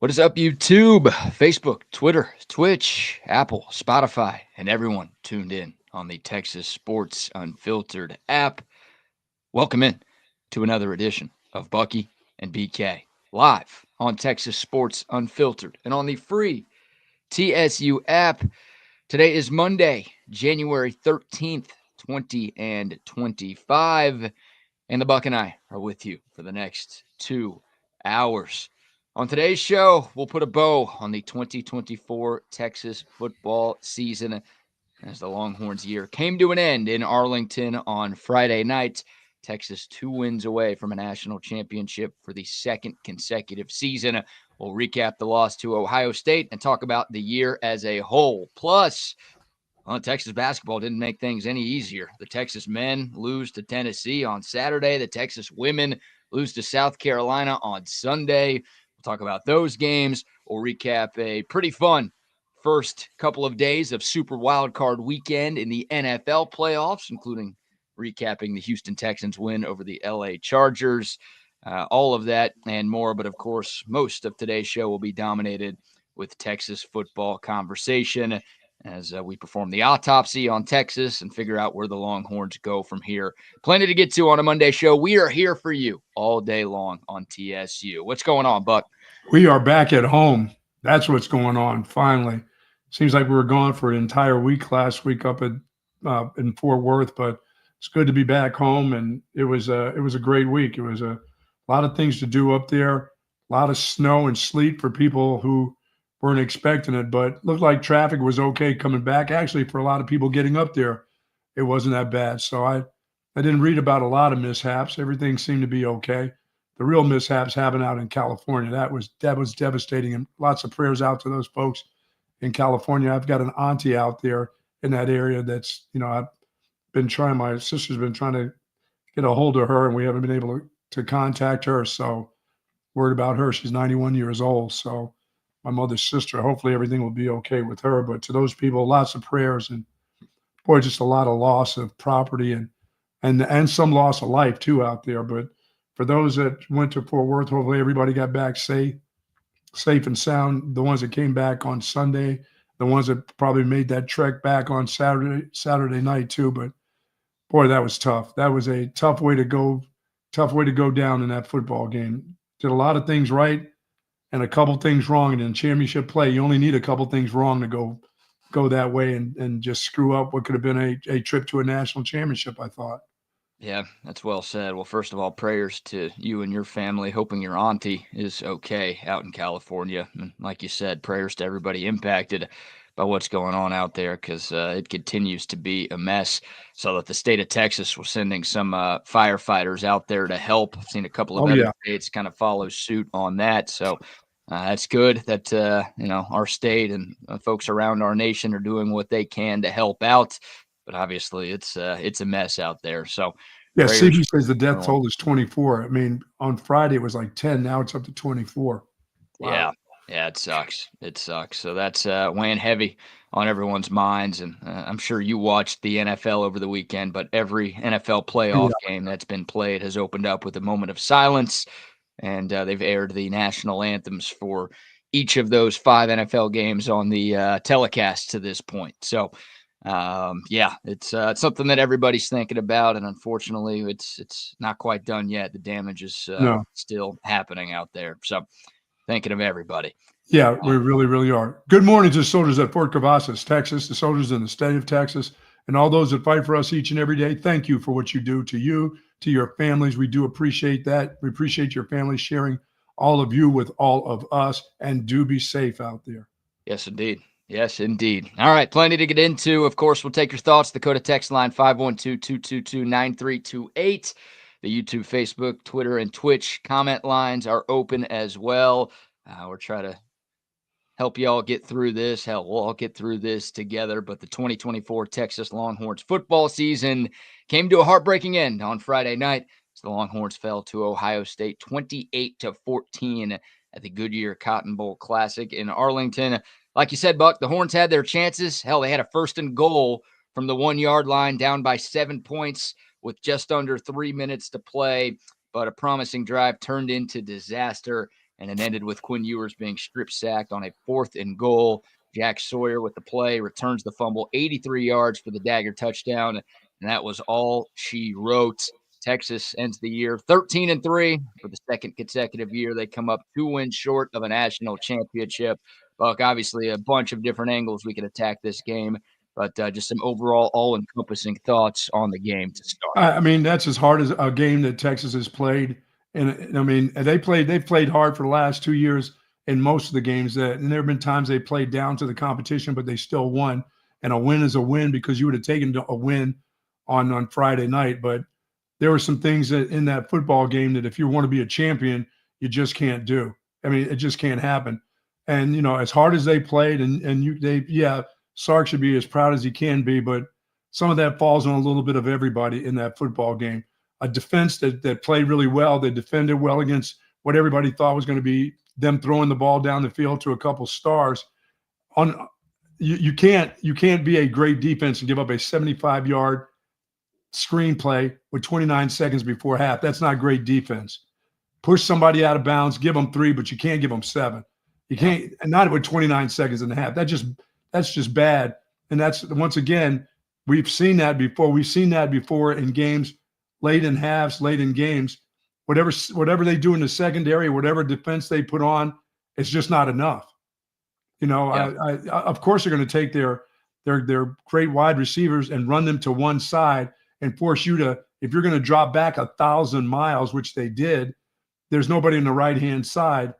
What is up, YouTube, Facebook, Twitter, Twitch, Apple, Spotify, and everyone tuned in on the Texas Sports Unfiltered app? Welcome in to another edition of Bucky and BK live on Texas Sports Unfiltered and on the free TSU app. Today is Monday, January 13th, 2025, and the Buck and I are with you for the next 2 hours. On today's show, we'll put a bow on the 2024 Texas football season as the Longhorns year came to an end in Arlington on Friday night. Texas 2 wins away from a national championship for the second consecutive season. We'll recap the loss to Ohio State and talk about the year as a whole. Plus, Texas basketball didn't make things any easier. The Texas men lose to Tennessee on Saturday. The Texas women lose to South Carolina on Sunday. We'll talk about those games. We'll recap a pretty fun first couple of days of Super Wildcard Weekend in the NFL playoffs, including recapping the Houston Texans win over the LA Chargers. All of that and more. But, of course, most of today's show will be dominated with Texas football conversation as we perform the autopsy on Texas and figure out where the Longhorns go from here. Plenty to get to on a Monday show. We are here for you all day long on TSU. What's going on, Buck? We are back at home. That's what's going on, finally. Seems like we were gone for an entire week last week up in Fort Worth, but it's good to be back home, and it was a great week. It was a lot of things to do up there, a lot of snow and sleet for people who weren't expecting it, but looked like traffic was okay coming back. Actually, for a lot of people getting up there, it wasn't that bad. So I didn't read about a lot of mishaps. Everything seemed to be okay. The real mishaps happened out in California. That was devastating, and lots of prayers out to those folks in California. I've got an auntie out there in that area that's, I've been trying, my sister's been trying to get a hold of her, and we haven't been able to contact her. So worried about her. She's 91 years old. So my mother's sister, hopefully everything will be okay with her. But to those people, lots of prayers, and boy, just a lot of loss of property and some loss of life too out there. But for those that went to Fort Worth, hopefully everybody got back safe and sound. The ones that came back on Sunday, the ones that probably made that trek back on Saturday night too. But boy, that was tough. That was a tough way to go down in that football game. Did a lot of things right and a couple things wrong. And in championship play, you only need a couple things wrong to go that way and just screw up what could have been a trip to a national championship, I thought. Yeah, that's well said. Well, first of all, prayers to you and your family, hoping your auntie is okay out in California. And like you said, prayers to everybody impacted by what's going on out there, because it continues to be a mess. So that the state of Texas was sending some firefighters out there to help. I've seen a couple of other states kind of follow suit on that. So that's good that, our state and folks around our nation are doing what they can to help out. But obviously it's a mess out there. So yeah, CB says the death toll is 24. I mean, on Friday it was like 10. Now it's up to 24. Wow. Yeah, it sucks. So that's weighing heavy on everyone's minds. And I'm sure you watched the NFL over the weekend, but every NFL playoff game that's been played has opened up with a moment of silence. And they've aired the national anthems for each of those 5 NFL games on the telecast to this point. So, it's something that everybody's thinking about. And unfortunately, it's not quite done yet. The damage is still happening out there. So thinking of everybody. Yeah, we really, really are. Good morning to the soldiers at Fort Cavazos, Texas, the soldiers in the state of Texas, and all those that fight for us each and every day. Thank you for what you do to you, to your families. We do appreciate that. We appreciate your families sharing all of you with all of us, and do be safe out there. Yes, indeed. Yes, indeed. All right, plenty to get into. Of course, we'll take your thoughts. Dakota text line 512-222-9328. The YouTube, Facebook, Twitter, and Twitch comment lines are open as well. We're trying to help you all get through this. Hell, we'll all get through this together. But the 2024 Texas Longhorns football season came to a heartbreaking end on Friday night as the Longhorns fell to Ohio State 28-14 at the Goodyear Cotton Bowl Classic in Arlington. Like you said, Buck, the Horns had their chances. Hell, they had a 1st and goal from the 1-yard line, down by 7 points with just under 3 minutes to play. But a promising drive turned into disaster and it ended with Quinn Ewers being strip sacked on a 4th and goal. Jack Sawyer with the play, returns the fumble, 83 yards for the dagger touchdown, and that was all she wrote. Texas ends the year 13-3 for the 2nd consecutive year. They come up 2 wins short of a national championship. Buck, obviously a bunch of different angles we could attack this game, but just some overall all-encompassing thoughts on the game to start. I mean, that's as hard as a game that Texas has played. And I mean, they've played hard for the last 2 years in most of the games. And there have been times they played down to the competition, but they still won. And a win is a win because you would have taken a win on Friday night. But there were some things that in that football game that if you want to be a champion, you just can't do. I mean, it just can't happen. And, you know, as hard as they played Sark should be as proud as he can be, but some of that falls on a little bit of everybody in that football game. A defense that played really well, they defended well against what everybody thought was going to be them throwing the ball down the field to a couple stars. You can't be a great defense and give up a 75-yard screenplay with 29 seconds before half. That's not great defense. Push somebody out of bounds, give them 3, but you can't give them 7. You can't, and not with 29 seconds and a half. That's just bad. And that's, once again, we've seen that before. We've seen that before in games, late in halves, late in games. Whatever they do in the secondary, whatever defense they put on, it's just not enough. You know, of course they're going to take their great wide receivers and run them to one side and force you to, if you're going to drop back 1,000 miles, which they did, there's nobody on the right-hand side.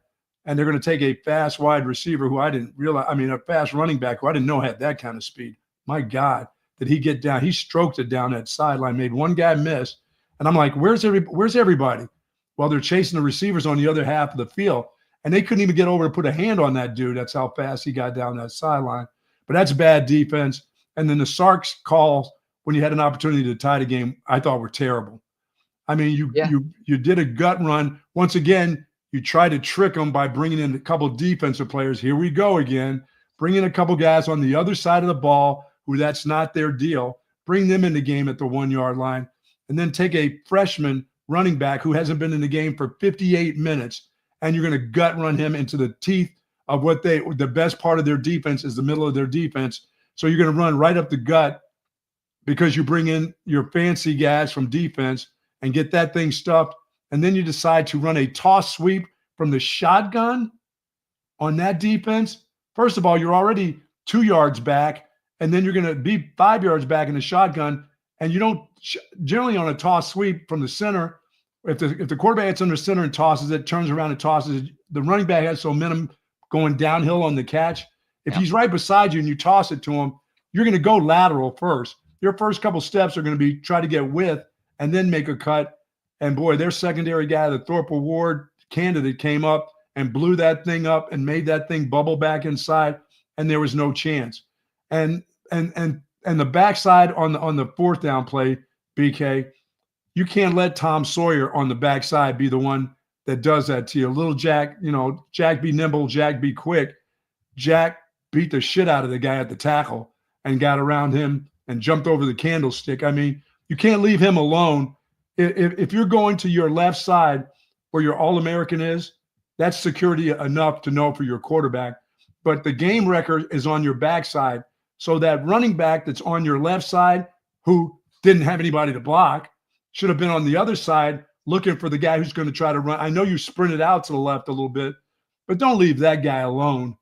And they're going to take a fast wide receiver who I didn't realize, a fast running back who I didn't know had that kind of speed. My God, did he get down? He stroked it down that sideline, made one guy miss. And I'm like, where's everybody? Well, they're chasing the receivers on the other half of the field. And they couldn't even get over to put a hand on that dude. That's how fast he got down that sideline. But that's bad defense. And then the Sark's calls when you had an opportunity to tie the game, I thought were terrible. I mean, you did a gut run. Once again, you try to trick them by bringing in a couple defensive players. Here we go again. Bring in a couple guys on the other side of the ball who that's not their deal. Bring them in the game at the 1-yard line. And then take a freshman running back who hasn't been in the game for 58 minutes, and you're going to gut run him into the teeth of the best part of their defense is the middle of their defense. So you're going to run right up the gut because you bring in your fancy guys from defense and get that thing stuffed. And then you decide to run a toss sweep from the shotgun on that defense. First of all, you're already 2 yards back, and then you're going to be 5 yards back in the shotgun. And you don't generally on a toss sweep from the center. If the quarterback gets under center and tosses it, turns around and tosses it, the running back has some momentum going downhill on the catch. If he's right beside you and you toss it to him, you're going to go lateral first. Your first couple steps are going to be try to get width and then make a cut. And boy, their secondary guy, the Thorpe Award candidate, came up and blew that thing up and made that thing bubble back inside, and there was no chance. And the backside on the 4th down play, BK, you can't let Tom Sawyer on the backside be the one that does that to you. Little Jack, Jack be nimble, Jack be quick. Jack beat the shit out of the guy at the tackle and got around him and jumped over the candlestick. I mean, you can't leave him alone. If you're going to your left side where your All-American is, that's security enough to know for your quarterback. But the game record is on your backside. So that running back that's on your left side who didn't have anybody to block should have been on the other side looking for the guy who's going to try to run. I know you sprinted out to the left a little bit, but don't leave that guy alone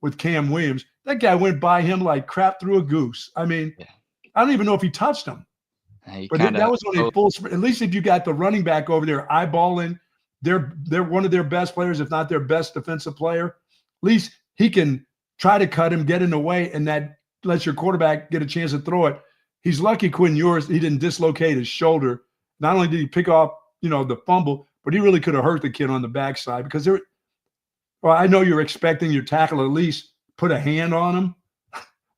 with Cam Williams. That guy went by him like crap through a goose. I mean, I don't even know if he touched him. But that was on a full sprint. At least if you got the running back over there eyeballing, they're one of their best players, if not their best defensive player. At least he can try to cut him, get in the way, and that lets your quarterback get a chance to throw it. He's lucky Quinn Ewers, he didn't dislocate his shoulder. Not only did he pick off, the fumble, but he really could have hurt the kid on the backside because I know you're expecting your tackle to at least put a hand on him.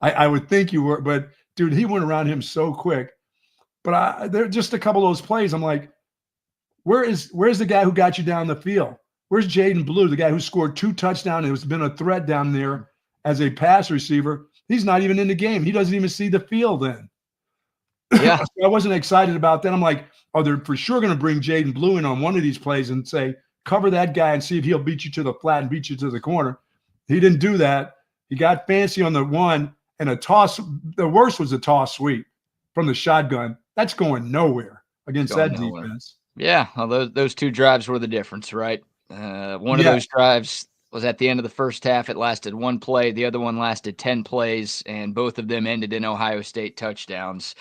I would think you were, but dude, he went around him so quick. But there are just a couple of those plays. I'm like, where's the guy who got you down the field? Where's Jaden Blue, the guy who scored 2 touchdowns and has been a threat down there as a pass receiver? He's not even in the game. He doesn't even see the field then. Yeah. So I wasn't excited about that. I'm like, they're for sure going to bring Jaden Blue in on one of these plays and say, cover that guy and see if he'll beat you to the flat and beat you to the corner. He didn't do that. He got fancy on the one, and a toss. The worst was a toss sweep from the shotgun. That's going nowhere against that defense. Yeah, well, those two drives were the difference, right? One of those drives was at the end of the first half. It lasted one play. The other one lasted 10 plays, and both of them ended in Ohio State touchdowns.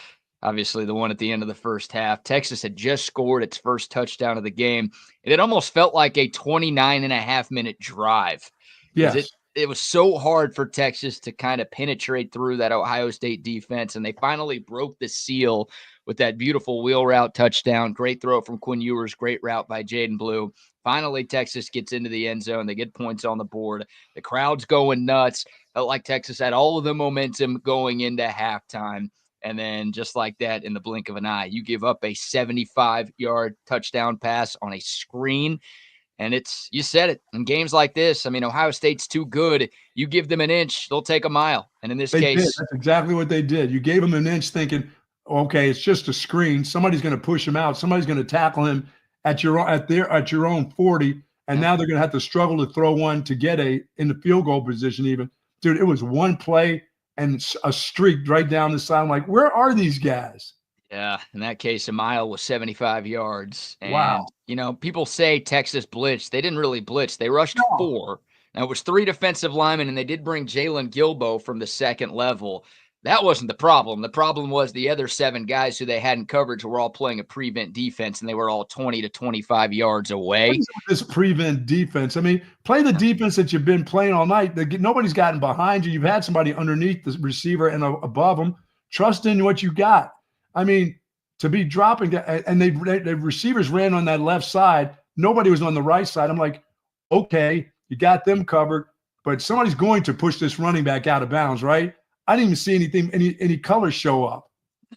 Obviously, the one at the end of the first half, Texas had just scored its first touchdown of the game, and it almost felt like a 29.5-minute drive. Yes. It was so hard for Texas to kind of penetrate through that Ohio State defense, and they finally broke the seal with that beautiful wheel route touchdown. Great throw from Quinn Ewers, great route by Jaden Blue. Finally, Texas gets into the end zone. They get points on the board. The crowd's going nuts. Felt like Texas had all of the momentum going into halftime. And then just like that, in the blink of an eye, you give up a 75-yard touchdown pass on a screen. And you said it, in games like this, I mean, Ohio State's too good. You give them an inch, they'll take a mile. And in this case, that's exactly what they did. You gave them an inch thinking, okay, it's just a screen. Somebody's going to push him out. Somebody's going to tackle him at your own 40. And now they're going to have to struggle to throw one to get in the field goal position even. Dude, it was one play and a streak right down the side. I'm like, where are these guys? Yeah, in that case, a mile was 75 yards. And, wow. People say Texas blitzed. They didn't really blitz. They rushed 4. Now, it was 3 defensive linemen, and they did bring Jalen Gilbo from the second level. That wasn't the problem. The problem was the other 7 guys who they had in coverage were all playing a prevent defense, and they were all 20 to 25 yards away. What is this prevent defense? I mean, play the defense that you've been playing all night. Nobody's gotten behind you. You've had somebody underneath the receiver and above them. Trust in what you got. I mean, to be dropping, and the receivers ran on that left side. Nobody was on the right side. I'm like, okay, you got them covered, but somebody's going to push this running back out of bounds, right? I didn't even see any colors show up.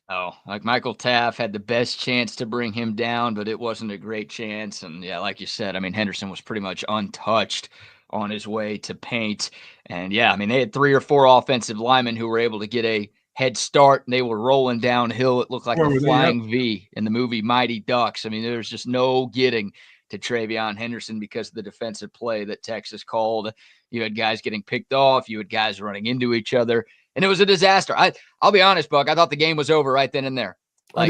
Oh, like Michael Taff had the best chance to bring him down, but it wasn't a great chance. And yeah, like you said, I mean, Henderson was pretty much untouched on his way to paint. And yeah, I mean, they had 3 or 4 offensive linemen who were able to get a head start, and they were rolling downhill. It looked like a flying V in the movie Mighty Ducks. I mean, there's just no getting to Travion Henderson because of the defensive play that Texas called. You had guys getting picked off. You had guys running into each other. And it was a disaster. I'll be honest, Buck. I thought the game was over right then and there. I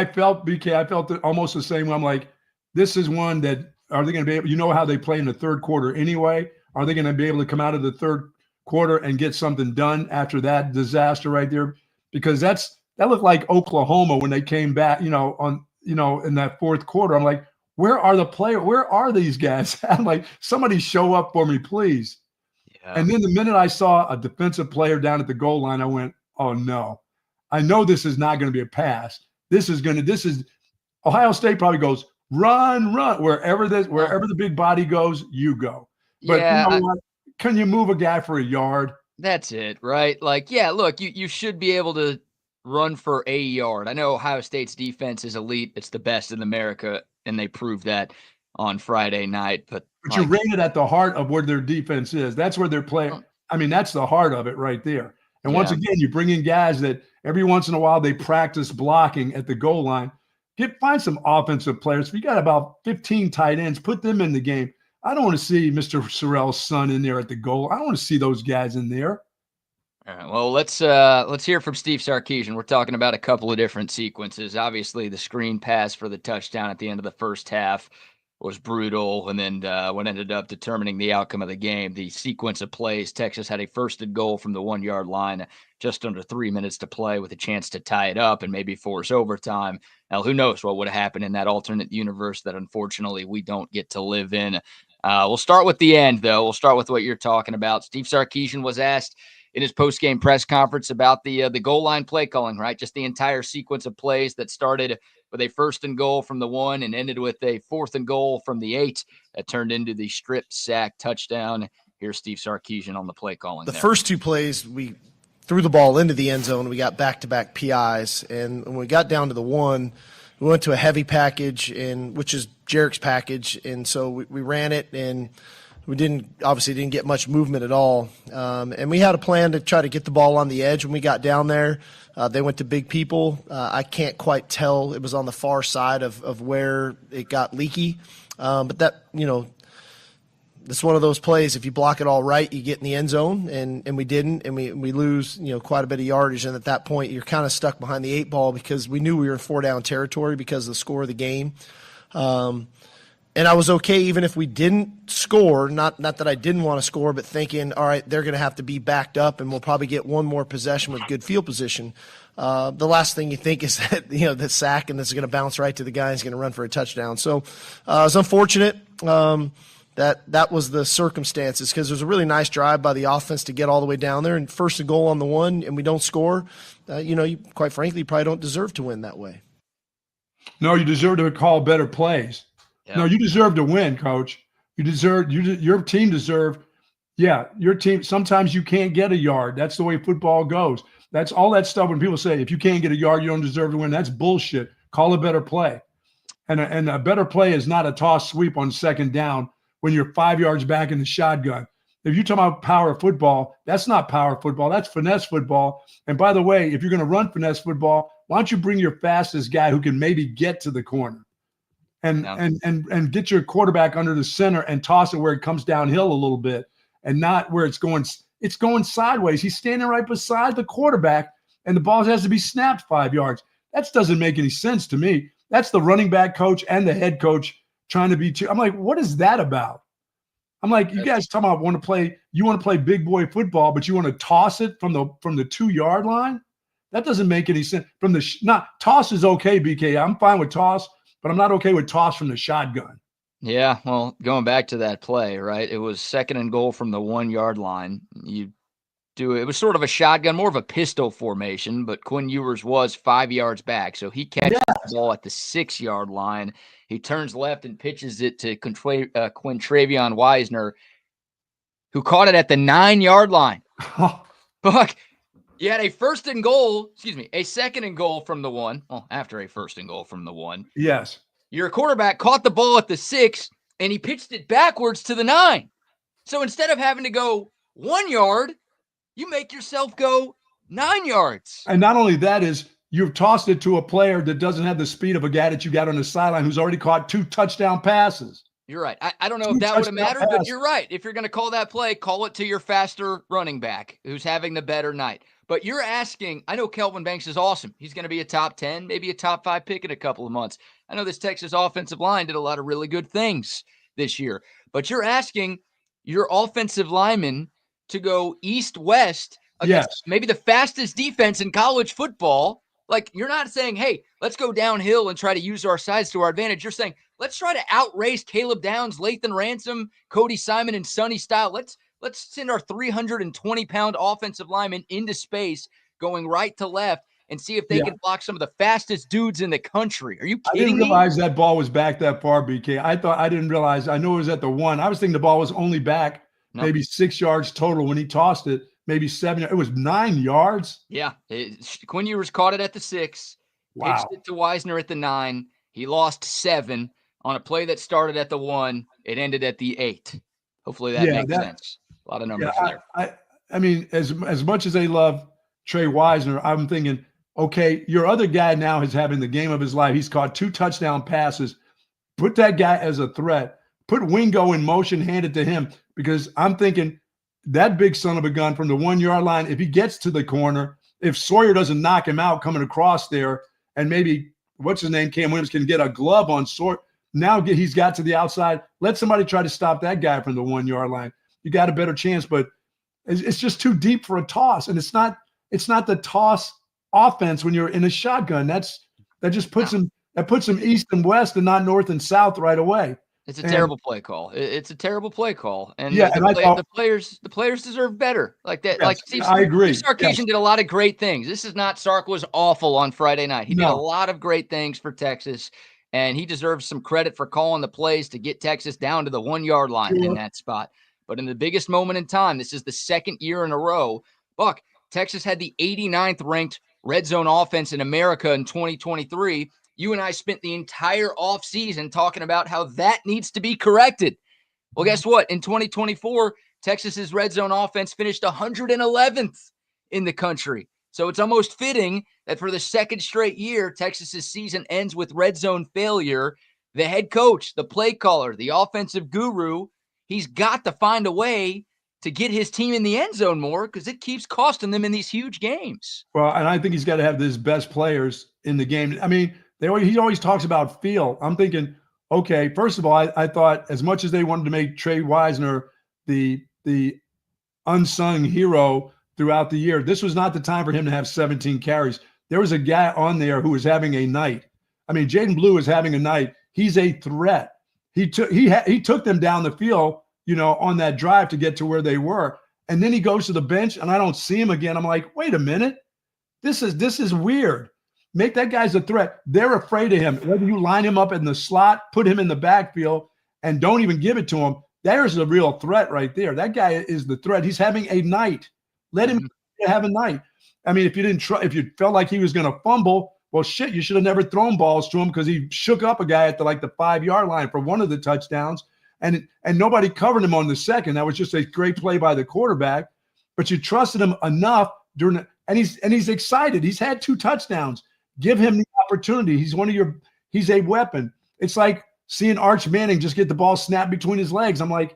felt, BK, I felt it almost the same way. I'm like, this is one that, are they going to be able, you know how they play in the third quarter anyway? Are they going to be able to come out of the third quarter and get something done after that disaster right there? Because that looked like Oklahoma when they came back, in that fourth quarter. I'm like, where are the players? Where are these guys? I'm like, somebody show up for me, please. And then the minute I saw a defensive player down at the goal line, I went, oh no, I know this is not going to be a pass. This is Ohio State probably goes, run, wherever the big body goes, you go. But you know what? Can you move a guy for a yard? That's it, right? Like, yeah, look, you should be able to run for a yard. I know Ohio State's defense is elite. It's the best in America, and they proved that on Friday night. But you ran it at the heart of where their defense is. That's where they're playing. I mean, that's the heart of it right there. And once again, you bring in guys that every once in a while they practice blocking at the goal line. Find some offensive players. If you got about 15 tight ends, put them in the game. I don't want to see Mr. Sorrell's son in there at the goal. I don't want to see those guys in there. All right, well, let's hear from Steve Sarkisian. We're talking about a couple of different sequences. Obviously, the screen pass for the touchdown at the end of the first half was brutal, and then what ended up determining the outcome of the game, the sequence of plays. Texas had a 1st and goal from the 1-yard line, just under 3 minutes to play, with a chance to tie it up and maybe force overtime. Now, who knows what would have happened in that alternate universe that unfortunately we don't get to live in. We'll start with the end, though. We'll start with what you're talking about. Steve Sarkisian was asked in his post-game press conference about the goal line play calling, right? Just the entire sequence of plays that started with a 1st and goal from the 1 and ended with a 4th and goal from the 8 that turned into the strip sack touchdown. Here's Steve Sarkisian on the play calling. The first 2 plays, we threw the ball into the end zone. We got back-to-back PIs. And when we got down to the 1, we went to a heavy package, which is Jarek's package. And so we ran it, and we obviously didn't get much movement at all. And we had a plan to try to get the ball on the edge when we got down there. They went to big people. I can't quite tell. It was on the far side of where it got leaky. But that, it's one of those plays. If you block it all right, you get in the end zone, and we didn't, and we lose, quite a bit of yardage. And at that point, you're kind of stuck behind the 8 ball because we knew we were in 4-down territory because of the score of the game. And I was okay even if we didn't score, not that I didn't want to score, but thinking, all right, they're going to have to be backed up, and we'll probably get one more possession with good field position. The last thing you think is that, the sack, and this is going to bounce right to the guy who's going to run for a touchdown. So it was unfortunate that was the circumstances, because it was a really nice drive by the offense to get all the way down there, and first and goal on the 1, and we don't score. You quite frankly, you probably don't deserve to win that way. No, you deserve to call better plays. Yep. No, you deserve to win, Coach. Your team deserved. Yeah, your team. Sometimes you can't get a yard. That's the way football goes. That's all that stuff. When people say, if you can't get a yard, you don't deserve to win. That's bullshit. Call a better play. And a better play is not a toss sweep on second down when you're 5 yards back in the shotgun. If you talk about power football, that's not power football. That's finesse football. And by the way, if you're going to run finesse football, why don't you bring your fastest guy who can maybe get to the corner? And get your quarterback under the center and toss it where it comes downhill a little bit, and not where it's going sideways. He's standing right beside the quarterback, and the ball has to be snapped 5 yards. That doesn't make any sense to me. That's the running back coach and the head coach trying to be I'm like, what is that about? I'm like, you guys talking about want to play big boy football, but you want to toss it from the 2-yard line? That doesn't make any sense. Toss is okay, BK. I'm fine with toss, but I'm not okay with toss from the shotgun. Yeah, well, going back to that play, right? It was second and goal from the 1-yard line. It was sort of a shotgun, more of a pistol formation, but Quinn Ewers was 5 yards back. So he catches the ball at the 6-yard line. He turns left and pitches it to Quintravion Wisner, who caught it at the 9-yard line. Buck, you had a second and goal from the 1. Well, after a first and goal from the 1. Yes. Your quarterback caught the ball at the 6, and he pitched it backwards to the 9. So instead of having to go 1 yard, you make yourself go 9 yards. And not only that is, you've tossed it to a player that doesn't have the speed of a guy that you got on the sideline who's already caught 2 touchdown passes. You're right. I don't know if that would have mattered, but you're right. If you're going to call that play, call it to your faster running back who's having the better night. But you're asking, I know Kelvin Banks is awesome. He's going to be a top 10, maybe a top 5 pick in a couple of months. I know this Texas offensive line did a lot of really good things this year. But you're asking your offensive lineman to go east-west against maybe the fastest defense in college football. Like, you're not saying, hey, let's go downhill and try to use our size to our advantage. You're saying, let's try to outrace Caleb Downs, Lathan Ransom, Cody Simon, and Sonny Style. Let's send our 320-pound offensive lineman into space, going right to left, and see if they can block some of the fastest dudes in the country. Are you kidding me? I didn't realize that ball was back that far, BK. I didn't realize. I knew it was at the 1. I was thinking the ball was only back maybe 6 yards total when he tossed it. Maybe 7. It was 9 yards. Yeah. Quinn Ewers caught it at the 6. Wow. Pitched it to Wisner at the 9. He lost 7 on a play that started at the 1. It ended at the 8. Hopefully that makes sense. A lot of numbers there. I mean, as much as they love Trey Wisner, I'm thinking, okay, your other guy now is having the game of his life. He's caught 2 touchdown passes. Put that guy as a threat. Put Wingo in motion, hand it to him, because I'm thinking that big son of a gun from the 1-yard line, if he gets to the corner, if Sawyer doesn't knock him out coming across there, and maybe, what's his name, Cam Williams can get a glove on Sawyer, now he's got to the outside. Let somebody try to stop that guy from the 1-yard line. You got a better chance, but it's just too deep for a toss, and it's not the toss offense when you're in a shotgun. That just puts him east and west and not north and south right away. It's a terrible play call. It's a terrible play call. And the players deserve better. Like that. Yes, like I agree. Steve Sarkisian did a lot of great things. This is not Sark was awful on Friday night. He did a lot of great things for Texas, and he deserves some credit for calling the plays to get Texas down to the 1-yard line in that spot. But in the biggest moment in time, this is the second year in a row, Buck, Texas had the 89th ranked red zone offense in America in 2023. You and I spent the entire offseason talking about how that needs to be corrected. Well, guess what? In 2024, Texas's red zone offense finished 111th in the country. So it's almost fitting that for the second straight year, Texas's season ends with red zone failure. the head coach, the play caller, the offensive guru, he's got to find a way to get his team in the end zone more because it keeps costing them in these huge games. Well, and I think he's got to have his best players in the game. I mean, he always talks about feel. I'm thinking, okay, first of all, I thought as much as they wanted to make Trey Wisner the unsung hero throughout the year, this was not the time for him to have 17 carries. There was a guy on there who was having a night. I mean, Jaden Blue is having a night. He's a threat. He took them down the field, on that drive to get to where they were. And then he goes to the bench and I don't see him again. I'm like, wait a minute. This is weird. Make that guy's a threat. They're afraid of him. Whether you line him up in the slot, put him in the backfield, and don't even give it to him, there's a real threat right there. That guy is the threat. He's having a night. Let him have a night. I mean, if you felt like he was going to fumble, well, shit, you should have never thrown balls to him because he shook up a guy at the 5-yard line for one of the touchdowns, and nobody covered him on the second. That was just a great play by the quarterback. But you trusted him enough and he's excited. He's had 2 touchdowns. Give him the opportunity. He's a weapon. It's like seeing Arch Manning just get the ball snapped between his legs. I'm like,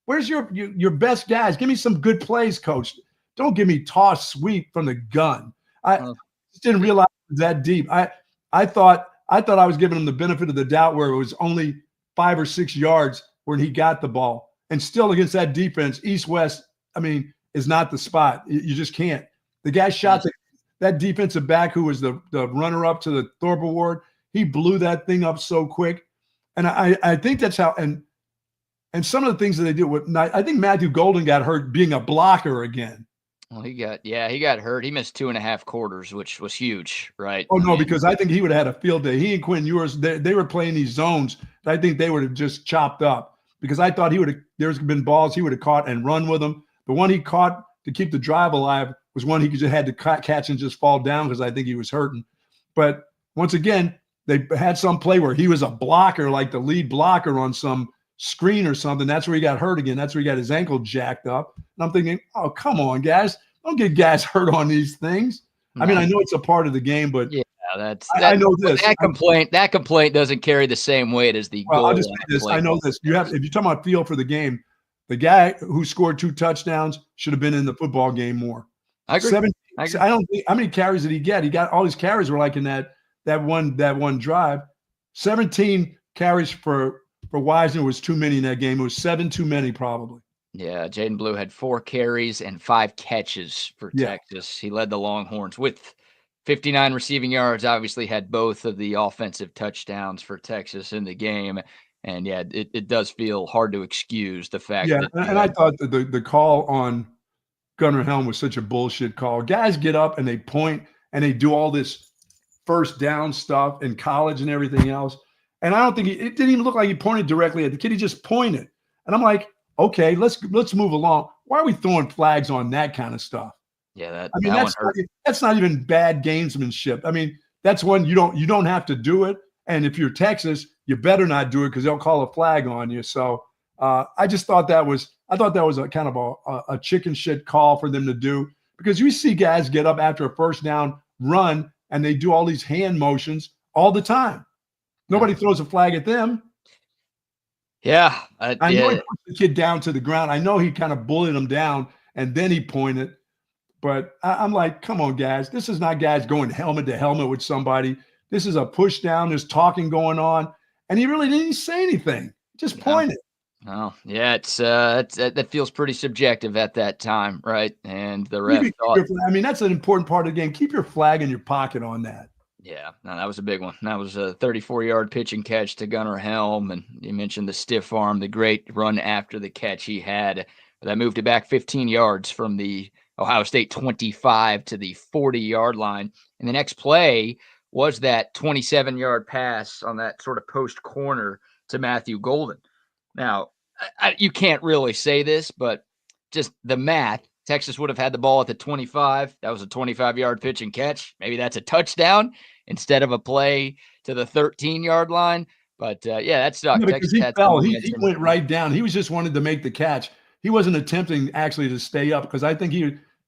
where's your best guys? Give me some good plays, coach. Don't give me toss sweep from the gun. I just didn't realize it was that deep. I thought I was giving him the benefit of the doubt where it was only 5 or 6 yards when he got the ball. And still against that defense, East-West, I mean, is not the spot. You just can't. The guy shot that defensive back who was the runner-up to the Thorpe Award. He blew that thing up so quick. And I think that's how – and some of the things that they do – I think Matthew Golden got hurt being a blocker again. Well, he got hurt. He missed 2.5 quarters, which was huge, right? Oh, no, because I think he would have had a field day. He and Quinn Ewers, they were playing these zones that I think they would have just chopped up because I thought there's been balls he would have caught and run with them. The one he caught to keep the drive alive was one he just had to catch and just fall down because I think he was hurting. But once again, they had some play where he was a blocker, like the lead blocker on some screen or something. That's where he got hurt again. That's where he got his ankle jacked up. And I'm thinking, oh, come on, guys. Don't get guys hurt on these things. No. I mean, I know it's a part of the game, but yeah, I know this. That complaint doesn't carry the same weight as the goal. I'll just say this. I know this. If you're talking about feel for the game, the guy who scored 2 touchdowns should have been in the football game more. I agree. I don't think how many carries did he get? He got all his carries were like in that one drive. 17 carries for Wisner was too many in that game. It was 7 too many probably. Yeah, Jaden Blue had 4 carries and 5 catches for Texas. He led the Longhorns with 59 receiving yards, obviously had both of the offensive touchdowns for Texas in the game. And, yeah, it does feel hard to excuse the fact that – and I thought that the call on Gunnar Helm was such a bullshit call. Guys get up and they point and they do all this first down stuff in college and everything else. And I don't think it didn't even look like he pointed directly at the kid. He just pointed. And I'm like, okay, let's move along. Why are we throwing flags on that kind of stuff? Yeah, that's not even bad gamesmanship. I mean, that's one you don't have to do it. And if you're Texas, you better not do it because they'll call a flag on you. So I just thought that was a kind of a chicken shit call for them to do because you see guys get up after a first down run and they do all these hand motions all the time. Nobody throws a flag at them. Yeah. I know he put the kid down to the ground. I know he kind of bullied him down and then he pointed. But I'm like, come on, guys. This is not guys going helmet to helmet with somebody. This is a push down. There's talking going on. And he really didn't say anything. Just pointed. Oh, yeah. That feels pretty subjective at that time, right? And the ref thought. I mean, that's an important part of the game. Keep your flag in your pocket on that. Yeah, no, that was a big one. That was a 34-yard pitch and catch to Gunnar Helm. And you mentioned the stiff arm, the great run after the catch he had. That moved it back 15 yards from the Ohio State 25 to the 40-yard line. And the next play was that 27-yard pass on that sort of post corner to Matthew Golden. Now, you can't really say this, but just the math. Texas would have had the ball at the 25. That was a 25-yard pitch and catch. Maybe that's a touchdown instead of a play to the 13-yard line. But, that sucked. Yeah, because he fell. He went right down. He was just wanted to make the catch. He wasn't attempting actually to stay up because I think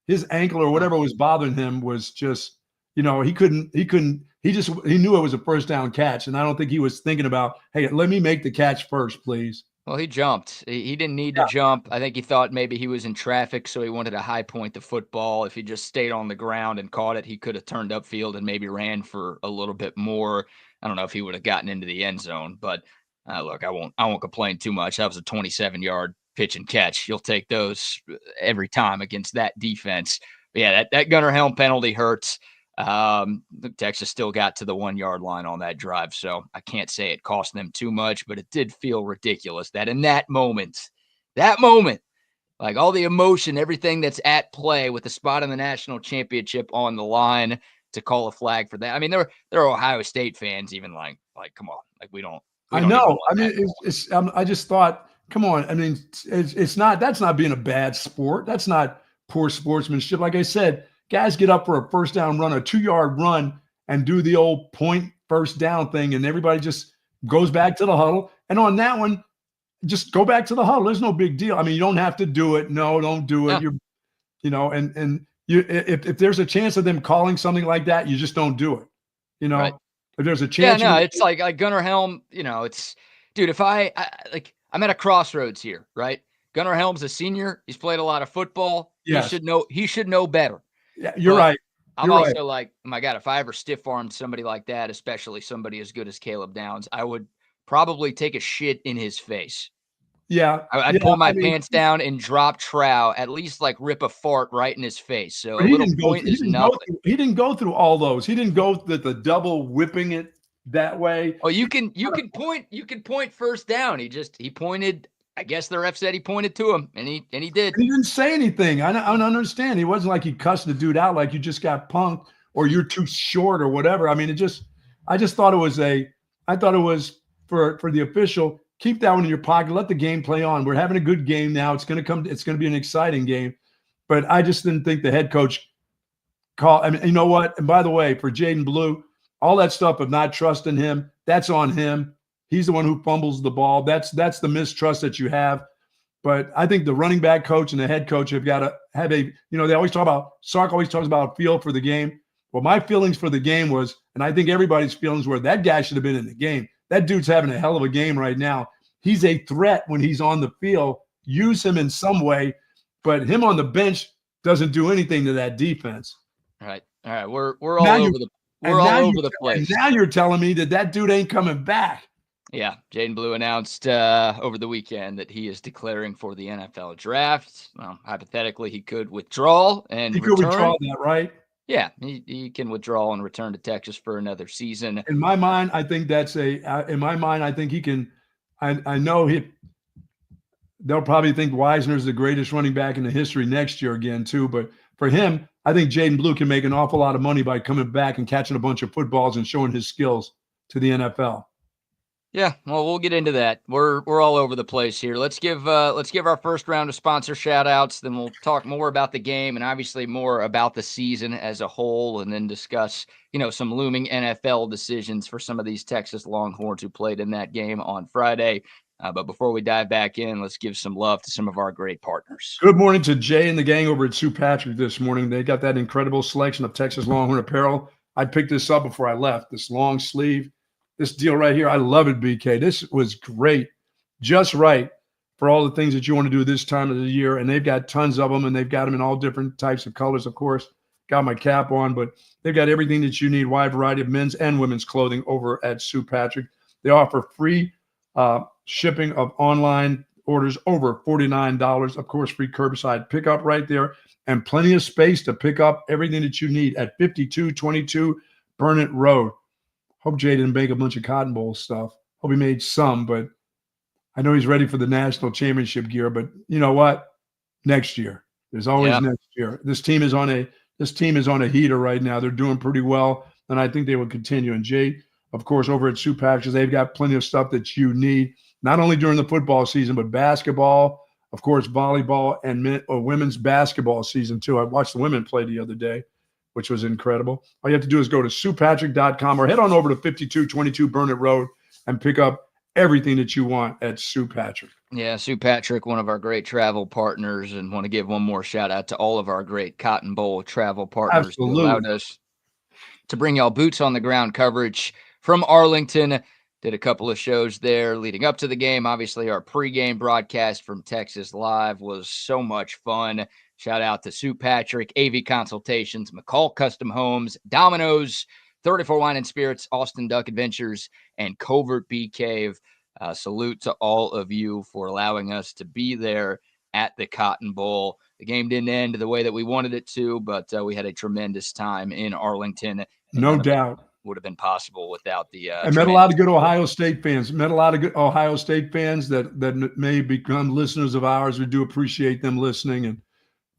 his ankle or whatever was bothering him was just he knew it was a first down catch. And I don't think he was thinking about, hey, let me make the catch first, please. Well, he jumped. He didn't need to jump. I think he thought maybe he was in traffic, so he wanted to high point the football. If he just stayed on the ground and caught it, he could have turned upfield and maybe ran for a little bit more. I don't know if he would have gotten into the end zone, but look, I won't complain too much. That was a 27-yard pitch and catch. You'll take those every time against that defense. But yeah, that Gunnar Helm penalty hurts. Texas still got to the 1-yard line on that drive, so I can't say it cost them too much, but it did feel ridiculous that in that moment, like all the emotion, everything that's at play with the spot in the national championship on the line, to call a flag for that. I mean, there are Ohio State fans even like, come on, like we don't. I know. I mean, I just thought, come on. I mean, it's not. That's not being a bad sport. That's not poor sportsmanship. Like I said, guys get up for a first down run, a 2-yard run, and do the old point first down thing, and everybody just goes back to the huddle. And on that one, just go back to the huddle. There's no big deal. I mean, you don't have to do it. No, don't do it. Yeah. If there's a chance of them calling something like that, you just don't do it. Right. If there's a chance. Yeah, no, it's like Gunnar Helm. It's, dude. If I'm at a crossroads here, right? Gunnar Helm's a senior. He's played a lot of football. Yes. He should know better. Yeah, you're right. I'm also like, oh my God, if I ever stiff-armed somebody like that, especially somebody as good as Caleb Downs, I would probably take a shit in his face. Yeah. I'd pull my pants down and drop trow, at least like rip a fart right in his face. So a little point is nothing. He didn't go through all those. He didn't go the double whipping it that way. Oh, you can point first down. He pointed. I guess the ref said he pointed to him, and he did. And he didn't say anything. I don't understand. He wasn't like he cussed the dude out like you just got punked or you're too short or whatever. I mean, I just thought it was for the official. Keep that one in your pocket. Let the game play on. We're having a good game now. It's going to be an exciting game. But I just didn't think the head coach called. I mean, you know what? And by the way, for Jaden Blue, all that stuff of not trusting him, that's on him. He's the one who fumbles the ball. That's the mistrust that you have. But I think the running back coach and the head coach have got to have they always talk about, Sark always talks about feel for the game. Well, my feelings for the game was, and I think everybody's feelings were, that guy should have been in the game. That dude's having a hell of a game right now. He's a threat when he's on the field. Use him in some way, but him on the bench doesn't do anything to that defense. All right. We're all over the place. And now you're telling me that dude ain't coming back. Yeah, Jaden Blue announced over the weekend that he is declaring for the NFL draft. Well, hypothetically, he could withdraw and return. Could withdraw that, right? Yeah, he can withdraw and return to Texas for another season. In my mind, I think he can. I know they'll probably think Wisner's the greatest running back in the history next year again too. But for him, I think Jaden Blue can make an awful lot of money by coming back and catching a bunch of footballs and showing his skills to the NFL. Yeah, well, we'll get into that. We're all over the place here. Let's give our first round of sponsor shout outs. Then we'll talk more about the game and obviously more about the season as a whole, and then discuss, some looming NFL decisions for some of these Texas Longhorns who played in that game on Friday. But before we dive back in, let's give some love to some of our great partners. Good morning to Jay and the gang over at Sue Patrick this morning. They got that incredible selection of Texas Longhorn apparel. I picked this up before I left, this long sleeve. This deal right here, I love it, BK. This was great, just right for all the things that you want to do this time of the year. And they've got tons of them, and they've got them in all different types of colors, of course. Got my cap on, but they've got everything that you need, wide variety of men's and women's clothing over at Sue Patrick. They offer free shipping of online orders over $49. Of course, free curbside pickup right there, and plenty of space to pick up everything that you need at 5222 Burnett Road. Hope Jay didn't make a bunch of Cotton Bowl stuff. Hope he made some, but I know he's ready for the national championship gear. But you know what? Next year. There's always next year. This team is on a heater right now. They're doing pretty well, and I think they will continue. And Jay, of course, over at Sue Patrick, they've got plenty of stuff that you need, not only during the football season, but basketball, of course, volleyball, and women's basketball season too. I watched the women play the other day, which was incredible. All you have to do is go to SuePatrick.com or head on over to 5222 Burnett Road and pick up everything that you want at Sue Patrick. Yeah, Sue Patrick, one of our great travel partners, and want to give one more shout out to all of our great Cotton Bowl travel partners who allowed us to bring y'all boots on the ground coverage from Arlington. Did a couple of shows there leading up to the game. Obviously, our pregame broadcast from Texas Live was so much fun. Shout out to Sue Patrick, AV Consultations, McCall Custom Homes, Domino's, 34 Wine and Spirits, Austin Duck Adventures, and Covert Bee Cave. Salute to all of you for allowing us to be there at the Cotton Bowl. The game didn't end the way that we wanted it to, but we had a tremendous time in Arlington. No doubt. Would have been possible without the I met a lot of good Ohio State fans. Met a lot of good Ohio State fans that may become listeners of ours. We do appreciate them listening, and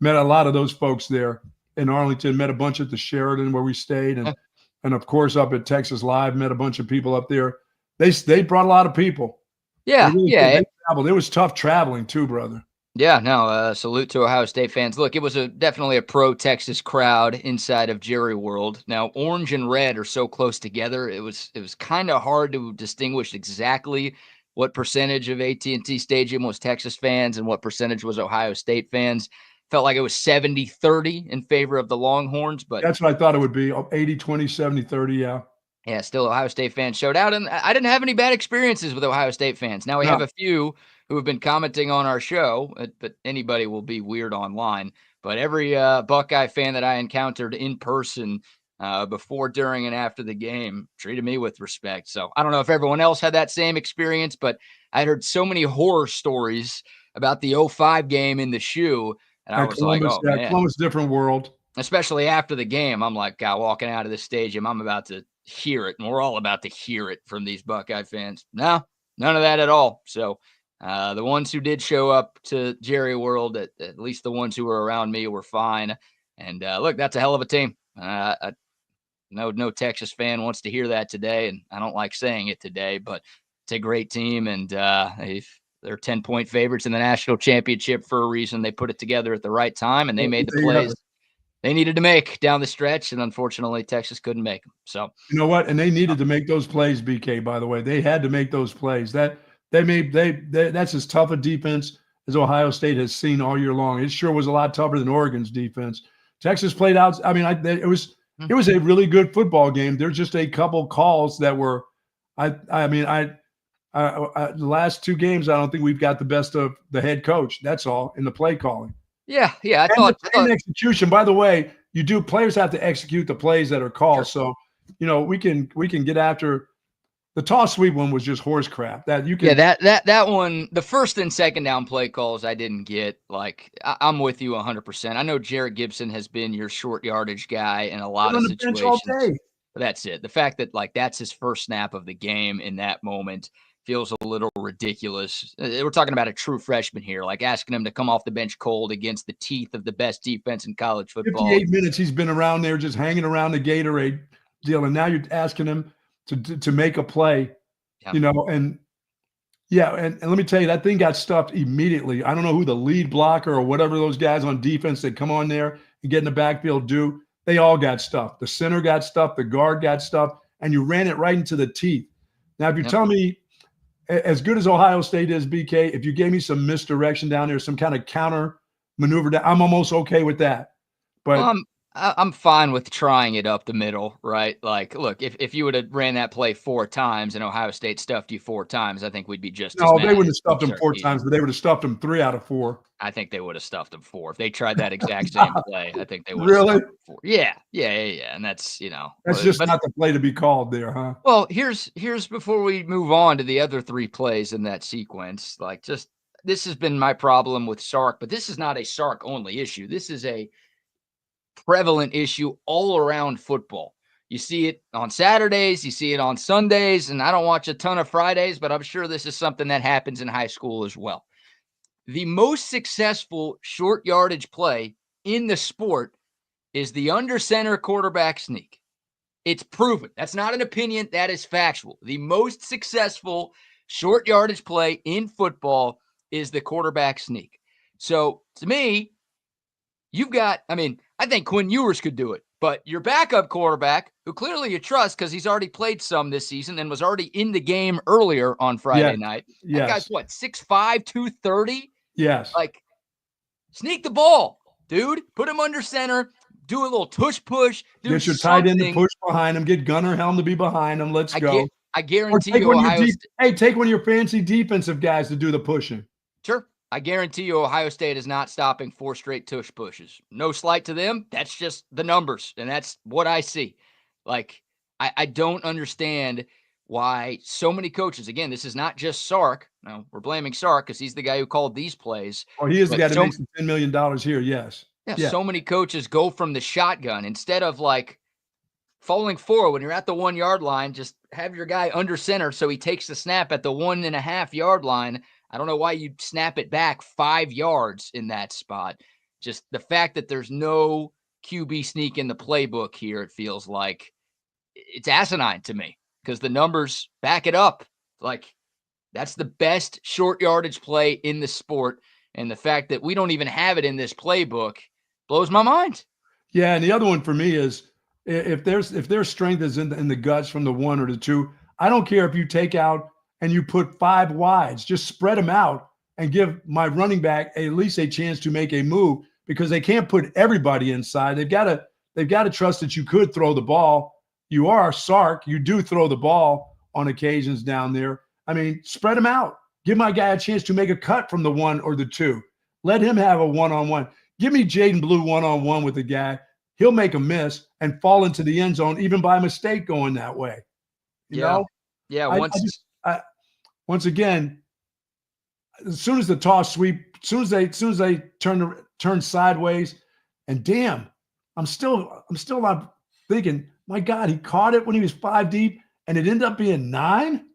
met a lot of those folks there in Arlington. Met a bunch at the Sheridan where we stayed, and of course up at Texas Live. Met a bunch of people up there. They brought a lot of people. Yeah, They traveled. It was tough traveling too, brother. Yeah, no, salute to Ohio State fans. Look, it was definitely a pro-Texas crowd inside of Jerry World. Now, orange and red are so close together, it was kind of hard to distinguish exactly what percentage of AT&T Stadium was Texas fans and what percentage was Ohio State fans. Felt like it was 70-30 in favor of the Longhorns. But that's what I thought it would be, 80-20, 70-30, yeah. Yeah, still Ohio State fans showed out, and I didn't have any bad experiences with Ohio State fans. Now, we have a few who have been commenting on our show, but anybody will be weird online. But every Buckeye fan that I encountered in person before, during, and after the game treated me with respect. So I don't know if everyone else had that same experience, but I heard so many horror stories about the 05 game in the shoe, and I was Columbus, like, oh, man. Columbus, different world. Especially after the game, I'm like, God, walking out of the stadium, I'm about to hear it, and we're all about to hear it from these Buckeye fans. No, none of that at all. So the ones who did show up to Jerry World, at least the ones who were around me, were fine. And look, that's a hell of a team. No Texas fan wants to hear that today, and I don't like saying it today, but it's a great team, and they're 10-point favorites in the national championship for a reason. They put it together at the right time, and they made the plays they needed to make down the stretch, and unfortunately Texas couldn't make them. So you know what? And they needed to make those plays, BK, by the way. They had to make those plays. That's as tough a defense as Ohio State has seen all year long. It sure was a lot tougher than Oregon's defense. Texas played out. I mean, it was a really good football game. There's just a couple calls that were the last two games, I don't think we've got the best of the head coach. That's all in the play calling. Yeah. I thought execution. By the way, players have to execute the plays that are called. Sure. So, we can get after the toss sweep one was just horse crap. That one, the first and second down play calls I didn't get. Like, I'm with you 100%. I know Jarrett Gibson has been your short yardage guy in a lot of situations. But that's it. The fact that that's his first snap of the game in that moment feels a little ridiculous. We're talking about a true freshman here, asking him to come off the bench cold against the teeth of the best defense in college football. 58 minutes he's been around there just hanging around the Gatorade deal, and now you're asking him to make a play, and let me tell you, that thing got stuffed immediately. I don't know who the lead blocker or whatever those guys on defense that come on there and get in the backfield do. They all got stuffed. The center got stuffed. The guard got stuffed, and you ran it right into the teeth. Now, if you tell me, as good as Ohio State is, BK, if you gave me some misdirection down there, some kind of counter maneuver, I'm almost okay with that. But I'm fine with trying it up the middle, right? Look, if you would have ran that play 4 times and Ohio State stuffed you 4 times, I think we'd be just no. They wouldn't have stuffed them 4 times, but they would have stuffed them 3 out of 4. I think they would have stuffed them 4 if they tried that exact same play. I think they would have stuffed them 4. Yeah, and that's that's just not the play to be called there, huh? Well, here's before we move on to the other 3 plays in that sequence. This has been my problem with Sark, but this is not a Sark only issue. This is a prevalent issue all around football. You see it on Saturdays, you see it on Sundays, and I don't watch a ton of Fridays, but I'm sure this is something that happens in high school as well. The most successful short yardage play in the sport is the under center quarterback sneak. It's proven. That's not an opinion. That is factual. The most successful short yardage play in football is the quarterback sneak. So to me, I think Quinn Ewers could do it, but your backup quarterback, who clearly you trust because he's already played some this season and was already in the game earlier on Friday night. That guy's what, 6'5", 230? Yes. Sneak the ball, dude. Put him under center. do a little tush push. Do get your tight end to something. push behind him. Get Gunnar Helm to be behind him. Let's go. I guarantee you Ohio State. Hey, take one of your fancy defensive guys to do the pushing. Sure. I guarantee you Ohio State is not stopping 4 straight tush pushes. No slight to them. That's just the numbers, and that's what I see. Like, I don't understand why so many coaches, again, this is not just Sark. No, we're blaming Sark because he's the guy who called these plays. Oh, he is the guy that makes $10 million here, yes. Yeah, so many coaches go from the shotgun instead of, like, falling forward when you're at the 1 yard line. Just have your guy under center so he takes the snap at the 1.5 yard line. I don't know why you snap it back 5 yards in that spot. Just the fact that there's no QB sneak in the playbook here, it feels like it's asinine to me because the numbers back it up. Like, that's the best short yardage play in the sport. And the fact that we don't even have it in this playbook blows my mind. Yeah, and the other one for me is if their strength is in the guts from the 1 or the 2, I don't care if you take out and you put 5 wides, just spread them out and give my running back at least a chance to make a move because they can't put everybody inside. They've got to trust that you could throw the ball. You are Sark. You do throw the ball on occasions down there. I mean, spread them out. Give my guy a chance to make a cut from the 1 or the 2. Let him have a one-on-one. Give me Jaden Blue one-on-one with the guy. He'll make a miss and fall into the end zone even by mistake going that way. You know? Yeah. Once again, as soon as the toss sweep, as soon as they turn sideways, and damn, I'm still not thinking, my God, he caught it when he was 5 deep and it ended up being 9.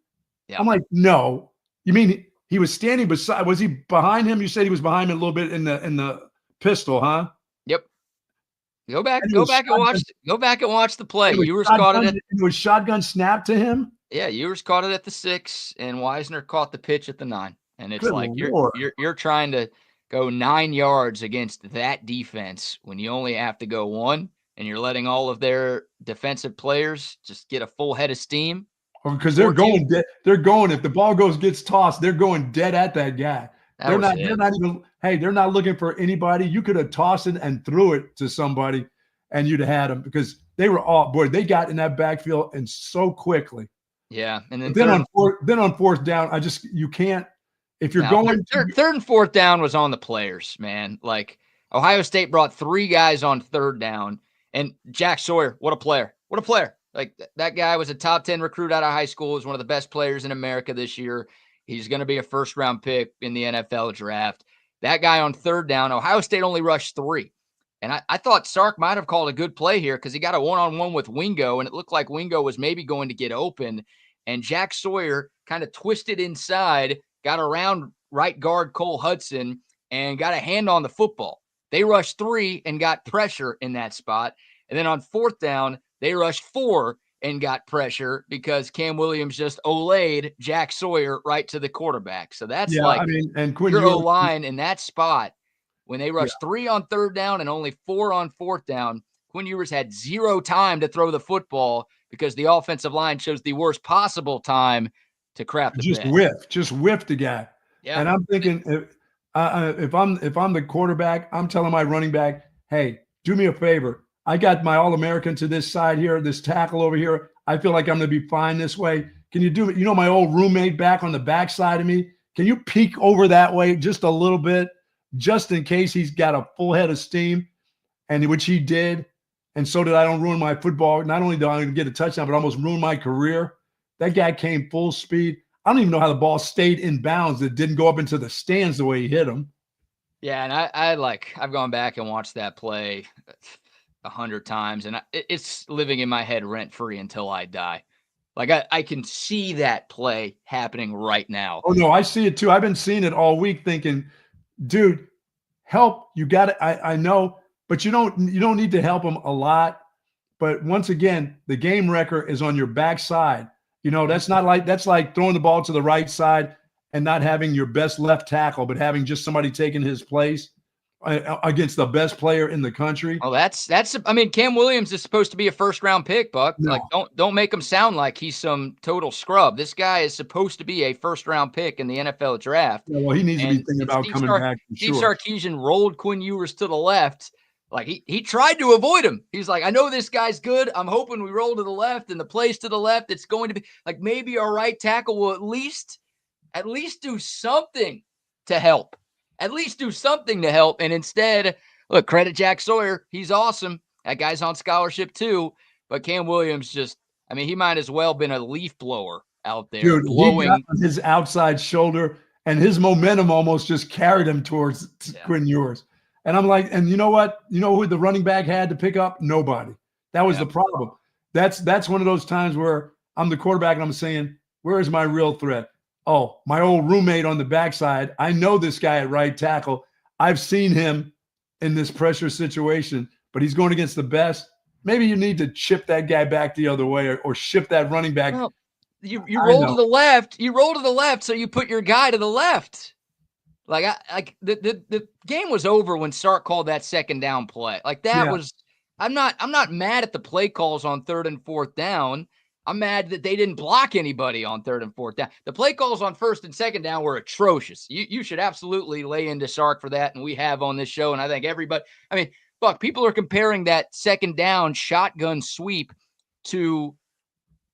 Yeah. I'm like, no. You mean he was standing beside? Was he behind him? You said he was behind him a little bit in the pistol, huh? Yep. Go back and watch the play. Ewers caught it. It was shotgun snap to him. Yeah, Ewers caught it at the 6, and Wisner caught the pitch at the 9. And it's like you're trying to go 9 yards against that defense when you only have to go 1, and you're letting all of their defensive players just get a full head of steam. Because they're going dead. They're going, if the ball gets tossed, they're going dead at that guy. They're not looking for anybody. You could have tossed it and threw it to somebody and you'd have had them because they got in that backfield and so quickly. Yeah. And then on fourth down, you can't, if you're going. Third and fourth down was on the players, man. Like, Ohio State brought 3 guys on third down, and Jack Sawyer, what a player. What a player. Like, that guy was a top 10 recruit out of high school, was one of the best players in America this year. He's going to be a first-round pick in the NFL draft. That guy on third down, Ohio State only rushed 3. And I thought Sark might have called a good play here because he got a one-on-one with Wingo, and it looked like Wingo was maybe going to get open. And Jack Sawyer kind of twisted inside, got around right guard Cole Hudson, and got a hand on the football. They rushed 3 and got pressure in that spot. And then on fourth down, they rushed 4 and got pressure because Cam Williams just olayed Jack Sawyer right to the quarterback. So that's and Quinn your O-line in that spot. When they rushed 3 on third down and only 4 on fourth down, Quinn Ewers had 0 time to throw the football because the offensive line chose the worst possible time to crap the bed. Just whiffed the guy. Yeah. And I'm thinking if I'm the quarterback, I'm telling my running back, hey, do me a favor. I got my All-American to this side here, this tackle over here. I feel like I'm going to be fine this way. Can you do it? You know, my old roommate back on the back side of me, can you peek over that way just a little bit, just in case he's got a full head of steam, and which he did. And so that I don't ruin my football. Not only did I get a touchdown, but almost ruin my career. That guy came full speed. I don't even know how the ball stayed in bounds. It didn't go up into the stands the way he hit him. Yeah, and I've gone back and watched that play 100 times, and it's living in my head rent-free until I die. Like, I can see that play happening right now. Oh, no, I see it too. I've been seeing it all week thinking, dude, help. You got it. I know, but you don't need to help him a lot. But once again, the game wrecker is on your backside. You know, that's like throwing the ball to the right side and not having your best left tackle, but having just somebody taking his place against the best player in the country. Oh, I mean, Cam Williams is supposed to be a first-round pick, Buck. No. Like, don't make him sound like he's some total scrub. This guy is supposed to be a first-round pick in the NFL draft. Yeah, well, he needs to be thinking about coming back. Steve Sarkisian rolled Quinn Ewers to the left Like he tried to avoid him. He's like, I know this guy's good. I'm hoping we roll to the left and the place to the left. It's going to be like maybe our right tackle will at least do something to help. At least do something to help. And instead, look, credit Jack Sawyer. He's awesome. That guy's on scholarship too. But Cam Williams he might as well been a leaf blower out there. Dude, blowing. He got on his outside shoulder, and his momentum almost just carried him towards Quinn Ewers. And I'm like, and you know what? You know who the running back had to pick up? Nobody. That was the problem. That's one of those times where I'm the quarterback and I'm saying, where is my real threat? Oh, my old roommate on the backside. I know this guy at right tackle. I've seen him in this pressure situation, but he's going against the best. Maybe you need to chip that guy back the other way or shift that running back. Well, you roll to the left. You roll to the left, so you put your guy to the left. Like the game was over when Sark called that second down play. Like that was. I'm not mad at the play calls on 3rd and 4th down. I'm mad that they didn't block anybody on 3rd and 4th down. The play calls on 1st and 2nd down were atrocious. You should absolutely lay into Sark for that, and we have on this show. And I think everybody. I mean, Buck, people are comparing that 2nd down shotgun sweep to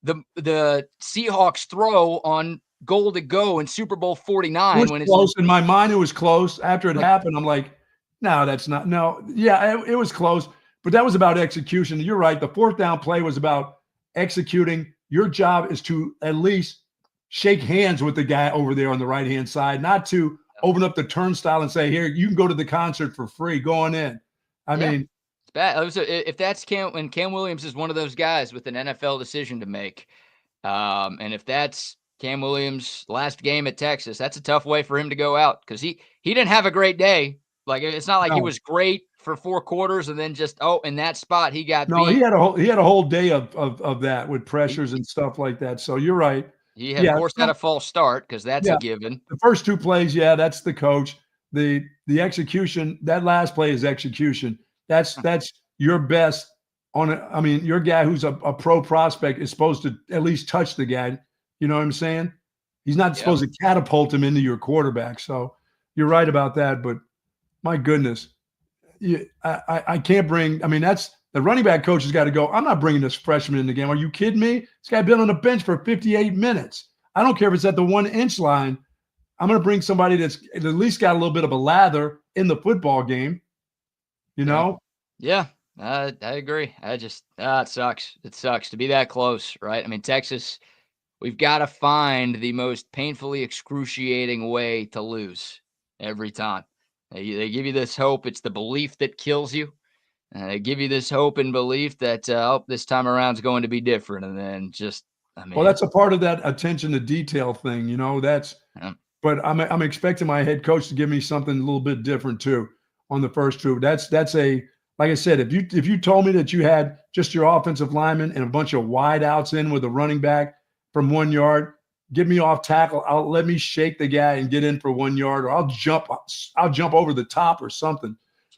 the Seahawks throw on goal to go in Super Bowl 49. It was close. In my mind, it was close. After it happened, I'm like, no, that's not. No, yeah, it was close. But that was about execution. You're right. The 4th down play was about executing. Your job is to at least shake hands with the guy over there on the right-hand side, not to open up the turnstile and say, here, you can go to the concert for free. Go on in. I mean, it's bad. If that's Cam Williams is one of those guys with an NFL decision to make, and if that's Cam Williams' last game at Texas, that's a tough way for him to go out because he didn't have a great day. Like it's not like he was great for 4 quarters and then just in that spot he got beat. He had a whole day of that with pressures and stuff like that. So you're right. He had, of course, had a false start because that's a given. The first 2 plays, that's the coach. The execution, that last play is execution. That's your best on it. I mean, your guy who's a pro prospect is supposed to at least touch the guy. You know what I'm saying? He's not supposed to catapult him into your quarterback. So you're right about that. But my goodness, I can't bring. I mean, that's the running back coach has got to go. I'm not bringing this freshman in the game. Are you kidding me? This guy been on the bench for 58 minutes. I don't care if it's at the 1-inch line. I'm going to bring somebody that's at least got a little bit of a lather in the football game. You know? Yeah, I agree. It sucks. It sucks to be that close, right? I mean, Texas, we've got to find the most painfully excruciating way to lose every time. They give you this hope. It's the belief that kills you. And they give you this hope and belief that this time around is going to be different. And then well, that's a part of that attention to detail thing, you know. But I'm expecting my head coach to give me something a little bit different too on the first 2. That's like I said, if you told me that you had just your offensive lineman and a bunch of wide outs in with a running back from 1 yard, get me off tackle. Let me shake the guy and get in for 1 yard, or I'll jump over the top or something.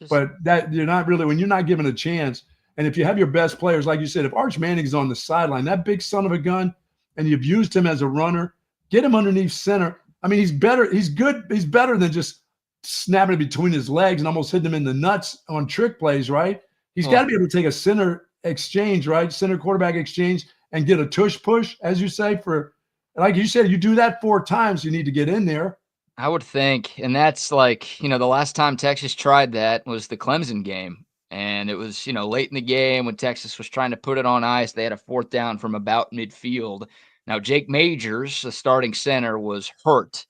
But that you're not really, when you're not given a chance. And if you have your best players, like you said, if Arch Manning's on the sideline, that big son of a gun, and you've used him as a runner, get him underneath center. I mean, he's better. He's good. He's better than just snapping it between his legs and almost hitting him in the nuts on trick plays, right? He's got to be able to take a center exchange, right? Center quarterback exchange and get a tush push, as you say, for, like you said, you do that 4 times, you need to get in there. I would think. And that's like, the last time Texas tried that was the Clemson game. And it was, late in the game when Texas was trying to put it on ice. They had a 4th down from about midfield. Now, Jake Majors, the starting center, was hurt.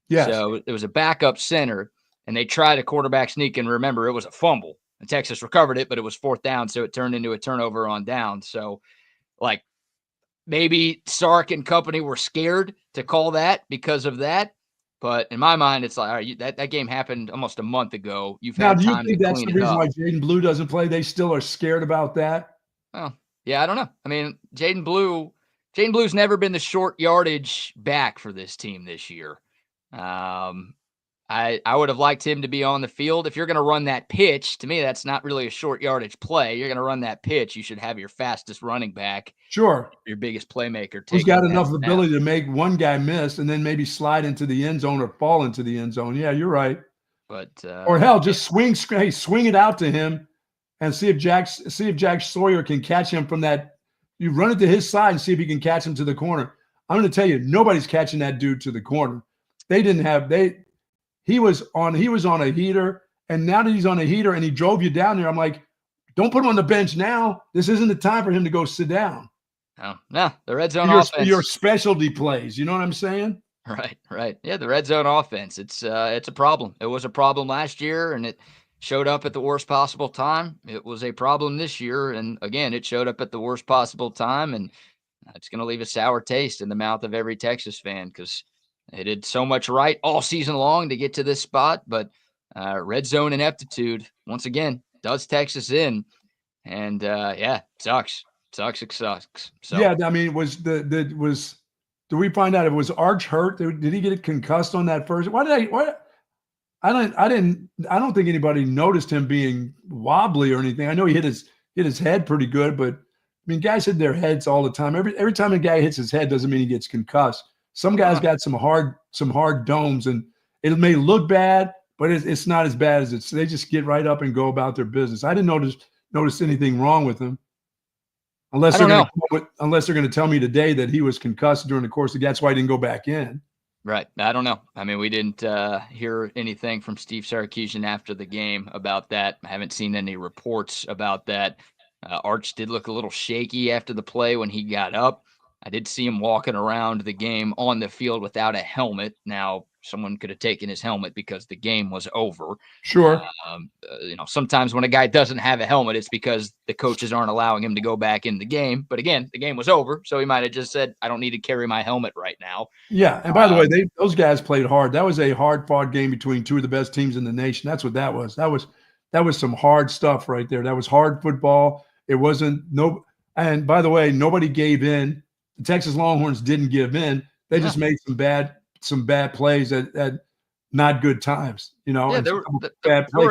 Yes. So it was a backup center, and they tried a quarterback sneak. And remember, it was a fumble. And Texas recovered it, but it was 4th down, so it turned into a turnover on down. So, like, maybe Sark and company were scared to call that because of that. But in my mind, it's like, all right, that game happened almost a month ago. You've had time to clean it up. Do you think that's the reason why Jaden Blue doesn't play? They still are scared about that? Well, yeah, I don't know. I mean, Jaden Blue's never been the short yardage back for this team this year. I would have liked him to be on the field. If you're going to run that pitch, to me, that's not really a short yardage play. You're going to run that pitch. You should have your fastest running back. Sure. Your biggest playmaker. Who's got enough ability to make one guy miss and then maybe slide into the end zone or fall into the end zone. Yeah, you're right. But or hell, just swing it out to him and see if Jack Sawyer can catch him from that. You run it to his side and see if he can catch him to the corner. I'm going to tell you, nobody's catching that dude to the corner. He was on a heater, and now that he's on a heater and he drove you down there, I'm like, don't put him on the bench now. This isn't the time for him to go sit down. No, the red zone offense. Your specialty plays. You know what I'm saying? Right. Yeah, the red zone offense. It's a problem. It was a problem last year, and it showed up at the worst possible time. It was a problem this year, and again, it showed up at the worst possible time, and it's going to leave a sour taste in the mouth of every Texas fan because they did so much right all season long to get to this spot, but red zone ineptitude, once again, does Texas in, and sucks. It sucks. So. Yeah, I mean, did we find out if it was Arch hurt? Did he get concussed on that first? I don't think anybody noticed him being wobbly or anything. I know he hit his head pretty good, but I mean, guys hit their heads all the time. Every time a guy hits his head doesn't mean he gets concussed. Some guys got some hard domes, and it may look bad, but it's not as bad as it's. They just get right up and go about their business. I didn't notice anything wrong with him, unless they're going to tell me today that he was concussed during the course of. That's why he didn't go back in. Right. I don't know. I mean, we didn't hear anything from Steve Sarkisian after the game about that. I haven't seen any reports about that. Arch did look a little shaky after the play when he got up. I did see him walking around the game on the field without a helmet. Now, someone could have taken his helmet because the game was over. Sure. Sometimes when a guy doesn't have a helmet, it's because the coaches aren't allowing him to go back in the game. But again, the game was over, so he might have just said, I don't need to carry my helmet right now. Yeah, and by the way, those guys played hard. That was a hard-fought game between two of the best teams in the nation. That's what that was. That was some hard stuff right there. That was hard football. It wasn't and by the way, nobody gave in. The Texas Longhorns didn't give in. They just made some bad plays at not good times. Yeah, there were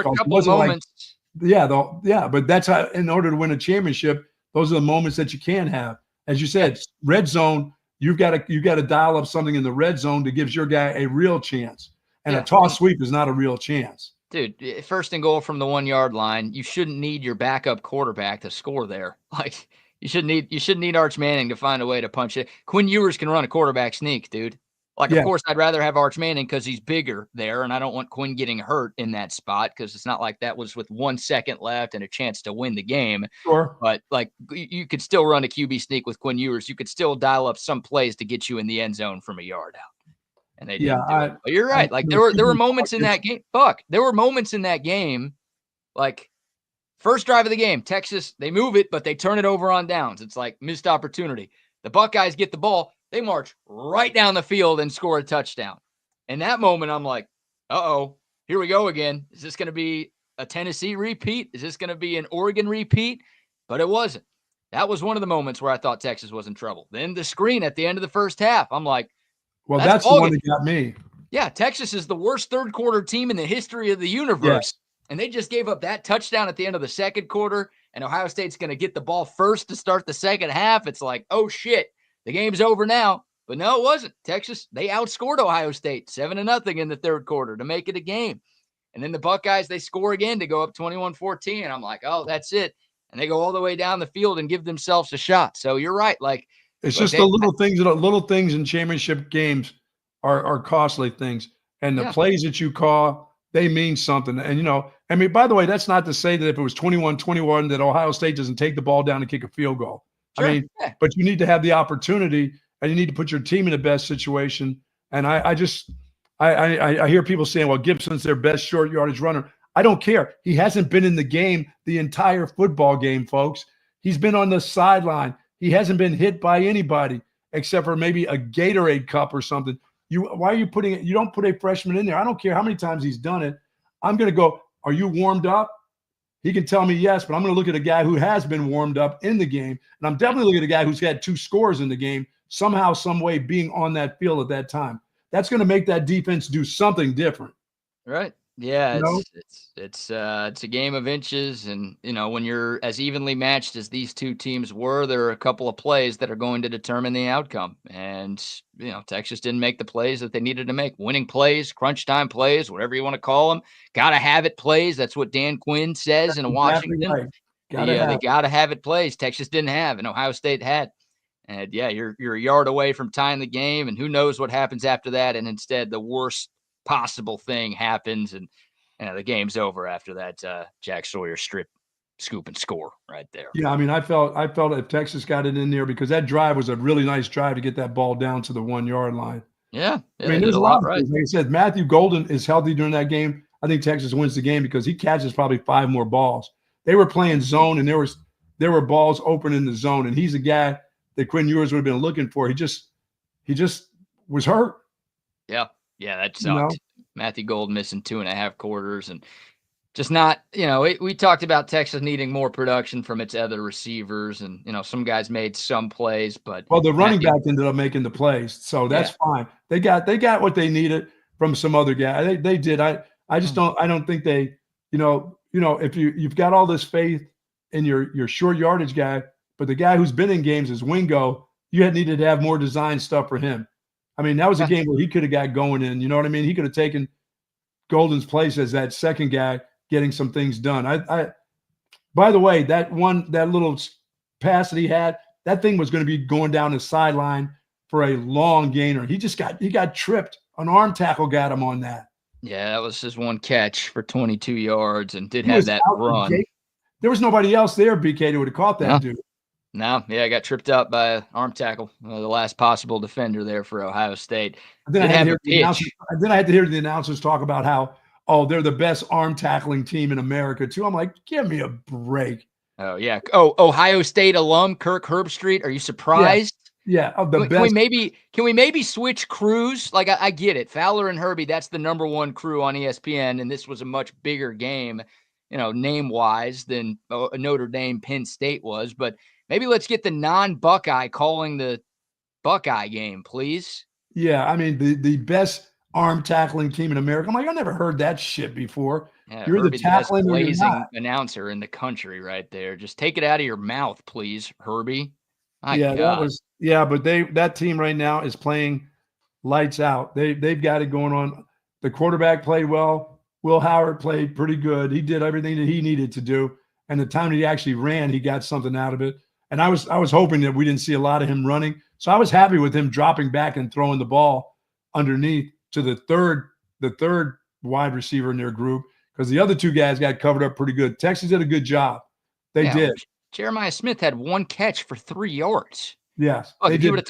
a couple of moments. But that's how, in order to win a championship, those are the moments that you can have. As you said, red zone, you've got to dial up something in the red zone that gives your guy a real chance. And a toss sweep is not a real chance. Dude, first and goal from the 1 yard line, you shouldn't need your backup quarterback to score there. Like, you shouldn't need Arch Manning to find a way to punch it. Quinn Ewers can run a quarterback sneak, dude. Of course, I'd rather have Arch Manning because he's bigger there, and I don't want Quinn getting hurt in that spot because it's not like that was with 1 second left and a chance to win the game. Sure. But, you could still run a QB sneak with Quinn Ewers. You could still dial up some plays to get you in the end zone from a yard out. And they didn't do it. But you're right. There were moments in that game. There were moments in that game, first drive of the game, Texas, they move it, but they turn it over on downs. It's like missed opportunity. The Buckeyes get the ball. They march right down the field and score a touchdown. In that moment, I'm like, here we go again. Is this going to be a Tennessee repeat? Is this going to be an Oregon repeat? But it wasn't. That was one of the moments where I thought Texas was in trouble. Then the screen at the end of the first half, I'm like, well, that's the one that got me. Yeah, Texas is the worst third quarter team in the history of the universe. Yeah. And they just gave up that touchdown at the end of the second quarter, and Ohio State's going to get the ball first to start the second half. It's like, oh, shit, the game's over now. But no, it wasn't. Texas, they outscored Ohio State 7-0 in the third quarter to make it a game. And then the Buckeyes, they score again to go up 21-14. And I'm like, oh, that's it. And they go all the way down the field and give themselves a shot. So you're right. It's just the little things in championship games are costly things. And the plays that you call, they mean something. And, by the way, that's not to say that if it was 21-21 that Ohio State doesn't take the ball down and kick a field goal. Sure. But you need to have the opportunity and you need to put your team in the best situation. And I hear people saying, well, Gibson's their best short yardage runner. I don't care. He hasn't been in the game the entire football game, folks. He's been on the sideline. He hasn't been hit by anybody except for maybe a Gatorade cup or something. Why are you putting it? You don't put a freshman in there. I don't care how many times he's done it. I'm going to go, are you warmed up? He can tell me yes, but I'm going to look at a guy who has been warmed up in the game. And I'm definitely looking at a guy who's had 2 scores in the game, somehow, some way being on that field at that time. That's going to make that defense do something different. Right. Yeah, You know? it's a game of inches, and when you're as evenly matched as these two teams were, there are a couple of plays that are going to determine the outcome. And Texas didn't make the plays that they needed to make. Winning plays, crunch time plays, whatever you want to call them, gotta have it plays. That's what Dan Quinn says in Exactly Washington. right. They gotta have it plays. Texas didn't have, and Ohio State had. And yeah, you're a yard away from tying the game, and who knows what happens after that. And instead, the worst possible thing happens, and the game's over after that. Jack Sawyer scoop and score right there. Yeah, I mean, I felt if Texas got it in there, because that drive was a really nice drive to get that ball down to the 1 yard line. Yeah, I mean, there's a lot of things. Like I said, Matthew Golden is healthy during that game. I think Texas wins the game because he catches probably 5 more balls. They were playing zone, and there were balls open in the zone, and he's a guy that Quinn Ewers would have been looking for. He just was hurt. Yeah, that sucked. Matthew Gold missing 2.5 quarters, and just not, we talked about Texas needing more production from its other receivers, and some guys made some plays, but the running back ended up making the plays, so that's fine. They got what they needed from some other guy. They did. I just don't think they, if you've got all this faith in your short yardage guy, but the guy who's been in games is Wingo, you had needed to have more design stuff for him. I mean, that was a game where he could have got going in. You know what I mean? He could have taken Golden's place as that second guy getting some things done. By the way, that little pass that he had, that thing was going to be going down the sideline for a long gainer. He got tripped. An arm tackle got him on that. Yeah, that was his one catch for 22 yards and did have that run. There was nobody else there, BK, who would have caught that dude. No, I got tripped up by an arm tackle, the last possible defender there for Ohio State. Then I had to hear the announcers talk about how, they're the best arm tackling team in America, too. I'm like, give me a break. Oh, yeah. Oh, Ohio State alum Kirk Herbstreit. Are you surprised? Yeah, of the best. Can we maybe switch crews? Like, I get it. Fowler and Herbie, that's the number one crew on ESPN, and this was a much bigger game, name-wise than Notre Dame Penn State was. But maybe let's get the non-Buckeye calling the Buckeye game, please. Yeah, I mean, the best arm tackling team in America. I'm like, I never heard that shit before. Yeah, you're Herbie, the tackling the best blazing announcer in the country right there. Just take it out of your mouth, please, Herbie. But that team right now is playing lights out. They've got it going on. The quarterback played well. Will Howard played pretty good. He did everything that he needed to do. And the time that he actually ran, he got something out of it. And I was hoping that we didn't see a lot of him running. So I was happy with him dropping back and throwing the ball underneath to the third wide receiver in their group, because the other two guys got covered up pretty good. Texas did a good job. They did. Jeremiah Smith had one catch for 3 yards. Yes. If you would have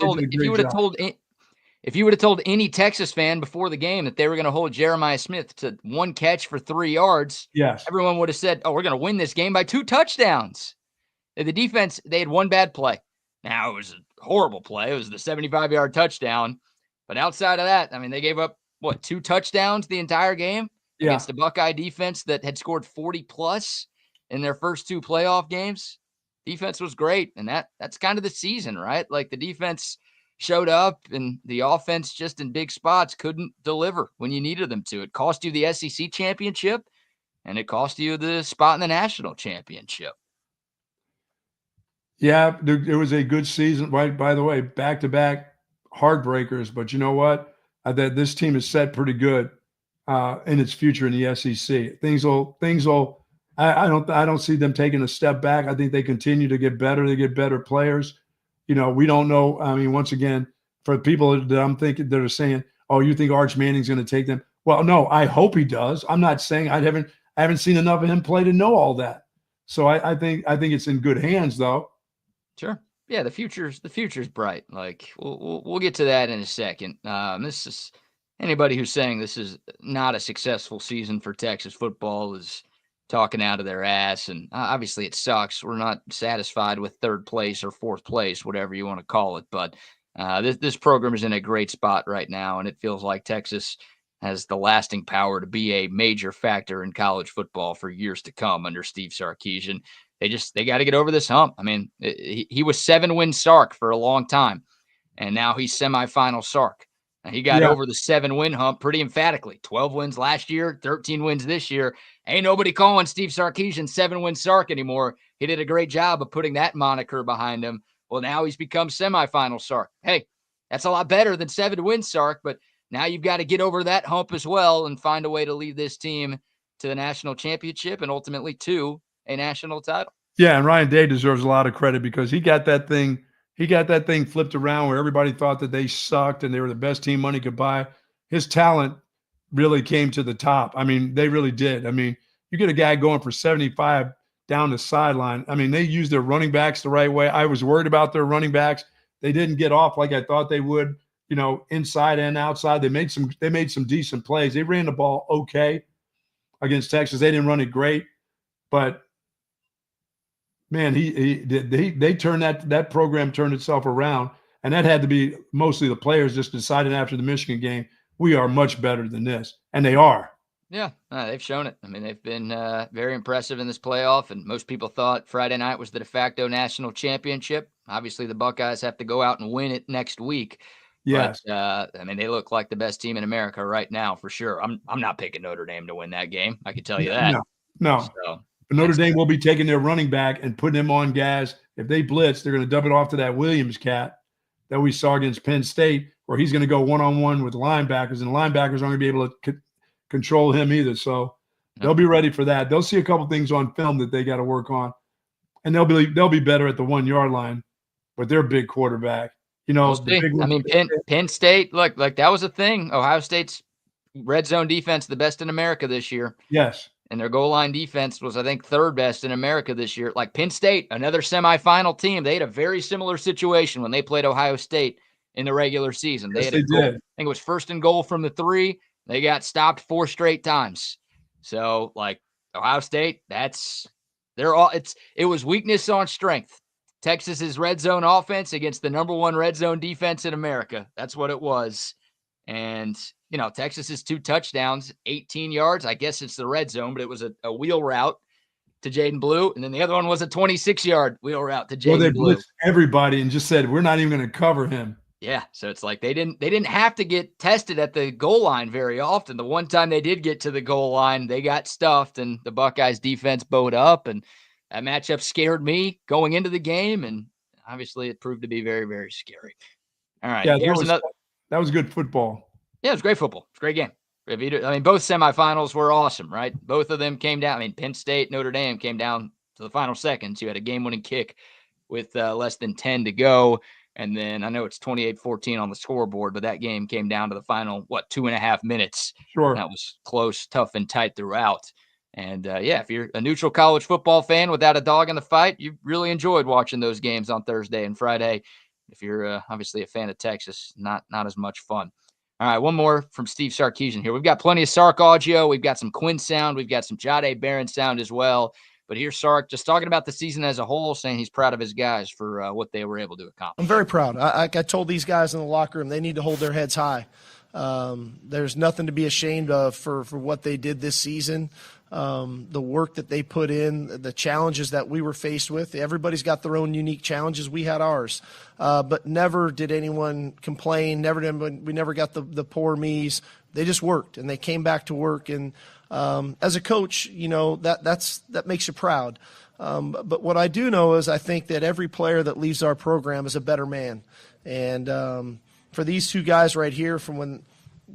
told any Texas fan before the game that they were going to hold Jeremiah Smith to one catch for 3 yards, yes, everyone would have said, "Oh, we're going to win this game by 2 touchdowns." The defense, they had one bad play. Now, it was a horrible play. It was the 75-yard touchdown. But outside of that, I mean, they gave up, 2 touchdowns the entire game against the Buckeye defense that had scored 40-plus in their first 2 playoff games. Defense was great, and that's kind of the season, right? Like, the defense showed up, and the offense just in big spots couldn't deliver when you needed them to. It cost you the SEC championship, and it cost you the spot in the national championship. Yeah, it was a good season. Right, by the way, back-to-back heartbreakers. But you know what? This team is set pretty good in its future in the SEC. Things will. I don't see them taking a step back. I think they continue to get better. They get better players. We don't know. I mean, once again, for people that I'm thinking that are saying, "Oh, you think Arch Manning's going to take them?" Well, no, I hope he does. I'm not saying I haven't seen enough of him play to know all that. So I think it's in good hands, though. Sure. Yeah, the future's bright. Like, we'll get to that in a second. This is anybody who's saying this is not a successful season for Texas football is talking out of their ass. And obviously it sucks. We're not satisfied with 3rd place or 4th place, whatever you want to call it. But this program is in a great spot right now, and it feels like Texas has the lasting power to be a major factor in college football for years to come under Steve Sarkisian. They got to get over this hump. I mean, he was 7-win Sark for a long time, and now he's semifinal Sark. And he got over the 7-win hump pretty emphatically. 12 wins last year, 13 wins this year. Ain't nobody calling Steve Sarkisian 7-win Sark anymore. He did a great job of putting that moniker behind him. Well, now he's become semifinal Sark. Hey, that's a lot better than 7-win Sark, but now you've got to get over that hump as well and find a way to lead this team to the national championship and ultimately to a national title. Yeah, and Ryan Day deserves a lot of credit because he got that thing flipped around where everybody thought that they sucked and they were the best team money could buy. His talent really came to the top. I mean, they really did. I mean, you get a guy going for 75 down the sideline. I mean, they used their running backs the right way. I was worried about their running backs. They didn't get off like I thought they would, inside and outside. They made some decent plays. They ran the ball okay against Texas. They didn't run it great, but man, they turned that program turned itself around, and that had to be mostly the players just deciding after the Michigan game, we are much better than this, and they are. Yeah, they've shown it. I mean, they've been very impressive in this playoff, and most people thought Friday night was the de facto national championship. Obviously, the Buckeyes have to go out and win it next week. Yes. But, I mean, they look like the best team in America right now for sure. I'm not picking Notre Dame to win that game. I can tell you that. No. So, but Notre Dame will be taking their running back and putting him on gas. If they blitz, they're going to dump it off to that Williams cat that we saw against Penn State, where he's going to go one-on-one with the linebackers, and the linebackers aren't going to be able to control him either. So they'll be ready for that. They'll see a couple things on film that they got to work on, and they'll be better at the 1-yard line with their big quarterback. Penn State, look, like that was a thing. Ohio State's red zone defense, the best in America this year. Yes. And their goal line defense was, I think, third best in America this year. Like Penn State, another semifinal team. They had a very similar situation when they played Ohio State in the regular season. Yes, they did. I think it was 1st and goal from the 3. They got stopped 4 straight times. So, like, Ohio State, it was weakness on strength. Texas's red zone offense against the number 1 red zone defense in America. That's what it was. And, Texas's 2 touchdowns, 18 yards. I guess it's the red zone, but it was a wheel route to Jaden Blue. And then the other one was a 26-yard wheel route to Jaden Blue. Well, they blitzed everybody and just said, we're not even going to cover him. Yeah. So it's like they didn't have to get tested at the goal line very often. The one time they did get to the goal line, they got stuffed and the Buckeyes defense bowed up. And that matchup scared me going into the game. And obviously it proved to be very, very scary. All right. Yeah, that was good football. Yeah, it was great football. It's a great game. I mean, both semifinals were awesome, right? Both of them came down. I mean, Penn State, Notre Dame came down to the final seconds. You had a game-winning kick with less than 10 to go. And then I know it's 28-14 on the scoreboard, but that game came down to the final, 2.5 minutes. Sure. And that was close, tough, and tight throughout. And, if you're a neutral college football fan without a dog in the fight, you really enjoyed watching those games on Thursday and Friday. If you're obviously a fan of Texas, not as much fun. All right, one more from Steve Sarkisian here. We've got plenty of Sark audio. We've got some Quinn sound. We've got some Jahdae Barron sound as well. But here's Sark just talking about the season as a whole, saying he's proud of his guys for what they were able to accomplish. I'm very proud. I told these guys in the locker room they need to hold their heads high. There's nothing to be ashamed of for what they did this season. The work that they put in, the challenges that we were faced with. Everybody's got their own unique challenges. We had ours. But never did anyone complain. We never got the poor me's. They just worked, and they came back to work. And as a coach, that makes you proud. But what I do know is I think that every player that leaves our program is a better man. And for these 2 guys right here, from when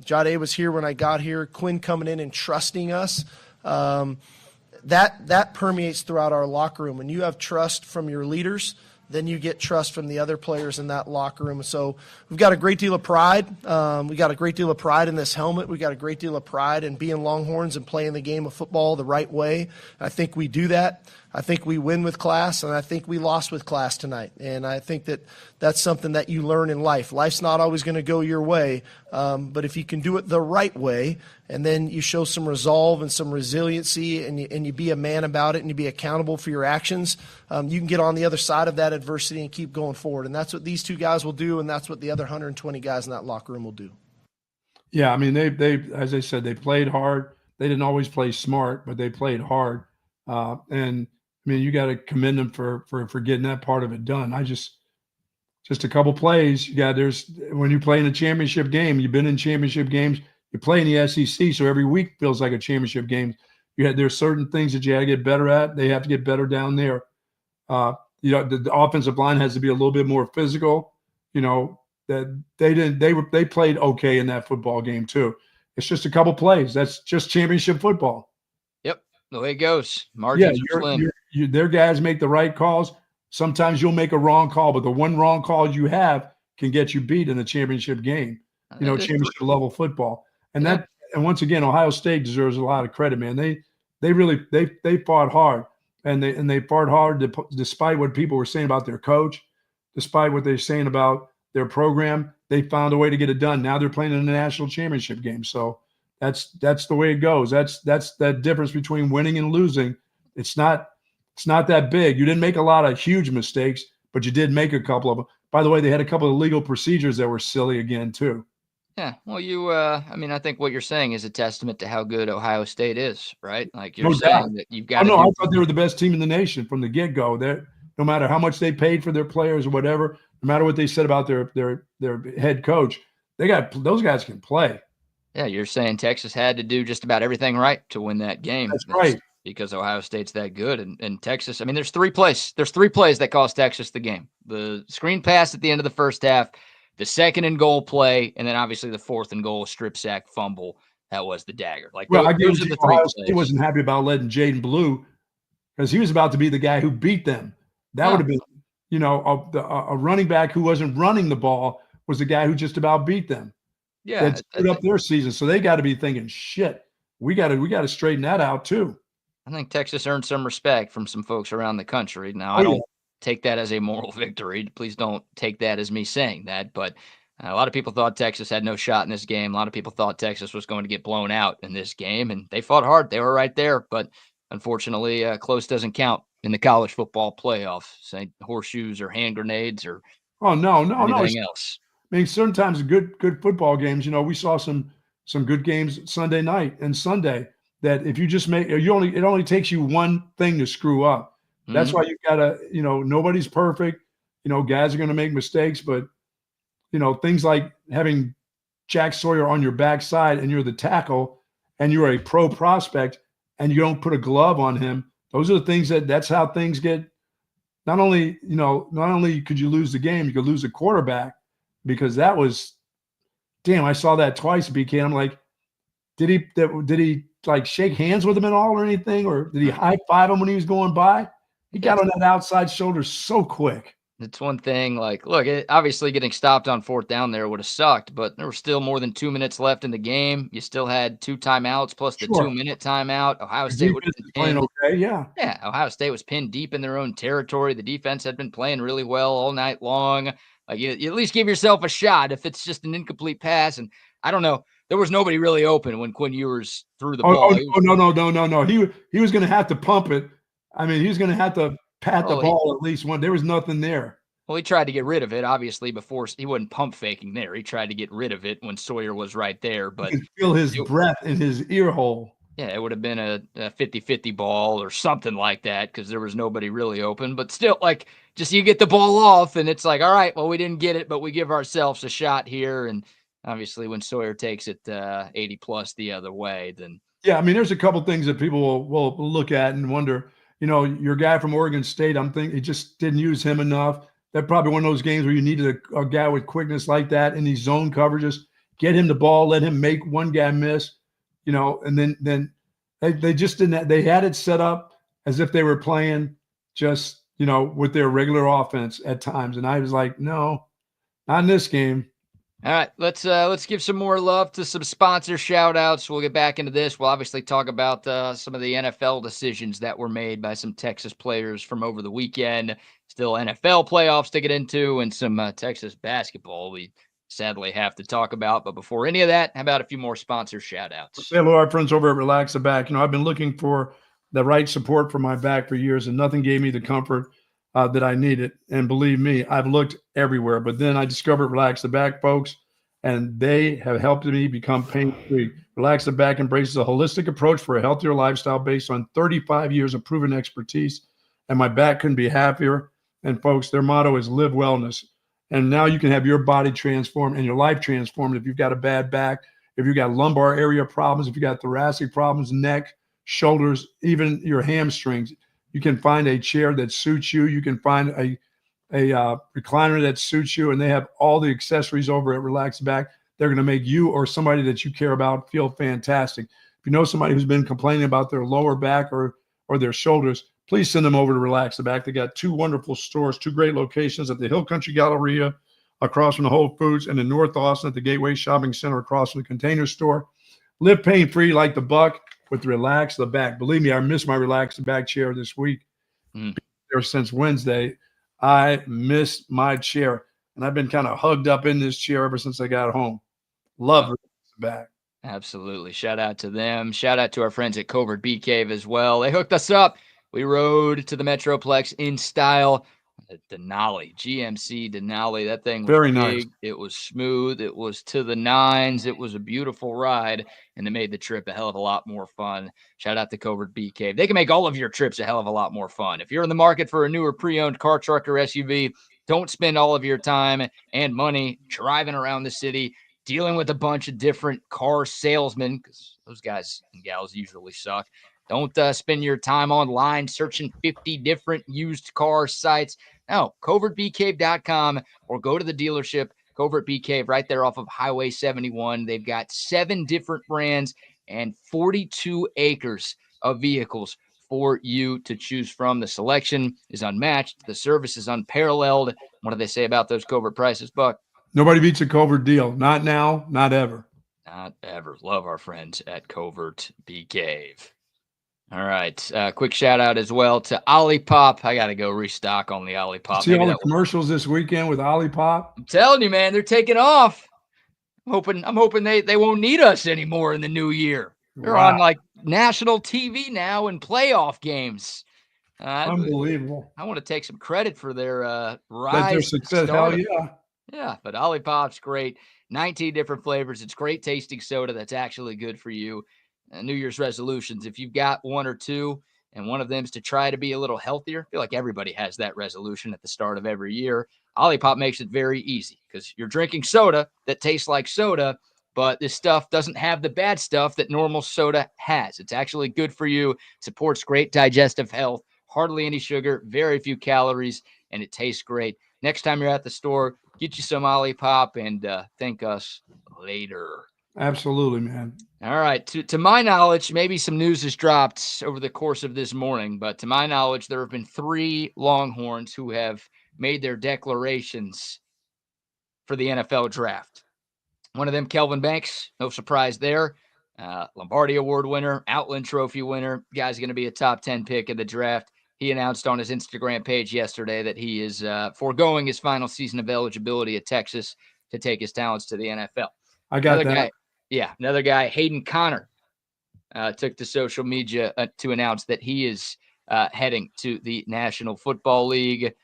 Jahdae was here when I got here, Quinn coming in and trusting us, that permeates throughout our locker room. When you have trust from your leaders, then you get trust from the other players in that locker room. So we've got a great deal of pride. We got a great deal of pride in this helmet. We got a great deal of pride in being Longhorns and playing the game of football the right way. I think we do that. I think we win with class, and I think we lost with class tonight. And I think that that's something that you learn in life. Life's not always going to go your way, but if you can do it the right way, and then you show some resolve and some resiliency, and you be a man about it, and you be accountable for your actions, you can get on the other side of that adversity and keep going forward. And that's what these 2 guys will do, and that's what the other 120 guys in that locker room will do. Yeah, I mean, they as I said, they played hard. They didn't always play smart, but they played hard. And I mean, you got to commend them for getting that part of it done. just a couple plays. When you play in a championship game, you've been in championship games, you play in the SEC, so every week feels like a championship game. There's certain things that you got to get better at. They have to get better down there. The offensive line has to be a little bit more physical. That they played okay in that football game too. It's just a couple plays. That's just championship football. Yep, the way it goes. Margins are slim. Their guys make the right calls. Sometimes you'll make a wrong call, but the one wrong call you have can get you beat in a championship game. Championship level football. And once again, Ohio State deserves a lot of credit, man. They fought hard, and they fought hard despite what people were saying about their coach, despite what they're saying about their program. They found a way to get it done. Now they're playing in a national championship game. So that's the way it goes. That's that difference between winning and losing. It's not that big. You didn't make a lot of huge mistakes, but you did make a couple of them. By the way, they had a couple of legal procedures that were silly again too. Yeah, well, I think what you're saying is a testament to how good Ohio State is, right? Like you're saying that you've got. I thought they were the best team in the nation from the get-go. No matter how much they paid for their players or whatever, no matter what they said about their head coach, those guys can play. Yeah, you're saying Texas had to do just about everything right to win that game. That's right. Because Ohio State's that good. And Texas, there's three plays that cost Texas the game. The screen pass at the end of the first half, the second and goal play, and then obviously the fourth and goal strip sack fumble. That was the dagger. Those are the three Ohio plays. State wasn't happy about letting Jaden Blue, because he was about to be the guy who beat them. That would have been, a running back who wasn't running the ball was the guy who just about beat them. Yeah. That screwed up their season. So they got to be thinking, shit, we got to straighten that out too. I think Texas earned some respect from some folks around the country. Now, I don't take that as a moral victory. Please don't take that as me saying that. But a lot of people thought Texas had no shot in this game. A lot of people thought Texas was going to get blown out in this game, and they fought hard. They were right there. But unfortunately, close doesn't count in the college football playoff. Say horseshoes or hand grenades or anything else. Certain times good football games. We saw some good games Sunday night and Sunday. That if you just it only takes you one thing to screw up. That's why you gotta, nobody's perfect. Guys are gonna make mistakes, but things like having Jack Sawyer on your backside and you're the tackle and you're a pro prospect and you don't put a glove on him. Those are the things that's how things get. Not only could you lose the game, you could lose a quarterback, because that was, damn, I saw that twice, BK. I'm like, did he like shake hands with him at all or anything? Or did he high five him when he was going by? He got on that outside shoulder so quick. It's one thing, obviously getting stopped on fourth down there would have sucked, but there were still more than 2 minutes left in the game. You still had 2 timeouts plus the 2-minute timeout. Ohio State would have been playing okay, yeah. Yeah, Ohio State was pinned deep in their own territory. The defense had been playing really well all night long. You at least give yourself a shot if it's just an incomplete pass. And I don't know. There was nobody really open when Quinn Ewers threw the ball. No. He was going to have to pump it. He was going to have to pat the ball at least one. There was nothing there. Well, he tried to get rid of it, obviously, before he wasn't pump faking there. He tried to get rid of it when Sawyer was right there. But you could feel his breath in his ear hole. Yeah, it would have been a 50-50 ball or something like that, because there was nobody really open. But still, just you get the ball off, and it's like, all right, well, we didn't get it, but we give ourselves a shot here. And obviously, when Sawyer takes it 80-plus the other way, then yeah, there's a couple things that people will look at and wonder. Your guy from Oregon State, I'm thinking he just didn't use him enough. That's probably one of those games where you needed a guy with quickness like that in these zone coverages. Get him the ball, let him make one guy miss, and then they just didn't. They had it set up as if they were playing just, with their regular offense at times. And I was like, no, not in this game. All right, let's give some more love to some sponsor shout outs. We'll get back into this. We'll obviously talk about some of the NFL decisions that were made by some Texas players from over the weekend. Still NFL playoffs to get into, and some Texas basketball we sadly have to talk about. But before any of that, how about a few more sponsor shout outs? Say hello to our friends over at Relax the Back. I've been looking for the right support for my back for years, and nothing gave me the comfort that I needed. And believe me, I've looked everywhere, but then I discovered Relax the Back, folks, and they have helped me become pain-free. Relax the Back embraces a holistic approach for a healthier lifestyle based on 35 years of proven expertise, and my back couldn't be happier. And folks, their motto is live wellness. And now you can have your body transformed and your life transformed if you've got a bad back, if you've got lumbar area problems, if you've got thoracic problems, neck, shoulders, even your hamstrings. You can find a chair that suits you. You can find a recliner that suits you, and they have all the accessories over at Relax Back. They're going to make you or somebody that you care about feel fantastic. If you know somebody who's been complaining about their lower back or their shoulders, please send them over to Relax the Back. They got 2 wonderful stores, 2 great locations at the Hill Country Galleria across from the Whole Foods, and in North Austin at the Gateway Shopping Center across from the Container Store. Live pain-free like the Buck with Relax the Back. Believe me, I missed my Relax the Back chair this week. There since Wednesday. I missed my chair, and I've been kind of hugged up in this chair ever since I got home. Love Relax the Back. Absolutely. Shout out to them. Shout out to our friends at Covert Bee Cave as well. They hooked us up. We rode to the Metroplex in style. Denali, GMC Denali. That thing was very big. nice. It was smooth. It was to the nines. It was a beautiful ride, and it made the trip a hell of a lot more fun. Shout out to Covert Bee Cave. They can make all of your trips a hell of a lot more fun. If you're in the market for a newer pre-owned car, truck, or SUV, don't spend all of your time and money driving around the city, dealing with a bunch of different car salesmen, because those guys and gals usually suck. Don't spend your time online searching 50 different used car sites. No, covertbeecave.com, or go to the dealership, Covert Bee Cave, right there off of Highway 71. They've got 7 different brands and 42 acres of vehicles for you to choose from. The selection is unmatched. The service is unparalleled. What do they say about those Covert prices, Buck? Nobody beats a Covert deal. Not now, not ever. Not ever. Love our friends at Covert Bee Cave. All right. Quick shout out as well to Olipop. I got to go restock on the Olipop. See all the commercials this weekend with Olipop? I'm telling you, man, they're taking off. I'm hoping they won't need us anymore in the new year. They're on like national TV now and playoff games. Unbelievable. I want to take some credit for their rise. That's their success. Hell yeah. Yeah, but Olipop's great. 19 different flavors. It's great tasting soda that's actually good for you. New Year's resolutions, if you've got 1 or 2 and one of them is to try to be a little healthier, I feel like everybody has that resolution at the start of every year. Olipop makes it very easy because you're drinking soda that tastes like soda, but this stuff doesn't have the bad stuff that normal soda has. It's actually good for you, supports great digestive health, hardly any sugar, very few calories, and it tastes great. Next time you're at the store, get you some Olipop and thank us later. Absolutely, man. All right. To my knowledge, maybe some news has dropped over the course of this morning, but to my knowledge, there have been 3 Longhorns who have made their declarations for the NFL draft. One of them, Kelvin Banks, no surprise there. Lombardi Award winner, Outland Trophy winner. Guy's going to be a top 10 pick in the draft. He announced on his Instagram page yesterday that he is foregoing his final season of eligibility at Texas to take his talents to the NFL. I got that. Another guy, Hayden Connor, took to social media to announce that he is heading to the National Football League.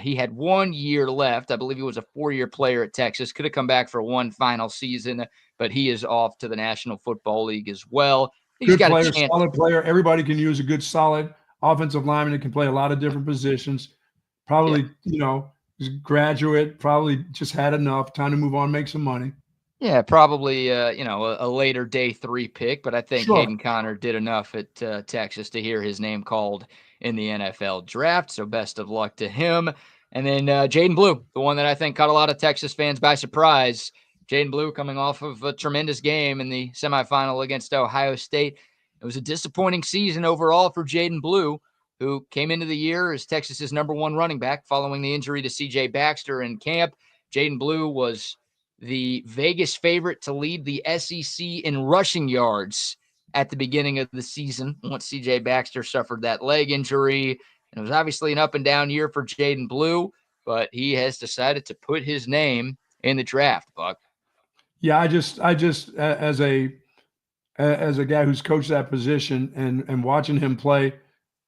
He had 1 year left. I believe he was a 4-year player at Texas. Could have come back for one final season, but he is off to the National Football League as well. Good player, solid player. Everybody can use a good, solid offensive lineman that can play a lot of different positions. Probably, graduate, probably just had enough. Time to move on, make some money. Yeah, probably, a later day 3 pick, but I think Hayden Connor did enough at Texas to hear his name called in the NFL draft, so best of luck to him. And then Jaden Blue, the one that I think caught a lot of Texas fans by surprise. Jaden Blue coming off of a tremendous game in the semifinal against Ohio State. It was a disappointing season overall for Jaden Blue, who came into the year as Texas's #1 running back following the injury to C.J. Baxter in camp. Jaden Blue was the Vegas favorite to lead the SEC in rushing yards at the beginning of the season once C.J. Baxter suffered that leg injury. And it was obviously an up-and-down year for Jaden Blue, but he has decided to put his name in the draft, Buck. Yeah, I just as a guy who's coached that position and watching him play,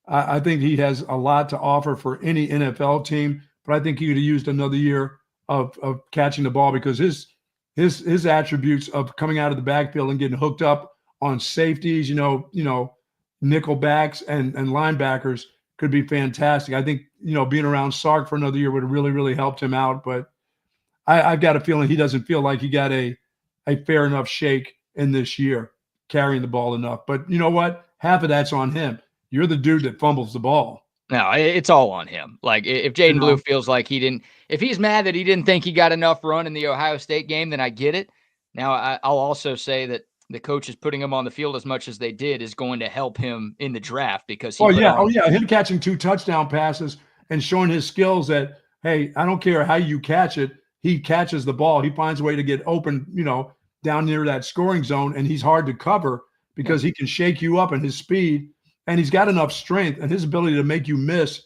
I think he has a lot to offer for any NFL team, but I think he could have used another year of catching the ball because his attributes of coming out of the backfield and getting hooked up on safeties, nickel backs and linebackers could be fantastic. I think, being around Sark for another year would have really, really helped him out. But I've got a feeling he doesn't feel like he got a fair enough shake in this year, carrying the ball enough. But you know what? Half of that's on him. You're the dude that fumbles the ball. No, it's all on him. Like, if Jaden Blue feels like if he's mad that he didn't think he got enough run in the Ohio State game, then I get it. Now, I'll also say that the coaches putting him on the field as much as they did is going to help him in the draft because him catching 2 touchdown passes and showing his skills that, hey, I don't care how you catch it. He catches the ball. He finds a way to get open, down near that scoring zone, and he's hard to cover because he can shake you up, and his speed, and he's got enough strength, and his ability to make you miss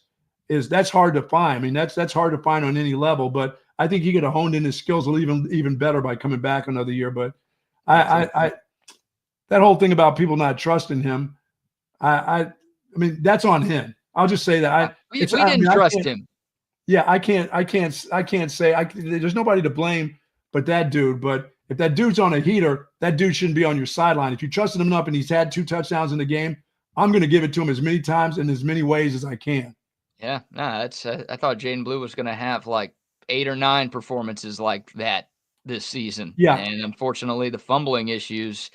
that's hard to find. I mean, that's hard to find on any level, but I think he could have honed in his skills even better by coming back another year. But I that whole thing about people not trusting him, I mean, that's on him. I'll just say that we didn't trust him. Yeah, I can't say there's nobody to blame but that dude. But if that dude's on a heater, that dude shouldn't be on your sideline. If you trusted him enough and he's had 2 touchdowns in the game, I'm going to give it to him as many times in as many ways as I can. Yeah, no, I thought Jaden Blue was going to have like 8 or 9 performances like that this season. Yeah, and unfortunately, the fumbling issues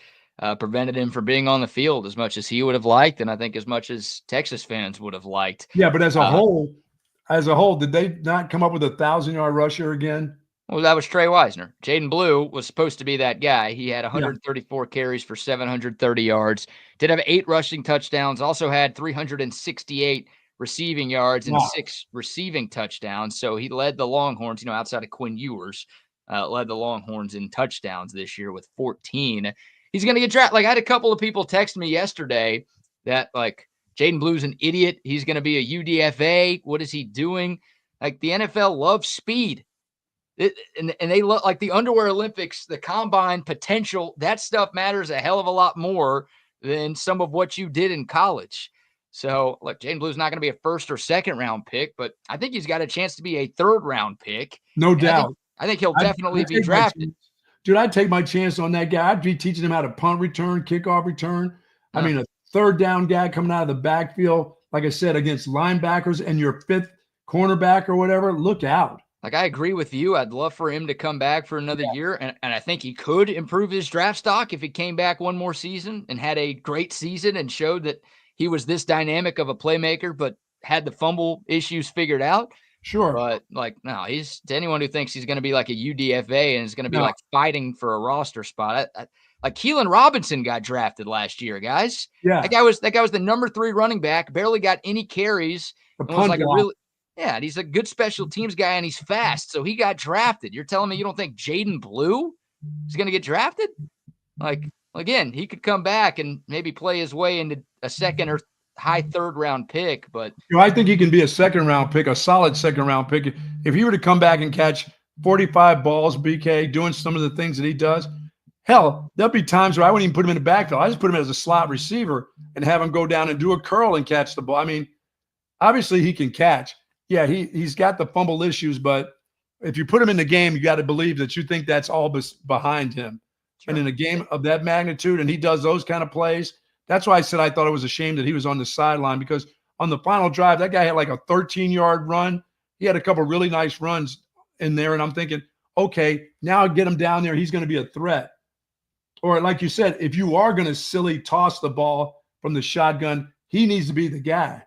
prevented him from being on the field as much as he would have liked, and I think as much as Texas fans would have liked. Yeah, but as a whole, did they not come up with a 1,000-yard rusher again? Well, that was Trey Wisner. Jaden Blue was supposed to be that guy. He had 134 carries for 730 yards, did have 8 rushing touchdowns, also had 368 receiving yards and 6 receiving touchdowns. So he led the Longhorns, outside of Quinn Ewers, led the Longhorns in touchdowns this year with 14. He's going to get drafted. Like, I had a couple of people text me yesterday that, like, Jaden Blue's an idiot. He's going to be a UDFA. What is he doing? Like, the NFL loves speed. And they look like the underwear Olympics, the combine potential, that stuff matters a hell of a lot more than some of what you did in college. So, look, Jaden Blue's not going to be a 1st or 2nd round pick, but I think he's got a chance to be a 3rd round pick. No doubt. I think he'll definitely be drafted. Dude, I'd take my chance on that guy. I'd be teaching him how to punt return, kickoff return. I mean, a 3rd down guy coming out of the backfield, like I said, against linebackers and your 5th cornerback or whatever, look out. Like, I agree with you. I'd love for him to come back for another year, and I think he could improve his draft stock if he came back one more season and had a great season and showed that he was this dynamic of a playmaker but had the fumble issues figured out. Sure. But, like, no, he's to anyone who thinks he's going to be like a UDFA and is going to be like fighting for a roster spot. Like, Keelan Robinson got drafted last year, guys. Yeah. That guy was the number 3 running back, barely got any carries. And he's a good special teams guy, and he's fast, so he got drafted. You're telling me you don't think Jaden Blue is going to get drafted? Like, again, he could come back and maybe play his way into a 2nd or high 3rd round pick, but I think he can be a 2nd round pick, a solid 2nd round pick. If he were to come back and catch 45 balls, BK, doing some of the things that he does, hell, there'll be times where I wouldn't even put him in the backfield. I just put him as a slot receiver and have him go down and do a curl and catch the ball. I mean, obviously he can catch. Yeah, he's got the fumble issues, but if you put him in the game, you got to believe that you think that's all behind him. Sure. And in a game of that magnitude, and he does those kind of plays, that's why I said I thought it was a shame that he was on the sideline, because on the final drive, that guy had like a 13-yard run. He had a couple really nice runs in there, and I'm thinking, okay, now get him down there. He's going to be a threat. Or like you said, if you are going to silly toss the ball from the shotgun, he needs to be the guy.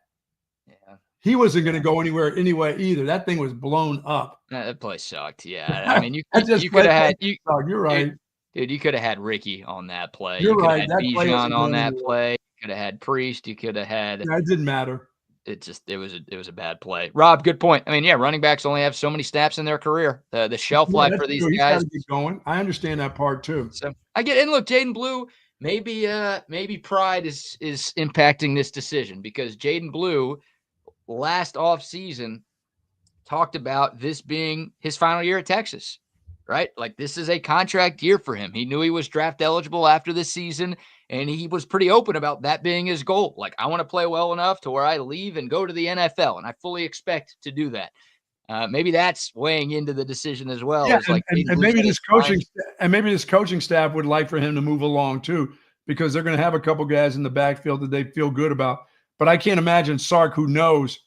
He wasn't going to go anywhere anyway either. That thing was blown up. That play sucked. Yeah, I mean, you could have had. You're right, dude. You could have had Ricky on that play. You're right. You could have had Bijan on that play. You could have had Priest. You could have had. That didn't matter. It was a bad play. Rob, good point. I mean, yeah, running backs only have so many snaps in their carir. The shelf life for these guys. Keep going. I understand that part too. So I get. And look, Jaden Blue. Maybe pride is impacting this decision, because Jaden Blue last offseason talked about this being his final year at Texas, right? Like, this is a contract year for him. He knew he was draft eligible after this season, and he was pretty open about that being his goal. Like, I want to play well enough to where I leave and go to the NFL, and I fully expect to do that. Maybe that's weighing into the decision as well. Yeah, and maybe this coaching staff would like for him to move along too, because they're going to have a couple guys in the backfield that they feel good about. But I can't imagine Sark, who knows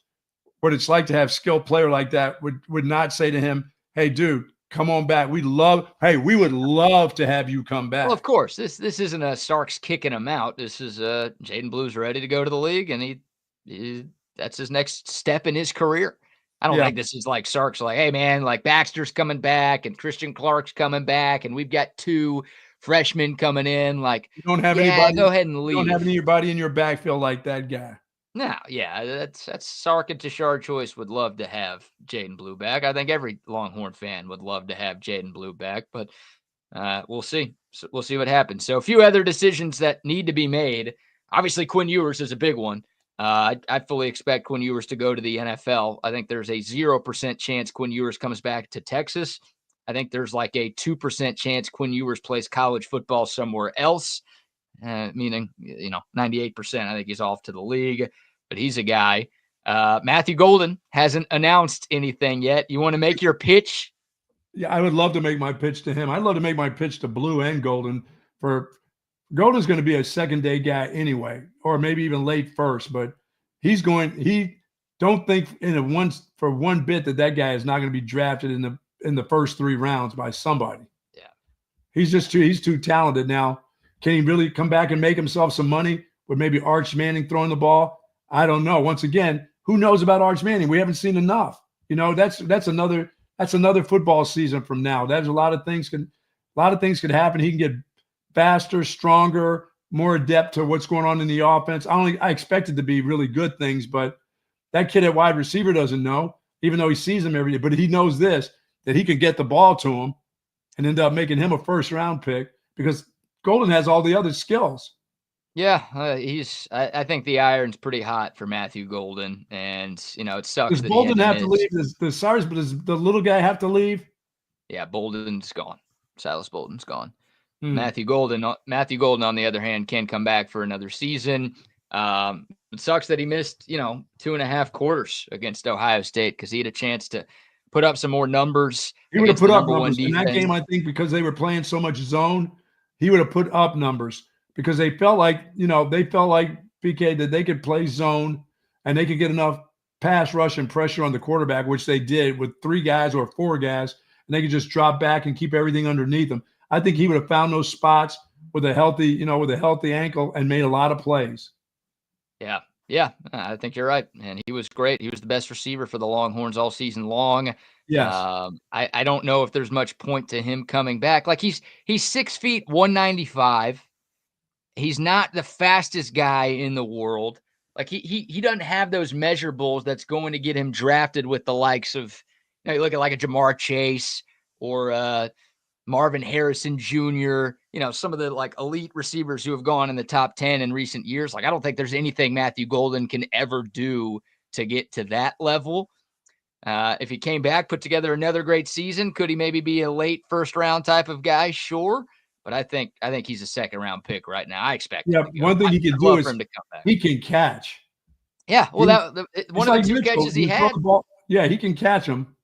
what it's like to have skilled player like that, would not say to him, hey, dude, come on back. We would love to have you come back. Well, of course, this isn't a Sark's kicking him out. This is Jaden Blue's ready to go to the league, and he that's his next step in his career. I don't think this is like Sark's like, hey man, like Baxter's coming back and Christian Clark's coming back, and we've got 2 freshmen coming in. Like, you don't have anybody. Go ahead and leave. You don't have anybody in your backfield like that guy. No, yeah, that's Sark and Tashard Choice would love to have Jaden Blue back. I think every Longhorn fan would love to have Jaden Blue back, but we'll see. So we'll see what happens. So a few other decisions that need to be made. Obviously, Quinn Ewers is a big one. I fully expect Quinn Ewers to go to the NFL. I think there's a 0% chance Quinn Ewers comes back to Texas. I think there's like a 2% chance Quinn Ewers plays college football somewhere else. Meaning, 98%. I think he's off to the league, but he's a guy. Matthew Golden hasn't announced anything yet. You want to make your pitch? Yeah, I would love to make my pitch to him. I'd love to make my pitch to Blue and Golden. Golden's going to be a second-day guy anyway, or maybe even late first, but he don't think for one bit that guy is not going to be drafted in the first 3 rounds by somebody. Yeah. He's too talented now. Can he really come back and make himself some money with maybe Arch Manning throwing the ball? I don't know. Once again, who knows about Arch Manning? We haven't seen enough. That's another football season from now. There's a lot of things could happen. He can get faster, stronger, more adept to what's going on in the offense. I expect it to be really good things, but that kid at wide receiver doesn't know, even though he sees him every day. But he knows that he can get the ball to him and end up making him a first-round pick because Golden has all the other skills. Yeah, I think the iron's pretty hot for Matthew Golden, and it sucks. Does Golden have to leave? Does the little guy have to leave? Yeah, Bolden's gone. Silas Bolden's gone. Matthew Golden, on the other hand, can come back for another season. It sucks that he missed 2.5 quarters against Ohio State because he had a chance to put up some more numbers. He would have put up numbers in that game, I think, because they were playing so much zone. He would have put up numbers because they felt like PK that they could play zone and they could get enough pass rush and pressure on the quarterback, which they did with 3 guys or 4 guys, and they could just drop back and keep everything underneath them. I think he would have found those spots with a healthy ankle and made a lot of plays. Yeah, I think you're right. And he was great. He was the best receiver for the Longhorns all season long. Yes. I don't know if there's much point to him coming back. Like he's 6 feet 195. He's not the fastest guy in the world. Like he doesn't have those measurables that's going to get him drafted with the likes of, you look at like a Jamar Chase or Marvin Harrison Jr., some of the like elite receivers who have gone in the top 10 in recent years. Like, I don't think there's anything Matthew Golden can ever do to get to that level. If he came back, put together another great season, could he maybe be a late first round type of guy? Sure. But I think he's a second round pick right now. I expect. Yeah. One thing he can do is he can catch. Yeah. Well, one of the 2 catches he had. Yeah. He can catch them.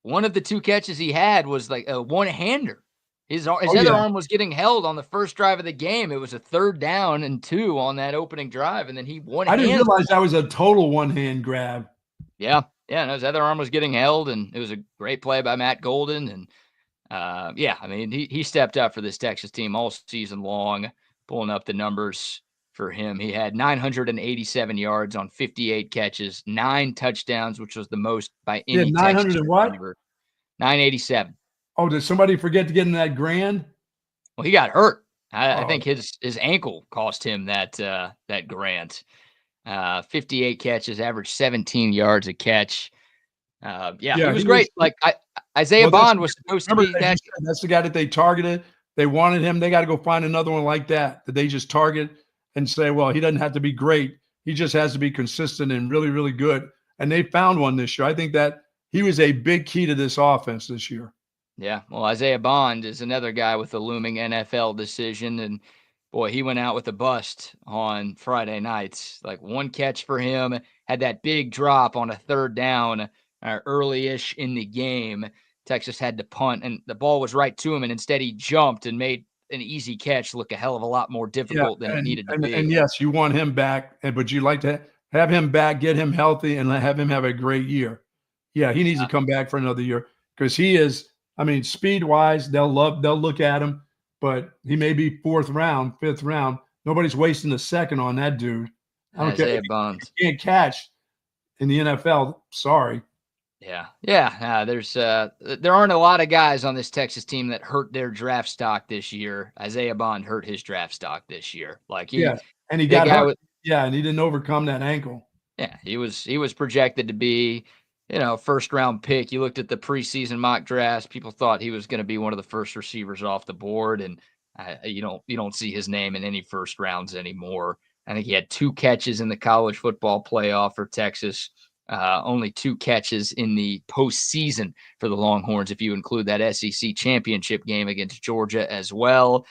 One of the 2 catches he had was like a one-hander. His other arm was getting held on the first drive of the game. It was a 3rd down and 2 on that opening drive, and then he one-handed. I didn't realize that was a total one-hand grab. Yeah, and his other arm was getting held, and it was a great play by Matt Golden. And he stepped up for this Texas team all season long, pulling up the numbers for him. He had 987 yards on 58 catches, 9 touchdowns, which was the most by any 900 and what? 987. Oh, did somebody forget to get in that grand? Well, he got hurt. I think his ankle cost him that grand. 58 catches, averaged 17 yards a catch. He was great. Isaiah Bond was supposed to be that. That's the guy that they targeted. They wanted him. They got to go find another one like that they just target and say, well, he doesn't have to be great. He just has to be consistent and really, really good. And they found one this year. I think that he was a big key to this offense this year. Yeah. Well, Isaiah Bond is another guy with a looming NFL decision. And boy, he went out with a bust on Friday nights. Like 1 catch for him, had that big drop on a 3rd down early-ish in the game. Texas had to punt, and the ball was right to him, and instead he jumped and made an easy catch look a hell of a lot more difficult than it needed to be. And yes, you want him back, but you like to have him back, get him healthy, and have him have a great year. Yeah, he needs to come back for another year because he is. I mean, speed wise, they'll look at him, but he may be 4th round, 5th round. Nobody's wasting a second on that dude. I don't care. Isaiah Bonds. He can't catch in the NFL. Sorry. Yeah. There aren't a lot of guys on this Texas team that hurt their draft stock this year. Isaiah Bond hurt his draft stock this year. Like and he got hurt. And he didn't overcome that ankle. Yeah, he was projected to be, first round pick. You looked at the preseason mock drafts. People thought he was going to be one of the first receivers off the board, and you don't see his name in any first rounds anymore. I think he had 2 catches in the college football playoff for Texas. Only 2 catches in the postseason for the Longhorns, if you include that SEC championship game against Georgia as well.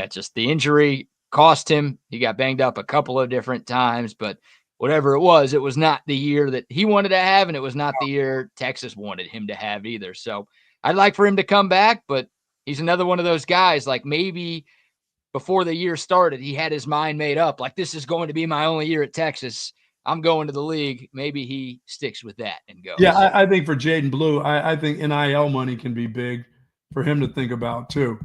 Just the injury cost him. He got banged up a couple of different times, but whatever it was not the year that he wanted to have, and it was not the year Texas wanted him to have either. So I'd like for him to come back, but he's another one of those guys, like maybe before the year started, he had his mind made up, like, this is going to be my only year at Texas. I'm going to the league. Maybe he sticks with that and goes. Yeah, I think for Jaden Blue, I think NIL money can be big for him to think about too.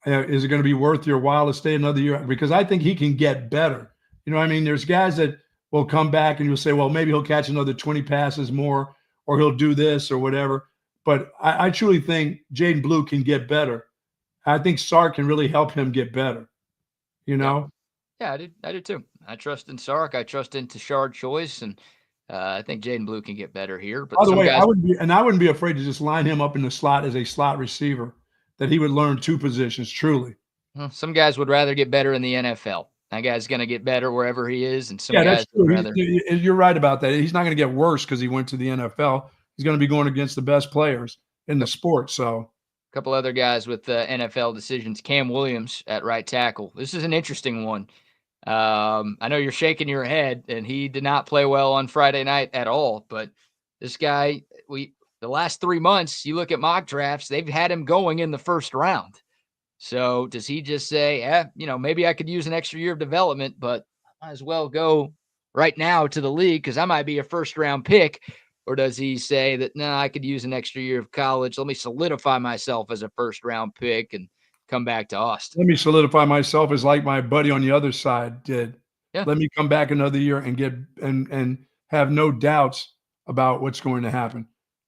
Is it going to be worth your while to stay another year? Because I think he can get better. You know what I mean? There's guys that will come back and you'll say, well, maybe he'll catch another 20 passes more, or he'll do this or whatever. But I truly think Jaden Blue can get better. I think Sark can really help him get better. Yeah, I do too. I trust in Sark. I trust in Tashard Choice, and I think Jaden Blue can get better here. But by the way, I wouldn't be afraid to just line him up in the slot as a slot receiver, that he would learn 2 positions truly. Well, some guys would rather get better in the NFL. That guy's going to get better wherever he is, and some guys that's true. Would rather. You're right about that. He's not going to get worse because he went to the NFL. He's going to be going against the best players in the sport. So, a couple other guys with NFL decisions. Cam Williams at right tackle. This is an interesting one. I know you're shaking your head, and he did not play well on Friday night at all. But this guy, the last 3 months, you look at mock drafts, they've had him going in the first round. So does he just say, maybe I could use an extra year of development, but I might as well go right now to the league because I might be a first round pick? Or does he say that, no, I could use an extra year of college. Let me solidify myself as a first round pick and come back to Austin. Let me solidify myself as like my buddy on the other side did. Yeah. Let me come back another year and get and have no doubts about what's going to happen.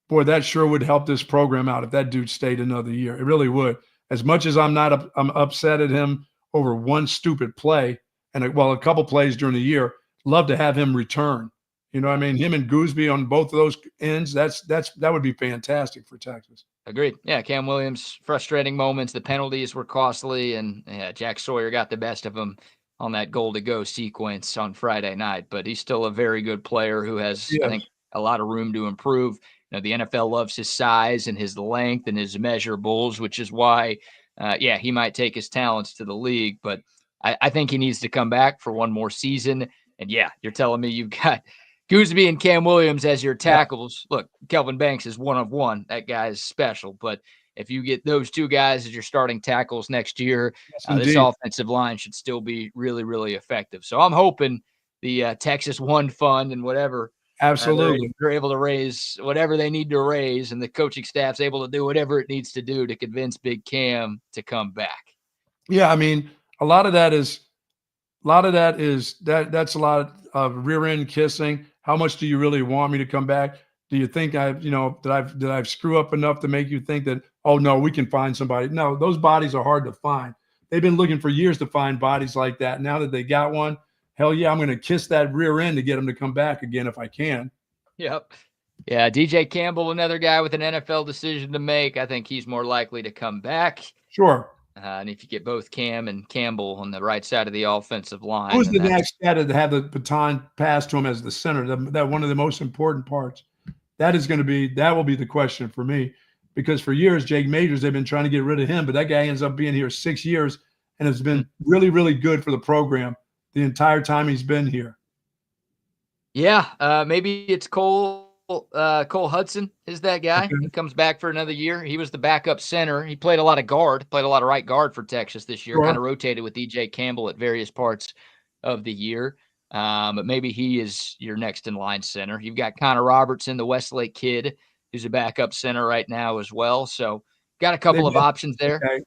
Boy, that sure would help this program out if that dude stayed another year. It really would. As much as I'm upset at him over one stupid play and a couple plays during the year, love to have him return. You know what I mean? Him and Gooseby on both of those ends, that would be fantastic for Texas. Agreed. Yeah, Cam Williams, frustrating moments. The penalties were costly, and Jack Sawyer got the best of him on that goal-to-go sequence on Friday night. But he's still a very good player who has, I think, a lot of room to improve. The NFL loves his size and his length and his measurables, which is why, he might take his talents to the league. But I think he needs to come back for one more season. And, you're telling me you've got Gooseby and Cam Williams as your tackles. Look, Kelvin Banks is one of one. That guy is special. But if you get those 2 guys as your starting tackles next year, this offensive line should still be really, really effective. So I'm hoping the Texas One Fund and whatever, absolutely, they're able to raise whatever they need to raise, and the coaching staff's able to do whatever it needs to do to convince Big Cam to come back. Yeah, I mean, a lot of that is that's a lot of rear end kissing. How much do you really want me to come back? Do you think did I screw up enough to make you think that, oh no, we can find somebody? No, those bodies are hard to find. They've been looking for years to find bodies like that. Now that they got one, hell yeah, I'm going to kiss that rear end to get them to come back again if I can. Yep. Yeah, DJ Campbell, another guy with an NFL decision to make. I think he's more likely to come back. Sure. And if you get both Cam and Campbell on the right side of the offensive line. Who's the next guy to have the baton passed to him as the center? That one of the most important parts. That will be the question for me, because for years, Jake Majors, they've been trying to get rid of him, but that guy ends up being here 6 years and has been really, really good for the program the entire time he's been here. Yeah, maybe it's Cole Hudson is that guy. Okay. He comes back for another year. He was the backup center. He played a lot of right guard for Texas this year, kind of rotated with DJ Campbell at various parts of the year. But maybe he is your next in line center. You've got Connor Robertson, the Westlake kid, who's a backup center right now as well. So got a couple of options there. Okay.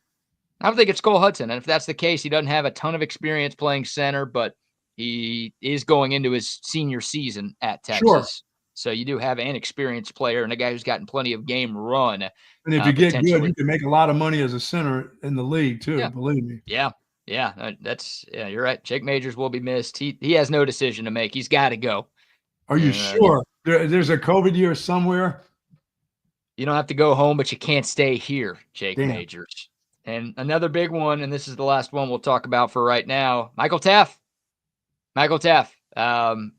I don't think it's Cole Hudson. And if that's the case, he doesn't have a ton of experience playing center, but he is going into his senior season at Texas. Sure. So you do have an experienced player and a guy who's gotten plenty of game run. And if you get good, you can make a lot of money as a center in the league too, believe me. Yeah. Yeah. You're right. Jake Majors will be missed. He has no decision to make. He's got to go. Are you sure? There's a COVID year somewhere? You don't have to go home, but you can't stay here, Jake Majors. And another big one, and this is the last one we'll talk about for right now, Michael Taaffe.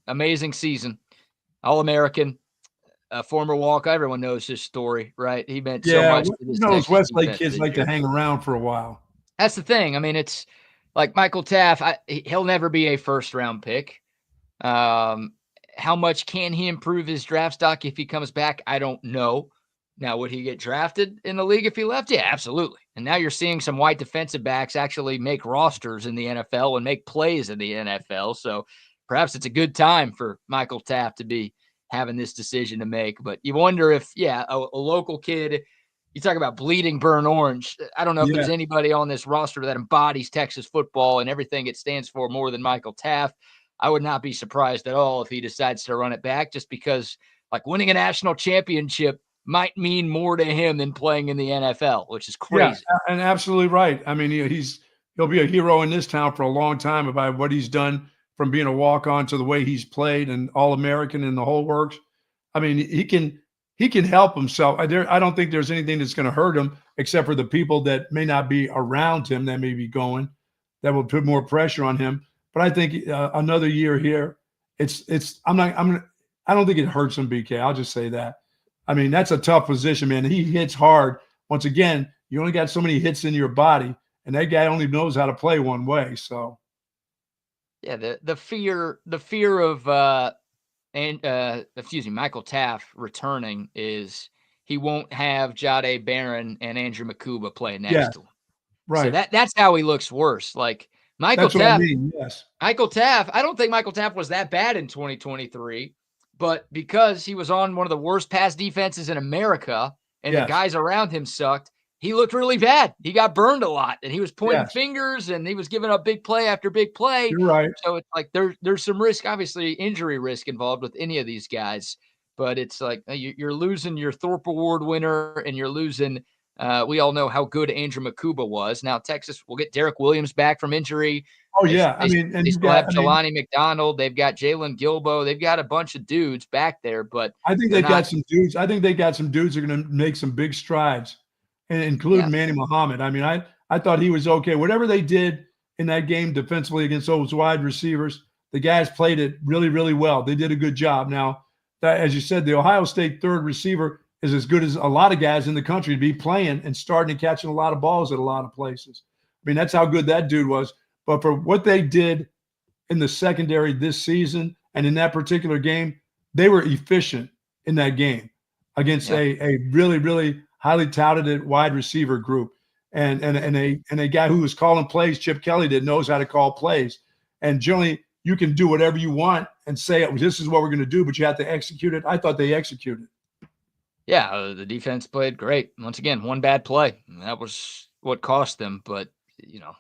Amazing season. All-American, a former Walker. Everyone knows his story, right? He meant so much to this Texas Westlake kids like to hang around for a while. That's the thing. I mean, it's like Michael Taaffe, he'll never be a first-round pick. How much can he improve his draft stock if he comes back? I don't know. Now, would he get drafted in the league if he left? Yeah, absolutely. And now you're seeing some white defensive backs actually make rosters in the NFL and make plays in the NFL. So perhaps it's a good time for Michael Taaffe to be having this decision to make. But you wonder if, a local kid, you talk about bleeding burnt orange. I don't know if there's anybody on this roster that embodies Texas football and everything it stands for more than Michael Taaffe. I would not be surprised at all if he decides to run it back, just because like winning a national championship might mean more to him than playing in the NFL, which is crazy. Yeah, and absolutely right. I mean, he'll be a hero in this town for a long time about what he's done, from being a walk-on to the way he's played and All-American and the whole works. I mean, he can help himself. I don't think there's anything that's going to hurt him, except for the people that may not be around him that may be going, that will put more pressure on him. But I think another year here, I don't think it hurts him, BK. I'll just say that. I mean, that's a tough position, man. He hits hard. Once again, you only got so many hits in your body, and that guy only knows how to play one way. So, yeah, the fear of Michael Taaffe returning is he won't have Jahdae Barron and Andrew Makuba play next to him. Right. So that's how he looks worse. Like Michael Taaffe. Yes. Michael Taaffe. I don't think Michael Taaffe was that bad in 2023. But because he was on one of the worst pass defenses in America and the guys around him sucked, he looked really bad. He got burned a lot, and he was pointing fingers, and he was giving up big play after big play. You're right. So it's like there's some risk, obviously injury risk involved with any of these guys. But it's like you're losing your Thorpe Award winner, and you're losing we all know how good Andrew Makuba was. Now Texas will get Derek Williams back from injury. Oh, yeah. They still have Jelani McDonald. They've got Jalen Gilbo. They've got a bunch of dudes back there. But I think they've got some dudes. I think they got some dudes that are going to make some big strides, and include Manny Muhammad. I mean, I thought he was okay. Whatever they did in that game defensively against those wide receivers, the guys played it really, really well. They did a good job. Now, as you said, the Ohio State third receiver is as good as a lot of guys in the country to be playing and starting and catching a lot of balls at a lot of places. I mean, that's how good that dude was. But for what they did in the secondary this season and in that particular game, they were efficient in that game against a really, really highly touted wide receiver group and a guy who was calling plays, Chip Kelly, that knows how to call plays. And generally, you can do whatever you want and say, this is what we're going to do, but you have to execute it. I thought they executed. Yeah, the defense played great. Once again, one bad play. That was what cost them. But,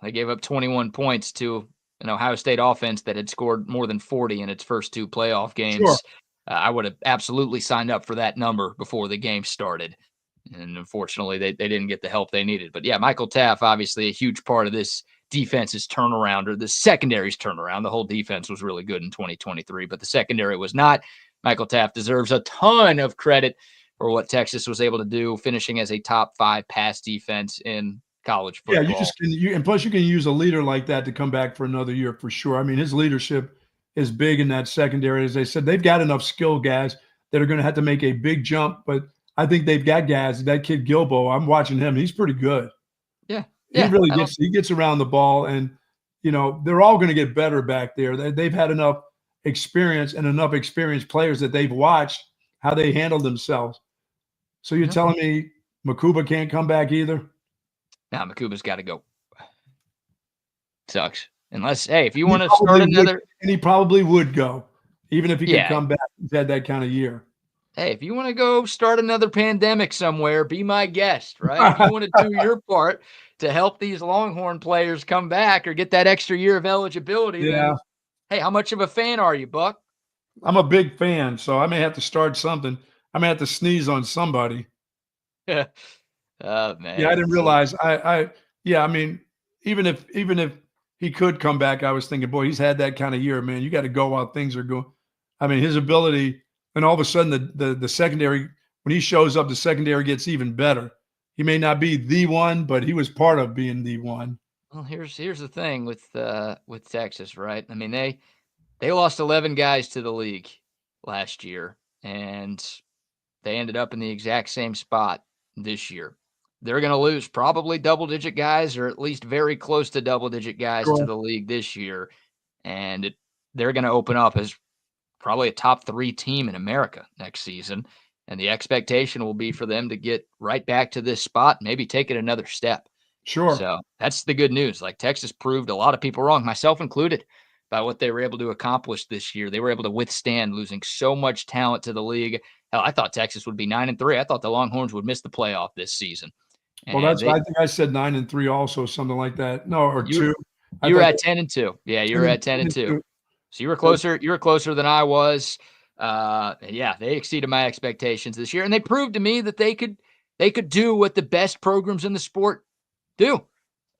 they gave up 21 points to an Ohio State offense that had scored more than 40 in its first two playoff games. Sure. I would have absolutely signed up for that number before the game started. And unfortunately, they didn't get the help they needed. But, yeah, Michael Taaffe, obviously a huge part of this defense's turnaround, or the secondary's turnaround. The whole defense was really good in 2023, but the secondary was not. Michael Taaffe deserves a ton of credit for what Texas was able to do, finishing as a top 5 pass defense in college football. Yeah, and plus you can use a leader like that to come back for another year for sure. I mean, his leadership is big in that secondary. As I said, they've got enough skill guys that are going to have to make a big jump, but I think they've got guys. That kid Gilbo, I'm watching him. He's pretty good. Yeah. He really gets around the ball, and they're all going to get better back there. They've had enough experience and enough experienced players that they've watched how they handle themselves. So you're telling me Makuba can't come back either? Nah, Makuba's got to go. Sucks. Unless, if you want to start another. And he probably would go, even if he could come back. He's had that kind of year. hey, if you want to go start another pandemic somewhere, be my guest, right? If you want to do your part to help these Longhorn players come back or get that extra year of eligibility, Yeah, then hey, how much of a fan are you, Buck? I'm a big fan, so I may have to start something. I may have to sneeze on somebody. Oh Yeah, I man. didn't realize. Yeah, I mean, even if he could come back, I was thinking, boy, he's had that kind of year, man. You got to go while things are going. I mean, his ability, and all of a sudden, the secondary, when he shows up, the secondary gets even better. He may not be the one, but he was part of being the one. Well, here's the thing with Texas, right? I mean, they lost 11 guys to the league last year, and they ended up in the exact same spot this year. They're going to lose probably double-digit guys, or at least very close to double-digit guys to Sure. the league this year, and they're going to open up as probably a top 3 team in America next season, and the expectation will be for them to get right back to this spot, maybe take it another step. Sure. So that's the good news. Like, Texas proved a lot of people wrong, myself included, by what they were able to accomplish this year. They were able to withstand losing so much talent to the league. Hell, I thought Texas would be 9-3. I thought the Longhorns would miss the playoff this season. Well, And I think I said 9-3 also, something like that. No, or you 2. you were at 10-2. Yeah, you were at 10-2. So you were closer. You were closer than I was. Yeah, they exceeded my expectations this year, and they proved to me that they could do what the best programs in the sport do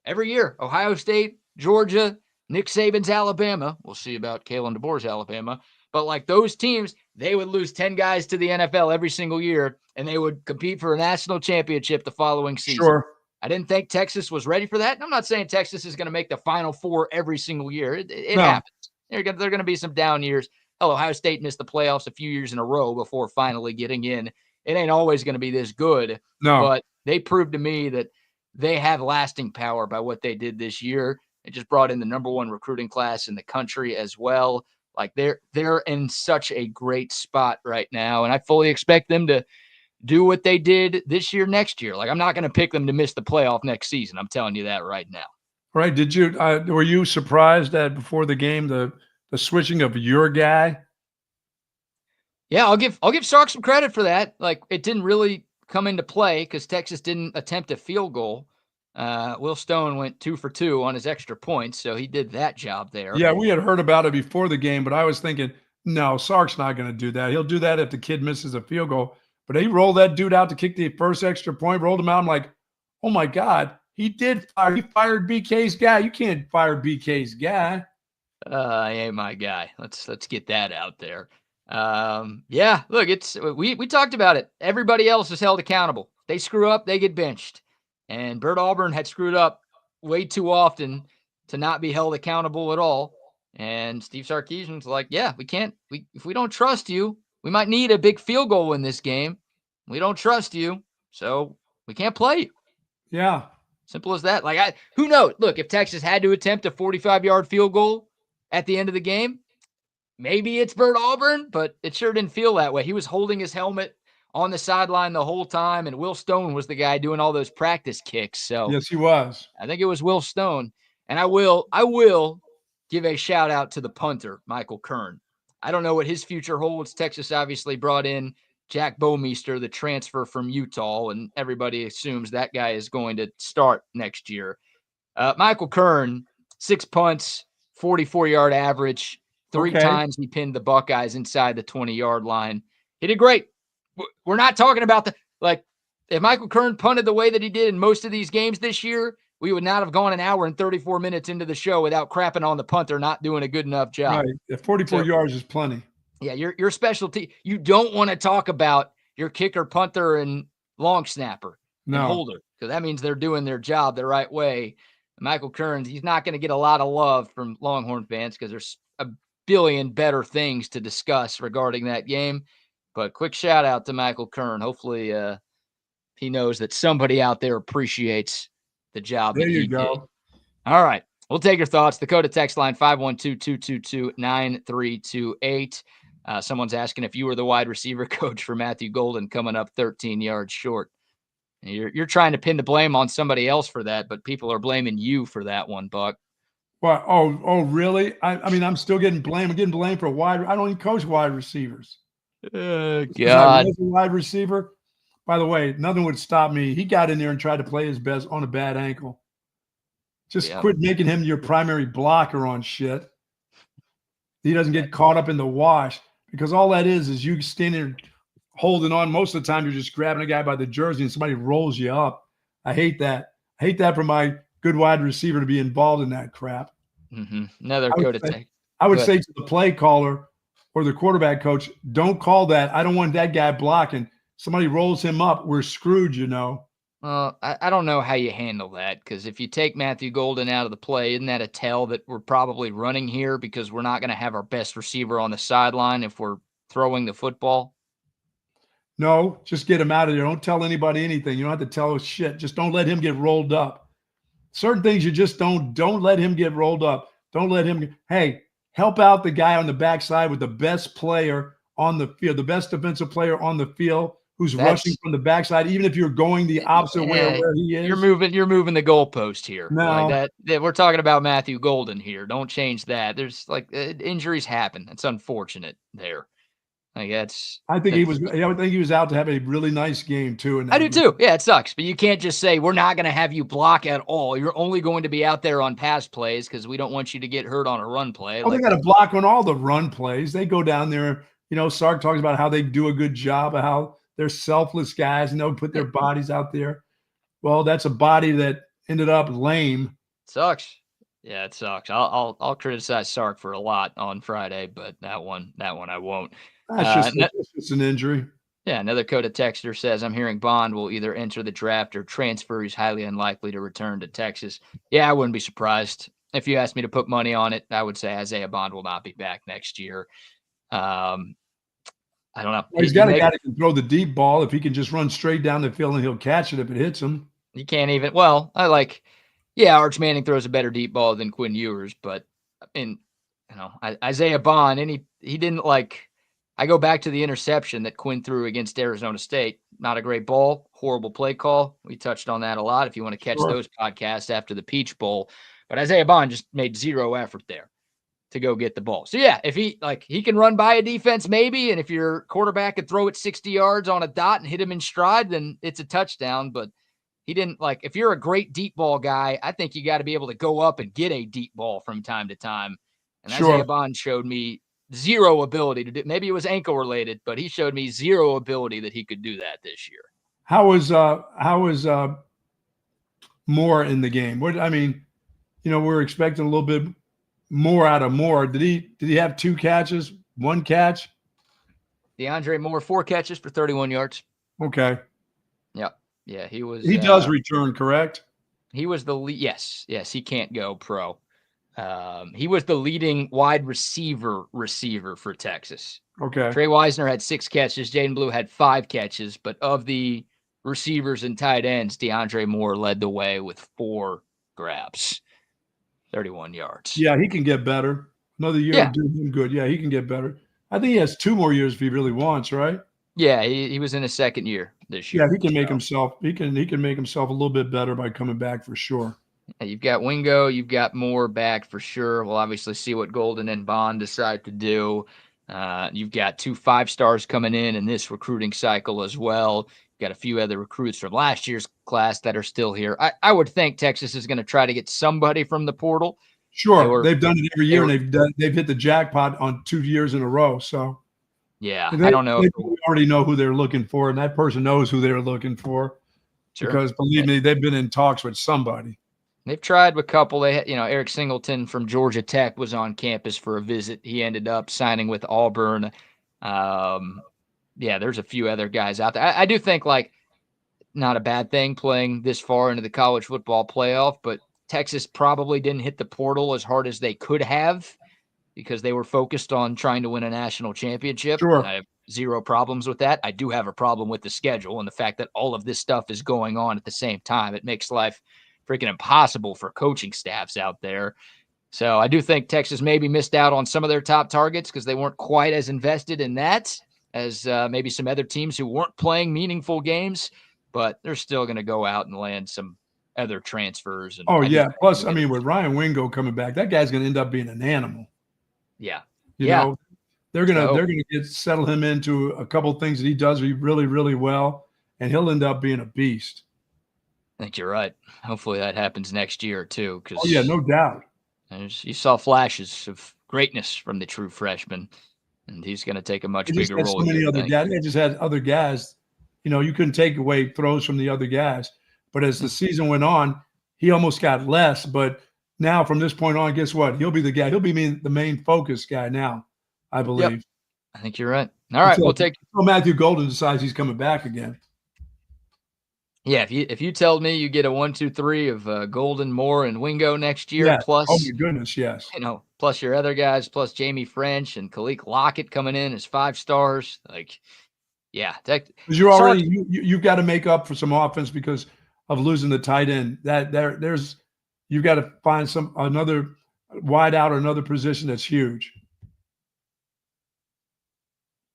every year. Ohio State, Georgia, Nick Saban's Alabama. We'll see about Kalen DeBoer's Alabama. But like those teams, they would lose 10 guys to the NFL every single year, and they would compete for a national championship the following season. Sure. I didn't think Texas was ready for that. And I'm not saying Texas is going to make the Final Four every single year. It No. happens. There are going to be some down years. Hell, Ohio State missed the playoffs a few years in a row before finally getting in. It ain't always going to be this good. No. But they proved to me that they have lasting power by what they did this year. They just brought in the number 1 recruiting class in the country as well. Like they're in such a great spot right now, and I fully expect them to do what they did this year, next year. Like, I'm not going to pick them to miss the playoff next season. I'm telling you that right now. Right? Did you were you surprised that before the game the switching of your guy? Yeah, I'll give Sark some credit for that. Like, it didn't really come into play because Texas didn't attempt a field goal. Will Stone went 2 for 2 on his extra points, so he did that job there. Yeah, we had heard about it before the game, but I was thinking, no, Sark's not going to do that. He'll do that if the kid misses a field goal. But he rolled that dude out to kick the first extra point, rolled him out. I'm like, oh my God, he did fire. He fired BK's guy. You can't fire BK's guy. He ain't my guy. Let's get that out there. Yeah, look, we talked about it. Everybody else is held accountable. They screw up, they get benched. And Bert Auburn had screwed up way too often to not be held accountable at all. And Steve Sarkisian's like, yeah, if we don't trust you, we might need a big field goal in this game. We don't trust you, so we can't play you. Yeah. Simple as that. Like, who knows? Look, if Texas had to attempt a 45-yard field goal at the end of the game, maybe it's Bert Auburn, but it sure didn't feel that way. He was holding his helmet on the sideline the whole time, and Will Stone was the guy doing all those practice kicks. So yes, he was. I think it was Will Stone. And I will give a shout out to the punter, Michael Kern. I don't know what his future holds. Texas obviously brought in Jack Bomeister, the transfer from Utah, and everybody assumes that guy is going to start next year. Michael Kern, 6 punts, 44-yard average. 3 times he pinned the Buckeyes inside the 20-yard line. He did great. We're not talking about if Michael Kern punted the way that he did in most of these games this year, we would not have gone an hour and 34 minutes into the show without crapping on the punter not doing a good enough job. Right. 44 yards is plenty. Yeah, your specialty. You don't want to talk about your kicker, punter, and long snapper and holder, because that means they're doing their job the right way. Michael Kern, he's not going to get a lot of love from Longhorn fans because there's a billion better things to discuss regarding that game. But quick shout out to Michael Kern. Hopefully he knows that somebody out there appreciates the job that he did. All right. We'll take your thoughts. The code of text line 512-222-9328. Someone's asking if you were the wide receiver coach for Matthew Golden coming up 13 yards short. You're trying to pin the blame on somebody else for that, but people are blaming you for that one, Buck. What? Oh, really? I mean, I'm still getting blamed. I'm getting blamed for I don't even coach wide receivers. God. As a wide receiver, by the way, nothing would stop me. He got in there and tried to play his best on a bad ankle. Just quit making him your primary blocker on shit. He doesn't get caught up in the wash, because all that is you standing holding on. Most of the time, you're just grabbing a guy by the jersey and somebody rolls you up. I hate that. I hate that for my good wide receiver to be involved in that crap. Mm-hmm. Another go to take. I would say to the play caller or the quarterback coach, don't call that. I don't want that guy blocking. Somebody rolls him up, we're screwed, you know. I don't know how you handle that, because if you take Matthew Golden out of the play, isn't that a tell that we're probably running here because we're not going to have our best receiver on the sideline if we're throwing the football? No, just get him out of there. Don't tell anybody anything. You don't have to tell us shit. Just don't let him get rolled up. Certain things you just don't let him get rolled up. Don't let him. Hey, help out the guy on the backside with the best player on the field, the best defensive player on the field, who's rushing from the backside, even if you're going the opposite way of where he is. You're moving the goalpost here. No. Like that we're talking about Matthew Golden here. Don't change that. There's injuries happen. It's unfortunate there. I think he was out to have a really nice game too. I do too. Yeah, it sucks, but you can't just say we're not going to have you block at all. You're only going to be out there on pass plays because we don't want you to get hurt on a run play. They got to block on all the run plays. They go down there. You know, Sark talks about how they do a good job of how they're selfless guys and they'll put their bodies out there. Well, that's a body that ended up lame. Sucks. Yeah, it sucks. I'll criticize Sark for a lot on Friday, but that one I won't. That's just an injury. Yeah, another Coda texter says, I'm hearing Bond will either enter the draft or transfer. He's highly unlikely to return to Texas. Yeah, I wouldn't be surprised. If you asked me to put money on it, I would say Isaiah Bond will not be back next year. I don't know. Well, he's got a guy that can throw the deep ball. If he can just run straight down the field and he'll catch it if it hits him. He can't even. Well, Arch Manning throws a better deep ball than Quinn Ewers, but Isaiah Bond, and he didn't I go back to the interception that Quinn threw against Arizona State. Not a great ball, horrible play call. We touched on that a lot if you want to catch those podcasts after the Peach Bowl. But Isaiah Bond just made zero effort there to go get the ball. So, yeah, if he can run by a defense maybe, and if your quarterback could throw it 60 yards on a dot and hit him in stride, then it's a touchdown. But he didn't if you're a great deep ball guy, I think you got to be able to go up and get a deep ball from time to time. And Isaiah Bond showed me zero ability to do. Maybe it was ankle related, but he showed me zero ability that he could do that this year. How was Moore in the game? We're expecting a little bit more out of Moore. Did he have 2 catches, 1 catch? DeAndre Moore, 4 catches for 31 yards. Okay. Yeah, he was. He does return, correct? He was the lead. Yes, he can't go pro. He was the leading wide receiver for Texas. Okay. Trey Wisner had 6 catches. Jaden Blue had 5 catches. But of the receivers and tight ends, DeAndre Moore led the way with 4 grabs, 31 yards. Yeah, he can get better. Another year to do him good. Yeah, he can get better. I think he has 2 more years if he really wants, right? Yeah, he was in his second year this year. Yeah, he can make himself. He can make himself a little bit better by coming back for sure. You've got Wingo, you've got Moore back for sure. We'll obviously see what Golden and Bond decide to do. You've got 2 5-stars coming in this recruiting cycle as well. You've got a few other recruits from last year's class that are still here. I would think Texas is going to try to get somebody from the portal. Sure, they've done it every year, and they've hit the jackpot on 2 years in a row. So yeah, I don't know. They already know who they're looking for, and that person knows who they're looking for. Sure. Because believe me, they've been in talks with somebody. They've tried with a couple. They had, Eric Singleton from Georgia Tech was on campus for a visit. He ended up signing with Auburn. There's a few other guys out there. I do think not a bad thing playing this far into the college football playoff, but Texas probably didn't hit the portal as hard as they could have because they were focused on trying to win a national championship. Sure. I have zero problems with that. I do have a problem with the schedule and the fact that all of this stuff is going on at the same time. It makes life freaking impossible for coaching staffs out there. So I do think Texas maybe missed out on some of their top targets because they weren't quite as invested in that as maybe some other teams who weren't playing meaningful games, but they're still going to go out and land some other transfers. And Plus, with Ryan Wingo coming back, that guy's going to end up being an animal. Yeah. You know, They're gonna settle him into a couple things that he does really, really well, and he'll end up being a beast. I think you're right. Hopefully that happens next year too. Oh yeah, no doubt. You saw flashes of greatness from the true freshman, and he's going to take a much bigger role. So many other guys. They just had other guys. You couldn't take away throws from the other guys. But as the season went on, he almost got less. But now from this point on, guess what? He'll be the guy. He'll be the main focus guy now, I believe. Yep. I think you're right. All right, we'll take. Matthew Golden decides he's coming back again. Yeah, if you told me you get a 1, 2, 3 of Golden, Moore, and Wingo next year, plus oh my goodness, yes, plus your other guys, plus Jamie French and Kalik Lockett coming in as 5 stars, because you're already you've got to make up for some offense because of losing the tight end. You've got to find another wide out or another position that's huge.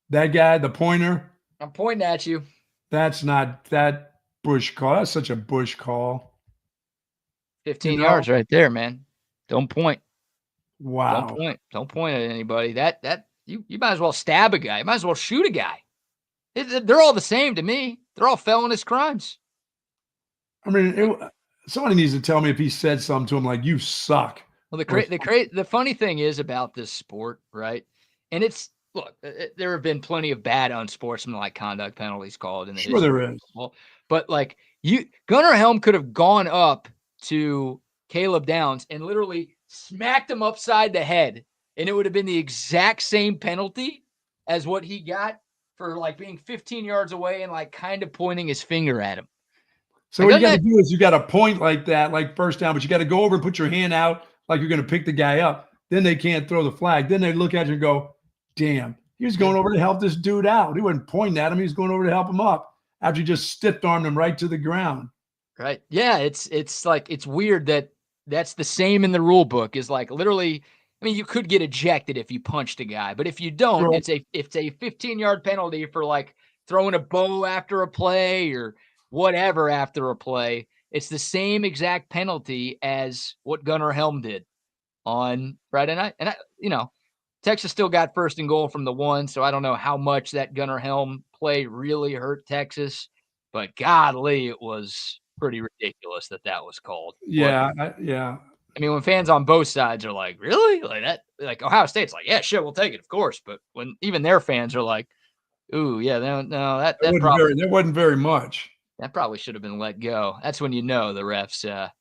That guy, the pointer. I'm pointing at you. That's not that. Bush call. That's such a Bush call. 15 yards right there, man. Don't point. Wow. Don't point at anybody. That you might as well stab a guy. You might as well shoot a guy. They're all the same to me. They're all felonious crimes. I mean, somebody needs to tell me if he said something to him like, "You suck." Well, the funny thing is about this sport, right? And look, there have been plenty of bad unsportsmanlike conduct penalties called in the history. There is. But Gunnar Helm could have gone up to Caleb Downs and literally smacked him upside the head, and it would have been the exact same penalty as what he got for being 15 yards away and kind of pointing his finger at him. So what you got to do is you got to point like that, like first down, but you got to go over and put your hand out like you're going to pick the guy up. Then they can't throw the flag. Then they look at you and go, "Damn, he was going over to help this dude out. He wasn't pointing at him. He was going over to help him up." After you just stiff-armed him right to the ground. Right. Yeah, it's weird that's the same in the rule book is literally, I mean, you could get ejected if you punched a guy, but if you don't, it's a 15-yard penalty for throwing a bow after a play or whatever after a play. It's the same exact penalty as what Gunnar Helm did on Friday night. And Texas still got first and goal from the 1, so I don't know how much that Gunnar Helm play really hurt Texas, but godly, it was pretty ridiculous that was called. Yeah, I mean, when fans on both sides are like, really? Ohio State's like, yeah, sure, we'll take it, of course. But when even their fans are like, ooh, yeah, no, that wasn't very much. That probably should have been let go. That's when the refs.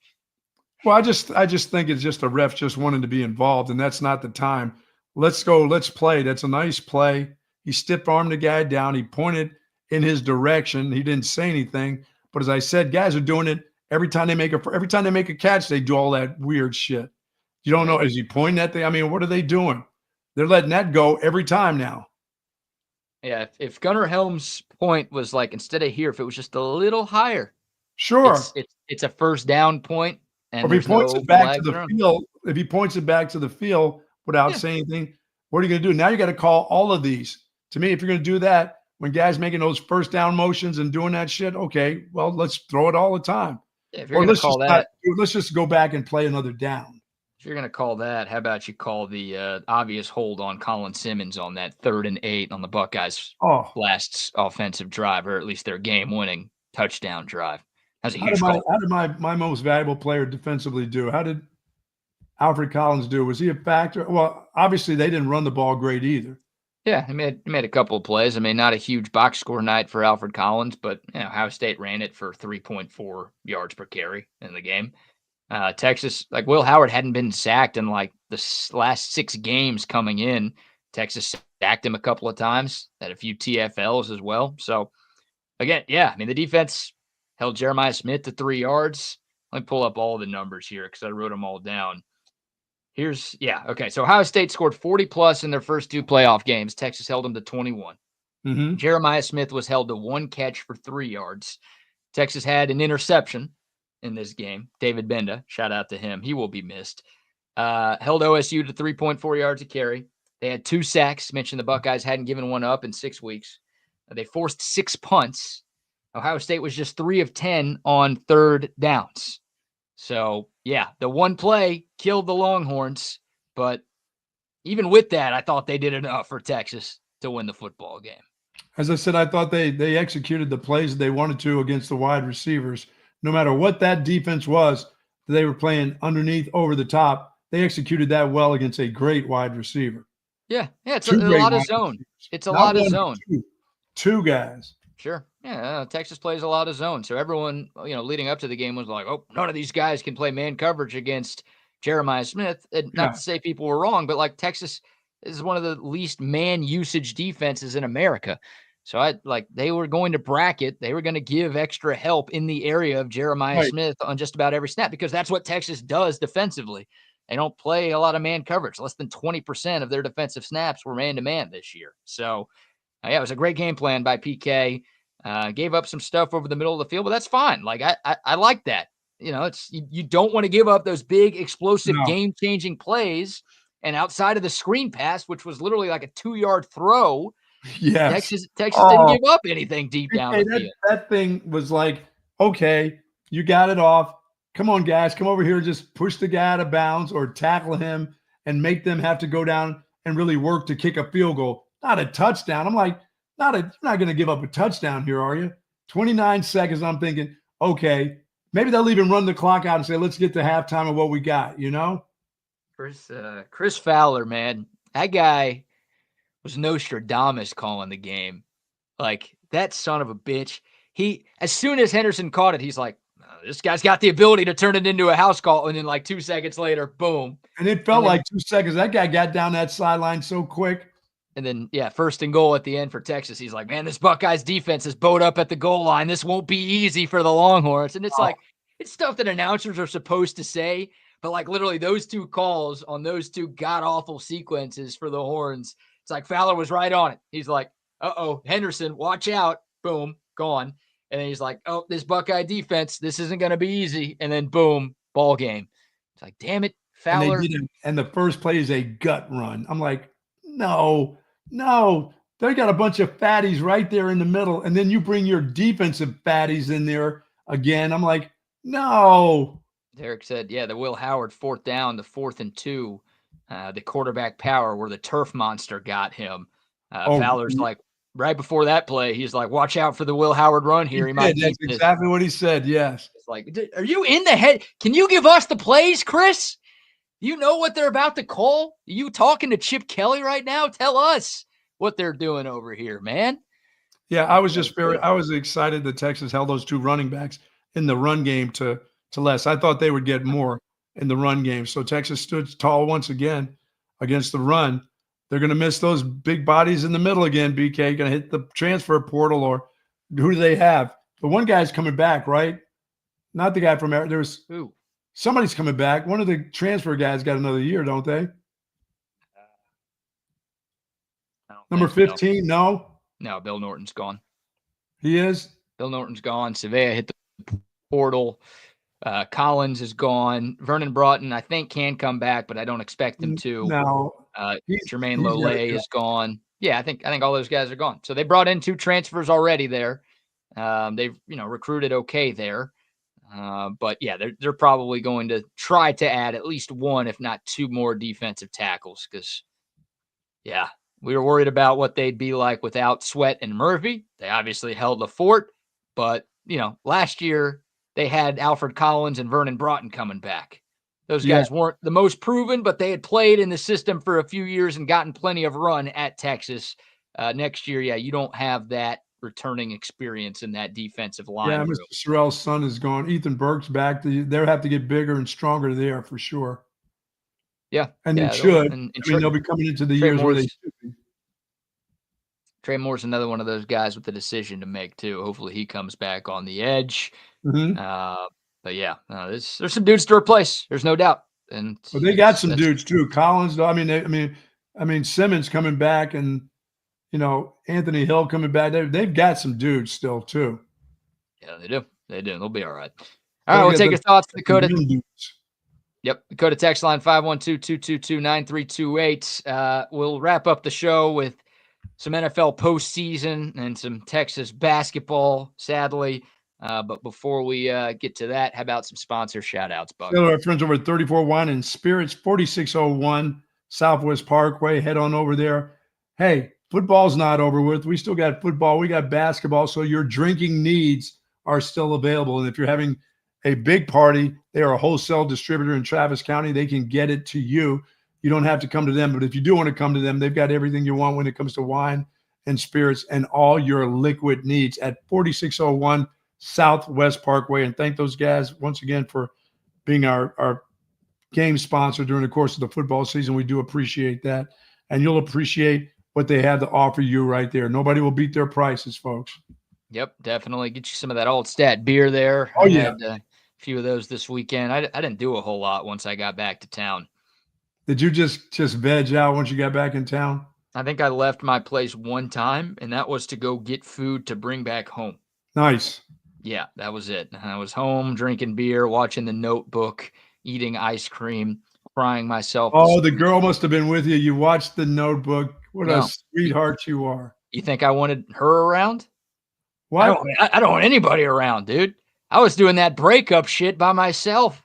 Well, I just think it's just the refs just wanting to be involved, and that's not the time. Let's go. Let's play. That's a nice play. He stiff-armed the guy down. He pointed in his direction. He didn't say anything. But as I said, guys are doing it every time they make a catch. They do all that weird shit. You don't know. Is he pointing at the? I mean, what are they doing? They're letting that go every time now. Yeah. If Gunnar Helm's point was instead of here, if it was just a little higher, sure, it's a first down point. And if he points it back to the field, if he points it back to the field without saying anything, what are you going to do? Now you got to call all of these. To me, if you're going to do that, when guys making those first down motions and doing that shit, okay, well, let's throw it all the time. Yeah, if you're going to call that, let's just go back and play another down. If you're going to call that, how about you call the obvious hold on Colin Simmons on that 3rd and 8 on the Buckeyes' last offensive drive, or at least their game-winning touchdown drive? That's a huge call. How did my most valuable player defensively do? How did Alfred Collins do? Was he a factor? Well, obviously they didn't run the ball great either. Yeah, he made a couple of plays. I mean, not a huge box score night for Alfred Collins, but Ohio State ran it for 3.4 yards per carry in the game. Texas, Will Howard hadn't been sacked in the last 6 games coming in. Texas sacked him a couple of times, had a few TFLs as well. So again, I mean, the defense held Jeremiah Smith to 3 yards. Let me pull up all the numbers here because I wrote them all down. Okay. So Ohio State scored 40+ in their first 2 playoff games. Texas held them to 21. Mm-hmm. Jeremiah Smith was held to 1 catch for 3 yards. Texas had an interception in this game. David Benda, shout out to him. He will be missed. Held OSU to 3.4 yards a carry. They had 2 sacks. Mentioned the Buckeyes hadn't given one up in 6 weeks. They forced 6 punts. Ohio State was just 3 of 10 on 3rd downs. So, the one play killed the Longhorns, but even with that, I thought they did enough for Texas to win the football game. As I said, I thought they executed the plays they wanted to against the wide receivers. No matter what that defense was, they were playing underneath, over the top. They executed that well against a great wide receiver. Yeah, it's a lot of zone. It's a lot of zone. Two guys. Sure. Yeah, Texas plays a lot of zone. So everyone, leading up to the game was like, oh, none of these guys can play man coverage against Jeremiah Smith. And not to say people were wrong, but like Texas is one of the least man usage defenses in America. So they were going to bracket. They were going to give extra help in the area of Jeremiah Smith on just about every snap, because that's what Texas does defensively. They don't play a lot of man coverage. Less than 20% of their defensive snaps were man-to-man this year. So, it was a great game plan by PK. Gave up some stuff over the middle of the field, but that's fine. Like, I like that. It's you don't want to give up those big, explosive, game-changing plays. And outside of the screen pass, which was literally like a 2-yard throw, Texas didn't give up anything deep down the field. That thing was like, okay, you got it off. Come on, guys, come over here and just push the guy out of bounds or tackle him and make them have to go down and really work to kick a field goal, not a touchdown. I'm like, you're not going to give up a touchdown here, are you? 29 seconds, I'm thinking, okay, maybe they'll even run the clock out and say, let's get to halftime of what we got, Chris Fowler, man, that guy was Nostradamus calling the game. Like, that son of a bitch. As soon as Henderson caught it, he's like, this guy's got the ability to turn it into a house call. And then like 2 seconds later, boom. And it felt like 2 seconds. That guy got down that sideline so quick. And then, 1st and goal at the end for Texas. He's like, man, this Buckeyes defense is bowed up at the goal line. This won't be easy for the Longhorns. And it's like, it's stuff that announcers are supposed to say. But like literally those 2 calls on those 2 god-awful sequences for the Horns, it's like Fowler was right on it. He's like, uh-oh, Henderson, watch out. Boom, gone. And then he's like, oh, this Buckeye defense, this isn't going to be easy. And then, boom, ball game. It's like, damn it, Fowler. And the first play is a gut run. I'm like, no. They got a bunch of fatties right there in the middle. And then you bring your defensive fatties in there again. I'm like, no. Derek said, the Will Howard 4th down, the 4th and 2, the quarterback power where the turf monster got him. Fowler's like, right before that play, he's like, watch out for the Will Howard run here. That's exactly what he said, yes. It's like, are you in the head? Can you give us the plays, Chris? You know what they're about to call? Are you talking to Chip Kelly right now? Tell us what they're doing over here, man. Yeah, I was excited that Texas held those 2 running backs in the run game to less. I thought they would get more in the run game. So Texas stood tall once again against the run. They're going to miss those big bodies in the middle again, BK. Going to hit the transfer portal, or who do they have? The one guy's coming back, right? Not the guy from there. There's somebody's coming back. One of the transfer guys got another year, don't they? Number 15, no? No, Bill Norton's gone. He is? Bill Norton's gone. Savea hit the portal. Collins is gone. Vernon Broughton, I think, can come back, but I don't expect him to. No. Jermaine Lollet is gone. Yeah, I think all those guys are gone. So they brought in 2 transfers already there. They've recruited okay there. But they're probably going to try to add at least 1, if not 2 more defensive tackles, because we were worried about what they'd be like without Sweat and Murphy. They obviously held the fort, but last year they had Alfred Collins and Vernon Broughton coming back. Those guys weren't the most proven, but they had played in the system for a few years and gotten plenty of run at Texas. Next year, you don't have that returning experience in that defensive line. Yeah, Mr. Sorrell's son is gone. Ethan Burke's back. They'll have to get bigger and stronger there for sure. Yeah. And they should. They'll be coming into the years where they should be. Trey Moore's another one of those guys with a decision to make, too. Hopefully he comes back on the edge. Mm-hmm. But there's some dudes to replace. There's no doubt. And they got some dudes too. Collins, I mean, Simmons coming back, and Anthony Hill coming back. They've got some dudes still too. Yeah, they do. They'll be all right. All right, we'll take your thoughts, Dakota. Yep, Dakota text line 512-222-9328. We'll wrap up the show with some NFL postseason and some Texas basketball, sadly. But before we get to that, how about some sponsor shout-outs, Bucky? Our friends over at 34 Wine and Spirits, 4601 Southwest Parkway. Head on over there. Hey, football's not over with. We still got football. We got basketball. So your drinking needs are still available. And if you're having a big party, they are a wholesale distributor in Travis County. They can get it to you. You don't have to come to them. But if you do want to come to them, they've got everything you want when it comes to wine and spirits and all your liquid needs at 4601 Southwest Parkway. And thank those guys once again for being our game sponsor during the course of the football season. We do appreciate that. And you'll appreciate what they have to offer you right there. Nobody will beat their prices, folks. Yep, definitely. Get you some of that Old Stat beer there. Oh, yeah. I had a few of those this weekend. I didn't do a whole lot once I got back to town. Did you just veg out once you got back in town? I think I left my place one time, and that was to go get food to bring back home. Nice. Yeah, that was it. I was home drinking beer, watching The Notebook, eating ice cream, crying myself. Oh, the girl must have been with you. You watched The Notebook. What a sweetheart you are. You think I wanted her around? What? I don't want anybody around, dude. I was doing that breakup shit by myself.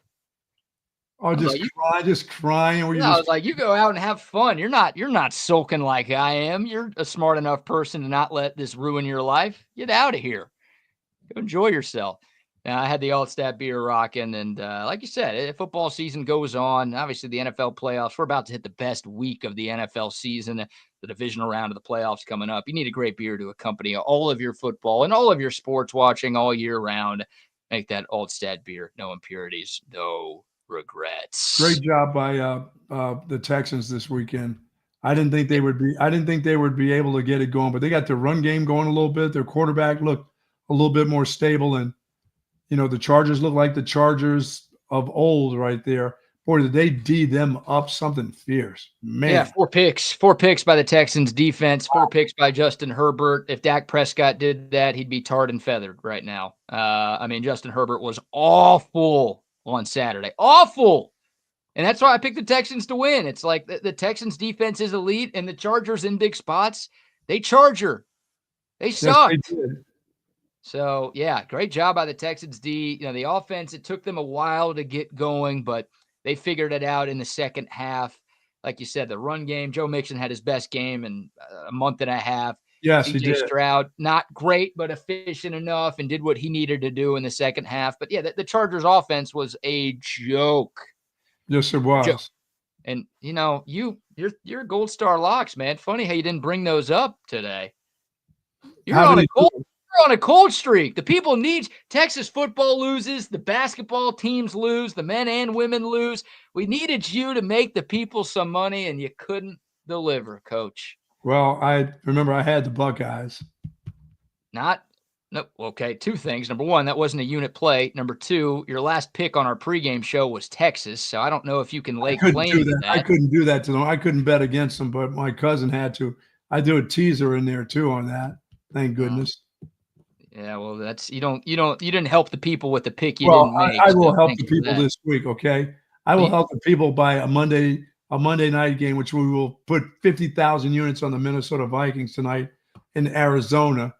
Oh, just crying. I was like, you go out and have fun. You're not sulking like I am. You're a smart enough person to not let this ruin your life. Get out of here. Go enjoy yourself. I had the All-Stat beer rocking, and like you said, football season goes on. Obviously, the NFL playoffs. We're about to hit the best week of the NFL season. The divisional round of the playoffs coming up. You need a great beer to accompany all of your football and all of your sports watching all year round. Make that All-Stat beer. No impurities, no regrets. Great job by the Texans this weekend. I didn't think they would be able to get it going, but they got their run game going a little bit. Their quarterback looked a little bit more stable, and the Chargers look like the Chargers of old right there. Boy, did they D them up something fierce. Man. Yeah, 4 picks. 4 picks by the Texans defense, 4 picks by Justin Herbert. If Dak Prescott did that, he'd be tarred and feathered right now. Justin Herbert was awful on Saturday. Awful. And that's why I picked the Texans to win. It's like the Texans defense is elite, and the Chargers in big spots, they charger. They sucked. Yes, they did. So, yeah, great job by the Texans D. The offense, it took them a while to get going, but they figured it out in the second half. Like you said, the run game, Joe Mixon had his best game in a month and a half. Yes, he did. Stroud, not great, but efficient enough and did what he needed to do in the second half. But, yeah, the Chargers offense was a joke. Yes, it was. Joke. And, you're Gold Star locks, man. Funny how you didn't bring those up today. You're on a cold streak. The people need Texas football loses. The basketball teams lose. The men and women lose. We needed you to make the people some money, and you couldn't deliver, Coach. Well, I remember I had the Buckeyes. Okay, 2 things. Number 1, that wasn't a unit play. Number 2, your last pick on our pregame show was Texas, so I don't know if you can lay claim to that. I couldn't do that to them. I couldn't bet against them, but my cousin had to. I do a teaser in there too on that. Thank goodness. Yeah, well, that's you didn't help the people with the pick you didn't make. I will help the people this week, okay? I will help the people by a Monday night game, which we will put 50,000 units on the Minnesota Vikings tonight in Arizona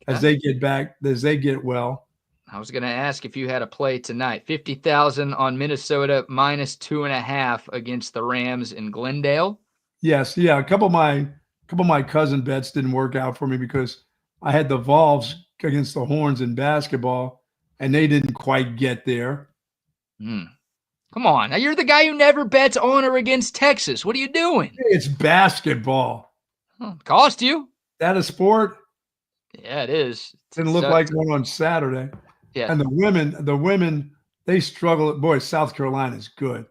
as they get well. I was going to ask if you had a play tonight. 50,000 on Minnesota minus 2.5 against the Rams in Glendale. Yes, yeah. A couple of my cousin bets didn't work out for me because I had the Vols against the Horns in basketball, and they didn't quite get there. Come on. Now, you're the guy who never bets on or against Texas. What are you doing? It's basketball. Cost you. That a sport? Yeah, it is. Didn't look like one on Saturday. Yeah. And the women, they struggle. Boy, South Carolina's good.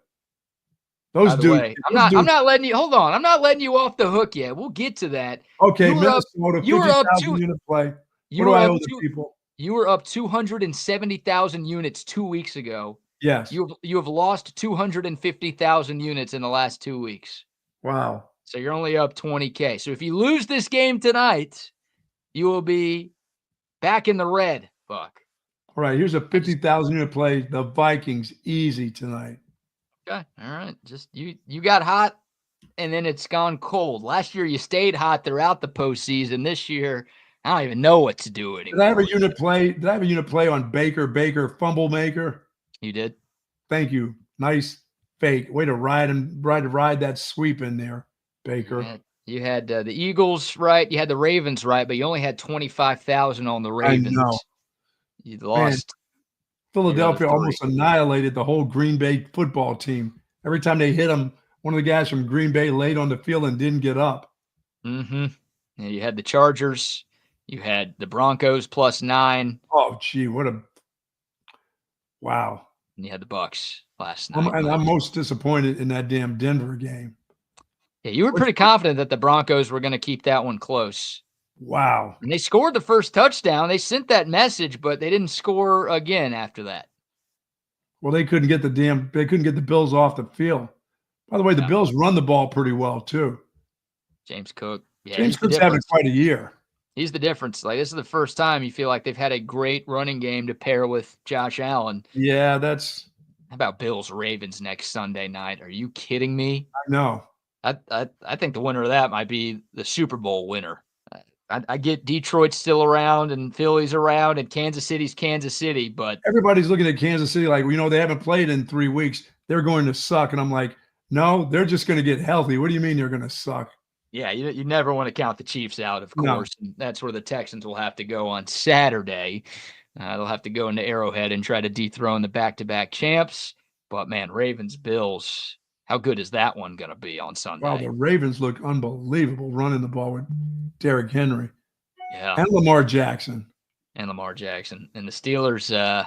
Those dudes. I'm not letting you. Hold on. I'm not letting you off the hook yet. We'll get to that. Okay, Minnesota. You were up 2 unit play. What do I owe the people? You were up 270,000 units 2 weeks ago. Yes. You have lost 250,000 units in the last 2 weeks. Wow. So you're only up 20K. So if you lose this game tonight, you will be back in the red, Buck. All right. Here's a 50,000 unit play. The Vikings easy tonight. Okay. All right. Just you got hot, and then it's gone cold. Last year you stayed hot throughout the postseason. This year, I don't even know what to do anymore. Did I have a unit play on Baker fumble maker? You did. Thank you. Nice fake. Way to ride that sweep in there, Baker. You had the Eagles right. You had the Ravens right, but you only had 25,000 on the Ravens. I know. You lost. Philadelphia almost annihilated the whole Green Bay football team. Every time they hit them, one of the guys from Green Bay laid on the field and didn't get up. Mm-hmm. And you had the Chargers. You had the Broncos +9. Oh, gee, wow. And you had the Bucks last night. I'm most disappointed in that damn Denver game. Yeah, you were pretty confident that the Broncos were going to keep that one close. Wow. And they scored the first touchdown. They sent that message, but they didn't score again after that. Well, they couldn't get the Bills off the field. By the way, the Bills run the ball pretty well too. James Cook. Yeah, James Cook's having quite a year. He's the difference. Like, this is the first time you feel like they've had a great running game to pair with Josh Allen. Yeah, How about Bills Ravens next Sunday night? Are you kidding me? I know. I think the winner of that might be the Super Bowl winner. I get Detroit's still around and Philly's around and Kansas City's Kansas City, but everybody's looking at Kansas City like, they haven't played in 3 weeks. They're going to suck. And I'm like, no, they're just going to get healthy. What do you mean they're going to suck? Yeah, you never want to count the Chiefs out, of course. No. And that's where the Texans will have to go on Saturday. They'll have to go into Arrowhead and try to dethrone the back-to-back champs. But, man, Ravens-Bills, how good is that one going to be on Sunday? Wow, the Ravens look unbelievable running the ball with Derrick Henry. Yeah. And Lamar Jackson. And the Steelers,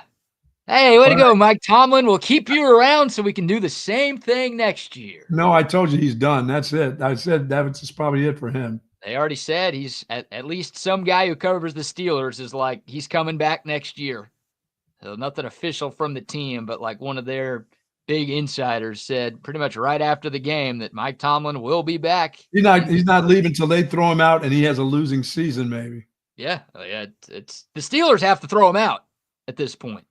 hey, way to go, Mike Tomlin. We'll keep you around so we can do the same thing next year. No, I told you he's done. That's it. I said that's probably it for him. They already said he's at least some guy who covers the Steelers is like, he's coming back next year. So nothing official from the team, but like one of their big insiders said pretty much right after the game that Mike Tomlin will be back. He's not leaving until they throw him out and he has a losing season, maybe. Yeah. It's the Steelers have to throw him out at this point.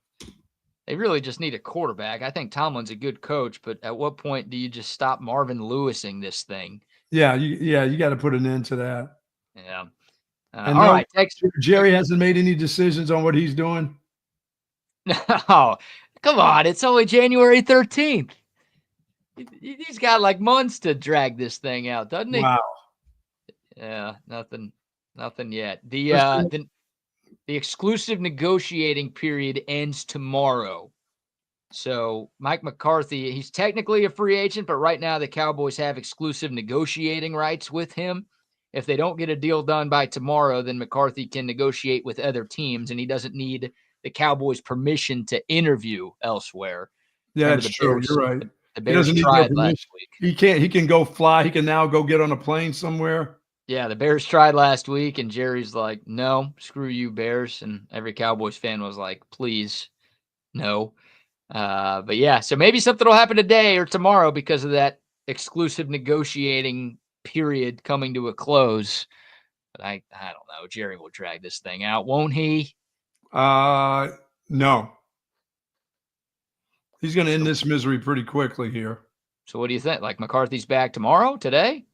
They really just need a quarterback. I think Tomlin's a good coach, but at what point do you just stop Marvin Lewising this thing? Yeah, you got to put an end to that. Yeah. All right, Jerry hasn't made any decisions on what he's doing. No, come on. It's only January 13th. He's got like months to drag this thing out, doesn't he? Wow. Yeah, nothing yet. The exclusive negotiating period ends tomorrow. So Mike McCarthy, he's technically a free agent, but right now the Cowboys have exclusive negotiating rights with him. If they don't get a deal done by tomorrow, then McCarthy can negotiate with other teams, and he doesn't need the Cowboys' permission to interview elsewhere. Yeah, that's true. You're right. The Bears tried last week. He can go fly. He can now go get on a plane somewhere. Yeah, the Bears tried last week, and Jerry's like, no, screw you, Bears. And every Cowboys fan was like, please, no. But yeah, so maybe something will happen today or tomorrow because of that exclusive negotiating period coming to a close. But I don't know. Jerry will drag this thing out, won't he? No. He's going to end this misery pretty quickly here. So what do you think? Like McCarthy's back tomorrow, today?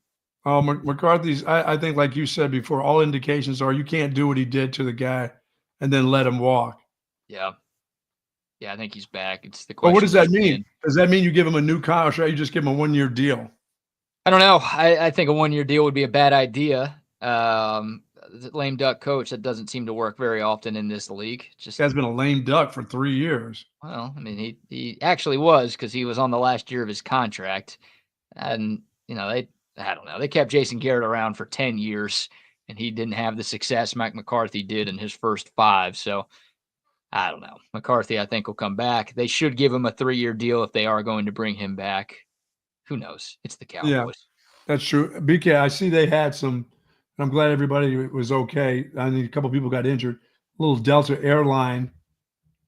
Oh, McCarthy's, I think, like you said before, all indications are you can't do what he did to the guy and then let him walk. Yeah. Yeah, I think he's back. It's the question. Well, what does that mean? Does that mean you give him a new contract or you just give him a 1-year deal? I don't know. I think a 1-year deal would be a bad idea. Lame duck coach, that doesn't seem to work very often in this league. This guy's been a lame duck for 3 years. Well, I mean, he actually was because he was on the last year of his contract. And, I don't know. They kept Jason Garrett around for 10 years, and he didn't have the success Mike McCarthy did in his first 5. So, I don't know. McCarthy, I think, will come back. They should give him a 3-year deal if they are going to bring him back. Who knows? It's the Cowboys. Yeah, that's true. BK, I see they had some, and I'm glad everybody was okay. I mean, a couple people got injured. A little Delta airline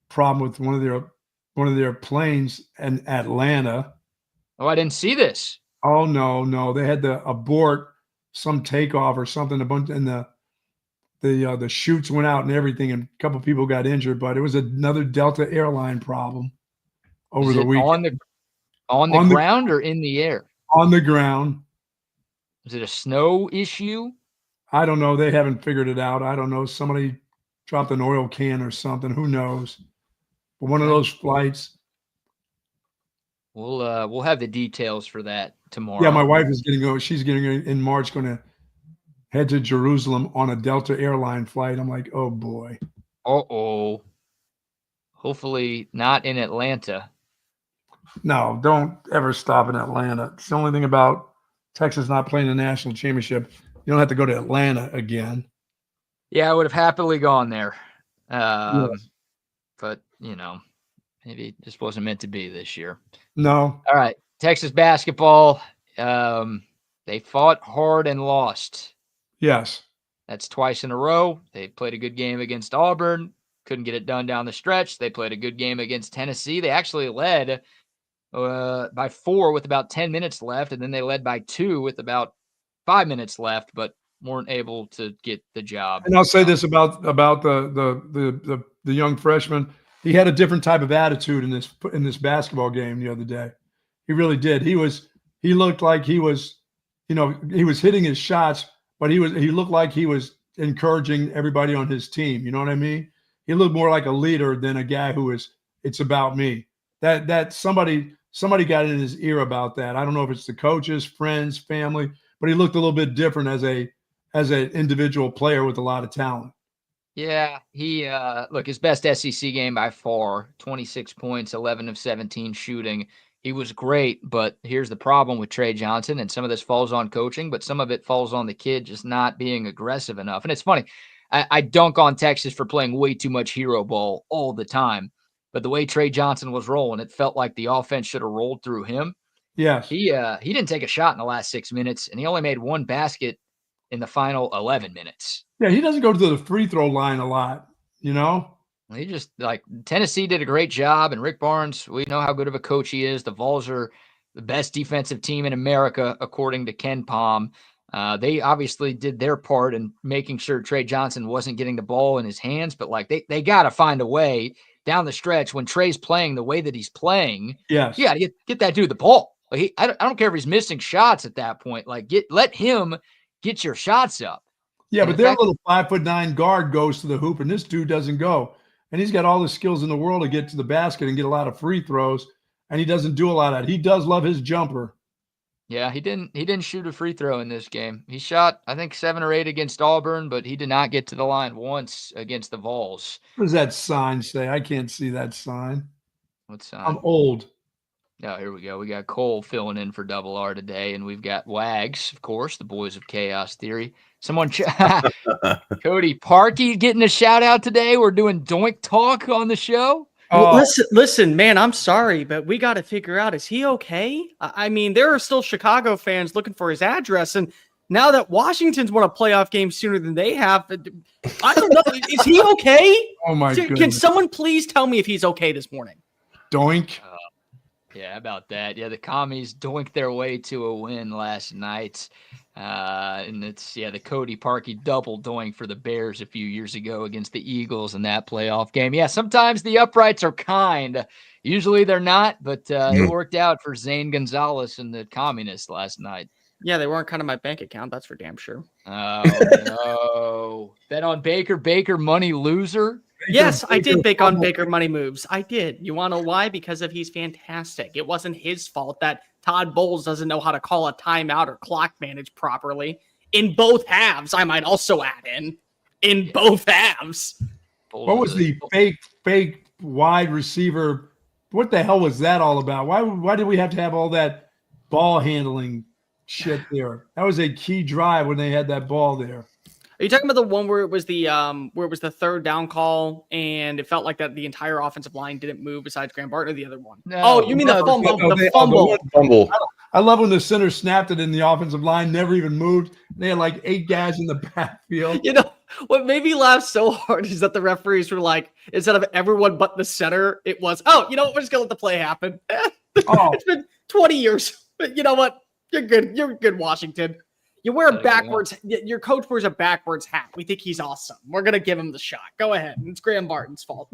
problem with one of their planes in Atlanta. Oh, I didn't see this. Oh, no. They had to abort some takeoff or something. And the chutes went out and everything, and a couple people got injured. But it was another Delta airline problem over the weekend. On the ground or in the air? On the ground. Is it a snow issue? I don't know. They haven't figured it out. I don't know. Somebody dropped an oil can or something. Who knows? But one of those flights. We'll have the details for that tomorrow. Yeah, my wife is going to go. She's going to in March going to head to Jerusalem on a Delta airline flight. I'm like, oh boy. Uh-oh. Hopefully not in Atlanta. No, don't ever stop in Atlanta. It's the only thing about Texas not playing the national championship. You don't have to go to Atlanta again. Yeah, I would have happily gone there. Yes. But, maybe it just wasn't meant to be this year. No. All right, Texas basketball. They fought hard and lost. Yes. That's twice in a row. They played a good game against Auburn. Couldn't get it done down the stretch. They played a good game against Tennessee. They actually led by 4 with about 10 minutes left, and then they led by 2 with about 5 minutes left, but weren't able to get the job. And I'll say this about the young freshman. He had a different type of attitude in this basketball game the other day. He really did. He looked like he was, he was hitting his shots, but he looked like he was encouraging everybody on his team. You know what I mean? He looked more like a leader than a guy who is, it's about me. That somebody got in his ear about that. I don't know if it's the coaches, friends, family, but he looked a little bit different as an individual player with a lot of talent. Yeah, he his best SEC game by far, 26 points, 11 of 17 shooting. He was great, but here's the problem with Trey Johnson, and some of this falls on coaching, but some of it falls on the kid just not being aggressive enough. And it's funny, I dunk on Texas for playing way too much hero ball all the time, but the way Trey Johnson was rolling, it felt like the offense should have rolled through him. Yes. He didn't take a shot in the last 6 minutes, and he only made one basket in the final 11 minutes. Yeah, he doesn't go to the free throw line a lot, He just, Tennessee did a great job, and Rick Barnes, we know how good of a coach he is. The Vols are the best defensive team in America, according to Ken Palm. They obviously did their part in making sure Trey Johnson wasn't getting the ball in his hands, but they got to find a way down the stretch when Trey's playing the way that he's playing. Yes. You got to get that dude the ball. I don't care if he's missing shots at that point. Let him get your shots up. Yeah, and but their little 5'9" guard goes to the hoop, and this dude doesn't go. And he's got all the skills in the world to get to the basket and get a lot of free throws, and he doesn't do a lot of that. He does love his jumper. Yeah, he didn't shoot a free throw in this game. He shot, I think, 7 or 8 against Auburn, but he did not get to the line once against the Vols. What does that sign say? I can't see that sign. What sign? I'm old. Oh, here we go. We got Cole filling in for Double R today, and we've got Wags, of course, the boys of Chaos Theory. Cody Parkey getting a shout out today. We're doing Doink Talk on the show. Well, listen, man, I'm sorry, but we got to figure out, is he okay? I mean, there are still Chicago fans looking for his address, and now that Washington's won a playoff game sooner than they have, I don't know. Is he okay? Oh, my goodness. Can someone please tell me if he's okay this morning? Doink. Yeah, how about that? Yeah, the Commies doinked their way to a win last night. And it's, the Cody Parkey double doink for the Bears a few years ago against the Eagles in that playoff game. Yeah, sometimes the uprights are kind. Usually they're not, but it worked out for Zane Gonzalez and the Communists last night. Yeah, they weren't kind of my bank account. That's for damn sure. Oh, no. Bet on Baker. Baker money loser. Yes, I did bet on Baker money moves. I did. You want to know why? Because he's fantastic. It wasn't his fault that Todd Bowles doesn't know how to call a timeout or clock manage properly. In both halves, I might also add in both halves. What was the fake wide receiver? What the hell was that all about? Why did we have to have all that ball handling shit there? That was a key drive when they had that ball there. Are you talking about the one where it was the third down call and it felt like that the entire offensive line didn't move besides Graham Barton, or the other one? No, you mean the fumble? The fumble. I love when the center snapped it and the offensive line never even moved. They had like 8 guys in the backfield. You know what made me laugh so hard is that the referees were like, instead of everyone but the center, it was, we're just gonna let the play happen. It's been 20 years, but you know what? You're good. You're good, Washington. You wear a backwards. Your coach wears a backwards hat. We think he's awesome. We're gonna give him the shot. Go ahead. It's Graham Barton's fault.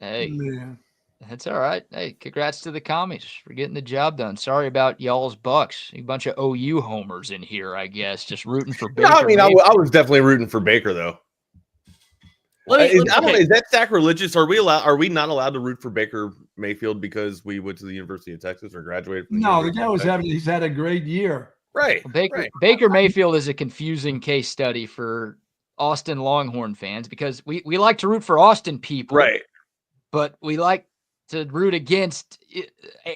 Hey, Man. That's all right. Hey, congrats to the Commies for getting the job done. Sorry about y'all's Bucks. A bunch of OU homers in here, I guess, just rooting for Baker. I mean, I was definitely rooting for Baker though. Is that sacrilegious? Are we not allowed to root for Baker Mayfield because we went to the University of Texas or graduated from the guy he's had a great year. Right. Baker Mayfield is a confusing case study for Austin Longhorn fans because we like to root for Austin people. Right. But we like to root against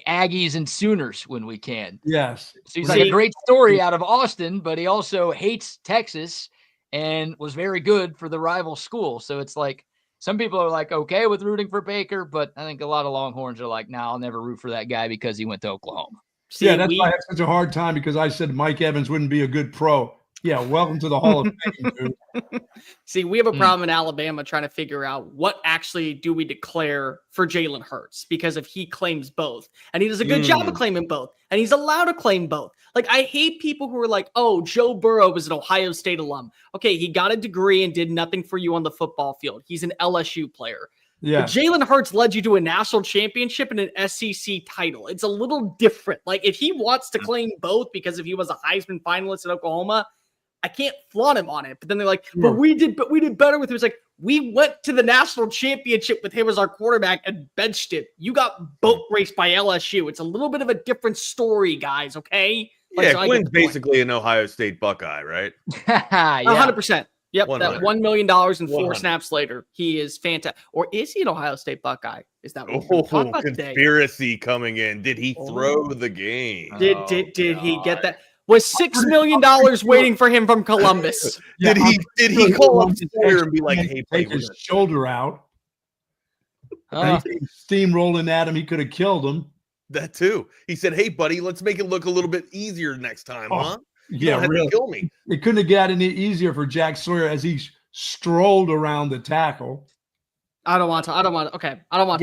Aggies and Sooners when we can. Yes. So he's like a great story out of Austin, but he also hates Texas and was very good for the rival school. So it's like some people are like okay with rooting for Baker, but I think a lot of Longhorns are like, I'll never root for that guy because he went to Oklahoma. That's why I had such a hard time because I said Mike Evans wouldn't be a good pro. Yeah, welcome to the Hall of Fame, dude. See, we have a problem in Alabama trying to figure out what actually do we declare for Jalen Hurts, because if he claims both, and he does a good job of claiming both, and he's allowed to claim both. Like, I hate people who are like, oh, Joe Burrow was an Ohio State alum. Okay, he got a degree and did nothing for you on the football field. He's an LSU player. Yeah. But Jalen Hurts led you to a national championship and an SEC title. It's a little different. Like, if he wants to claim both because if he was a Heisman finalist in Oklahoma, I can't flaunt him on it. But then they're like, but we did better with him. It's like, we went to the national championship with him as our quarterback and benched him. You got boat raced by LSU. It's a little bit of a different story, guys, okay? Yeah, so Quinn's basically an Ohio State Buckeye, right? 100%. Yep, 100. that $1 million and 4 snaps later, he is fantastic. Or is he an Ohio State Buckeye? Is that what we're talking about conspiracy today? Coming in? Did he throw the game? Did he get that? Was $6 million waiting for him from Columbus? Did he call up Collier and be like, "Hey, take his shoulder out"? Steamrolling at him, he could have killed him. That too. He said, "Hey, buddy, let's make it look a little bit easier next time, huh? You don't have to kill me." It couldn't have gotten any easier for Jack Sawyer as he strolled around the tackle. I don't want to talk about Cam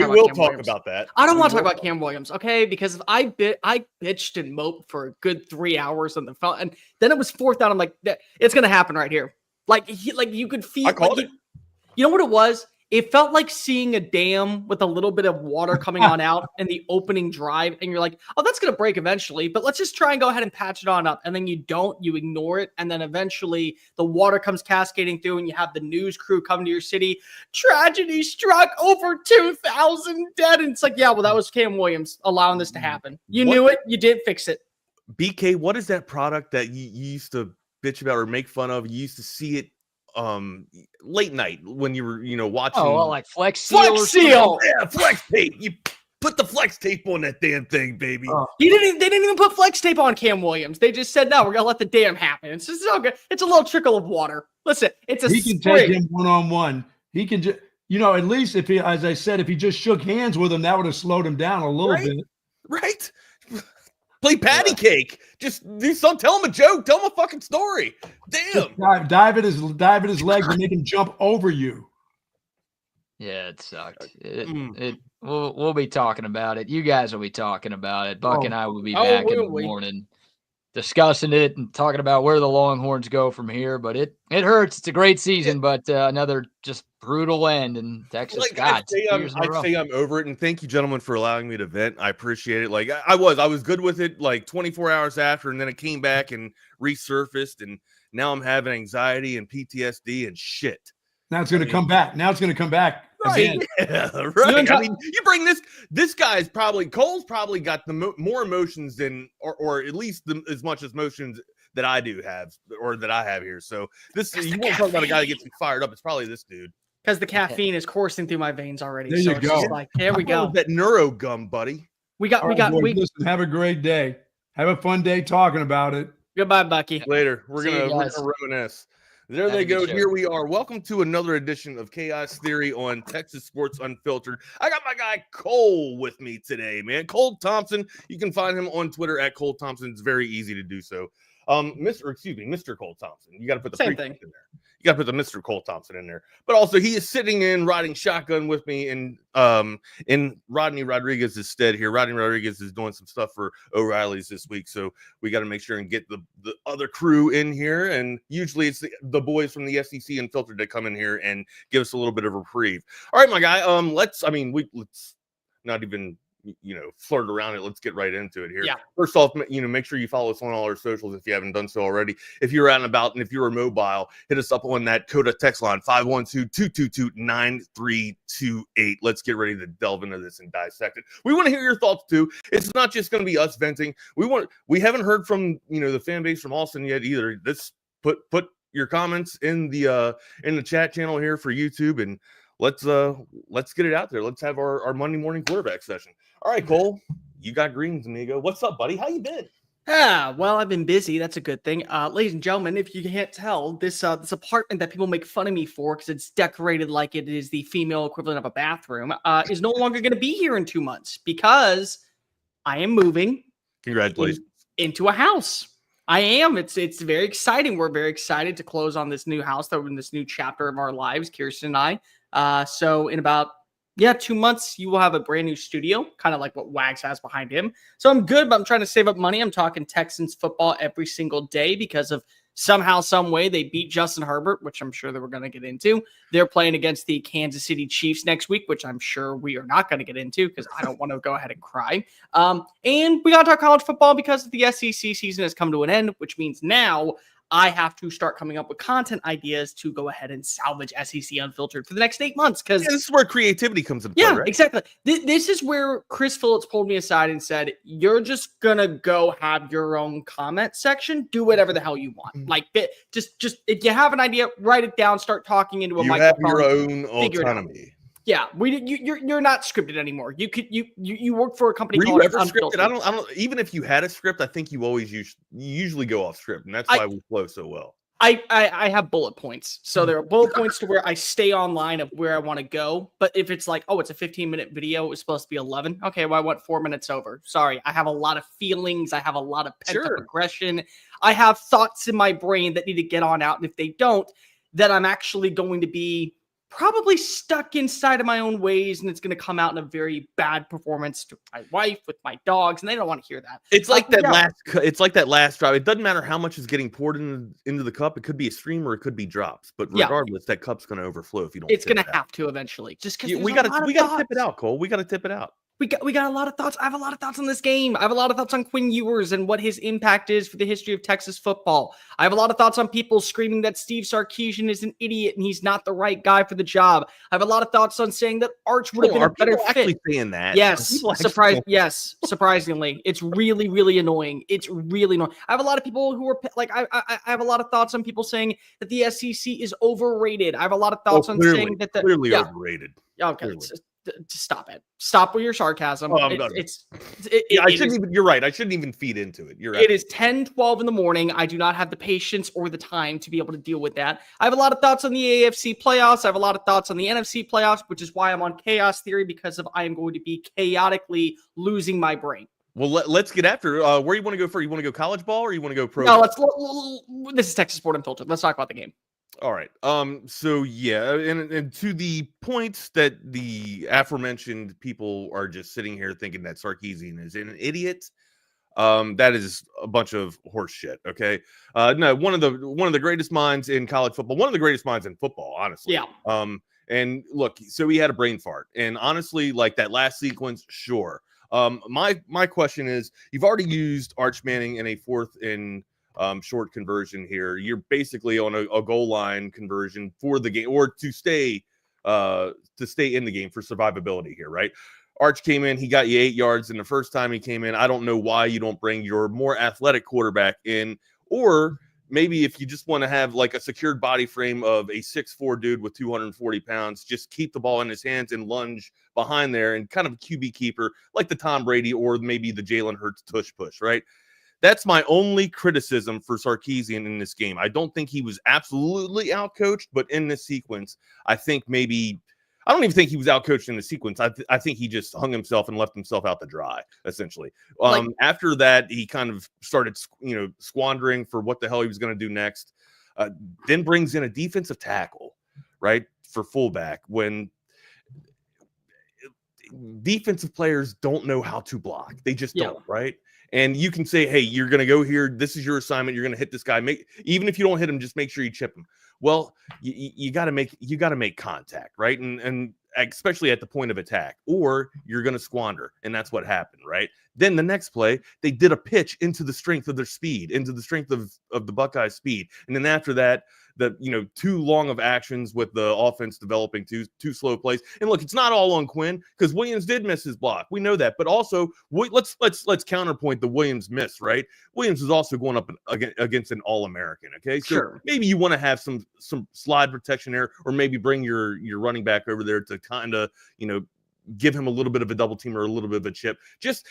Williams. About that. I don't want to talk about Cam Williams, okay? Because I bitched and moped for a good 3 hours on the phone, and then it was 4th down. I'm like, it's gonna happen right here. Like you could feel. I called it. You know what it was? It felt like seeing a dam with a little bit of water coming on out in the opening drive, and you're like, oh, that's going to break eventually, but let's just try and go ahead and patch it on up. And then you ignore it, and then eventually the water comes cascading through, and you have the news crew come to your city. Tragedy struck, over 2,000 dead. And it's like, yeah, well, that was Cam Williams allowing this to happen. You knew it. You didn't fix it. BK, what is that product that you used to bitch about or make fun of? You used to see it late night when you were watching like Flex Seal. Yeah, Flex Tape. You put the Flex Tape on that damn thing, baby. They didn't even put Flex Tape on Cam Williams. They just said, no, we're gonna let the dam happen. It's just okay. It's a little trickle of water. Listen, he can take him one-on-one. He can just at least if he, as I said, if he just shook hands with him, that would have slowed him down a little bit. Right. Play patty cake. Just do something. Tell him a joke. Tell him a fucking story. Damn. Dive at his legs and make him jump over you. Yeah, it sucked. We'll be talking about it. You guys will be talking about it. Buck and I will be back in the morning discussing it and talking about where the Longhorns go from here. But it hurts. It's a great season, but another just brutal end in Texas. I'd say I'm over it, and thank you, gentlemen, for allowing me to vent. I appreciate it. Like I was good with it like 24 hours after, and then it came back and resurfaced, and now I'm having anxiety and PTSD and shit. Now it's going to come back. Right. Yeah, right. I mean, you bring this guy's Cole's probably got the more emotions than, or at least as much as emotions that I do have, or that I have here. So you won't talk about a guy that gets me fired up. It's probably this dude. Because the caffeine is coursing through my veins already. There you go. Just like, there we go. That neuro gum, buddy. Listen, have a great day. Have a fun day talking about it. Goodbye, Bucky. Later. We're gonna reminisce. There they go. Here we are. Welcome to another edition of Chaos Theory on Texas Sports Unfiltered. I got my guy Cole with me today, man. Cole Thompson. You can find him on Twitter at Cole Thompson. It's very easy to do so. Mr. Cole Thompson. You got to put the same thing in there. You got to put the Mr. Cole Thompson in there. But also, he is sitting in riding shotgun with me in Rodney Rodriguez's stead here. Rodney Rodriguez is doing some stuff for O'Reilly's this week, so we got to make sure and get the other crew in here. And usually, it's the boys from the SEC Unfiltered that come in here and give us a little bit of a reprieve. All right, my guy. Let's not even flirt around it. Let's get right into it here. Yeah. First off, make sure you follow us on all our socials if you haven't done so already. If you're out and about and if you're mobile, hit us up on that Coda text line 512-222-9328. Let's get ready to delve into this and dissect it. We want to hear your thoughts too. It's not just going to be us venting. We haven't heard from the fan base from Austin yet either. Put your comments in the chat channel here for YouTube, and let's get it out there. Let's have our Monday morning quarterback session. All right, Cole, you got greens, amigo. What's up, buddy? How you been? Well, I've been busy. That's a good thing. Ladies and gentlemen, if you can't tell, this apartment that people make fun of me for because it's decorated like it is the female equivalent of a bathroom is no longer going to be here in 2 months because I am moving. Congratulations. Into a house. I am. It's very exciting. We're very excited to close on this new house, in this new chapter of our lives, Kirsten and I. So in about 2 months, you will have a brand new studio, kind of like what Wags has behind him. So I'm good, but I'm trying to save up money. I'm talking Texans football every single day because of somehow, some way they beat Justin Herbert, which I'm sure that we're going to get into. They're playing against the Kansas City Chiefs next week, which I'm sure we are not going to get into because I don't want to go ahead and cry. And we got to talk college football because the SEC season has come to an end, which means now I have to start coming up with content ideas to go ahead and salvage SEC Unfiltered for the next 8 months. Because this is where creativity comes into play, right? Exactly. This is where Chris Phillips pulled me aside and said, you're just going to go have your own comment section. Do whatever the hell you want. Like, just if you have an idea, write it down, start talking into a microphone. You have your own autonomy. Yeah, you're not scripted anymore. You work for a company Were called you ever Unfiltered. scripted? I don't. Even if you had a script, I think you usually go off script, and that's why we flow so well. I have bullet points, so there are bullet points to where I stay online of where I want to go. But if it's like, it's a 15-minute video, it was supposed to be 11. Okay, well I went 4 minutes over. Sorry, I have a lot of feelings. I have a lot of pent-up aggression. I have thoughts in my brain that need to get on out, and if they don't, then I'm actually going to be probably stuck inside of my own ways, and it's going to come out in a very bad performance to my wife, with my dogs, and they don't want to hear that. It's like that last drive. It doesn't matter how much is getting poured into the cup. It could be a stream or it could be drops, but regardless, that cup's going to overflow if you don't. It's going to have to eventually. Just because we got to tip it out, Cole. We got to tip it out. We got a lot of thoughts. I have a lot of thoughts on this game. I have a lot of thoughts on Quinn Ewers and what his impact is for the history of Texas football. I have a lot of thoughts on people screaming that Steve Sarkisian is an idiot and he's not the right guy for the job. I have a lot of thoughts on saying that Arch would have been a better fit. Actually saying that? Yes, surprisingly, it's really, really annoying. It's really annoying. I have a lot of people who are like, I have a lot of thoughts on people saying that the SEC is overrated. I have a lot of thoughts on saying that clearly overrated. Okay. Stop it. Stop with your sarcasm. I'm done. You're right. I shouldn't even feed into it. You're right. It is 10:12 in the morning. I do not have the patience or the time to be able to deal with that. I have a lot of thoughts on the AFC playoffs. I have a lot of thoughts on the NFC playoffs, which is why I'm on chaos theory, because I am going to be chaotically losing my brain. Well, let's get after where you want to go first. You want to go college ball or you want to go pro? No, this is Texas Sport Unfiltered. Let's talk about the game. All right. So yeah, and to the points that the aforementioned people are just sitting here thinking that Sarkisian is an idiot, that is a bunch of horse shit. Okay. No, one of the greatest minds in college football, one of the greatest minds in football, honestly. Yeah. And look, so he had a brain fart, and honestly, like that last sequence, sure. My question is, you've already used Arch Manning in a 4th and short conversion here. You're basically on a goal line conversion for the game, or to stay in the game for survivability here, right? Arch came in, he got you 8 yards, and the first time he came in, I don't know why you don't bring your more athletic quarterback in, or maybe if you just want to have like a secured body frame of a 6'4" dude with 240 pounds, just keep the ball in his hands and lunge behind there and kind of a QB keeper like the Tom Brady or maybe the Jalen Hurts tush push, right? That's my only criticism for Sarkisian in this game. I don't think he was absolutely outcoached, but in this sequence, I don't even think he was outcoached in the sequence. I think he just hung himself and left himself out to dry, essentially. After that, he kind of started, squandering for what the hell he was going to do next. Then brings in a defensive tackle, right, for fullback, when defensive players don't know how to block. They just don't, right? And you can say, hey, you're going to go here. This is your assignment. You're going to hit this guy. Even if you don't hit him, just make sure you chip him. Well, you got to make contact, right? And especially at the point of attack, or you're going to squander. And that's what happened, right? Then the next play, they did a pitch into the strength of their speed, into the strength of the Buckeyes' speed. And then after that, too long of actions with the offense developing two slow plays. And look, it's not all on Quinn, because Williams did miss his block. We know that. But also, let's counterpoint the Williams miss, right? Williams is also going up against an All-American, okay? So Sure. maybe you want to have some slide protection there, or maybe bring your running back over there to kind of, give him a little bit of a double team or a little bit of a chip.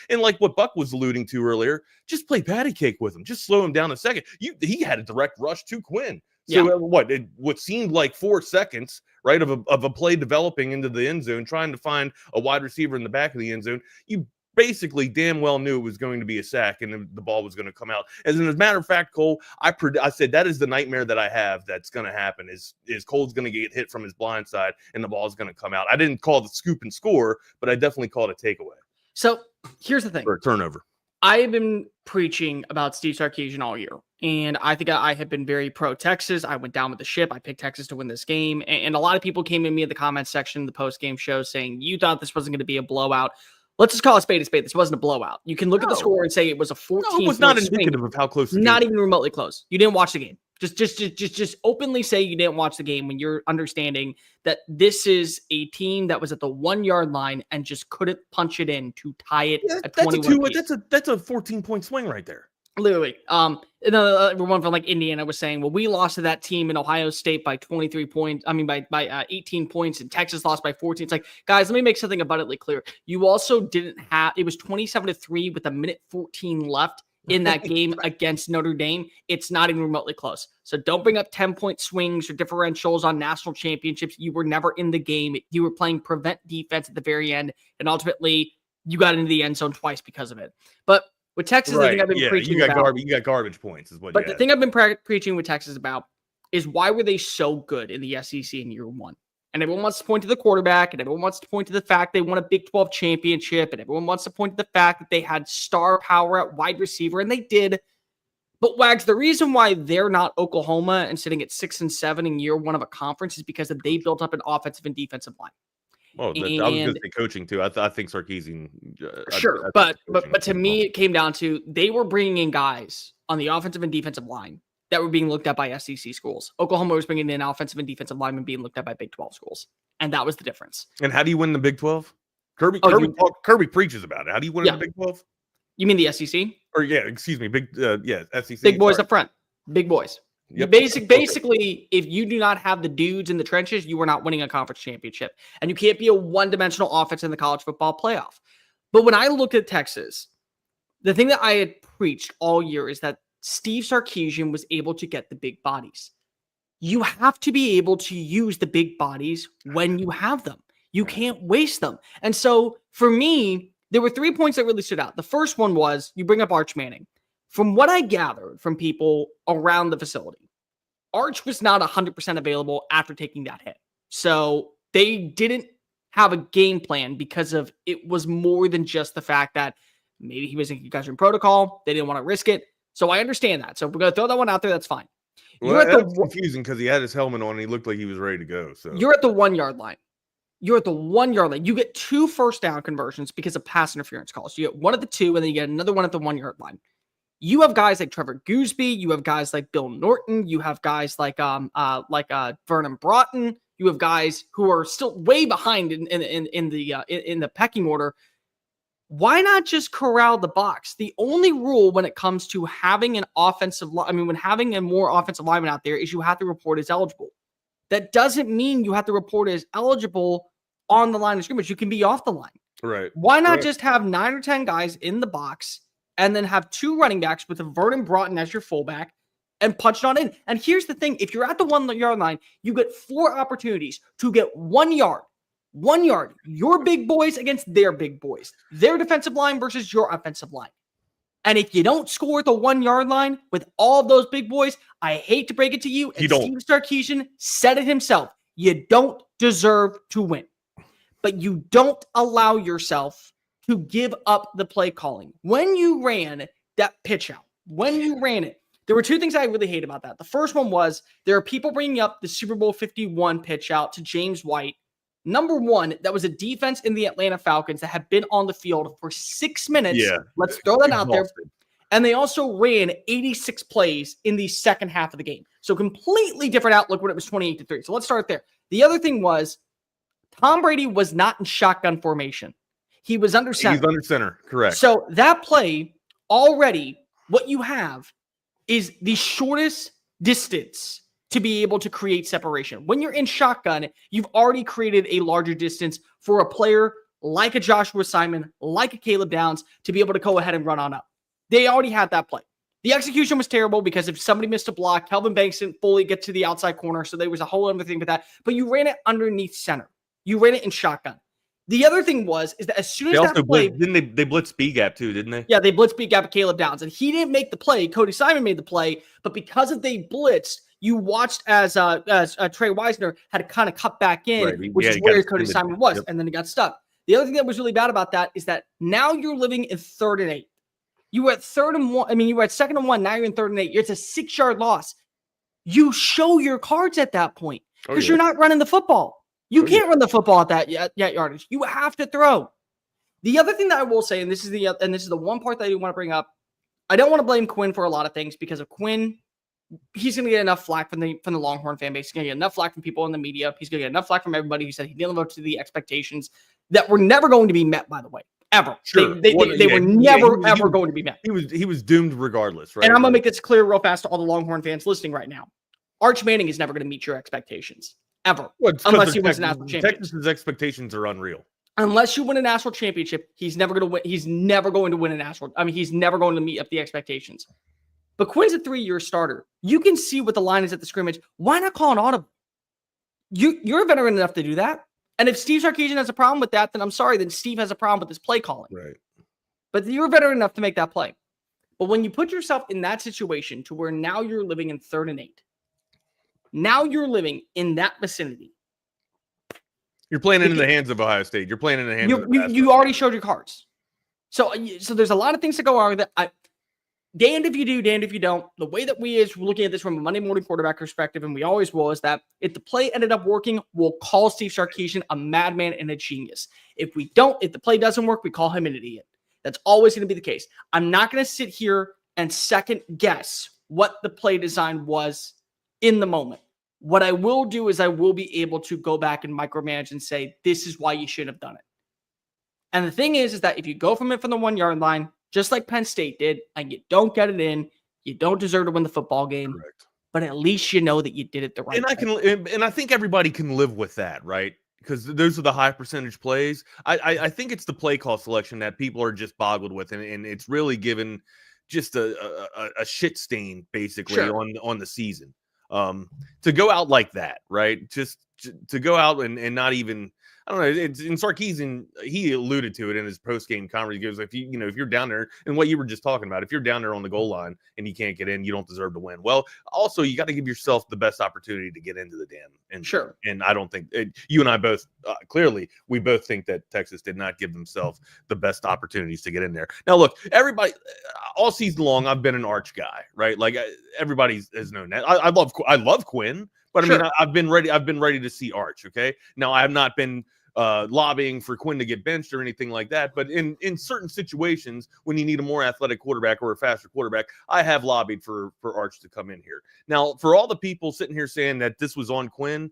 And like what Buck was alluding to earlier, just play patty cake with him. Just slow him down a second. He had a direct rush to Quinn. So what seemed like 4 seconds, right, of a play developing into the end zone, trying to find a wide receiver in the back of the end zone, you basically damn well knew it was going to be a sack and the ball was going to come out. As a matter of fact, Cole, I said that is the nightmare that I have that's going to happen is Cole's going to get hit from his blind side and the ball is going to come out. I didn't call the scoop and score, but I definitely called a takeaway. So here's the thing. Or a turnover. I have been preaching about Steve Sarkisian all year, and I think I have been very pro-Texas. I went down with the ship. I picked Texas to win this game, and a lot of people came to me in the comments section of the post-game show saying, you thought this wasn't going to be a blowout. Let's just call a spade a spade. This wasn't a blowout. You can look at the score and say it was a 14. No, it was not indicative of how close. Not even remotely close. You didn't watch the game. Just openly say you didn't watch the game when you're understanding that this is a team that was at the 1 yard line and just couldn't punch it in to tie it at 21. That's a 14-point swing right there. Literally. Everyone from like Indiana was saying, well, we lost to that team in Ohio State by 23 points. I mean, by 18 points, and Texas lost by 14. It's like, guys, let me make something abundantly clear. You also didn't have, it was 27-3 with a minute 14 left in that game against Notre Dame. It's not even remotely close. So don't bring up 10-point swings or differentials on national championships. You were never in the game. You were playing prevent defense at the very end, and ultimately you got into the end zone twice because of it. But with Texas, right. the thing I've been preaching about, you got garbage points is what. But the thing I've been preaching with Texas about is why were they so good in the SEC in year one? And everyone wants to point to the quarterback, and everyone wants to point to the fact they won a Big 12 championship, and everyone wants to point to the fact that they had star power at wide receiver, and they did. But Wags, the reason why they're not Oklahoma and sitting at 6-7 in year one of a conference is because they built up an offensive and defensive line. Well, I was going to say coaching too. I think Sarkisian. Sure, but to me, it came down to they were bringing in guys on the offensive and defensive line that were being looked at by SEC schools. Oklahoma was bringing in offensive and defensive linemen being looked at by Big 12 schools, and that was the difference. And how do you win the Big 12? Kirby preaches about it. How do you win in the Big 12? You mean the SEC? Or SEC. Big boys up front. Big boys. Yep. Basically, if you do not have the dudes in the trenches, you are not winning a conference championship. And you can't be a one-dimensional offense in the college football playoff. But when I look at Texas, the thing that I had preached all year is that Steve Sarkisian was able to get the big bodies. You have to be able to use the big bodies when you have them. You can't waste them. And so for me, there were 3 points that really stood out. The first one was you bring up Arch Manning. From what I gathered from people around the facility, Arch was not 100% available after taking that hit. So they didn't have a game plan because of it was more than just the fact that maybe he was in concussion protocol. They didn't want to risk it. So I understand that. So if we're going to throw that one out there, that's fine. Well, that's confusing because he had his helmet on and he looked like he was ready to go. So you're at the 1 yard line. You're at the 1 yard line. You get 2 first down conversions because of pass interference calls. You get one at the 2, and then you get another one at the 1 yard line. You have guys like Trevor Gooseby. You have guys like Bill Norton. You have guys like Vernon Broughton. You have guys who are still way behind in the pecking order. Why not just corral the box? The only rule when it comes to having an when having a more offensive lineman out there is you have to report as eligible. That doesn't mean you have to report as eligible on the line of scrimmage. You can be off the line. Right. Why not just have 9 or 10 guys in the box and then have 2 running backs with a Vernon Broughton as your fullback and punch it on in? And here's the thing. If you're at the 1 yard line, you get 4 opportunities to get 1 yard. 1 yard. Your big boys against their big boys. Their defensive line versus your offensive line. And if you don't score at the 1 yard line with all of those big boys, I hate to break it to you. And Steve Sarkisian said it himself. You don't deserve to win. But you don't allow yourself to give up the play calling. When you ran that pitch out, when you ran it, there were 2 things I really hate about that. The first one was there are people bringing up the Super Bowl 51 pitch out to James White Number one, that was a defense in the Atlanta Falcons that had been on the field for 6 minutes. Yeah. Let's throw that out there. Exhausted. And they also ran 86 plays in the second half of the game. So completely different outlook when it was 28-3. So let's start there. The other thing was Tom Brady was not in shotgun formation. He was under center. He's under center, correct. So that play, already, what you have is the shortest distance to be able to create separation. When you're in shotgun, you've already created a larger distance for a player like a Joshua Simon, like a Caleb Downs, to be able to go ahead and run on up. They already had that play. The execution was terrible because if somebody missed a block, Kelvin Banks didn't fully get to the outside corner, so there was a whole other thing with that. But you ran it underneath center. You ran it in shotgun. The other thing is that as soon as that play... Didn't they blitz B-gap too, didn't they? Yeah, they blitzed B-gap Caleb Downs, and he didn't make the play. Cody Simon made the play, but because of they blitzed, you watched as Trey Wisner had to kind of cut back in, Right. which Yeah, is he where got Cody extended. Simon was, Yep. and then he got stuck. The other thing that was really bad about that is that now you're living in 3rd and 8. You were at 3rd and 1. I mean, you were at 2nd and 1. Now you're in 3rd and 8. It's a 6-yard loss. You show your cards at that point because you're not running the football. You can't run the football at that yardage. You have to throw. The other thing that I will say, and this is the one part that I do want to bring up, I don't want to blame Quinn for a lot of things because of Quinn. He's going to get enough flack from the Longhorn fan base. He's going to get enough flack from people in the media. He's going to get enough flack from everybody who said he didn't live up to the expectations that were never going to be met, by the way, ever. Sure. They were never, ever going to be met. He was doomed regardless, right? And I'm going to make this clear real fast to all the Longhorn fans listening right now. Arch Manning is never going to meet your expectations, ever, unless he wins a national championship. Texas's expectations are unreal. Unless you win a national championship, he's never going to win. He's never going to win a national. I mean, he's never going to meet up the expectations. But Quinn's a 3-year starter. You can see what the line is at the scrimmage. Why not call an audible? You're a veteran enough to do that. And if Steve Sarkisian has a problem with that, then I'm sorry. Then Steve has a problem with his play calling. Right. But you're a veteran enough to make that play. But when you put yourself in that situation to where now you're living in 3rd and 8, now you're living in that vicinity. You're playing into the hands of Ohio State. You're playing in the hands of the you already showed your cards. So there's a lot of things to go on with it. Damned if you do, damned if you don't. The way that we're looking at this from a Monday morning quarterback perspective, and we always will, is that if the play ended up working, we'll call Steve Sarkisian a madman and a genius. If the play doesn't work, we call him an idiot. That's always going to be the case. I'm not going to sit here and second guess what the play design was in the moment. What I will do is I will be able to go back and micromanage and say, this is why you should have done it. And the thing is that if you go from the 1-yard line, just like Penn State did, and you don't get it in, you don't deserve to win the football game. Correct. But at least you know that you did it the right way. And I think everybody can live with that, right? Because those are the high percentage plays. I think it's the play call selection that people are just boggled with, and it's really given just a shit stain basically on the season. To go out like that, right? Just to go out and not even, I don't know. It's in Sarkisian, he alluded to it in his post game conference. He goes, if you're down there, and what you were just talking about, if you're down there on the goal line and you can't get in, you don't deserve to win. Well, also you got to give yourself the best opportunity to get into the damn. And sure. And I don't think you and I both clearly we both think that Texas did not give themselves the best opportunities to get in there. Now, look, everybody all season long, I've been an Arch guy, right? Like everybody has known that. I love Quinn. But sure. I mean, I've been ready to see Arch. Okay. Now I have not been lobbying for Quinn to get benched or anything like that. But in certain situations, when you need a more athletic quarterback or a faster quarterback, I have lobbied for Arch to come in here. Now, for all the people sitting here saying that this was on Quinn,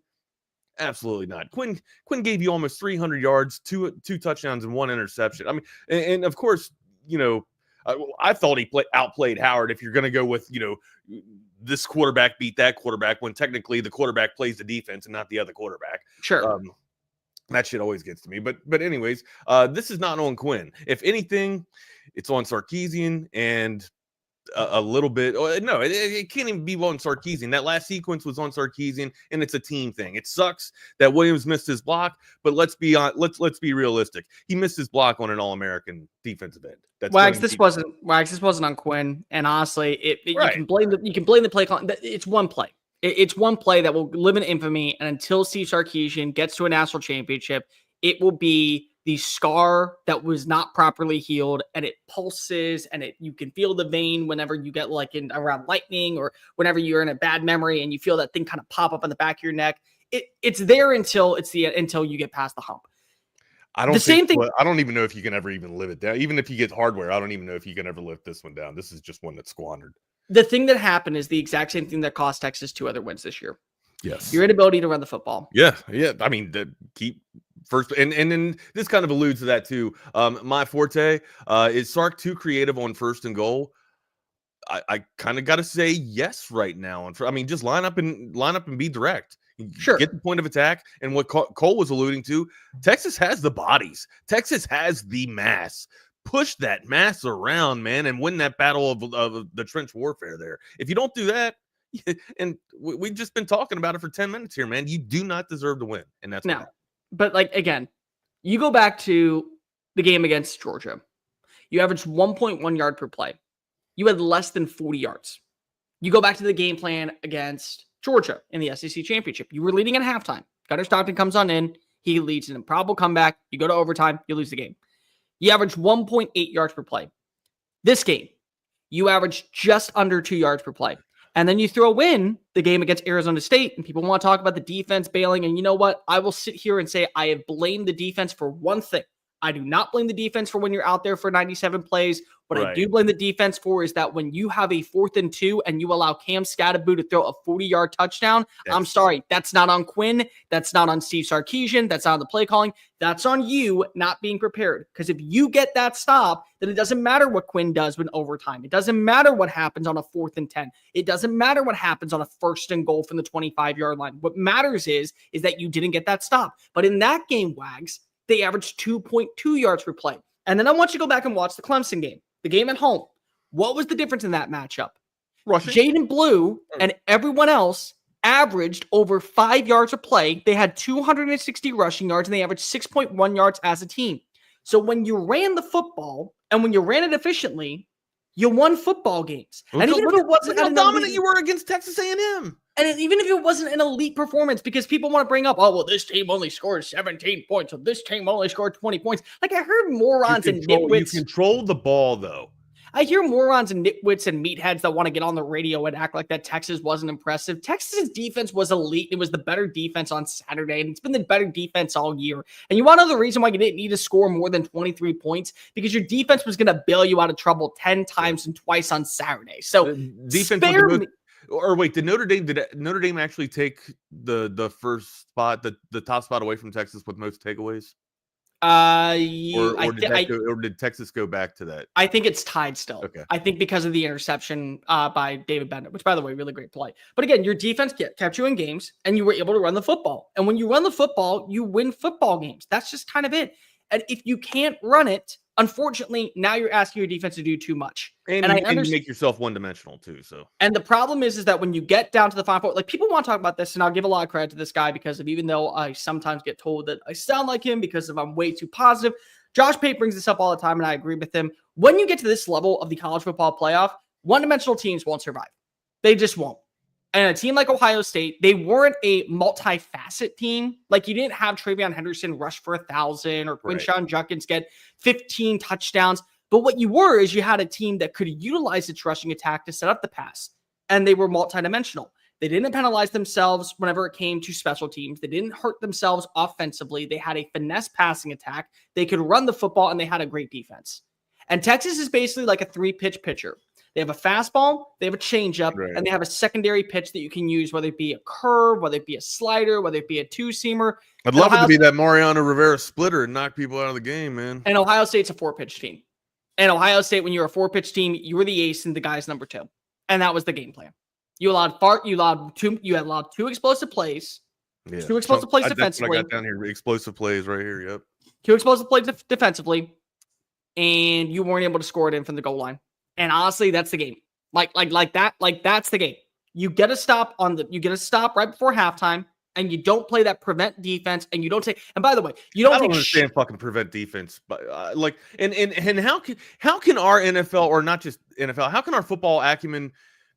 absolutely not. Quinn gave you almost 300 yards, two touchdowns, and 1 interception. I mean, and of course, I thought he outplayed Howard. If you're going to go with, this quarterback beat that quarterback when technically the quarterback plays the defense and not the other quarterback. Sure. That shit always gets to me. But anyways, this is not on Quinn. If anything, it's on Sarkisian and a little bit. No, it can't even be on Sarkisian. That last sequence was on Sarkisian, and it's a team thing. It sucks that Williams missed his block, but let's be realistic. He missed his block on an All-American defensive end. Wags, this wasn't on Quinn, and honestly, right. you can blame the play call. It's one play. It's one play that will live in infamy, and until Steve Sarkisian gets to a national championship, it will be the scar that was not properly healed, and it pulses, and you can feel the vein whenever you get around lightning or whenever you're in a bad memory and you feel that thing kind of pop up on the back of your neck. it's there until you get past the hump. I don't even know if you can ever even live it down. Even if you get hardware, I don't even know if you can ever live this one down. This is just one that's squandered. The thing that happened is the exact same thing that cost Texas 2 other wins this year. Yes. Your inability to run the football. Yeah. I mean, keep first, and then this kind of alludes to that too. My forte is Sark too creative on first and goal. I kind of got to say yes right now. I mean, just line up and be direct. Sure. Get the point of attack. And what Cole was alluding to, Texas has the bodies. Texas has the mass. Push that mass around, man, and win that battle of the trench warfare there. If you don't do that, and we've just been talking about it for 10 minutes here, man, you do not deserve to win. And that's now. But like, again, you go back to the game against Georgia. You averaged 1.1 yard per play. You had less than 40 yards. You go back to the game plan against Georgia in the SEC championship. You were leading at halftime. Gunnar Stockton comes on in. He leads an improbable comeback. You go to overtime. You lose the game. You average 1.8 yards per play. This game, you average just under 2 yards per play. And then you throw in the game against Arizona State, and people want to talk about the defense bailing. And you know what? I will sit here and say I have blamed the defense for one thing. I do not blame the defense for when you're out there for 97 plays. What I do blame the defense for is that when you have a 4th and 2 and you allow Cam Scatterbo to throw a 40-yard touchdown, I'm sorry, that's not on Quinn. That's not on Steve Sarkisian. That's not on the play calling. That's on you not being prepared. Because if you get that stop, then it doesn't matter what Quinn does in overtime. It doesn't matter what happens on a 4th and 10. It doesn't matter what happens on a 1st and goal from the 25-yard line. What matters is that you didn't get that stop. But in that game, Wags, they averaged 2.2 yards per play. And then I want you to go back and watch the Clemson game, the game at home. What was the difference in that matchup? Jaden Blue and everyone else averaged over 5 yards a play. They had 260 rushing yards, and they averaged 6.1 yards as a team. So when you ran the football and when you ran it efficiently, you won football games. And even if it wasn't how dominant you were against Texas A&M. And even if it wasn't an elite performance, because people want to bring up, oh, well, this team only scored 17 points, or this team only scored 20 points. Like, I heard morons and nitwits. You control the ball, though. I hear morons and nitwits and meatheads that want to get on the radio and act like that Texas wasn't impressive. Texas's defense was elite. It was the better defense on Saturday, and it's been the better defense all year. And you want to know the reason why you didn't need to score more than 23 points? Because your defense was going to bail you out of trouble 10 times and twice on Saturday. So defense spare me. Or wait, did Notre Dame actually take the first spot, the top spot away from Texas with most takeaways? Or did Texas go back to that? I think it's tied still. Okay. I think because of the interception by David Bennett, which, by the way, really great play. But again, your defense kept you in games, and you were able to run the football. And when you run the football, you win football games. That's just kind of it. And if you can't run it, unfortunately, now you're asking your defense to do too much. And you make yourself one-dimensional too. So, and the problem is that when you get down to the Final Four, like, people want to talk about this, and I'll give a lot of credit to this guy because even though I sometimes get told that I sound like him because I'm way too positive, Josh Pate brings this up all the time, and I agree with him. When you get to this level of the college football playoff, one-dimensional teams won't survive. They just won't. And a team like Ohio State, they weren't a multifaceted team. Like, you didn't have Travion Henderson rush for 1,000 or Quinshon Judkins get 15 touchdowns. But what you were is you had a team that could utilize its rushing attack to set up the pass. And they were multidimensional. They didn't penalize themselves whenever it came to special teams. They didn't hurt themselves offensively. They had a finesse passing attack. They could run the football, and they had a great defense. And Texas is basically like a 3-pitch pitcher. They have a fastball, they have a changeup, and they have a secondary pitch that you can use, whether it be a curve, whether it be a slider, whether it be a 2-seamer. I'd love it to be that Mariano Rivera splitter and knock people out of the game, man. And Ohio State's a 4-pitch team. And Ohio State, when you're a 4-pitch team, you were the ace and the guy's number 2. And that was the game plan. You had two explosive plays. Yeah. 2 explosive plays defensively. I got down here. Explosive plays right here. Yep. 2 explosive plays defensively. And you weren't able to score it in from the goal line. And honestly, that's the game. Like that. Like, that's the game. You get a stop right before halftime, and you don't play that prevent defense, and you don't take. And by the way, you don't. I don't understand fucking prevent defense, but and how can our NFL, or not just NFL, how can our football acumen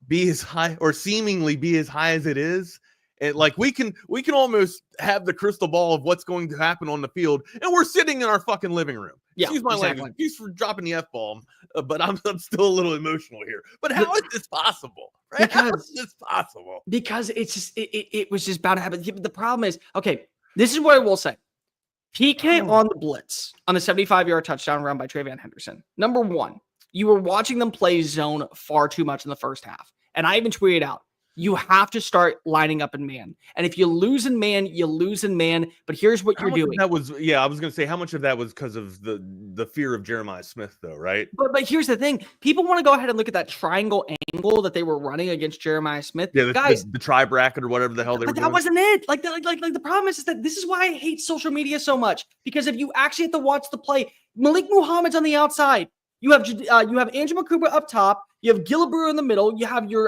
be as high, or seemingly be as high as it is? And like, we can almost have the crystal ball of what's going to happen on the field, and we're sitting in our fucking living room. Yeah, excuse my language. Excuse for dropping the F-bomb, but I'm still a little emotional here. But how is this possible? Because it's possible. Because it's just it was just bound to happen. The problem is, okay, this is what I will say. PK on the blitz on the 75-yard touchdown run by Travion Henderson. Number one, you were watching them play zone far too much in the first half. And I even tweeted out, you have to start lining up in man. And if you lose in man, you lose in man. But here's what you're doing. That was, I was going to say, how much of that was because of the fear of Jeremiah Smith, though, right? But here's the thing. People want to go ahead and look at that triangle angle that they were running against Jeremiah Smith. Yeah, guys, the try bracket or whatever the hell they were doing. That wasn't it. Like the problem is that this is why I hate social media so much. Because if you actually have to watch the play, Malik Muhammad's on the outside. You have Andrew Makuba up top. You have Gillibrew in the middle. You have your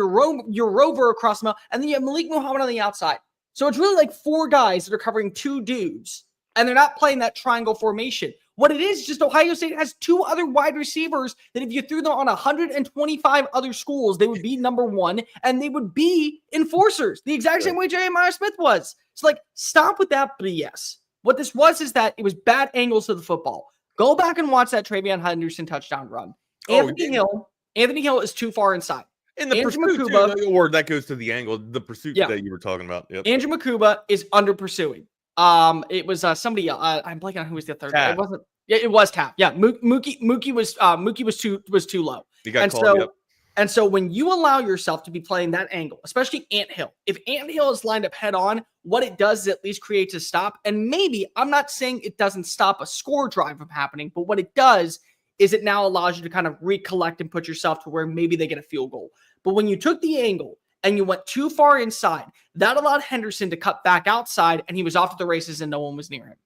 rover across the middle, and then you have Malik Muhammad on the outside. So it's really like four guys that are covering two dudes, and they're not playing that triangle formation. What it is just Ohio State has two other wide receivers that if you threw them on 125 other schools, they would be number one, and they would be enforcers, the exact same way Jeremiah Smith was. So like, stop with that BS. What this was is that it was bad angles to the football. Go back and watch that Travion Henderson touchdown run. Anthony Hill is too far inside. In the pursuit, too, or that goes to the angle, the pursuit that you were talking about. Yep. Andrew Makuba is under pursuing. It was somebody. I'm blanking on who was the third. Tab. It wasn't. Yeah, it was Tap. Yeah, Mookie was too low. He got called. And so when you allow yourself to be playing that angle, especially Ant Hill, if Ant Hill is lined up head on, what it does is at least creates a stop. And maybe, I'm not saying it doesn't stop a score drive from happening, but what it does is it now allows you to kind of recollect and put yourself to where maybe they get a field goal. But when you took the angle and you went too far inside, that allowed Henderson to cut back outside, and he was off to the races and no one was near him.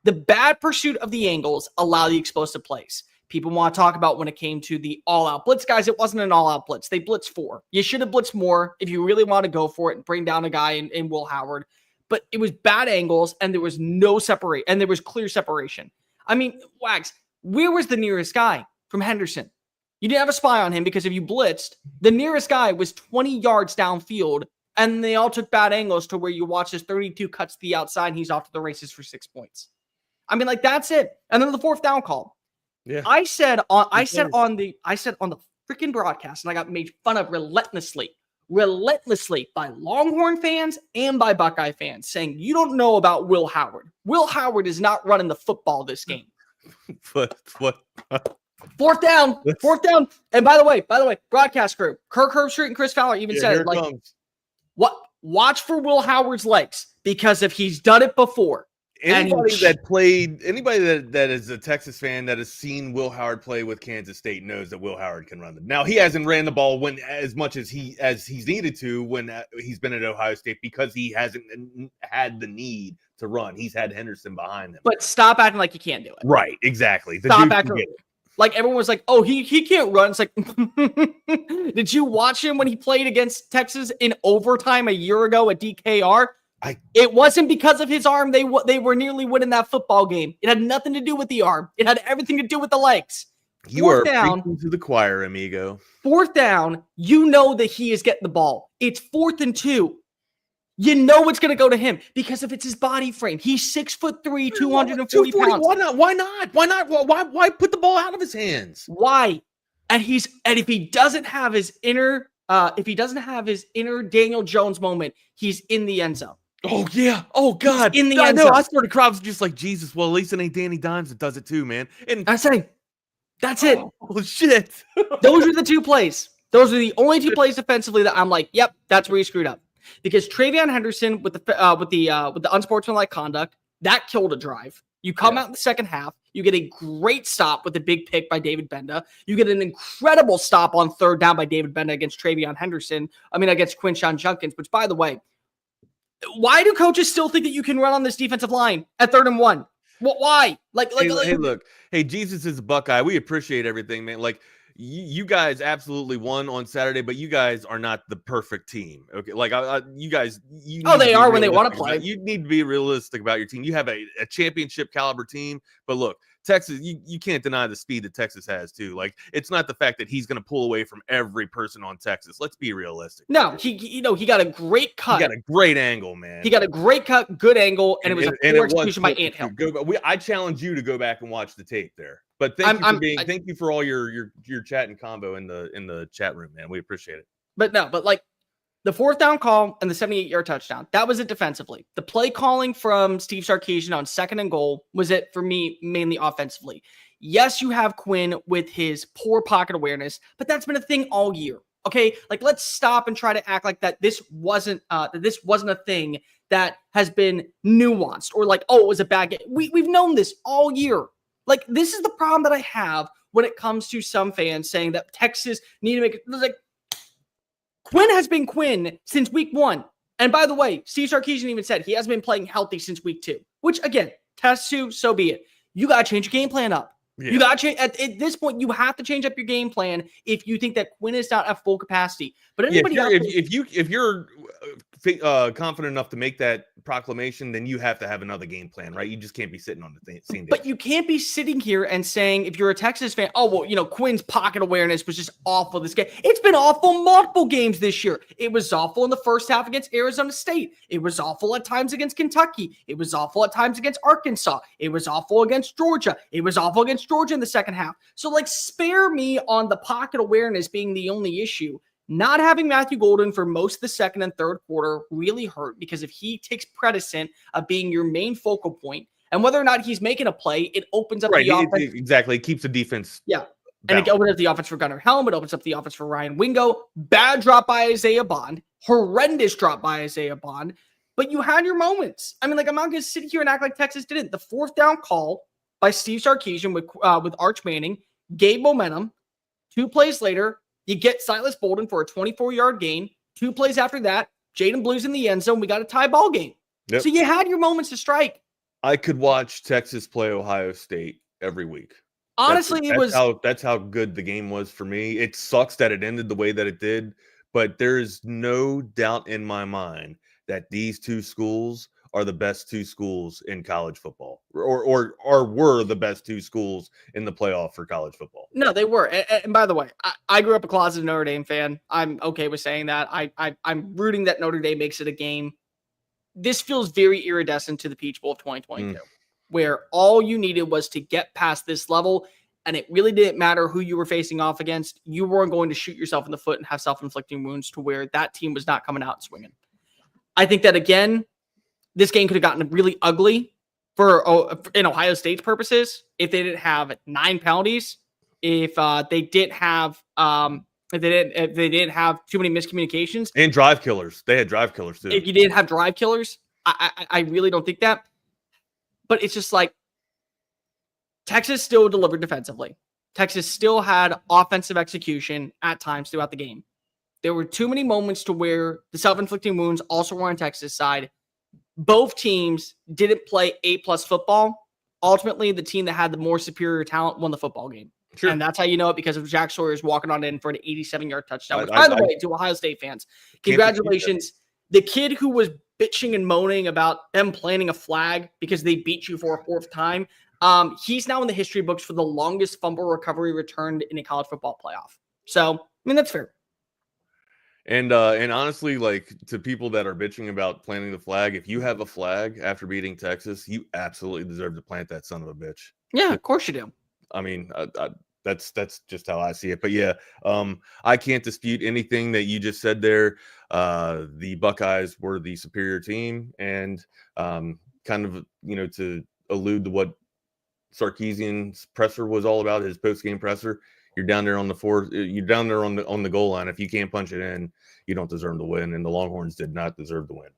The bad pursuit of the angles allow the explosive plays. People want to talk about when it came to the all-out blitz. Guys, it wasn't an all-out blitz. They blitzed 4. You should have blitzed more if you really want to go for it and bring down a guy in Will Howard. But it was bad angles, and there was no separate, and there was clear separation. I mean, Wags, where was the nearest guy from Henderson? You didn't have a spy on him because if you blitzed, the nearest guy was 20 yards downfield, and they all took bad angles to where you watch this 32 cuts to the outside, and he's off to the races for 6 points. I mean, like, that's it. And then the fourth down call. Yeah. I said on the freaking broadcast, and I got made fun of relentlessly by Longhorn fans and by Buckeye fans, saying you don't know about Will Howard. Will Howard is not running the football this game. What? Fourth down. And by the way, broadcast crew, Kirk Herbstreit and Chris Fowler even said it, like, what? Watch for Will Howard's legs, because if he's done it before. Anybody that is a Texas fan that has seen Will Howard play with Kansas State knows that Will Howard can run them. Now, he hasn't ran the ball as much as he's needed to when he's been at Ohio State, because he hasn't had the need to run. He's had Henderson behind him. But stop acting like you can't do it. Right, exactly. Stop acting like everyone was like, oh, he can't run. It's like, did you watch him when he played against Texas in overtime a year ago at DKR? It wasn't because of his arm they were nearly winning that football game. It had nothing to do with the arm. It had everything to do with the legs. You are preaching to the choir, amigo. Fourth down, you know that he is getting the ball. It's 4th and 2. You know it's going to go to him because if it's his body frame, he's 6'3", 240 pounds. Why not? Why put the ball out of his hands? Why? And if he doesn't have his inner Daniel Jones moment, he's in the end zone. Oh, yeah. Oh, God. He's in the end zone. I started crying. Just like, Jesus, well, at least it ain't Danny Dimes that does it too, man. And I say, that's it. Oh, shit. Those are the 2 plays. Those are the only 2 plays defensively that I'm like, yep, that's where you screwed up. Because Travion Henderson with the unsportsmanlike conduct, that killed a drive. You come out in the second half, you get a great stop with a big pick by David Benda. You get an incredible stop on 3rd down by David Benda against against Quinshon Judkins, which, by the way, why do coaches still think that you can run on this defensive line at 3rd and 1? Why? Hey, look. Hey, Jesus is a Buckeye. We appreciate everything, man. Like, you guys absolutely won on Saturday, but you guys are not the perfect team. Okay, like you guys. They are when they want to play. You need to be realistic about your team. You have a championship caliber team, but look, Texas, you can't deny the speed that Texas has too. Like, it's not the fact that he's going to pull away from every person on Texas. Let's be realistic. No, he got a great cut. He got a great angle, man. He got a great cut, good angle, and it was a poor execution by Ant Hill. I challenge you to go back and watch the tape there. But thank you for all your chat and combo in the chat room, man. We appreciate it. But like the 4th down call and the 78-yard touchdown, that was it defensively. The play calling from Steve Sarkisian on 2nd and goal was it for me mainly offensively. Yes, you have Quinn with his poor pocket awareness, but that's been a thing all year. Okay, like let's stop and try to act like that this wasn't a thing that has been nuanced or like, oh, it was a bad game. We've known this all year. Like this is the problem that I have when it comes to some fans saying that Texas need to make it like Quinn has been Quinn since week 1. And by the way, Steve Sarkisian even said he hasn't been playing healthy since week 2, which again, test 2, so be it. You got to change your game plan up. Yeah. You got to change at this point. You have to change up your game plan if you think that Quinn is not at full capacity. But anybody if you're confident enough to make that proclamation, then you have to have another game plan, right? You just can't be sitting on the same day. But you can't be sitting here and saying, if you're a Texas fan, oh, well, Quinn's pocket awareness was just awful this game. It's been awful multiple games this year. It was awful in the first half against Arizona State. It was awful at times against Kentucky. It was awful at times against Arkansas. It was awful against Georgia. It was awful against Georgia in the second half. So, like, spare me on the pocket awareness being the only issue. Not having Matthew Golden for most of the second and third quarter really hurt because if he takes precedent of being your main focal point and whether or not he's making a play, it opens up the offense. Exactly. It keeps the defense. Yeah. And it opens up the offense for Gunnar Helm. It opens up the offense for Ryan Wingo. Bad drop by Isaiah Bond. Horrendous drop by Isaiah Bond. But you had your moments. I mean, like, I'm not going to sit here and act like Texas didn't. The 4th down call by Steve Sarkisian with Arch Manning gave momentum. 2 plays later, you get Silas Bolden for a 24-yard gain. 2 plays after that, Jaden Blue's in the end zone. We got a tie ball game. Yep. So you had your moments to strike. I could watch Texas play Ohio State every week. Honestly, that's how good the game was for me. It sucks that it ended the way that it did, but there is no doubt in my mind that these 2 schools are the best 2 schools in college football, or were the best 2 schools in the playoff for college football. No, they were. And by the way, I grew up a closet Notre Dame fan. I'm okay with saying that. I'm rooting that Notre Dame makes it a game. This feels very iridescent to the Peach Bowl of 2022, where all you needed was to get past this level, and it really didn't matter who you were facing off against. You weren't going to shoot yourself in the foot and have self-inflicting wounds to where that team was not coming out and swinging. I think that, again, this game could have gotten really ugly in Ohio State's purposes if they didn't have 9 penalties, if they didn't have too many miscommunications and drive killers. They had drive killers too. If you didn't have drive killers, I really don't think that. But it's just like Texas still delivered defensively. Texas still had offensive execution at times throughout the game. There were too many moments to where the self-inflicting wounds also were on Texas' side. Both teams didn't play A+ football. Ultimately, the team that had the more superior talent won the football game. Sure. And that's how you know it, because of Jack Sawyer's walking on in for an 87-yard touchdown. By the way, to Ohio State fans, congratulations. The kid who was bitching and moaning about them planting a flag because they beat you for a 4th time, he's now in the history books for the longest fumble recovery returned in a college football playoff. So, I mean, that's fair. And honestly, like, to people that are bitching about planting the flag, if you have a flag after beating Texas, you absolutely deserve to plant that son of a bitch. Yeah, of course you do. I mean, that's just how I see it. But yeah, I can't dispute anything that you just said there. The Buckeyes were the superior team, and kind of, to allude to what Sarkisian's presser was all about, his post-game presser. You're down there on the goal line. If you can't punch it in, you don't deserve to win. And the Longhorns did not deserve to win.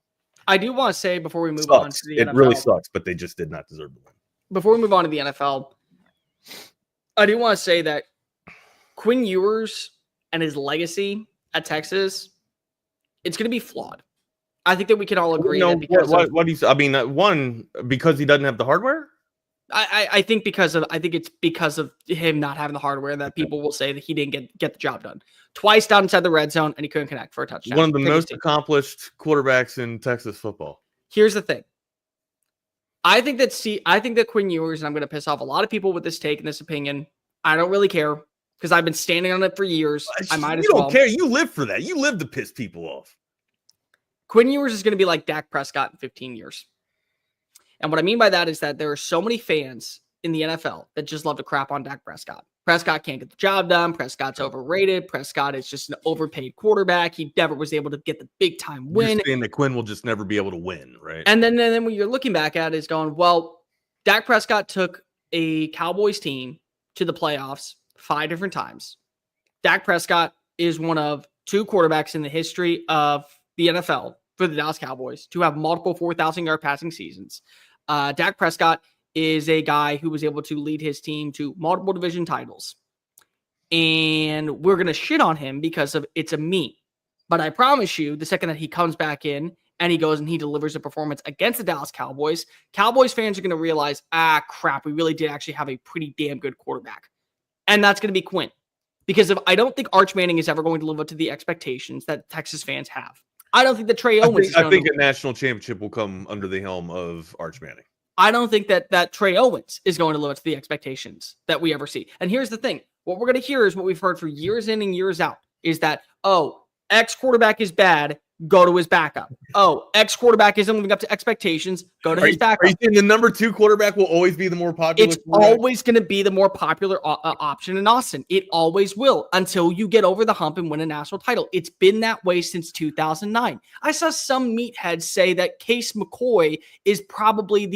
I do want to say before we move on to the NFL. It really sucks, but they just did not deserve to win. Before we move on to the NFL, I do want to say that Quinn Ewers and his legacy at Texas, it's going to be flawed. I think that we can all agree. What do you say? I mean, one, because he doesn't have the hardware? I think it's because of him not having the hardware that people will say that he didn't get the job done. Twice down inside the red zone, and he couldn't connect for a touchdown. One of the most accomplished quarterbacks in Texas football. Here's the thing. I think that Quinn Ewers, and I'm going to piss off a lot of people with this take and this opinion. I don't really care because I've been standing on it for years. I might as well. You don't care. You live for that. You live to piss people off. Quinn Ewers is going to be like Dak Prescott in 15 years. And what I mean by that is that there are so many fans in the NFL that just love to crap on Dak Prescott. Prescott can't get the job done. Prescott's overrated. Prescott is just an overpaid quarterback. He never was able to get the big time win. You're saying that Quinn will just never be able to win, right? And then when you're looking back at it, is going, well, Dak Prescott took a Cowboys team to the playoffs 5 different times. Dak Prescott is one of 2 quarterbacks in the history of the NFL for the Dallas Cowboys to have multiple 4,000-yard passing seasons. Dak Prescott is a guy who was able to lead his team to multiple division titles. And we're going to shit on him because of it's a meme. But I promise you, the second that he comes back in and he goes and he delivers a performance against the Dallas Cowboys, Cowboys fans are going to realize, crap, we really did actually have a pretty damn good quarterback. And that's going to be Quinn. Because I don't think Arch Manning is ever going to live up to the expectations that Texas fans have. I don't think that Trey Owens I think a national championship will come under the helm of Arch Manning. I don't think that Trey Owens is going to live up to the expectations that we ever see. And here's the thing. What we're going to hear is what we've heard for years in and years out is that, X quarterback is bad, go to his backup. X quarterback isn't living up to expectations, go to his backup. Are you saying the number 2 quarterback will always be the more popular? It's always going to be the more popular option in Austin. It always will until you get over the hump and win a national title. It's been that way since 2009. I saw some meatheads say that Case McCoy is probably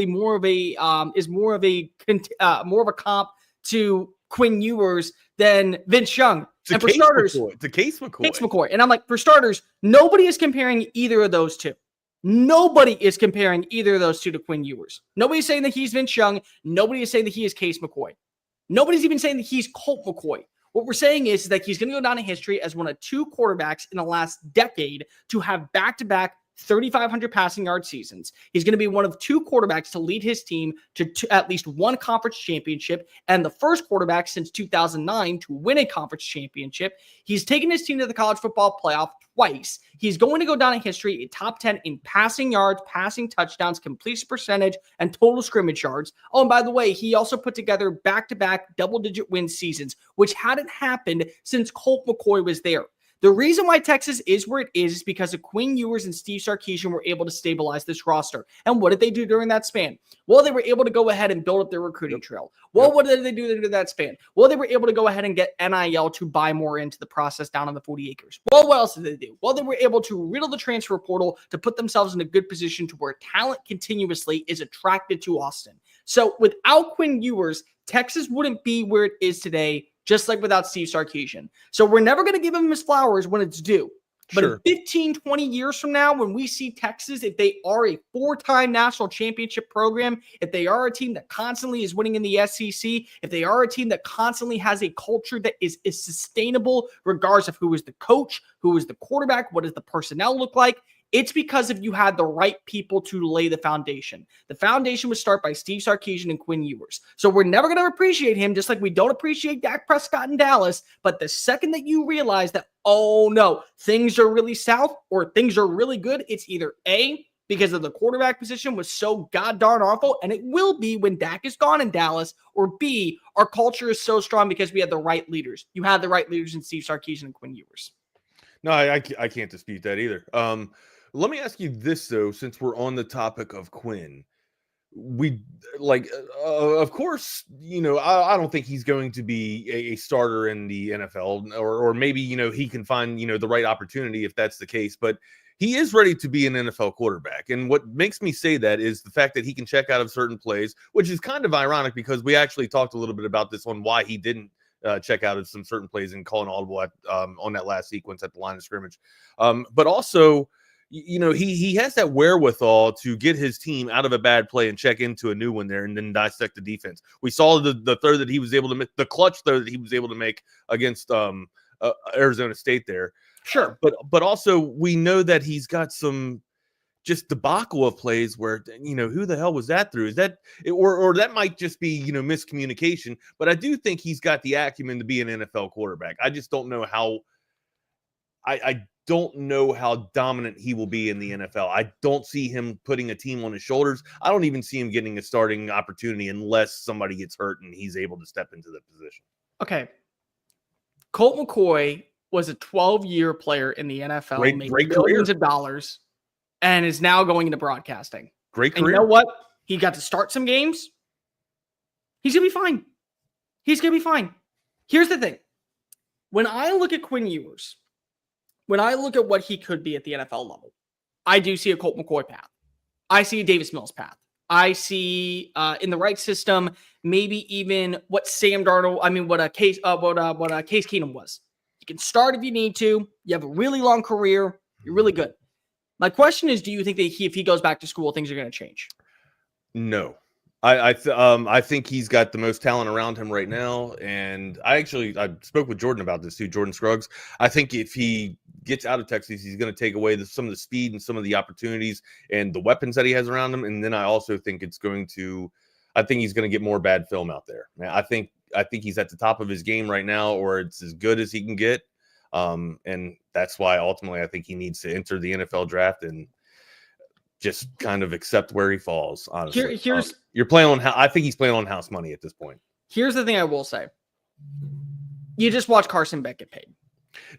more of a comp to Quinn Ewers than Vince Young. And for starters, to Case McCoy. And I'm like, for starters, nobody is comparing either of those two. Nobody is comparing either of those two to Quinn Ewers. Nobody's saying that he's Vince Young. Nobody is saying that he is Case McCoy. Nobody's even saying that he's Colt McCoy. What we're saying is that he's going to go down in history as one of 2 quarterbacks in the last decade to have back-to-back 3,500 passing yard seasons. He's going to be one of 2 quarterbacks to lead his team to at least 1 conference championship and the first quarterback since 2009 to win a conference championship. He's taken his team to the college football playoff twice. He's going to go down in history a top 10 in passing yards, passing touchdowns, completion percentage, and total scrimmage yards. Oh, and by the way, he also put together back-to-back double-digit win seasons, which hadn't happened since Colt McCoy was there. The reason why Texas is where it is because of Quinn Ewers and Steve Sarkisian were able to stabilize this roster. And what did they do during that span? Well, they were able to go ahead and build up their recruiting trail. Well, what did they do during that span? Well, they were able to go ahead and get NIL to buy more into the process down on the 40 acres. Well, what else did they do? Well, they were able to riddle the transfer portal to put themselves in a good position to where talent continuously is attracted to Austin. So without Quinn Ewers, Texas wouldn't be where it is today, just like without Steve Sarkisian. So we're never going to give him his flowers when it's due. But in 15, 20 years from now, when we see Texas, if they are a 4-time national championship program, if they are a team that constantly is winning in the SEC, if they are a team that constantly has a culture that is sustainable, regardless of who is the coach, who is the quarterback, what does the personnel look like, it's because if you had the right people to lay the foundation. The foundation would start by Steve Sarkisian and Quinn Ewers. So we're never going to appreciate him, just like we don't appreciate Dak Prescott in Dallas. But the second that you realize that, oh no, things are really south or things are really good, it's either A, because of the quarterback position was so god darn awful, and it will be when Dak is gone in Dallas, or B, our culture is so strong because we had the right leaders. You had the right leaders in Steve Sarkisian and Quinn Ewers. No, I can't dispute that either. Let me ask you this, though, since we're on the topic of Quinn. Of course, I don't think he's going to be a starter in the NFL, or maybe, he can find, the right opportunity if that's the case. But he is ready to be an NFL quarterback. And what makes me say that is the fact that he can check out of certain plays, which is kind of ironic because we actually talked a little bit about this on why he didn't check out of some certain plays and call an audible on that last sequence at the line of scrimmage. But also, he has that wherewithal to get his team out of a bad play and check into a new one there and then dissect the defense. We saw the throw that he was able to make, the clutch throw that he was able to make against Arizona State there. Sure. But also we know that he's got some just debacle of plays where, who the hell was that through? Is that, or that might just be, miscommunication, but I do think he's got the acumen to be an NFL quarterback. I just don't know how, I don't know how dominant he will be in the NFL. I don't see him putting a team on his shoulders. I don't even see him getting a starting opportunity unless somebody gets hurt and he's able to step into the position. Okay. Colt McCoy was a 12-year player in the NFL, made millions of dollars, and is now going into broadcasting. Great career. And you know what? He got to start some games. He's going to be fine. He's going to be fine. Here's the thing. When I look at Quinn Ewers, when I look at what he could be at the NFL level, I do see a Colt McCoy path. I see a Davis Mills path. I see in the right system, maybe even what Case Keenan was. You can start if you need to. You have a really long career. You're really good. My question is, do you think that if he goes back to school, things are going to change? No. I think he's got the most talent around him right now. And I spoke with Jordan about this too, Jordan Scruggs. I think if he gets out of Texas, he's going to take away some of the speed and some of the opportunities and the weapons that he has around him. And then I also think he's going to get more bad film out there. I think he's at the top of his game right now, or it's as good as he can get. And that's why ultimately I think he needs to enter the NFL draft and just kind of accept where he falls. Honestly, you're playing on. I think he's playing on house money at this point. Here's the thing I will say: you just watch Carson Beck get paid.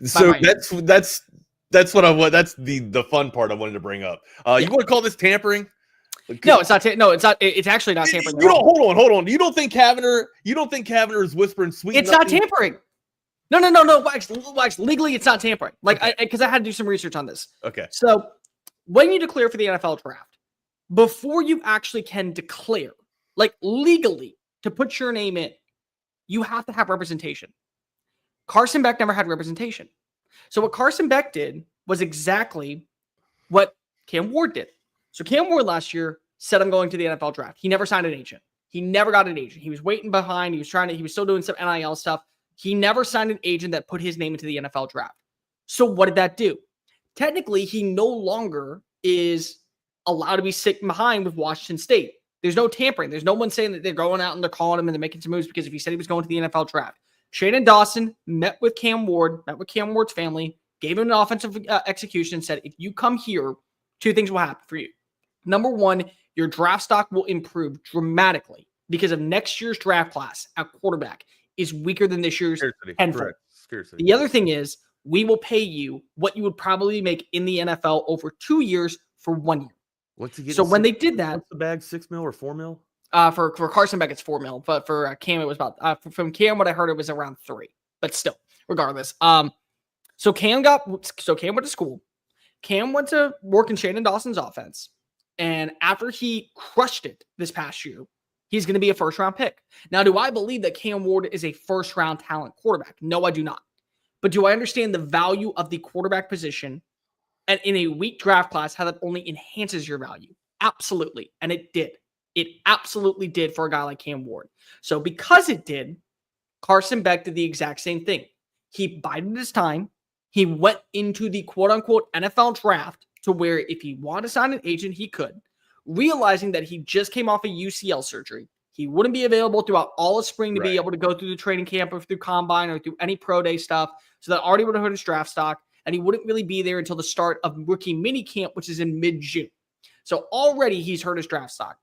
So that's what I want. That's the fun part I wanted to bring up. You want to call this tampering? No, it's not. No, it's not. It's actually not tampering. You don't. Hold on. You don't think Cavanagh is whispering sweet? It's not tampering. No. Wax, legally, it's not tampering. Because I had to do some research on this. Okay. So when you declare for the NFL draft, before you actually can declare, legally, to put your name in, you have to have representation. Carson Beck never had representation. So what Carson Beck did was exactly what Cam Ward did. So Cam Ward last year said, I'm going to the NFL draft. He never signed an agent. He never got an agent. He was waiting behind. He was still doing some NIL stuff. He never signed an agent that put his name into the NFL draft. So what did that do? Technically, he no longer is allowed to be sitting behind with Washington State. There's no tampering. There's no one saying that they're going out and they're calling him and they're making some moves because if he said he was going to the NFL draft. Shannon Dawson met with Cam Ward's family, gave him an offensive execution and said, if you come here, two things will happen for you. Number one, your draft stock will improve dramatically because of next year's draft class at quarterback is weaker than this year's tenfold. The other thing is we will pay you what you would probably make in the NFL over 2 years for 1 year. What's he getting? So when they did that, what's the bag, $6 million or $4 million? For Carson Beck, it's $4 million, but for Cam, it was about from Cam. What I heard, it was around 3. But still, regardless, so Cam went to school. Cam went to work in Shannon Dawson's offense, and after he crushed it this past year, he's going to be a first-round pick. Now, do I believe that Cam Ward is a first-round talent quarterback? No, I do not. But do I understand the value of the quarterback position, and in a weak draft class, how that only enhances your value? Absolutely, and it did. It absolutely did for a guy like Cam Ward. So because it did, Carson Beck did the exact same thing. He bided his time. He went into the quote-unquote NFL draft to where if he wanted to sign an agent, he could, realizing that he just came off a UCL surgery. He wouldn't be available throughout all of spring to be able to go through the training camp or through combine or through any pro day stuff. So that already would have hurt his draft stock, and he wouldn't really be there until the start of rookie mini camp, which is in mid-June. So already he's hurt his draft stock.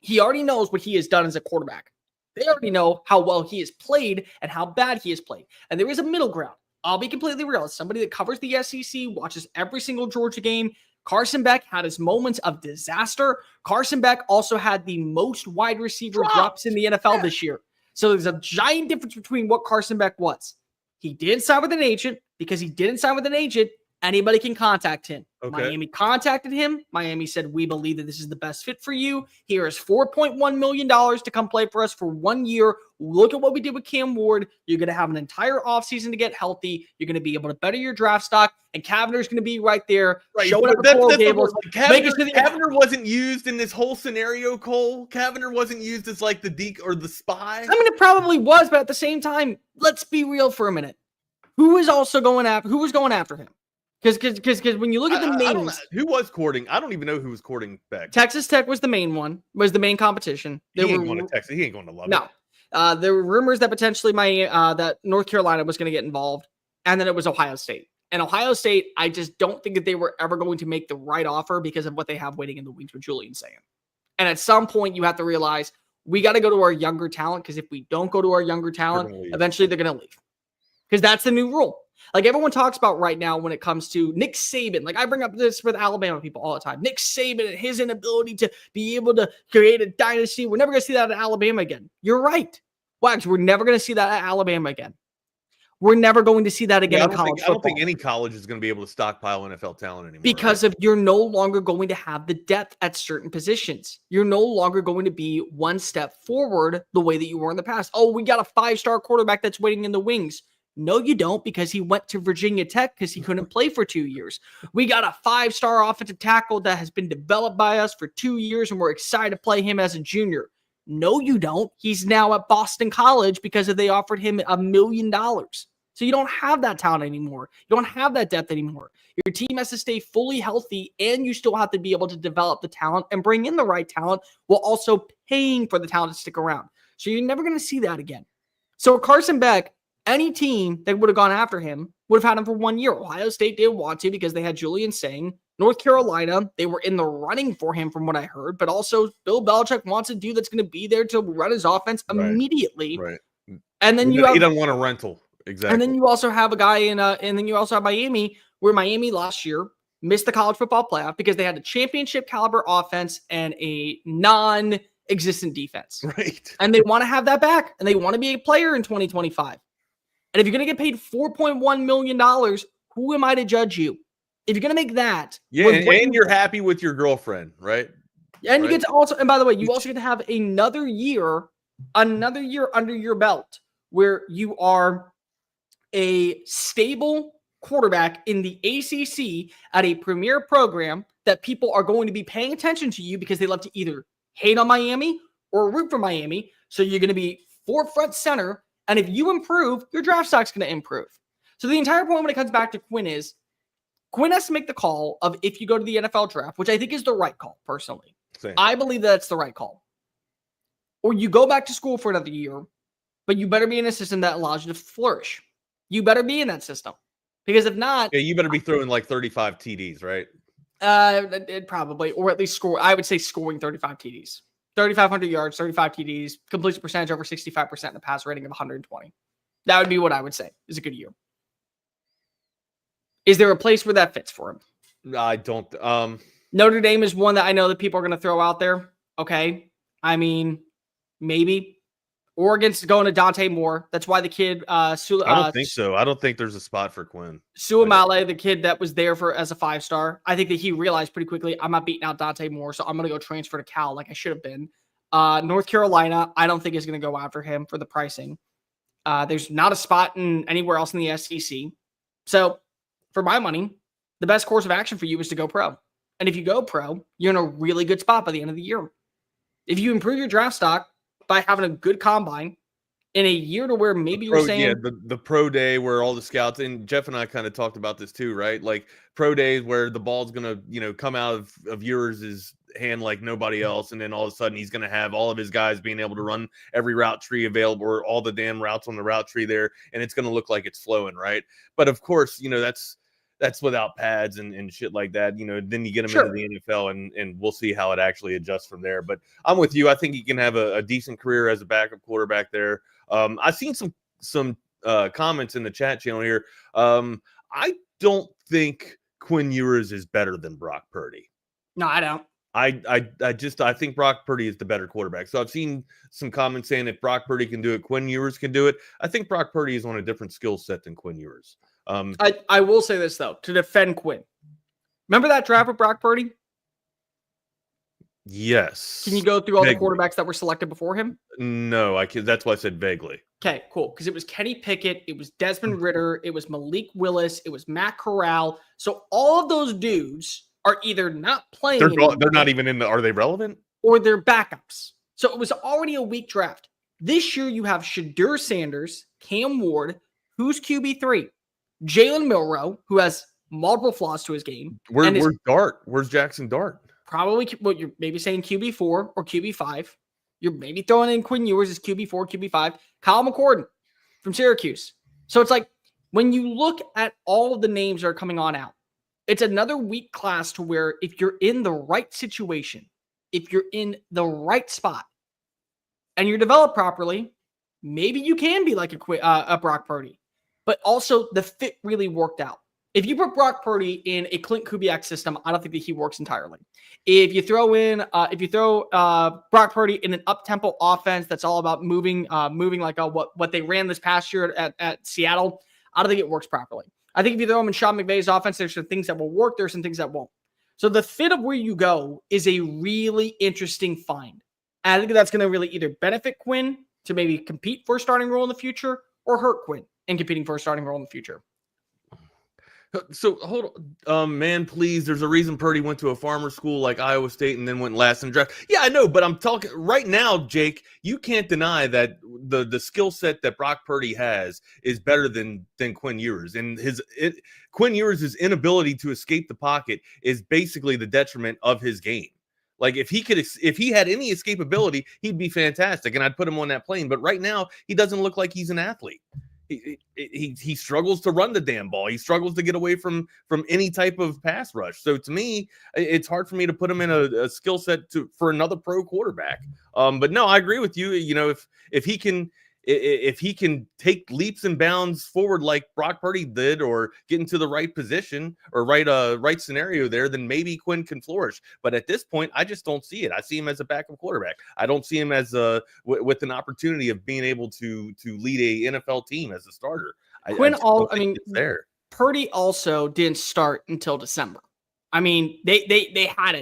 He already knows what he has done as a quarterback. They already know how well he has played and how bad he has played. And there is a middle ground. I'll be completely real. As somebody that covers the SEC, watches every single Georgia game, Carson Beck had his moments of disaster. Carson Beck also had the most wide receiver drops in the NFL this year. So there's a giant difference between what Carson Beck was. He did sign with an agent. Because he didn't sign with an agent, anybody can contact him. Okay. Miami contacted him. Miami said, we believe that this is the best fit for you. Here is $4.1 million to come play for us for 1 year. Look at what we did with Cam Ward. You're going to have an entire offseason to get healthy. You're going to be able to better your draft stock. And Cavanagh going to be right there. Showing up at Coral Gables. Cavanagh wasn't used in this whole scenario, Cole. Cavanagh wasn't used as like the deke or the spy. I mean, it probably was, but at the same time, let's be real for a minute. Who was going after him? Because when you look at the names, who was courting? I don't even know who was courting Beck. Texas Tech was the main one, was the main competition. He ain't going to Texas. He ain't going to love it. No. There were rumors that potentially that North Carolina was going to get involved, and then it was Ohio State. And Ohio State, I just don't think that they were ever going to make the right offer because of what they have waiting in the wings with Julian saying. And at some point, you have to realize we got to go to our younger talent, because if we don't go to our younger talent, eventually they're going to leave. Because that's the new rule. Like everyone talks about right now when it comes to Nick Saban. Like I bring up this with Alabama people all the time. Nick Saban and his inability to be able to create a dynasty. We're never going to see that at Alabama again. You're right. Wags, we're never going to see that at Alabama again. We're never going to see that again in college football. I don't think any college is going to be able to stockpile NFL talent anymore. Because you're no longer going to have the depth at certain positions. You're no longer going to be one step forward the way that you were in the past. Oh, we got a 5-star quarterback that's waiting in the wings. No, you don't, because he went to Virginia Tech because he couldn't play for 2 years. We got a 5-star offensive tackle that has been developed by us for 2 years, and we're excited to play him as a junior. No, you don't. He's now at Boston College because they offered him $1 million. So you don't have that talent anymore. You don't have that depth anymore. Your team has to stay fully healthy, and you still have to be able to develop the talent and bring in the right talent while also paying for the talent to stick around. So you're never going to see that again. So Carson Beck, any team that would have gone after him would have had him for 1 year. Ohio State didn't want to because they had Julian Singh. North Carolina, they were in the running for him from what I heard, but also Bill Belichick wants a dude that's going to be there to run his offense immediately. Right. And then he doesn't want a rental. Exactly. And then you also have a guy and then you also have Miami, where Miami last year missed the college football playoff because they had a championship caliber offense and a non-existent defense. Right. And they want to have that back, and they want to be a player in 2025. And if you're going to get paid $4.1 million, who am I to judge you? If you're going to make that. Yeah, and you're happy with your girlfriend, right? And you get to also, and by the way, you also get to have another year under your belt where you are a stable quarterback in the ACC at a premier program that people are going to be paying attention to you because they love to either hate on Miami or root for Miami. So you're going to be forefront center. And if you improve, your draft stock's going to improve. So the entire point when it comes back to Quinn is Quinn has to make the call of if you go to the NFL draft, which I think is the right call personally. Same. I believe that's the right call. Or you go back to school for another year, but you better be in a system that allows you to flourish. You better be in that system, because if not, yeah, you better be throwing like 35 TDs, right? It probably, or at least score. I would say scoring 35 TDs, 3,500 yards, 35 TDs, completion percentage over 65%, and a pass rating of 120. That would be what I would say is a good year. Is there a place where that fits for him? I don't. Notre Dame is one that I know that people are going to throw out there. Okay, I mean, maybe. Oregon's going to Dante Moore. That's why the kid, I don't think so. I don't think there's a spot for Quinn. Suamale, the kid that was there as a 5-star, I think that he realized pretty quickly, I'm not beating out Dante Moore, so I'm going to go transfer to Cal like I should have been. North Carolina, I don't think is going to go after him for the pricing. There's not a spot anywhere else in the SEC. So for my money, the best course of action for you is to go pro. And if you go pro, you're in a really good spot by the end of the year. If you improve your draft stock by having a good combine in a year to where maybe you're saying... Yeah, the pro day where all the scouts, and Jeff and I kind of talked about this too, right? Like pro days where the ball's going to, come out of Ewers' hand like nobody else. And then all of a sudden he's going to have all of his guys being able to run every route tree available, or all the damn routes on the route tree there. And it's going to look like it's flowing, right? But of course, that's without pads and shit like that. Then you get him into the NFL and we'll see how it actually adjusts from there. But I'm with you. I think he can have a decent career as a backup quarterback there. I've seen some comments in the chat channel here. I don't think Quinn Ewers is better than Brock Purdy. No, I don't. I think Brock Purdy is the better quarterback. So I've seen some comments saying if Brock Purdy can do it, Quinn Ewers can do it. I think Brock Purdy is on a different skill set than Quinn Ewers. I will say this, though, to defend Quinn. Remember that draft with Brock Purdy? Yes. Can you go through all the quarterbacks that were selected before him? No, I can. That's why I said vaguely. Okay, cool. Because it was Kenny Pickett, it was Desmond Ridder, it was Malik Willis, it was Matt Corral. So all of those dudes are either not playing. They're not even in the. Are they relevant? Or they're backups. So it was already a weak draft. This year you have Shadur Sanders, Cam Ward, who's QB3, Jalen Milroe, who has multiple flaws to his game. Where's Dart? Where's Jackson Dart? Probably what you're maybe saying QB4 or QB5. You're maybe throwing in Quinn Ewers as QB4, QB5. Kyle McCorden from Syracuse. So it's like when you look at all of the names that are coming on out, it's another weak class to where if you're in the right situation, if you're in the right spot, and you're developed properly, maybe you can be like a Brock Purdy. but also the fit really worked out. If you put Brock Purdy in a Clint Kubiak system, I don't think that he works entirely. If you throw Brock Purdy in an up-tempo offense that's all about moving like what they ran this past year at Seattle, I don't think it works properly. I think if you throw him in Sean McVay's offense, there's some things that will work, there's some things that won't. So the fit of where you go is a really interesting find. And I think that's going to really either benefit Quinn to maybe compete for a starting role in the future or hurt Quinn in competing for a starting role in the future. So hold on, man, please. There's a reason Purdy went to a farmer school like Iowa State and then went last in the draft. Yeah, I know, but I'm talking right now, Jake. You can't deny that the skill set that Brock Purdy has is better than Quinn Ewers, and Quinn Ewers' inability to escape the pocket is basically the detriment of his game. Like if he had any escapability, he'd be fantastic, and I'd put him on that plane. But right now, he doesn't look like he's an athlete. He struggles to run the damn ball. He struggles to get away from any type of pass rush. So to me, it's hard for me to put him in a skill set for another pro quarterback. But no, I agree with you. You know, if he can take leaps and bounds forward like Brock Purdy did, or get into the right position or right scenario there, then maybe Quinn can flourish. But at this point, I just don't see it. I see him as a backup quarterback. I don't see him as with an opportunity of being able to lead a NFL team as a starter. Purdy also didn't start until December. I mean, they had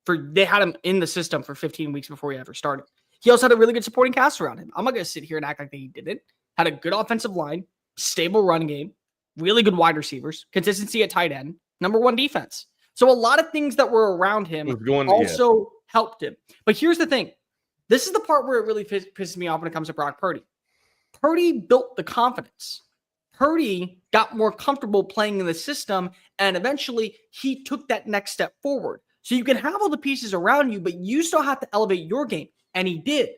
him in the system for 15 weeks before he ever started. He also had a really good supporting cast around him. I'm not going to sit here and act like he didn't. Had a good offensive line, stable run game, really good wide receivers, consistency at tight end, number one defense. So a lot of things that were around him helped him. But here's the thing. This is the part where it really pisses me off when it comes to Brock Purdy. Purdy built the confidence. Purdy got more comfortable playing in the system, and eventually he took that next step forward. So you can have all the pieces around you, but you still have to elevate your game. And he did.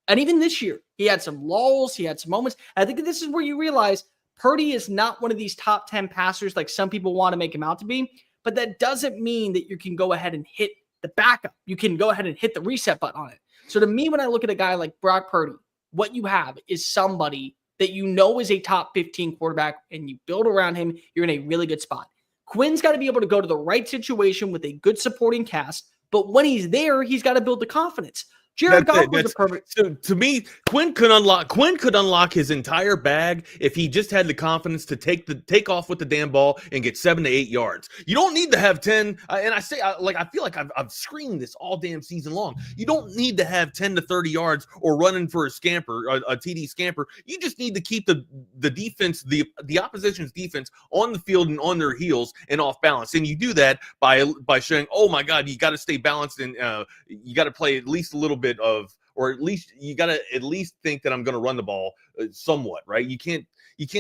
And even this year, he had some lulls. He had some moments. I think this is where you realize Purdy is not one of these top 10 passers like some people want to make him out to be. But that doesn't mean that you can go ahead and hit the backup. You can go ahead and hit the reset button on it. So to me, when I look at a guy like Brock Purdy, what you have is somebody that you know is a top 15 quarterback, and you build around him, you're in a really good spot. Quinn's got to be able to go to the right situation with a good supporting cast. But when he's there, he's got to build the confidence. Jared Goff was a perfect. So to me, Quinn could unlock his entire bag if he just had the confidence to take off with the damn ball and get 7 to 8 yards. You don't need to have 10. And I feel like I've screamed this all damn season long. You don't need to have 10 to 30 yards or running for a TD scamper. You just need to keep the defense, the opposition's defense on the field and on their heels and off balance. And you do that by showing, oh my God, you got to stay balanced and you got to play at least a little bit of, or at least you got to at least think that I'm going to run the ball somewhat, right? You can't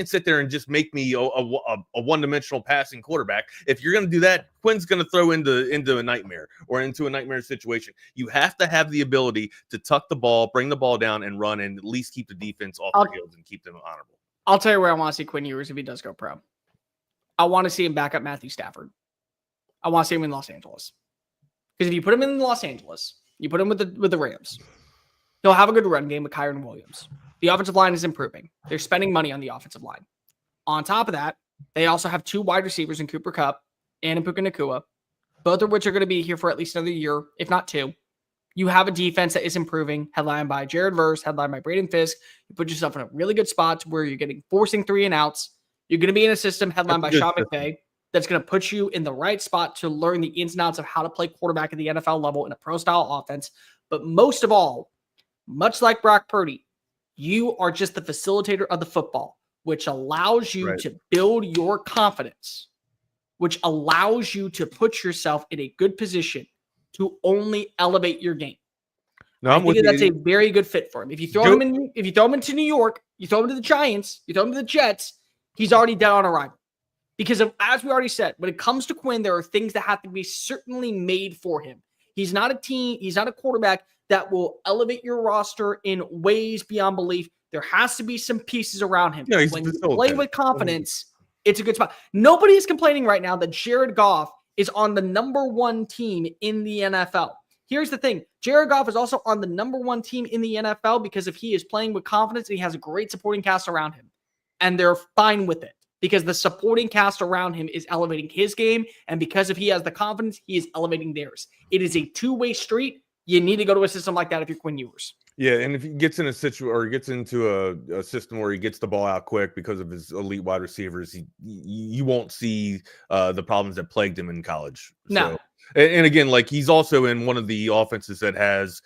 sit there and just make me a one-dimensional passing quarterback. If you're going to do that, Quinn's going to throw into a nightmare or into a nightmare situation. You have to have the ability to tuck the ball, bring the ball down, and run, and at least keep the defense off the field and keep them honorable. I'll tell you where I want to see Quinn Ewers if he does go pro. I want to see him back up Matthew Stafford. I want to see him in Los Angeles. Because if you put him in Los Angeles, you put him with the Rams, he'll have a good run game with Kyron Williams. The offensive line is improving. They're spending money on the offensive line. On top of that, they also have 2 wide receivers in Cooper Kupp and in Puka Nacua, both of which are going to be here for at least another year, if not 2. You have a defense that is improving, headlined by Jared Verse, headlined by Braden Fisk. You put yourself in a really good spot to where you're forcing 3 and outs. You're going to be in a system headlined by Sean McVay that's going to put you in the right spot to learn the ins and outs of how to play quarterback at the NFL level in a pro-style offense. But most of all, much like Brock Purdy, you are just the facilitator of the football, which allows you to build your confidence, which allows you to put yourself in a good position to only elevate your game. No, I think that's a very good fit for him. If you throw him into New York, you throw him to the Giants, you throw him to the Jets, he's already dead on arrival. Because as we already said, when it comes to Quinn, there are things that have to be certainly made for him. He's not a quarterback that will elevate your roster in ways beyond belief. There has to be some pieces around him. Yeah, when you play with confidence, it's a good spot. Nobody is complaining right now that Jared Goff is on the number 1 team in the NFL. Here's the thing. Jared Goff is also on the number 1 team in the NFL because if he is playing with confidence and he has a great supporting cast around him. and they're fine with it because the supporting cast around him is elevating his game. And because if he has the confidence, he is elevating theirs. It is a two-way street. You need to go to a system like that if you're Quinn Ewers. Yeah, and if he gets in a situation or gets into a system where he gets the ball out quick because of his elite wide receivers, you won't see the problems that plagued him in college. No. So, and again, like he's also in one of the offenses that has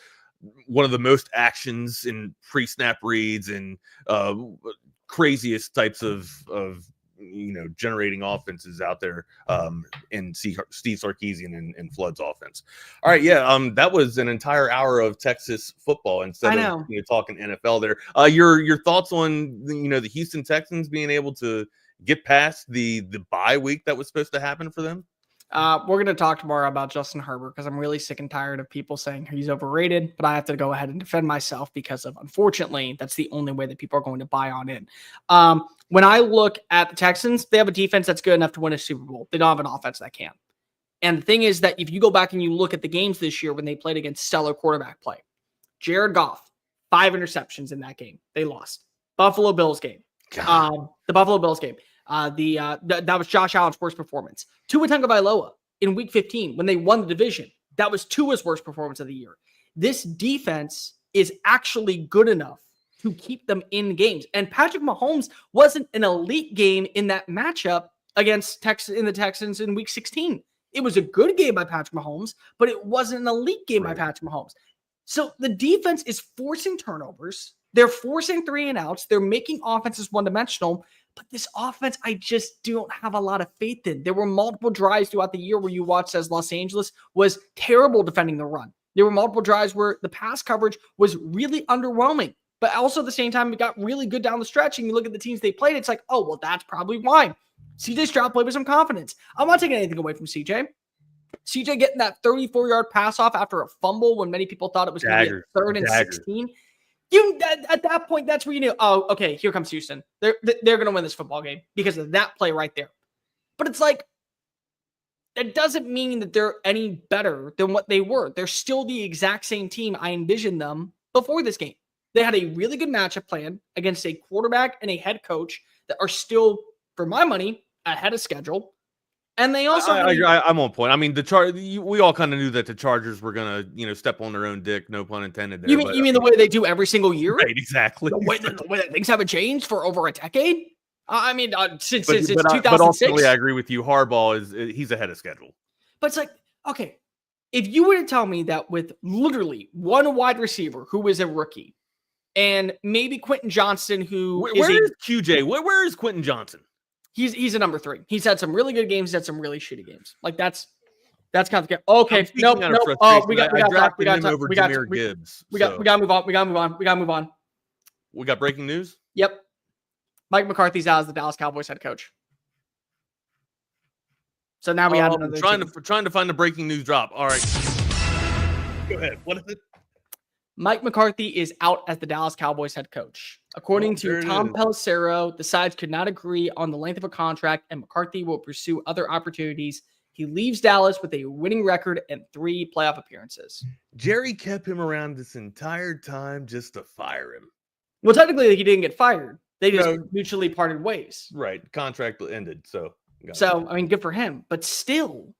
one of the most actions in pre-snap reads and craziest types of generating offenses out there in Steve Sarkisian and Flood's offense. All right, that was an entire hour of Texas football instead of talking NFL there. Your thoughts on the Houston Texans being able to get past the bye week that was supposed to happen for them? We're going to talk tomorrow about Justin Herbert because I'm really sick and tired of people saying he's overrated, but I have to go ahead and defend myself because unfortunately, that's the only way that people are going to buy on in. When I look at the Texans, they have a defense that's good enough to win a Super Bowl. They don't have an offense that can. And the thing is that if you go back and you look at the games this year when they played against stellar quarterback play, Jared Goff, 5 interceptions in that game. They lost. Buffalo Bills game. The Buffalo Bills game. That was Josh Allen's worst performance. Tua Tagovailoa in Week 15 when they won the division. That was Tua's worst performance of the year. This defense is actually good enough to keep them in games. And Patrick Mahomes wasn't an elite game in that matchup against the Texans in Week 16. It was a good game by Patrick Mahomes, but it wasn't an elite game by Patrick Mahomes. So the defense is forcing turnovers. They're forcing 3 and outs. They're making offenses one-dimensional. But this offense, I just don't have a lot of faith in. There were multiple drives throughout the year where you watched as Los Angeles was terrible defending the run. There were multiple drives where the pass coverage was really underwhelming. But also at the same time, it got really good down the stretch. And you look at the teams they played, it's like, oh, well, that's probably why. CJ Stroud played with some confidence. I'm not taking anything away from CJ. CJ getting that 34-yard pass off after a fumble when many people thought it was going to be 3rd and 16. At that point, that's where you knew, oh, okay, here comes Houston. They're going to win this football game because of that play right there. But it's like, it doesn't mean that they're any better than what they were. They're still the exact same team I envisioned them before this game. They had a really good matchup plan against a quarterback and a head coach that are still, for my money, ahead of schedule. And they also I'm on point. I mean, we all kind of knew that the Chargers were going to, step on their own dick, no pun intended there. You mean the way they do every single year? Right, exactly. The way that things haven't changed for over a decade? I mean, since 2006. But ultimately, I agree with you. Harbaugh he's ahead of schedule. But it's like, okay, if you were to tell me that with literally one wide receiver who is a rookie and maybe Quentin Johnston, where is QJ? Where is Quentin Johnson? He's a number 3. He's had some really good games. He's had some really shitty games. Like that's kind of the okay. Nope. Oh, we got Gibbs. We got to move on. We got breaking news. Yep. Mike McCarthy's out as the Dallas Cowboys head coach. So now we have another trying to find the breaking news drop. All right. Go ahead. What is it? Mike McCarthy is out as the Dallas Cowboys head coach. According to Tom Pelissero, the sides could not agree on the length of a contract, and McCarthy will pursue other opportunities. He leaves Dallas with a winning record and 3 playoff appearances. Jerry kept him around this entire time just to fire him. Well, technically, he didn't get fired. They just mutually parted ways. Right. Contract ended. So, I mean, good for him. But still.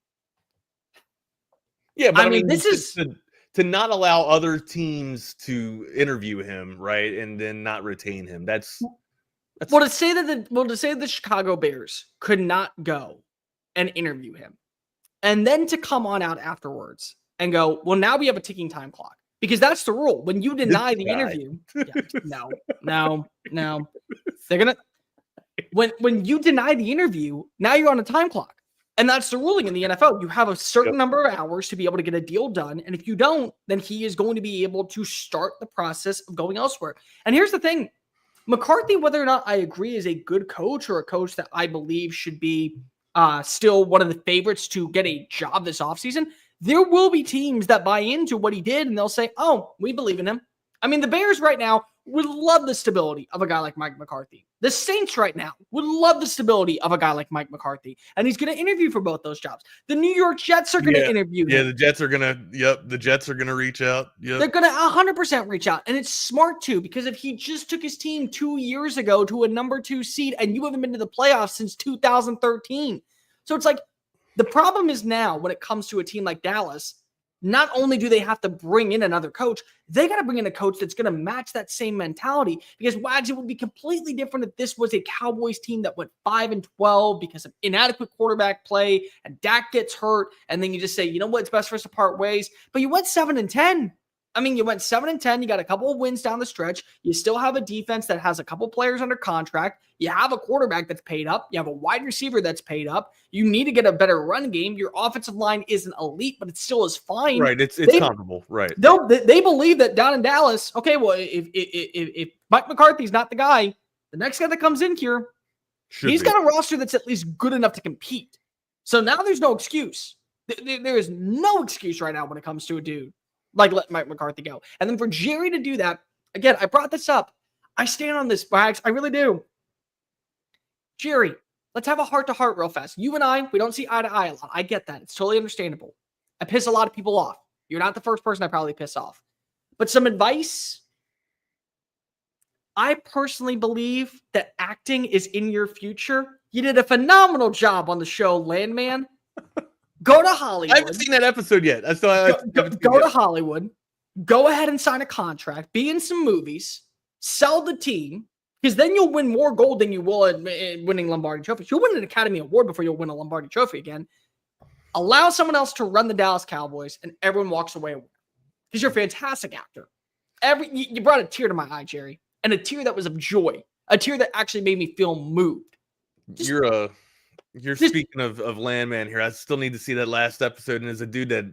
Yeah, but I mean this is... To not allow other teams to interview him, right, and then not retain him. That's well to say that the Chicago Bears could not go and interview him, and then to come on out afterwards and go, well, now we have a ticking time clock because that's the rule. When you deny the interview, no, they're gonna. When you deny the interview, now you're on a time clock. And that's the ruling in the NFL. You have a certain number of hours to be able to get a deal done. And if you don't, then he is going to be able to start the process of going elsewhere. And here's the thing. McCarthy, whether or not I agree is a good coach or a coach that I believe should be still one of the favorites to get a job this offseason, there will be teams that buy into what he did and they'll say, oh, we believe in him. I mean, the Bears right now, would love the stability of a guy like Mike McCarthy. The Saints right now would love the stability of a guy like Mike McCarthy. And he's going to interview for both those jobs. The New York Jets are going to interview him. Yeah, the Jets are going to reach out. Yep. They're going to 100% reach out. And it's smart too, because if he just took his team 2 years ago to a number 2 seed and you haven't been to the playoffs since 2013. So it's like the problem is now when it comes to a team like Dallas, not only do they have to bring in another coach, they got to bring in a coach that's going to match that same mentality. Because Wags, it would be completely different if this was a Cowboys team that went 5-12 because of inadequate quarterback play and Dak gets hurt. And then you just say, you know what, it's best for us to part ways. But you went 7-10. I mean, you went 7-10. You got a couple of wins down the stretch. You still have a defense that has a couple players under contract. You have a quarterback that's paid up. You have a wide receiver that's paid up. You need to get a better run game. Your offensive line isn't elite, but it still is fine. Right. It's comparable. Right. They believe that down in Dallas, okay, well, if Mike McCarthy's not the guy, the next guy that comes in here, he's got a roster that's at least good enough to compete. So now there's no excuse. There is no excuse right now when it comes to a dude like let Mike McCarthy go. And then for Jerry to do that, again, I brought this up. I stand on this, Bags. I really do. Jerry, let's have a heart-to-heart real fast. You and I, we don't see eye to eye a lot. I get that. It's totally understandable. I piss a lot of people off. You're not the first person I probably piss off. But some advice. I personally believe that acting is in your future. You did a phenomenal job on the show Landman. Go to Hollywood. I haven't seen that episode yet. Go to Hollywood. Go ahead and sign a contract. Be in some movies. Sell the team. Because then you'll win more gold than you will in winning Lombardi trophies. You'll win an Academy Award before you'll win a Lombardi trophy again. Allow someone else to run the Dallas Cowboys, and everyone walks away because you're a fantastic actor. You brought a tear to my eye, Jerry, and a tear that was of joy, a tear that actually made me feel moved. You're speaking of Landman here. I still need to see that last episode. And as a dude that,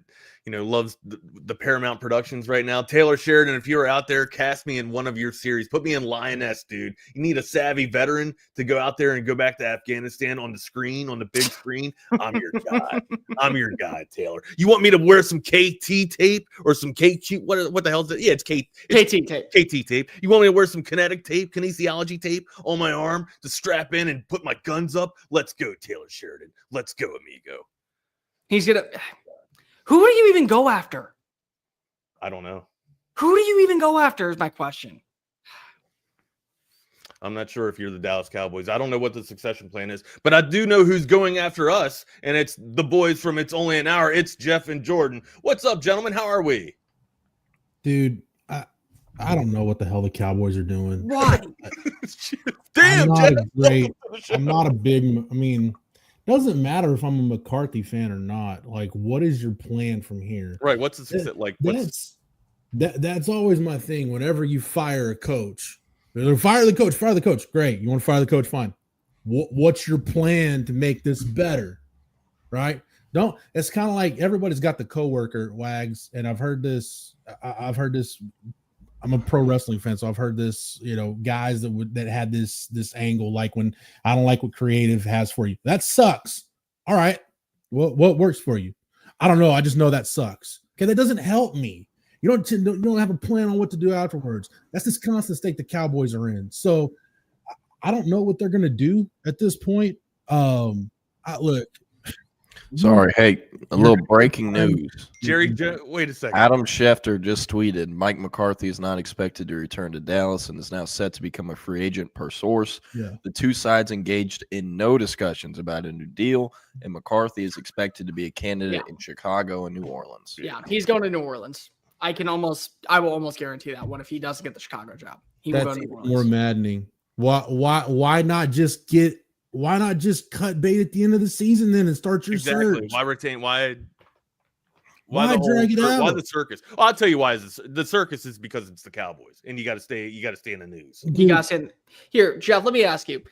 loves the Paramount Productions right now, Taylor Sheridan, if you're out there, cast me in one of your series. Put me in Lioness, dude. You need a savvy veteran to go out there and go back to Afghanistan on the big screen. I'm your guy. I'm your guy, Taylor. You want me to wear some KT tape or some KT? What the hell is it? Yeah, it's KT tape. KT tape. You want me to wear some kinetic tape, kinesiology tape on my arm to strap in and put my guns up? Let's go, Taylor Sheridan. Let's go, amigo. He's gonna. Who do you even go after? I don't know. Who do you even go after is my question. I'm not sure if you're the Dallas Cowboys. I don't know what the succession plan is, but I do know who's going after us, and it's the boys from It's Only an Hour. It's Jeff and Jordan. What's up, gentlemen? How are we? Dude, I don't know what the hell the Cowboys are doing. Why? Damn, I'm not a big, doesn't matter if I'm a McCarthy fan or not. Like, what is your plan from here? Right. What's the success like? That's always my thing. Whenever you fire a coach, fire the coach. Great. You want to fire the coach? Fine. What's your plan to make this better? Right. It's kind of like everybody's got the coworker, Wags. And I've heard this. I'm a pro wrestling fan, so I've heard this, guys that had this angle, like when I don't like what creative has for you. That sucks. All right. What works for you? I don't know. I just know that sucks. Okay. That doesn't help me. You don't have a plan on what to do afterwards. That's this constant state the Cowboys are in. So I don't know what they're going to do at this point. Look. Sorry. Hey, a little breaking news. Jerry, wait a second. Adam Schefter just tweeted, Mike McCarthy is not expected to return to Dallas and is now set to become a free agent per source. Yeah. The two sides engaged in no discussions about a new deal, and McCarthy is expected to be a candidate in Chicago and New Orleans. Yeah, he's going to New Orleans. I will almost guarantee that one if he doesn't get the Chicago job. He will go to New Orleans. More maddening. Why not just cut bait at the end of the season then and start your search? Why retain? Why drag it out? Why the circus? Well, I'll tell you why. The circus is because it's the Cowboys, and you got to stay in the news. You got to stay here, Jeff. Let me ask you: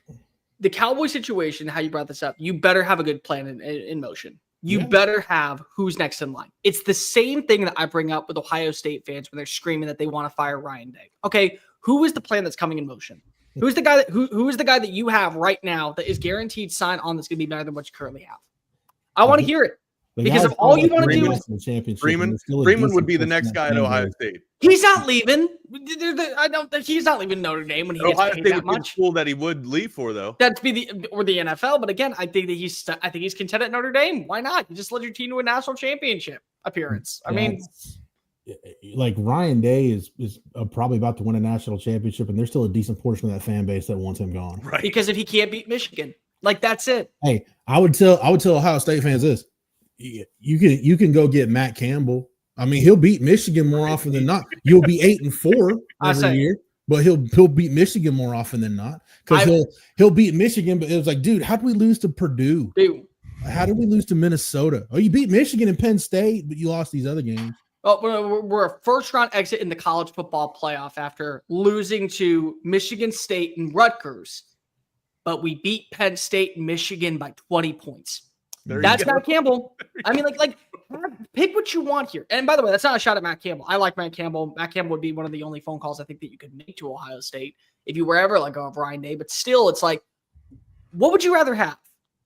the Cowboy situation, how you brought this up, you better have a good plan in motion. You better have who's next in line. It's the same thing that I bring up with Ohio State fans when they're screaming that they want to fire Ryan Day. Okay, who is the plan that's coming in motion? Who's the guy that you have right now that is guaranteed sign on that's going to be better than what you currently have? I want to hear it. Because if all you want to do, Freeman would be the next guy at Ohio State. He's not leaving. I don't think he's not leaving Notre Dame when he gets Ohio paid State that would be the much. school that he would leave for, though. That'd be the NFL. But again, I think he's content at Notre Dame. Why not? You just led your team to a national championship appearance. I mean, like Ryan Day is probably about to win a national championship, and there's still a decent portion of that fan base that wants him gone. Right. Because if he can't beat Michigan, like that's it. Hey, I would tell Ohio State fans this: you can go get Matt Campbell. I mean, he'll beat Michigan more often than not. You'll be 8-4 every year, but he'll beat Michigan more often than not because he'll beat Michigan. But it was like, dude, how did we lose to Purdue? Dude, how did we lose to Minnesota? Oh, you beat Michigan and Penn State, but you lost these other games. Well, we're a first-round exit in the college football playoff after losing to Michigan State and Rutgers, but we beat Penn State and Michigan by 20 points. That's Matt Campbell. I mean, like, pick what you want here. And by the way, that's not a shot at Matt Campbell. I like Matt Campbell. Matt Campbell would be one of the only phone calls I think that you could make to Ohio State if you were ever like a Ryan Day. But still, it's like, what would you rather have?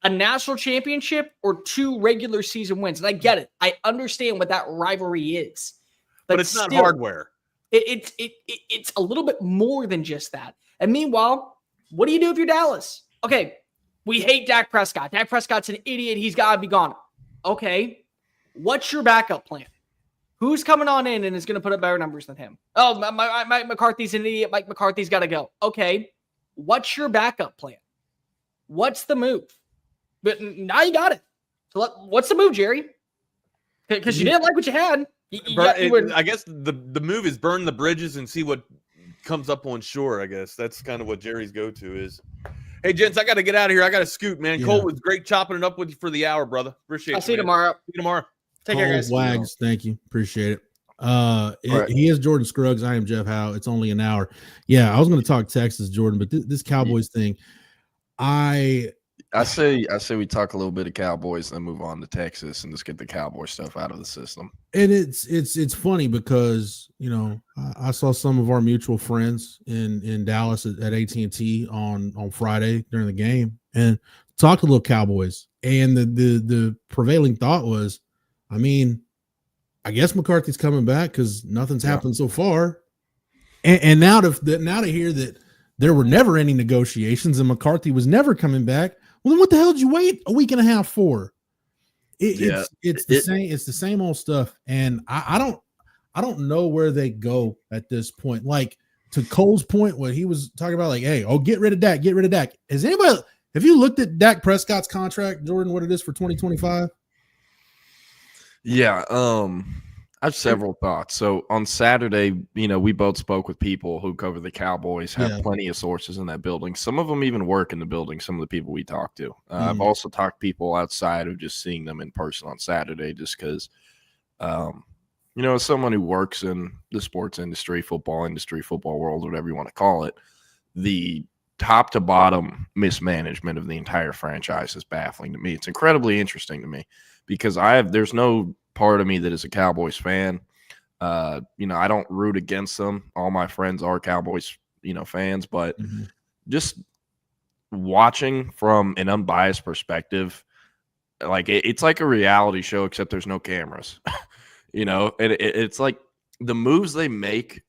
A national championship or 2 regular season wins? And I get it. I understand what that rivalry is. But it's not hardware. It's a little bit more than just that. And meanwhile, what do you do if you're Dallas? Okay, we hate Dak Prescott. Dak Prescott's an idiot. He's got to be gone. Okay, what's your backup plan? Who's coming on in and is going to put up better numbers than him? Oh, Mike McCarthy's an idiot. Mike McCarthy's got to go. Okay, what's your backup plan? What's the move? But now you got it. So what's the move, Jerry? Because you didn't like what you had. I guess the move is burn the bridges and see what comes up on shore. I guess that's kind of what Jerry's go-to is. Hey, gents, I got to get out of here. I got to scoot, man. Yeah. Cole, was great chopping it up with you for the hour, brother. Appreciate it. I'll see you tomorrow. See you tomorrow. Take care, guys. Wags, thank you. Appreciate it. He is Jordan Scruggs. I am Jeff Howe. It's only an hour. Yeah, I was going to talk Texas, Jordan, but this Cowboys thing, I say we talk a little bit of Cowboys, then move on to Texas and just get the Cowboy stuff out of the system. And it's funny because I saw some of our mutual friends in Dallas at AT&T on Friday during the game and talked a little Cowboys. And the prevailing thought was, I mean, I guess McCarthy's coming back because nothing's happened so far. And now to hear that there were never any negotiations and McCarthy was never coming back. Well, then what the hell did you wait a week and a half for? It's the same old stuff, and I don't know where they go at this point. Like to Cole's point, what he was talking about, like, hey, get rid of Dak. Have you looked at Dak Prescott's contract, Jordan? What it is for 2025? Yeah, I have several thoughts. So on Saturday, we both spoke with people who cover the Cowboys, have plenty of sources in that building. Some of them even work in the building, some of the people we talked to. I've also talked to people outside of just seeing them in person on Saturday just because, as someone who works in the sports industry, football world, whatever you want to call it, the top to bottom mismanagement of the entire franchise is baffling to me. It's incredibly interesting to me because there's no part of me that is a Cowboys fan. I don't root against them. All my friends are Cowboys, fans, but just watching from an unbiased perspective, like it's like a reality show, except there's no cameras, it's like the moves they make.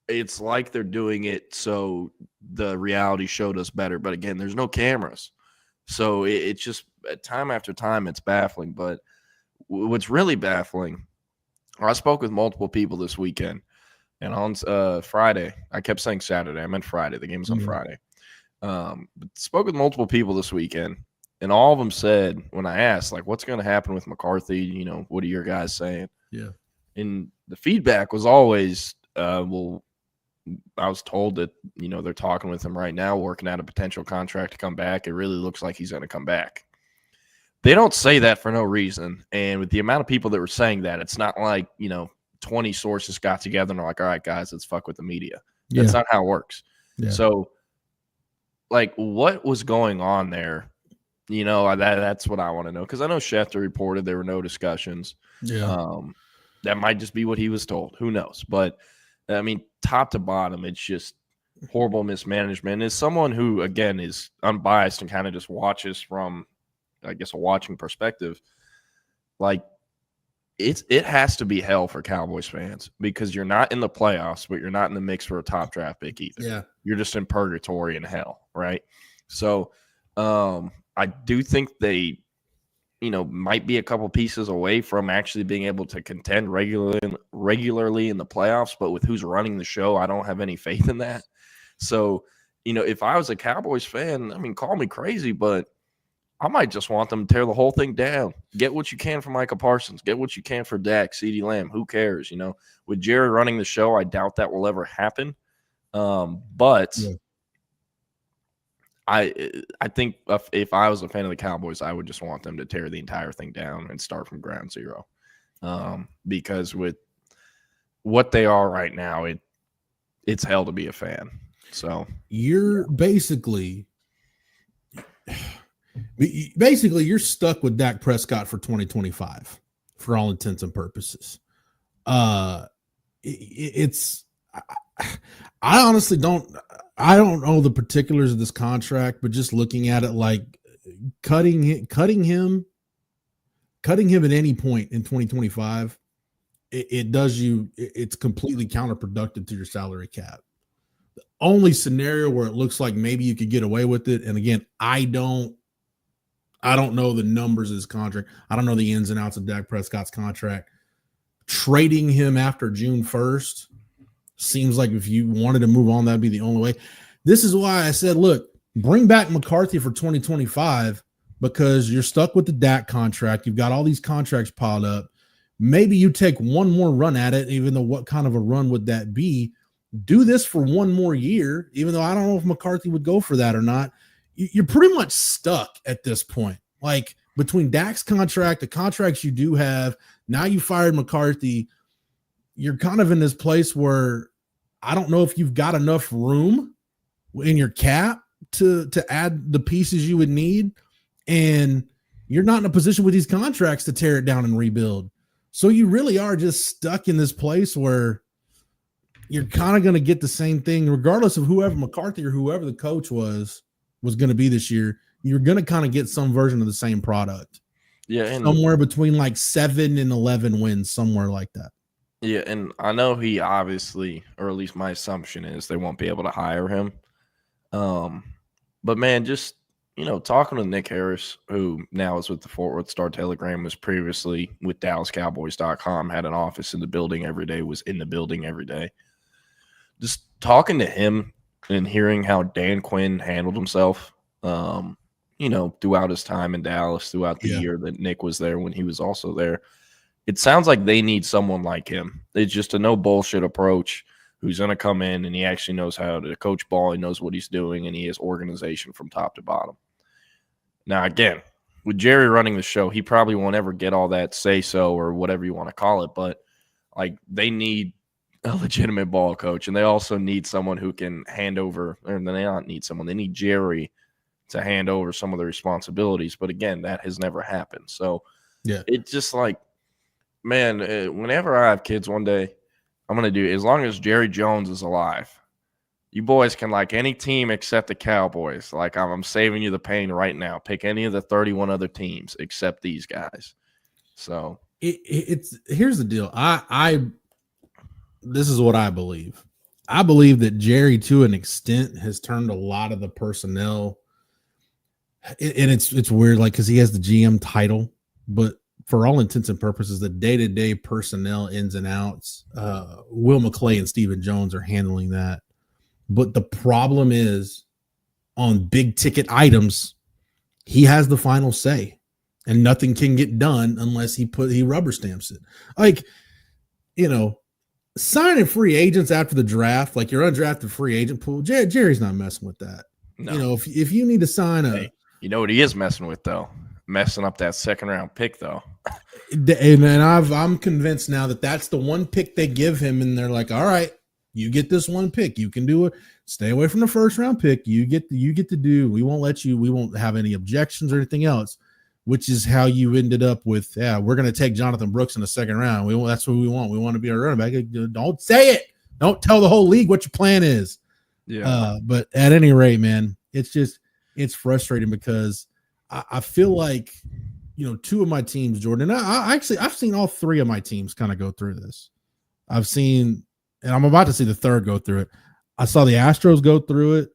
It's like they're doing it so the reality show does better. But again, there's no cameras. So it's just time after time, it's baffling. But what's really baffling, I spoke with multiple people this weekend, and on Friday, I kept saying Saturday, I meant Friday. The game was on Friday. But spoke with multiple people this weekend, and all of them said, when I asked, like, what's going to happen with McCarthy? What are your guys saying? Yeah. And the feedback was always, I was told that, they're talking with him right now, working out a potential contract to come back. It really looks like he's going to come back. They don't say that for no reason. And with the amount of people that were saying that, it's not like, 20 sources got together and are like, all right, guys, let's fuck with the media. That's not how it works. Yeah. So, like, what was going on there? That's what I want to know. Because I know Schefter reported there were no discussions. Yeah. That might just be what he was told. Who knows? But, I mean, top to bottom, it's just horrible mismanagement. As someone who, again, is unbiased and kind of just watches from, I guess, a watching perspective, like it has to be hell for Cowboys fans because you're not in the playoffs, but you're not in the mix for a top draft pick either. Yeah. You're just in purgatory and hell, right? So I do think they, might be a couple pieces away from actually being able to contend regularly in the playoffs, but with who's running the show, I don't have any faith in that. So, if I was a Cowboys fan, I mean, call me crazy, but I might just want them to tear the whole thing down. Get what you can for Micah Parsons. Get what you can for Dak, CeeDee Lamb. Who cares? With Jerry running the show, I doubt that will ever happen. But yeah. I think if I was a fan of the Cowboys, I would just want them to tear the entire thing down and start from ground zero. Because with what they are right now, it's hell to be a fan. So you're basically you're stuck with Dak Prescott for 2025 for all intents and purposes. I honestly don't know the particulars of this contract, but just looking at it, like cutting him at any point in 2025, it's completely counterproductive to your salary cap. The only scenario where it looks like maybe you could get away with it, and again, I don't know the numbers of this contract. I don't know the ins and outs of Dak Prescott's contract. Trading him after June 1st seems like if you wanted to move on, that'd be the only way. This is why I said, look, bring back McCarthy for 2025 because you're stuck with the Dak contract. You've got all these contracts piled up. Maybe you take one more run at it, even though what kind of a run would that be? Do this for one more year, even though I don't know if McCarthy would go for that or not. You're pretty much stuck at this point. Like between Dak's contract, the contracts you do have, now you fired McCarthy, you're kind of in this place where I don't know if you've got enough room in your cap to add the pieces you would need. And you're not in a position with these contracts to tear it down and rebuild. So you really are just stuck in this place where you're kind of going to get the same thing, regardless of whoever McCarthy or whoever the coach was going to be this year. You're going to kind of get some version of the same product. Yeah. And somewhere between like 7 and 11 wins, somewhere like that. Yeah. And I know he obviously, or at least my assumption is they won't be able to hire him. But man, just, talking to Nick Harris, who now is with the Fort Worth Star-Telegram, was previously with DallasCowboys.com, had an office in the building every day, was in the building every day. Just talking to him and hearing how Dan Quinn handled himself, throughout his time in Dallas, throughout the year that Nick was there when he was also there. It sounds like they need someone like him. It's just a no bullshit approach who's going to come in and he actually knows how to coach ball. He knows what he's doing and he has organization from top to bottom. Now, again, with Jerry running the show, he probably won't ever get all that say-so or whatever you want to call it, but like they need a legitimate ball coach and they also need someone who can hand over, or they don't need someone, they need Jerry to hand over some of the responsibilities. But again, that has never happened. So yeah, it's just like, man, whenever I have kids one day, I'm going to do, as long as Jerry Jones is alive, you boys can like any team except the Cowboys. Like I'm saving you the pain right now. Pick any of the 31 other teams except these guys. So it's here's the deal. This is what I believe. I believe that Jerry, to an extent, has turned a lot of the personnel. And it's weird, like, because he has the GM title, but for all intents and purposes, the day-to-day personnel ins and outs, Will McClay and Stephen Jones are handling that. But the problem is, on big-ticket items, he has the final say, and nothing can get done unless he rubber stamps it. Like, signing free agents after the draft, like your undrafted free agent pool, Jerry's not messing with that. No. If you need to sign a... You know what he is messing with, though? Messing up that second-round pick, though. And I'm convinced now that that's the one pick they give him, and they're like, all right, you get this one pick. You can do it. Stay away from the first-round pick. You get to do. We won't have any objections or anything else, which is how you ended up with, we're going to take Jonathan Brooks in the second round. That's what we want. We want to be a running back. Don't say it. Don't tell the whole league what your plan is. Yeah. But at any rate, man, it's frustrating because I feel like, two of my teams, Jordan. And I've seen all three of my teams kind of go through this. I've seen, and I'm about to see the third go through it. I saw the Astros go through it.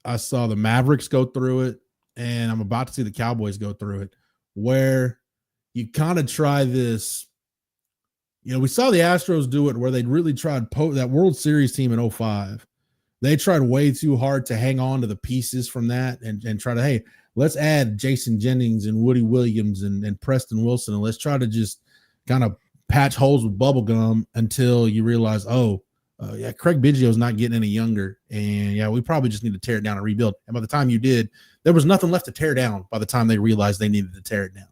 I saw the Mavericks go through it, and I'm about to see the Cowboys go through it, where you kind of try this. We saw the Astros do it where they really tried that World Series team in 2005. They tried way too hard to hang on to the pieces from that and try to, hey, let's add Jason Jennings and Woody Williams and Preston Wilson, and let's try to just kind of patch holes with bubble gum until you realize, Craig Biggio's not getting any younger, and we probably just need to tear it down and rebuild. And by the time you did, there was nothing left to tear down by the time they realized they needed to tear it down.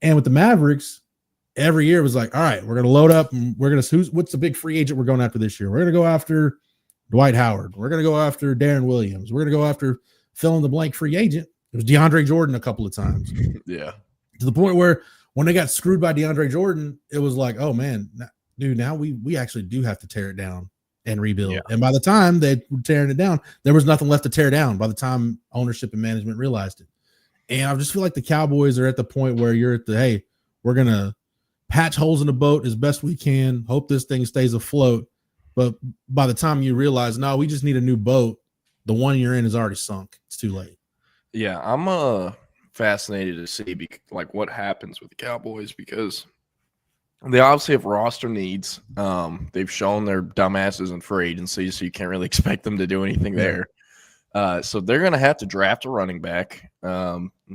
And with the Mavericks, every year it was like, all right, we're going to load up and what's the big free agent we're going after this year? We're going to go after Dwight Howard. We're going to go after Darren Williams. We're going to go after fill in the blank free agent. It was DeAndre Jordan a couple of times. Yeah. To the point where when they got screwed by DeAndre Jordan, it was like, oh man, dude, now we actually do have to tear it down and rebuild. Yeah. And by the time they were tearing it down, there was nothing left to tear down by the time ownership and management realized it. And I just feel like the Cowboys are at the point where you're at hey, we're going to patch holes in the boat as best we can, hope this thing stays afloat. But by the time you realize, no, we just need a new boat, the one you're in is already sunk. It's too late. Yeah, I'm fascinated to see what happens with the Cowboys, because they obviously have roster needs. They've shown their dumbasses in free agency, so you can't really expect them to do anything there. So they're going to have to draft a running back.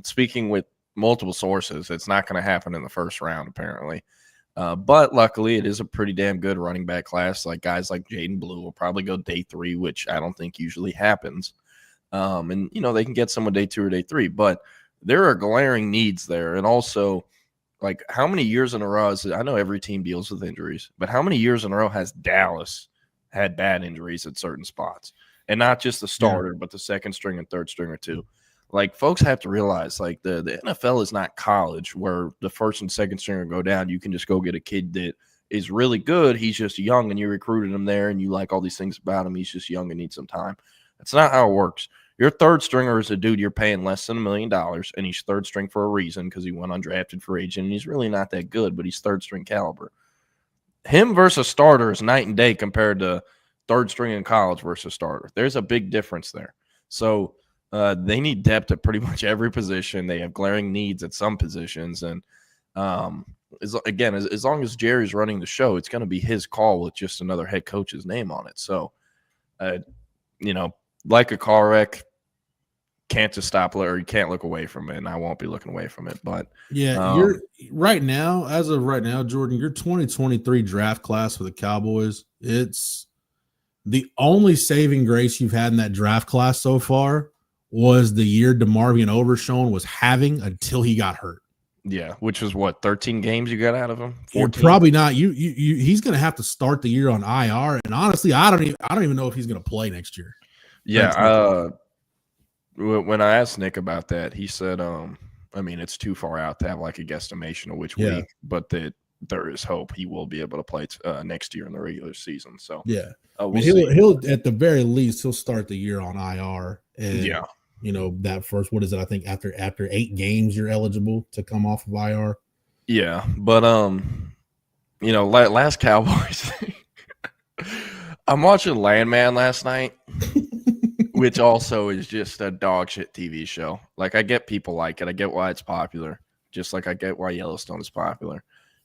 Speaking with multiple sources, it's not going to happen in the first round, apparently. But luckily, it is a pretty damn good running back class. Like guys like Jaden Blue will probably go day 3, which I don't think usually happens. And they can get someone day 2 or day 3, but there are glaring needs there. And also, like, how many years in a row I know every team deals with injuries, but how many years in a row has Dallas had bad injuries at certain spots? And not just the starter, but the second string and third stringer too. Like, folks have to realize, like, the NFL is not college where the first and second stringer go down. You can just go get a kid that is really good. He's just young, and you recruited him there, and you like all these things about him. He's just young and needs some time. That's not how it works. Your third stringer is a dude you're paying less than $1 million, and he's third string for a reason because he went undrafted free agent, and he's really not that good, but he's third string caliber. Him versus starter is night and day compared to third string in college versus starter. There's a big difference there. So they need depth at pretty much every position. They have glaring needs at some positions, and as long as Jerry's running the show, it's going to be his call with just another head coach's name on it. So, like a car wreck, can't just stop or you can't look away from it, and I won't be looking away from it. But you're right now, as of right now, Jordan, your 2023 draft class for the Cowboys, it's the only saving grace you've had in that draft class so far was the year DeMarvion Overshown was having until he got hurt. Yeah, which was what, 13 games you got out of him? 14? Probably not. He's going to have to start the year on IR, and honestly, I don't even know if he's going to play next year. Yeah, when I asked Nick about that, he said, it's too far out to have like a guesstimation of which week, but that there is hope he will be able to play next year in the regular season. So he'll at the very least he'll start the year on IR, and that first, what is it? I think after 8 games you're eligible to come off of IR. Yeah, but last Cowboys, I'm watching Landman last night. Which also is just a dog shit TV show. Like, I get people like it. I get why it's popular. Just like I get why Yellowstone is popular.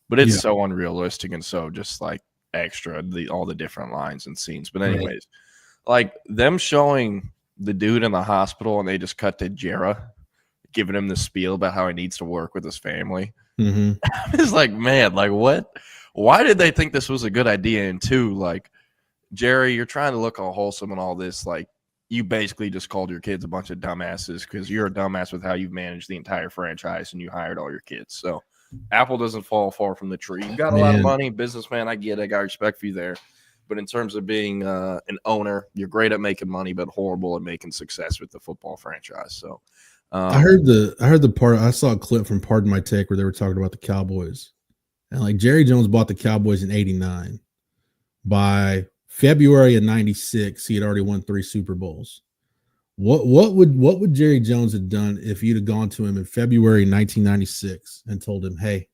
But it's so unrealistic and so just like extra, all the different lines and scenes. But anyways, like them showing the dude in the hospital and they just cut to Jera giving him the spiel about how he needs to work with his family. Mm-hmm. It's like, man, like what? Why did they think this was a good idea? And 2, like, Jerry, you're trying to look all wholesome and all this, like, you basically just called your kids a bunch of dumbasses because you're a dumbass with how you've managed the entire franchise and you hired all your kids. So apple doesn't fall far from the tree. You got a lot of money, businessman. I get it. I got respect for you there. But in terms of being an owner, you're great at making money, but horrible at making success with the football franchise. So I heard the part. I saw a clip from Pardon My Take where they were talking about the Cowboys, and like Jerry Jones bought the Cowboys in '89. By February of '96, he had already won 3 Super Bowls. What would Jerry Jones have done if you'd have gone to him in February 1996 and told him, hey,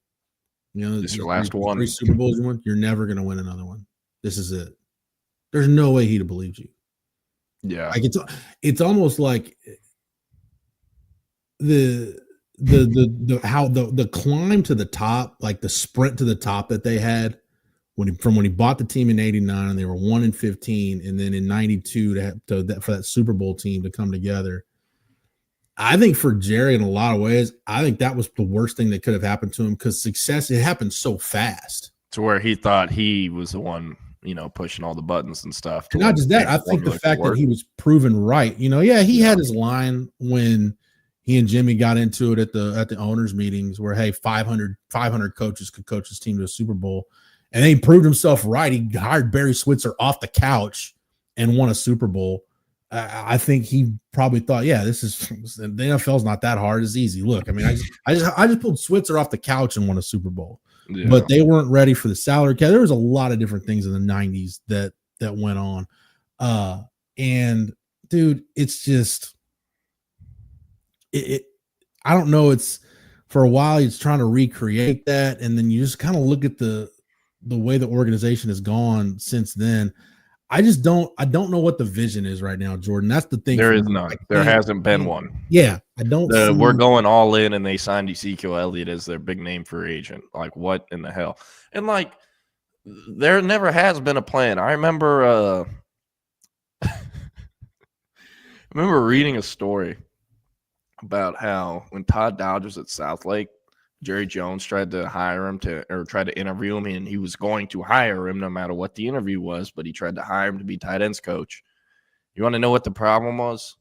this is your last one. 3 Super Bowls you won, you're never going to win another one. This is it. There's no way he'd have believed you. Yeah. Like it's almost like the climb to the top, like the sprint to the top that they had when he bought the team in 89 and they were 1-15, and then in 92 for that Super Bowl team to come together. I think for Jerry, in a lot of ways, I think that was the worst thing that could have happened to him, because success, it happened so fast. To where he thought he was the one, pushing all the buttons and stuff. And not just that, I think the fact that he was proven right. He had his line when he and Jimmy got into it at the owners' meetings where, hey, 500 coaches could coach his team to a Super Bowl. And then he proved himself right. He hired Barry Switzer off the couch and won a Super Bowl. I think he probably thought, yeah, the NFL's not that hard. It's easy. Look, I mean, I just pulled Switzer off the couch and won a Super Bowl. Yeah. But they weren't ready for the salary cap. There was a lot of different things in the 90s that went on. And dude, it's just I don't know. It's for a while he's trying to recreate that, and then you just kind of look at the way the organization has gone since then. I don't know what the vision is right now, Jordan. That's the thing. There is none. There hasn't been one. Yeah. I don't we're going all in, and they signed Ezekiel Elliott as their big name free agent. Like, what in the hell? And like, there never has been a plan. I remember reading a story about how when Todd Dodge was at Southlake, Jerry Jones tried to hire him tried to interview him, and he was going to hire him no matter what the interview was, but he tried to hire him to be tight ends coach. You want to know what the problem was?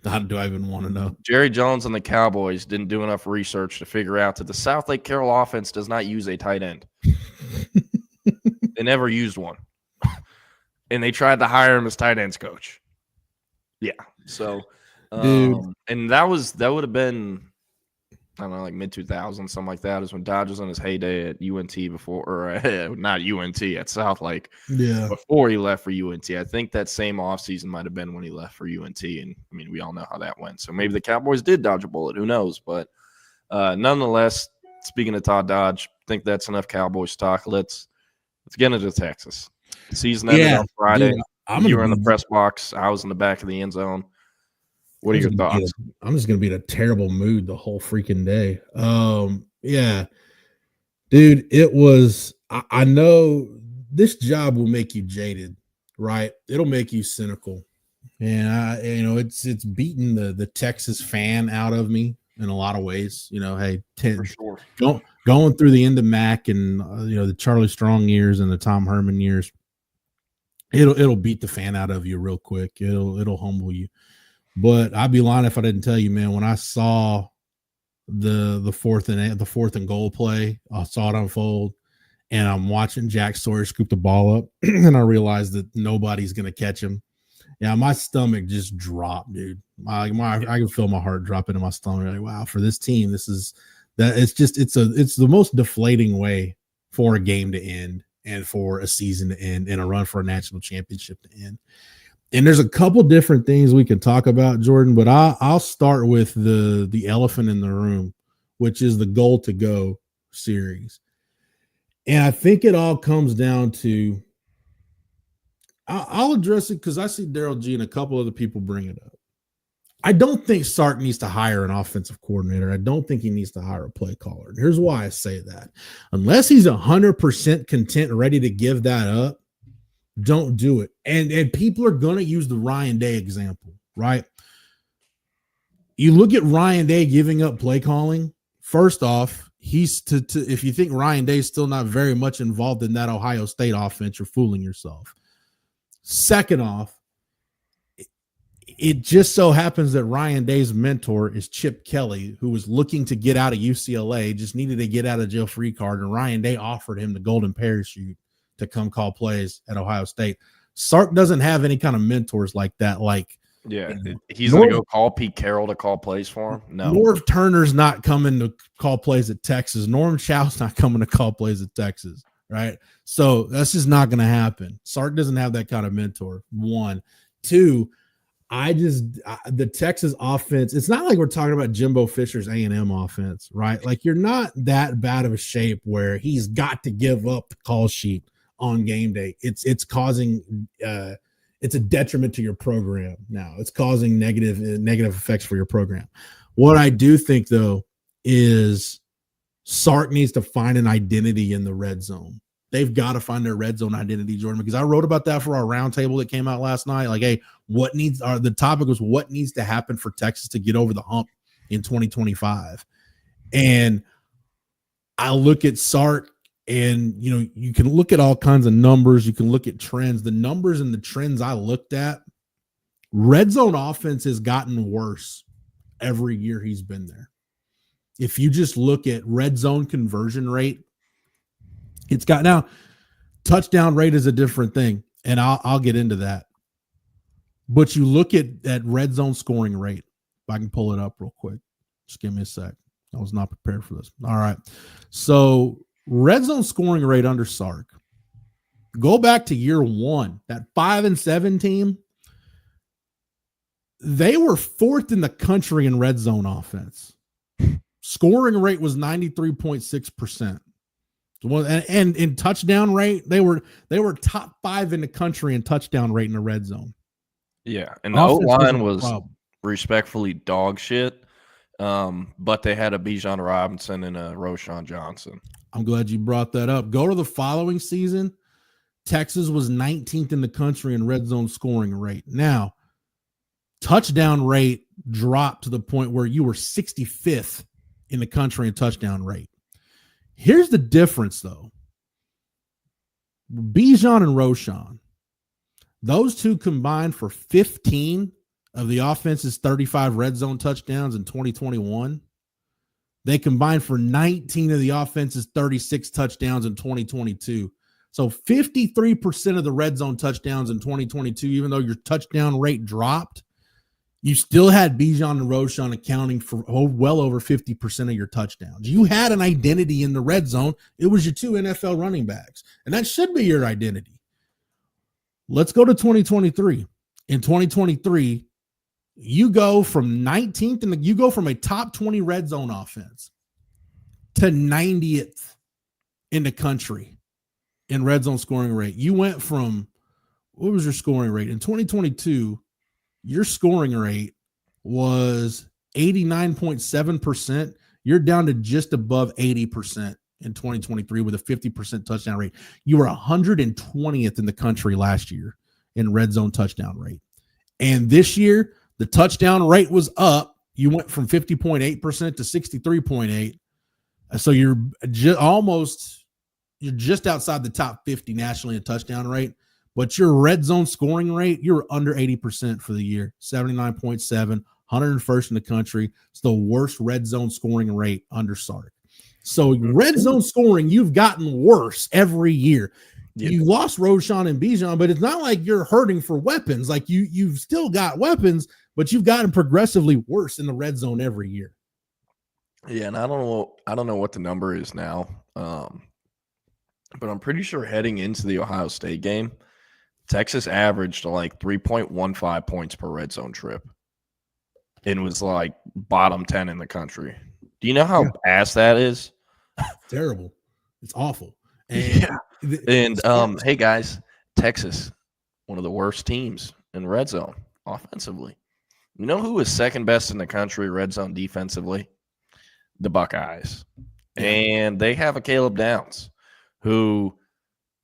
How do I even want to know? Jerry Jones and the Cowboys didn't do enough research to figure out that the Southlake Carroll offense does not use a tight end. They never used one. And they tried to hire him as tight ends coach. Yeah. So, and that would have been, I don't know, like mid-2000s, something like that, is when Dodge was on his heyday at UNT before, or not UNT, at Southlake. Yeah. Before he left for UNT. I think that same offseason might have been when he left for UNT, and I mean, we all know how that went. So maybe the Cowboys did dodge a bullet. Who knows? But nonetheless, speaking of Todd Dodge, I think that's enough Cowboys talk. Let's get into Texas. The season ended on Friday. Dude, you were in the press box. I was in the back of the end zone. What are your thoughts? I'm just going to be in a terrible mood the whole freaking day. Yeah, dude, it was, I know this job will make you jaded, right? It'll make you cynical. And it's beaten the Texas fan out of me in a lot of ways. Hey, for sure. Going through the end of Mac and, the Charlie Strong years and the Tom Herman years, it'll beat the fan out of you real quick. It'll humble you. But I'd be lying if I didn't tell you, man, when I saw the fourth and goal play, I saw it unfold, and I'm watching Jack Sawyer scoop the ball up, and I realized that nobody's going to catch him. Yeah, my stomach just dropped, dude. I can feel my heart dropping in my stomach. Like, wow, for this team, it's the most deflating way for a game to end and for a season to end and a run for a national championship to end. And there's a couple different things we can talk about, Jordan, but I'll start with the elephant in the room, which is the goal to go series. And I think it all comes down to, I'll address it because I see Daryl G and a couple other people bring it up. I don't think Sark needs to hire an offensive coordinator. I don't think he needs to hire a play caller. And here's why I say that. Unless he's 100% content, ready to give that up, don't do it. And people are going to use the Ryan Day example, right? You look at Ryan Day giving up play calling. First off, if you think Ryan Day is still not very much involved in that Ohio State offense, you're fooling yourself. Second off, it just so happens that Ryan Day's mentor is Chip Kelly, who was looking to get out of UCLA, just needed a get out of jail free card, and Ryan Day offered him the golden parachute to come call plays at Ohio State. Sark doesn't have any kind of mentors like that. He's going to go call Pete Carroll to call plays for him. No, Norv Turner's not coming to call plays at Texas. Norm Chow's not coming to call plays at Texas, right? So that's just not going to happen. Sark doesn't have that kind of mentor. One, two. the Texas offense, it's not like we're talking about Jimbo Fisher's A&M offense, right? Like you're not that bad of a shape where he's got to give up the call sheet on game day. It's causing it's a detriment to your program now. It's causing negative effects for your program. What I do think though is Sark needs to find an identity in the red zone. They've got to find their red zone identity, Jordan, because I wrote about that for our roundtable that came out last night. Like, hey, the topic was what needs to happen for Texas to get over the hump in 2025. And I look at Sark and, you can look at all kinds of numbers. You can look at trends. The numbers and the trends I looked at, red zone offense has gotten worse every year he's been there. If you just look at red zone conversion rate, it's got now touchdown rate is a different thing, and I'll get into that. But you look at that red zone scoring rate. If I can pull it up real quick, just give me a sec. I was not prepared for this. All right, so red zone scoring rate under Sark. Go back to year one, that 5-7 team. They were fourth in the country in red zone offense. Scoring rate was 93.6%. And in touchdown rate, they were top 5 in the country in touchdown rate in the red zone. Yeah, and the O-line was respectfully dog shit, but they had a Bijan Robinson and a Roshan Johnson. I'm glad you brought that up. Go to the following season. Texas was 19th in the country in red zone scoring rate. Now, touchdown rate dropped to the point where you were 65th in the country in touchdown rate. Here's the difference, though. Bijan and Roshan, those two combined for 15 of the offense's 35 red zone touchdowns in 2021. They combined for 19 of the offense's 36 touchdowns in 2022. So 53% of the red zone touchdowns in 2022, even though your touchdown rate dropped, you still had Bijan and Roshan accounting for well over 50% of your touchdowns. You had an identity in the red zone. It was your two NFL running backs, and that should be your identity. Let's go to 2023. In 2023, you go from 19th, and you go from a top 20 red zone offense to 90th in the country in red zone scoring rate. You went from, what was your scoring rate? In 2022, your scoring rate was 89.7%. You're down to just above 80% in 2023 with a 50% touchdown rate. You were 120th in the country last year in red zone touchdown rate. And this year, the touchdown rate was up. You went from 50.8% to 63.8%. So you're just outside the top 50 nationally in touchdown rate. But your red zone scoring rate, you're under 80% for the year, 79.7, 101st in the country. It's the worst red zone scoring rate under Sark. So red zone scoring, you've gotten worse every year. Yep. You lost Roshan and Bijan, but it's not like you're hurting for weapons. Like you've still got weapons, but you've gotten progressively worse in the red zone every year. Yeah, and I don't know what the number is now, but I'm pretty sure heading into the Ohio State game, Texas averaged like 3.15 points per red zone trip. It was like bottom 10 in the country. Do you know how ass that is? Terrible. It's awful. And, hey guys, Texas, one of the worst teams in red zone offensively. You know who is second best in the country red zone defensively? The Buckeyes. Yeah. And they have a Caleb Downs who,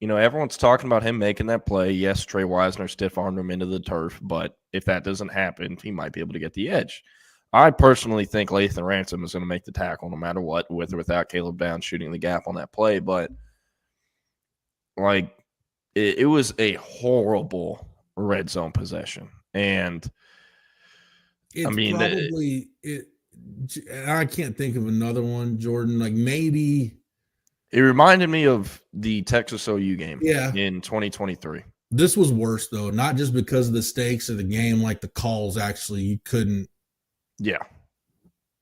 everyone's talking about him making that play. Yes, Trey Wisner stiff-armed him into the turf, but if that doesn't happen, he might be able to get the edge. I personally think Lathan Ransom is going to make the tackle no matter what, with or without Caleb Downs shooting the gap on that play. But, it was a horrible red zone possession. And, I can't think of another one, Jordan. Maybe it reminded me of the Texas OU game in 2023. This was worse, though, not just because of the stakes of the game, like the calls actually, you couldn't. Yeah.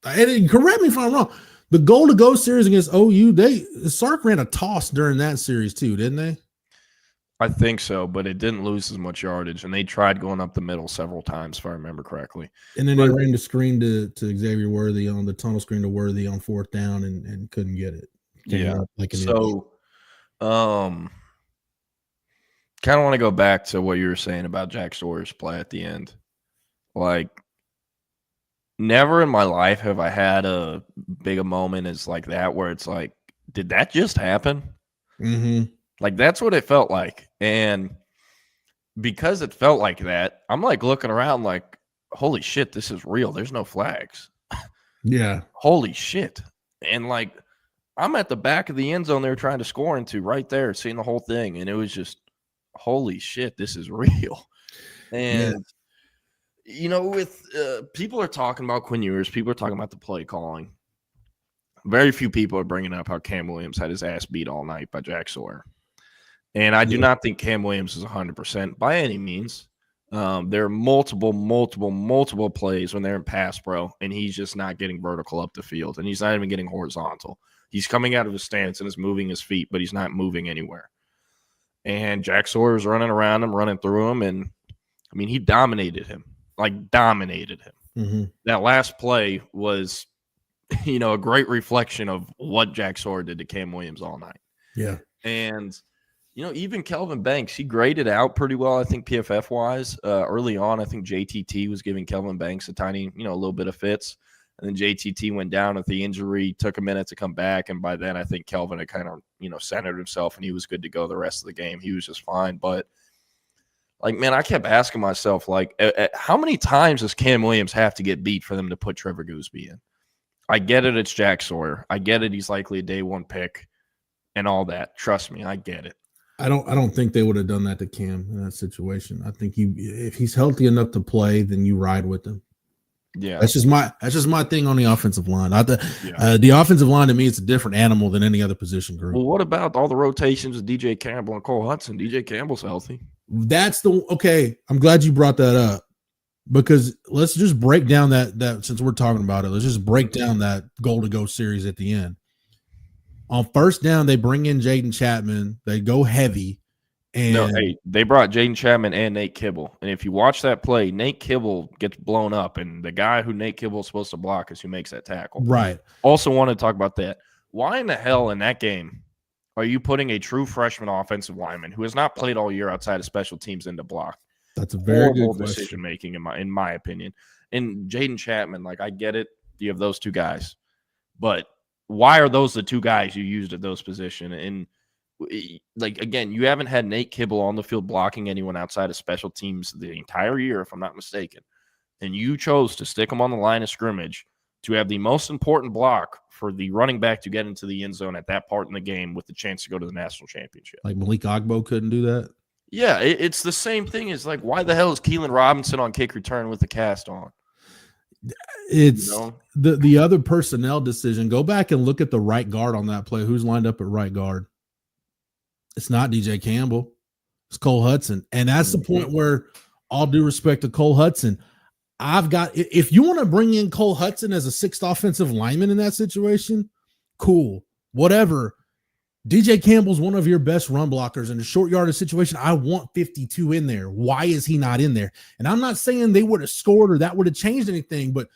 And correct me if I'm wrong. The goal-to-go series against OU, Sark ran a toss during that series too, didn't they? I think so, but it didn't lose as much yardage, and they tried going up the middle several times, if I remember correctly. And then they ran the screen to Xavier Worthy on the tunnel screen to Worthy on 4th down and couldn't get it. Kind of want to go back to what you were saying about Jack Sawyer's play at the end. Like, never in my life have I had a big a moment as like that where it's like, did that just happen? Mm-hmm. Like, that's what it felt like. And because it felt like that, I'm like looking around like, holy shit, this is real. There's no flags. Yeah. Holy shit. And like, I'm at the back of the end zone they were trying to score into right there, seeing the whole thing. And it was just, holy shit, this is real. And, with people are talking about Quinn Ewers, people are talking about the play calling. Very few people are bringing up how Cam Williams had his ass beat all night by Jack Sawyer. And I do not think Cam Williams is 100% by any means. There are multiple plays when they're in pass pro, and he's just not getting vertical up the field, and he's not even getting horizontal. He's coming out of his stance and is moving his feet, but he's not moving anywhere. And Jack Sawyer's running around him, running through him, and, I mean, he dominated him. Mm-hmm. That last play was, a great reflection of what Jack Sawyer did to Cam Williams all night. Yeah. And – even Kelvin Banks, he graded out pretty well, I think, PFF-wise. Early on, I think JTT was giving Kelvin Banks a little bit of fits. And then JTT went down with the injury, took a minute to come back. And by then, I think Kelvin had kind of, centered himself, and he was good to go the rest of the game. He was just fine. But, like, man, I kept asking myself, like, how many times does Cam Williams have to get beat for them to put Trevor Gooseby in? I get it. It's Jack Sawyer. I get it. He's likely a day one pick and all that. Trust me, I get it. I don't think they would have done that to Cam in that situation. I think if he's healthy enough to play, then you ride with him. Yeah, that's just my thing on the offensive line. The offensive line to me is a different animal than any other position group. Well, what about all the rotations with DJ Campbell and Cole Hudson? DJ Campbell's healthy. Okay. I'm glad you brought that up, because let's just break down that since we're talking about it, let's just break down that goal to go series at the end. On 1st down, they bring in Jaden Chapman. They go heavy. They brought Jaden Chapman and Nate Kibble. And if you watch that play, Nate Kibble gets blown up, and the guy who Nate Kibble is supposed to block is who makes that tackle. Right. Also want to talk about that. Why in the hell in that game are you putting a true freshman offensive lineman who has not played all year outside of special teams into block? That's a very horrible good decision making in my opinion. And Jaden Chapman, like, I get it. You have those two guys, but why are those the two guys you used at those positions? And, like, again, you haven't had Nate Kibble on the field blocking anyone outside of special teams the entire year, if I'm not mistaken. And you chose to stick him on the line of scrimmage to have the most important block for the running back to get into the end zone at that part in the game with the chance to go to the national championship. Like Malik Ogbo couldn't do that? Yeah, it's the same thing as, like, why the hell is Keelan Robinson on kick return with the cast on? It's the other personnel decision. Go back and look at the right guard on that play. Who's lined up at right guard? It's not DJ Campbell. It's Cole Hudson. And that's the point where, all due respect to Cole Hudson, if you want to bring in Cole Hudson as a 6th offensive lineman in that situation, cool, whatever. DJ Campbell's one of your best run blockers in a short yardage situation. I want 52 in there. Why is he not in there? And I'm not saying they would have scored or that would have changed anything, but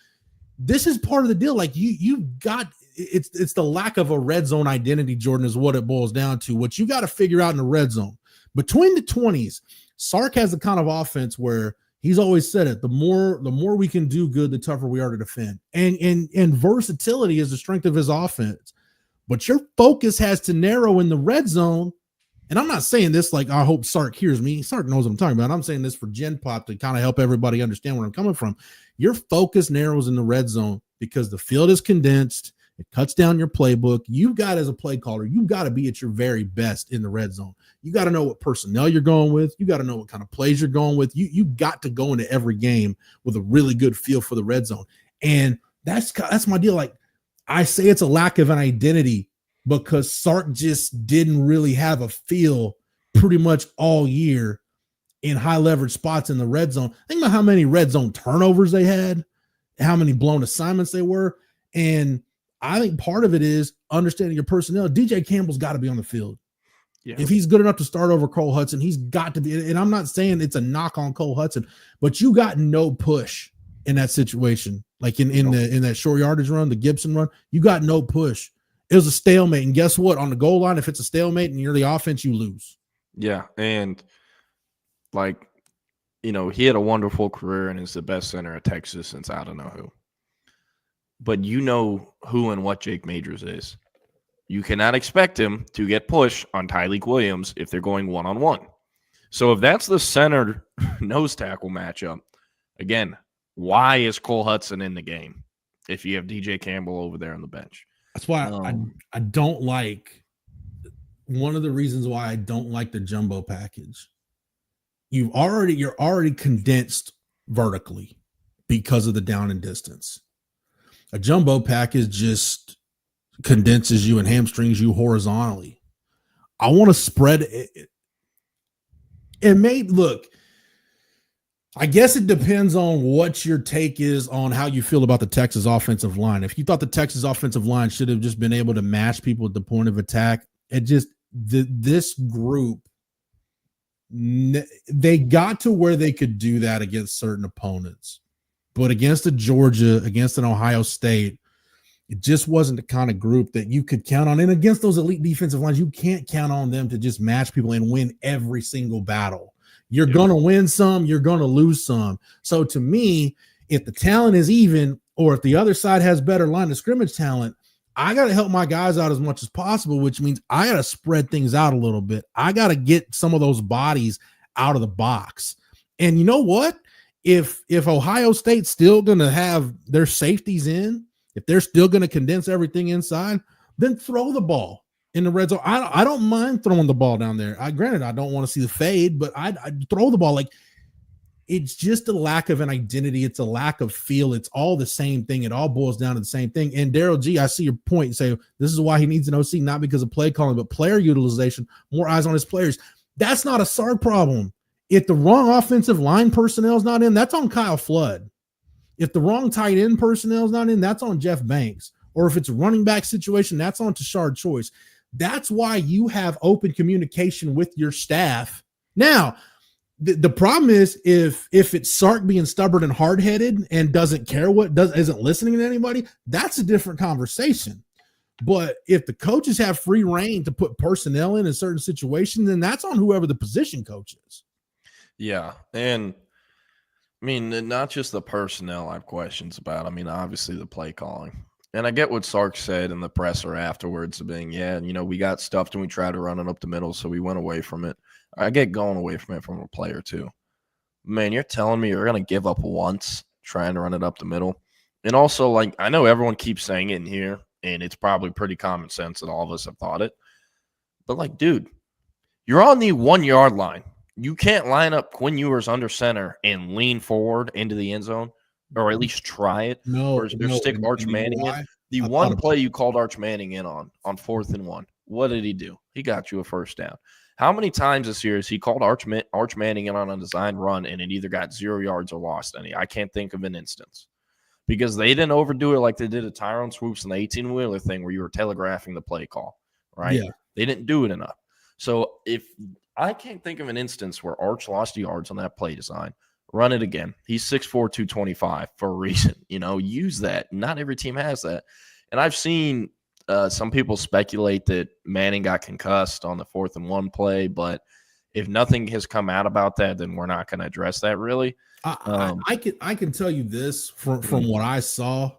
this is part of the deal. Like, you've got it's the lack of a red zone identity, Jordan, is what it boils down to. What you got to figure out in the red zone between the 20s, Sark has the kind of offense where he's always said it. The more we can do good, the tougher we are to defend. And versatility is the strength of his offense. But your focus has to narrow in the red zone. And I'm not saying this like I hope Sark hears me. Sark knows what I'm talking about. I'm saying this for Gen Pop to kind of help everybody understand where I'm coming from. Your focus narrows in the red zone because the field is condensed. It cuts down your playbook. You've got, as a play caller, you've got to be at your very best in the red zone. You got to know what personnel you're going with. You got to know what kind of plays you're going with. You got to go into every game with a really good feel for the red zone. And that's my deal. Like, I say it's a lack of an identity because Sark just didn't really have a feel pretty much all year in high leverage spots in the red zone. Think about how many red zone turnovers they had, how many blown assignments they were. And I think part of it is understanding your personnel. DJ Campbell's got to be on the field. Yeah. If he's good enough to start over Cole Hudson, he's got to be. And I'm not saying it's a knock on Cole Hudson, but you got no push in that situation. Like in that short yardage run, the Gibson run, you got no push. It was a stalemate. And guess what? On the goal line, if it's a stalemate and you're the offense, you lose. Yeah. And like, he had a wonderful career and is the best center at Texas since I don't know who. But you know who and what Jake Majors is. You cannot expect him to get pushed on Tyreek Williams if they're going one-on-one. So if that's the center nose tackle matchup, again, why is Cole Hudson in the game if you have DJ Campbell over there on the bench? That's why I don't like – one of the reasons why I don't like the jumbo package. You're already condensed vertically because of the down and distance. A jumbo package just condenses you and hamstrings you horizontally. I want to spread it. It may look. I guess it depends on what your take is on how you feel about the Texas offensive line. If you thought the Texas offensive line should have just been able to match people at the point of attack, this group, they got to where they could do that against certain opponents. But against a Georgia, against an Ohio State, it just wasn't the kind of group that you could count on. And against those elite defensive lines, you can't count on them to just match people and win every single battle. You're going to win some, you're going to lose some. So to me, if the talent is even, or if the other side has better line of scrimmage talent, I got to help my guys out as much as possible, which means I got to spread things out a little bit. I got to get some of those bodies out of the box. And you know what? If Ohio State's still going to have their safeties in, if they're still going to condense everything inside, then throw the ball in the red zone. I don't mind throwing the ball down there. Granted, I don't want to see the fade, but I'd throw the ball. Like, it's just a lack of an identity. It's a lack of feel. It's all the same thing. It all boils down to the same thing. And Daryl G, I see your point. You say this is why he needs an OC, not because of play calling, but player utilization, more eyes on his players. That's not a Sark problem. If the wrong offensive line personnel is not in, that's on Kyle Flood. If the wrong tight end personnel is not in, that's on Jeff Banks. Or if it's a running back situation, that's on Tashard Choice. That's why you have open communication with your staff. Now, the problem is if it's Sark being stubborn and hard-headed and doesn't care isn't listening to anybody, that's a different conversation. But if the coaches have free reign to put personnel in certain situations, then that's on whoever the position coach is. Yeah, and I mean, not just the personnel I have questions about. I mean, obviously the play calling. And I get what Sark said in the presser afterwards, being, we got stuffed and we tried to run it up the middle, so we went away from it. I get going away from it from a player too. Man, you're telling me you're going to give up once trying to run it up the middle? And also, like, I know everyone keeps saying it in here, and it's probably pretty common sense that all of us have thought it. But, like, dude, you're on the 1 yard line. You can't line up Quinn Ewers under center and lean forward into the end zone, or at least try it. Or stick Arch Manning in. The one play you called Arch Manning in on 4th and 1, what did he do? He got you a first down. How many times this year has he called Arch Manning in on a designed run and it either got 0 yards or lost any? I can't think of an instance. Because they didn't overdo it like they did at Tyrone Swoops and the 18-wheeler thing where you were telegraphing the play call, right? Yeah. They didn't do it enough. So if I can't think of an instance where Arch lost yards on that play design, run it again. He's 6'4", 225 for a reason. Use that. Not every team has that. And I've seen some people speculate that Manning got concussed on the 4th and 1 play, but if nothing has come out about that, then we're not going to address that really. I can tell you this from what I saw.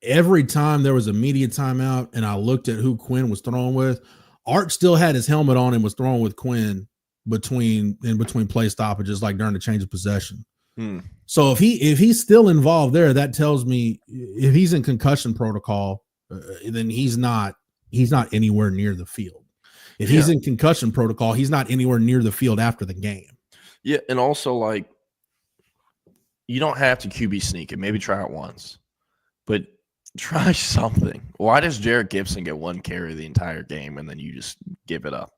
Every time there was a media timeout and I looked at who Quinn was throwing with, Arch still had his helmet on and was throwing with Quinn between play stoppages, like during the change of possession. So if he's still involved there, that tells me if he's in concussion protocol, then he's not anywhere near the field. If he's in concussion protocol, he's not anywhere near the field after the game. Yeah, and also, like, you don't have to QB sneak it. Maybe try it once, but try something. Why does Jarrett Gibson get 1 carry the entire game and then you just give it up?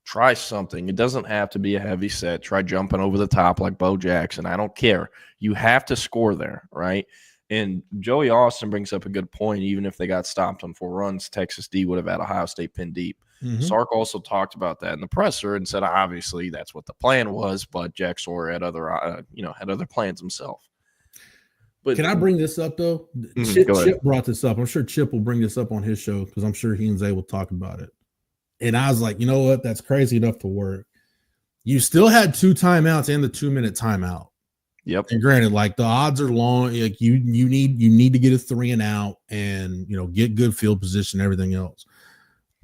Try something. It doesn't have to be a heavy set. Try jumping over the top like Bo Jackson. I don't care. You have to score there, right? And Joey Austin brings up a good point. Even if they got stopped on 4 runs, Texas D would have had Ohio State pinned deep. Sark also talked about that in the presser and said, obviously, that's what the plan was, but Jack Sawyer had other, had other plans himself. But can I bring this up though? Chip brought this up. I'm sure Chip will bring this up on his show because I'm sure he and Zay will talk about it. And I was like, you know what? That's crazy enough to work. You still had 2 timeouts and the 2-minute timeout. Yep. And granted, like the odds are long. Like you need to get a 3 and out and get good field position, everything else.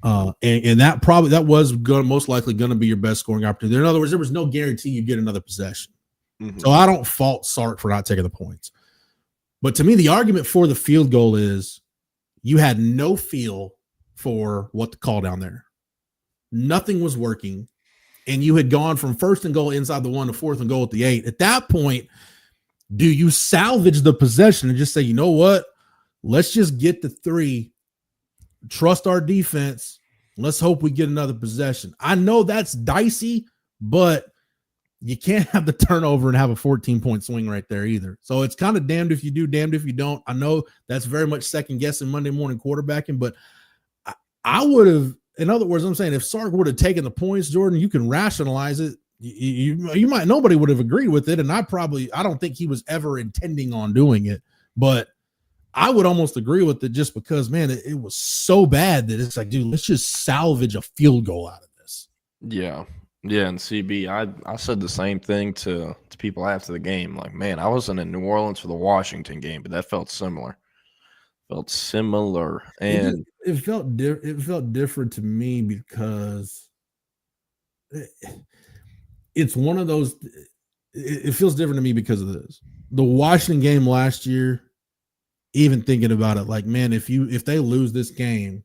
And that was most likely going to be your best scoring opportunity. In other words, there was no guarantee you get another possession. So I don't fault Sark for not taking the points. But to me, the argument for the field goal is you had no feel for what to call down there. Nothing was working. And you had gone from 1st and goal inside the 1 to 4th and goal at the 8. At that point, do you salvage the possession and just say, you know what? Let's just get the 3. Trust our defense. Let's hope we get another possession. I know that's dicey, but you can't have the turnover and have a 14-point swing right there either. So it's kind of damned if you do, damned if you don't. I know that's very much second guessing Monday morning quarterbacking, but I would have, in other words, I'm saying if Sark would have taken the points, Jordan, you can rationalize it. You might, nobody would have agreed with it. And I don't think he was ever intending on doing it, but I would almost agree with it just because, man, it was so bad that it's like, dude, let's just salvage a field goal out of this. Yeah. Yeah, and CB, I said the same thing to people after the game. Like, man, I wasn't in New Orleans for the Washington game, but that felt similar. And it felt different to me because it's one of those. It feels different to me because of this. The Washington game last year. Even thinking about it, like, man, if they lose this game,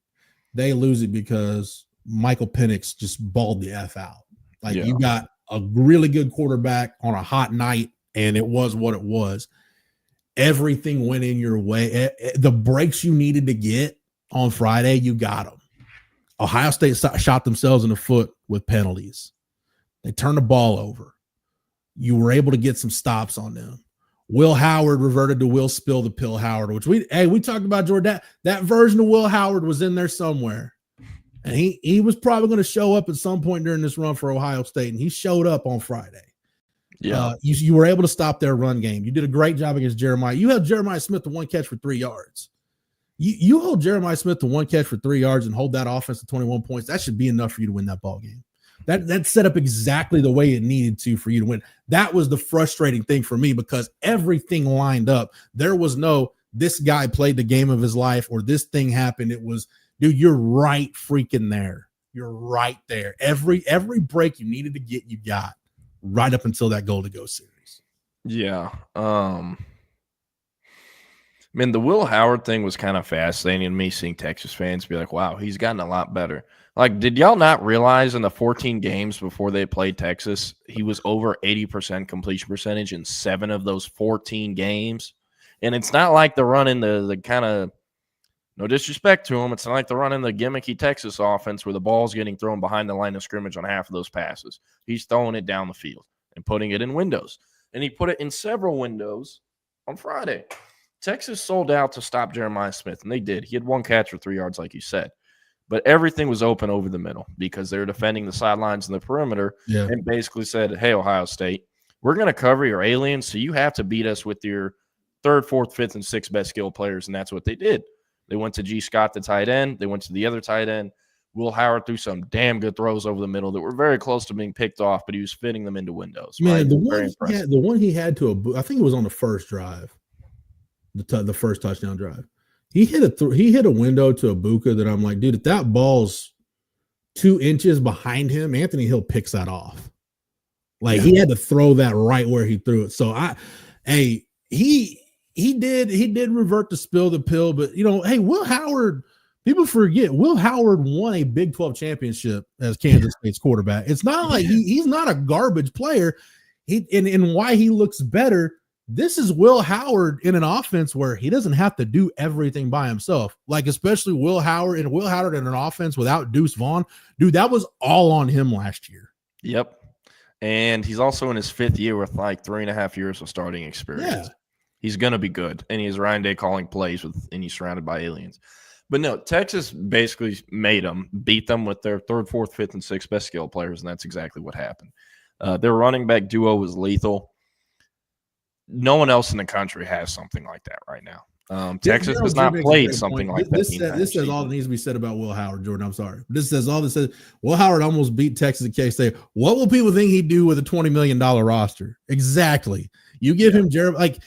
they lose it because Michael Penix just balled the F out. Like, you got a really good quarterback on a hot night, and it was what it was. Everything went in your way. The breaks you needed to get on Friday, you got them. Ohio State shot themselves in the foot with penalties. They turned the ball over. You were able to get some stops on them. Will Howard reverted to Will Spill the Pill Howard, which we talked about, Jordan. That version of Will Howard was in there somewhere. And he was probably going to show up at some point during this run for Ohio State, and he showed up on Friday. Yeah. You were able to stop their run game. You did a great job against Jeremiah. You held Jeremiah Smith to 1 catch for 3 yards. You hold Jeremiah Smith to 1 catch for 3 yards and hold that offense to 21 points. That should be enough for you to win that ball game. That set up exactly the way it needed to for you to win. That was the frustrating thing for me because everything lined up. There was no, this guy played the game of his life or this thing happened. It was, dude, you're right freaking there. You're right there. Every break you needed to get, you got right up until that goal-to-go series. Yeah. I mean, the Will Howard thing was kind of fascinating to me, seeing Texas fans be like, wow, he's gotten a lot better. Like, did y'all not realize in the 14 games before they played Texas, he was over 80% completion percentage in 7 of those 14 games? And it's not like they're running the kind of, no disrespect to him, it's not like they're running the gimmicky Texas offense where the ball's getting thrown behind the line of scrimmage on half of those passes. He's throwing it down the field and putting it in windows. And he put it in several windows on Friday. Texas sold out to stop Jeremiah Smith, and they did. He had 1 catch for 3 yards, like you said. But everything was open over the middle because they were defending the sidelines and the perimeter and basically said, hey, Ohio State, we're going to cover your aliens, so you have to beat us with your 3rd, 4th, 5th, and 6th best skill players, and that's what they did. They went to G. Scott, the tight end. They went to the other tight end. Will Howard threw some damn good throws over the middle that were very close to being picked off, but he was fitting them into windows. Man, right? the one he had to I think it was on the first drive, the first touchdown drive. He hit a window to Ibuka that I'm like, dude, if that ball's 2 inches behind him, Anthony Hill picks that off. Like he had to throw that right where he threw it. So he did revert to Spill the Pill, but hey, Will Howard, people forget Will Howard won a Big 12 championship as Kansas State's quarterback. It's not like he's not a garbage player. And why he looks better. This is Will Howard in an offense where he doesn't have to do everything by himself. Like, especially Will Howard in an offense without Deuce Vaughn. Dude, that was all on him last year. Yep. And he's also in his 5th year with like 3.5 years of starting experience. He's going to be good. And he's Ryan Day calling plays and he's surrounded by aliens. But no, Texas basically made them, beat them with their 3rd, 4th, 5th, and 6th best skill players, and that's exactly what happened. Their running back duo was lethal. No one else in the country has something like that right now. Texas has not played something like that. This says all that needs to be said about Will Howard, Jordan. I'm sorry. This says all this says. Will Howard almost beat Texas at K-State. What will people think he'd do with a $20 million roster? Exactly. You give him Jeremy,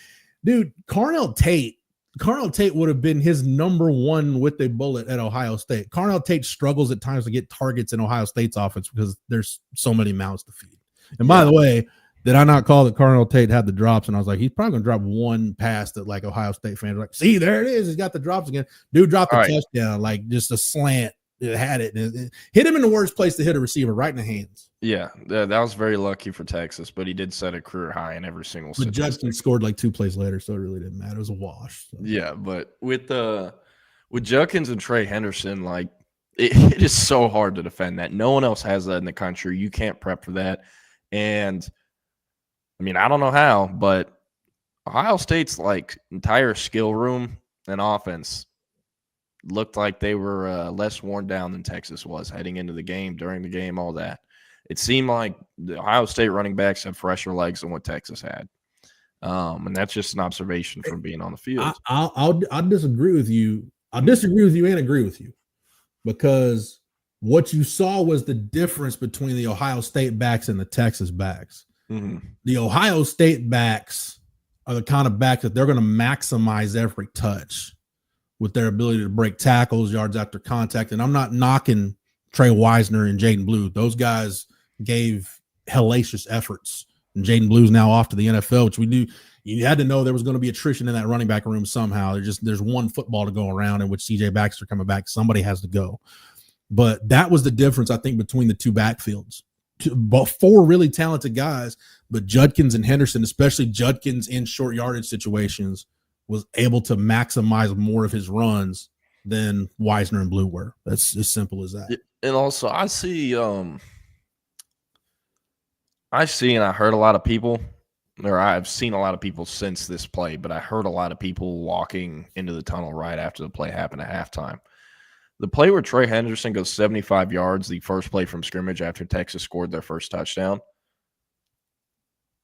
dude, Carnell Tate would have been his number 1 with a bullet at Ohio State. Carnell Tate struggles at times to get targets in Ohio State's offense because there's so many mouths to feed. And by the way, did I not call that Carnell Tate had the drops? And I was like, he's probably going to drop one pass that Ohio State fans are like, see, there it is. He's got the drops again. Dude dropped a touchdown, just a slant. It had it. It hit him in the worst place to hit a receiver, right in the hands. Yeah, that was very lucky for Texas, but he did set a career high in every single But Judson scored 2 plays later, so it really didn't matter. It was a wash. So. Yeah, but with Judkins and Trey Henderson, it is so hard to defend that. No one else has that in the country. You can't prep for that. And I mean, I don't know how, but Ohio State's entire skill room and offense looked like they were less worn down than Texas was heading into the game, during the game, all that. It seemed like the Ohio State running backs had fresher legs than what Texas had. And that's just an observation from being on the field. I'll disagree with you. I'll disagree with you and agree with you, because what you saw was the difference between the Ohio State backs and the Texas backs. Mm-hmm. The Ohio State backs are the kind of backs that they're going to maximize every touch with their ability to break tackles, yards after contact. And I'm not knocking Trey Wisner and Jaden Blue. Those guys gave hellacious efforts. And Jaden Blue's now off to the NFL, which we knew. You had to know there was going to be attrition in that running back room somehow. There's one football to go around in which CJ Baxter coming back. Somebody has to go. But that was the difference, I think, between the two backfields. 4 really talented guys, but Judkins and Henderson, especially Judkins in short yardage situations, was able to maximize more of his runs than Wisner and Blue were. That's as simple as that. And also, I see and I heard a lot of people, or I've seen a lot of people since this play, but I heard a lot of people walking into the tunnel right after the play happened at halftime. The play where Trey Henderson goes 75 yards, the first play from scrimmage after Texas scored their first touchdown,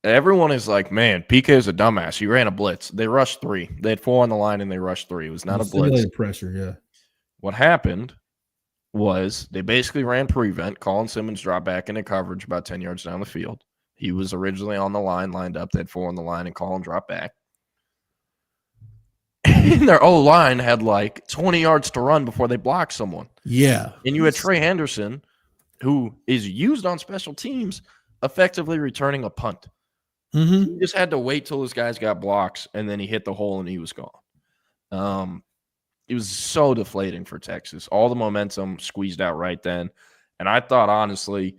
everyone is like, man, PK is a dumbass. He ran a blitz. They rushed 3. They had 4 on the line, and they rushed 3. It was not a blitz. Pressure, yeah. What happened was they basically ran prevent. Colin Simmons dropped back into coverage about 10 yards down the field. He was originally on the line, lined up. They had 4 on the line, and Colin dropped back. And their O-line had 20 yards to run before they blocked someone. Yeah. And you had Trey Henderson, who is used on special teams, effectively returning a punt. Mm-hmm. He just had to wait till his guys got blocks, and then he hit the hole, and he was gone. It was so deflating for Texas. All the momentum squeezed out right then. And I thought, honestly,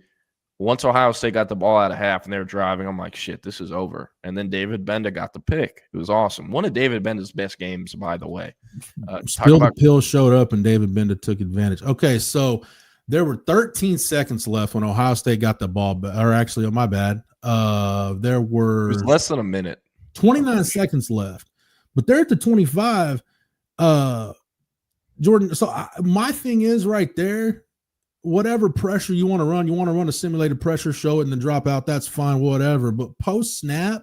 once Ohio State got the ball out of half and they were driving, I'm like, shit, this is over. And then David Benda got the pick. It was awesome. One of David Benda's best games, by the way. The pill showed up and David Benda took advantage. Okay, so there were 13 seconds left when Ohio State got the ball. Or actually, my bad. There were it was less than a minute. 29 seconds left. But they're at the 25. Jordan, so my thing is right there, whatever pressure you want to run a simulated pressure, show it and then drop out, that's fine, whatever. But post snap,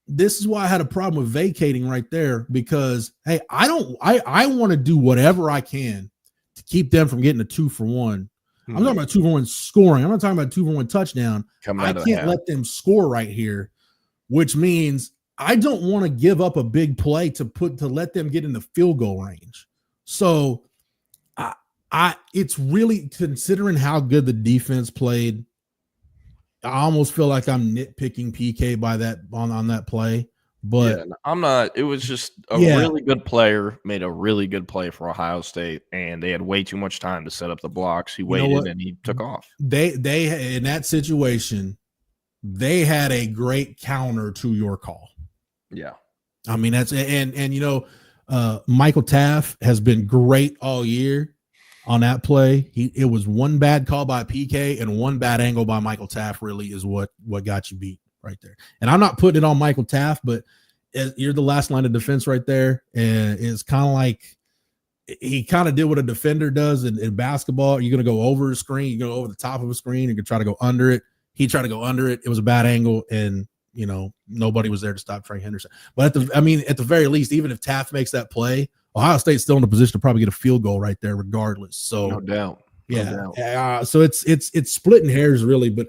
this is why I had a problem with vacating right there, because hey, I want to do whatever I can to keep them from getting a 2-for-1. I'm talking about 2-for-1 scoring. I'm not talking about 2-for-1 touchdown. I can't let them score right here, which means I don't want to give up a big play to let them get in the field goal range. So it's really, considering how good the defense played, I almost feel like I'm nitpicking PK by that on that play. But yeah, I'm not. It was just a really good player made a really good play for Ohio State, and they had way too much time to set up the blocks. He waited and he took off. They in that situation, they had a great counter to your call. Yeah, I mean that's and Michael Taft has been great all year on that play. It was one bad call by PK and one bad angle by Michael Taft really is what got you beat right there. And I'm not putting it on Michael Taft, but you're the last line of defense right there, and it's kind of like he kind of did what a defender does in basketball. You're going to go over a screen, you're going to go over the top of a screen, you're going to try to go under it. He tried to go under it. It was a bad angle, and nobody was there to stop Trey Henderson. But at the very least, even if Taft makes that play, Ohio State's still in a position to probably get a field goal right there, regardless. So no doubt. So it's splitting hairs really, but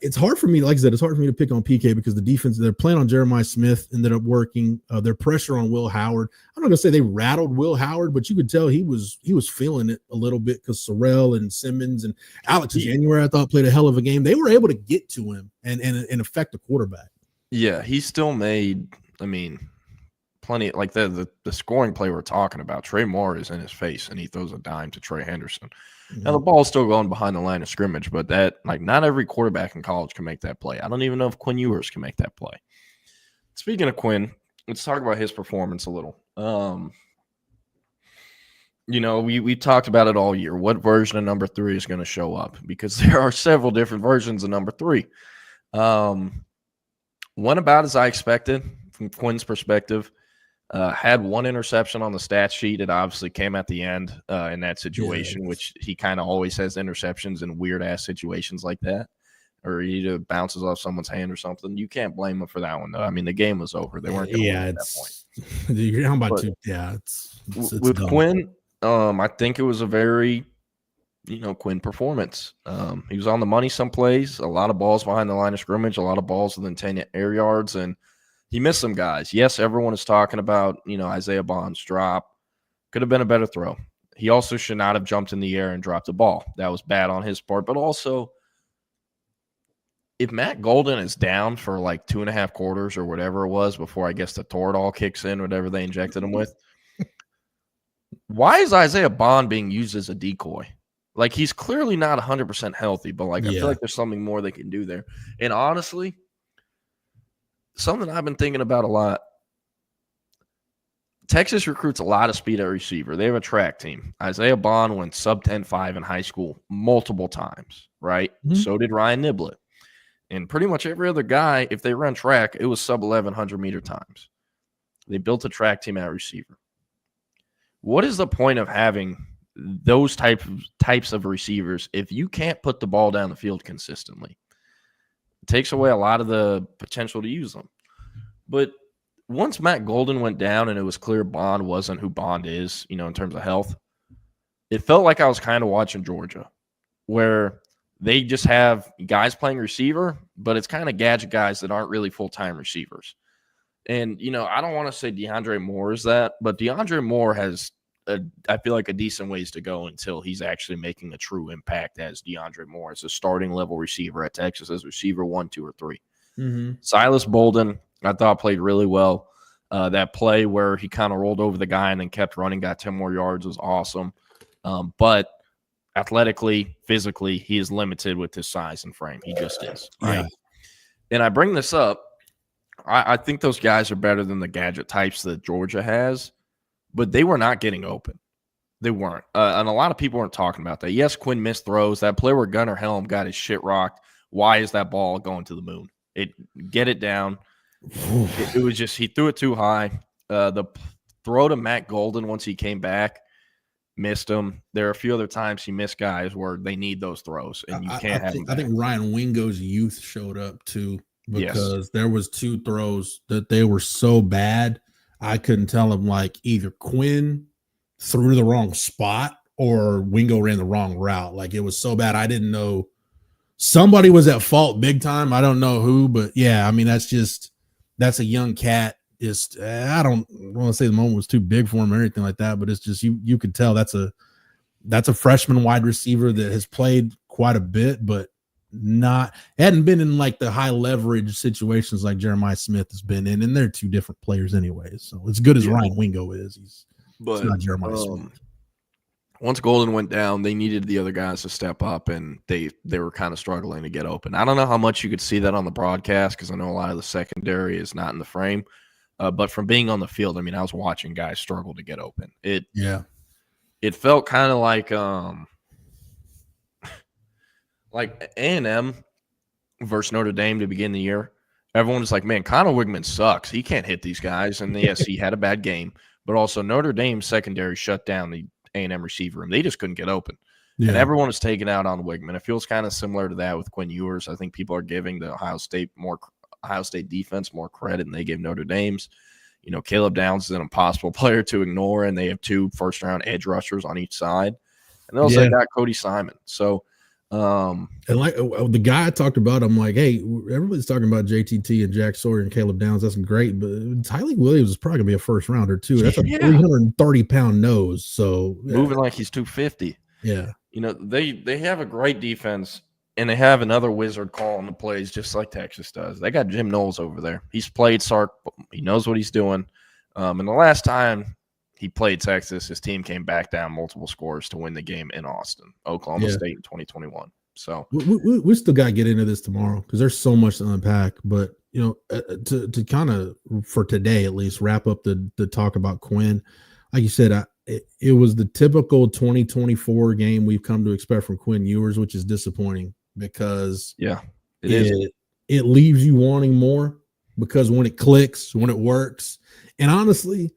it's hard for me. Like I said, it's hard for me to pick on PK because the defense, they're playing on Jeremiah Smith, ended up working. Their pressure on Will Howard. I'm not gonna say they rattled Will Howard, but you could tell he was feeling it a little bit because Sorrell and Simmons and Alex January, I thought, played a hell of a game. They were able to get to him and affect the quarterback. Yeah, he still made. Plenty like the scoring play we're talking about. Trey Moore is in his face and he throws a dime to Trey Henderson. Mm-hmm. Now the ball's still going behind the line of scrimmage, but not every quarterback in college can make that play. I don't even know if Quinn Ewers can make that play. Speaking of Quinn, let's talk about his performance a little. We talked about it all year. What version of number 3 is going to show up? Because there are several different versions of number 3. Went about as I expected from Quinn's perspective. Had one interception on the stat sheet. It obviously came at the end in that situation, which he kind of always has interceptions in weird-ass situations like that, or he either bounces off someone's hand or something. You can't blame him for that one, though. I mean, the game was over. They weren't going to win at that point. You're talking about it's with dumb. Quinn, I think it was a very, Quinn performance. He was on the money some plays, a lot of balls behind the line of scrimmage, a lot of balls within 10 air yards, and he missed some guys. Yes, everyone is talking about, Isaiah Bond's drop. Could have been a better throw. He also should not have jumped in the air and dropped the ball. That was bad on his part. But also, if Matt Golden is down for like 2.5 quarters or whatever it was before I guess the Toradol kicks in, whatever they injected him with, why is Isaiah Bond being used as a decoy? Like, he's clearly not 100% healthy, but I feel like there's something more they can do there. And honestly, something I've been thinking about a lot. Texas recruits a lot of speed at receiver. They have a track team. Isaiah Bond went sub 10.5 in high school multiple times, right? Mm-hmm. So did Ryan Niblett. And pretty much every other guy, if they run track, it was sub 1,100 meter times. They built a track team at receiver. What is the point of having those types of receivers if you can't put the ball down the field consistently? It takes away a lot of the potential to use them. But once Matt Golden went down and it was clear Bond wasn't who Bond is, in terms of health, it felt like I was kind of watching Georgia, where they just have guys playing receiver, but it's kind of gadget guys that aren't really full-time receivers. And, I don't want to say DeAndre Moore is that, but DeAndre Moore has, I feel like, a decent ways to go until he's actually making a true impact as DeAndre Moore as a starting level receiver at Texas as receiver 1, 2, or 3. Mm-hmm. Silas Bolden, I thought, played really well. That play where he kind of rolled over the guy and then kept running, got 10 more yards, was awesome. But athletically, physically, he is limited with his size and frame. He just is. Right? Yeah. And I bring this up. I think those guys are better than the gadget types that Georgia has, but they were not getting open. They weren't. And a lot of people weren't talking about that. Yes, Quinn missed throws. That play where Gunnar Helm got his shit rocked. Why is that ball going to the moon? Get it down. It was just he threw it too high. The throw to Matt Golden once he came back, missed him. There are a few other times he missed guys where they need those throws, and you can't have them back. I think Ryan Wingo's youth showed up too, because there was 2 throws that they were so bad I couldn't tell him, like, either Quinn threw the wrong spot or Wingo ran the wrong route. Like, it was so bad I didn't know. Somebody was at fault big time. I don't know who, but yeah, I mean, that's a young cat. Just I don't want to say the moment was too big for him or anything like that, but it's just you could tell that's a freshman wide receiver that has played quite a bit, but hadn't been in like the high leverage situations like Jeremiah Smith has been in, and they're 2 different players anyways. So as good as Ryan Wingo is, he's not Jeremiah Smith. Once Golden went down, they needed the other guys to step up, and they were kind of struggling to get open. I don't know how much you could see that on the broadcast because I know a lot of the secondary is not in the frame. But from being on the field, I mean, I was watching guys struggle to get open. It felt kind of like A&M versus Notre Dame to begin the year. everyone was like, man, Connor Wigman sucks. He can't hit these guys. And yes, he had a bad game. But also Notre Dame secondary shut down the A&M receiver room. They just couldn't get open. Yeah. And everyone is taken out on Wigman. It feels kind of similar to that with Quinn Ewers. I think people are giving the Ohio State defense more credit than they gave Notre Dame's. You know, Caleb Downs is an impossible player to ignore, and they have 2 first-round edge rushers on each side. And they also got Cody Simon. So, and like the guy I talked about, I'm like, hey, everybody's talking about JTT and Jack Sawyer and Caleb Downs. That's great, but Tyleik Williams is probably gonna be a first rounder too. That's a 330-pound nose. So moving like he's 250. Yeah, you know they have a great defense, and they have another wizard calling the plays just like Texas does. They got Jim Knowles over there. He's played Sark. He knows what he's doing. And the last time he played Texas, his team came back down multiple scores to win the game in Austin, Oklahoma State in 2021. So we still got to get into this tomorrow because there's so much to unpack. But, you know, to kind of, for today at least, wrap up the talk about Quinn, like you said, it was the typical 2024 game we've come to expect from Quinn Ewers, which is disappointing because it leaves you wanting more because when it clicks, when it works, and honestly,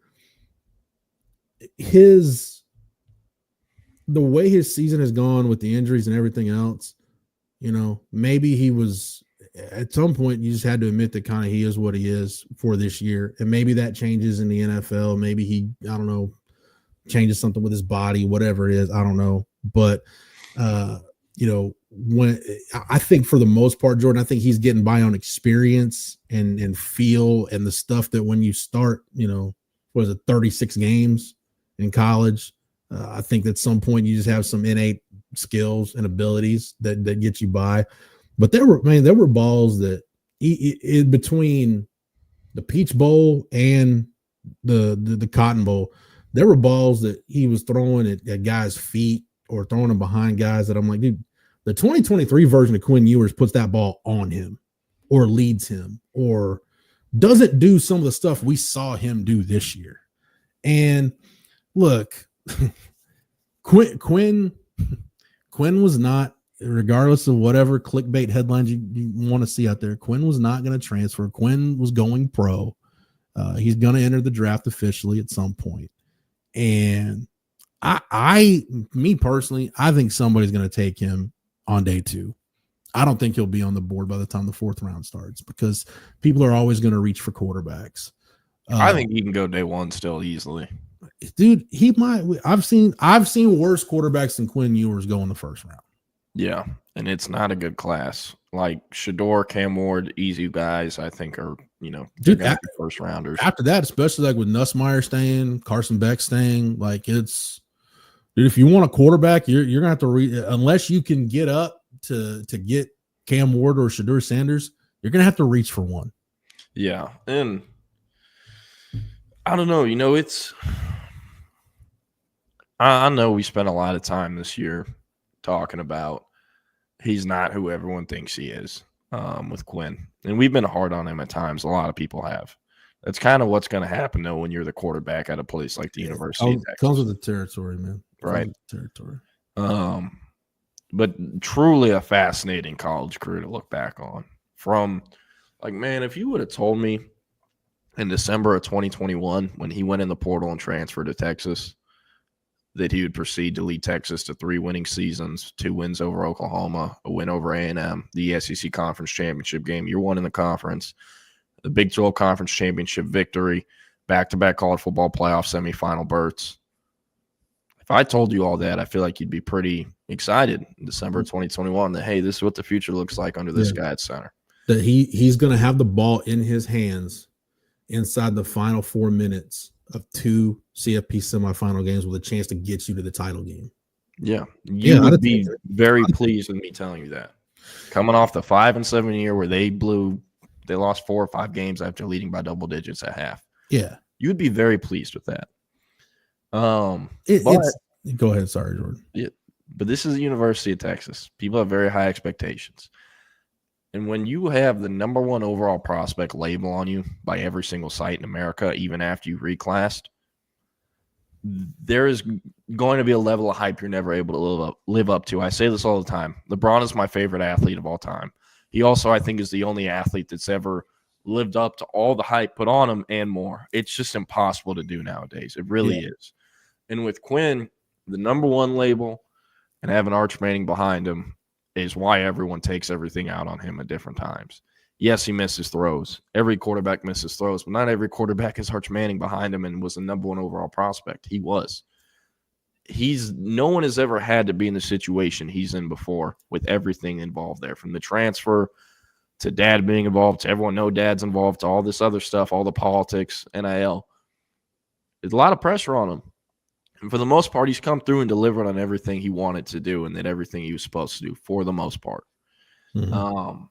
the way his season has gone with the injuries and everything else, you know, maybe he was at some point you just had to admit that kind of he is what he is for this year. And maybe that changes in the NFL. Maybe he, I don't know, changes something with his body, whatever it is. I don't know. But, you know, when I think for the most part, Jordan, I think he's getting by on experience and feel and the stuff that when you start, you know, 36 games in college, I think at some point you just have some innate skills and abilities that get you by. But there were balls that in between the Peach Bowl and the Cotton Bowl, there were balls that he was throwing at guys' feet or throwing them behind guys that I'm like, dude, the 2023 version of Quinn Ewers puts that ball on him or leads him or doesn't do some of the stuff we saw him do this year. And look, Quinn was not, regardless of whatever clickbait headlines you want to see out there, Quinn was not going to transfer. Quinn was going pro. He's going to enter the draft officially at some point. And me personally, I think somebody's going to take him on day 2. I don't think he'll be on the board by the time the 4th round starts because people are always going to reach for quarterbacks. I think he can go day 1 still easily. Dude, he might. I've seen worse quarterbacks than Quinn Ewers go in the 1st round. Yeah, and it's not a good class. Like Shador, Cam Ward, easy guys, I think are, you know, dude, first rounders. After that, especially like with Nussmeier staying, Carson Beck staying, like it's, dude, if you want a quarterback, you're gonna have to unless you can get up to get Cam Ward or Shador Sanders, you're gonna have to reach for one. Yeah, and I don't know, you know, I know we spent a lot of time this year talking about he's not who everyone thinks he is with Quinn. And we've been hard on him at times. A lot of people have. That's kind of what's going to happen, though, when you're the quarterback at a place like the University of Texas. Comes with the territory, man. Right. Territory. But truly a fascinating college career to look back on. From, like, man, if you would have told me in December of 2021 when he went in the portal and transferred to Texas that he would proceed to lead Texas to 3 winning seasons, 2 wins over Oklahoma, a win over A&M, the SEC Conference Championship game, year 1 in the conference, the Big 12 Conference Championship victory, back-to-back college football playoff semifinal berths. If I told you all that, I feel like you'd be pretty excited in December 2021 that, hey, this is what the future looks like under this guy at center. That he's going to have the ball in his hands inside the final 4 minutes of 2 CFP semifinal games with a chance to get you to the title game. Yeah. You would be very pleased with me telling you that. Coming off the 5-7 year where they lost 4 or 5 games after leading by double digits at half. Yeah. You would be very pleased with that. Go ahead. Sorry, Jordan. Yeah, but this is the University of Texas. People have very high expectations. And when you have the number 1 overall prospect label on you by every single site in America, even after you reclassed, there is going to be a level of hype you're never able to live up to. I say this all the time. LeBron is my favorite athlete of all time. He also, I think, is the only athlete that's ever lived up to all the hype put on him and more. It's just impossible to do nowadays. It really is. And with Quinn, the number one label and having Arch Manning behind him is why everyone takes everything out on him at different times. Yes, he misses throws. Every quarterback misses throws, but not every quarterback has Arch Manning behind him and was the number one overall prospect. He was. No one has ever had to be in the situation he's in before with everything involved there, from the transfer to dad being involved, to everyone know dad's involved, to all this other stuff, all the politics, NIL. There's a lot of pressure on him. And for the most part, he's come through and delivered on everything he wanted to do and did everything he was supposed to do for the most part. Mm-hmm.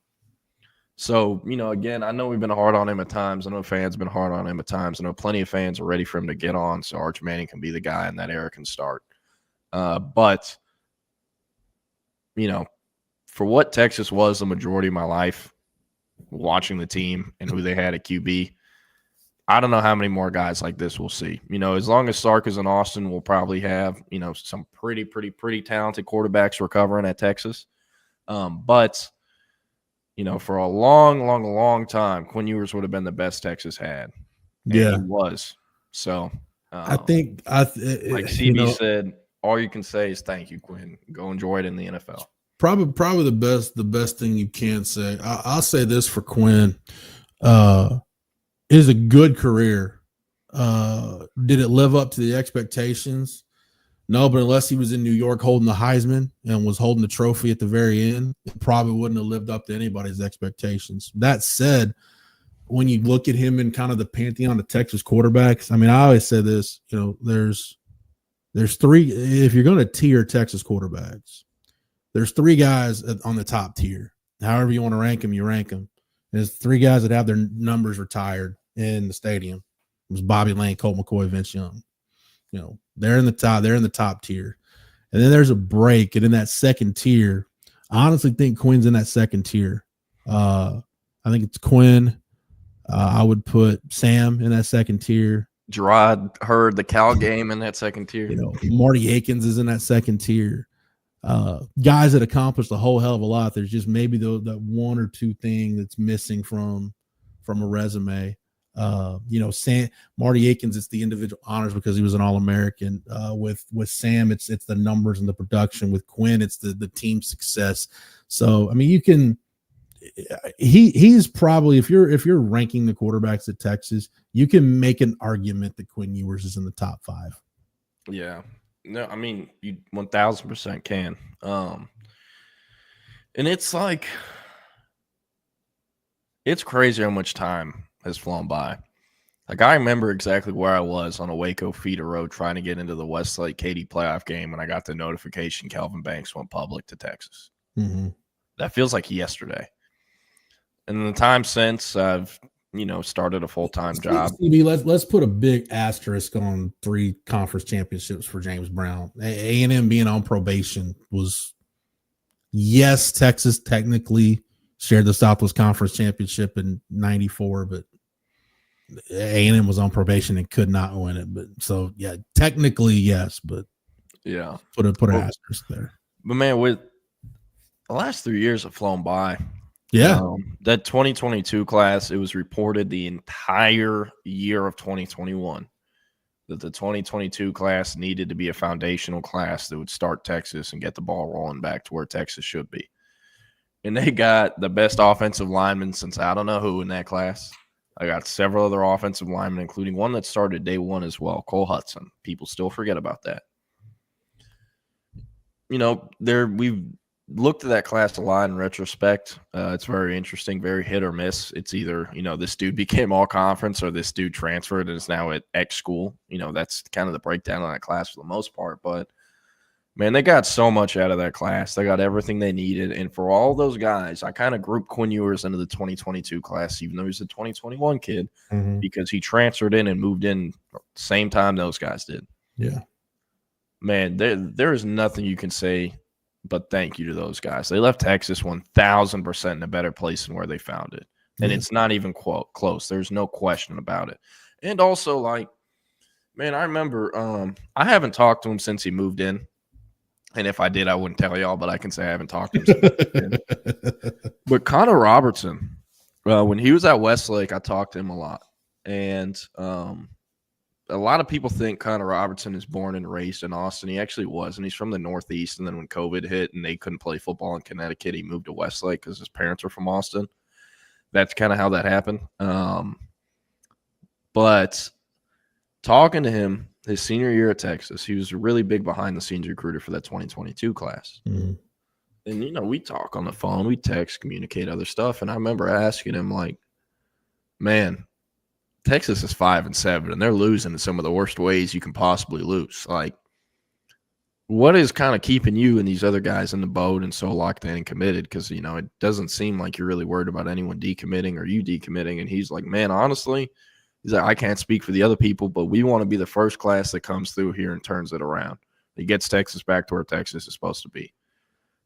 So, again, I know we've been hard on him at times. I know fans have been hard on him at times. I know plenty of fans are ready for him to get on so Arch Manning can be the guy and that era can start. But, for what Texas was the majority of my life, watching the team and who they had at QB, I don't know how many more guys like this we'll see. As long as Sark is in Austin, we'll probably have, some pretty talented quarterbacks recovering at Texas. But for a long time, Quinn Ewers would have been the best Texas had. And he was. So I think like CB said, all you can say is thank you, Quinn. Go enjoy it in the NFL. Probably the best thing you can say. I'll say this for Quinn. Is a good career. Did it live up to the expectations? No, but unless he was in New York holding the Heisman and was holding the trophy at the very end, it probably wouldn't have lived up to anybody's expectations. That said, when you look at him in kind of the pantheon of Texas quarterbacks, I mean, I always say this, there's three, if you're going to tier Texas quarterbacks, there's three guys on the top tier. However you want to rank them, you rank them. There's three guys that have their numbers retired in the stadium. It was Bobby Lane, Colt McCoy, Vince Young. They're in the top tier. And then there's a break. And in that second tier, I honestly think Quinn's in that second tier. I think it's Quinn. I would put Sam in that second tier. Gerard heard the Cal game in that second tier. Marty Akins is in that second tier. Guys that accomplished a whole hell of a lot. There's just maybe that one or two thing that's missing from a resume. Marty Akins, it's the individual honors because he was an All-American. With Sam, it's the numbers and the production. With Quinn, it's the team success. So I mean, he's probably, if you're ranking the quarterbacks at Texas, you can make an argument that Quinn Ewers is in the top 5. Yeah. No, I mean, you 1000% can. And it's like, it's crazy how much time has flown by. Like, I remember exactly where I was on a Waco feeder road trying to get into the Westlake Katy playoff game when I got the notification Kelvin Banks went public to Texas. Mm-hmm. That feels like yesterday. And in the time since, I've started a full-time job. Let's put a big asterisk on 3 conference championships for James Brown. A&M being on probation was, yes, Texas technically shared the Southwest Conference Championship in '94, but A&M was on probation and could not win it. But so, yeah, technically, yes, but yeah, put an asterisk there. But man, with the last 3 years have flown by. Yeah. That 2022 class, it was reported the entire year of 2021 that the 2022 class needed to be a foundational class that would start Texas and get the ball rolling back to where Texas should be. And they got the best offensive linemen since I don't know who in that class. I got several other offensive linemen, including one that started day one as well, Cole Hudson. People still forget about that. We've looked at that class a lot in retrospect. It's very interesting, very hit or miss. It's either, this dude became all conference or this dude transferred and is now at X school. That's kind of the breakdown on that class for the most part. But, man, they got so much out of that class. They got everything they needed. And for all those guys, I kind of grouped Quinn Ewers into the 2022 class, even though he's a 2021 kid, because he transferred in and moved in same time those guys did. Yeah. Man, there is nothing you can say but thank you to those guys. They left Texas 1,000% in a better place than where they found it. And it's not even close. There's no question about it. And also, like, man, I remember I haven't talked to him since he moved in. And if I did, I wouldn't tell y'all, but I can say I haven't talked to him since he moved in. But Connor Robertson, When he was at Westlake, I talked to him a lot. And a lot of people think Connor Robertson is born and raised in Austin. He actually was, and he's from the Northeast. And then when COVID hit and they couldn't play football in Connecticut, he moved to Westlake because his parents were from Austin. That's kind of how that happened. But talking to him his senior year at Texas, he was really big behind-the-scenes recruiter for that 2022 class. Mm-hmm. And, we talk on the phone, we text, communicate other stuff. And I remember asking him, like, man, Texas is 5-7, and they're losing in some of the worst ways you can possibly lose. Like, what is kind of keeping you and these other guys in the boat and so locked in and committed? Because, it doesn't seem like you're really worried about anyone decommitting or you decommitting. And he's like, man, honestly, he's like, I can't speak for the other people, but we want to be the first class that comes through here and turns it around. He gets Texas back to where Texas is supposed to be.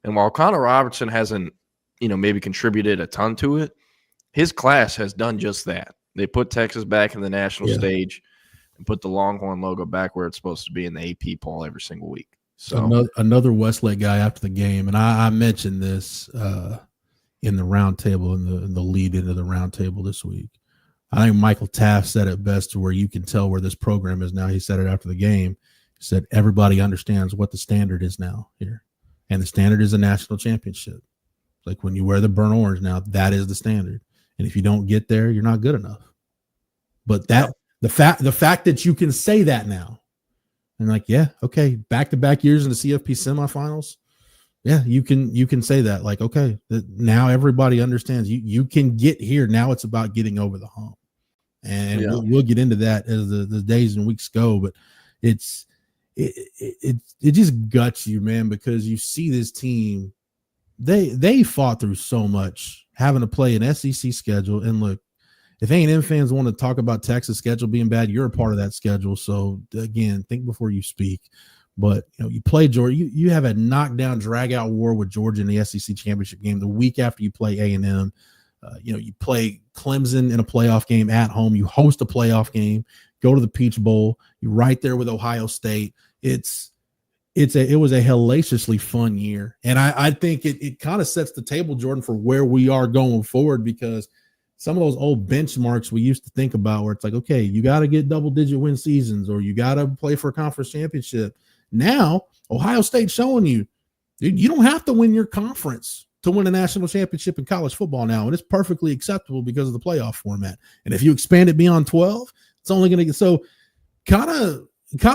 And while Connor Robertson hasn't, maybe contributed a ton to it, his class has done just that. They put Texas back in the national stage and put the Longhorn logo back where it's supposed to be in the AP poll every single week. So another Westlake guy after the game, and I mentioned this in the roundtable, in the lead into the roundtable this week. I think Michael Taft said it best to where you can tell where this program is now. He said it after the game. He said everybody understands what the standard is now here, and the standard is a national championship. Like when you wear the burnt orange now, that is the standard. And if you don't get there, you're not good enough. But the fact that you can say that now, and like, yeah, okay, back-to-back years in the CFP semifinals, yeah, you can say that. Like, okay, now everybody understands you can get here. Now it's about getting over the hump, and we'll get into that as the days and weeks go. But it just guts you, man, because you see this team. They fought through so much, having to play an SEC schedule. And look, if A&M fans want to talk about Texas schedule being bad, you're a part of that schedule. So again, think before you speak. But you play Georgia. You have a knockdown, drag-out war with Georgia in the SEC championship game. The week after you play A&M, you play Clemson in a playoff game at home. You host a playoff game. Go to the Peach Bowl. You're right there with Ohio State. It was a hellaciously fun year, and I think it kind of sets the table, Jordan, for where we are going forward, because some of those old benchmarks we used to think about where it's like, okay, you got to get double-digit win seasons or you got to play for a conference championship. Now, Ohio State's showing you, dude, you don't have to win your conference to win a national championship in college football now, and it's perfectly acceptable because of the playoff format. And if you expand it beyond 12, it's only going to get so kind of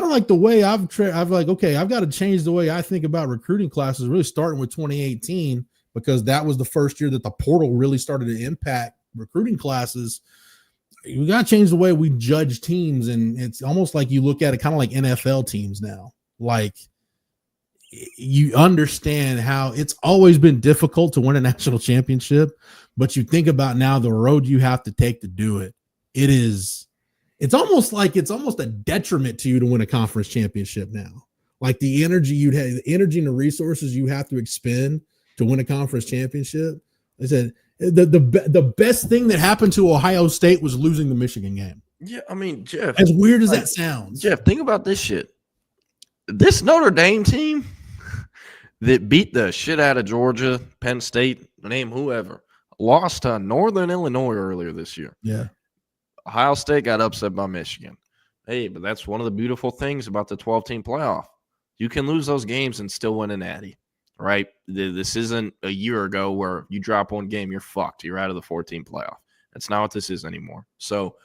like the way I've like, okay, I've got to change the way I think about recruiting classes, really starting with 2018, because that was the first year that the portal really started to impact recruiting classes. We got to change the way we judge teams. And it's almost like you look at it kind of like NFL teams now. Like you understand how it's always been difficult to win a national championship, but you think about now the road you have to take to do it. It's almost a detriment to you to win a conference championship now. Like the energy and the resources you have to expend to win a conference championship. I said the best thing that happened to Ohio State was losing the Michigan game. Yeah, I mean, Jeff, as weird as that sounds. Jeff, think about this shit. This Notre Dame team that beat the shit out of Georgia, Penn State, name whoever, lost to Northern Illinois earlier this year. Yeah. Ohio State got upset by Michigan. Hey, but that's one of the beautiful things about the 12-team playoff. You can lose those games and still win a natty, right? This isn't a year ago where you drop one game, you're fucked. You're out of the 14 playoff. That's not what this is anymore. So,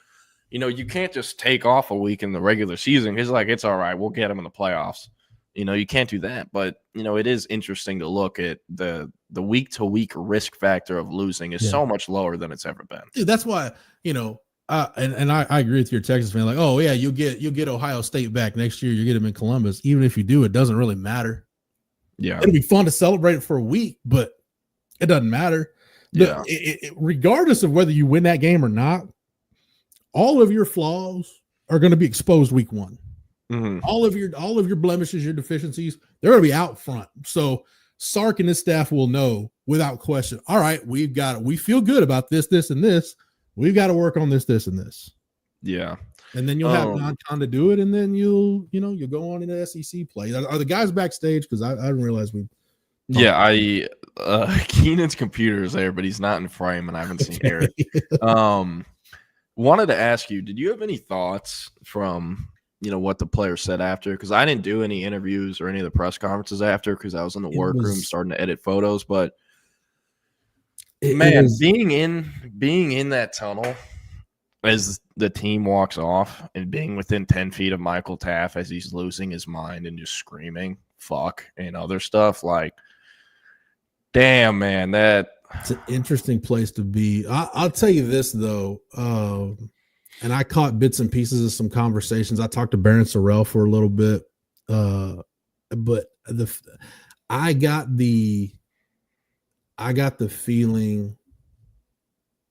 you can't just take off a week in the regular season. It's like, it's all right, we'll get them in the playoffs. You can't do that. But, it is interesting to look at the week-to-week risk factor of losing is so much lower than it's ever been. Dude, that's why, and I agree with your Texas fan. Like, oh yeah, you'll get Ohio State back next year. You get them in Columbus. Even if you do, it doesn't really matter. Yeah, it'll be fun to celebrate it for a week, but it doesn't matter. Yeah, regardless of whether you win that game or not, all of your flaws are going to be exposed week one. Mm-hmm. All of your blemishes, your deficiencies, they're going to be out front. So Sark and his staff will know without question. All right, we feel good about this, and this. We've got to work on this, and this. Yeah. And then you'll have non-con to do it, and then you'll go on into SEC play. Are the guys backstage? Because I didn't realize we. Yeah, Keenan's computer is there, but he's not in frame, and I haven't seen Eric. Wanted to ask you, did you have any thoughts from what the players said after? Because I didn't do any interviews or any of the press conferences after because I was in the workroom starting to edit photos. But being in that tunnel as the team walks off and being within 10 feet of Michael Taft as he's losing his mind and just screaming "fuck" and other stuff, like, damn, man, it's an interesting place to be. I'll tell you this though. And I caught bits and pieces of some conversations. I talked to Baron Sorrell for a little bit, but I got the feeling,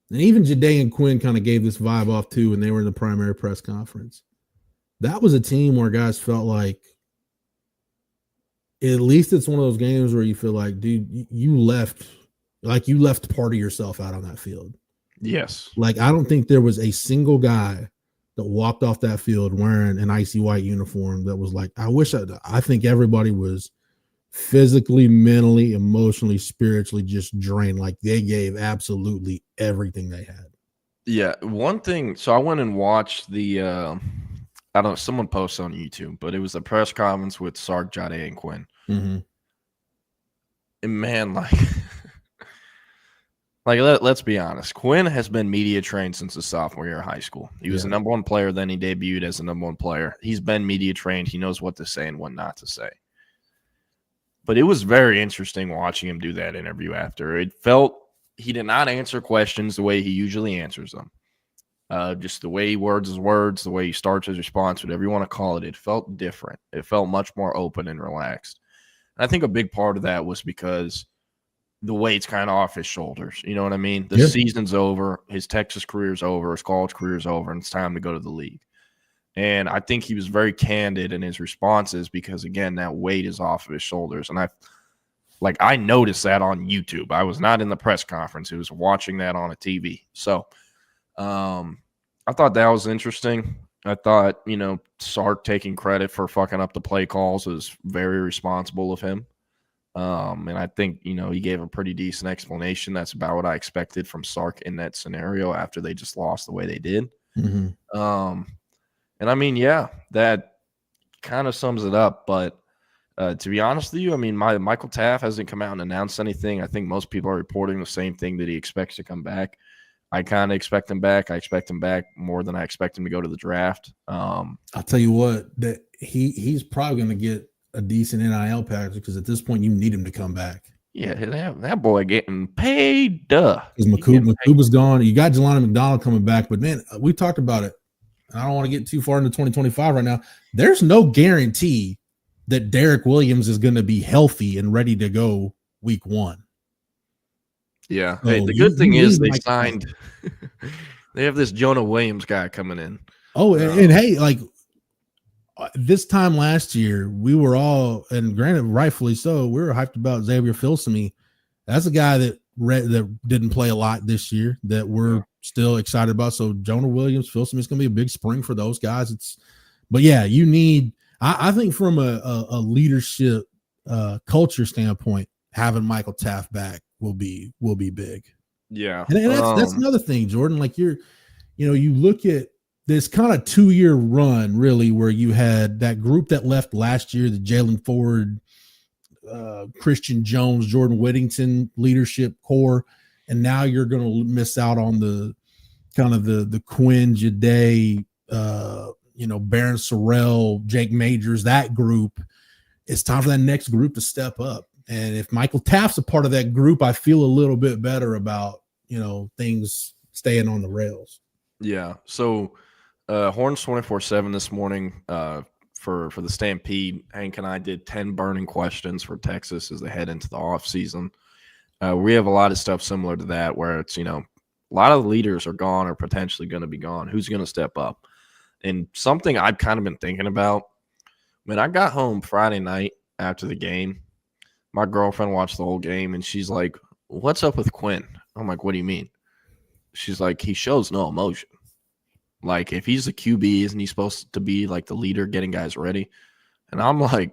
and even Jade and Quinn kind of gave this vibe off too when they were in the primary press conference. That was a team where guys felt like, at least it's one of those games where you feel like, dude, you left part of yourself out on that field. Yes. Like, I don't think there was a single guy that walked off that field wearing an icy white uniform that was like, I think everybody was physically, mentally, emotionally, spiritually just drained. Like, they gave absolutely everything they had. Yeah. One thing, so I went and watched the, I don't know, someone posted on YouTube, but it was a press conference with Sark, Jade, and Quinn. Mm-hmm. And man, let's be honest. Quinn has been media trained since his sophomore year of high school. He was the number one player, then he debuted as the number one player. He's been media trained. He knows what to say and what not to say. But it was very interesting watching him do that interview after. It felt he did not answer questions the way he usually answers them. Just the way he words his words, the way he starts his response, whatever you want to call it, it felt different. It felt much more open and relaxed. And I think a big part of that was because the weight's kind of off his shoulders. You know what I mean? The season's over. His Texas career's over. His college career's over, and it's time to go to the league. And I think he was very candid in his responses because, again, that weight is off of his shoulders. And I noticed that on YouTube. I was not in the press conference. I was watching that on a TV. So I thought that was interesting. I thought, Sark taking credit for fucking up the play calls was very responsible of him. And I think, he gave a pretty decent explanation. That's about what I expected from Sark in that scenario after they just lost the way they did. Mm-hmm. And I mean, yeah, that kind of sums it up. But to be honest with you, I mean, Michael Taft hasn't come out and announced anything. I think most people are reporting the same thing, that he expects to come back. I kind of expect him back. I expect him back more than I expect him to go to the draft. I'll tell you what, that he's probably going to get a decent NIL package because at this point you need him to come back. Yeah, that boy getting paid. Because Makuba's gone. You got Jelani McDonald coming back, but man, we talked about it. I don't want to get too far into 2025 right now. There's no guarantee that Derek Williams is going to be healthy and ready to go week 1. Yeah. So hey, the good thing is they signed. They have this Jonah Williams guy coming in. Oh, and hey, like this time last year, we were all, and granted, rightfully so, we were hyped about Xavier Filsaime. That's a guy that didn't play a lot this year that we're still excited about. So Jonah Williams, Filsaime is going to be a big spring for those guys. But yeah, you need. I think from a leadership culture standpoint, having Michael Taft back will be big. Yeah, and that's another thing, Jordan. Like you look at this kind of 2-year run, really, where you had that group that left last year, the Jalen Ford, Christian Jones, Jordan Whittington leadership core, and now you're going to miss out on the kind of the Quinn, Jade, Baron Sorrell, Jake Majors, that group. It's time for that next group to step up. And if Michael Taft's a part of that group, I feel a little bit better about, things staying on the rails. Yeah. So Horns 24/7 this morning for the Stampede, Hank and I did 10 burning questions for Texas as they head into the off season. We have a lot of stuff similar to that where it's, a lot of the leaders are gone or potentially going to be gone. Who's going to step up? And something I've kind of been thinking about, when I got home Friday night after the game, my girlfriend watched the whole game and she's like, "What's up with Quinn?" I'm like, "What do you mean?" She's like, "He shows no emotion. Like, if he's the QB, isn't he supposed to be like the leader getting guys ready?" And I'm like,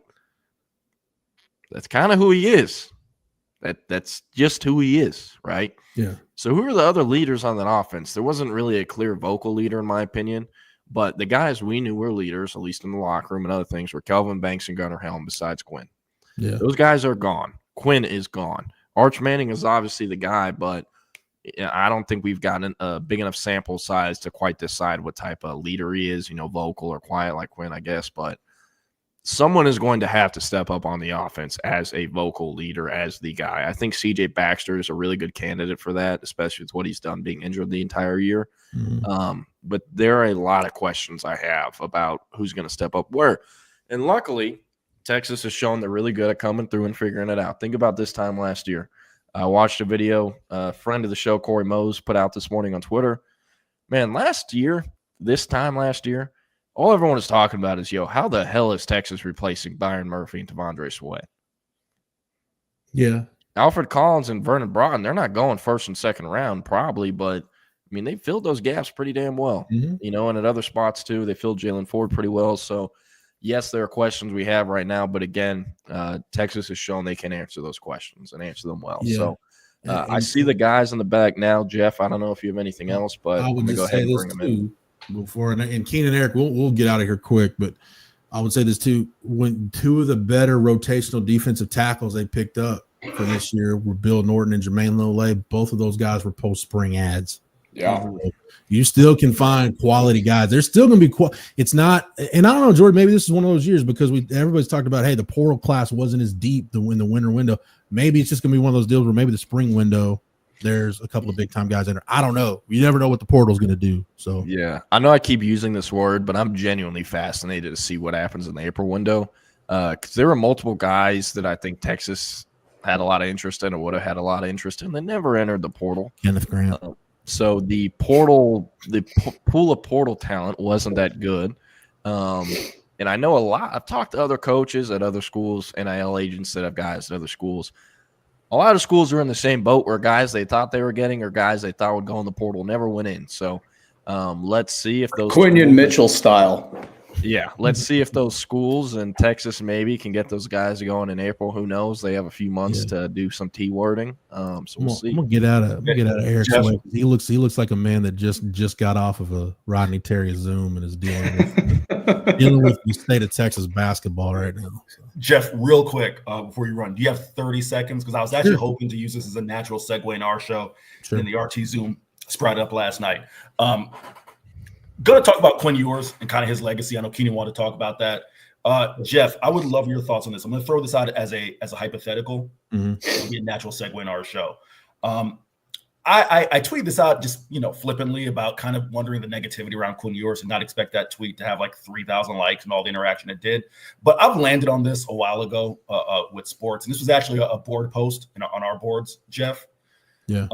that's kind of who he is. That's just who he is, right? Yeah. So who are the other leaders on that offense? There wasn't really a clear vocal leader, in my opinion, but the guys we knew were leaders, at least in the locker room and other things, were Kelvin Banks and Gunnar Helm besides Quinn. Yeah. Those guys are gone. Quinn is gone. Arch Manning is obviously the guy, but I don't think we've gotten a big enough sample size to quite decide what type of leader he is, vocal or quiet like Quinn, I guess, but someone is going to have to step up on the offense as a vocal leader, as the guy. I think CJ Baxter is a really good candidate for that, especially with what he's done being injured the entire year. Mm-hmm. But there are a lot of questions I have about who's going to step up where. And luckily, Texas has shown they're really good at coming through and figuring it out. Think about this time last year. I watched a video a friend of the show, Corey Mose, put out this morning on Twitter. Man, this time last year, all everyone is talking about is, how the hell is Texas replacing Byron Murphy and T'Vondre Sweat? Yeah. Alfred Collins and Vernon Broughton, they're not going first and second round probably, but, they filled those gaps pretty damn well. Mm-hmm. And at other spots too, they filled Jalen Ford pretty well. So, yes, there are questions we have right now, but again, Texas has shown they can answer those questions and answer them well. Yeah. So, I see the guys in the back now. Jeff, I don't know if you have anything else, but I would go just ahead say and this bring them in. Before, and Keenan and Eric, we'll get out of here quick, but I would say this too. When two of the better rotational defensive tackles they picked up for this year were Bill Norton and Jermaine Lole. Both of those guys were post-spring ads. Yeah. You still can find quality guys. There's still going to be it's not, and I don't know, Jordan, maybe this is one of those years because everybody's talked about, hey, the portal class wasn't as deep in the winter window. Maybe it's just going to be one of those deals where maybe the spring window there's a couple of big time guys in there. I don't know. You never know what the portal's going to do. So yeah, I know I keep using this word, but I'm genuinely fascinated to see what happens in the April window because there were multiple guys that I think Texas had a lot of interest in or would have had a lot of interest in. They never entered the portal. Kenneth Grant. So the pool of portal talent wasn't that good. And I know a lot. I've talked to other coaches at other schools, NIL agents that have guys at other schools. A lot of schools are in the same boat where guys they thought they were getting or guys they thought would go in the portal never went in. So let's see if those Quinion Mitchell style. Yeah, let's see if those schools in Texas maybe can get those guys going in April. Who knows? They have a few months to do some T wording. So we'll see. I'm gonna get out of Eric's way. He looks like a man that just got off of a Rodney Terry Zoom and is dealing with the state of Texas basketball right now. So. Jeff, real quick before you run, do you have 30 seconds? Because I was actually hoping to use this as a natural segue in our show. Sure. And the RT Zoom sprouted up last night. Going to talk about Quinn Ewers and kind of his legacy. I know Keenan wanted to talk about that. Jeff, I would love your thoughts on this. I'm going to throw this out as a hypothetical. It'll be a natural segue in our show. I tweeted this out just, flippantly about kind of wondering the negativity around Quinn Ewers and not expect that tweet to have like 3,000 likes and all the interaction it did. But I've landed on this a while ago with sports. And this was actually a board post on our boards, Jeff. Yeah.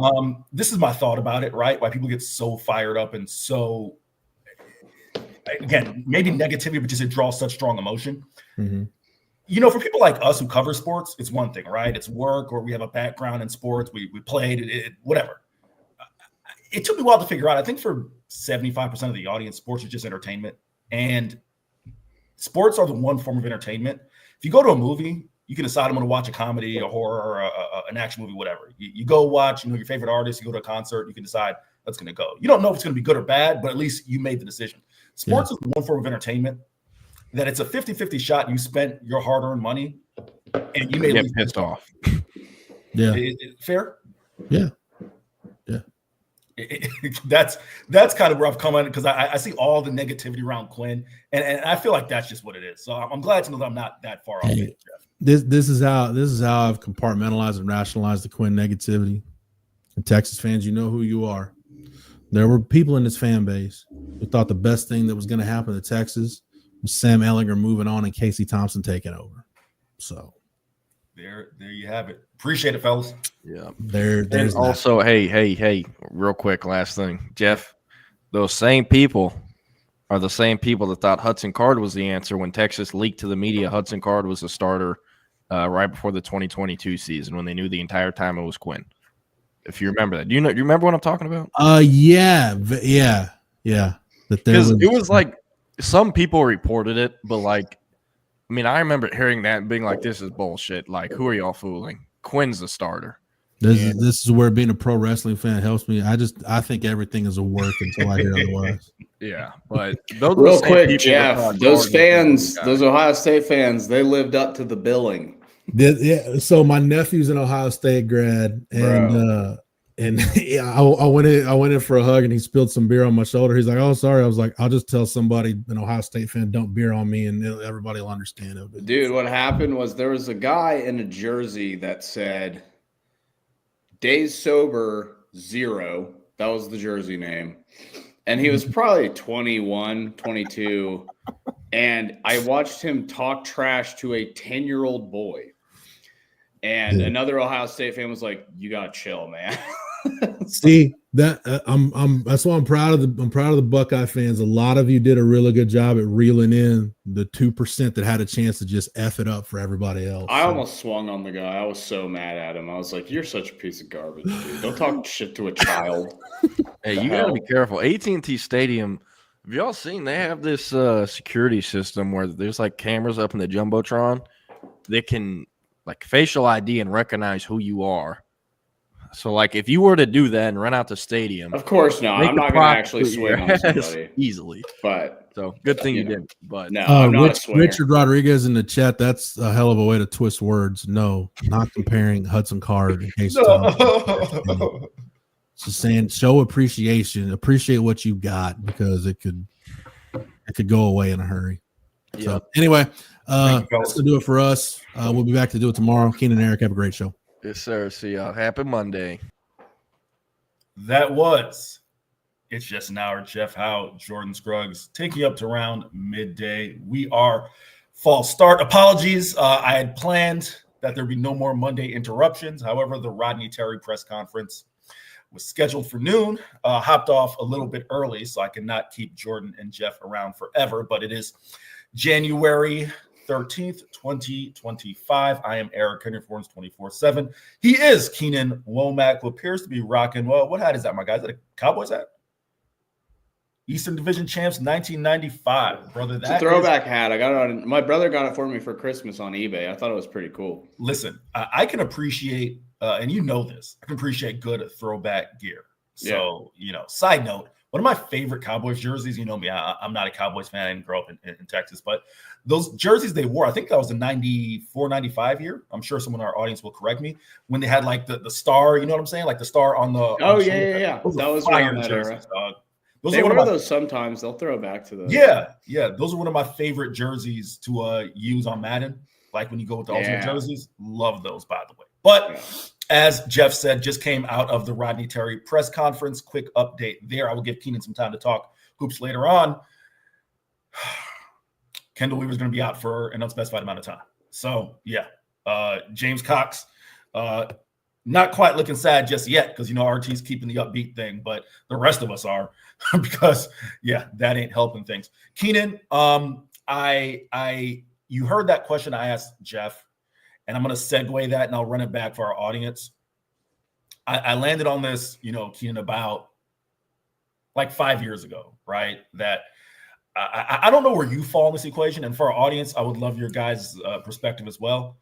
This is my thought about it, right? Why people get so fired up and so, again, maybe negativity, but just it draws such strong emotion. For people like us who cover sports, it's one thing, right? It's work or we have a background in sports. We played it, whatever. It took me a while to figure out. I think for 75% of the audience, sports is just entertainment. And sports are the one form of entertainment. If you go to a movie, you can decide I'm going to watch a comedy, a horror, or an action movie, whatever. You go watch, your favorite artist, you go to a concert, you can decide that's going to go. You don't know if it's going to be good or bad, but at least you made the decision. Sports is one form of entertainment that it's a 50-50 shot. You spent your hard-earned money and you may get pissed off. Yeah. Fair? Yeah. That's kind of where I've come in because I see all the negativity around Quinn and I feel like that's just what it is. So I'm glad to know that I'm not that far off. This is how I've compartmentalized and rationalized the Quinn negativity. And Texas fans, you know who you are. There were people in this fan base who thought the best thing that was going to happen to Texas was Sam Ehlinger moving on and Casey Thompson taking over. So there you have it. Appreciate it, fellas. Yeah. There's also, hey, real quick, last thing, Jeff. Those same people are the same people that thought Hudson Card was the answer when Texas leaked to the media Hudson Card was a starter right before the 2022 season when they knew the entire time it was Quinn. If you remember that, do you remember what I'm talking about? Yeah. Because it was like some people reported it, but I remember hearing that and being like, "This is bullshit." Like, who are y'all fooling? Quinn's the starter. This is where being a pro wrestling fan helps me. I think everything is a work until I hear otherwise. Yeah, but those real quick, Jeff, those fans, those Ohio State fans, they lived up to the billing. Yeah, so my nephew's an Ohio State grad, and yeah, I went in for a hug, and he spilled some beer on my shoulder. He's like, "Oh, sorry." I was like, "I'll just tell somebody, an Ohio State fan, dump beer on me, and everybody will understand it." Dude, what happened was there was a guy in a jersey that said "Days Sober 0." That was the jersey name. And he was probably 21, 22. And I watched him talk trash to a 10-year-old boy. And another Ohio State fan was like, "You gotta chill, man." See that that's why I'm proud of the Buckeye fans. A lot of you did a really good job at reeling in the 2% that had a chance to just F it up for everybody else. I almost swung on the guy. I was so mad at him. I was like, "You're such a piece of garbage, dude. Don't talk shit to a child." Hey, you gotta be careful. AT&T Stadium, have y'all seen? They have this security system where there's like cameras up in the jumbotron that can like facial ID and recognize who you are. So, like, if you were to do that and run out the stadium, of course not. I'm not going to actually swing on somebody easily. But so, good thing you didn't. But no, I'm not a swinger. Richard Rodriguez in the chat. That's a hell of a way to twist words. No, not comparing Hudson Card in case. Just saying, show appreciation. Appreciate what you got because it could go away in a hurry. Yeah. So anyway, that's gonna do it for us. We'll be back to do it tomorrow. Keenan and Eric, have a great show. Yes, sir. See y'all. Happy Monday. That was It's Just an Hour. Jeff Howe, Jordan Scruggs, taking you up to around midday. We are false start. Apologies. I had planned that there'd be no more Monday interruptions. However, the Rodney Terry press conference was scheduled for noon. Hopped off a little bit early, so I cannot keep Jordan and Jeff around forever. But it is January 13th, 2025. I am Eric Henry Forns 24/7. He is Keenan Womack, who appears to be rocking. Well, what hat is that, my guy? Is that a Cowboys hat? Eastern Division champs 1995, brother. It's a throwback hat. I got it on. My brother got it for me for Christmas on eBay. I thought it was pretty cool. Listen, I can appreciate, and you know this, I can appreciate good throwback gear. So, side note, one of my favorite Cowboys jerseys, you know me, I'm not a Cowboys fan. I didn't grow up in Texas, but those jerseys they wore, I think that was the 94, 95 year. I'm sure someone in our audience will correct me. When they had like the star, you know what I'm saying? Like the star on the yeah. That was fire jerseys, dog. They wear those sometimes. They'll throw back to those. Yeah. Those are one of my favorite jerseys to use on Madden. Like when you go with the alternate jerseys. Love those, by the way. But as Jeff said, just came out of the Rodney Terry press conference. Quick update there. I will give Keenan some time to talk hoops later on. Kendall Weaver's going to be out for an unspecified amount of time. So, James Cox, not quite looking sad just yet because, RT's keeping the upbeat thing, but the rest of us are because, that ain't helping things. Keenan, you heard that question I asked Jeff, and I'm going to segue that, and I'll run it back for our audience. I landed on this, Keenan, about like 5 years ago, right? That I don't know where you fall in this equation, and for our audience, I would love your guys' perspective as well.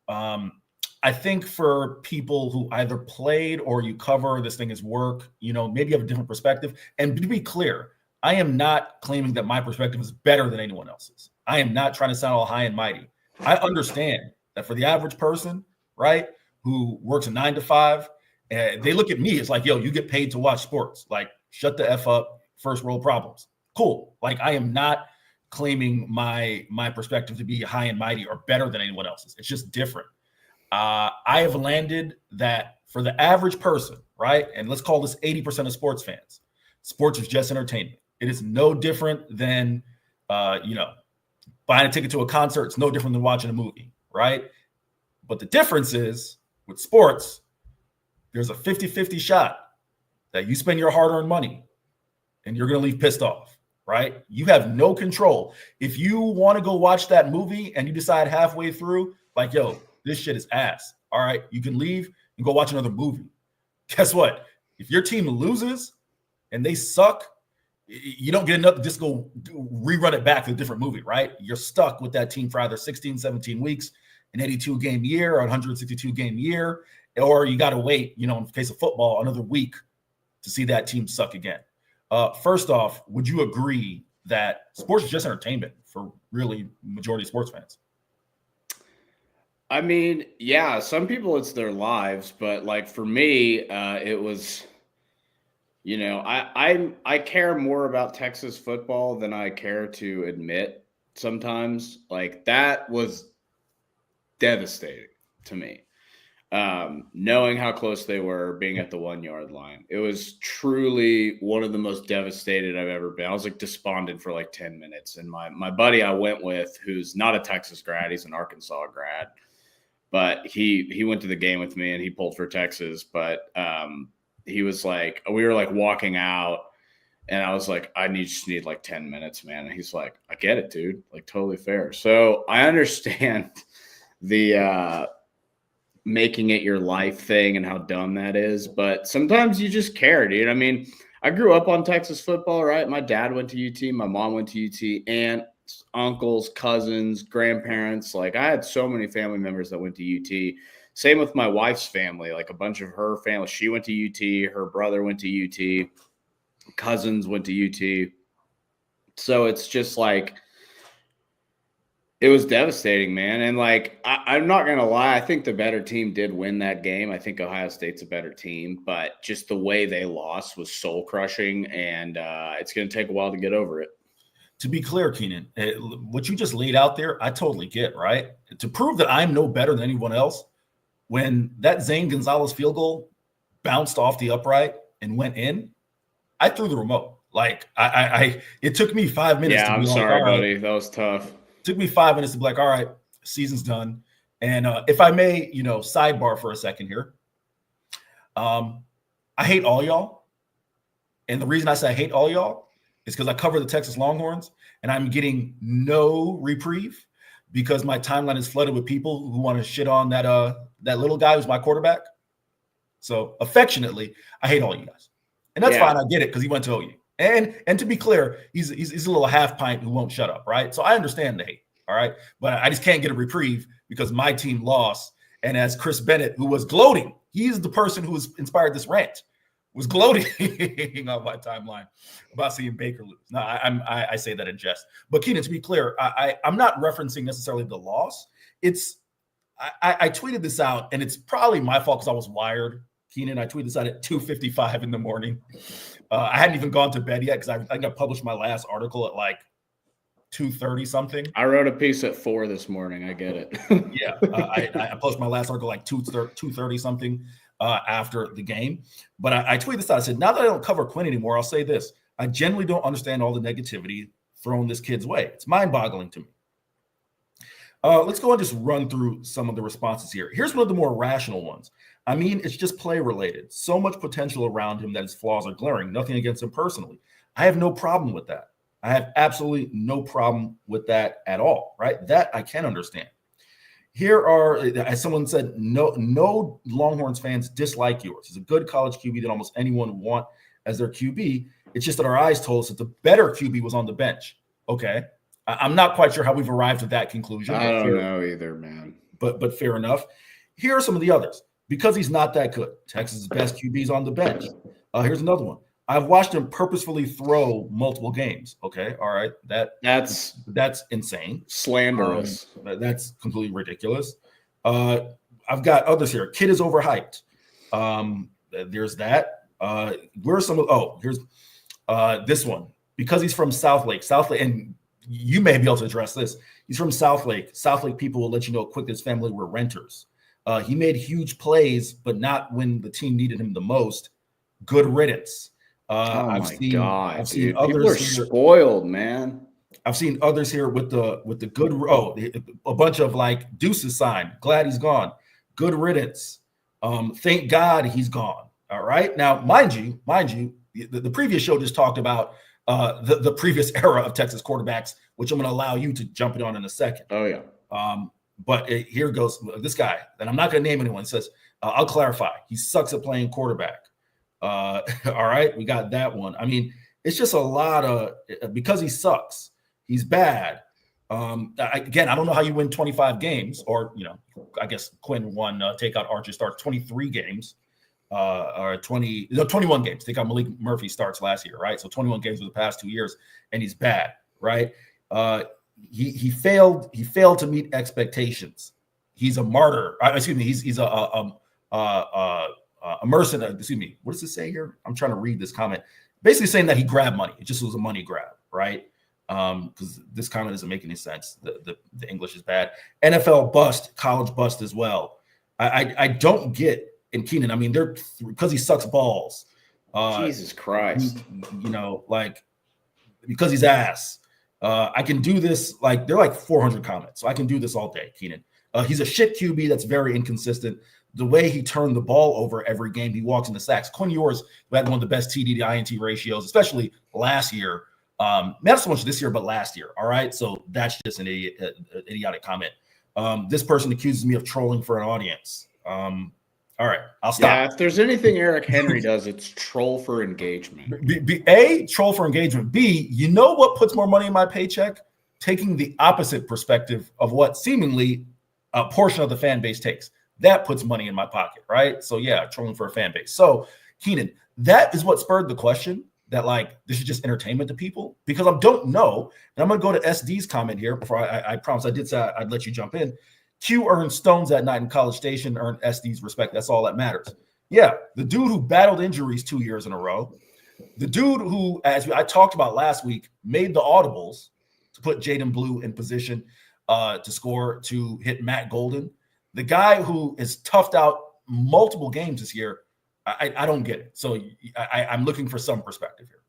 I think for people who either played or you cover this thing as work, maybe you have a different perspective. And to be clear, I am not claiming that my perspective is better than anyone else's. I am not trying to sound all high and mighty. I understand that for the average person, right, who works a 9 to 5, they look at me, it's like, yo, you get paid to watch sports. Like, shut the F up, first world problems. Cool. Like, I am not claiming my perspective to be high and mighty or better than anyone else's. It's just different. I have landed that for the average person, right? And let's call this 80% of sports fans. Sports is just entertainment. It is no different than, buying a ticket to a concert. It's no different than watching a movie, right? But the difference is with sports, there's a 50-50 shot that you spend your hard-earned money and you're going to leave pissed off, right? You have no control. If you want to go watch that movie and you decide halfway through, like, yo, this shit is ass. All right, you can leave and go watch another movie. Guess what? If your team loses and they suck, you don't get enough to just go rerun it back to a different movie, right? You're stuck with that team for either 16, 17 weeks, an 82 game year or 162 game year, or you got to wait, in the case of football, another week to see that team suck again. First off, would you agree that sports is just entertainment for really majority of sports fans? I mean, yeah, some people it's their lives, but like for me, it was, I care more about Texas football than I care to admit sometimes. Like that was devastating to me. Knowing how close they were, being at the 1 yard line, it was truly one of the most devastated I've ever been. I was like despondent for like 10 minutes. And my buddy I went with, who's not a Texas grad, he's an Arkansas grad, but he went to the game with me and he pulled for Texas. But he was like, we were like walking out and I was like, I just need like 10 minutes, man. And he's like, I get it, dude. Like totally fair. So I understand the making it your life thing and how dumb that is. But sometimes you just care, dude. I mean, I grew up on Texas football, right? My dad went to UT. My mom went to UT. Aunts, uncles, cousins, grandparents. Like I had so many family members that went to UT. Same with my wife's family. Like a bunch of her family. She went to UT. Her brother went to UT. Cousins went to UT. So it's just like, it was devastating, man. And like, I'm not going to lie. I think the better team did win that game. I think Ohio State's a better team, but just the way they lost was soul crushing. And it's going to take a while to get over it. To be clear, Keenan, what you just laid out there, I totally get, right? To prove that I'm no better than anyone else, when that Zane Gonzalez field goal bounced off the upright and went in, I threw the remote. Like it took me 5 minutes. Yeah, I'm sorry, buddy. That was tough. Took me 5 minutes to be like, all right, season's done. And if I may, sidebar for a second here. I hate all y'all. And the reason I say I hate all y'all is because I cover the Texas Longhorns and I'm getting no reprieve because my timeline is flooded with people who want to shit on that little guy who's my quarterback. So affectionately, I hate all you guys. And that's fine. I get it because he went to OU. And to be clear, he's a little half pint who won't shut up, right? So I understand the hate, all right? But I just can't get a reprieve because my team lost. And as Chris Bennett, who was gloating, he's the person who was inspired this rant, was gloating on my timeline about seeing Baker lose. No, I say that in jest. But Keenan, to be clear, I'm not referencing necessarily the loss. I tweeted this out, and it's probably my fault because I was wired. Keenan, I tweeted this out at 2:55 in the morning. I hadn't even gone to bed yet because I think I published my last article at like 2:30 something. I wrote a piece at 4 this morning. I get it. Yeah, I posted my last article like 2:30 something after the game. But I tweeted this out. I said, now that I don't cover Quinn anymore, I'll say this. I generally don't understand all the negativity thrown this kid's way. It's mind-boggling to me. Let's go and just run through some of the responses here. Here's one of the more rational ones. I mean, it's just play related. So much potential around him that his flaws are glaring. Nothing against him personally. I have no problem with that. I have absolutely no problem with that at all, right? That I can understand. Here are, as someone said, no Longhorns fans dislike Ewers. He's a good college QB that almost anyone would want as their QB. It's just that our eyes told us that the better QB was on the bench. Okay. I'm not quite sure how we've arrived at that conclusion. I don't know either, man. But fair enough. Here are some of the others. Because he's not that good. Texas' best QB's on the bench. Here's another one. I've watched him purposefully throw multiple games. Okay, all right. That's insane. Slanderous. That's completely ridiculous. I've got others here. Kid is overhyped. There's that. Where's some of here's this one. Because he's from South Lake, and you may be able to address this. He's from South Lake. South Lake people will let you know quick his family were renters. He made huge plays, but not when the team needed him the most. Good riddance. I've seen others. People are spoiled, man. I've seen others here with the good. A bunch of like deuces signed. Glad he's gone. Good riddance. Thank God he's gone. All right. Now, mind you, the previous show just talked about the previous era of Texas quarterbacks, which I'm going to allow you to jump on in a second. Oh yeah. But here goes this guy, and I'm not going to name anyone. Says, I'll clarify. He sucks at playing quarterback. All right, we got that one. I mean, it's just a lot of because he sucks. He's bad. Again, I don't know how you win 25 games, or I guess Quinn won take out Archer starts 23 games, or 21 games. Take out Malik Murphy starts last year, right? So 21 games for the past 2 years, and he's bad, right? He failed to meet expectations. He's a martyr. Excuse me. He's a mercenary. Excuse me. What does it say here? I'm trying to read this comment. Basically saying that he grabbed money. It just was a money grab, right? Because this comment doesn't make any sense. The English is bad. NFL bust, college bust as well. I don't get in Keenan. I mean, they're because he sucks balls. Jesus Christ. Because he's ass. I can do this. They're like 400 comments, so I can do this all day, Keenan. He's a shit QB that's very inconsistent. The way he turned the ball over every game, he walks into sacks. Quinn Ewers, who had one of the best TD to INT ratios, especially last year. Not so much this year, but last year. All right, so that's just an idiotic comment. This person accuses me of trolling for an audience. All right, I'll stop. Yeah, if there's anything Eric Henry does, it's troll for engagement. A, troll for engagement. B, you know what puts more money in my paycheck? Taking the opposite perspective of what seemingly a portion of the fan base takes. That puts money in my pocket, right? So yeah, trolling for a fan base. So Keenan, that is what spurred the question that this is just entertainment to people, because I don't know. And I'm going to go to SD's comment here before I promise I did say I'd let you jump in. Q earned stones that night in College Station, earned SD's respect. That's all that matters. Yeah, the dude who battled injuries 2 years in a row, the dude who, as I talked about last week, made the audibles to put Jaden Blue in position to score, to hit Matt Golden, the guy who has toughed out multiple games this year. I don't get it. So I'm looking for some perspective here.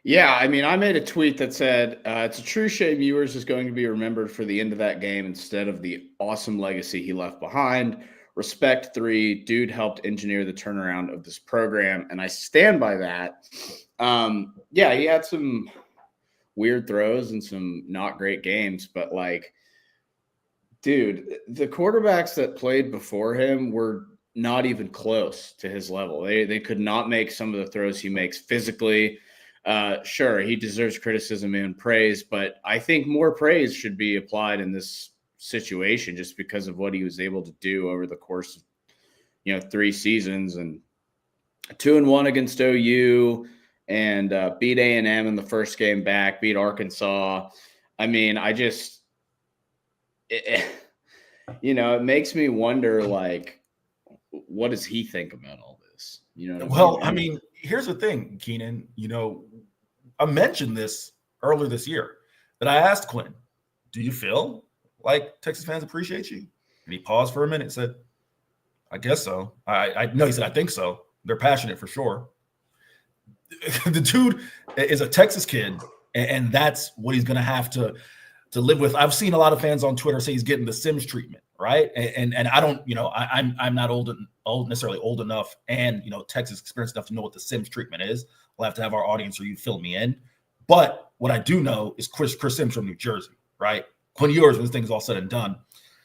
Yeah, I mean, I made a tweet that said, it's a true shame Ewers is going to be remembered for the end of that game instead of the awesome legacy he left behind. Respect 3, dude helped engineer the turnaround of this program, and I stand by that. Yeah, he had some weird throws and some not great games, but dude, the quarterbacks that played before him were not even close to his level. They could not make some of the throws he makes physically. Sure, he deserves criticism and praise, but I think more praise should be applied in this situation just because of what he was able to do over the course of 3 seasons, and 2-1 against OU, and beat A&M in the first game back, beat Arkansas. I mean, it makes me wonder, what does he think about all this? I mean, here's the thing, Keenan. I mentioned this earlier this year that I asked Quinn, do you feel like Texas fans appreciate you? And he paused for a minute and said, I guess so. I know he said, I think so. They're passionate for sure. The dude is a Texas kid, and that's what he's going to have to live with. I've seen a lot of fans on Twitter say he's getting the Sims treatment, right? And I don't, I'm not necessarily old enough and Texas experienced enough to know what the Sims treatment is. We'll have to have our audience or you fill me in. But what I do know is Chris Sims from New Jersey, right? Quinn Ewers, when this thing is all said and done,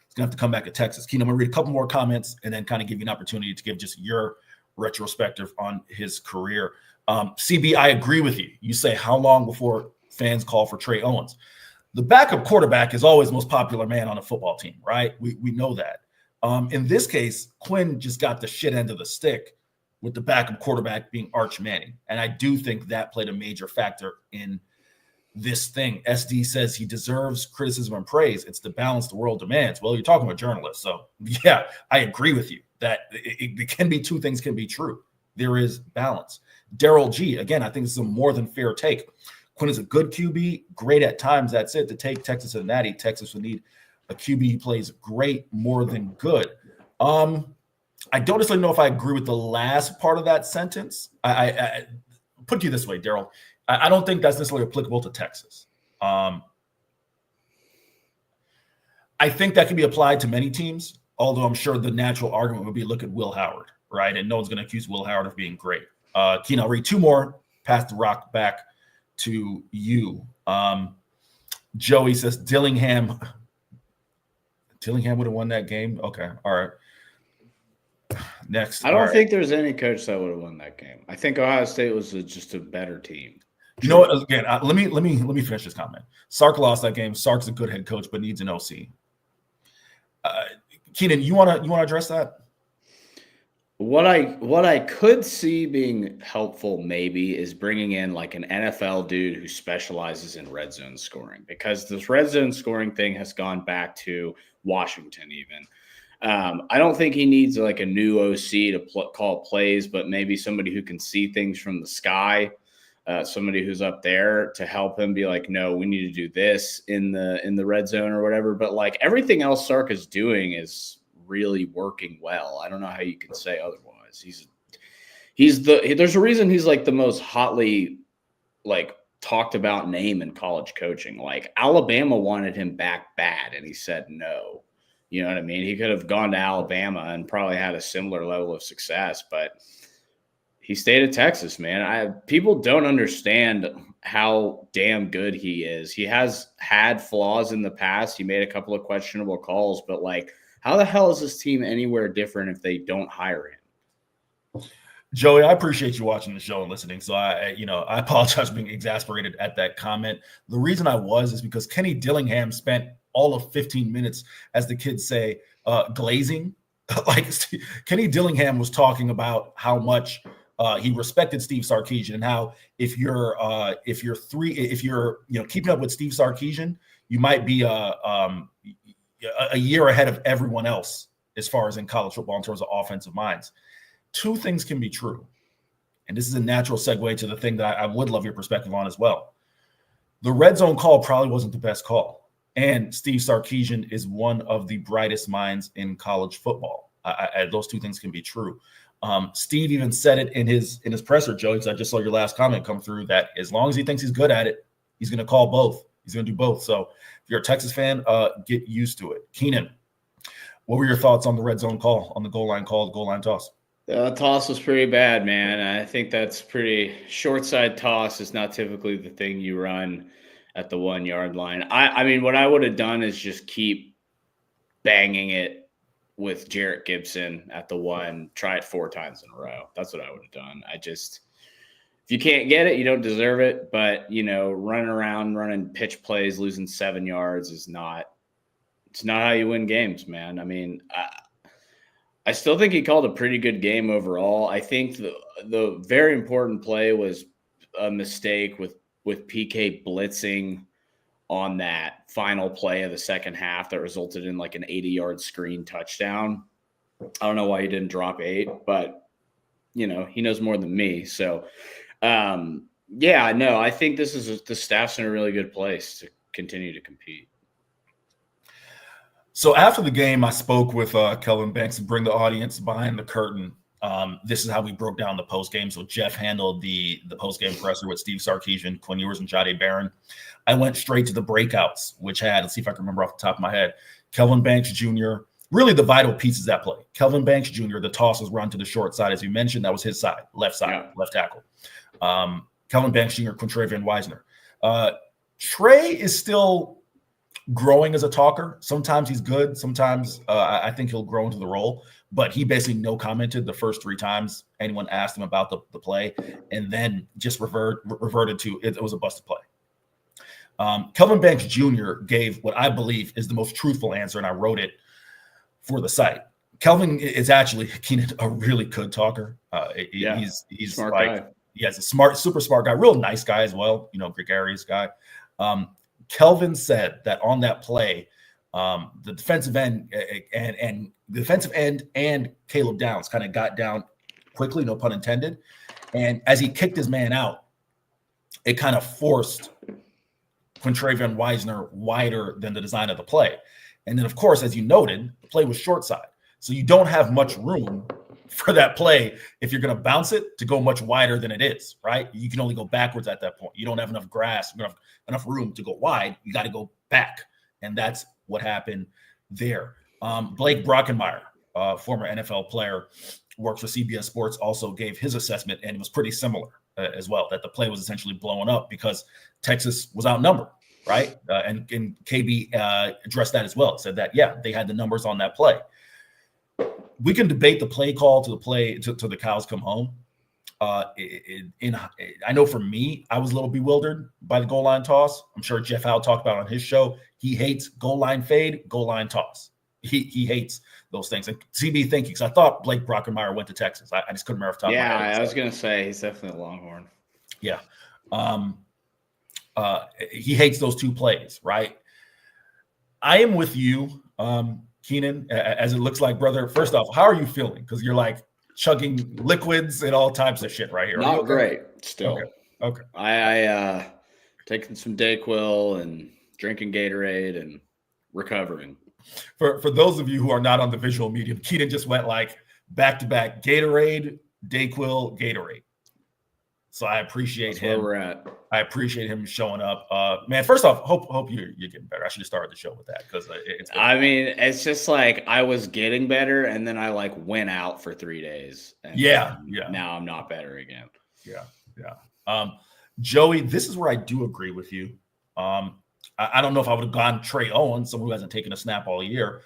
he's gonna have to come back to Texas. Keenan, I'm gonna read a couple more comments and then kind of give you an opportunity to give just your retrospective on his career. CB, I agree with you. You say how long before fans call for Trey Owens? The backup quarterback is always the most popular man on a football team, right? We know that. In this case, Quinn just got the shit end of the stick with the backup quarterback being Arch Manning. And I do think that played a major factor in this thing. SD says he deserves criticism and praise. It's the balance the world demands. Well, you're talking about journalists. So, yeah, I agree with you that it can be two things can be true. There is balance. Daryl G, again, I think this is a more than fair take. Quinn is a good QB, great at times. That's it. To take Texas to the Natty, Texas would need a QB who plays great more than good. I don't necessarily know if I agree with the last part of that sentence. I put it to you this way, Daryl. I don't think that's necessarily applicable to Texas. I think that can be applied to many teams, although I'm sure the natural argument would be look at Will Howard, right? And no one's going to accuse Will Howard of being great. Keenan, I'll read 2 more, pass the rock back to you. Joey says Dillingham would have won that game. Okay. All right. Next. I don't think there's any coach that would have won that game. I think Ohio State was just a better team. You know what? Again, let me finish this comment. Sark lost that game. Sark's a good head coach, but needs an OC. Keenan, you wanna address that? What I could see being helpful maybe is bringing in like an NFL dude who specializes in red zone scoring, because this red zone scoring thing has gone back to Washington even. I don't think he needs like a new OC to call plays, but maybe somebody who can see things from the sky, somebody who's up there to help him be like, no, we need to do this in the red zone or whatever. But like everything else Sark is doing is really working well. I don't know how you can say otherwise. There's a reason he's like the most hotly like talked about name in college coaching. Like Alabama wanted him back bad and he said no. You know what I mean? He could have gone to Alabama and probably had a similar level of success, but he stayed at Texas, man. People don't understand how damn good he is. He has had flaws in the past. He made a couple of questionable calls, but like, how the hell is this team anywhere different if they don't hire him? Joey, I appreciate you watching the show and listening. So I apologize for being exasperated at that comment. The reason I was is because Kenny Dillingham spent all of 15 minutes, as the kids say, glazing. Like Kenny Dillingham was talking about how much he respected Steve Sarkisian and how if you're keeping up with Steve Sarkisian, you might be a year ahead of everyone else as far as in college football in terms of offensive minds. Two things can be true, and this is a natural segue to the thing that I would love your perspective on as well. The red zone call probably wasn't the best call. And Steve Sarkisian is one of the brightest minds in college football. Those two things can be true. Steve even said it in his presser, Joey, because I just saw your last comment come through, that as long as he thinks he's good at it, he's going to call both. He's going to do both. So if you're a Texas fan, get used to it. Keenan, what were your thoughts on the red zone call, on the goal line call, the goal line toss? The toss was pretty bad, man. I think that's pretty short side toss is not typically the thing you run at the 1 yard line. I mean, what I would have done is just keep banging it with Jarrett Gibson at the 1, try it 4 times in a row. That's what I would have done. If you can't get it, you don't deserve it. But, running around, running pitch plays, losing 7 yards it's not how you win games, man. I mean, I still think he called a pretty good game overall. I think the very important play was a mistake with PK blitzing on that final play of the second half that resulted in like an 80-yard screen touchdown. I don't know why he didn't drop 8, but he knows more than me. So I think the staff's in a really good place to continue to compete. So after the game, I spoke with Kelvin Banks to bring the audience behind the curtain. This is how we broke down the post game. So Jeff handled the post game presser with Steve Sarkisian, Quinn Ewers, and Jade Barron. I went straight to the breakouts, which had, let's see if I can remember off the top of my head, Kelvin Banks Jr., really the vital pieces of that play. Kelvin Banks Jr., the toss was run to the short side. As you mentioned, that was his side, left tackle. Kelvin Banks Jr., Quintravian Wisner. Trey is still growing as a talker. Sometimes he's good. Sometimes I think he'll grow into the role. But he basically no commented the first 3 times anyone asked him about the play, and then just reverted to it was a busted play. Kelvin Banks Jr. gave what I believe is the most truthful answer, and I wrote it for the site. Kelvin is actually, Keenan, a really good talker. He's smart guy. He's a super smart guy, real nice guy as well, gregarious guy. Kelvin said that on that play, the defensive end and Caleb Downs kind of got down quickly, no pun intended. And as he kicked his man out, it kind of forced Quintravian Wisner wider than the design of the play. And then, of course, as you noted, the play was short side. So you don't have much room for that play if you're going to bounce it to go much wider than it is, right? You can only go backwards at that point. You don't have enough grass, enough room to go wide. You got to go back. And that's what happened there. Blake Brockenmeyer, former NFL player, works for CBS Sports, also gave his assessment, and it was pretty similar as well, that the play was essentially blowing up because Texas was outnumbered, right? And KB addressed that as well, said that, they had the numbers on that play. We can debate the play call to the cows come home. I know for me, I was a little bewildered by the goal line toss. I'm sure Jeff Howe talked about on his show. He hates goal line fade, goal line toss. He hates those things. And CB, thank you, because I thought Blake Brockenmeyer went to Texas. I just couldn't remember off the top of my head. Yeah, I was going to say he's definitely a Longhorn. Yeah. He hates those two plays, right? I am with you, Keenan, as it looks like, brother. First off, how are you feeling? Because you're like chugging liquids and all types of shit right here. Not great still. Okay. I taking some Dayquil and drinking Gatorade and recovering. For those of you who are not on the visual medium, Keenan just went like back-to-back Gatorade, Dayquil, Gatorade. So I appreciate him. Where we're at. I appreciate him showing up. Man, first off, hope you're getting better. I should have started the show with that because it's. I mean, it's just like I was getting better, and then I like went out for 3 days. And yeah. Now I'm not better again. Yeah. Joey, this is where I do agree with you. I don't know if I would have gone Trey Owens, someone who hasn't taken a snap all year,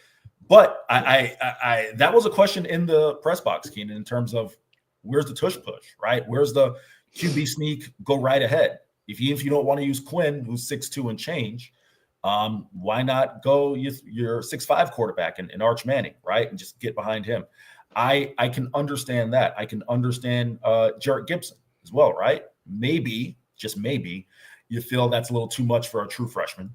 but I that was a question in the press box, Keenan, in terms of where's the tush push, right? Where's the QB sneak, go right ahead? If you don't want to use Quinn, who's 6'2" and change, why not go your 6'5" quarterback and Arch Manning, right? And just get behind him. I can understand that. I can understand Jarrett Gibson as well, right? Maybe, just maybe, you feel that's a little too much for a true freshman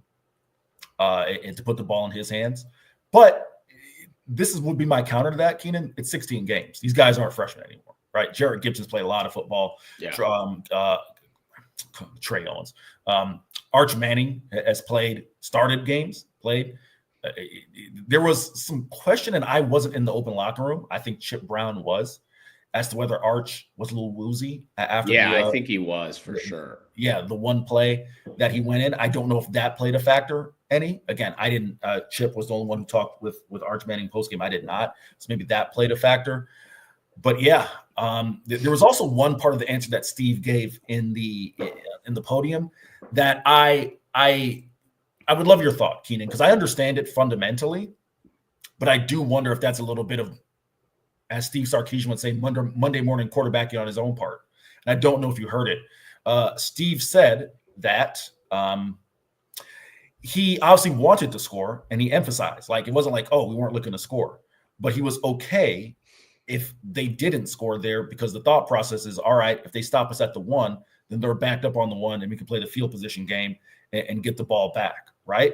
and to put the ball in his hands. But this would be my counter to that, Keenan. It's 16 games. These guys aren't freshmen anymore, right? Jarrett Gibson's played a lot of football. Yeah. Trey Owens. Arch Manning has started games. There was some question, and I wasn't in the open locker room. I think Chip Brown was, as to whether Arch was a little woozy after. Yeah, I think he was for sure. Yeah, the one play that he went in. I don't know if that played a factor any. Again, I didn't. Chip was the only one who talked with Arch Manning postgame. I did not. So maybe that played a factor. But yeah, there was also one part of the answer that Steve gave in the podium that I would love your thought, Keenan, because I understand it fundamentally, but I do wonder if that's a little bit of, as Steve Sarkisian would say, Monday morning quarterbacking on his own part. And I don't know if you heard it. Steve said that he obviously wanted to score, and he emphasized, like, it wasn't like, oh, we weren't looking to score, but he was okay if they didn't score there, because the thought process is, all right, if they stop us at the 1, then they're backed up on the 1 and we can play the field position game and get the ball back, right?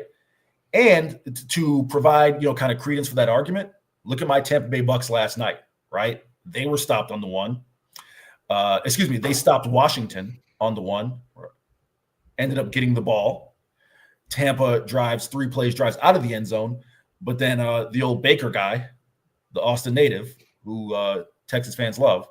And to provide, kind of credence for that argument, look at my Tampa Bay Bucks last night, right? They were stopped on the 1. They stopped Washington on the 1, ended up getting the ball. Tampa drives 3 plays, drives out of the end zone, but then the old Baker guy, the Austin native, who Texas fans love,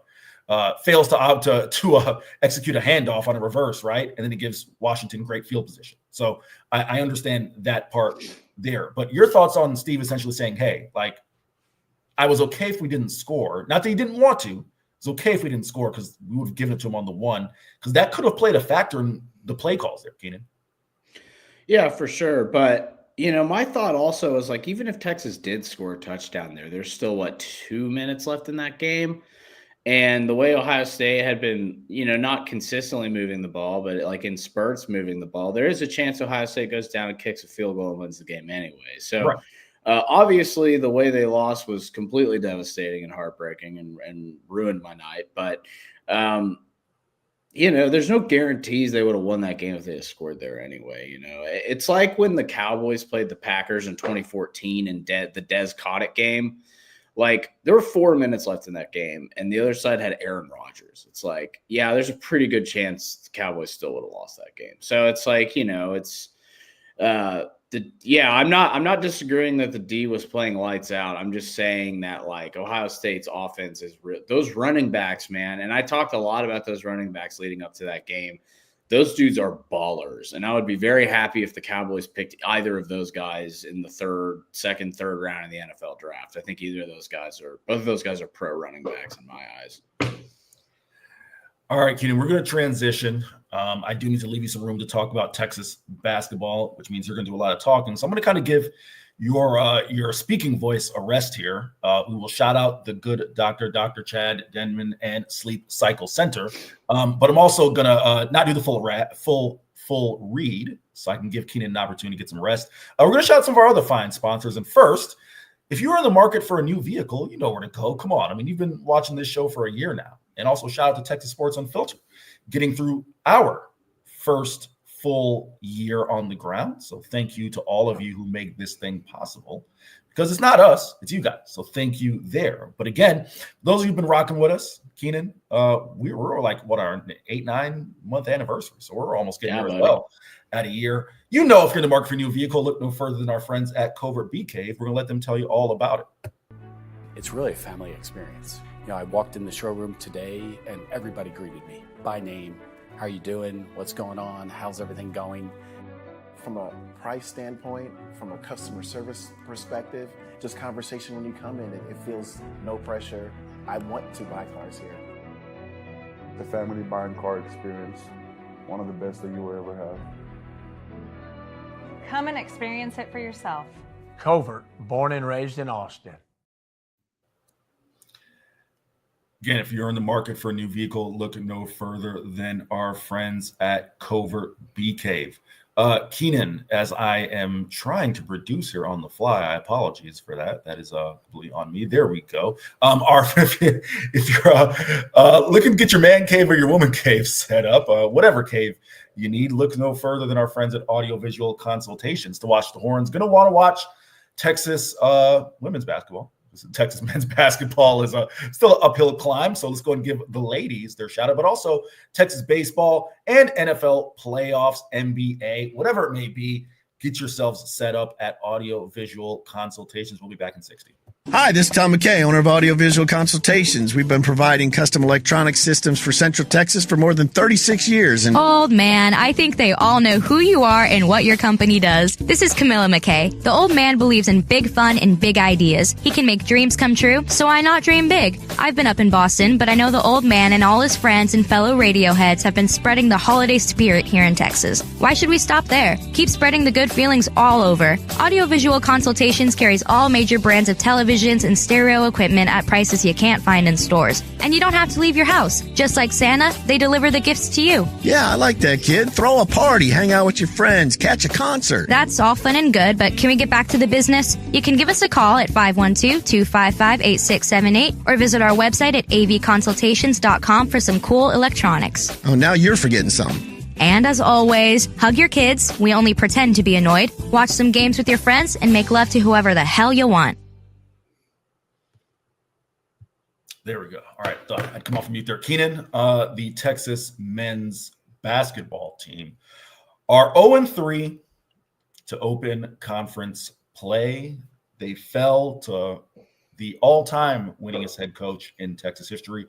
fails to execute a handoff on a reverse, right? And then he gives Washington great field position. So I understand that part there. But your thoughts on Steve essentially saying, hey, like, I was okay if we didn't score. Not that he didn't want to. It's okay if we didn't score because we would have given it to him on the 1, because that could have played a factor in the play calls there, Keenan. Yeah, for sure. But my thought also is, like, even if Texas did score a touchdown there's still, 2 minutes left in that game. And the way Ohio State had been, not consistently moving the ball, but like in spurts moving the ball, there is a chance Ohio State goes down and kicks a field goal and wins the game anyway. So right. Obviously the way they lost was completely devastating and heartbreaking and ruined my night. But, there's no guarantees they would have won that game if they had scored there anyway. It's like when the Cowboys played the Packers in 2014 and the Dez Caught game. Like, there were 4 minutes left in that game, and the other side had Aaron Rodgers. It's like, yeah, there's a pretty good chance the Cowboys still would have lost that game. So it's like, I'm not disagreeing that the D was playing lights out. I'm just saying that, like, Ohio State's offense is those running backs, man. And I talked a lot about those running backs leading up to that game. Those dudes are ballers. And I would be very happy if the Cowboys picked either of those guys in the second, third round of the NFL draft. I think both of those guys are pro running backs in my eyes. All right, Keenan, we're going to transition. I do need to leave you some room to talk about Texas basketball, which means you're going to do a lot of talking. So I'm going to kind of give your speaking voice a rest here. We will shout out the good doctor, Dr. Chad Denman and Sleep Cycle Center. But I'm also gonna not do the full read, so I can give Keenan an opportunity to get some rest. We're gonna shout out some of our other fine sponsors. And first, if you're in the market for a new vehicle, you know where to go. Come on, I mean, you've been watching this show for a year now. And also shout out to Texas Sports Unfiltered, getting through our first full year on the ground. So thank you to all of you who make this thing possible, because it's not us, it's you guys. So thank you there. But again, those of you who've been rocking with us, Keenan, we're like our 8-9 month anniversary. So we're almost getting there as well at a year. You know, if you're in the market for a new vehicle, look no further than our friends at Covert Bee Cave. We're gonna let them tell you all about it. It's really a family experience. You know, I walked in the showroom today and everybody greeted me by name. How are you doing? What's going on? How's everything going? From a price standpoint, from a customer service perspective, just conversation when you come in, it feels no pressure. I want to buy cars here. The family buying car experience, one of the best that you will ever have. Come and experience it for yourself. Covert, born and raised in Austin. Again, if you're in the market for a new vehicle, look no further than our friends at Covert Bee Cave. Keenan, as I am trying to produce here on the fly, I apologize for that. That is completely on me. There we go. If you're looking to get your man cave or your woman cave set up, whatever cave you need, look no further than our friends at Audiovisual Consultations to watch the Horns. Going to want to watch Texas women's basketball. Texas men's basketball is still an uphill climb, so let's go and give the ladies their shout out, but also Texas baseball and NFL playoffs, NBA, whatever it may be. Get yourselves set up at Audio Visual Consultations. We'll be back in 60. Hi, this is Tom McKay, owner of Audio Visual Consultations. We've been providing custom electronic systems for Central Texas for more than 36 years. And old man, I think they all know who you are and what your company does. This is Camilla McKay. The old man believes in big fun and big ideas. He can make dreams come true, so why not dream big? I've been up in Boston, but I know the old man and all his friends and fellow radio heads have been spreading the holiday spirit here in Texas. Why should we stop there? Keep spreading the good feelings all over. Audio Visual Consultations carries all major brands of televisions and stereo equipment at prices you can't find in stores. And you don't have to leave your house. Just like Santa, they deliver the gifts to you. Yeah, I like that, kid. Throw a party, hang out with your friends, catch a concert. That's all fun and good, but can we get back to the business? You can give us a call at 512-255-8678 or visit our website at avconsultations.com for some cool electronics. Oh, now you're forgetting something. And as always, hug your kids. We only pretend to be annoyed. Watch some games with your friends and make love to whoever the hell you want. There we go. All right, I'd come off mute there. Keenan, the Texas men's basketball team are 0-3 to open conference play. They fell to the all-time winningest head coach in Texas history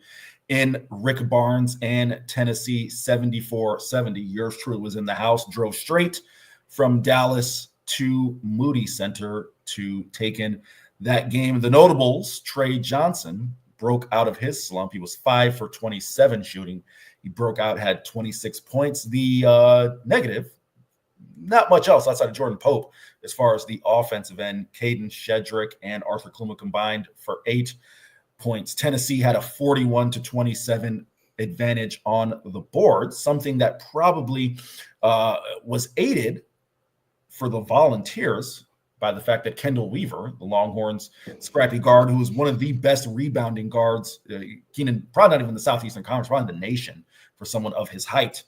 in Rick Barnes and Tennessee, 74-70. Yours truly was in the house, drove straight from Dallas to Moody Center to take in that game. The notables, Trey Johnson, broke out of his slump. He was 5 for 27 shooting. He broke out, had 26 points. The negative, not much else outside of Jordan Pope as far as the offensive end. Caden Shedrick and Arthur Kluma combined for 8 points. Tennessee had a 41-27 advantage on the board, something that probably was aided for the Volunteers by the fact that Kendall Weaver, the Longhorns scrappy guard, who was one of the best rebounding guards, Keenan, probably not even the Southeastern Conference, probably the nation for someone of his height,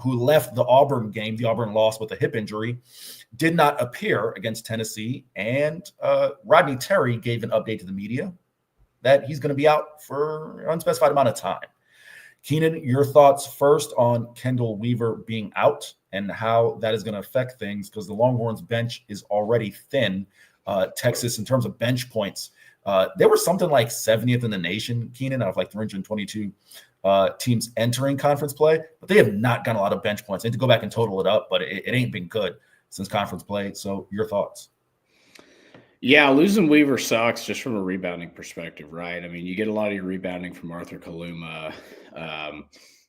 who left the Auburn game, the Auburn loss with a hip injury, did not appear against Tennessee. And Rodney Terry gave an update to the media that he's going to be out for an unspecified amount of time. Keenan, your thoughts first on Kendall Weaver being out and how that is going to affect things, because the Longhorns bench is already thin. Texas, in terms of bench points, they were something like 70th in the nation, Keenan, out of like 322 teams entering conference play, but they have not gotten a lot of bench points. I need to go back and total it up, but it ain't been good since conference play. So your thoughts? Yeah, losing Weaver sucks just from a rebounding perspective, right? I mean, you get a lot of your rebounding from Arthur Kaluma.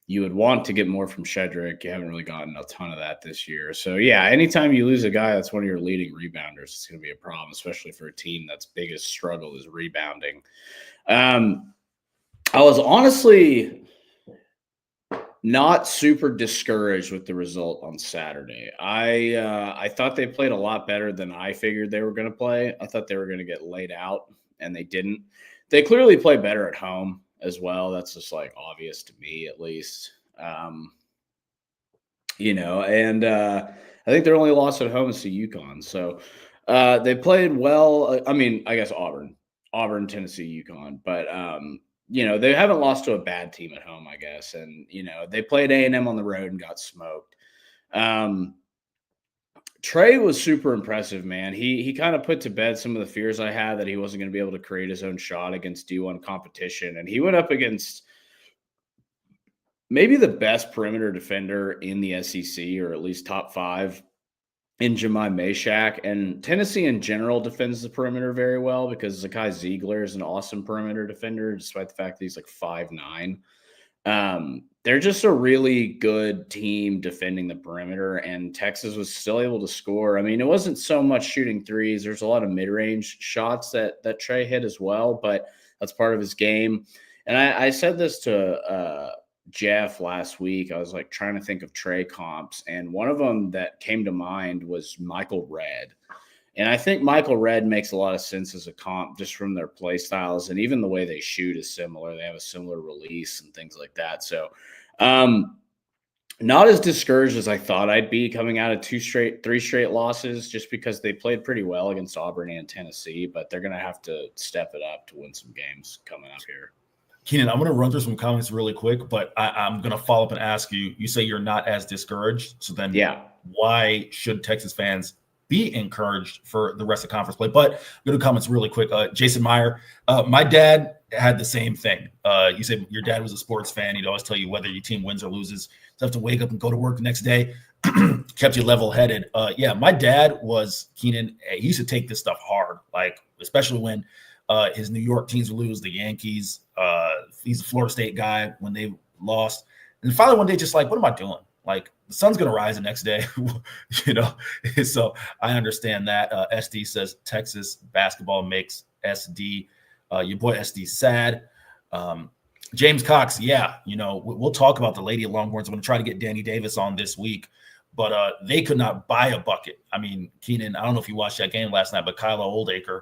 you would want to get more from Shedrick. You haven't really gotten a ton of that this year. So, yeah, anytime you lose a guy that's one of your leading rebounders, it's going to be a problem, especially for a team that's biggest struggle is rebounding. I was honestly not super discouraged with the result on Saturday. I thought they played a lot better than I figured they were going to play. I thought they were going to get laid out, and they didn't. They clearly play better at home as well. That's just like obvious to me, at least. And I think their only loss at home is to UConn. So they played well. I mean, I guess Auburn, Tennessee, UConn, but they haven't lost to a bad team at home, I guess. And they played A&M on the road and got smoked. Trey was super impressive, man. He kind of put to bed some of the fears I had that he wasn't going to be able to create his own shot against D1 competition. And he went up against maybe the best perimeter defender in the SEC, or at least top 5, in Jemai Meshack. And Tennessee in general defends the perimeter very well because Zakai Ziegler is an awesome perimeter defender, despite the fact that he's like 5'9". They're just a really good team defending the perimeter, and Texas was still able to score. I mean, it wasn't so much shooting threes. There's a lot of mid-range shots that Trey hit as well, but that's part of his game. And I said this to Jeff last week. I was like trying to think of Trey comps, and one of them that came to mind was Michael Redd. And I think Michael Redd makes a lot of sense as a comp just from their play styles, and even the way they shoot is similar. They have a similar release and things like that. So not as discouraged as I thought I'd be coming out of 3 straight losses, just because they played pretty well against Auburn and Tennessee, but they're going to have to step it up to win some games coming up here. Keenan, I'm going to run through some comments really quick, but I'm going to follow up and ask you. You say you're not as discouraged. So then why should Texas fans be encouraged for the rest of conference play? But go to comments really quick. Jason Meyer, my dad had the same thing. You said your dad was a sports fan. He'd always tell you whether your team wins or loses. You have to wake up and go to work the next day. Kept you level-headed. My dad was, Keenan, he used to take this stuff hard, like especially when his New York teams would lose, the Yankees. He's a Florida State guy when they lost. And finally one day, just like, what am I doing? Like, the sun's going to rise the next day, So I understand that. SD says Texas basketball makes SD, your boy SD, sad. James Cox, we'll talk about the Lady Longhorns. I'm going to try to get Danny Davis on this week, but they could not buy a bucket. I mean, Keenan, I don't know if you watched that game last night, but Kyla Oldacre,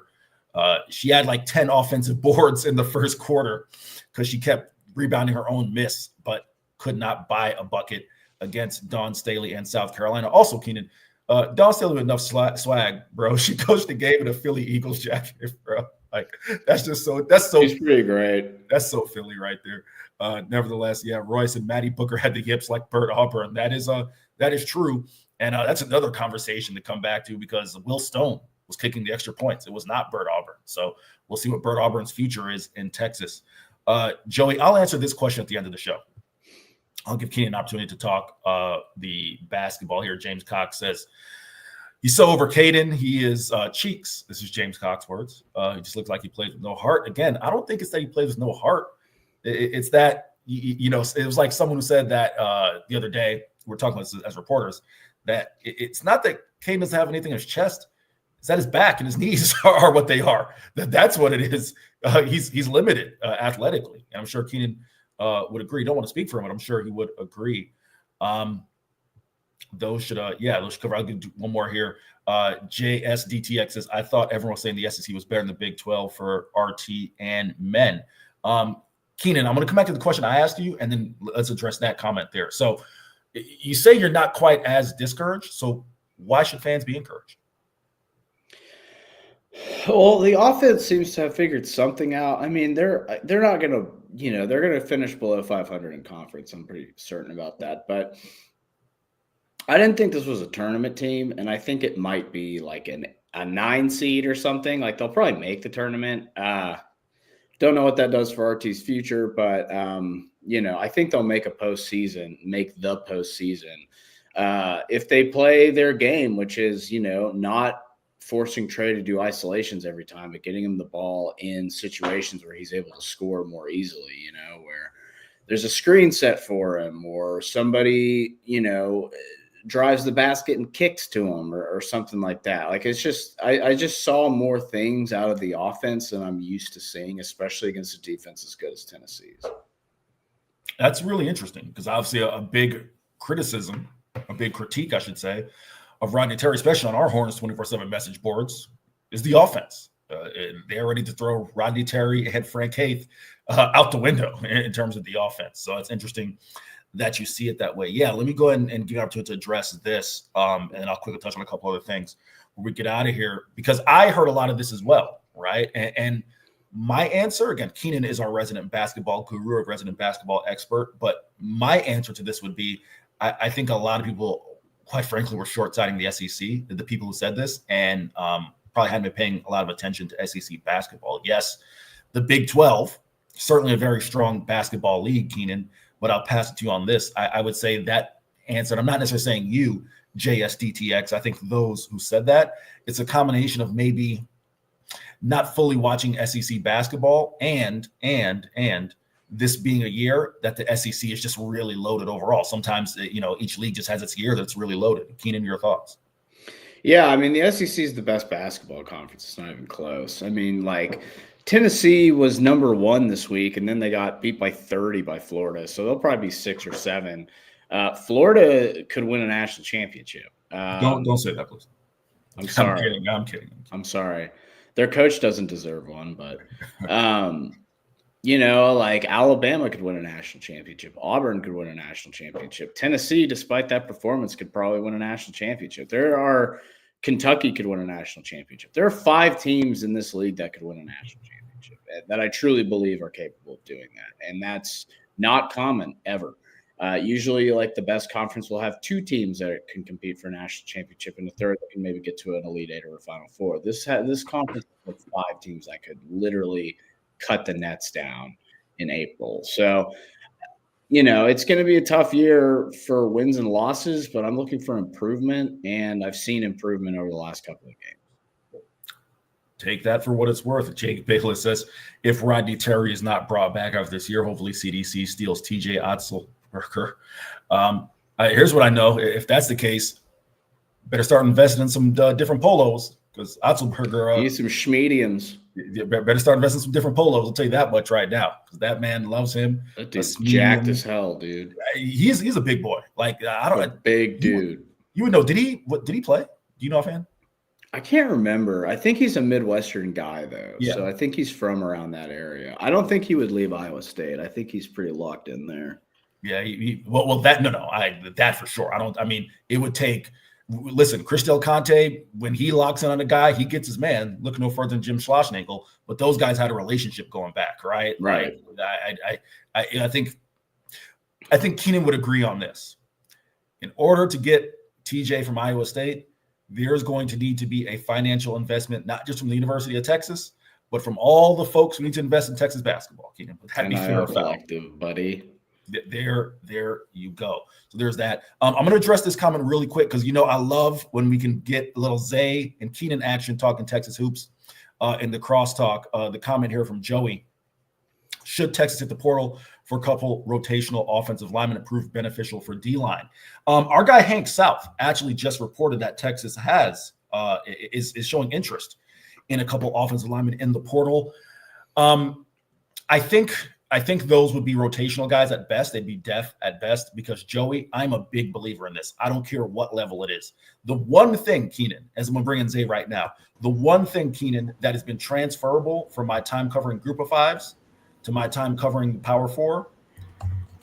she had like 10 offensive boards in the first quarter because she kept rebounding her own miss, but could not buy a bucket against Dawn Staley and South Carolina. Also, Keenan, Dawn Staley with enough swag, bro. She coached the game in a Philly Eagles jacket, bro. Like, that's He's pretty great. That's so Philly right there. Nevertheless, Royce and Maddie Booker had the hips like Bert Auburn. That is true. And that's another conversation to come back to, because Will Stone was kicking the extra points. It was not Bert Auburn. So we'll see what Bert Auburn's future is in Texas. Joey, I'll answer this question at the end of the show. I'll give Keenan an opportunity to talk the basketball here. James Cox says, he's so over Caden. He is cheeks. This is James Cox's words. He just looks like he plays with no heart. Again, I don't think it's that he plays with no heart. It's that, it was like someone who said that the other day, we're talking about this as reporters, that it's not that Caden doesn't have anything in his chest. It's that his back and his knees are what they are. That's what it is. He's limited athletically. And I'm sure Keenan would agree. Don't want to speak for him, but I'm sure he would agree. Those should cover. I'll do one more here. JSDTX says, I thought everyone was saying the SEC was better than the Big 12 for RT and men. Keenan, I'm going to come back to the question I asked you, and then let's address that comment there. So you say you're not quite as discouraged. So why should fans be encouraged? Well, the offense seems to have figured something out. I mean, they're not going to, they're going to finish below 500 in conference. I'm pretty certain about that. But I didn't think this was a tournament team, and I think it might be like a 9 seed or something. Like, they'll probably make the tournament. Don't know what that does for RT's future, but I think they'll make the postseason. If they play their game, which is, not forcing Trey to do isolations every time, but getting him the ball in situations where he's able to score more easily, where there's a screen set for him, or somebody, drives the basket and kicks to him or something like that. Like, it's just, I just saw more things out of the offense than I'm used to seeing, especially against a defense as good as Tennessee's. That's really interesting because obviously a big criticism, a big critique, I should say, of Rodney Terry, especially on our Horns 24/7 message boards, is the offense. They're ready to throw Rodney Terry and Frank Haith out the window in terms of the offense. So it's interesting that you see it that way. Yeah, let me go ahead and get up to address this, and I'll quickly touch on a couple other things before we get out of here, because I heard a lot of this as well, right? And my answer, again, Keenan is our resident basketball guru, resident basketball expert, but my answer to this would be, I think a lot of people, quite frankly, were short-sighting the SEC, the people who said this, and probably hadn't been paying a lot of attention to SEC basketball. Yes, the Big 12, certainly a very strong basketball league, Keenan, but I'll pass it to you on this. I would say that answer, and I'm not necessarily saying you, JSDTX, I think those who said that, it's a combination of maybe not fully watching SEC basketball and this being a year that the SEC is just really loaded overall. Sometimes, each league just has its year that's really loaded. Keenan, your thoughts? Yeah, I mean, the SEC is the best basketball conference. It's not even close. I mean, like, Tennessee was number 1 this week, and then they got beat by 30 by Florida. So they'll probably be 6 or 7. Florida could win a national championship. Don't say that, please. I'm sorry. I'm kidding. I'm sorry. Their coach doesn't deserve one, but like Alabama could win a national championship. Auburn could win a national championship. Tennessee, despite that performance, could probably win a national championship. Kentucky could win a national championship. There are 5 teams in this league that could win a national championship that I truly believe are capable of doing that. And that's not common ever. Usually, like, the best conference will have 2 teams that can compete for a national championship, and a third that can maybe get to an Elite 8 or a Final Four. This conference has 5 teams that could literally cut the nets down in April. So, it's going to be a tough year for wins and losses, but I'm looking for improvement, and I've seen improvement over the last couple of games. Take that for what it's worth. Jake Bayless says, if Rodney Terry is not brought back after this year, hopefully CDC steals TJ Otzelberger. Here's what I know. If that's the case, better start investing in some different polos, because Otzelberger need some schmediums. Better start investing in some different polos. I'll tell you that much right now, because that man loves him. That dude's jacked as hell, dude. He's a big boy. Like, big dude. You would know. Did he play? Do you know offhand? I can't remember. I think he's a Midwestern guy, though. Yeah. So I think he's from around that area. I don't think he would leave Iowa State. I think he's pretty locked in there. Yeah. That for sure. It would take. Listen, Chris Del Conte, when he locks in on a guy, he gets his man. Look no further than Jim Schlossnagle, but those guys had a relationship going back, right? Right. I think Keenan would agree on this. In order to get TJ from Iowa State, there's going to need to be a financial investment, not just from the University of Texas, but from all the folks who need to invest in Texas basketball. Keenan, would that be fair, collective, buddy? There you go. So there's that. I'm going to address this comment really quick because, I love when we can get a little Zay and Keenan action talking Texas hoops in the crosstalk. The comment here from Joey. Should Texas hit the portal for a couple rotational offensive linemen to prove beneficial for D-line? Our guy Hank South actually just reported that Texas is showing interest in a couple offensive linemen in the portal. I think those would be rotational guys at best. They'd be depth at best because, Joey, I'm a big believer in this. I don't care what level it is. The one thing, Keenan, as I'm going to bring in Zay right now, the one thing, Keenan, that has been transferable from my time covering Group of Fives to my time covering Power Four,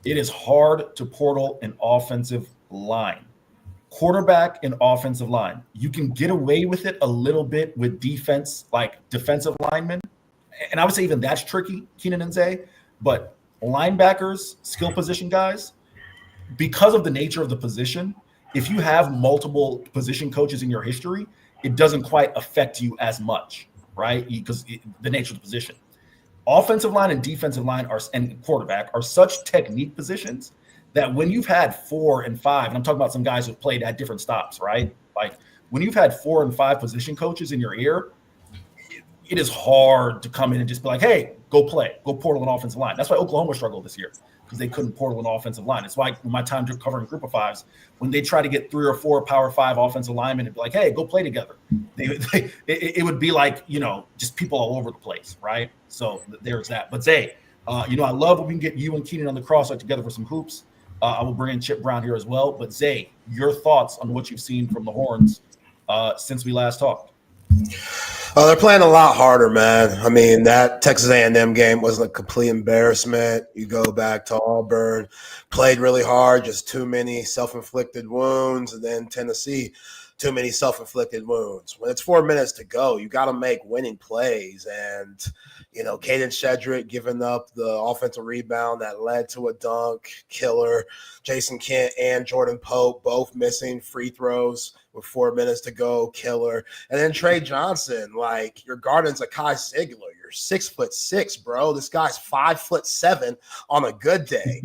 it is hard to portal an offensive line. Quarterback and offensive line. You can get away with it a little bit with defense, like defensive linemen. And I would say even that's tricky, Keenan and Zay. But linebackers, skill position guys, because of the nature of the position, if you have multiple position coaches in your history, it doesn't quite affect you as much, right? Because the nature of the position. Offensive line and defensive line and quarterback are such technique positions that when you've had 4 and 5, and I'm talking about some guys who've played at different stops, right? Like when you've had 4 and 5 position coaches in your ear, it is hard to come in and just be like, hey, go play, go portal an offensive line. That's why Oklahoma struggled this year. because they couldn't portal an offensive line. It's like my time covering group of fives, when they try to get 3 or 4 Power 5 offensive linemen and be like, hey, go play together. It would be like, just people all over the place, right? So there's that. But Zay, I love when we can get you and Keenan on the cross together for some hoops. I will bring in Chip Brown here as well. But Zay, your thoughts on what you've seen from the Horns since we last talked? Oh, they're playing a lot harder, man. I mean, that Texas A&M game was a complete embarrassment. You go back to Auburn, played really hard, just too many self-inflicted wounds, and then Tennessee, too many self-inflicted wounds. When it's 4 minutes to go, you got to make winning plays. And, Caden Shedrick giving up the offensive rebound that led to a dunk, killer. Jason Kent and Jordan Pope both missing free throws with 4 minutes to go, killer. And then Trey Johnson, your guard's a Kai Ziegler. You're 6'6", bro. This guy's 5'7" on a good day.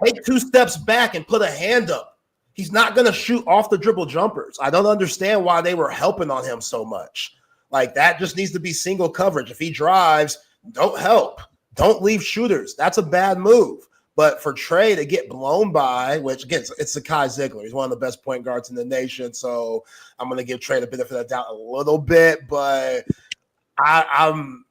Take 2 steps back and put a hand up. He's not going to shoot off the dribble jumpers. I don't understand why they were helping on him so much. That just needs to be single coverage. If he drives, don't help. Don't leave shooters. That's a bad move. But for Trey to get blown by, which, again, it's the Kai Ziegler. He's one of the best point guards in the nation. So I'm going to give Trey the benefit of the doubt a little bit. But I'm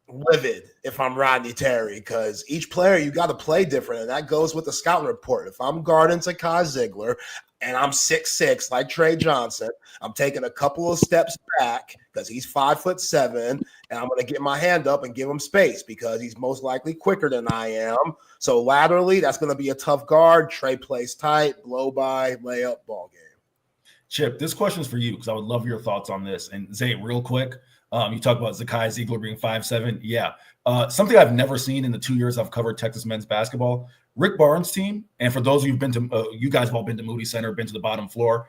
livid if I'm Rodney Terry, because each player, you got to play different. And that goes with the scouting report. If I'm guarding to Kai Ziegler and I'm 6'6", like Trey Johnson, I'm taking a couple of steps back because he's 5'7", and I'm going to get my hand up and give him space because he's most likely quicker than I am. So laterally, that's going to be a tough guard. Trey plays tight, blow by, layup, ball game. Chip, this question is for you because I would love your thoughts on this. And Zay, real quick, you talk about Zakai Ziegler being 5'7". Yeah. Something I've never seen in the 2 years I've covered Texas men's basketball. Rick Barnes' team, and for those of you who've been to, you guys have all been to Moody Center, been to the bottom floor,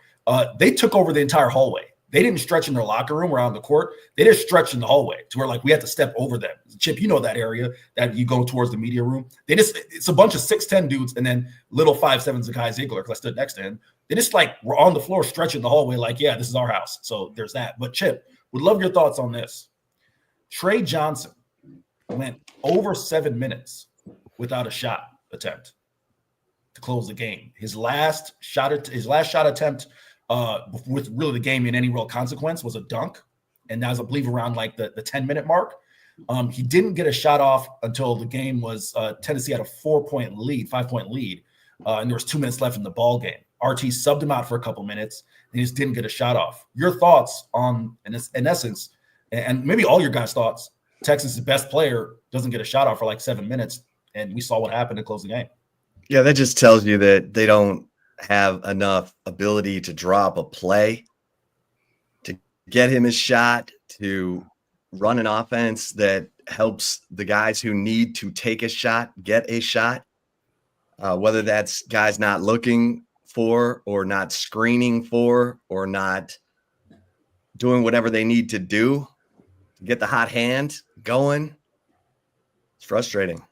they took over the entire hallway. They didn't stretch in their locker room or on the court. They just stretched in the hallway to where we had to step over them. Chip, you know that area that you go towards the media room. It's a bunch of 6'10" dudes and then little 5'7" Zakai Ziegler, because I stood next to him. They just were on the floor stretching the hallway yeah, this is our house. So there's that. But Chip, would love your thoughts on this. Trey Johnson went over 7 minutes without a shot attempt to close the game. His last shot attempt with really the game in any real consequence was a dunk, and that was, I believe, around the 10-minute mark. He didn't get a shot off until the game was Tennessee had a 5-point lead, and there was 2 minutes left in the ball game. RT subbed him out for a couple minutes, and he just didn't get a shot off. Your thoughts on, in essence, and maybe all your guys' thoughts, Texas' best player doesn't get a shot off for 7 minutes, and we saw what happened to close the game. Yeah, that just tells you that they don't have enough ability to drop a play, to get him a shot, to run an offense that helps the guys who need to take a shot get a shot, whether that's guys not looking for or not screening for or not doing whatever they need to do to get the hot hand going. It's frustrating.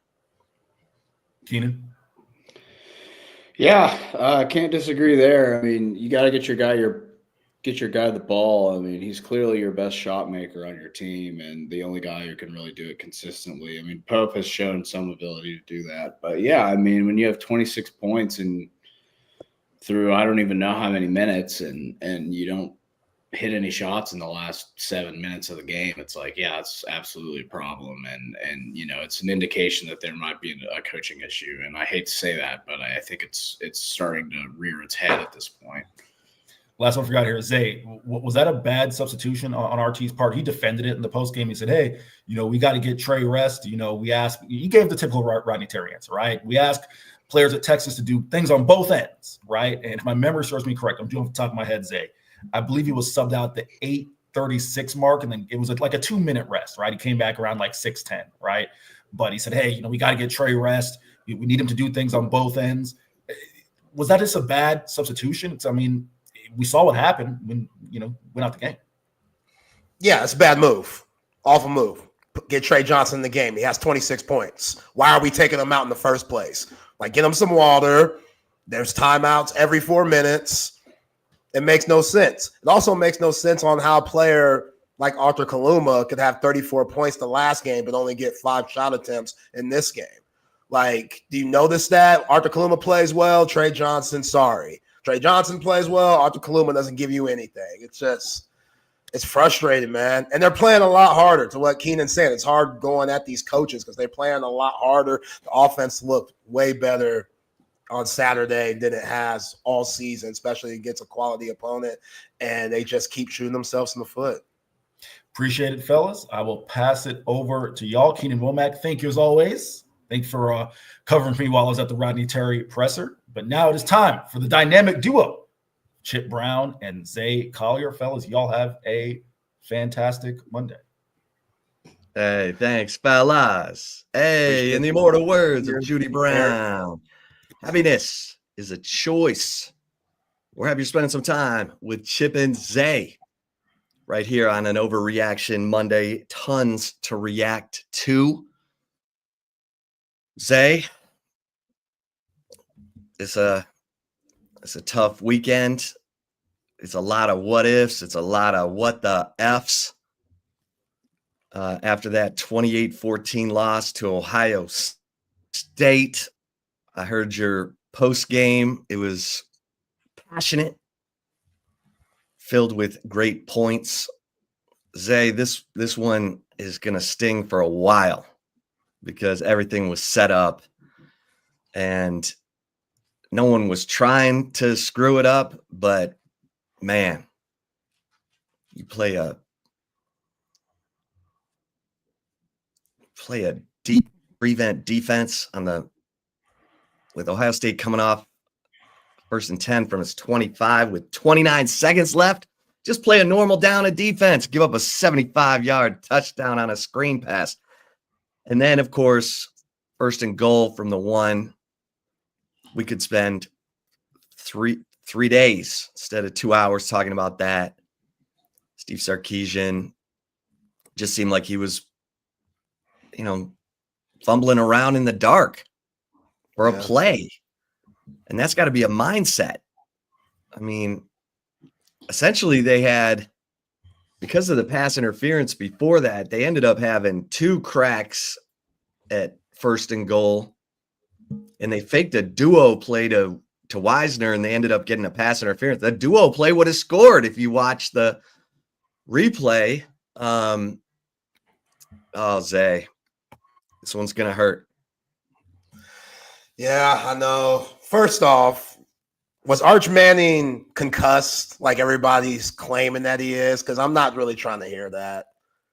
Keenan? Yeah, I can't disagree there. I mean, you got to get your guy the ball. I mean, he's clearly your best shot maker on your team and the only guy who can really do it consistently. I mean, Pope has shown some ability to do that. But yeah, I mean, when you have 26 points and through I don't even know how many minutes and you don't hit any shots in the last 7 minutes of the game, it's it's absolutely a problem. And it's an indication that there might be a coaching issue. And I hate to say that, but I think it's starting to rear its head at this point. Last one I forgot here. Zay, was that a bad substitution on RT's part? He defended it in the postgame. He said, hey, we got to get Trey rest. We asked, he gave the typical Rodney Terry answer, right? We asked players at Texas to do things on both ends, right? And if my memory serves me correct, I'm doing off the top of my head, Zay, I believe he was subbed out the 8:36 mark, and then it was like a 2-minute rest, right? He came back around 6:10, right? But he said, hey, we got to get Trey rest. We need him to do things on both ends. Was that just a bad substitution? I mean, we saw what happened when, went out the game. Yeah, it's a bad move. Awful move. Get Trey Johnson in the game. He has 26 points. Why are we taking him out in the first place? Get him some water. There's timeouts every 4 minutes. It makes no sense. It also makes no sense on how a player like Arthur Kaluma could have 34 points the last game but only get 5 shot attempts in this game. Like, do you notice that? Arthur Kaluma plays well. Trey Johnson, sorry. Trey Johnson plays well. Arthur Kaluma doesn't give you anything. It's frustrating, man. And they're playing a lot harder, to what Keenan said. It's hard going at these coaches because they're playing a lot harder. The offense looked way better on Saturday than it has all season, especially against a quality opponent. And they just keep shooting themselves in the foot. Appreciate it, fellas. I will pass it over to y'all. Keenan Womack, thank you as always. Thank you for covering for me while I was at the Rodney Terry presser. But now it is time for the dynamic duo, Chip Brown and Zay Collier. Fellas, y'all have a fantastic Monday. Hey, thanks, fellas. Hey, in the immortal words of Judy Brown, happiness is a choice. We're happy you're spending some time with Chip and Zay right here on an Overreaction Monday. Tons to react to. Zay, it's a tough weekend. It's a lot of what ifs. It's a lot of what the Fs. After that 28-14 loss to Ohio State, I heard your post game. It was passionate, filled with great points. Zay, this one is going to sting for a while because everything was set up and no one was trying to screw it up. But man, you play a deep prevent defense with Ohio State coming off 1st and 10 from his 25 with 29 seconds left. Just play a normal down of defense, give up a 75-yard touchdown on a screen pass. And then, of course, 1st and goal from the 1. We could spend three days instead of 2 hours talking about that. Steve Sarkisian just seemed like he was, fumbling around in the dark for a play. And that's got to be a mindset. I mean, essentially they had, because of the pass interference before that, they ended up having 2 cracks at 1st and goal. And they faked a duo play to Wisner, and they ended up getting a pass interference. The duo play would have scored if you watch the replay. Zay, this one's going to hurt. Yeah, I know. First off, was Arch Manning concussed like everybody's claiming that he is? Because I'm not really trying to hear that.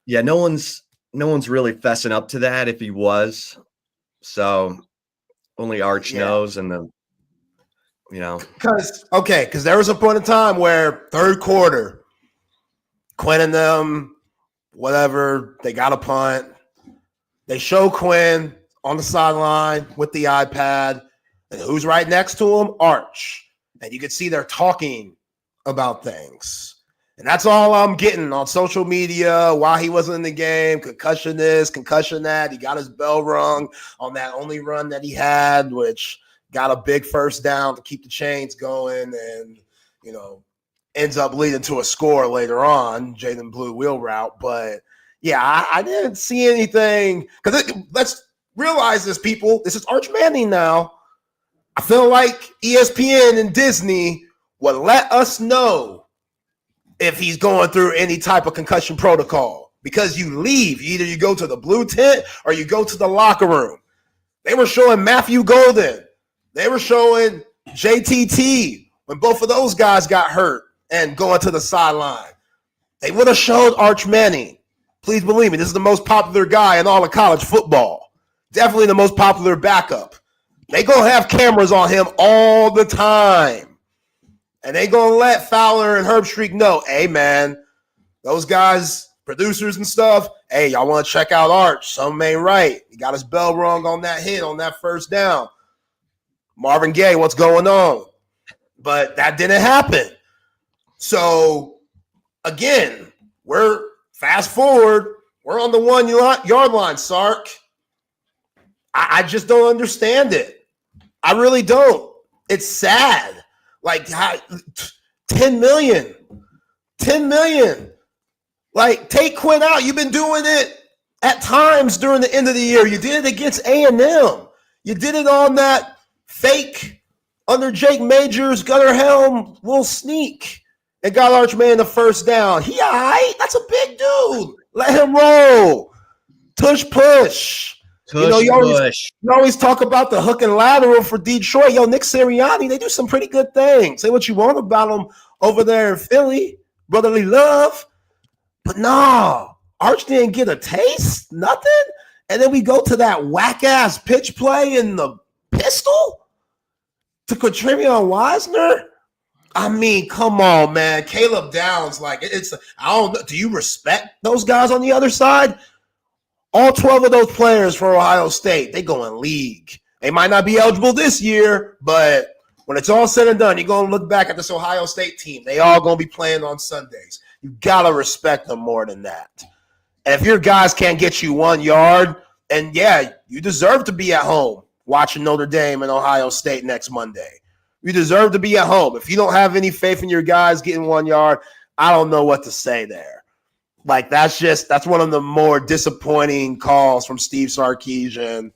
Yeah, no one's really fessing up to that if he was. So only Arch knows, and because there was a point in time where 3rd quarter, Quinn and them, whatever, they got a punt. They show Quinn on the sideline with the iPad, and who's right next to him? Arch. And you can see they're talking about things. And that's all I'm getting on social media, why he wasn't in the game, concussion this, concussion that. He got his bell rung on that only run that he had, which got a big 1st down to keep the chains going and, ends up leading to a score later on, Jaden Blue wheel route. But, yeah, I didn't see anything. Because let's realize this, people. This is Arch Manning now. I feel like ESPN and Disney would let us know if he's going through any type of concussion protocol, because you leave. Either you go to the blue tent or you go to the locker room. They were showing Matthew Golden. They were showing JTT when both of those guys got hurt and going to the sideline. They would have showed Arch Manning. Please believe me, this is the most popular guy in all of college football. Definitely the most popular backup. They going to have cameras on him all the time. And they going to let Fowler and Herbstreit know, hey, man, those guys, producers and stuff, hey, y'all want to check out Arch. Something ain't right. He got his bell rung on that hit on that 1st down. Marvin Gaye, what's going on? But that didn't happen. So, again, we're fast forward. We're on the 1 yard line, Sark. I just don't understand it. I really don't. It's sad. Like, 10 million. 10 million. Like, take Quinn out. You've been doing it at times during the end of the year. You did it against A&M. You did it on that fake under Jake Majors, Gunnar Helm, little sneak, and got Archman the first down. He all right. That's a big dude. Let him roll. Tush push. You always talk about the hook and lateral for Detroit. Yo, Nick Sirianni, they do some pretty good things. Say what you want about them over there in Philly. Brotherly love. But no, Arch didn't get a taste. Nothing. And then we go to that whack-ass pitch play in the pistol to Quatrivion Wisner. I mean, come on, man. Caleb Downs, I don't know. Do you respect those guys on the other side? All 12 of those players for Ohio State, they go in league. They might not be eligible this year, but when it's all said and done, you're going to look back at this Ohio State team. They all going to be playing on Sundays. You got to respect them more than that. And if your guys can't get you 1 yard, and yeah, you deserve to be at home watching Notre Dame and Ohio State next Monday. You deserve to be at home. If you don't have any faith in your guys getting 1 yard, I don't know what to say there. That's one of the more disappointing calls from Steve Sarkisian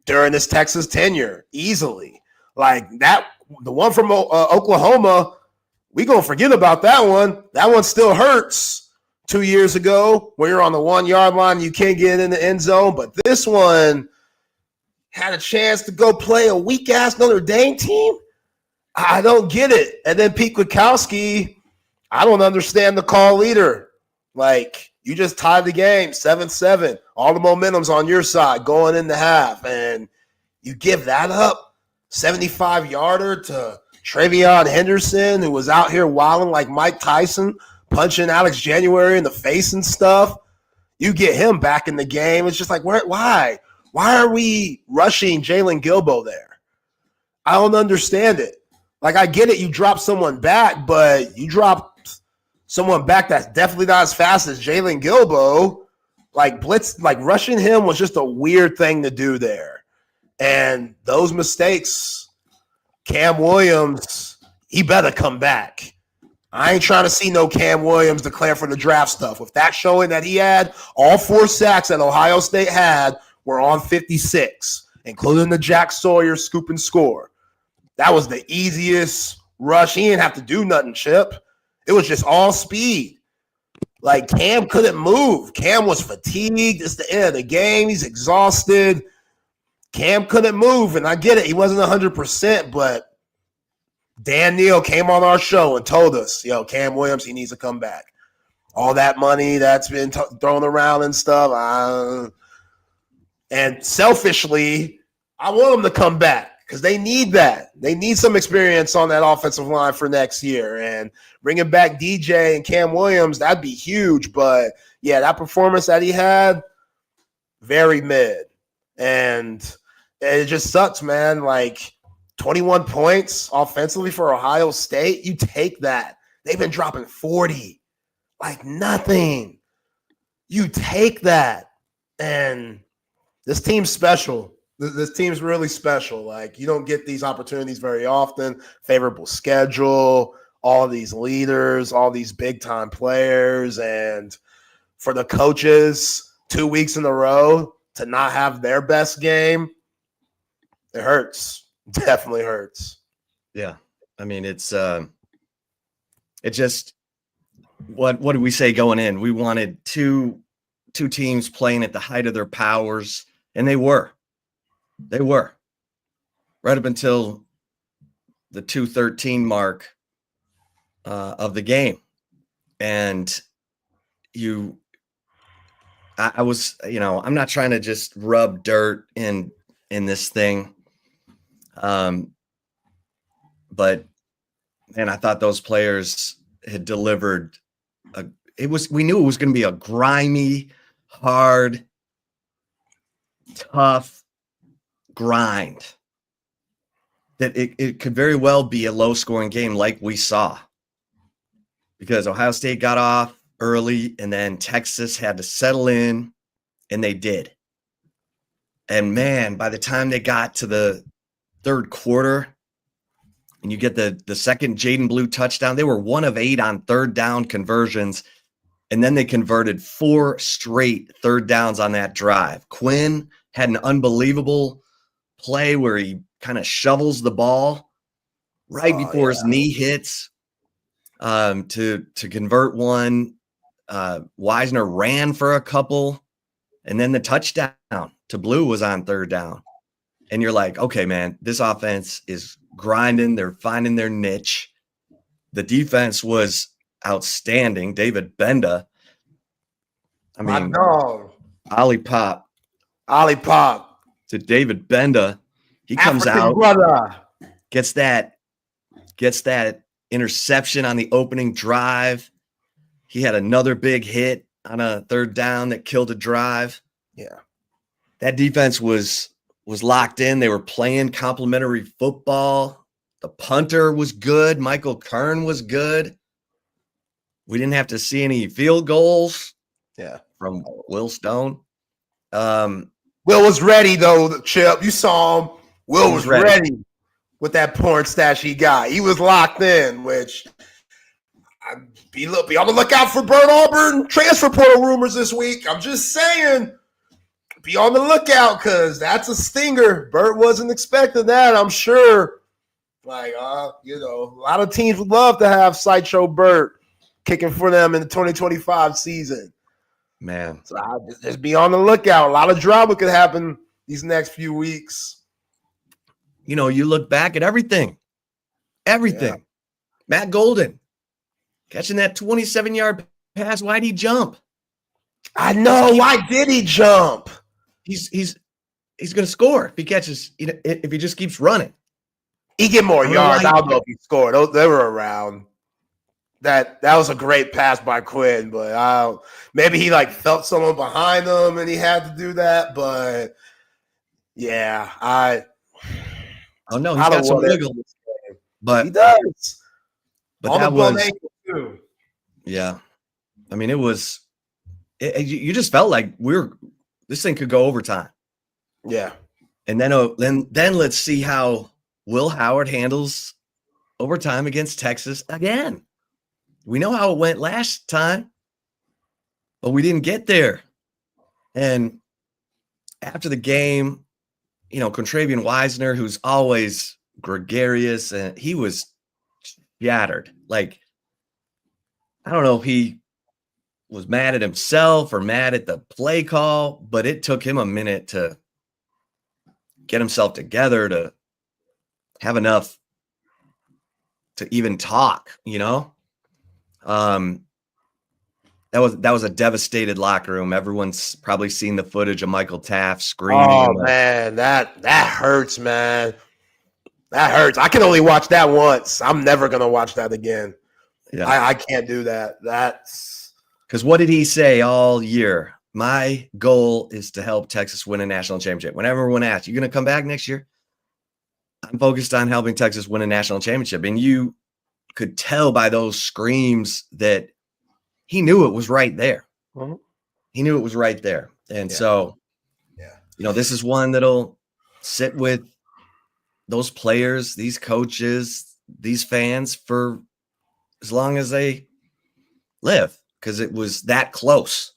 during this Texas tenure, easily. The one from Oklahoma, we gonna forget about that one. That one still hurts 2 years ago when you're on the 1 yard line, you can't get in the end zone. But this one had a chance to go play a weak ass Notre Dame team. I don't get it. And then Pete Kwiatkowski, I don't understand the call either. You just tied the game 7-7. All the momentum's on your side going into half, and you give that up. 75-yarder to Travion Henderson, who was out here wilding like Mike Tyson, punching Alex January in the face and stuff. You get him back in the game. It's just why? Why are we rushing Jalen Gilbo there? I don't understand it. I get it. You drop someone back, but you drop someone back that's definitely not as fast as Jalen Gilbo. Rushing him was just a weird thing to do there. And those mistakes, Cam Williams, he better come back. I ain't trying to see no Cam Williams declare for the draft stuff. With that showing that he had, all 4 sacks that Ohio State had were on 56, including the Jack Sawyer scoop and score. That was the easiest rush. He didn't have to do nothing, Chip. It was just all speed. Cam couldn't move. Cam was fatigued. It's the end of the game. He's exhausted. Cam couldn't move, and I get it. He wasn't 100%, but Dan Neal came on our show and told us, Cam Williams, he needs to come back. All that money that's been thrown around and stuff. And selfishly, I want him to come back because they need that. They need some experience on that offensive line for next year. And bringing back DJ and Cam Williams, that'd be huge. But, yeah, that performance that he had, very mid. And it just sucks, man. 21 points offensively for Ohio State, you take that. They've been dropping 40. Nothing. You take that. And this team's special. This team's really special. You don't get these opportunities very often. Favorable schedule, all these leaders, all these big-time players. And for the coaches, 2 weeks in a row to not have their best game, it hurts. Definitely hurts. Yeah. I mean, it just, what did we say going in? We wanted two teams playing at the height of their powers, and they were. They were. Right up until the 2:13 mark of the game. And I was, I'm not trying to just rub dirt in this thing. But man, I thought those players had delivered. We knew it was going to be a grimy, hard, tough grind. That it could very well be a low scoring game like we saw, because Ohio State got off early and then Texas had to settle in, and they did. And man, by the time they got to the third quarter and you get the second Jaden Blue touchdown, they were 1 of 8 on third down conversions. And then they converted 4 straight third downs on that drive. Quinn had an unbelievable play where he kind of shovels the ball right before his knee hits to convert one. Wisner ran for a couple, and then the touchdown to Blue was on third down. And you're like, okay, man, this offense is grinding. They're finding their niche. The defense was outstanding. David Benda. I mean, Ollie Pop to David Benda. He comes African out, brother. gets that interception on the opening drive. He had another big hit on a third down that killed a drive. Yeah. That defense was locked in. They were playing complimentary football. The punter was good. Michael Kern was good. We didn't have to see any field goals. Yeah. From Will Stone. Will was ready though, Chip. You saw him. Will was ready with that porn stash he got. He was locked in, which be on the lookout for Bert Auburn transfer portal rumors this week. I'm just saying, be on the lookout because that's a stinger. Bert wasn't expecting that, I'm sure. Like, a lot of teams would love to have Sideshow Bert kicking for them in the 2025 season. Man. So just be on the lookout. A lot of drama could happen these next few weeks. You look back at everything. Yeah. Matt Golden catching that 27-yard pass. Why'd he jump? I know. Why did he jump? He's going to score if he catches. If he just keeps running, he get more yards. I don't know if he scored. They were around. That was a great pass by Quinn, but maybe he felt someone behind him and he had to do that. But yeah, he's got some wiggle, but he does. But on that the bum was ankle too. Yeah, I mean, you just felt like this thing could go overtime. Yeah, and then let's see how Will Howard handles overtime against Texas again. We know how it went last time, but we didn't get there. And after the game, Contravian Wisner, who's always gregarious, and he was shattered. Like, I don't know if he was mad at himself or mad at the play call, but it took him a minute to get himself together to have enough to even talk, That was a devastated locker room. Everyone's probably seen the footage of Michael Taft screaming. Oh man, that hurts, man. That hurts. I can only watch that once. I'm never gonna watch that again. Yeah, I can't do that. That's because what did he say all year? My goal is to help Texas win a national championship. When everyone asks, "You gonna come back next year?" I'm focused on helping Texas win a national championship, and you could tell by those screams that he knew it was right there. Mm-hmm. He knew it was right there. And so, this is one that'll sit with those players, these coaches, these fans for as long as they live, because it was that close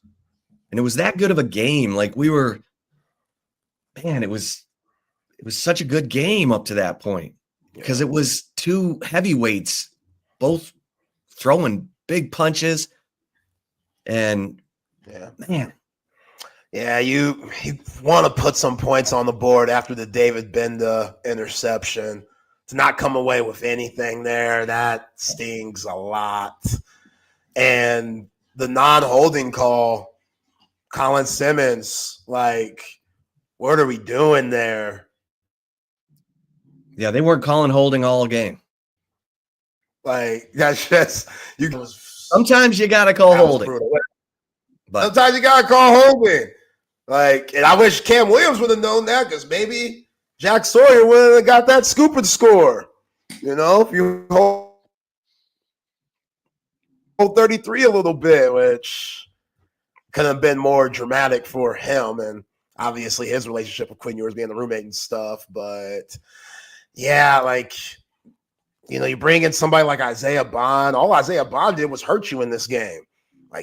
and it was that good of a game. Like it was such a good game up to that point because it was two heavyweights, both throwing big punches. And man, you want to put some points on the board after the David Benda interception. To not come away with anything there, that stings a lot. And the non-holding call, Colin Simmons, what are we doing there? Yeah, they weren't calling holding all game. That's just sometimes you gotta call holding. But sometimes you gotta call holding. And I wish Cam Williams would have known that because maybe Jack Sawyer would have got that scoop and score. If you hold 33 a little bit, which could have been more dramatic for him, and obviously his relationship with Quinn Ewers being the roommate and stuff. But you bring in somebody like Isaiah Bond. All Isaiah Bond did was hurt you in this game.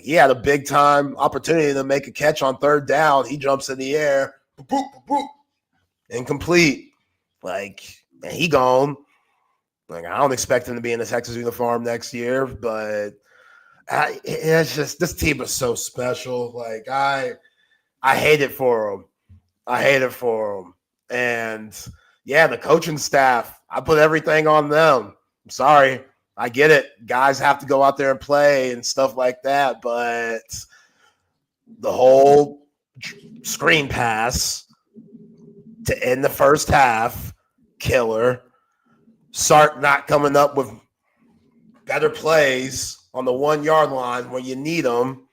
He had a big time opportunity to make a catch on third down. He jumps in the air, boop, boop, boop, incomplete. Like, and he gone. Like, I don't expect him to be in the Texas uniform next year, but it's just this team is so special. Like, I hate it for him. And yeah, the coaching staff, I put everything on them. I'm sorry. I get it. Guys have to go out there and play and stuff like that, but the whole screen pass to end the first half, killer. Sark not coming up with better plays on the 1 yard line when you need them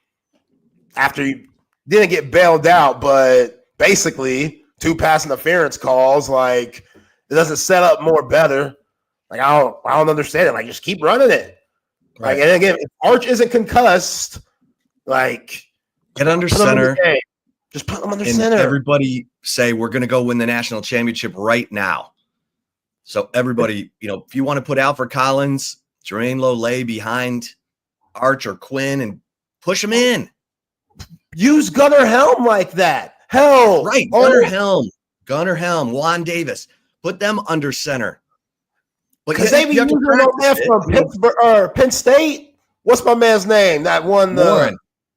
after you didn't get bailed out, but basically 2 pass interference calls. Like, it doesn't set up more better. Like, I don't understand it. Like, just keep running it. Right. Like, and again, if Arch isn't concussed, like, get under center. Just put them under center. Everybody say we're going to go win the national championship right now. So everybody, if you want to put Alfred Collins, Jermaine Lolay behind Arch or Quinn and push them in. Use Gunnar Helm like that. Hell. Right. Gunnar Helm, Juan Davis. Put them under center. Because they be using on there from Pittsburgh or Penn State. What's my man's name? That one.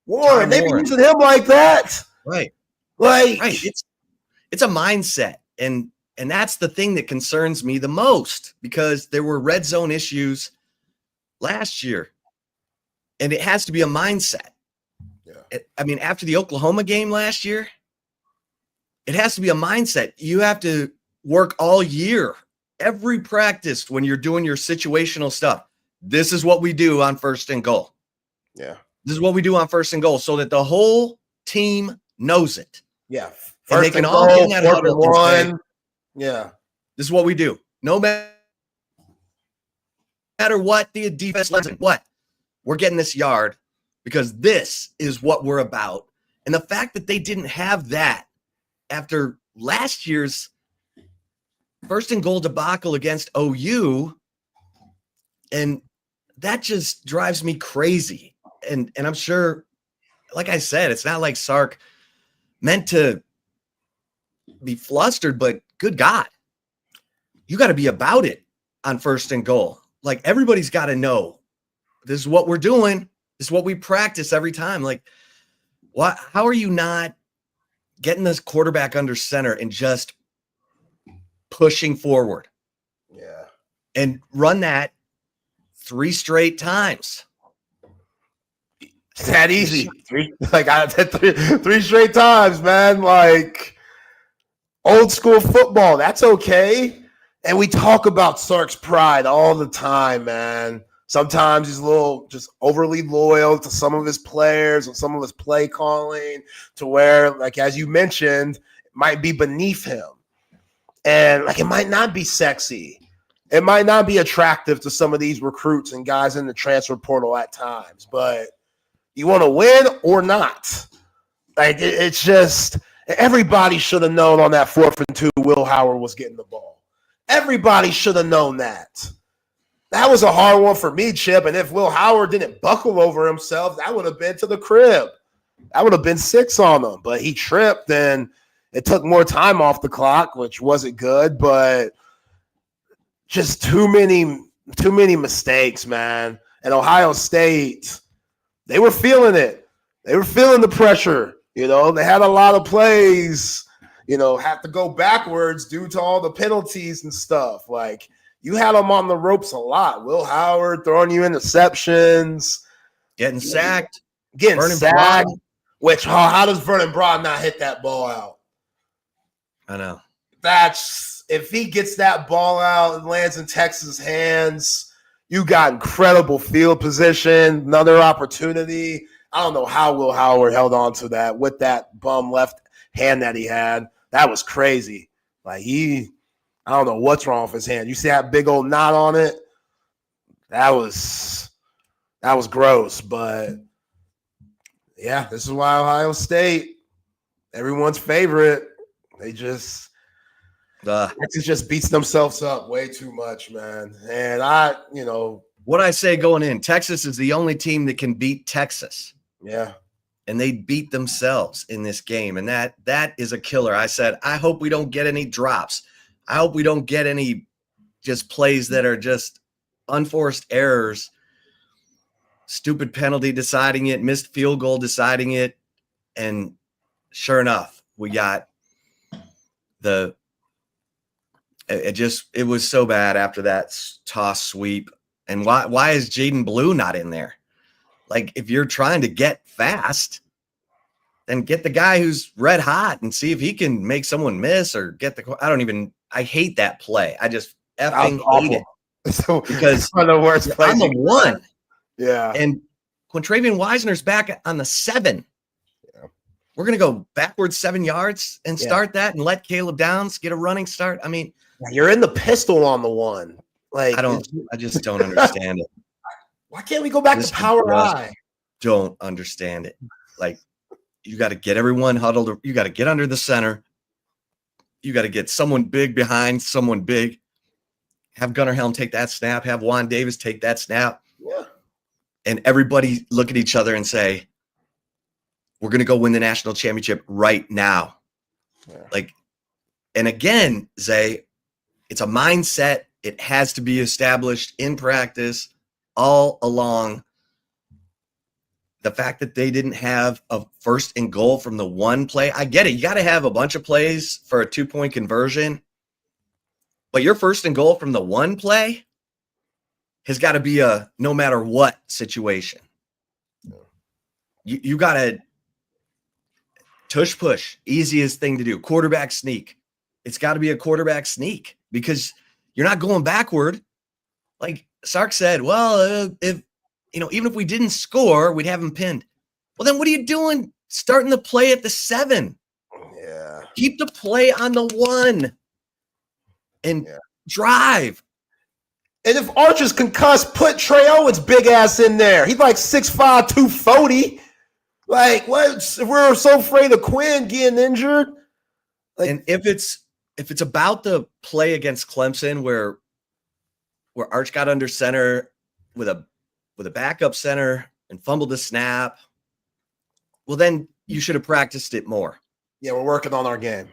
Warren. They be using him like that. Right. Like, right. It's a mindset. And that's the thing that concerns me the most, because there were red zone issues last year. And it has to be a mindset. Yeah. After the Oklahoma game last year, it has to be a mindset. You have to work all year, every practice when you're doing your situational stuff. This is what we do on 1st and goal. Yeah. This is what we do on 1st and goal, so that the whole team knows it. Yeah. And they can all get in that huddle and say, yeah. This is what we do. No matter what the defense lets in, we're getting this yard because this is what we're about. And the fact that they didn't have that after last year's 1st and goal debacle against OU, and that just drives me crazy. And I'm sure, like I said, it's not like Sark meant to be flustered, but good God, you got to be about it on 1st and goal. Like, everybody's got to know this is what we're doing. This is what we practice every time. Like, how are you not getting this quarterback under center and just pushing forward? Yeah. And run that 3 straight times. It's that easy. I did 3 straight times, man. Like, old school football. That's okay. And we talk about Sark's pride all the time, man. Sometimes he's a little just overly loyal to some of his players and some of his play calling, to where, like, as you mentioned, it might be beneath him. And, like, it might not be sexy. It might not be attractive to some of these recruits and guys in the transfer portal at times. But you want to win or not? Like, it's just, everybody should have known on that 4th and 2 Will Howard was getting the ball. Everybody should have known that. That was a hard one for me, Chip. And if Will Howard didn't buckle over himself, that would have been to the crib. That would have been 6 on him. But he tripped, and it took more time off the clock, which wasn't good. But just too many mistakes, man. And Ohio State, they were feeling it. They were feeling the pressure. They had a lot of plays, have to go backwards due to all the penalties and stuff. Like, you had them on the ropes a lot. Will Howard throwing you interceptions. Getting sacked. Which, how does Vernon Broad not hit that ball out? I know. If he gets that ball out and lands in Texas' hands, you got incredible field position, another opportunity. I don't know how Will Howard held on to that with that bum left hand that he had. That was crazy. Like, I don't know what's wrong with his hand. You see that big old knot on it? That was gross. But yeah, this is why Ohio State, everyone's favorite. They just Texas just beats themselves up way too much, man. And what I say going in, Texas is the only team that can beat Texas. Yeah. And they beat themselves in this game. And that is a killer. I said, I hope we don't get any drops. I hope we don't get any just plays that are just unforced errors, stupid penalty deciding it, missed field goal deciding it. And sure enough, we got it was so bad after that toss sweep. And why is Jaden Blue not in there? Like, if you're trying to get fast, then get the guy who's red hot and see if he can make someone miss or get I hate that play. I just effing hate it. So, because one of the worst plays. I'm a 1. Yeah. And when Travian Wisner's back on the 7, we're going to go backwards 7 yards and start that and let Caleb Downs get a running start. I mean, you're in the pistol on the 1. Like, I just don't understand it. Why can't we go back to power I? Don't understand it. Like, you got to get everyone huddled. You got to get under the center. You got to get someone big behind someone big. Have Gunnar Helm take that snap. Have Juan Davis take that snap. Yeah. And everybody look at each other and say, we're going to go win the national championship right now. Yeah. Like, and again, Zay, it's a mindset. It has to be established in practice all along. The fact that they didn't have a first and goal from the 1 play, I get it. You got to have a bunch of plays for a 2-point conversion. But your first and goal from the 1 play has got to be a no matter what situation. You got to tush push, easiest thing to do. Quarterback sneak. It's got to be a quarterback sneak because you're not going backward. Like Sark said, well, even if we didn't score, we'd have him pinned. Well, then what are you doing starting the play at the 7? Yeah. Keep the play on the 1 and drive. And if Archer's concussed, put Trey Owens' big ass in there. He's like 6'5", 240. Like, what? We're so afraid of Quinn getting injured. Like, and if it's about the play against Clemson where Arch got under center with a backup center and fumbled the snap, well, then you should have practiced it more. Yeah, we're working on our game.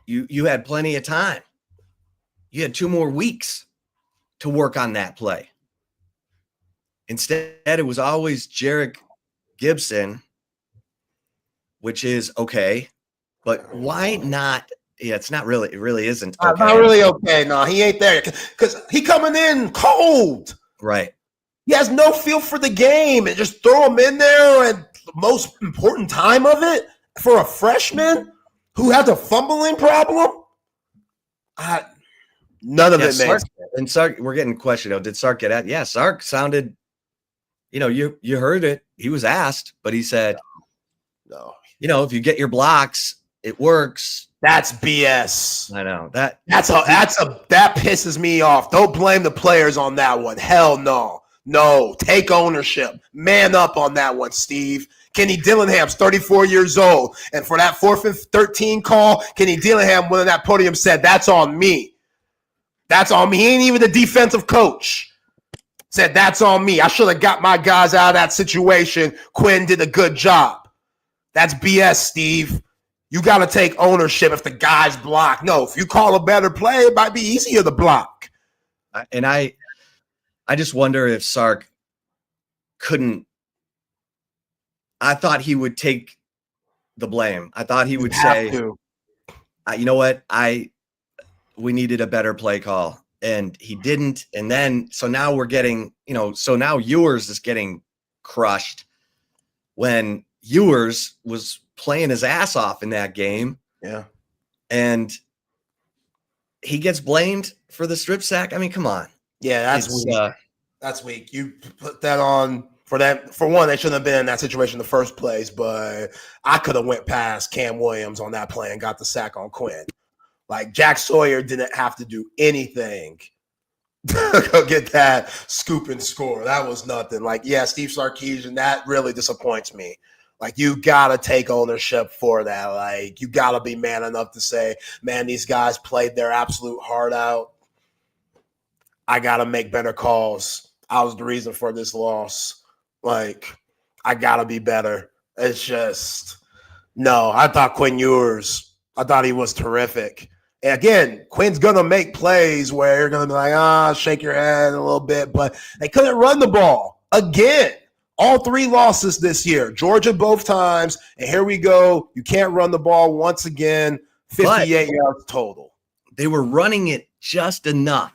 You had plenty of time. You had 2 more weeks to work on that play. Instead, it was always Jarek Gibson, which is okay, but why not? Yeah, it's not really. It really isn't. Okay. Not really okay. No, he ain't there because he coming in cold. Right. He has no feel for the game and just throw him in there at the most important time of it for a freshman who has a fumbling problem. None of it makes sense. And Sark, we're getting questioned. Did Sark get at? Yeah, Sark sounded. You heard it. He was asked, but he said, "No. If you get your blocks, it works." That's BS. I know that pisses me off. Don't blame the players on that one. Hell no. No, take ownership. Man up on that one, Steve. Kenny Dillingham's 34 years old. And for that 4th and 13 call, Kenny Dillingham went on that podium said, that's on me. That's on me. He ain't even the defensive coach. Said, that's on me. I should have got my guys out of that situation. Quinn did a good job. That's BS, Steve. You got to take ownership if the guy's blocked. No, if you call a better play, it might be easier to block. And I just wonder if Sark couldn't. I thought he would take the blame. I thought he would say, you know what? We needed a better play call. And he didn't. And then, so now we're getting, so now Ewers is getting crushed when Ewers was playing his ass off in that game. Yeah. And he gets blamed for the strip sack. I mean, come on. Yeah, that's weak. That's weak. You put that on for that. For one, they shouldn't have been in that situation in the first place, but I could have went past Cam Williams on that play and got the sack on Quinn. Like, Jack Sawyer didn't have to do anything to go get that scoop and score. That was nothing. Like, yeah, Steve Sarkisian, that really disappoints me. Like, you got to take ownership for that. Like, you got to be man enough to say, man, these guys played their absolute heart out. I got to make better calls. I was the reason for this loss. Like, I got to be better. It's just, no, I thought Quinn Ewers, I thought he was terrific. And again, Quinn's going to make plays where you're going to be like, shake your head a little bit, but they couldn't run the ball. Again, all 3 losses this year. Georgia both times, and here we go. You can't run the ball once again, 58 yards total. They were running it just enough.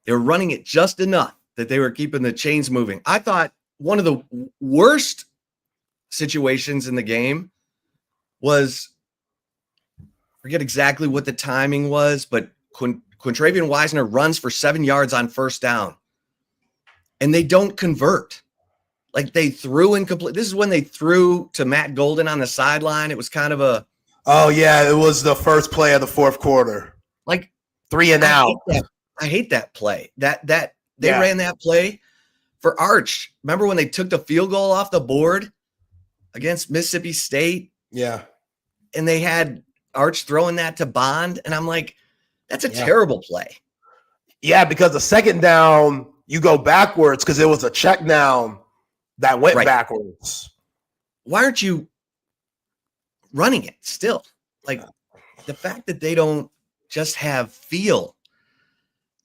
They were running it just enough that they were keeping the chains moving. I thought one of the worst situations in the game was, forget exactly what the timing was, but Quintravian Wisner runs for 7 yards on first down, and they don't convert. Like, they threw incomplete. This is when they threw to Matt Golden on the sideline. It was kind of a, oh yeah, it was the first play of the fourth quarter. Like 3 and out. I hate that play. They ran that play for Arch. Remember when they took the field goal off the board against Mississippi State? Yeah. And they had Arch throwing that to Bond, and I'm like, that's a terrible play. Yeah, because the second down, you go backwards because it was a check down that went backwards. Why aren't you running it still? Like, the fact that they don't just have feel.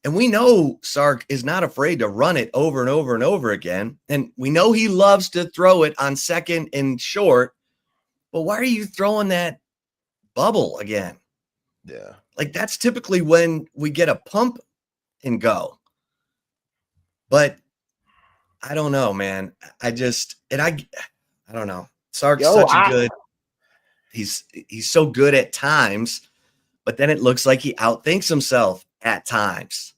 And we know Sark is not afraid to run it over and over and over again. And we know he loves to throw it on second and short. But why are you throwing that bubble again? Yeah. Like, that's typically when we get a pump and go. But I don't know, man. I don't know. Sark's good. He's so good at times, but then it looks like he outthinks himself at times.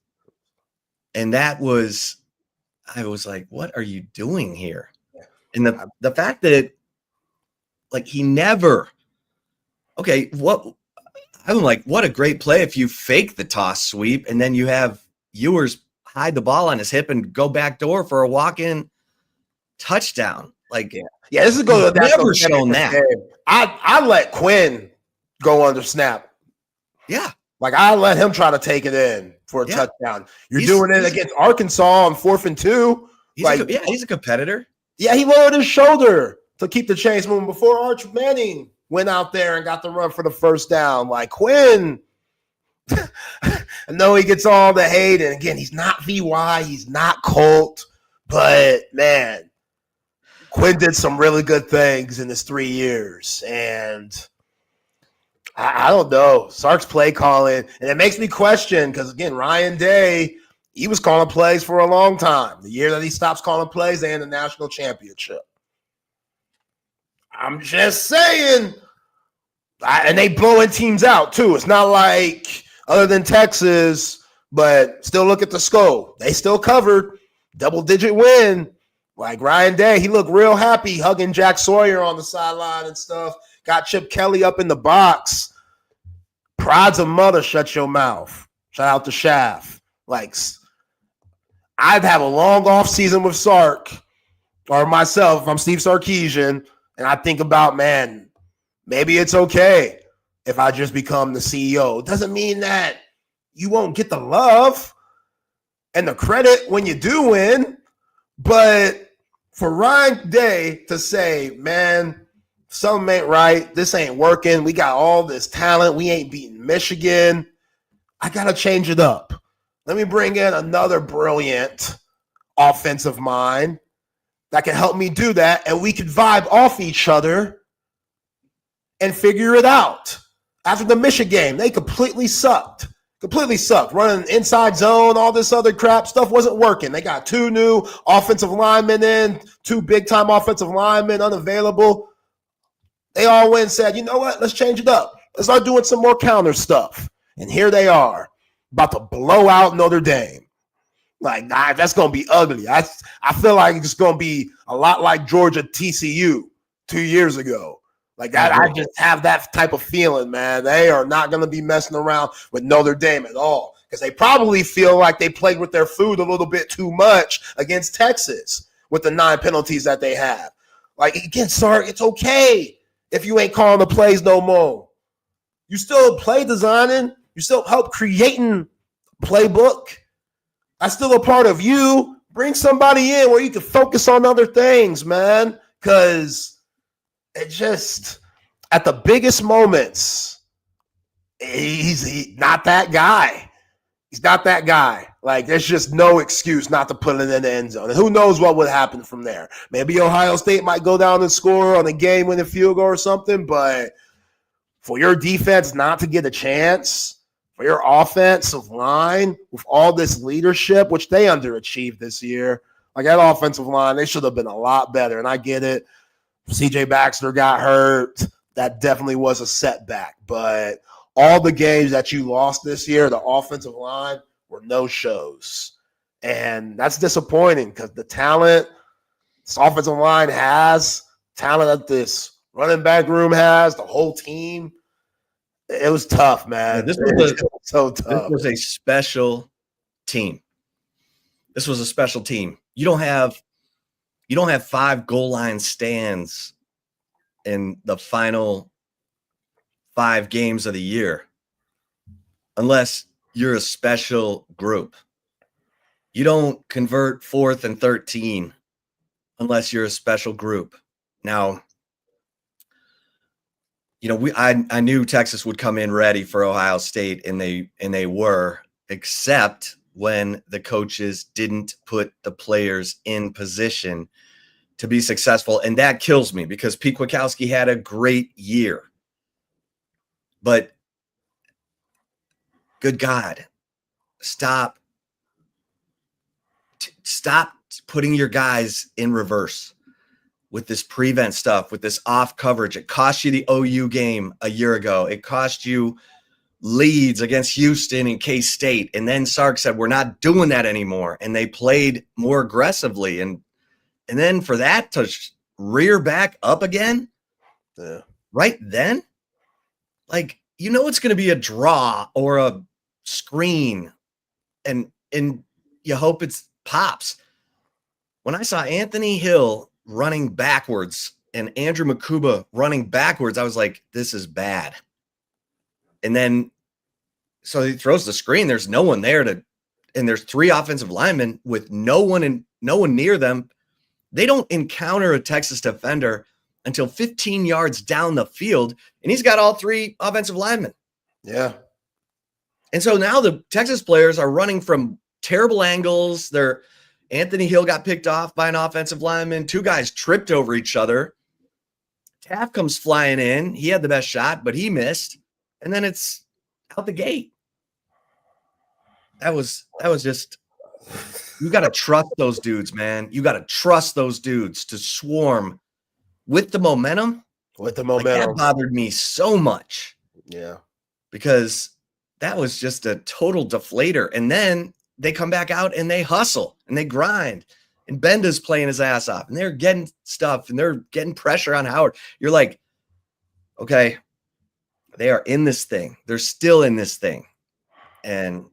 And I was like, what are you doing here? And the fact that, like, he never, I'm like, what a great play if you fake the toss sweep and then you have Ewers hide the ball on his hip and go back door for a walk-in touchdown. Like, yeah, this is going to never shown that. I let Quinn go under snap. Yeah. Like, I let him try to take it in for a touchdown. He's doing it against Arkansas on 4th and 2. He's a competitor. Yeah, he lowered his shoulder to keep the chains moving before Arch Manning went out there and got the run for the first down. Like, Quinn, I know he gets all the hate. And again, he's not VY, he's not Colt, but man, Quinn did some really good things in his 3 years. And I don't know. Sark's play calling, and it makes me question because, again, Ryan Day, he was calling plays for a long time. The year that he stops calling plays, they end the national championship. I'm just saying. And they blowing teams out, too. It's not like, other than Texas, but still look at the score. They still covered. Double-digit win. Like Ryan Day, he looked real happy hugging Jack Sawyer on the sideline and stuff. Got Chip Kelly up in the box. Pride's a mother, shut your mouth. Shout out to Shaft. Like, I'd have a long off season with Sark or myself. I'm Steve Sarkisian, and I think about, man, maybe it's okay if I just become the CEO. It doesn't mean that you won't get the love and the credit when you do win, but for Ryan Day to say, man, something ain't right. This ain't working. We got all this talent. We ain't beating Michigan. I got to change it up. Let me bring in another brilliant offensive mind that can help me do that, and we can vibe off each other and figure it out. After the Michigan game, they completely sucked. Running inside zone, all this other crap stuff wasn't working. They got 2 new offensive linemen in, 2 big-time offensive linemen unavailable. They all went and said, you know what? Let's change it up. Let's start doing some more counter stuff. And here they are, about to blow out Notre Dame. Like, that's going to be ugly. I feel like it's going to be a lot like Georgia TCU 2 years ago. Like, I just have that type of feeling, man. They are not going to be messing around with Notre Dame at all because they probably feel like they played with their food a little bit too much against Texas with the 9 penalties that they have. Like, again, Sark, it's okay if you ain't calling the plays no more. You still play designing. You still help creating playbook. That's still a part of you. Bring somebody in where you can focus on other things, man, because it just, at the biggest moments, he's not that guy. He's not that guy. Like, there's just no excuse not to put it in the end zone. And who knows what would happen from there. Maybe Ohio State might go down and score on a game-winning field goal or something, but for your defense not to get a chance, for your offensive line with all this leadership, which they underachieved this year, like that offensive line, they should have been a lot better. And I get it. CJ Baxter got hurt. That definitely was a setback. But all the games that you lost this year, the offensive line were no-shows. And that's disappointing because the talent this offensive line has, talent that this running back room has, the whole team, it was tough, man. Yeah, this was so tough. This was a special team. This was a special team. You don't have 5 goal line stands in the final 5 games of the year unless you're a special group. You don't convert 4th and 13 unless you're a special group. Now, I knew Texas would come in ready for Ohio State, and they were, except when the coaches didn't put the players in position to be successful. And that kills me because Pete Kwiatkowski had a great year. But good God, stop putting your guys in reverse with this prevent stuff, with this off coverage. It cost you the OU game a year ago. It cost you leads against Houston and K-State. And then Sark said, we're not doing that anymore. And they played more aggressively. And then for that to rear back up again, right then, like, it's going to be a draw or a screen, and you hope it's pops. When I saw Anthony Hill running backwards and Andrew Makuba running backwards, I was like, this is bad. And then, so he throws the screen. There's no one there and there's 3 offensive linemen with no one near them. They don't encounter a Texas defender until 15 yards down the field, and he's got all 3 offensive linemen. Yeah. And so now the Texas players are running from terrible angles. Anthony Hill got picked off by an offensive lineman. 2 guys tripped over each other. Taft comes flying in. He had the best shot, but he missed. And then it's out the gate. That was just, you got to trust those dudes, man. You got to trust those dudes to swarm with the momentum. With the momentum. Like, that bothered me so much. Yeah. Because that was just a total deflator. And then they come back out and they hustle and they grind. And Benda's playing his ass off. And they're getting stuff and they're getting pressure on Howard. You're like, okay, they are in this thing. They're still in this thing. And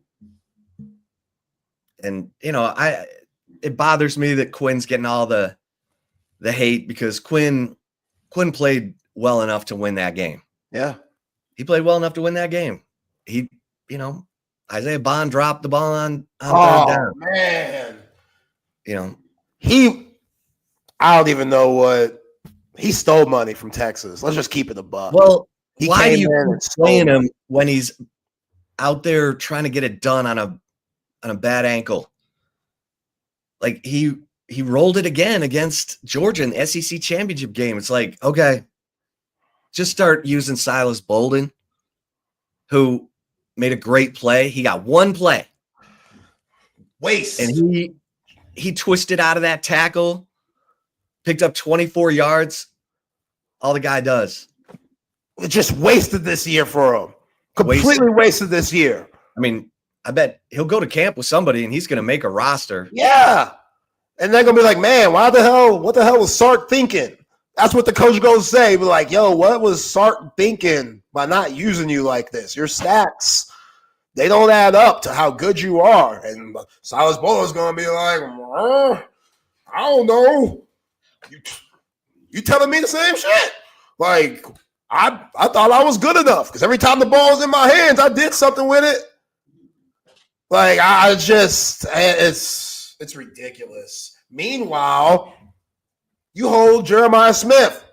it bothers me that Quinn's getting all the hate because Quinn played well enough to win that game. Yeah. He played well enough to win that game. He, Isaiah Bond dropped the ball on third down. Man. I don't even know what he stole money from Texas. Let's just keep it a buck. Well, why do you keep playing him when he's out there trying to get it done on a bad ankle? Like he rolled it again against Georgia in the SEC championship game. It's like, okay, just start using Silas Bolden, who made a great play. He got 1 play. Waste. And he twisted out of that tackle, picked up 24 yards. All the guy does. It just wasted this year for him. Completely wasted this year. I mean, I bet he'll go to camp with somebody and he's going to make a roster. Yeah. And they're going to be like, man, what the hell was Sark thinking? That's what the coach goes to say. Be like, yo, what was Sark thinking by not using you like this? Your stats, they don't add up to how good you are. And Silas Bolden's going to be like, I don't know. You telling me the same shit? Like, I thought I was good enough because every time the ball was in my hands, I did something with it. Like, it's ridiculous. Meanwhile, you hold Jeremiah Smith,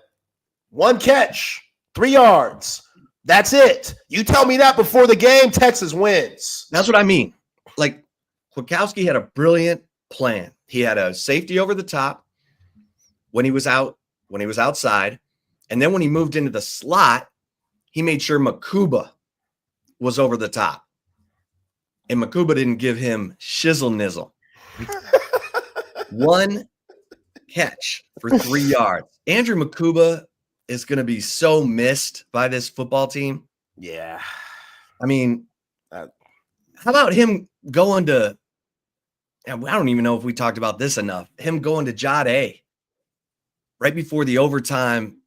1 catch, 3 yards. That's it. You tell me that before the game, Texas wins. That's what I mean. Like, Kwiatkowski had a brilliant plan. He had a safety over the top when he was outside. And then when he moved into the slot, he made sure Makuba was over the top. And Makuba didn't give him shizzle nizzle. One catch for 3 yards. Andrew Makuba is going to be so missed by this football team. Yeah. I mean, how about him going to, I don't even know if we talked about this enough, him going to Jod A right before the overtime,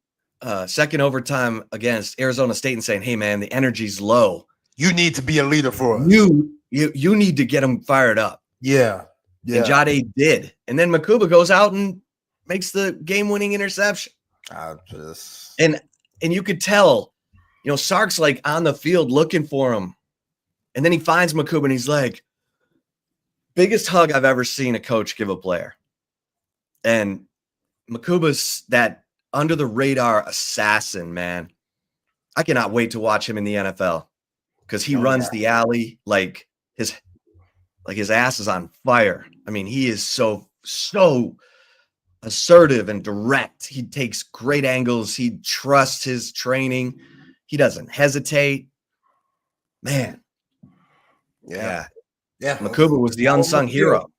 second overtime against Arizona State and saying, hey, man, the energy's low. You need to be a leader for us. You need to get him fired up. Yeah. And Jod A did. And then Makuba goes out and makes the game-winning interception. And you could tell, Sark's like on the field looking for him. And then he finds Makuba and he's like, biggest hug I've ever seen a coach give a player. And Makuba's that under the radar assassin, man. I cannot wait to watch him in the NFL because he runs the alley like his ass is on fire. I mean, he is so assertive and direct. He takes great angles. He trusts his training. He doesn't hesitate. Man. Yeah. Makuba was the unsung hero.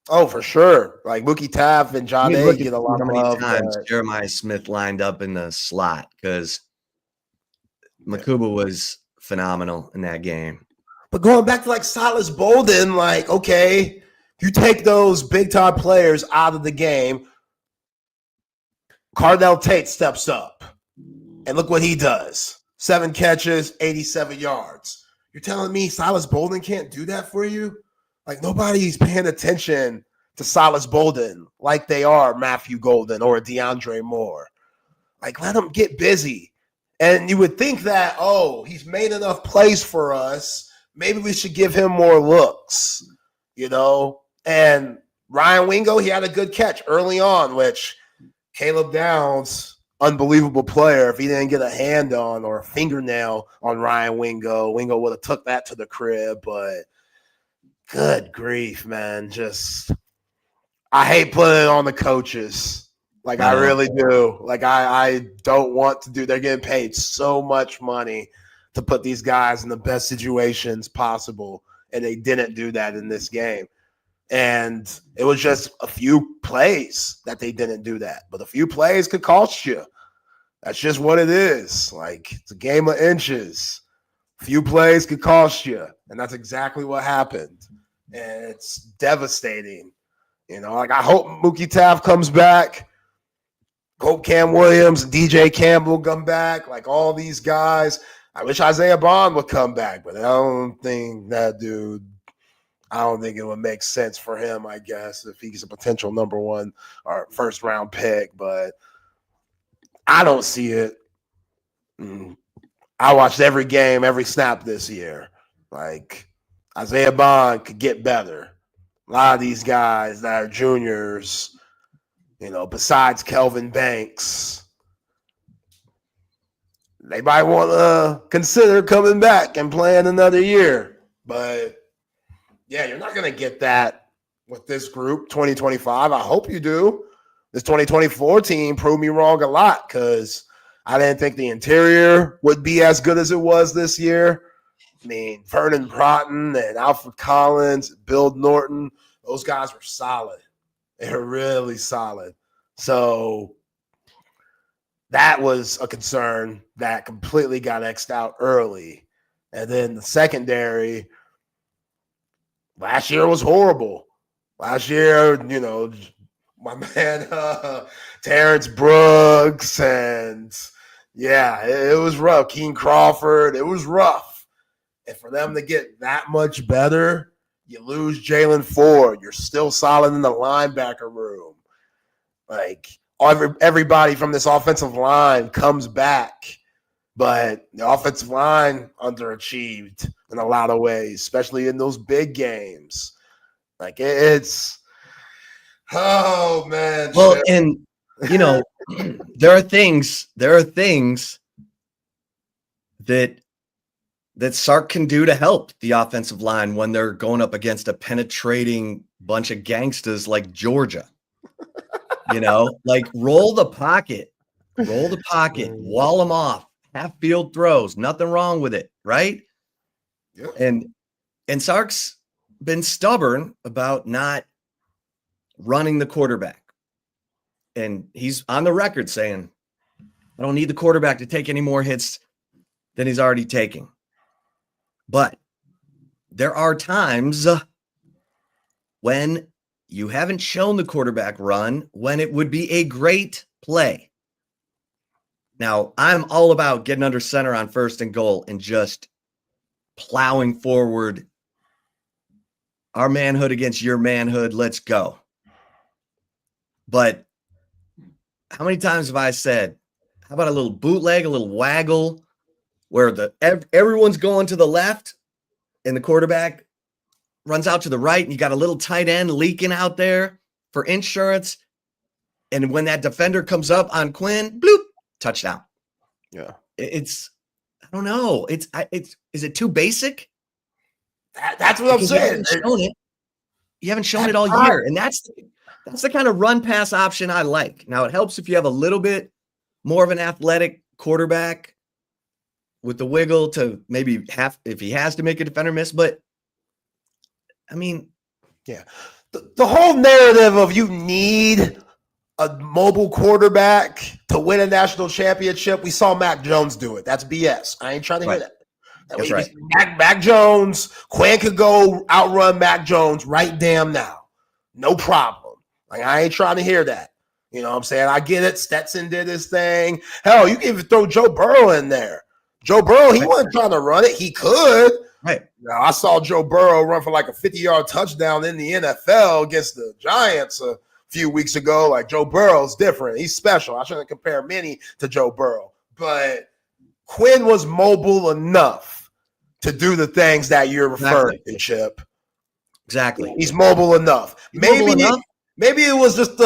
Oh, for sure. Like Mookie Taft and John A get a lot of love. Times Jeremiah Smith lined up in the slot because Makuba was phenomenal in that game. But going back to like Silas Bolden, like, okay, you take those big-time players out of the game, Cardell Tate steps up, and look what he does. 7 catches, 87 yards. You're telling me Silas Bolden can't do that for you? Like, nobody's paying attention to Silas Bolden like they are Matthew Golden or DeAndre Moore. Like, let him get busy. And you would think that, he's made enough plays for us. Maybe we should give him more looks, And Ryan Wingo, he had a good catch early on, which Caleb Downs, unbelievable player. If he didn't get a hand on or a fingernail on Ryan Wingo would have took that to the crib. But good grief, man. I hate putting it on the coaches. Like, I really do. Like, I don't want to do. They're getting paid so much money to put these guys in the best situations possible, and they didn't do that in this game. And it was just a few plays that they didn't do that. But a few plays could cost you. That's just what it is. Like, it's a game of inches. A few plays could cost you, and that's exactly what happened. And it's devastating. Like, I hope Mookie Taft comes back. Hope Cam Williams and DJ Campbell come back. Like, all these guys. I wish Isaiah Bond would come back, but I don't think it would make sense for him, I guess, if he's a potential number 1 or first round pick, but I don't see it. I watched every game, every snap this year. Like, Isaiah Bond could get better. A lot of these guys that are juniors, besides Kelvin Banks, they might want to consider coming back and playing another year. But, yeah, you're not going to get that with this group, 2025. I hope you do. This 2024 team proved me wrong a lot because I didn't think the interior would be as good as it was this year. I mean, Vernon Broughton and Alfred Collins, Bill Norton, those guys were solid. They were really solid. So that was a concern that completely got X'd out early. And then the secondary, last year was horrible. Last year, my man Terrence Brooks, and it was rough. Keene Crawford, it was rough. And for them to get that much better, you lose Jalen Ford. You're still solid in the linebacker room. Like, everybody from this offensive line comes back, but the offensive line underachieved in a lot of ways, especially in those big games. Like, it's oh man. Well, and there are things that Sark can do to help the offensive line when they're going up against a penetrating bunch of gangsters like Georgia. Like roll the pocket, wall them off, half field throws, nothing wrong with it, right? Yeah. And Sark's been stubborn about not running the quarterback. And he's on the record saying, I don't need the quarterback to take any more hits than he's already taking. But there are times when you haven't shown the quarterback run when it would be a great play. Now, I'm all about getting under center on 1st and goal and just plowing forward. Our manhood against your manhood. Let's go. But how many times have I said, how about a little bootleg, a little waggle, where everyone's going to the left and the quarterback runs out to the right, and you got a little tight end leaking out there for insurance. And when that defender comes up on Quinn, bloop, touchdown. Yeah. I don't know. Is it too basic? That's what I'm saying. You haven't shown it all year. And that's the kind of run pass option I like. Now, it helps if you have a little bit more of an athletic quarterback with the wiggle to maybe if he has to make a defender miss. But I mean, yeah, the whole narrative of you need a mobile quarterback to win a national championship. We saw Mac Jones do it. That's BS. I ain't trying to hear that. That's right. Mac Jones, Quinn could go outrun Mac Jones right damn now. No problem. Like, I ain't trying to hear that. You know what I'm saying? I get it. Stetson did his thing. Hell, you can even throw Joe Burrow in there. Joe Burrow, he wasn't trying to run it. He could. Right. Now, I saw Joe Burrow run for like a 50-yard touchdown in the NFL against the Giants a few weeks ago. Like, Joe Burrow's different. He's special. I shouldn't compare many to Joe Burrow. But Quinn was mobile enough to do the things that you're referring to, Chip. Exactly. He's mobile enough. Maybe it was just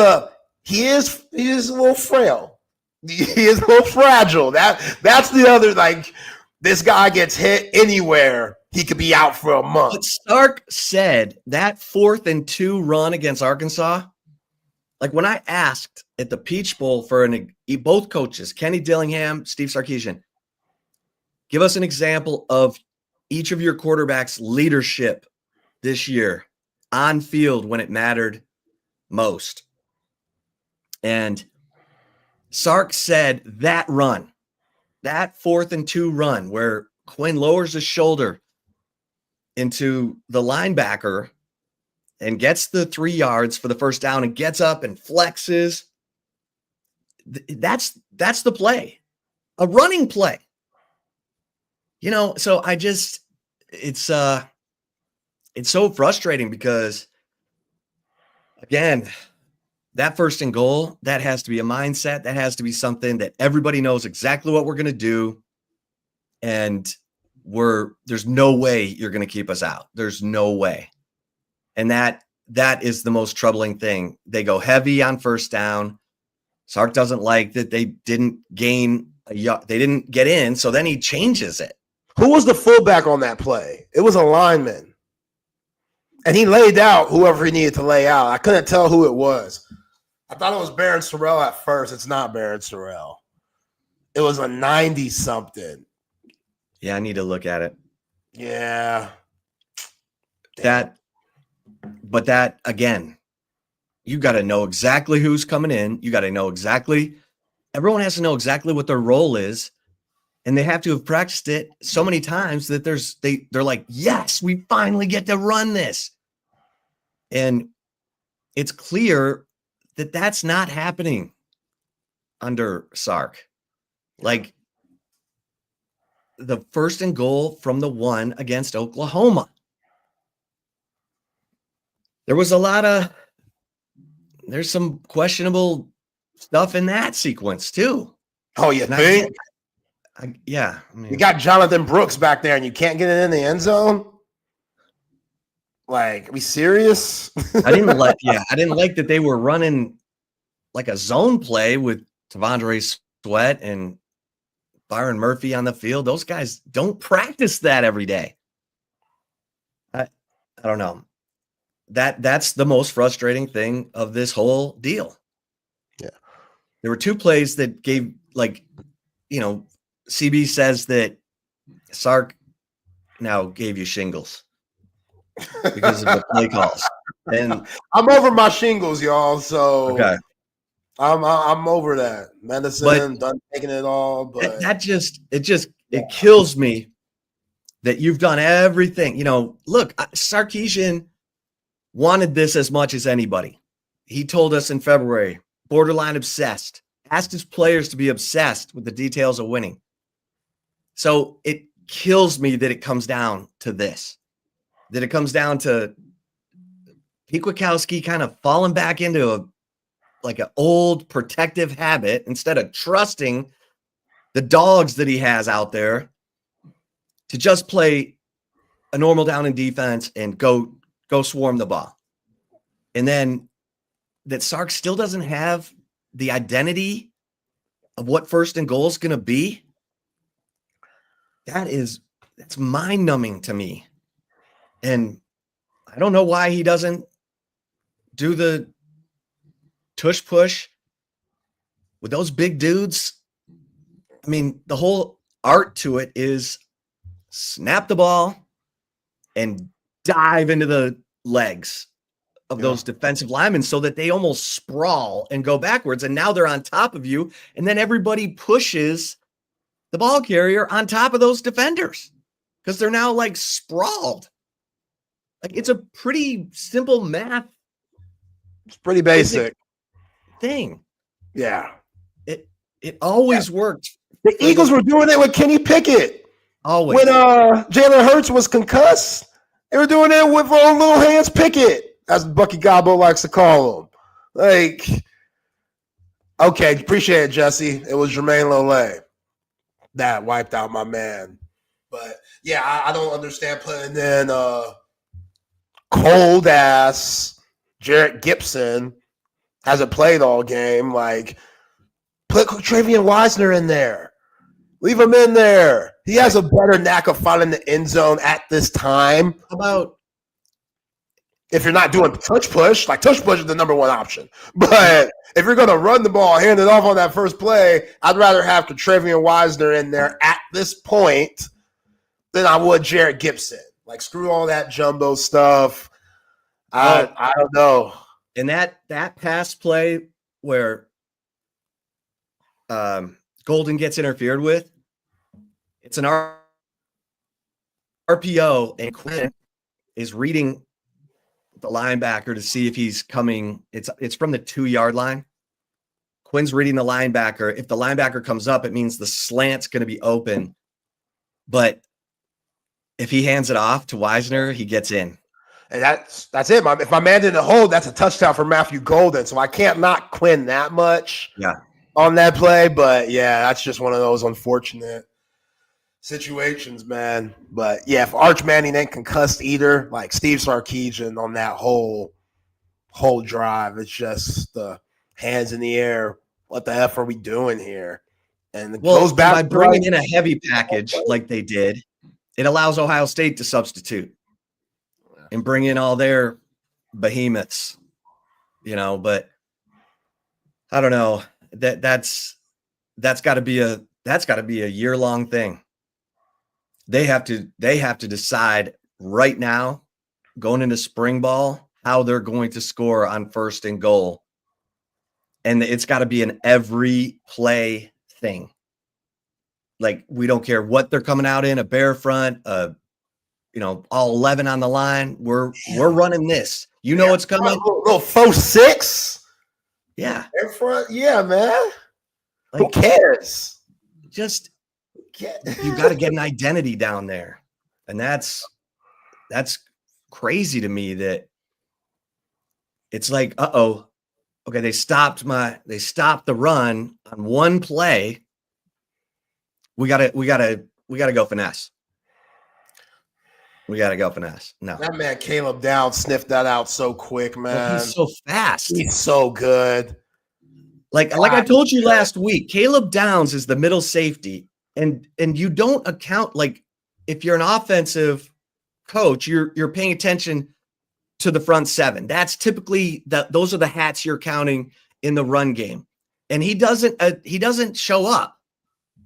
he is a little frail. He is a little fragile. That's the other, like, this guy gets hit anywhere, he could be out for a month. But Sark said that 4th and 2 run against Arkansas, like when I asked at the Peach Bowl for both coaches, Kenny Dillingham, Steve Sarkisian, give us an example of each of your quarterbacks' leadership this year on field when it mattered most. And Sark said that run, that 4th and 2 run where Quinn lowers his shoulder into the linebacker and gets the 3 yards for the first down and gets up and flexes. That's the play, a running play. So it's so frustrating because, again, that 1st and goal, that has to be a mindset. That has to be something that everybody knows exactly what we're going to do. And there's no way you're going to keep us out. There's no way. And that is the most troubling thing. They go heavy on 1st down. Sark doesn't like that they didn't gain they didn't get in. So then he changes it. Who was the fullback on that play? It was a lineman. And he laid out whoever he needed to lay out. I couldn't tell who it was. I thought it was Barron Sorrell at first. It's not Barron Sorrell. It was a 90-something. Yeah, I need to look at it. Yeah. But that, again, you got to know exactly who's coming in. You got to know everyone has to know exactly what their role is. And they have to have practiced it so many times that they're like, yes, we finally get to run this. And it's clear that that's not happening under Sark. Like the 1st and goal from the 1 against Oklahoma. There's some questionable stuff in that sequence too. Oh, you think? Yeah. I mean, you got Jonathan Brooks back there and you can't get it in the end zone? Like, are we serious? I didn't like that they were running like a zone play with Tavondre Sweat and Byron Murphy on the field. Those guys don't practice that every day. I don't know. That's the most frustrating thing of this whole deal. Yeah. There were 2 plays that gave, like, CB says that Sark now gave you shingles because of the play calls. And I'm over my shingles, y'all. So okay. I'm over that. Medicine, done taking it all. But it kills me that you've done everything. Look, Sarkisian wanted this as much as anybody. He told us in February, borderline obsessed, asked his players to be obsessed with the details of winning. So it kills me that it comes down to this, that it comes down to Pete Kwiatkowski kind of falling back into an old protective habit instead of trusting the dogs that he has out there to just play a normal down in defense and go swarm the ball. And then that Sark still doesn't have the identity of what first and goal is going to be. That's mind-numbing to me. And I don't know why he doesn't do the tush push with those big dudes. I mean, the whole art to it is snap the ball and dive into the legs of those defensive linemen so that they almost sprawl and go backwards. And now they're on top of you. And then everybody pushes the ball carrier on top of those defenders because they're now sprawled. It's a pretty simple math. It's pretty basic thing. Yeah. It always worked. The Eagles were doing it with Kenny Pickett. Always. When Jalen Hurts was concussed, they were doing it with little hands Pickett, as Bucky Godbolt likes to call him. Okay, appreciate it, Jesse. It was Jermaine Lole that wiped out my man. But yeah, I don't understand putting in cold ass Jarrett Gibson hasn't played all game. Put Travian Wisner in there. Leave him in there. He has a better knack of finding the end zone at this time. How about if you're not doing touch push? Touch push is the number one option. But if you're going to run the ball, hand it off on that first play, I'd rather have Travian Wisner in there at this point than I would Jarrett Gibson. Screw all that jumbo stuff. I don't know. And that pass play where Golden gets interfered with, it's an RPO, and Quinn is reading the linebacker to see if he's coming. It's from the 2-yard line. Quinn's reading the linebacker. If the linebacker comes up, it means the slant's going to be open. But if he hands it off to Wisner, he gets in. And that's it. If my man didn't hold, that's a touchdown for Matthew Golden. So I can't knock Quinn that much on that play. But, yeah, that's just one of those unfortunate situations, man. But, yeah, if Arch Manning ain't concussed either, Steve Sarkisian on that whole drive, it's just the hands in the air. What the F are we doing here? And it goes back by bringing in a heavy package like they did, it allows Ohio State to substitute and bring in all their behemoths, but I don't know. That's got to be a year-long thing. They have to decide right now, going into spring ball, how they're going to score on first and goal. And it's got to be an every play thing. We don't care what they're coming out in, a bear front, all 11 on the line. We're running this. What's coming. Little 4-6. Yeah. In front. Yeah, man. Who cares? Just you got to get an identity down there. And that's crazy to me that it's okay, they stopped the run on one play. We gotta go finesse. We got to go finesse. No. That man Caleb Downs sniffed that out so quick, man. He's so fast. He's so good. Like I told you last week, Caleb Downs is the middle safety And you don't account, like, if you're an offensive coach, you're paying attention to the front seven. That's typically those are the hats you're counting in the run game. And he doesn't show up,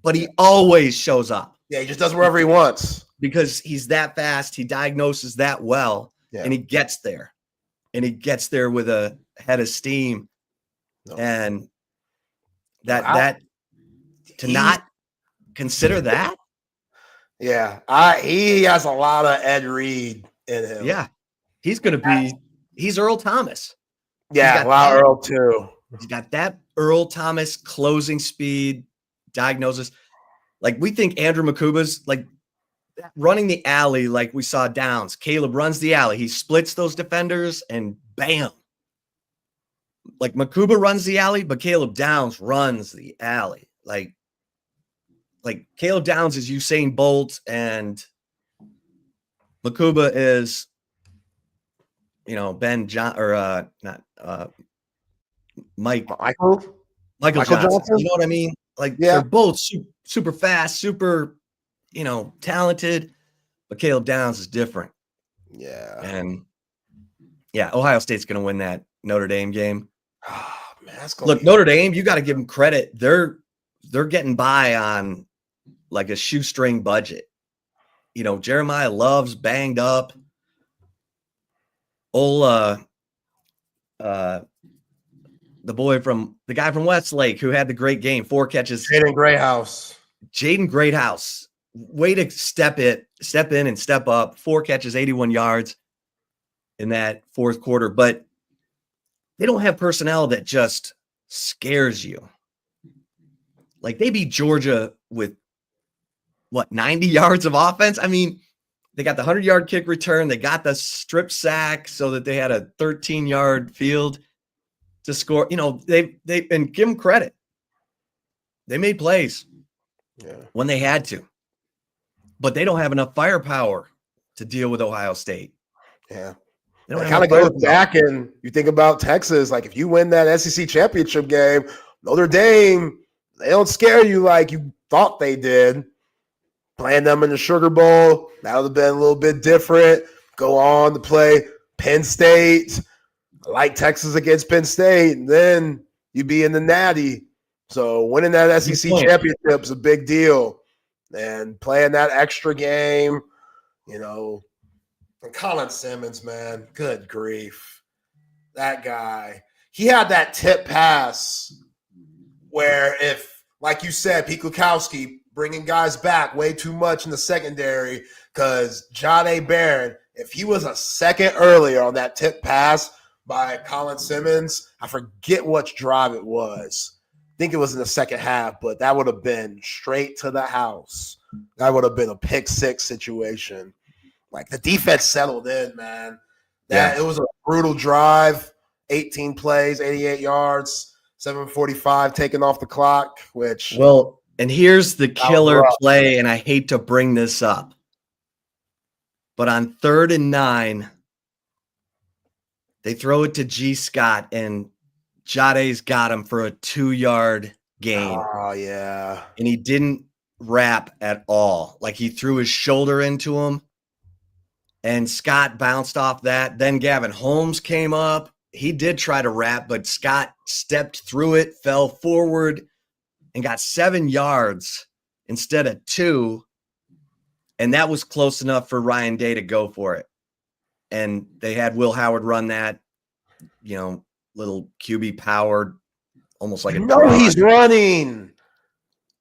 but he always shows up. Yeah, he just does wherever he wants. Because he's that fast, he diagnoses that well, and he gets there. And he gets there with a head of steam. And not consider that. Yeah, he has a lot of Ed Reed in him. Yeah, he's Earl Thomas. Yeah, Earl too. He's got that Earl Thomas closing speed, diagnosis. Like, we think Andrew Makuba's like running the alley, like we saw Downs. Caleb runs the alley. He splits those defenders and bam. Like, Makuba runs the alley, but Caleb Downs runs the alley. Like Caleb Downs is Usain Bolt, and Makuba is, Ben John or Michael Johnson. You know what I mean? Like, they're both super fast, super, talented, but Caleb Downs is different. Yeah. And Ohio State's going to win that Notre Dame game. Oh, man, look, Notre Dame, you got to give them credit. They're getting by on like a shoestring budget. Jeremiah Love's banged up. The guy from Westlake who had the great game, 4 catches. Jaden Greathouse. Way to step in and step up. 4 catches, 81 yards in that fourth quarter. But they don't have personnel that just scares you. Like, they beat Georgia with 90 yards of offense? I mean, they got the 100-yard kick return. They got the strip sack so that they had a 13-yard field to score. They and give them credit. They made plays when they had to, but they don't have enough firepower to deal with Ohio State. Yeah. It kind of goes back, and you think about Texas. Like, if you win that SEC championship game, Notre Dame, they don't scare you like you thought they did. Playing them in the Sugar Bowl, that would have been a little bit different. Go on to play Penn State, like Texas against Penn State, and then you'd be in the Natty. So winning that SEC championship is a big deal. And playing that extra game, and Colin Simmons, man, good grief. That guy, he had that tip pass where if, like you said, Pete Lukowski bringing guys back way too much in the secondary, because Jahdae Barron, if he was a second earlier on that tip pass by Colin Simmons, I forget which drive it was. I think it was in the second half, but that would have been straight to the house. That would have been a pick 6 situation. Like, the defense settled in, man. It was a brutal drive, 18 plays, 88 yards, 7:45 taken off the clock, which and here's the killer play, and I hate to bring this up, but on 3rd and 9, they throw it to G. Scott, and Jade's got him for a 2-yard gain. Oh, yeah. And he didn't wrap at all. Like, he threw his shoulder into him, and Scott bounced off that. Then Gavin Holmes came up. He did try to wrap, but Scott stepped through it, fell forward, and got 7 yards instead of 2. And that was close enough for Ryan Day to go for it. And they had Will Howard run that, little QB powered, almost like he's running.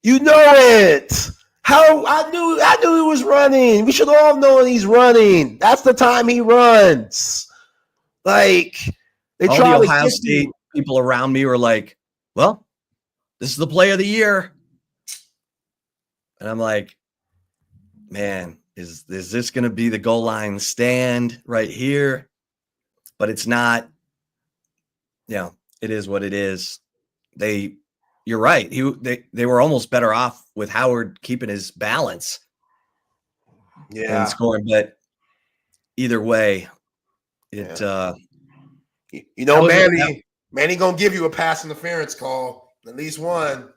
You know it. How I knew he was running. We should all know he's running. That's the time he runs. Like, they all try the to Ohio State people around me were like, well, this is the play of the year. And I'm like, man, is this going to be the goal line stand right here? But it's not. It is what it is. You're right. They were almost better off with Howard keeping his balance. Yeah. And scoring, but either way, Manny gonna give you a pass interference call, at least one.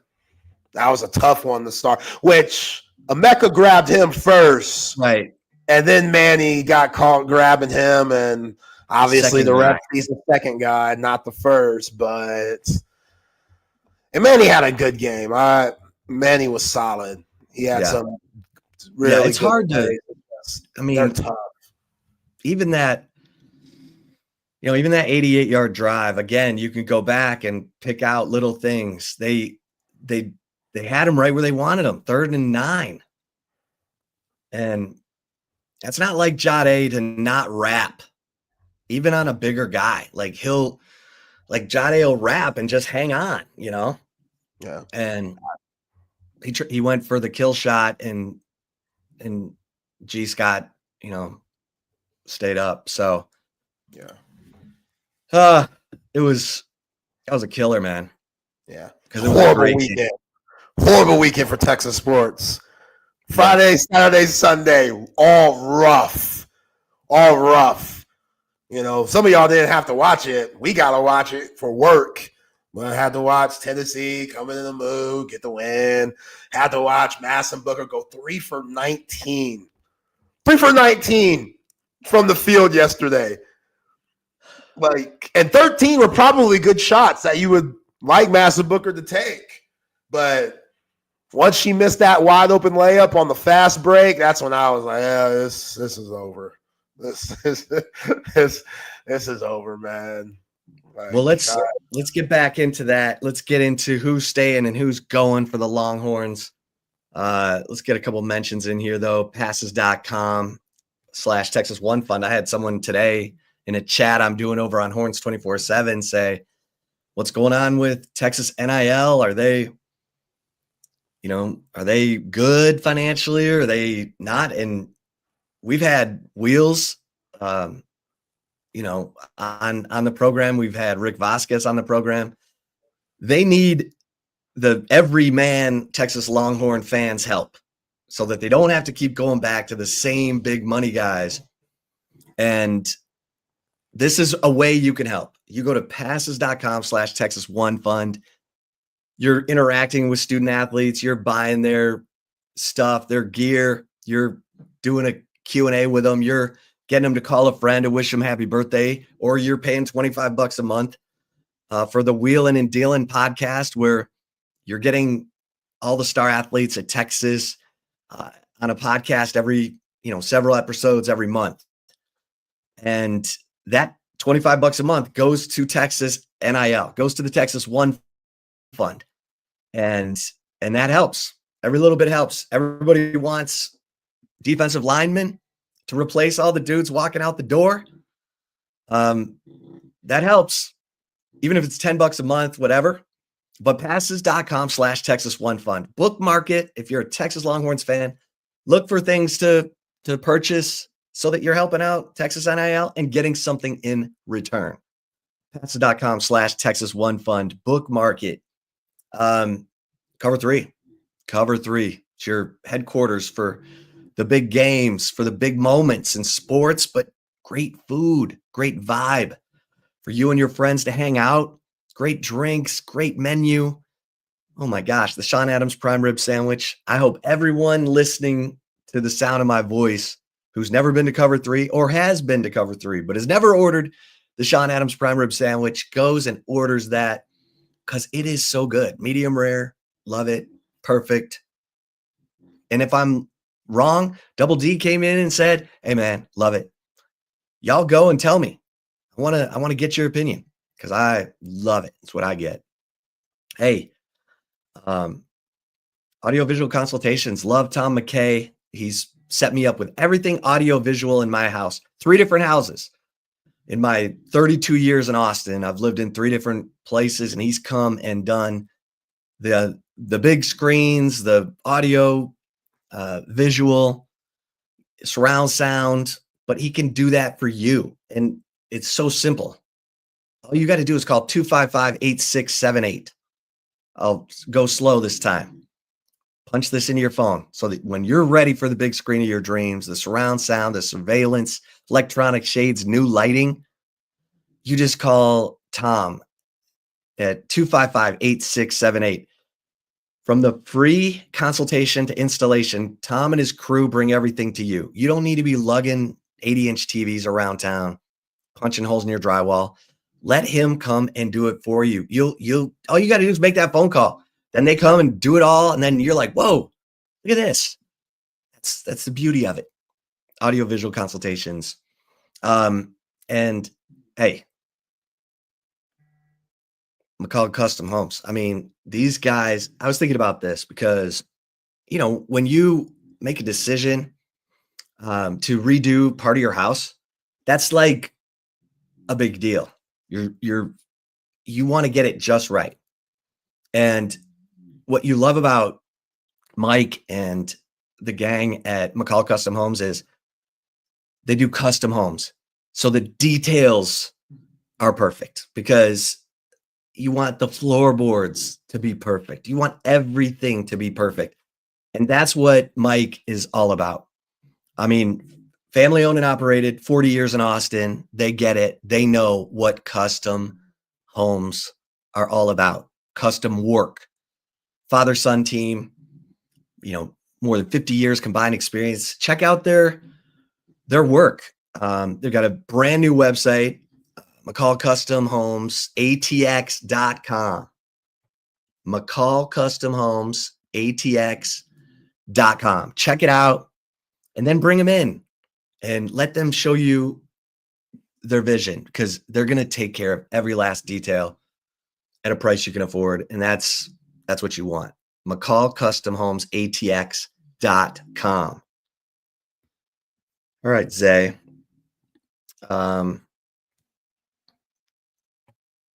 That was a tough one to start, which Emeka grabbed him first. Right. And then Manny got caught grabbing him, and obviously the ref sees the second guy, not the first. And Manny had a good game. Manny was solid. He had some really it's hard to – I mean, they're tough. Even that 88-yard drive, again, you can go back and pick out little things. They had him right where they wanted him, 3rd and 9. And that's not like Jade to not wrap, even on a bigger guy. Like Jade will wrap and just hang on, Yeah. And he went for the kill shot, and G. Scott, stayed up. So yeah. That was a killer, man. Yeah. Because it was a great weekend. Horrible weekend for Texas sports. Friday, Saturday, Sunday, all rough. All rough. Some of y'all didn't have to watch it. We got to watch it for work. But I had to watch Tennessee coming in the mood, get the win. Had to watch Mass and Booker go 3 for 19. 3 for 19 from the field yesterday. And 13 were probably good shots that you would like Mass and Booker to take. But once she missed that wide open layup on the fast break, that's when I was like, yeah, this is over. This is over, man. Well, let's get back into that. Let's get into who's staying and who's going for the Longhorns. Let's get a couple mentions in here, though. Passes.com/Texas One Fund. I had someone today in a chat I'm doing over on Horns 24/7 say, what's going on with Texas NIL? Are they good financially, or are they not? And we've had Wheels, on the program. We've had Rick Vasquez on the program. They need the everyman Texas Longhorn fans' help so that they don't have to keep going back to the same big money guys. And this is a way you can help. You go to passes.com/Texas One Fund. You're interacting with student athletes. You're buying their stuff, their gear. You're doing a Q&A with them. You're getting them to call a friend to wish them happy birthday, or you're paying $25 a month for the Wheelin' and Dealin' podcast, where you're getting all the star athletes at Texas on a podcast every, several episodes every month. And that $25 a month goes to Texas NIL, goes to the Texas One Fund. And that helps. Every little bit helps. Everybody wants defensive linemen to replace all the dudes walking out the door. That helps. Even if it's $10 a month, whatever. But passes.com/Texas One Fund. Bookmark it. If you're a Texas Longhorns fan, look for things to purchase so that you're helping out Texas NIL and getting something in return. Passes.com/Texas One Fund. Bookmark it. Cover three. It's your headquarters for the big games, for the big moments in sports, but great food, great vibe for you and your friends to hang out, great drinks, great menu. Oh my gosh, the Sean Adams prime rib sandwich. I hope everyone listening to the sound of my voice who's never been to Cover 3 or has been to Cover 3 but has never ordered the Sean Adams prime rib sandwich goes and orders that, because it is so good. Medium rare, love it, perfect. And if I'm wrong, Double D came in and said, hey man, love it. Y'all go and tell me. I want to get your opinion, because I love it. It's what I get. Hey, audiovisual consultations. Love Tom McKay. He's set me up with everything audiovisual in my house. 3 different houses. In my 32 years in Austin, I've lived in 3 different places, and he's come and done the big screens, the audio, visual, surround sound, but he can do that for you. And it's so simple. All you got to do is call 255-8678. I'll go slow this time. Punch this into your phone so that when you're ready for the big screen of your dreams, the surround sound, the surveillance, electronic shades, new lighting, you just call Tom at 255-8678. From the free consultation to installation, Tom and his crew bring everything to you. You don't need to be lugging 80-inch TVs around town, punching holes in your drywall. Let him come and do it for you. All you got to do is make that phone call. Then they come and do it all. And then you're like, whoa, look at this. That's the beauty of it. Audio-visual consultations. And hey, McCall Custom Homes. I mean, these guys, I was thinking about this because, when you make a decision to redo part of your house, that's like a big deal. You want to get it just right. And what you love about Mike and the gang at McCall Custom Homes is they do custom homes. So the details are perfect because you want the floorboards to be perfect. You want everything to be perfect. And that's what Mike is all about. I mean, family owned and operated, 40 years in Austin. They get it. They know what custom homes are all about. Custom work. Father-son team, more than 50 years combined experience. Check out their work. They've got a brand new website, McCall Custom Homes, ATX.com. McCall Custom Homes, ATX.com. Check it out and then bring them in and let them show you their vision because they're going to take care of every last detail at a price you can afford. And that's what you want. McCall Custom Homes, ATX.com. All right, Zay.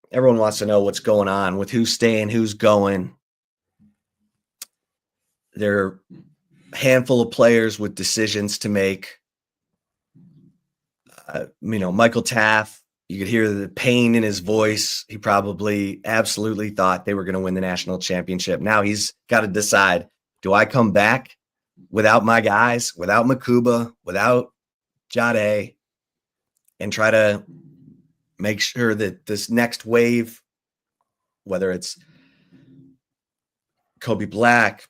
Everyone wants to know what's going on with who's staying, who's going. There are a handful of players with decisions to make. Michael Taft, you could hear the pain in his voice. He probably absolutely thought they were going to win the national championship. Now he's got to decide, do I come back without my guys, without Makuba, without Jade, and try to make sure that this next wave, whether it's Kobe Black,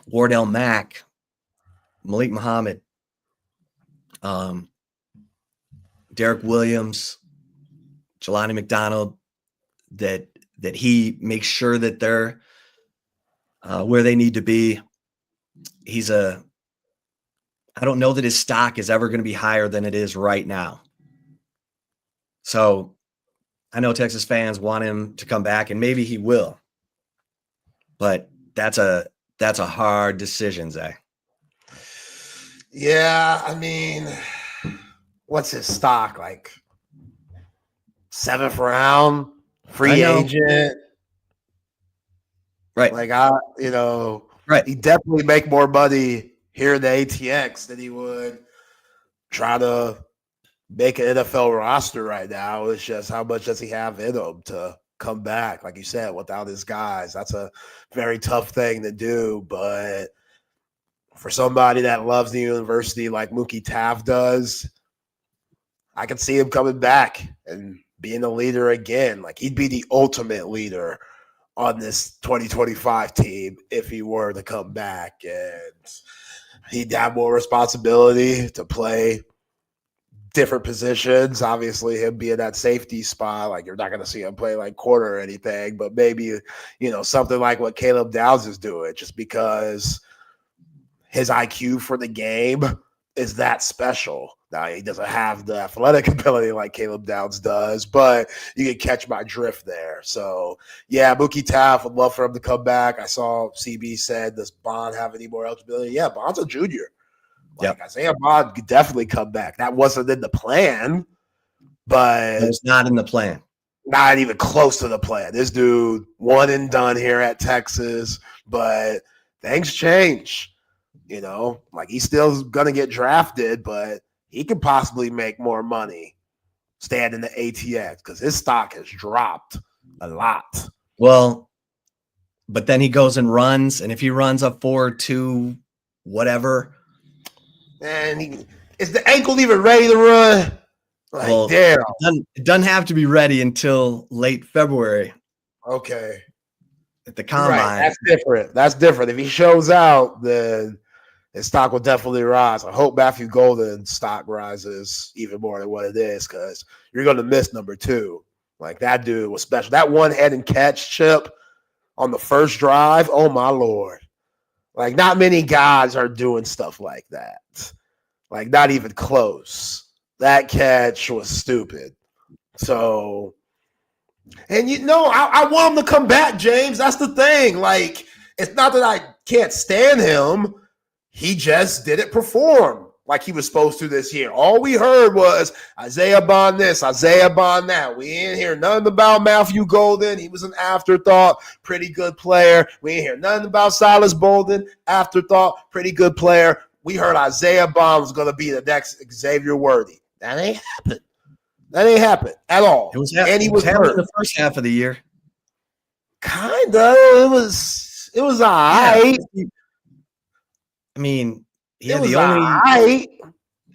Wardell Mack, Malik Muhammad, Derek Williams, Jelani McDonald, that he makes sure that they're where they need to be. I don't know that his stock is ever going to be higher than it is right now. So I know Texas fans want him to come back, and maybe he will. But that's a hard decision, Zay. Yeah, I mean, what's his stock? Like 7th round, free agent. Right. Like right. He'd definitely make more money here in the ATX than he would try to make an NFL roster right now. It's just how much does he have in him to come back? Like you said, without his guys, that's a very tough thing to do. But for somebody that loves the university like Mookie Taft does, I can see him coming back and being a leader again. Like he'd be the ultimate leader on this 2025 team if he were to come back, and he'd have more responsibility to play different positions. Obviously, him being that safety spot, like you're not going to see him play like corner or anything, but maybe, something like what Caleb Downs is doing, just because his IQ for the game is that special. Now, he doesn't have the athletic ability like Caleb Downs does, but you can catch my drift there. So, yeah, Mookie Taft, would love for him to come back. I saw CB said, does Bond have any more eligibility? Yeah, Bond's a junior. Like Isaiah Bond could definitely come back. That wasn't in the plan, but it's not in the plan. Not even close to the plan. This dude, one and done here at Texas, but things change. Like he's still gonna get drafted, but he could possibly make more money staying in the ATX because his stock has dropped a lot. Well, but then he goes and runs, and if he runs a 4.2 whatever, and is the ankle even ready to run? Like, damn. It doesn't have to be ready until late February. Okay. at the combine. Right, that's different. That's different. If he shows out, then his stock will definitely rise. I hope Matthew Golden's stock rises even more than what it is, because you're going to miss number 2. Like, that dude was special. That one-head and catch chip on the first drive, oh my Lord. Like, not many guys are doing stuff like that. Like, not even close. That catch was stupid. So, and I want him to come back, James. That's the thing. Like, it's not that I can't stand him. He just didn't perform like he was supposed to this year. All we heard was Isaiah Bond this, Isaiah Bond that. We didn't hear nothing about Matthew Golden. He was an afterthought, pretty good player. We didn't hear nothing about Silas Bolden, afterthought, pretty good player. We heard Isaiah Bond was going to be the next Xavier Worthy. That ain't happened. That ain't happened at all. It was and he was hurt hurt the first half of the year. Kinda. It was all right. I mean, he It had was the only. all right.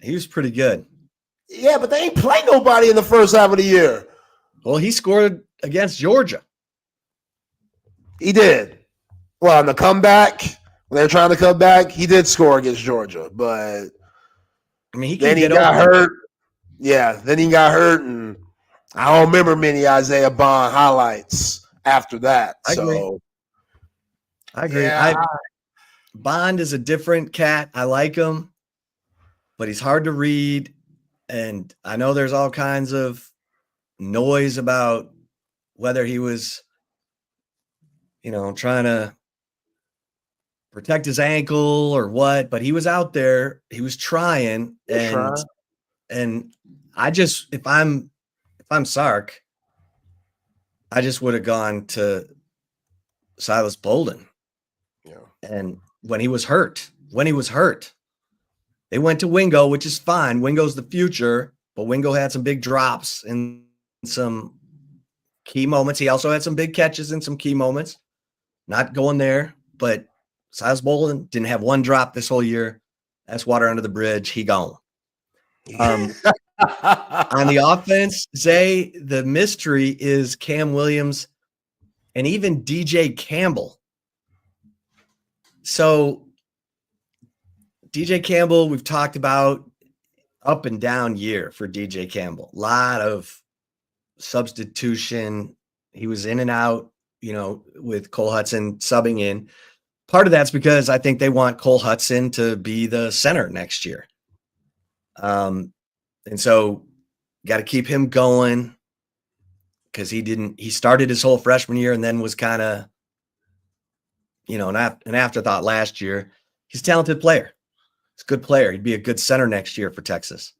He was pretty good. Yeah, but they ain't play nobody in the first half of the year. Well, he scored against Georgia. He did. Well, on the comeback, when they're trying to come back, he did score against Georgia, but I mean, then he got hurt. Yeah, then he got hurt, and I don't remember many Isaiah Bond highlights after that. I agree. Yeah, Bond is a different cat. I like him, but he's hard to read. And I know there's all kinds of noise about whether he was, trying to protect his ankle or what, but he was out there. He was trying. And I just, if I'm Sark, I just would have gone to Silas Bolden. Yeah. And when he was hurt, they went to Wingo, which is fine. Wingo's the future, but Wingo had some big drops in some key moments. He also had some big catches in some key moments. Not going there, but Silas Bolden didn't have one drop this whole year. That's water under the bridge. He gone. On the offense, Zay, the mystery is Cam Williams and even DJ Campbell. So DJ Campbell, we've talked about up and down year for DJ Campbell. A lot of substitution. He was in and out, with Cole Hudson subbing in. Part of that's because I think they want Cole Hudson to be the center next year. And so got to keep him going because he started his whole freshman year and then was kind of, an afterthought last year. He's a talented player. He's a good player. He'd be a good center next year for Texas.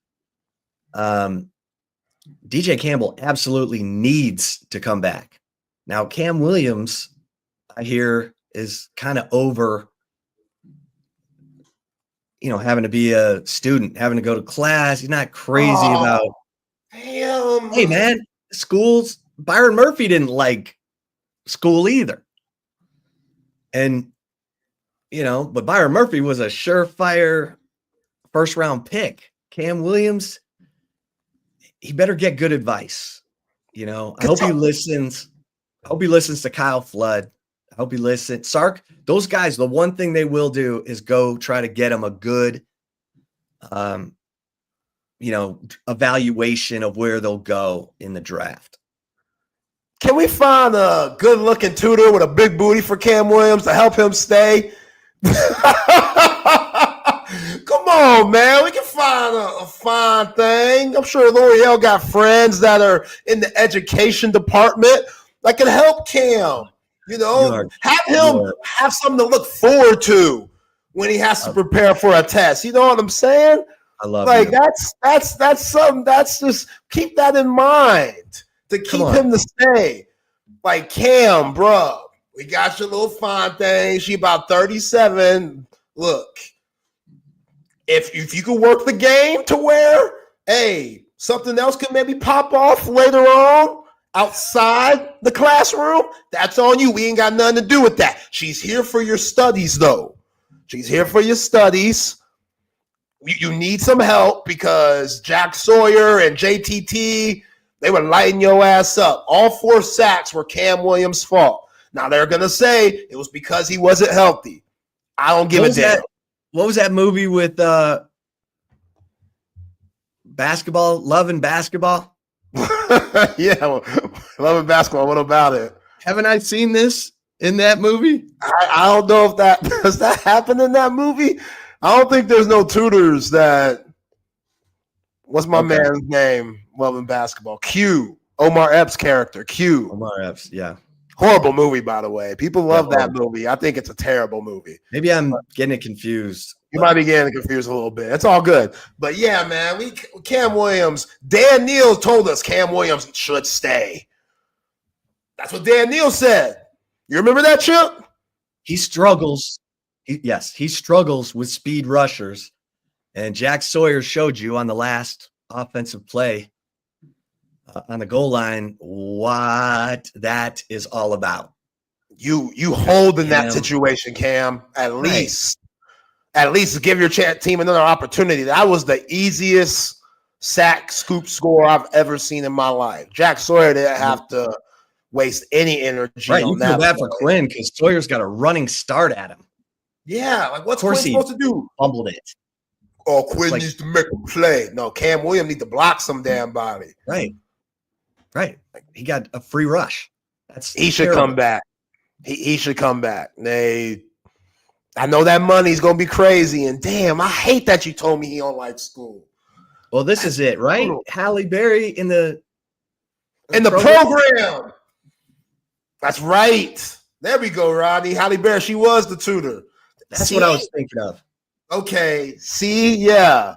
DJ Campbell absolutely needs to come back. Now, Cam Williams, I hear, is kind of over, having to be a student, having to go to class. He's not crazy about. Damn. Hey, man, schools. Byron Murphy didn't like school either. And, but Byron Murphy was a surefire first-round pick. Cam Williams, he better get good advice. I hope he listens. I hope he listens to Kyle Flood. I hope he listens. Sark, those guys, the one thing they will do is go try to get him a good, evaluation of where they'll go in the draft. Can we find a good-looking tutor with a big booty for Cam Williams to help him stay? Come on, man. We can find a fine thing. I'm sure L'Oreal got friends that are in the education department that can help Cam. Have him have something to look forward to when he has to prepare for a test. You know what I'm saying? I love that's something. That's just keep that in mind. To keep him to stay. Like, Cam, bro, we got your little fine thing. She about 37. Look, if you could work the game to where, hey, something else could maybe pop off later on outside the classroom, that's on you. We ain't got nothing to do with that. She's here for your studies, though. She's here for your studies. You need some help because Jack Sawyer and JTT, they were lighting your ass up. All 4 sacks were Cam Williams' fault. Now they're going to say it was because he wasn't healthy. I don't give a damn. What was that movie with basketball, Love and Basketball? Yeah, Love and Basketball. What about it? Haven't I seen this in that movie? I don't know if does that happen in that movie. I don't think there's no tutors that. What's my man's name? Love and Basketball. Q. Omar Epps' character. Q. Omar Epps. Yeah. Horrible movie, by the way. People love that movie. I think it's a terrible movie. Maybe I'm getting it confused. You might be getting confused a little bit. It's all good. But yeah, man, Cam Williams, Dan Neal told us Cam Williams should stay. That's what Dan Neal said. You remember that, Chip? He struggles. He struggles with speed rushers. And Jack Sawyer showed you on the last offensive play on the goal line what that is all about. You hold in that situation, Cam, at least. At least give your team another opportunity. That was the easiest sack scoop score I've ever seen in my life. Jack Sawyer didn't have to waste any energy on that. You feel bad for Quinn because Sawyer's got a running start at him. Yeah, like what's Quinn supposed to do? Fumbled it. Oh, Quinn needs to make a play. No, Cam Williams needs to block some damn body. Right. He got a free rush. He should come back. He should come back. I know that money's gonna be crazy, and damn, I hate that you told me he don't like school. Well, this is it, right? Halle Berry in the program. That's right. There we go, Rodney. Halle Berry, she was the tutor. That's what I was thinking of. Okay, see, yeah.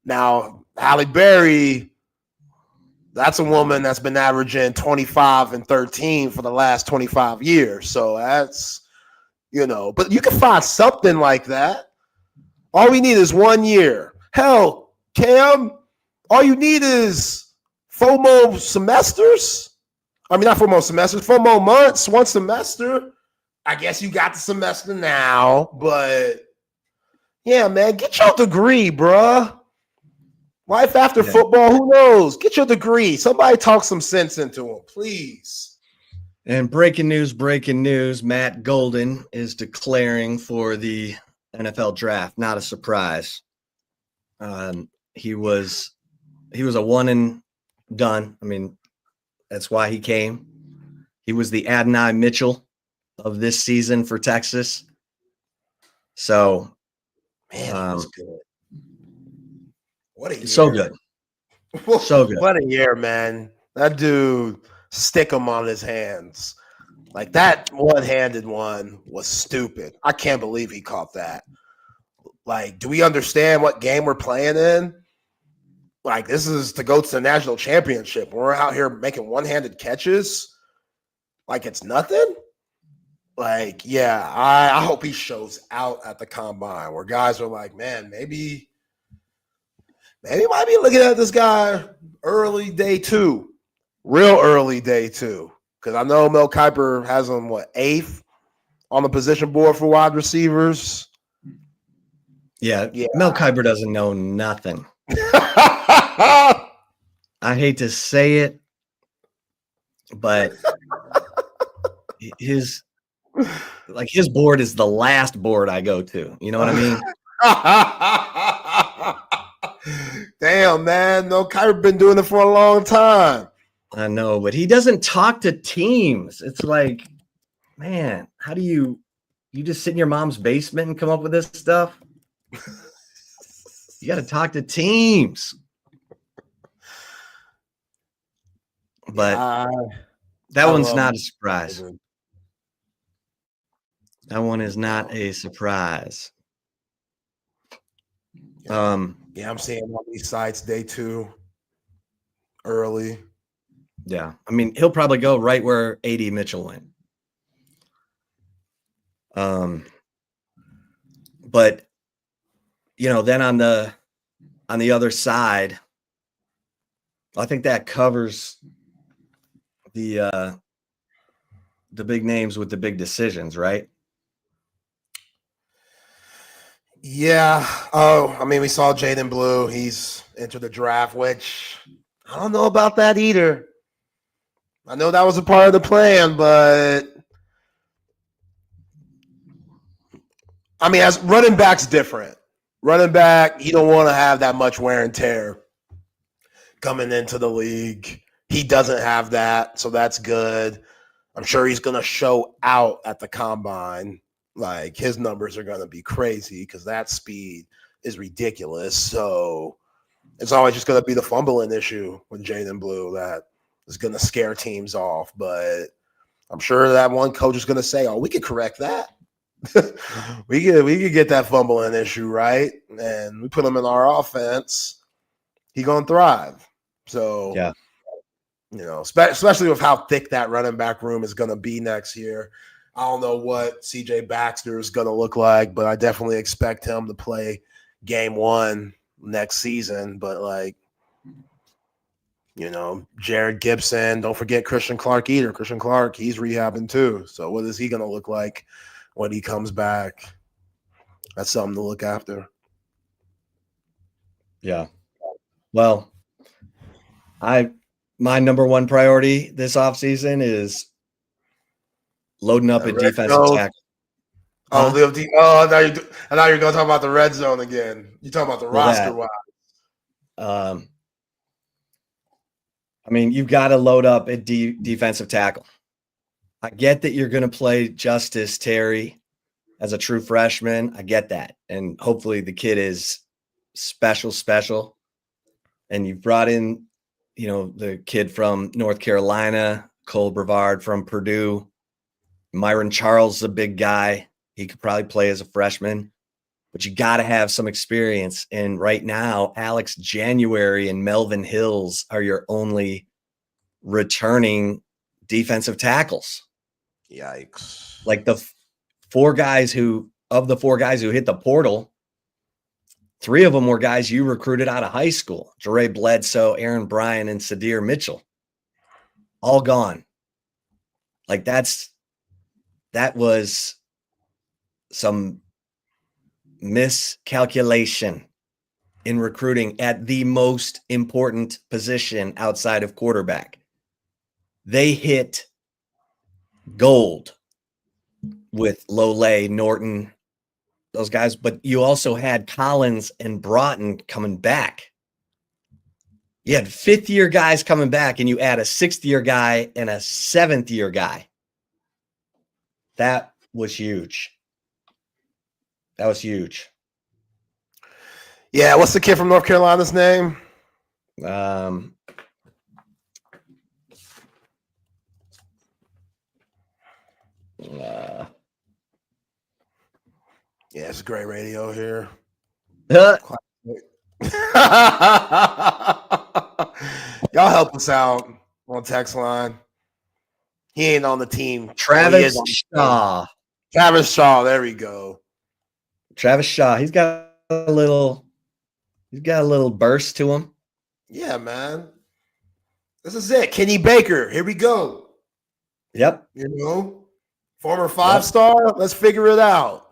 Now, Halle Berry, that's a woman that's been averaging 25 and 13 for the last 25 years. So that's, but you can find something like that. All we need is 1 year. Hell, Cam, all you need is 4 more semesters. I mean, not 4 more semesters, 4 more months, 1 semester. I guess you got the semester now, but yeah, man, get your degree, bruh. Life after football, who knows? Get your degree. Somebody talk some sense into him, please. And breaking news, Matt Golden is declaring for the NFL draft. Not a surprise. He was a one and done. I mean, that's why he came. He was the Adonai Mitchell of this season for Texas. So, man, that was good. What a year. So good. So good. What a year, man. That dude, stick him on his hands. Like that one-handed one was stupid. I can't believe he caught that. Like, do we understand what game we're playing in? Like, this is to go to the national championship. We're out here making one-handed catches. Like, it's nothing. Like, yeah, I hope he shows out at the combine where guys are like, man, maybe might be looking at this guy early day 2, real early day 2. Because I know Mel Kiper has him, 8th on the position board for wide receivers. Yeah. Mel Kiper doesn't know nothing. I hate to say it, but his board is the last board I go to. You know what I mean? Damn, man. No, Kyrie been doing it for a long time. I know, but he doesn't talk to teams. It's like, man, how do you just sit in your mom's basement and come up with this stuff? You got to talk to teams. But that one's not a surprise. That one is not a surprise. Yeah, I'm seeing all these sites day 2 early. Yeah. I mean, he'll probably go right where AD Mitchell went. But then on the other side, I think that covers the big names with the big decisions, right? Yeah. Oh, I mean, we saw Jaden Blue. He's entered the draft, which I don't know about that either. I know that was a part of the plan, but I mean, as running back's different. Running back, you don't want to have that much wear and tear coming into the league. He doesn't have that, so that's good. I'm sure he's going to show out at the combine. Like, his numbers are going to be crazy because that speed is ridiculous. So it's always just going to be the fumbling issue with Jaden Blue that is going to scare teams off. But I'm sure that one coach is going to say, oh, we could correct that. we could get that fumbling issue right, and we put him in our offense. He going to thrive. So, yeah. Especially with how thick that running back room is going to be next year. I don't know what CJ Baxter is going to look like, but I definitely expect him to play game 1 next season. But, Jared Gibson, don't forget Christian Clark either. Christian Clark, he's rehabbing too. So what is he going to look like when he comes back? That's something to look after. Yeah. Well, my number one priority this offseason is loading up at defensive tackle. I now you're going to talk about the red zone again. You're talking about the roster-wise. I mean, you've got to load up at defensive tackle. I get that you're going to play Justice Terry as a true freshman. I get that. And hopefully the kid is special. And you've brought in, the kid from North Carolina, Cole Brevard from Purdue. Myron Charles is a big guy. He could probably play as a freshman. But you got to have some experience. And right now, Alex January and Melvin Hills are your only returning defensive tackles. Yikes. Like the four guys who hit the portal, 3 of them were guys you recruited out of high school. Jere Bledsoe, Aaron Bryan, and Sadir Mitchell. All gone. Like that was some miscalculation in recruiting at the most important position outside of quarterback. They hit gold with Lole, Norton, those guys, but you also had Collins and Broughton coming back. You had 5th-year guys coming back, and you add a 6th-year guy and a 7th-year guy. That was huge. That was huge. Yeah, what's the kid from North Carolina's name? Yeah, it's great radio here. Y'all help us out on text line. He ain't on the team. Travis Shaw. Travis Shaw. There we go. Travis Shaw. He's got a little burst to him. Yeah, man. This is it. Kenny Baker. Here we go. Yep. Former 5-star. Let's figure it out.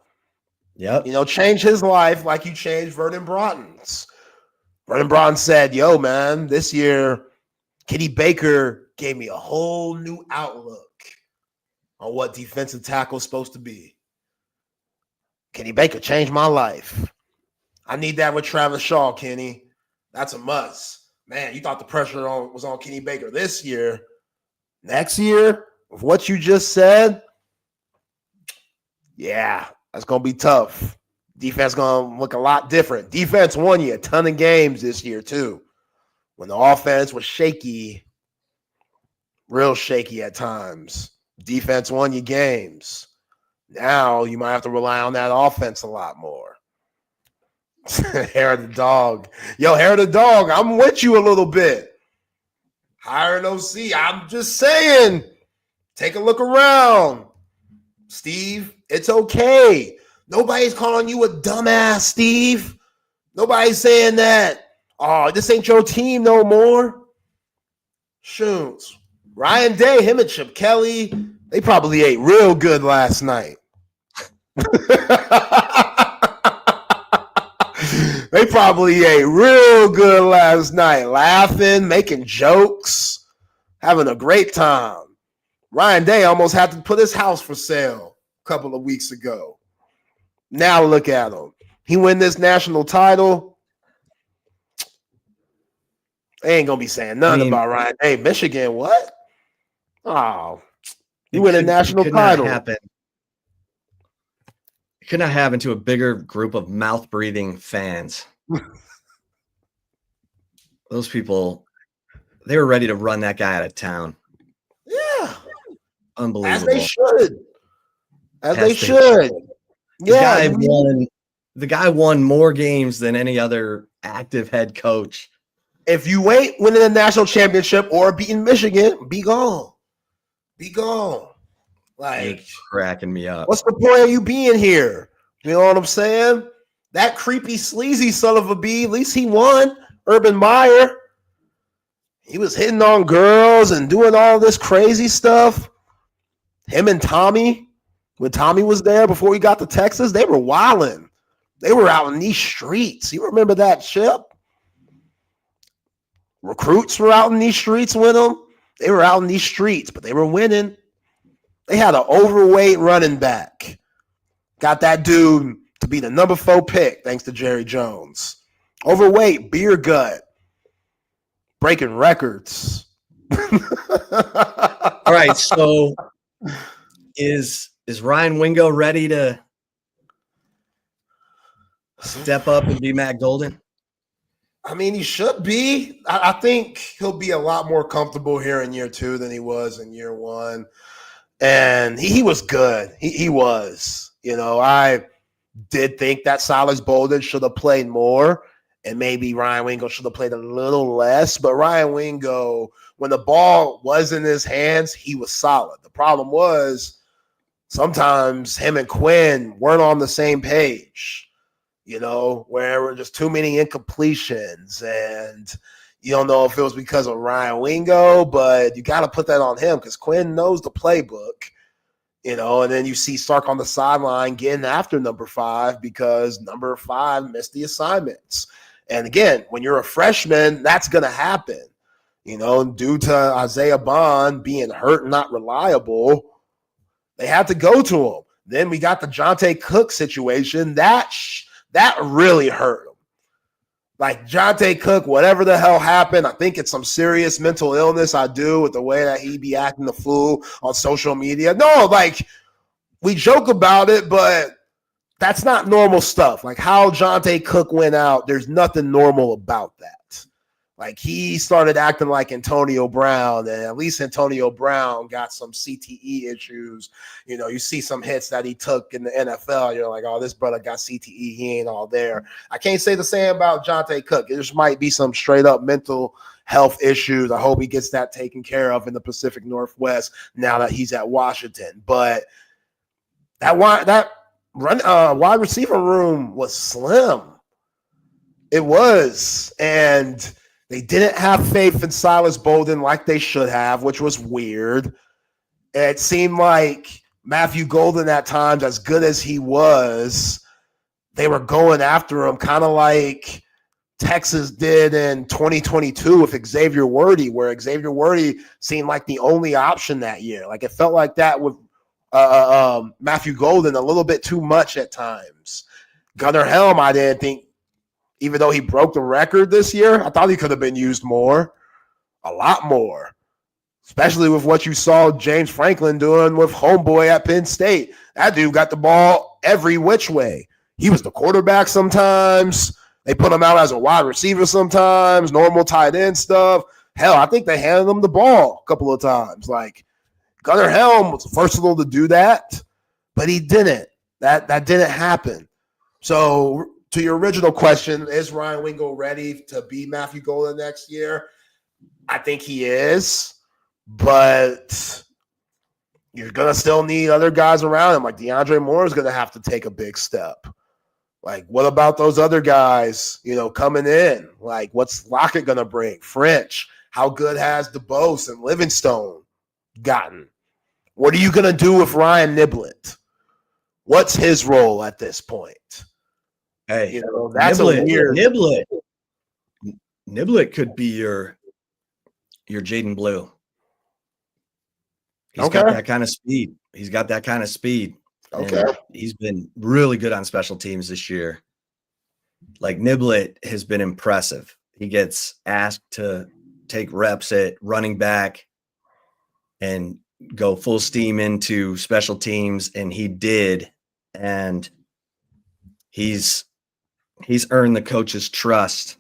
Yep. Change his life like you changed Vernon Broughton's. Vernon Broughton said, yo, man, this year, Kenny Baker gave me a whole new outlook on what defensive tackle is supposed to be. Kenny Baker changed my life. I need that with Travis Shaw, Kenny. That's a must. Man, you thought the pressure was on Kenny Baker this year. Next year, with what you just said, yeah, that's going to be tough. Defense going to look a lot different. Defense won you a ton of games this year, too. When the offense was shaky, real shaky at times. Defense won you games. Now you might have to rely on that offense a lot more. Hair of the dog. Yo, Hair of the dog, I'm with you a little bit. Hire an OC. I'm just saying. Take a look around. Steve, it's okay. Nobody's calling you a dumbass, Steve. Nobody's saying that. Oh, this ain't your team no more. Shoots. Ryan Day, him and Chip Kelly, they probably ate real good last night. They probably ate real good last night, laughing, making jokes, having a great time. Ryan Day almost had to put his house for sale a couple of weeks ago. Now look at him. He win this national title. They ain't gonna be saying nothing about Ryan. Hey, Michigan, what? Oh, you win a national title. It could not happen to a bigger group of mouth-breathing fans. Those people, they were ready to run that guy out of town. Yeah. Unbelievable. As they should. As they should. Yeah. The guy won more games than any other active head coach. If you ain't winning a national championship or beating Michigan, be gone. Be gone. Like, you're cracking me up. What's the point of you being here? You know what I'm saying? That creepy, sleazy son of a bee, at least he won. Urban Meyer. He was hitting on girls and doing all this crazy stuff. Him and Tommy, when Tommy was there before he got to Texas, they were wilding. They were out in these streets. You remember that, Chip? Recruits were out in these streets with them. They were out in these streets, but they were winning. They had an overweight running back. Got that dude to be the number 4 pick, thanks to Jerry Jones. Overweight, beer gut, breaking records. All right, so is Ryan Wingo ready to step up and be Matt Golden? I mean, he should be. I think he'll be a lot more comfortable here in year 2 than he was in year 1. And he was good. He was. You know, I did think that Silas Bolden should have played more, and maybe Ryan Wingo should have played a little less. But Ryan Wingo, when the ball was in his hands, he was solid. The problem was sometimes him and Quinn weren't on the same page. You know, where there were just too many incompletions, and you don't know if it was because of Ryan Wingo, but you got to put that on him because Quinn knows the playbook, you know, and then you see Sark on the sideline getting after number 5 because number 5 missed the assignments. And again, when you're a freshman, that's going to happen, you know, due to Isaiah Bond being hurt and not reliable, they had to go to him. Then we got the Jonte Cook situation. That really hurt him. Like Jonte Cook, whatever the hell happened, I think it's some serious mental illness. I do with the way that he be acting the fool on social media. No, like we joke about it, but that's not normal stuff. Like how Jonte Cook went out, there's nothing normal about that. Like he started acting like Antonio Brown, and at least Antonio Brown got some CTE issues. You know, you see some hits that he took in the NFL. You're like, oh, this brother got CTE. He ain't all there. I can't say the same about Jonte Cook. It just might be some straight up mental health issues. I hope he gets that taken care of in the Pacific Northwest now that he's at Washington. But that wide receiver room was slim. It was. And they didn't have faith in Silas Bolden like they should have, which was weird. It seemed like Matthew Golden at times, as good as he was, they were going after him kind of like Texas did in 2022 with Xavier Worthy, where Xavier Worthy seemed like the only option that year. Like it felt like that with Matthew Golden a little bit too much at times. Gunnar Helm, I didn't think, even though he broke the record this year, I thought he could have been used more, a lot more, especially with what you saw James Franklin doing with homeboy at Penn State. That dude got the ball every which way. He was the quarterback sometimes. They put him out as a wide receiver sometimes, normal tight end stuff. Hell, I think they handed him the ball a couple of times. Like Gunnar Helm was the first one to do that, but he didn't. That didn't happen. So to your original question, is Ryan Wingo ready to be Matthew Golden next year? I think he is, but you're going to still need other guys around him. Like DeAndre Moore is going to have to take a big step. Like, what about those other guys, you know, coming in? Like, what's Lockett going to bring? French. How good has DeBose and Livingstone gotten? What are you going to do with Ryan Niblett? What's his role at this point? Hey, you know, that's Niblett, a weird Niblett could be your Jaden Blue. He's got that kind of speed. He's got that kind of speed. Okay. And he's been really good on special teams this year. Like Niblett has been impressive. He gets asked to take reps at running back and go full steam into special teams, and he did. And he's earned the coach's trust.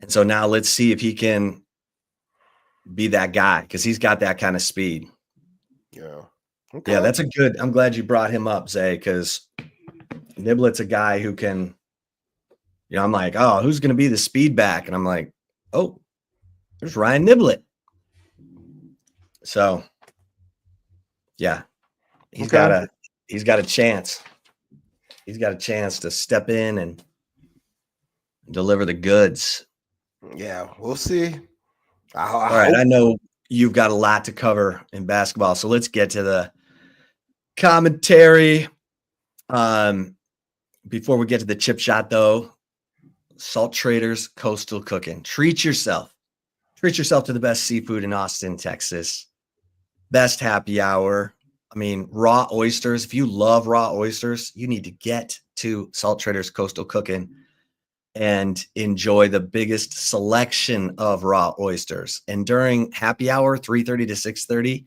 And so now let's see if he can be that guy, because he's got that kind of speed. Yeah. Okay. Yeah, that's a good. I'm glad you brought him up, Zay, because Niblett's a guy who can, I'm like, oh, who's going to be the speed back? And I'm like, oh, there's Ryan Niblett. So, yeah, he's got a chance. He's got a chance to step in and deliver the goods. Yeah, we'll see. All right, I know you've got a lot to cover in basketball, so let's get to the commentary. Before we get to the chip shot, though, Salt Traders Coastal Cooking. Treat yourself to the best seafood in Austin, Texas. Best happy hour. I mean, raw oysters. If you love raw oysters, you need to get to Salt Traders Coastal Cooking and enjoy the biggest selection of raw oysters. And during happy hour, 3:30 to 6:30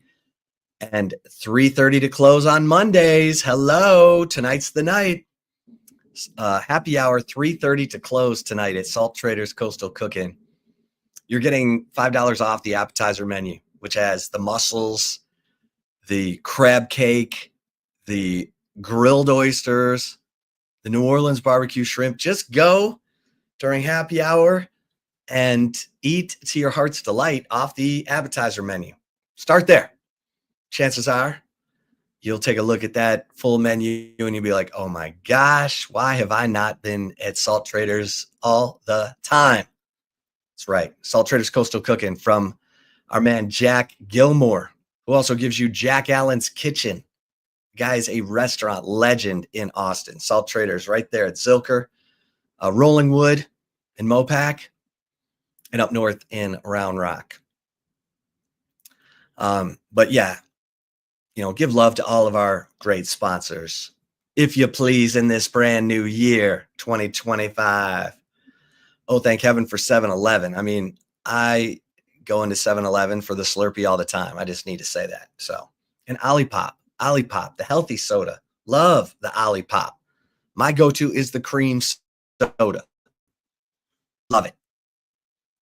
and 3:30 to close on Mondays. Hello, tonight's the night. Happy hour, 3:30 to close tonight at Salt Traders Coastal Cooking. You're getting $5 off the appetizer menu, which has the mussels, the crab cake, the grilled oysters, the New Orleans barbecue shrimp. Just go during happy hour and eat to your heart's delight off the appetizer menu. Start there. Chances are you'll take a look at that full menu and you'll be like, oh my gosh, why have I not been at Salt Traders all the time? That's right. Salt Traders Coastal Cooking from our man, Jack Gilmore, who also gives you Jack Allen's Kitchen. The guy is a restaurant legend in Austin. Salt Traders right there at Zilker, Rolling Wood in Mopac, and up north in Round Rock. But yeah, give love to all of our great sponsors, if you please, in this brand new year, 2025. Oh, thank heaven for 7-Eleven. I mean, I go into 7-Eleven for the Slurpee all the time. I just need to say that. So, and Olipop, the healthy soda. Love the Olipop. My go-to is the cream soda. Love it.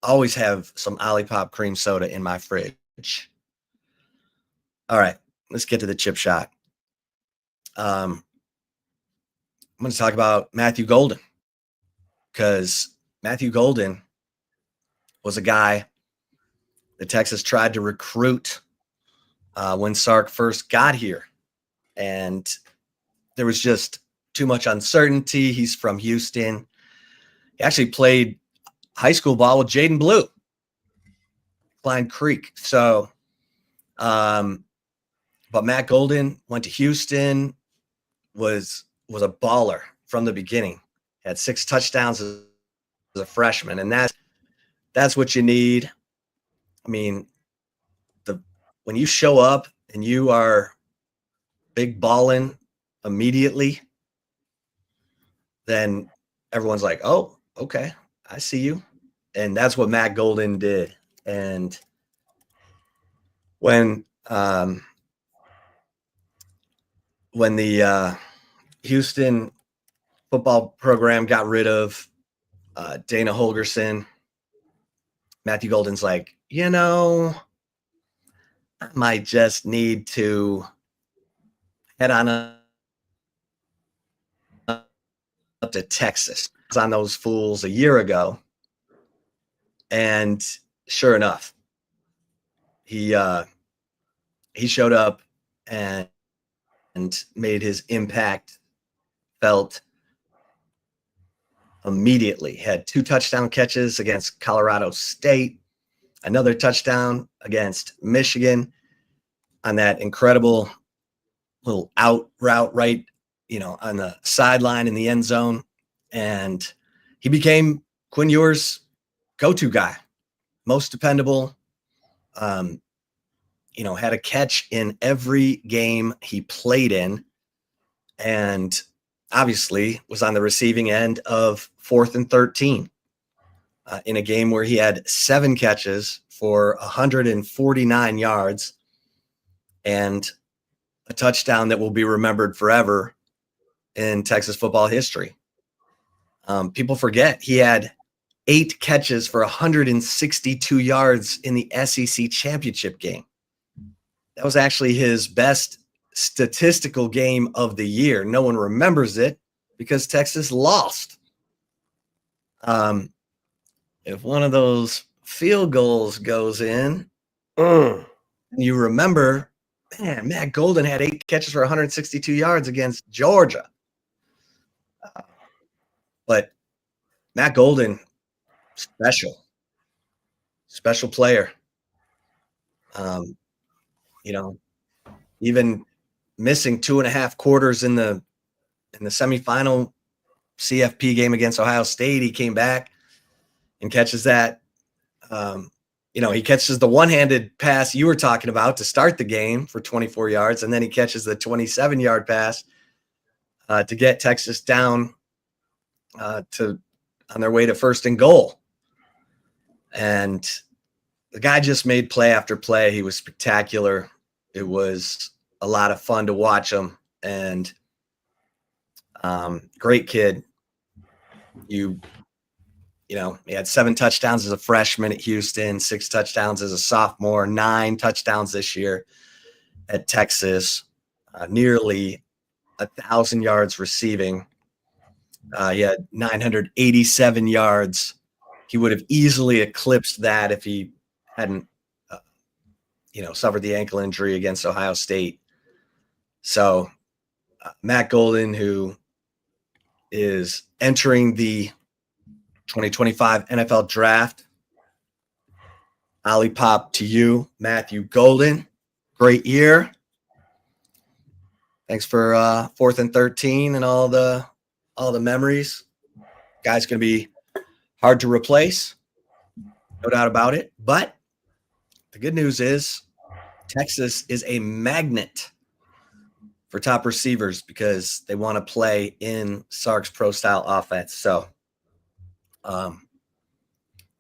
Always have some Olipop cream soda in my fridge. All right, let's get to the chip shot. I'm going to talk about Matthew Golden, because Matthew Golden was a guy that Texas tried to recruit when Sark first got here. And there was just too much uncertainty. He's from Houston. He actually played high school ball with Jaden Blue, Klein Creek. So, but Matt Golden went to Houston, was a baller from the beginning. Had 6 touchdowns as a freshman, and that's what you need. I mean, when you show up and you are big balling immediately, then everyone's like, oh, okay, I see you. And that's what Matt Golden did. And when the Houston football program got rid of Dana Holgerson, Matthew Golden's like, I might just need to head on up to Texas. I was on those fools a year ago. And sure enough, he showed up and made his impact felt immediately. Had 2 touchdown catches against Colorado State, another touchdown against Michigan on that incredible little out route right, on the sideline in the end zone. And he became Quinn Ewers' go-to guy, most dependable. Had a catch in every game he played in. and obviously was on the receiving end of 4th and 13 in a game where he had 7 catches for 149 yards and a touchdown that will be remembered forever in Texas football history. People forget he had 8 catches for 162 yards in the SEC championship game. That was actually his best statistical game of the year. No one remembers it because Texas lost. If one of those field goals goes in, you remember, man, Matt Golden had 8 catches for 162 yards against Georgia. But Matt Golden, special player. Even missing 2.5 quarters in the semifinal CFP game against Ohio State, he came back and catches that. He catches the one-handed pass you were talking about to start the game for 24 yards, and then he catches the 27-yard pass to get Texas down on their way to 1st and goal. And the guy just made play after play. He was spectacular. It was a lot of fun to watch him, and great kid. He had 7 touchdowns as a freshman at Houston, 6 touchdowns as a sophomore, 9 touchdowns this year at Texas, nearly 1,000 yards receiving. He had 987 yards. He would have easily eclipsed that if he hadn't, suffered the ankle injury against Ohio State. So Matt Golden, who is entering the 2025 NFL Draft, Ollie Pop to you, Matthew Golden. Great year. Thanks for 4th and 13 and all the memories. Guy's going to be hard to replace, no doubt about it. But the good news is Texas is a magnet for top receivers because they want to play in Sark's pro-style offense. So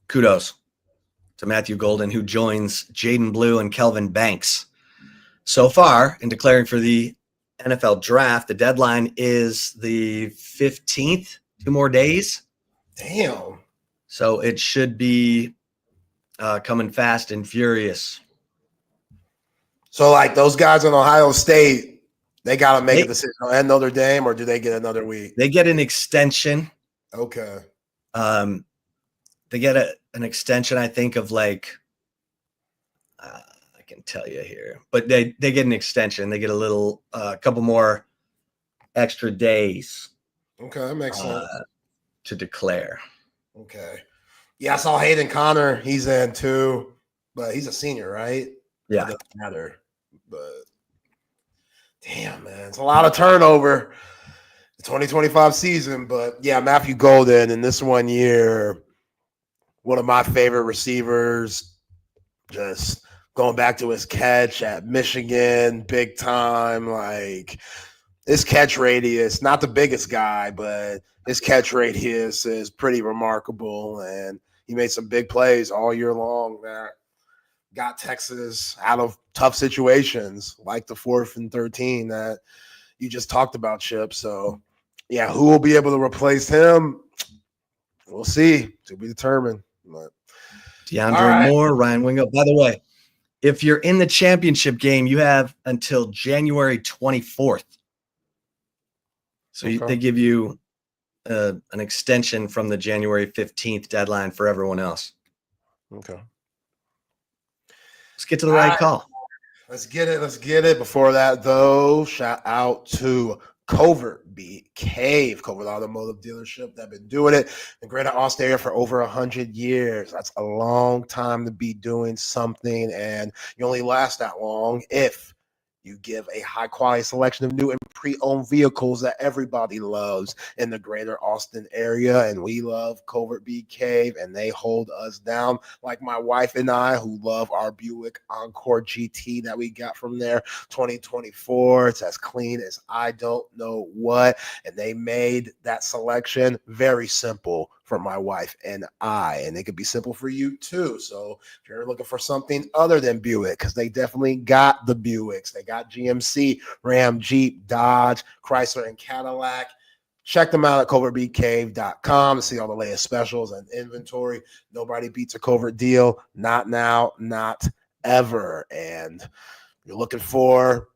kudos to Matthew Golden, who joins Jaden Blue and Kelvin Banks. So far, in declaring for the NFL Draft, the deadline is the 15th, 2 more days. Damn. So it should be coming fast and furious. So, like, those guys in Ohio State, they got to make a decision on Notre Dame, or do they get another week? They get an extension. Okay. They get an extension, I think, of I can tell you here, but they get an extension. They get a couple more extra days. Okay, that makes sense. To declare. Okay. Yeah, I saw Hayden Connor. He's in too, but he's a senior, right? Yeah. It doesn't matter. But damn, man, it's a lot of turnover. The 2025 season, but yeah, Matthew Golden in this 1 year, one of my favorite receivers. Just going back to his catch at Michigan, big time. Like, his catch radius, not the biggest guy, but his catch radius is pretty remarkable. And he made some big plays all year long that got Texas out of tough situations, like the 4th and 13 that you just talked about, Chip. So, yeah, who will be able to replace him? We'll see. To be determined. But DeAndre Moore, Ryan Wingo. By the way, if you're in the championship game, you have until January 24th. So they give you an extension from the January 15th deadline for everyone else. Okay. Let's get to the right call. Let's get it. Before that, though, shout out to Covert Cave Automotive Dealership. They've been doing it in Greater Austin area for over 100 years. That's a long time to be doing something, and you only last that long if You give a high-quality selection of new and pre-owned vehicles that everybody loves in the greater Austin area, and we love Covert Bee Cave, and they hold us down like my wife and I, who love our Buick Encore GT that we got from there, 2024. It's as clean as I don't know what, and they made that selection very simple for my wife and I, and it could be simple for you too. So if you're looking for something other than Buick, because they definitely got the Buicks, they got GMC, Ram, Jeep, Dodge, Chrysler, and Cadillac. Check them out at covertbeecave.com to see all the latest specials and inventory. Nobody beats a Covert deal. Not now, not ever. And you're looking for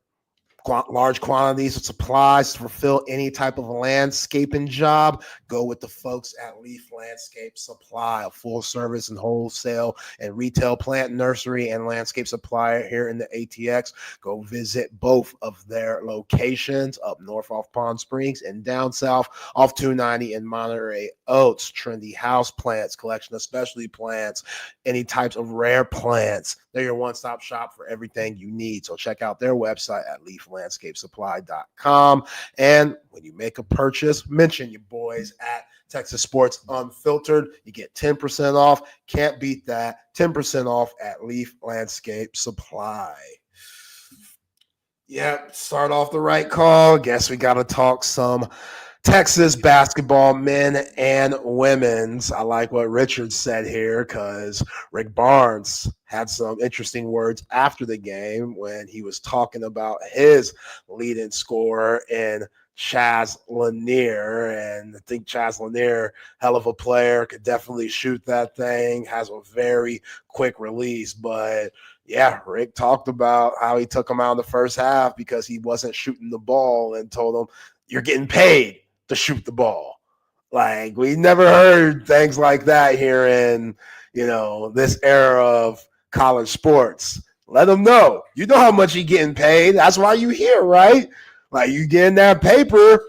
large quantities of supplies to fulfill any type of landscaping job, go with the folks at Leaf Landscape Supply, a full service and wholesale and retail plant nursery and landscape supplier here in the ATX. Go visit both of their locations up north off Palm Springs and down south off 290 in Monterey Oaks. Trendy house plants, collection of specialty plants, any types of rare plants. They're your one-stop shop for everything you need. So check out their website at leaflandscapesupply.com. And when you make a purchase, mention your boys at Texas Sports Unfiltered. You get 10% off. Can't beat that. 10% off at Leaf Landscape Supply. Yep, start off the right call. Guess we got to talk some Texas basketball, men and women's. I like what Richard said here because Rick Barnes had some interesting words after the game when he was talking about his leading scorer in Chaz Lanier. And I think Chaz Lanier, hell of a player, could definitely shoot that thing, has a very quick release. But yeah, Rick talked about how he took him out in the first half because he wasn't shooting the ball and told him, you're getting paid to shoot the ball. Like, we never heard things like that here in, this era of college sports. Let them know. You know how much you're getting paid. That's why you here, right? Like, you getting that paper,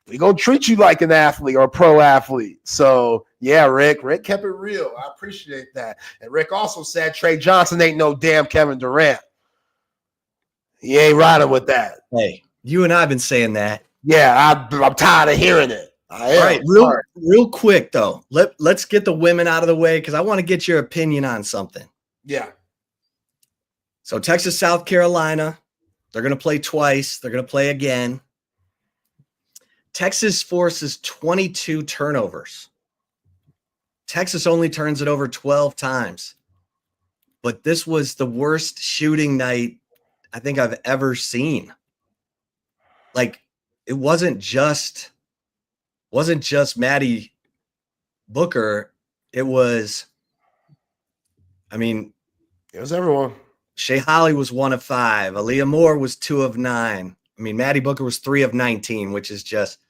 we gonna treat you like an athlete or a pro athlete. So, yeah, Rick kept it real. I appreciate that. And Rick also said Trey Johnson ain't no damn Kevin Durant. He ain't riding with that. Hey, you and I have been saying that. Yeah, I'm tired of hearing it. All right, real quick though. Let's get the women out of the way because I want to get your opinion on something. Yeah. So Texas, South Carolina, they're going to play twice. They're going to play again. Texas forces 22 turnovers. Texas only turns it over 12 times. But this was the worst shooting night I think I've ever seen. Like, it wasn't just Maddie Booker. It was everyone. Shea Holly was 1 of 5. Aaliyah Moore was 2 of 9. Maddie Booker was 3 of 19, which is just,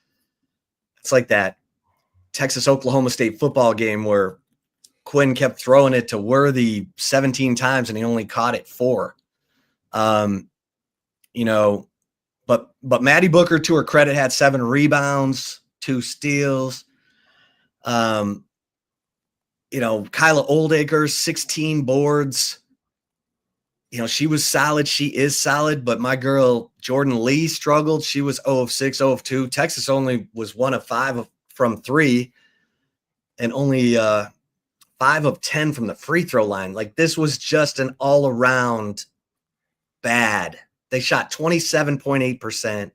it's like that Texas-Oklahoma State football game where Quinn kept throwing it to Worthy 17 times and he only caught it 4. But Maddie Booker, to her credit, had 7 rebounds, 2 steals. Kyla Oldacre, 16 boards. She was solid. She is solid, but my girl Jordan Lee struggled. She was 0 of 6, 0 of 2. Texas only was 1 of 5 from 3 and only 5 of 10 from the free throw line. Like, this was just an all around bad. They shot 27.8%.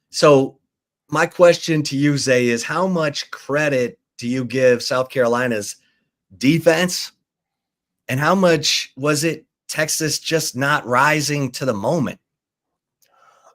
So my question to you, Zay, is how much credit do you give South Carolina's defense? And how much was it Texas just not rising to the moment?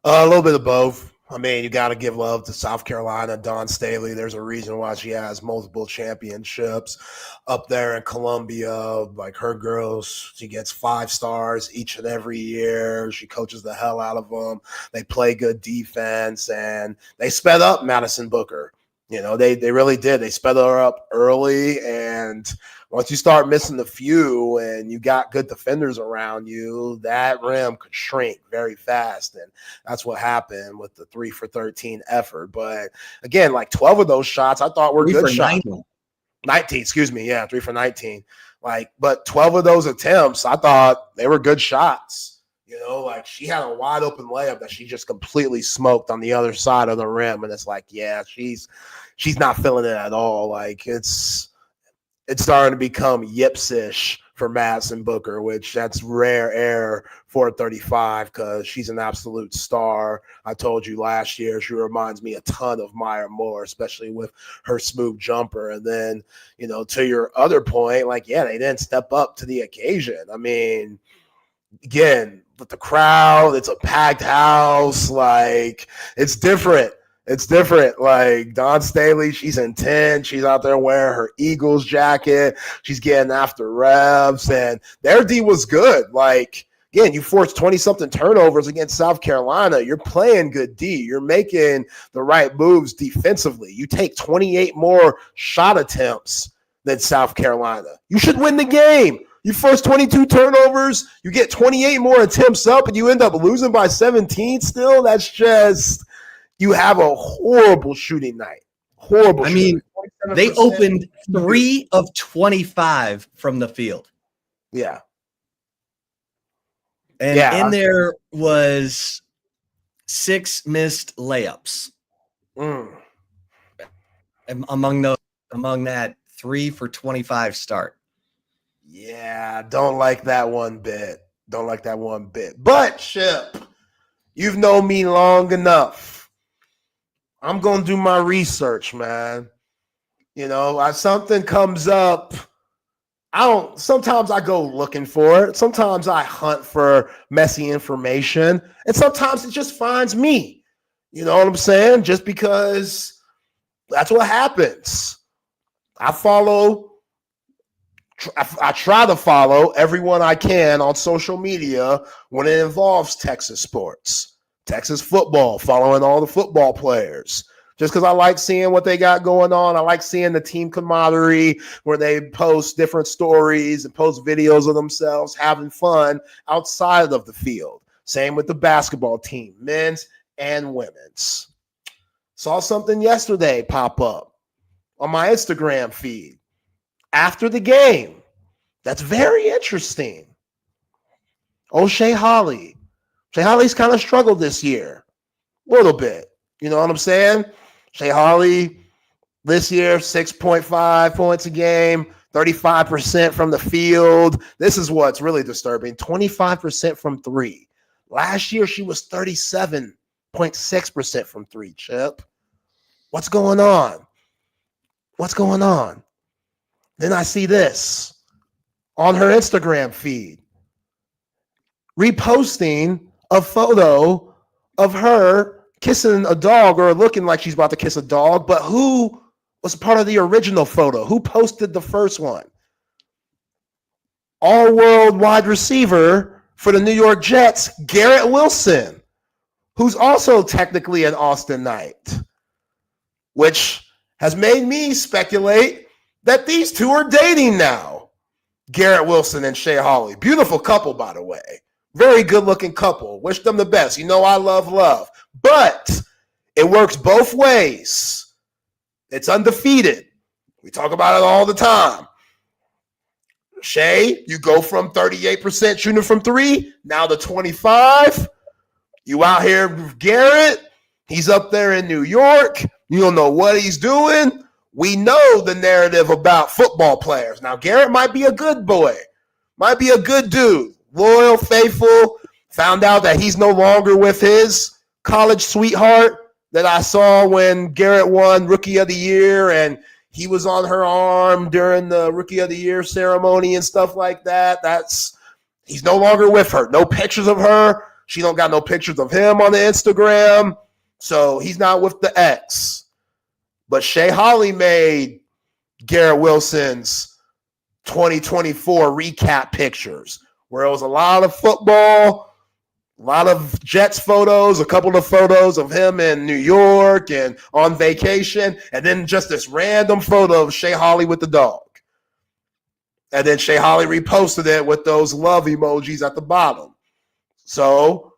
A little bit of both. You got to give love to South Carolina, Dawn Staley. There's a reason why she has multiple championships up there in Columbia. Like, her girls, she gets 5 stars each and every year. She coaches the hell out of them. They play good defense, and they sped up Madison Booker. They really did. They sped her up early, and once you start missing the few and you got good defenders around you, that rim could shrink very fast. And that's what happened with the 3 for 13 effort. But again, like 12 of those shots I thought were good shots. 19, excuse me. Yeah, 3 for 19. But 12 of those attempts, I thought they were good shots. Like she had a wide open layup that she just completely smoked on the other side of the rim. And it's like, yeah, she's not feeling it at all. Like it's starting to become Yips-ish for Madison Booker, which that's rare air for a 35 because she's an absolute star. I told you last year, she reminds me a ton of Maya Moore, especially with her smooth jumper. And then, to your other point, like, yeah, they didn't step up to the occasion. I mean, again, with the crowd, it's a packed house. Like, it's different. It's different. Like Dawn Staley, she's intense. She's out there wearing her Eagles jacket. She's getting after reps, and their D was good. Like, again, you forced 20-something turnovers against South Carolina. You're playing good D. You're making the right moves defensively. You take 28 more shot attempts than South Carolina. You should win the game. You force 22 turnovers. You get 28 more attempts up, and you end up losing by 17 still. That's just – you have a horrible shooting night. Horrible. I mean, they opened 3 of 25 from the field. Yeah. And in there was 6 missed layups. And among that 3 for 25 start. Yeah, don't like that one bit. But Chip, you've known me long enough. I'm going to do my research, man. Something comes up. Sometimes I go looking for it. Sometimes I hunt for messy information. And sometimes it just finds me. You know what I'm saying? Just because that's what happens. I try to follow everyone I can on social media when it involves Texas sports. Texas football, following all the football players. Just because I like seeing what they got going on. I like seeing the team camaraderie where they post different stories and post videos of themselves having fun outside of the field. Same with the basketball team, men's and women's. Saw something yesterday pop up on my Instagram feed after the game. That's very interesting. Shea Holly. Shea Holly's kind of struggled this year. A little bit. You know what I'm saying? Shea Holly this year, 6.5 points a game, 35% from the field. This is what's really disturbing. 25% from 3. Last year, she was 37.6% from 3, Chip. What's going on? Then I see this on her Instagram feed, reposting a photo of her kissing a dog or looking like she's about to kiss a dog, but who was part of the original photo? Who posted the first one? All-world wide receiver for the New York Jets, Garrett Wilson, who's also technically an Austin Knight, which has made me speculate that these two are dating now. Garrett Wilson and Shea Holly. Beautiful couple, by the way. Very good-looking couple. Wish them the best. I love. But it works both ways. It's undefeated. We talk about it all the time. Shea, you go from 38% shooting from 3, now to 25. You out here with Garrett. He's up there in New York. You don't know what he's doing. We know the narrative about football players. Now, Garrett might be a good boy, might be a good dude, loyal, faithful. Found out that he's no longer with his college sweetheart that I saw when Garrett won Rookie of the Year, and he was on her arm during the Rookie of the Year ceremony and stuff like that. He's no longer with her. No pictures of her. She don't got no pictures of him on the Instagram. So he's not with the ex. But Shea Holly made Garrett Wilson's 2024 recap pictures, where it was a lot of football, a lot of Jets photos, a couple of photos of him in New York and on vacation, and then just this random photo of Shea Holly with the dog. And then Shea Holly reposted it with those love emojis at the bottom. So,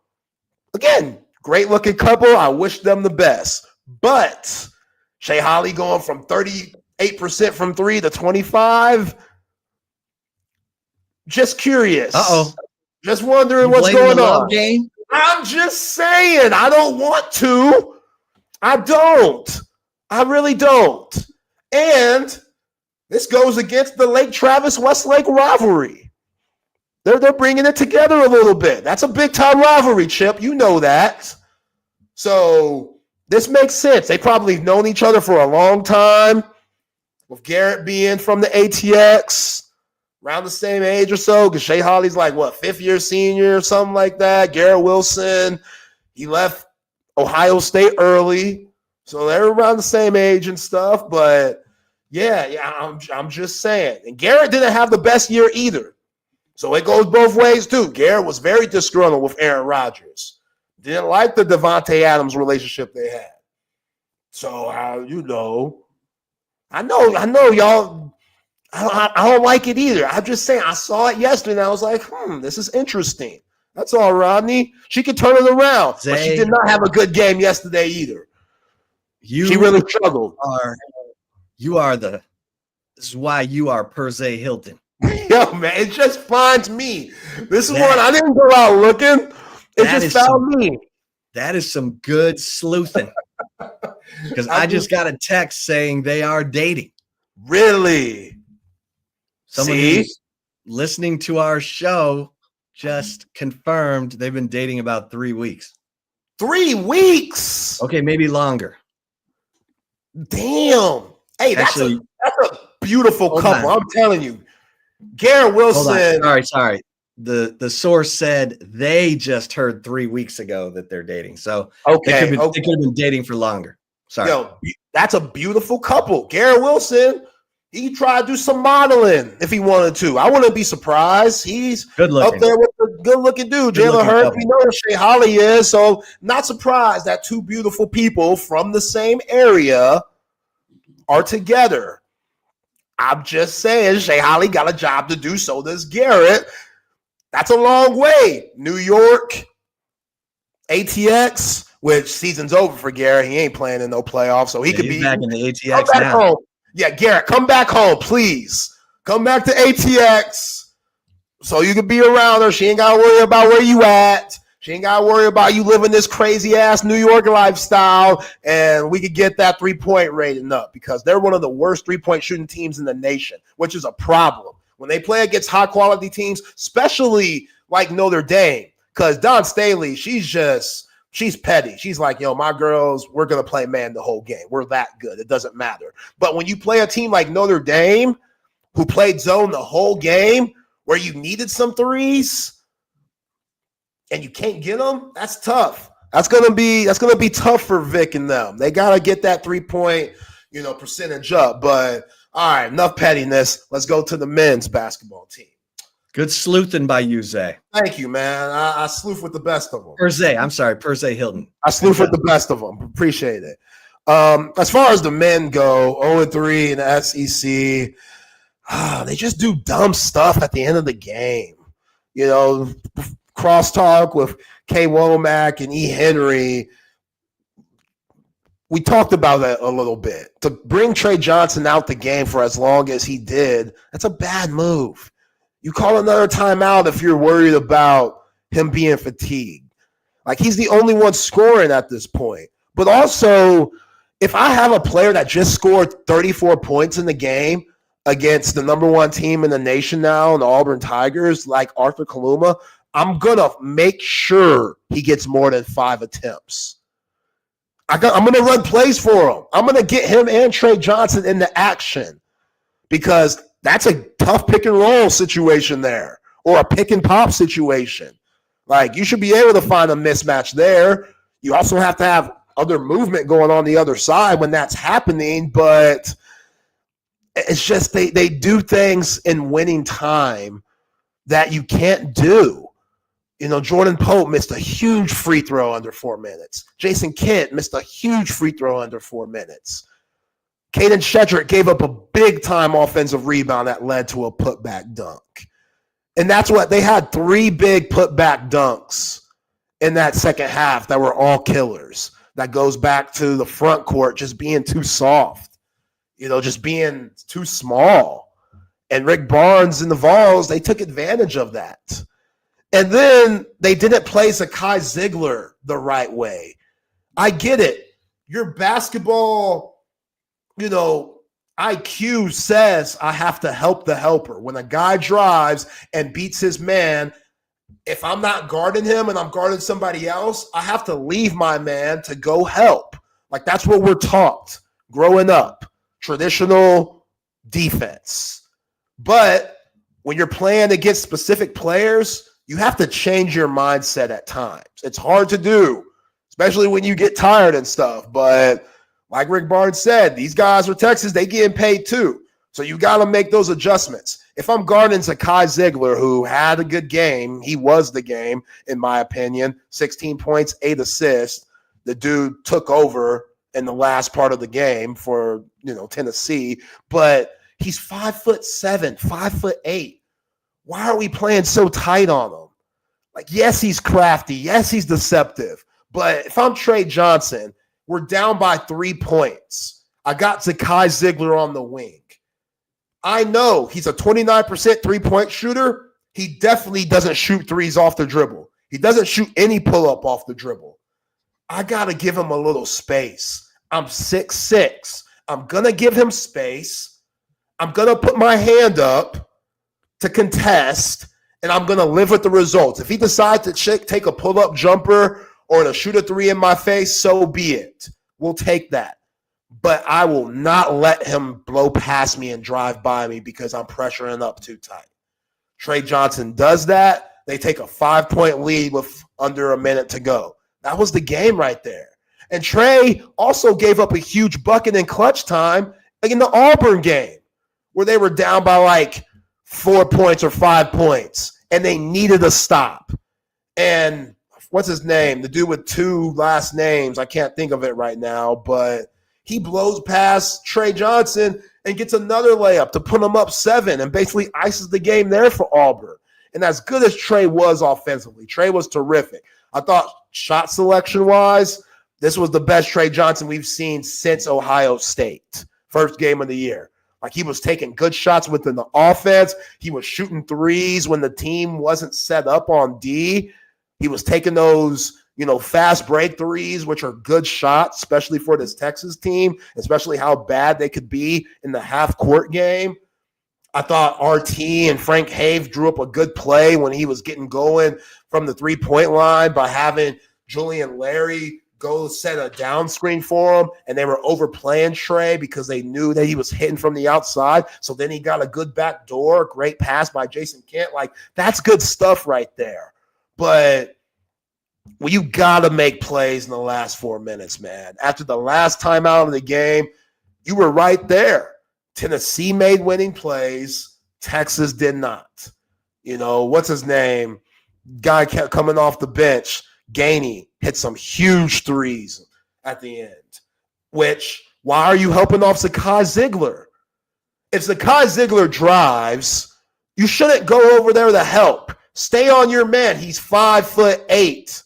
again, great-looking couple. I wish them the best. But Shea Holly going from 38% from 3 to 25. Just curious. Just wondering what's going on. Game? I'm just saying, I don't want to. I don't. I really don't. And this goes against the Lake Travis-Westlake rivalry. They're bringing it together a little bit. That's a big-time rivalry, Chip. You know that. So this makes sense. They probably have known each other for a long time, with Garrett being from the ATX, around the same age or so, because Shea Holly's like, what, fifth-year senior or something like that. Garrett Wilson, he left Ohio State early, so they're around the same age and stuff. But, yeah, I'm just saying. And Garrett didn't have the best year either. So it goes both ways, too. Garrett was very disgruntled with Aaron Rodgers. Didn't like the Devontae Adams relationship they had. So, I know y'all, I don't like it either. I'm just saying, I saw it yesterday, and I was like, this is interesting. That's all, Rodney. she could turn it around. But she did not have a good game yesterday either. She really struggled. This is why you are per se Hilton. Yo, man, it just finds me. This is one I didn't go out looking. It just found me. That is some good sleuthing. Because I just got a text saying they are dating. Really? Someone who's listening to our show just confirmed they've been dating about 3 weeks. 3 weeks? Okay, maybe longer. Damn. Hey, Actually, that's a beautiful couple. I'm telling you. Garrett Wilson. Sorry. The source said they just heard 3 weeks ago that they're dating. So they could have been dating for longer. Sorry. Yo, that's a beautiful couple. Garrett Wilson, he tried to do some modeling if he wanted to. I wouldn't be surprised. He's up there with the good-looking dude, Jalen Hurts. We know who Shea Holly is, so not surprised that two beautiful people from the same area are together. I'm just saying, Shea Holly got a job to do, so does Garrett. That's a long way. New York, ATX, which season's over for Garrett. He ain't playing in no playoffs, so he could be back in the ATX now. Home. Yeah, Garrett, come back home, please. Come back to ATX so you can be around her. She ain't got to worry about where you at. She ain't got to worry about you living this crazy-ass New York lifestyle, and we could get that three-point rating up because they're one of the worst three-point shooting teams in the nation, which is a problem. When they play against high-quality teams, especially like Notre Dame, because Dawn Staley, she's petty. She's like, yo, my girls, we're going to play man the whole game. We're that good. It doesn't matter. But when you play a team like Notre Dame, who played zone the whole game, where you needed some threes, and you can't get them, that's tough. That's gonna be tough for Vic and them. They gotta get that 3-point, percentage up. But all right, enough pettiness. Let's go to the men's basketball team. Good sleuthing by you, Zay. Thank you, man. I sleuth with the best of them. Per se Hilton. I sleuth with the best of them. Appreciate it. As far as the men go, 0-3 in the SEC, they just do dumb stuff at the end of the game. Crosstalk with K. Womack and E. Henry. We talked about that a little bit. To bring Trey Johnson out the game for as long as he did, that's a bad move. You call another timeout if you're worried about him being fatigued. Like, he's the only one scoring at this point. But also, if I have a player that just scored 34 points in the game against the number one team in the nation now, the Auburn Tigers, like Arthur Kaluma, I'm going to make sure he gets more than 5 attempts. I'm going to run plays for him. I'm going to get him and Trey Johnson into action because that's a tough pick and roll situation there or a pick and pop situation. Like, you should be able to find a mismatch there. You also have to have other movement going on the other side when that's happening, but it's just they do things in winning time that you can't do. Jordan Pope missed a huge free throw under 4 minutes. Jason Kent missed a huge free throw under 4 minutes. Caden Shedrick gave up a big-time offensive rebound that led to a putback dunk. And that's what they had 3 big putback dunks in that second half that were all killers. That goes back to the front court just being too soft, just being too small. And Rick Barnes and the Vols, they took advantage of that. And then they didn't play Zakai Ziegler the right way. I get it. Your basketball, IQ says I have to help the helper. When a guy drives and beats his man, if I'm not guarding him and I'm guarding somebody else, I have to leave my man to go help. Like, that's what we're taught growing up. Traditional defense. But when you're playing against specific players, you have to change your mindset at times. It's hard to do, especially when you get tired and stuff. But like Rick Barnes said, these guys are Texas. They getting paid too. So you got to make those adjustments. If I'm guarding Zakai Ziegler, who had a good game, he was the game, in my opinion, 16 points, 8 assists. The dude took over in the last part of the game for, Tennessee. But he's 5'7", 5'8". Why are we playing so tight on him? Like, yes, he's crafty. Yes, he's deceptive. But if I'm Trey Johnson, we're down by 3 points. I got Zakai Ziegler on the wing. I know he's a 29% three-point shooter. He definitely doesn't shoot threes off the dribble. He doesn't shoot any pull-up off the dribble. I got to give him a little space. I'm 6'6". I'm going to give him space. I'm going to put my hand up to contest, and I'm going to live with the results. If he decides to take a pull-up jumper or to shoot a three in my face, so be it. We'll take that. But I will not let him blow past me and drive by me because I'm pressuring up too tight. Trey Johnson does that. They take a 5-point lead with under a minute to go. That was the game right there. And Trey also gave up a huge bucket in clutch time in the Auburn game where they were down by like 4 points or 5 points, and they needed a stop. And what's his name? The dude with 2 last names. I can't think of it right now, but he blows past Trey Johnson and gets another layup to put him up 7 and basically ices the game there for Auburn. And as good as Trey was offensively, Trey was terrific. I thought shot selection-wise, this was the best Trey Johnson we've seen since Ohio State. First game of the year. Like, he was taking good shots within the offense. He was shooting threes when the team wasn't set up on D. He was taking those, fast break threes, which are good shots, especially for this Texas team, especially how bad they could be in the half-court game. I thought RT and Frank Have drew up a good play when he was getting going from the three-point line by having Julian Larry go set a down screen for him, and they were overplaying Trey because they knew that he was hitting from the outside. So then he got a good back door, great pass by Jason Kent. Like, that's good stuff right there. But you got to make plays in the last 4 minutes, man. After the last time out of the game, you were right there. Tennessee made winning plays. Texas did not. What's his name? Guy kept coming off the bench. Gainey hit some huge threes at the end. Which, why are you helping off Zakai Ziegler? If Zakai Ziegler drives, you shouldn't go over there to help. Stay on your man. He's 5'8".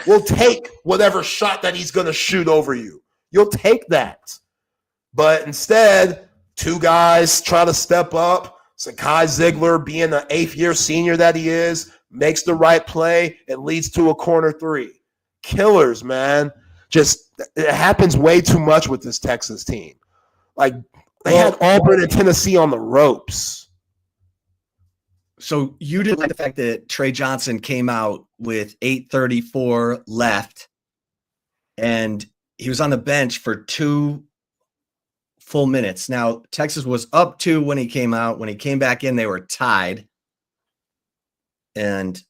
We'll take whatever shot that he's going to shoot over you. You'll take that. But instead, 2 guys try to step up. Zakai Ziegler, being the 8th-year senior that he is, makes the right play. It leads to a corner 3. Killers, man. It happens way too much with this Texas team. Like, they had Auburn and Tennessee on the ropes. So you didn't like the fact that Trey Johnson came out with 8:34 left, and he was on the bench for 2 full minutes. Now, Texas was up 2 when he came out. When he came back in, they were tied. And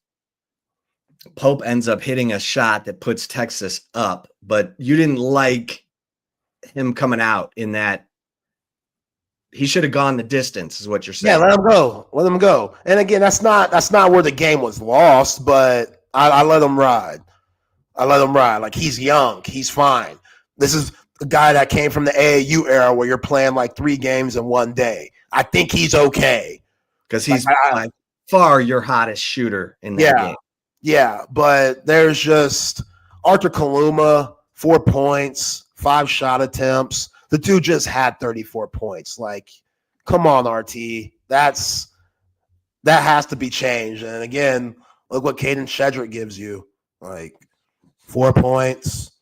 Pope ends up hitting a shot that puts Texas up. But you didn't like him coming out in that. He should have gone the distance, is what you're saying. Yeah, let him go. Let him go. And again, that's not where the game was lost, but I let him ride. I let him ride. Like, he's young. He's fine. This is a guy that came from the AAU era where you're playing like 3 games in one day. I think he's okay. Because he's by far your hottest shooter in that game. Yeah, but there's just Arthur Kaluma, 4 points, 5 shot attempts. The dude just had 34 points. Like, come on, RT. That has to be changed. And again, Look what Caden Shedrick gives you. Like 4 points,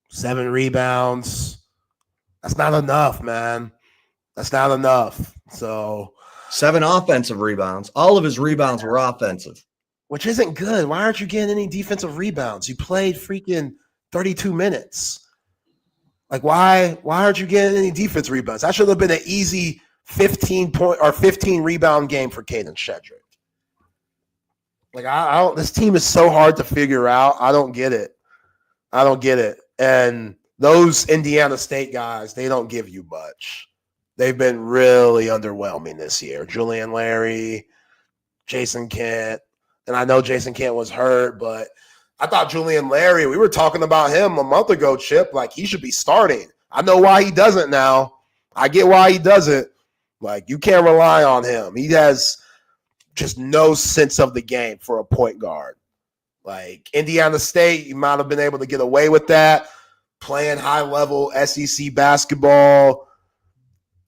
7 rebounds. That's not enough, man. That's not enough. So 7 offensive rebounds. All of his rebounds were offensive. Which isn't good. Why aren't you getting any defensive rebounds? You played freaking 32 minutes. Like, why aren't you getting any defense rebounds? That should have been an easy 15-point or 15 rebound game for Caden Shedrick. Like, I don't. This team is so hard to figure out. I don't get it. And those Indiana State guys, they don't give you much. They've been really underwhelming this year. Julian Larry, Jason Kent, and I know Jason Kent was hurt, but I thought Julian Larry, we were talking about him a month ago, Chip, like he should be starting. I know why he doesn't now. I get why he doesn't. Like, you can't rely on him. He has just no sense of the game for a point guard. Like, Indiana State, you might have been able to get away with that, playing high-level SEC basketball.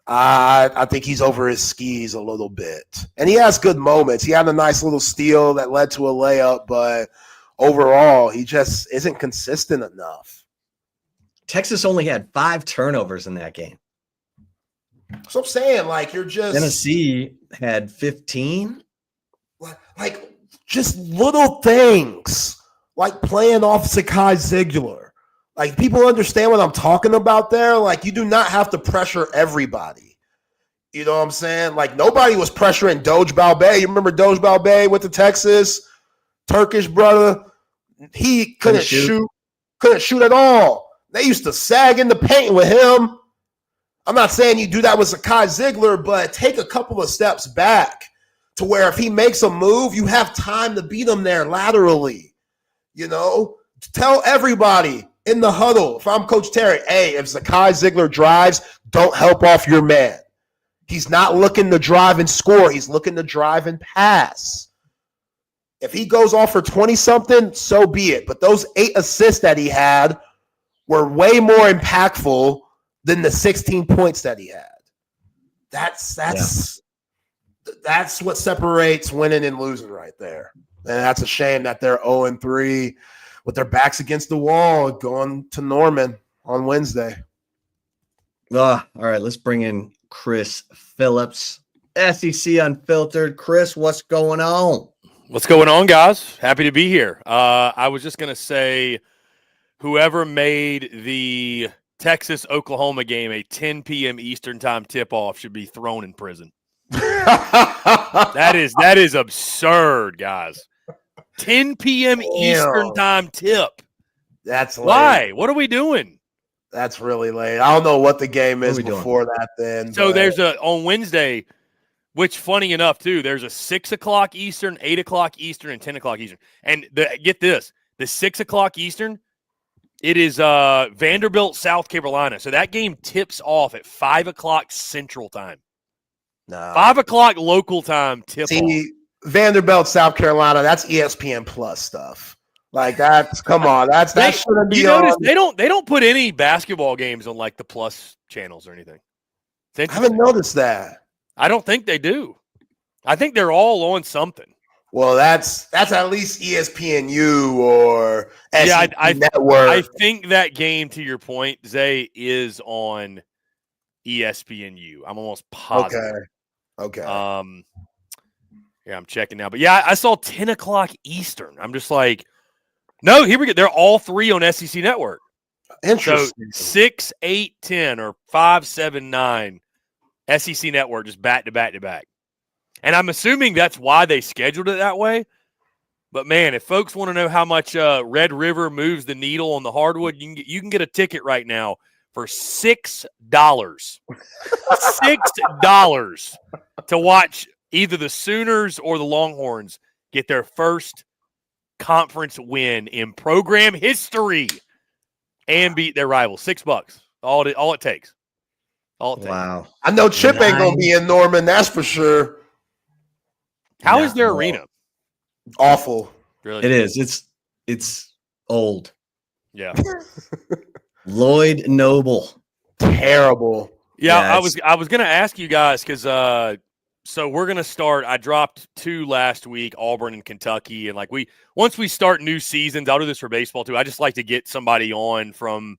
I think he's over his skis a little bit. And he has good moments. He had a nice little steal that led to a layup, but overall, he just isn't consistent enough. Texas only had 5 turnovers in that game. So I'm saying, like, you're just Tennessee had 15. Like, just little things, like playing off Sakai Ziegler. Like, people understand what I'm talking about there. Like, you do not have to pressure everybody. You know what I'm saying? Like, nobody was pressuring Doge Balbay. You remember Doge Balbay with the Texas? Turkish brother. He couldn't shoot at all. They used to sag in the paint with him. I'm not saying you do that with Sakai Ziegler, but take a couple of steps back to where if he makes a move, you have time to beat him there laterally. You know, tell everybody in the huddle, if I'm Coach Terry, hey, if Sakai Ziegler drives, don't help off your man. He's not looking to drive and score. He's looking to drive and pass. If he goes off for 20-something, so be it. But those 8 assists that he had were way more impactful than the 16 points that he had. That's what separates winning and losing right there. And that's a shame that they're 0-3 with their backs against the wall going to Norman on Wednesday. All right, let's bring in Chris Phillips, SEC Unfiltered. Chris, what's going on? What's going on, guys? Happy to be here. I was just going to say whoever made the Texas-Oklahoma game a 10 p.m. Eastern time tip-off should be thrown in prison. That is absurd, guys. 10 p.m. Eastern time tip. That's late. Why? What are we doing? That's really late. I don't know what the game is before that then. So there's on Wednesday, which funny enough too, there's a 6 o'clock Eastern, 8 o'clock Eastern, and 10 o'clock Eastern. And get this, the 6 o'clock Eastern, it is Vanderbilt, South Carolina. So that game tips off at 5 o'clock Central Time. No. 5 o'clock local time tip off. Vanderbilt, South Carolina, that's ESPN Plus stuff. Like, that's come on, that shouldn't be. You notice they don't put any basketball games on like the Plus channels or anything. I haven't noticed that. I don't think they do. I think they're all on something. Well, that's at least ESPNU or SEC Network. I think that game, to your point, Zay, is on ESPNU. I'm almost positive. Okay. Yeah, I'm checking now. But yeah, I saw 10 o'clock Eastern. I'm just like, no, here we go. They're all 3 on SEC Network. Interesting. So 6, 8, 10, or 5, 7, 9 SEC Network just back to back to back. And I'm assuming that's why they scheduled it that way. But, man, if folks want to know how much Red River moves the needle on the hardwood, you can get a ticket right now for $6. $6 to watch either the Sooners or the Longhorns get their first conference win in program history and beat their rivals. $6. All it takes. Wow. I know Chip ain't going to be in Norman, that's for sure. How is their arena? Awful. Really? It is. It's old. Yeah. Lloyd Noble. Terrible. Yeah, I was going to ask you guys because So we're gonna start. I dropped 2 last week, Auburn and Kentucky, and once we start new seasons, I'll do this for baseball too. I just like to get somebody on from,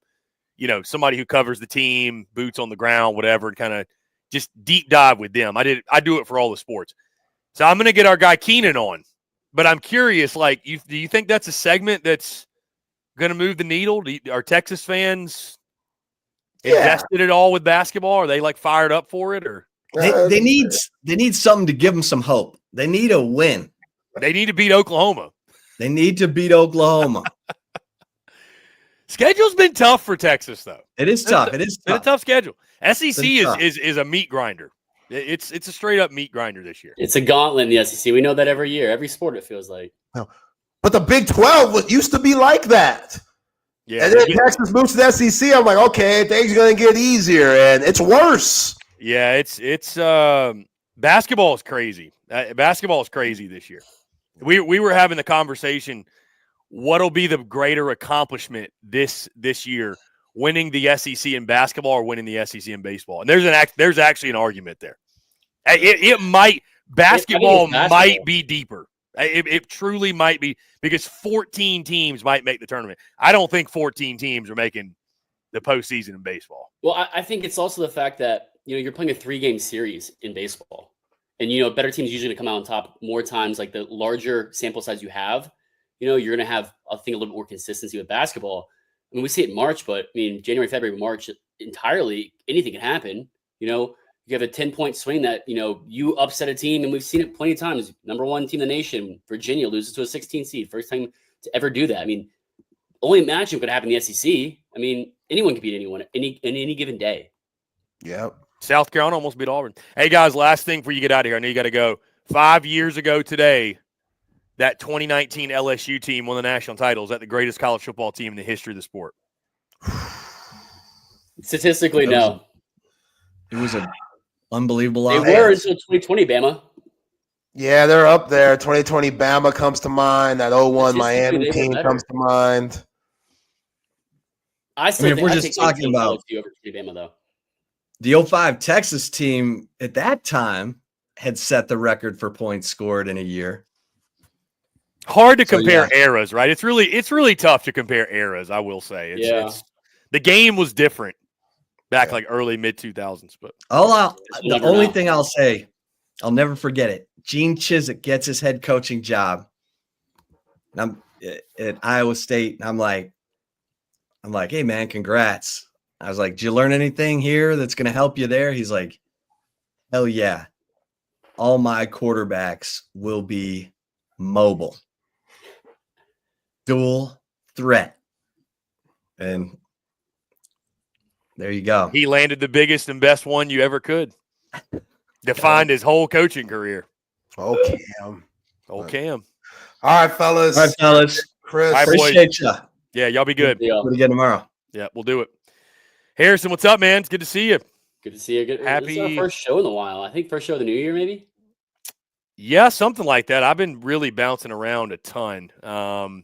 somebody who covers the team, boots on the ground, whatever, and kind of just deep dive with them. I do it for all the sports. So I'm gonna get our guy Keenan on, but I'm curious, do you think that's a segment that's gonna move the needle? Are Texas fans invested at all with basketball? Are they fired up for it, or? They need something to give them some hope. They need a win. They need to beat Oklahoma. They need to beat Oklahoma. Schedule's been tough for Texas, though. It is tough. It is tough. It's a tough schedule. SEC tough. is a meat grinder. It's a straight up meat grinder this year. It's a gauntlet in the SEC. We know that every year, every sport. It feels like. But the Big 12 used to be like that. Yeah, and then Texas moves to the SEC. I'm like, okay, things are going to get easier, and it's worse. Yeah, it's basketball is crazy. Basketball is crazy this year. We were having the conversation. What'll be the greater accomplishment this year, winning the SEC in basketball or winning the SEC in baseball? And there's actually an argument there. It might basketball might be deeper. It truly might be, because 14 teams might make the tournament. I don't think 14 teams are making the postseason in baseball. Well, I think it's also the fact that you're playing a 3-game series in baseball, and better teams usually come out on top more times. Like the larger sample size you have, you're going to have, I think, a little bit more consistency with basketball. I mean, we see it in March, but January, February, March, entirely anything can happen. You have a 10-point swing that you upset a team, and we've seen it plenty of times. Number 1 team in the nation, Virginia, loses to a 16 seed, first time to ever do that. Only imagine what could happen in the SEC. Anyone can beat anyone any given day. Yep. South Carolina almost beat Auburn. Hey, guys, last thing before you get out of here. I know you got to go. 5 years ago today, that 2019 LSU team won the national title. Is that the greatest college football team in the history of the sport? Statistically, no. It was an unbelievable They were until 2020, Bama. Yeah, they're up there. 2020 Bama comes to mind. That 01 Miami team comes to mind. I still if we're just talking about over Bama, though. The 05 Texas team at that time had set the record for points scored in a year. Hard to compare eras, right? It's really tough to compare eras, I will say. It's the game was different back early mid-2000s. But the only thing I'll say, I'll never forget it. Gene Chizik gets his head coaching job. And I'm at Iowa State, and I'm like, hey, man, congrats. I was like, did you learn anything here that's going to help you there? He's like, hell yeah. All my quarterbacks will be mobile. Dual threat. And there you go. He landed the biggest and best one you ever could. Defined his whole coaching career. Oh, Cam. Cam. All right, fellas. Chris. I appreciate you. Yeah, y'all be good. We'll do it again tomorrow. Yeah, we'll do it. Harrison, what's up, man? It's good to see you. Good to see you. This Happy. is our first show in a while. I think first show of the new year, maybe. Yeah, something like that. I've been really bouncing around a ton. That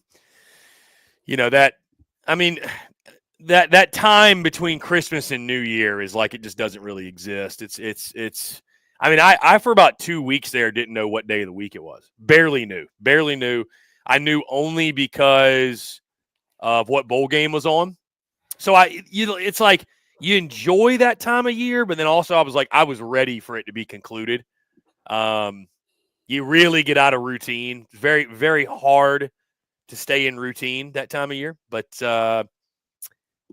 time between Christmas and New Year is like, it just doesn't really exist. I for about 2 weeks there didn't know what day of the week it was. Barely knew. I knew only because of what bowl game was on. So it's like you enjoy that time of year, but then also I was ready for it to be concluded. You really get out of routine. It's very, very hard to stay in routine that time of year. But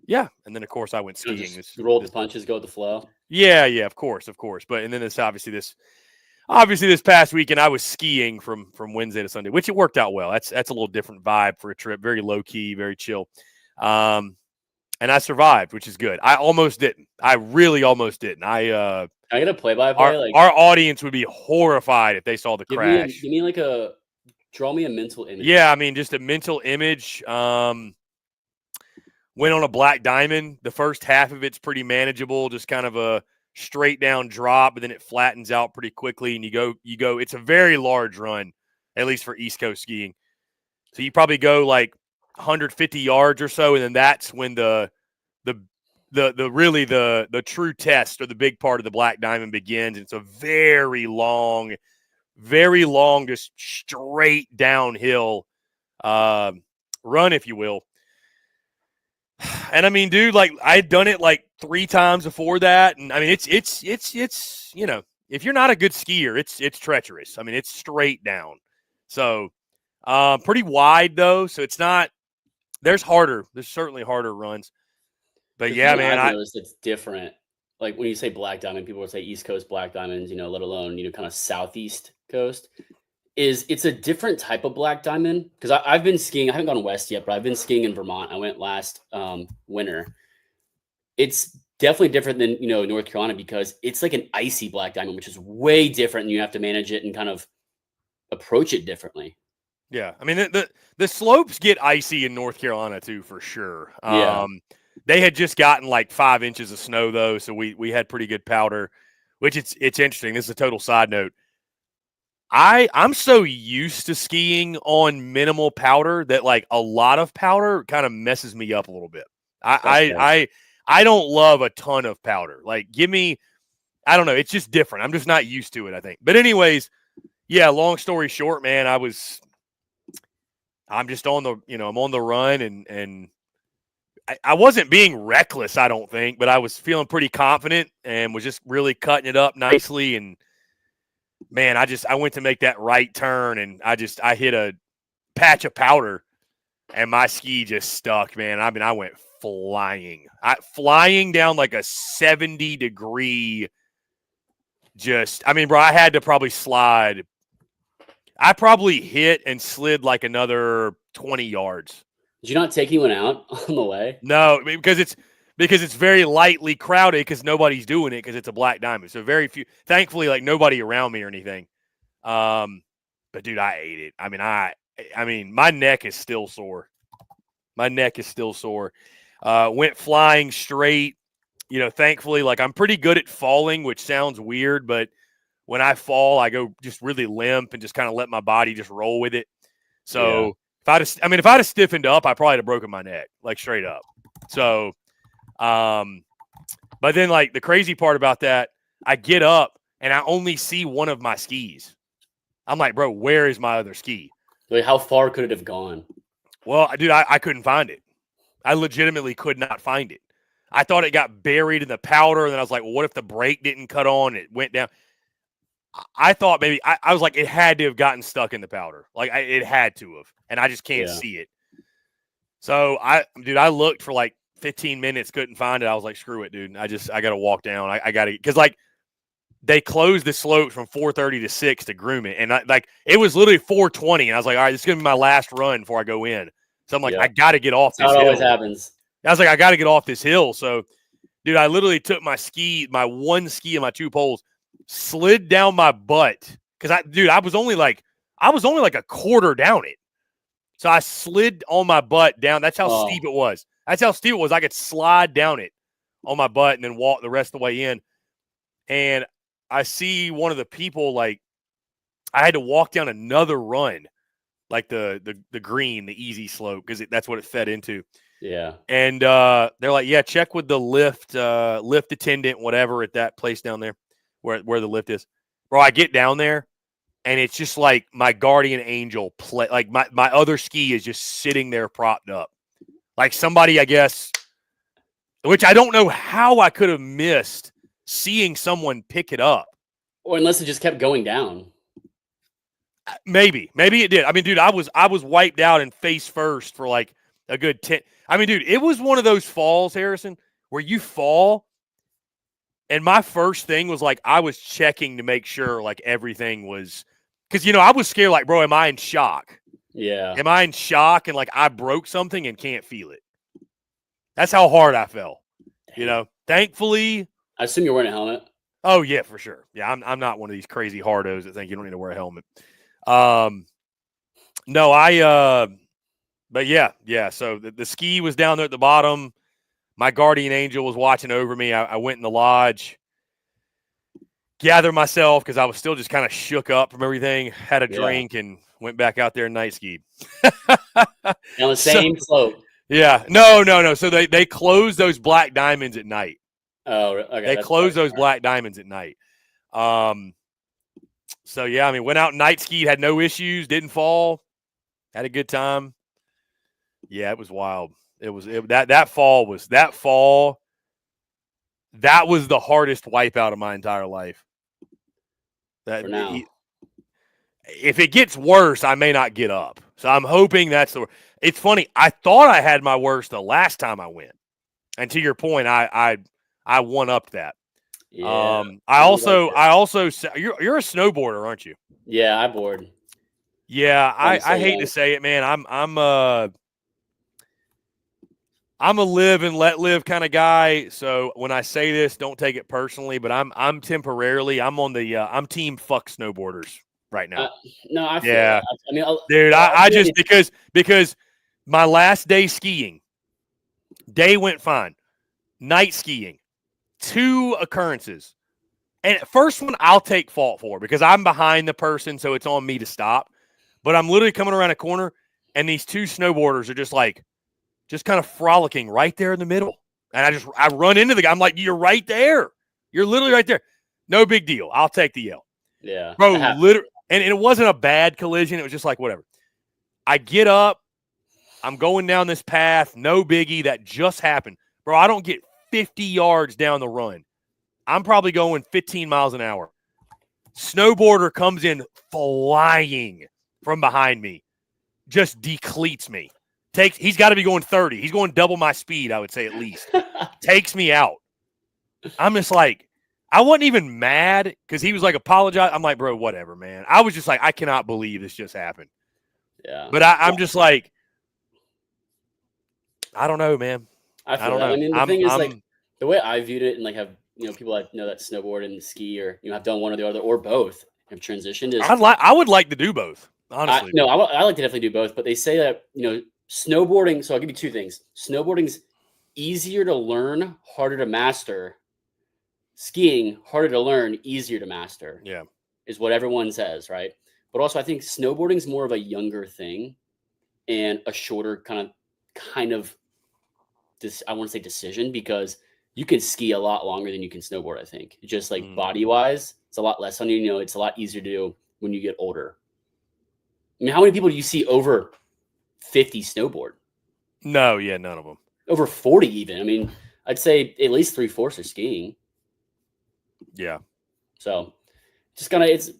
yeah, and then of course I went skiing. Just roll the punches, go with the flow. Yeah, of course. But and then this this past weekend I was skiing from Wednesday to Sunday, which it worked out well. That's a little different vibe for a trip. Very low key, very chill. And I survived, which is good. I almost didn't. I really almost didn't. I get a play-by-play. Our audience would be horrified if they saw the crash. Give me draw me a mental image. Yeah, just a mental image. Went on a black diamond. The first half of it's pretty manageable, just kind of a straight down drop, but then it flattens out pretty quickly, and you go. It's a very large run, at least for East Coast skiing. So you probably go like 150 yards or so, and then that's when the the true test or the big part of the Black Diamond begins. It's a very long, just straight downhill run, if you will. And I mean, dude, like I had done it like 3 times before that, and I mean, it's you know, if you're not a good skier, it's treacherous. I mean, it's straight down. So, pretty wide though, so it's not. There's certainly harder runs. But yeah, man, I noticed it's different. Like when you say Black Diamond, people would say East Coast Black Diamonds, let alone, kind of Southeast Coast. It's a different type of Black Diamond. Because I've been skiing, I haven't gone west yet, but I've been skiing in Vermont. I went last winter. It's definitely different than, North Carolina because it's like an icy Black Diamond, which is way different, and you have to manage it and kind of approach it differently. Yeah. I mean, the slopes get icy in North Carolina too, for sure. Yeah. They had just gotten like 5 inches of snow though, so we had pretty good powder, which it's interesting. This is a total side note. I'm so used to skiing on minimal powder that like a lot of powder kind of messes me up a little bit. I don't love a ton of powder. Like give me, I don't know, it's just different. I'm just not used to it, I think. But anyways, yeah, long story short, man, I'm just on the, I'm on the run and I wasn't being reckless, I don't think, but I was feeling pretty confident and was just really cutting it up nicely. And man, I went to make that right turn and I hit a patch of powder and my ski just stuck, man. I mean, I went flying down like a 70-degree. Bro, I had to probably slide. I probably hit and slid like another 20 yards. Did you not take anyone out on the way? No, because it's very lightly crowded because nobody's doing it because it's a Black Diamond. So very few. Thankfully, like nobody around me or anything. But dude, I ate it. I mean, my neck is still sore. Went flying straight. Thankfully, like I'm pretty good at falling, which sounds weird, but when I fall, I go just really limp and just kind of let my body just roll with it. So. Yeah. If I'd have stiffened up, I probably would have broken my neck, like straight up. So, but then like the crazy part about that, I get up and I only see one of my skis. I'm like, bro, where is my other ski? Like, how far could it have gone? Well, dude, I couldn't find it. I legitimately could not find it. I thought it got buried in the powder, and then I was like, well, what if the brake didn't cut on? It went down. I thought maybe I was like, it had to have gotten stuck in the powder. Like it had to have, and I just can't see it. So I looked for like 15 minutes, couldn't find it. I was like, screw it, dude. I got to walk down. I got to, because like they closed the slopes from 4:30 to 6 to groom it, and it was literally 4:20, and I was like, all right, this is gonna be my last run before I go in. So I'm like, I got to get off this hill. That always happens. I was like, I got to get off this hill. So, dude, I literally took my one ski and my 2 poles. Slid down my butt because I was only like a quarter down it. So I slid on my butt down. That's how steep it was. I could slide down it on my butt and then walk the rest of the way in. And I see one of the people, like, I had to walk down another run, like the green, the easy slope, because that's what it fed into. Yeah. And they're like, yeah, check with the lift attendant, whatever, at that place down there. Where the lift is. Bro, I get down there, and it's just like my guardian angel like my other ski is just sitting there propped up. Like somebody, I guess, which I don't know how I could have missed seeing someone pick it up. Or unless it just kept going down. Maybe it did. I mean, dude, I was wiped out and face first for like a good 10. I mean, dude, it was one of those falls, Harrison, where you fall. And my first thing was like, I was checking to make sure like everything was, because, I was scared, like, bro, am I in shock? Yeah. Am I in shock and like I broke something and can't feel it? That's how hard I fell, Thankfully. I assume you're wearing a helmet. Oh, yeah, for sure. Yeah, I'm not one of these crazy hardos that think you don't need to wear a helmet. No, but yeah. So the ski was down there at the bottom. My guardian angel was watching over me. I went in the lodge, gathered myself because I was still just kind of shook up from everything, had a drink, and went back out there and night skied. On the same slope. Yeah. No. So they close those black diamonds at night. Oh, okay. They close those black diamonds at night. So yeah, I mean, went out night skied, had no issues, didn't fall, had a good time. Yeah, it was wild. That fall was the hardest wipeout of my entire life. For now. If it gets worse, I may not get up. So I'm hoping that's the. It's funny. I thought I had my worst the last time I went, and to your point, I one upped that. Yeah. I also you're a snowboarder, aren't you? Yeah, I board. Yeah, I hate to say it, man. I'm a live and let live kind of guy. So when I say this, don't take it personally. But I'm on the I'm team fuck snowboarders right now. No, I feel that. I mean, dude, I just because my last day skiing, day went fine. Night skiing, 2 occurrences, and first one I'll take fault for because I'm behind the person, so it's on me to stop. But I'm literally coming around a corner, and these 2 snowboarders are just kind of frolicking right there in the middle. And I run into the guy. I'm like, you're right there. You're literally right there. No big deal. I'll take the L. Yeah. Bro, literally. And it wasn't a bad collision. It was just like, whatever. I get up. I'm going down this path. No biggie. That just happened. Bro, I don't get 50 yards down the run. I'm probably going 15 miles an hour. Snowboarder comes in flying from behind me. Just decleats me. He's got to be going 30. He's going double my speed, I would say at least. Takes me out. I'm just like, I wasn't even mad because he was like, apologize. I'm like, bro, whatever, man. I was just like, I cannot believe this just happened. Yeah. But I'm just like, I don't know, man. I don't know. I mean, the thing is, like, the way I viewed it and, like, have, people I know that snowboard and ski or, have done one or the other or both have transitioned is. I would like to do both, honestly. I like to definitely do both. But they say that, snowboarding. So I'll give you 2 things. Snowboarding's easier to learn, harder to master. Skiing, harder to learn, easier to master. Yeah. Is what everyone says, right? But also I think snowboarding's more of a younger thing and a shorter kind of this, I want to say decision, because you can ski a lot longer than you can snowboard, I think. Just like body wise, it's a lot less on you. It's a lot easier to do when you get older. I mean, how many people do you see over 50 snowboard? No, yeah, none of them. Over 40 even. I mean, I'd say at least 3/4 are skiing. Yeah. So just kind of, it's,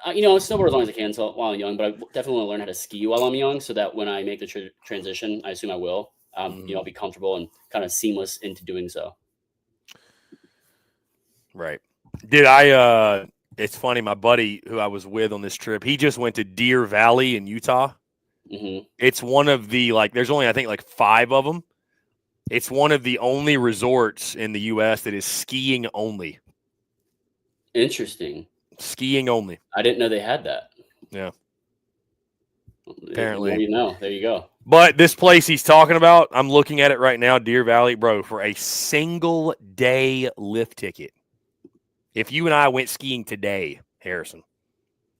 snowboard as long as I can while I'm young, but I definitely want to learn how to ski while I'm young so that when I make the transition, I assume I will, I'll be comfortable and kind of seamless into doing so. Right. Dude, it's funny. My buddy who I was with on this trip, he just went to Deer Valley in Utah. Mm-hmm. It's one of the, there's only, I think, 5 of them. It's one of the only resorts in the U.S. that is skiing only. Interesting. Skiing only. I didn't know they had that. Yeah. Apparently. There you go. But this place he's talking about, I'm looking at it right now, Deer Valley, bro, for a single day lift ticket. If you and I went skiing today, Harrison,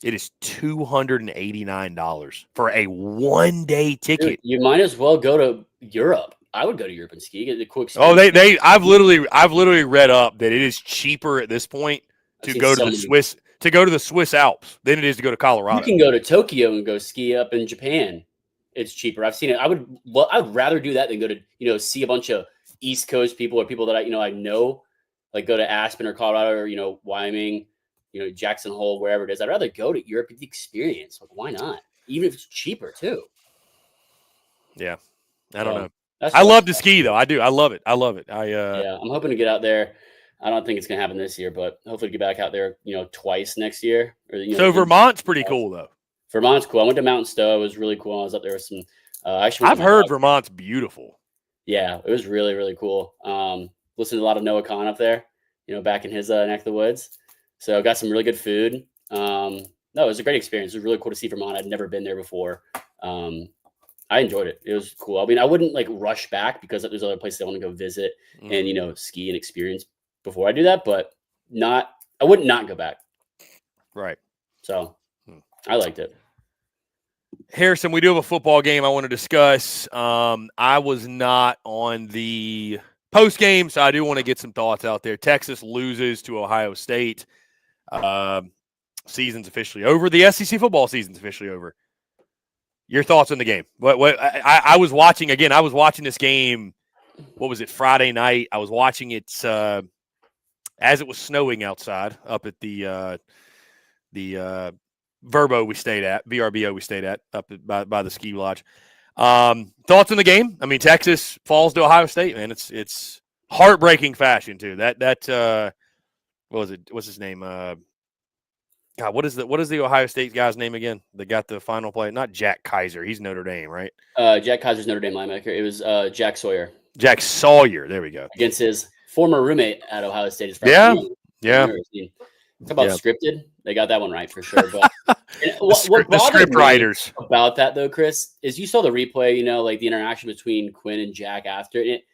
it is $289 for a 1-day ticket. Dude, you might as well go to Europe. I would go to Europe and ski. Get the quick. Oh, I've literally read up that it is cheaper at this point to go to the Swiss Alps than it is to go to Colorado. You can go to Tokyo and go ski up in Japan. It's cheaper. I've seen it. I'd rather do that than go to see a bunch of East Coast people or people that I know, like go to Aspen or Colorado or Wyoming, Jackson Hole, wherever it is. I'd rather go to Europe and the experience. Like, why not? Even if it's cheaper too. Yeah, I don't know. I love to ski though. I do. I love it. I'm hoping to get out there. I don't think it's gonna happen this year, but hopefully get back out there, twice next year. So Vermont's pretty cool though. Vermont's cool. I went to Mountain Stowe. It was really cool. I was up there with some. I've heard Vermont's beautiful. Yeah, it was really, really cool. Listened to a lot of Noah Khan up there, back in his neck of the woods. So I got some really good food. No, it was a great experience. It was really cool to see Vermont. I'd never been there before. I enjoyed it. It was cool. I mean, I wouldn't rush back because there's other places I want to go visit and, ski and experience before I do that, but I would not go back. Right. So I liked it. Harrison, we do have a football game I want to discuss. I was not on the post game, so I do want to get some thoughts out there. Texas loses to Ohio State. Season's officially over. The SEC football season's officially over. Your thoughts on the game? I was watching again. I was watching this game. What was it? Friday night. I was watching it as it was snowing outside up at the VRBO we stayed at up by the ski lodge. Thoughts on the game? I mean, Texas falls to Ohio State, man. It's heartbreaking fashion too. That what was it? What's his name? God, what is the Ohio State guy's name again? That got the final play. Not Jack Kaiser. He's Notre Dame, right? Jack Kaiser's Notre Dame linebacker. It was Jack Sawyer. Jack Sawyer. There we go. Against his former roommate at Ohio State. Yeah. Talk about scripted. They got that one right for sure. But what the script writers about that though, Chris, is you saw the replay. Like the interaction between Quinn and Jack after it.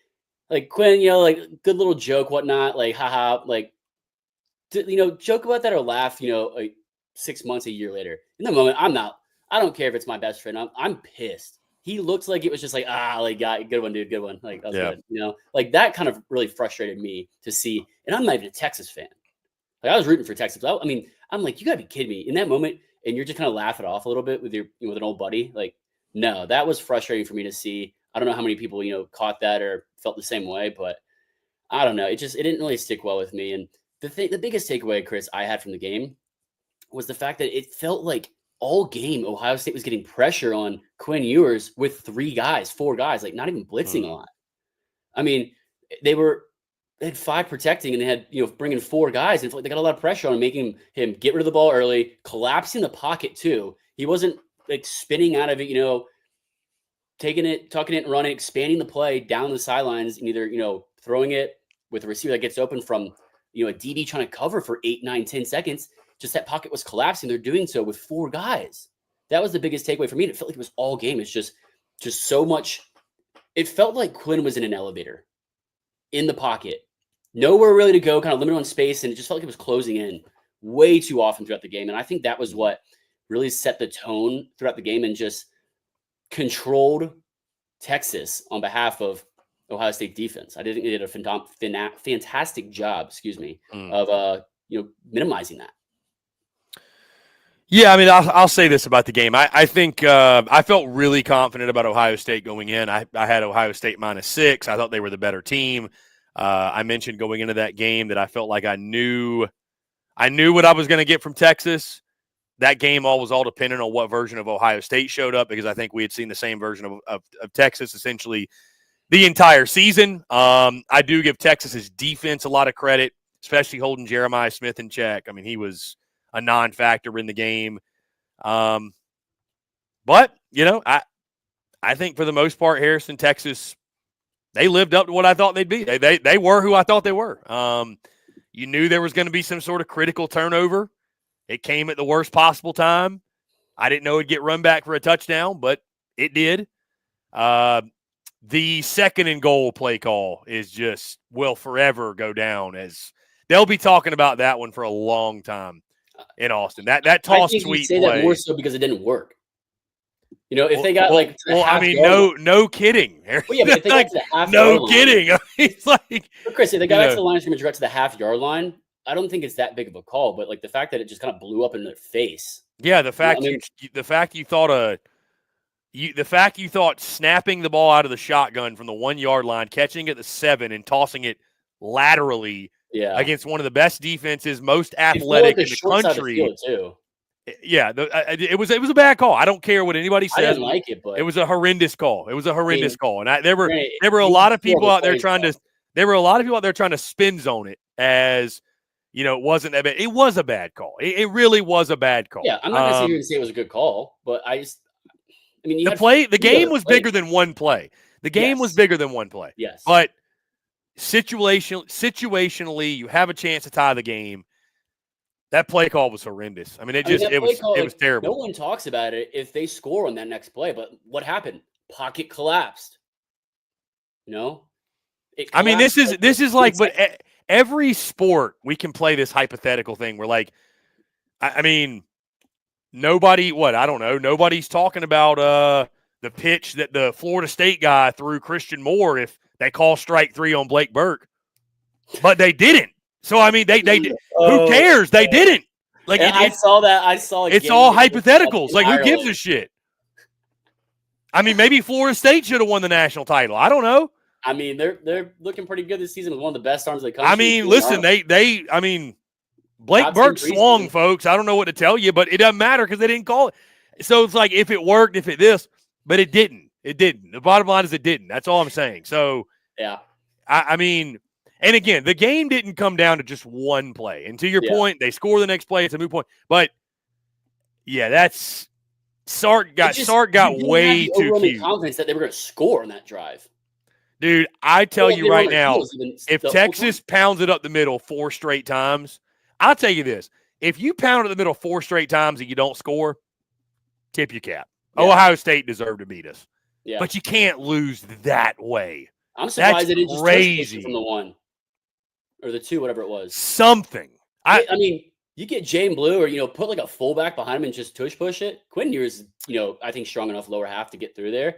Like Quinn, like good little joke, whatnot. Like haha, like. Joke about that or laugh, like 6 months, a year later. In the moment, I don't care if it's my best friend. I'm pissed. He looked like it was just like, good one, dude, good one. Like, that was good, like that kind of really frustrated me to see. And I'm not even a Texas fan. Like I was rooting for Texas. I mean, I'm like, you gotta be kidding me in that moment. And you're just kind of laugh it off a little bit with with an old buddy. Like, no, that was frustrating for me to see. I don't know how many people, caught that or felt the same way, but I don't know. It didn't really stick well with me. And the biggest takeaway, Chris, I had from the game was the fact that it felt like all game Ohio State was getting pressure on Quinn Ewers with 4 guys, like not even blitzing a lot. I mean, they had 5 protecting and they had, bringing 4 guys and they got a lot of pressure on him, making him get rid of the ball early, collapsing the pocket too. He wasn't like spinning out of it, taking it, tucking it and running, expanding the play down the sidelines and either, throwing it with a receiver that gets open from, a DB trying to cover for 8, 9, 10 seconds. Just that pocket was collapsing. They're doing so with 4 guys. That was the biggest takeaway for me. It felt like it was all game. It's just so much. It felt like Quinn was in an elevator in the pocket, nowhere really to go, kind of limited on space. And it just felt like it was closing in way too often throughout the game. And I think that was what really set the tone throughout the game and just controlled Texas on behalf of Ohio State defense. I think they did a fantastic job, of minimizing that. Yeah, I mean, I'll say this about the game. I think I felt really confident about Ohio State going in. I had Ohio State -6. I thought they were the better team. I mentioned going into that game that I felt like I knew what I was going to get from Texas. That game was all dependent on what version of Ohio State showed up because I think we had seen the same version of Texas essentially the entire season. I do give Texas's defense a lot of credit, especially holding Jeremiah Smith in check. I mean, he was a non-factor in the game. But, I think for the most part, Harrison, Texas, they lived up to what I thought they'd be. They were who I thought they were. You knew there was going to be some sort of critical turnover. It came at the worst possible time. I didn't know it'd get run back for a touchdown, but it did. The 2nd and goal play call will forever go down as they'll be talking about that one for a long time in Austin. That toss tweet say play. That more so because it didn't work. If they got no kidding. Well, yeah, but if they got to the half no kidding. Line, it's like, Chris, if they got back to the line of scrimmage, got to the half-yard line, I don't think it's that big of a call. But like the fact that it just kind of blew up in their face. Yeah, the fact you thought snapping the ball out of the shotgun from the 1-yard line, catching it at the 7, and tossing it laterally against one of the best defenses, most athletic in the country. Yeah, it was a bad call. I don't care what anybody says. I didn't like it, but it was a horrendous call. And there were a lot of people out there trying to spin zone it as it wasn't that bad. It was a bad call. It really was a bad call. Yeah, I'm not going to sit here and say it was a good call, but the game was bigger than one play. The game was bigger than one play. Yes. But situationally, you have a chance to tie the game. That play call was horrendous. I mean, it was terrible. No one talks about it if they score on that next play, but what happened? Pocket collapsed. I mean, this is like, but every sport we can play this hypothetical thing. We're like, I mean, Nobody's talking about the pitch that the Florida State guy threw Christian Moore if they call strike 3 on Blake Burke. But they didn't. So, I mean, they who cares? They didn't. Like I saw that. I saw it. It's all hypotheticals. Like, who gives a shit? I mean, maybe Florida State should have won the national title. I don't know. I mean, they're looking pretty good this season with one of the best arms of the country. I mean, listen, Blake Burke swung, folks. I don't know what to tell you, but it doesn't matter because they didn't call it. So it's like if it worked, but it didn't. It didn't. The bottom line is it didn't. That's all I'm saying. So yeah, I mean, and again, the game didn't come down to just one play. And to your point, they score the next play. It's a moot point. But yeah, that's Sark got way too cute. Confidence that they were going to score on that drive. Dude, I tell you right now, if Texas pounds it up the middle 4 straight times, I'll tell you this. If you pound it the middle 4 straight times and you don't score, tip your cap. Yeah. Ohio State deserved to beat us. Yeah. But you can't lose that way. I'm surprised they didn't just push it from the 1 or the 2, whatever it was. Something. I mean, you get Jay and Blue or, put like a fullback behind him and just tush push it. Quinn Ewers, I think strong enough lower half to get through there.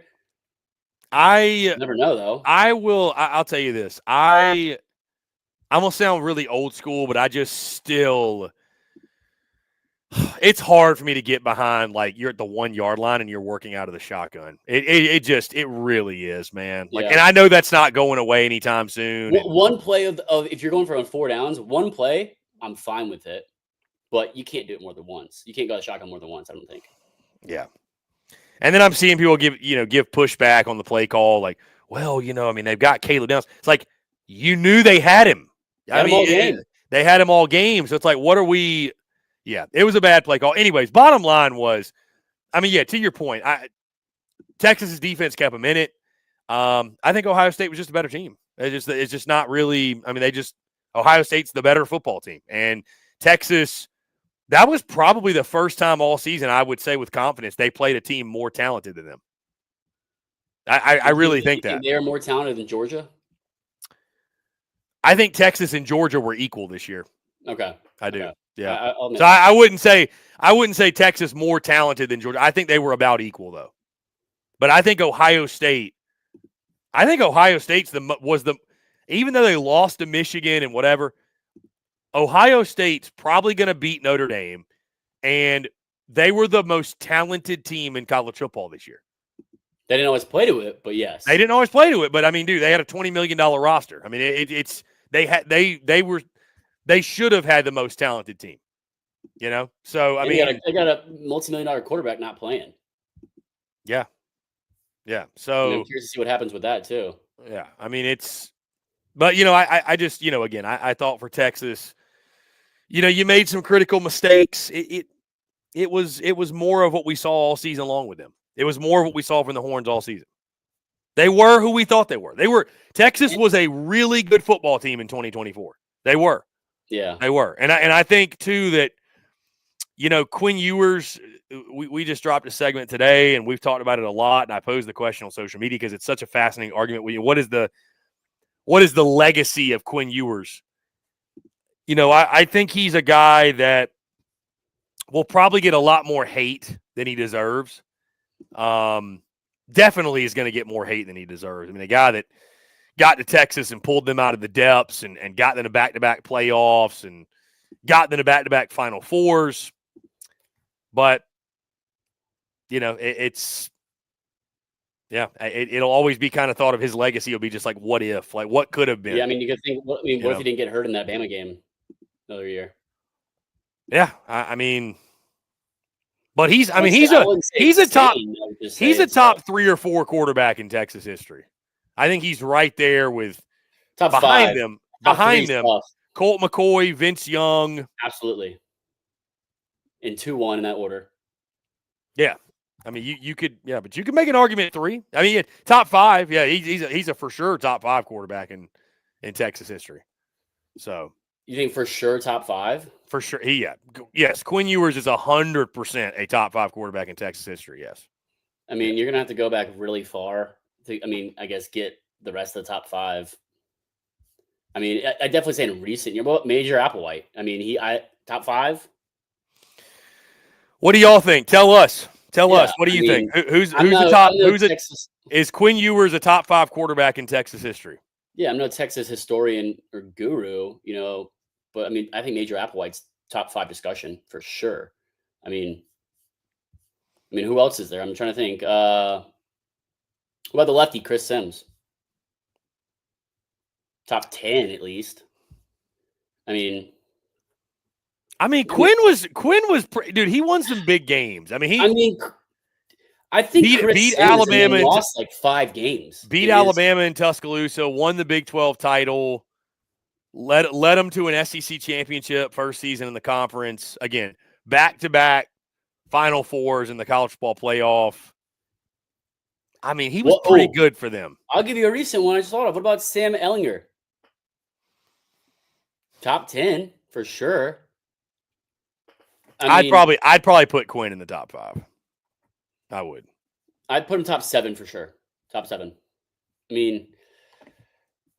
I never know though. I'll tell you this. I'm gonna sound really old school, but I just still it's hard for me to get behind like you're at the 1 yard line and you're working out of the shotgun. It really is, man. Like, and I know that's not going away anytime soon. One play of if you're going for on 4 downs, one play, I'm fine with it. But you can't do it more than once. You can't go to shotgun more than once, I don't think. Yeah. And then I'm seeing people give pushback on the play call, like, well, they've got Caleb Downs. It's like you knew they had him. They had him all game. So it's like, what are we? Yeah, it was a bad play call. Anyways, bottom line was, to your point, Texas's defense kept them in it. I think Ohio State was just a better team. It's just not really. Ohio State's the better football team, and Texas. That was probably the first time all season, I would say with confidence, they played a team more talented than them. I really think that. They're more talented than Georgia? I think Texas and Georgia were equal this year. Okay. I do. Okay. Yeah. So I wouldn't say Texas more talented than Georgia. I think they were about equal, though. But I think Ohio State's even though they lost to Michigan and whatever, Ohio State's probably going to beat Notre Dame, and they were the most talented team in college football this year. They didn't always play to it, but yes. They didn't always play to it, but dude, they had a $20 million roster. They should have had the most talented team. So they got a multi-million-dollar quarterback not playing. Yeah. Yeah. So I'm curious to see what happens with that too. Yeah. But I just, again, I thought for Texas, you made some critical mistakes. It was more of what we saw all season long with them. It was more of what we saw from the Horns all season. They were who we thought they were. Texas was a really good football team in 2024. They were. Yeah. They were. And I think too that, Quinn Ewers, we just dropped a segment today and we've talked about it a lot. And I posed the question on social media because it's such a fascinating argument. What is the legacy of Quinn Ewers? I think he's a guy that will probably get a lot more hate than he deserves. Definitely is going to get more hate than he deserves. A guy that got to Texas and pulled them out of the depths and got them to back-to-back playoffs and got them to back-to-back Final Fours. But, it'll always be kind of thought of his legacy will be just like, what if? Like, what could have been? Yeah, you could think, what if he didn't get hurt in that Bama game another year? Yeah, but he's a top 3 or 4 quarterback in Texas history. I think he's right there with behind them, Colt McCoy, Vince Young. Absolutely. In 2-1 in that order. Yeah. You could, but you could make an argument 3. Top 5. Yeah, he's a for sure top 5 quarterback in Texas history. So you think for sure top 5? For sure. Yes. Quinn Ewers is 100% a top 5 quarterback in Texas history. Yes. You're gonna have to go back really far to, I guess, get the rest of the top 5. I definitely say in recent year, but Major Applewhite. Top 5. What do y'all think? Tell us. What do you think? Who's the top? Is Quinn Ewers a top 5 quarterback in Texas history? Yeah, I'm no Texas historian or guru, but I mean, I think Major Applewhite's top 5 discussion for sure. I mean, who else is there? I'm trying to think. Who about the lefty, Chris Sims? Top 10 at least. I mean, Quinn was dude. He won some big games. I think beat Alabama, lost like 5 games. Beat Alabama in Tuscaloosa, won the Big 12 title, led them to an SEC championship first season in the conference. Again, back-to-back Final Fours in the college football playoff. I mean, he was pretty good for them. I'll give you a recent one I just thought of. What about Sam Ehlinger? Top 10 for sure. I'd probably put Quinn in the top 5. I would. I'd put him top 7 for sure. Top 7. I mean,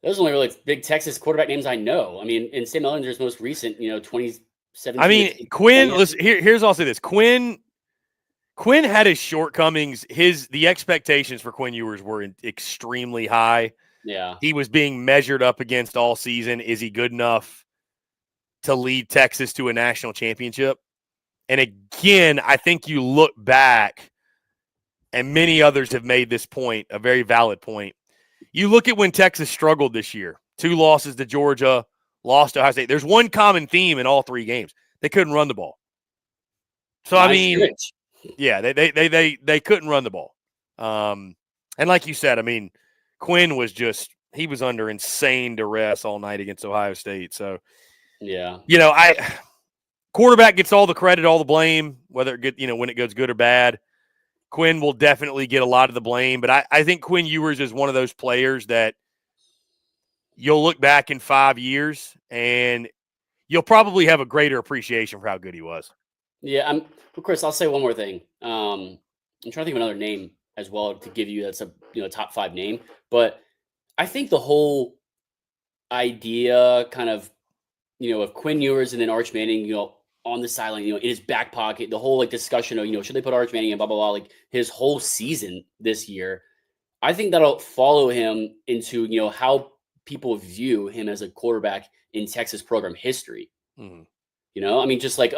those are only really big Texas quarterback names I know. I mean, in Sam Ehlinger's most recent, 2017. I mean, Quinn. Listen, here's I'll say this: Quinn had his shortcomings. The expectations for Quinn Ewers were extremely high. Yeah, he was being measured up against all season. Is he good enough to lead Texas to a national championship? And again, I think you look back, and many others have made this point, a very valid point. You look at when Texas struggled this year, 2 losses to Georgia, lost to Ohio State. There's one common theme in all 3 games. They couldn't run the ball. So, I mean, yeah, they couldn't run the ball. And like you said, I mean, Quinn was he was under insane duress all night against Ohio State. So, yeah, quarterback gets all the credit, all the blame, whether when it goes good or bad. Quinn will definitely get a lot of the blame, but I think Quinn Ewers is one of those players that you'll look back in 5 years and you'll probably have a greater appreciation for how good he was. Yeah, Chris, I'll say one more thing. I'm trying to think of another name as well to give you that's a top 5 name, but I think the whole idea kind of of Quinn Ewers and then Arch Manning, on the sideline, in his back pocket, the whole discussion of, should they put Arch Manning in, blah, blah, blah, his whole season this year, I think that'll follow him into, how people view him as a quarterback in Texas program history. Mm-hmm. Just Sam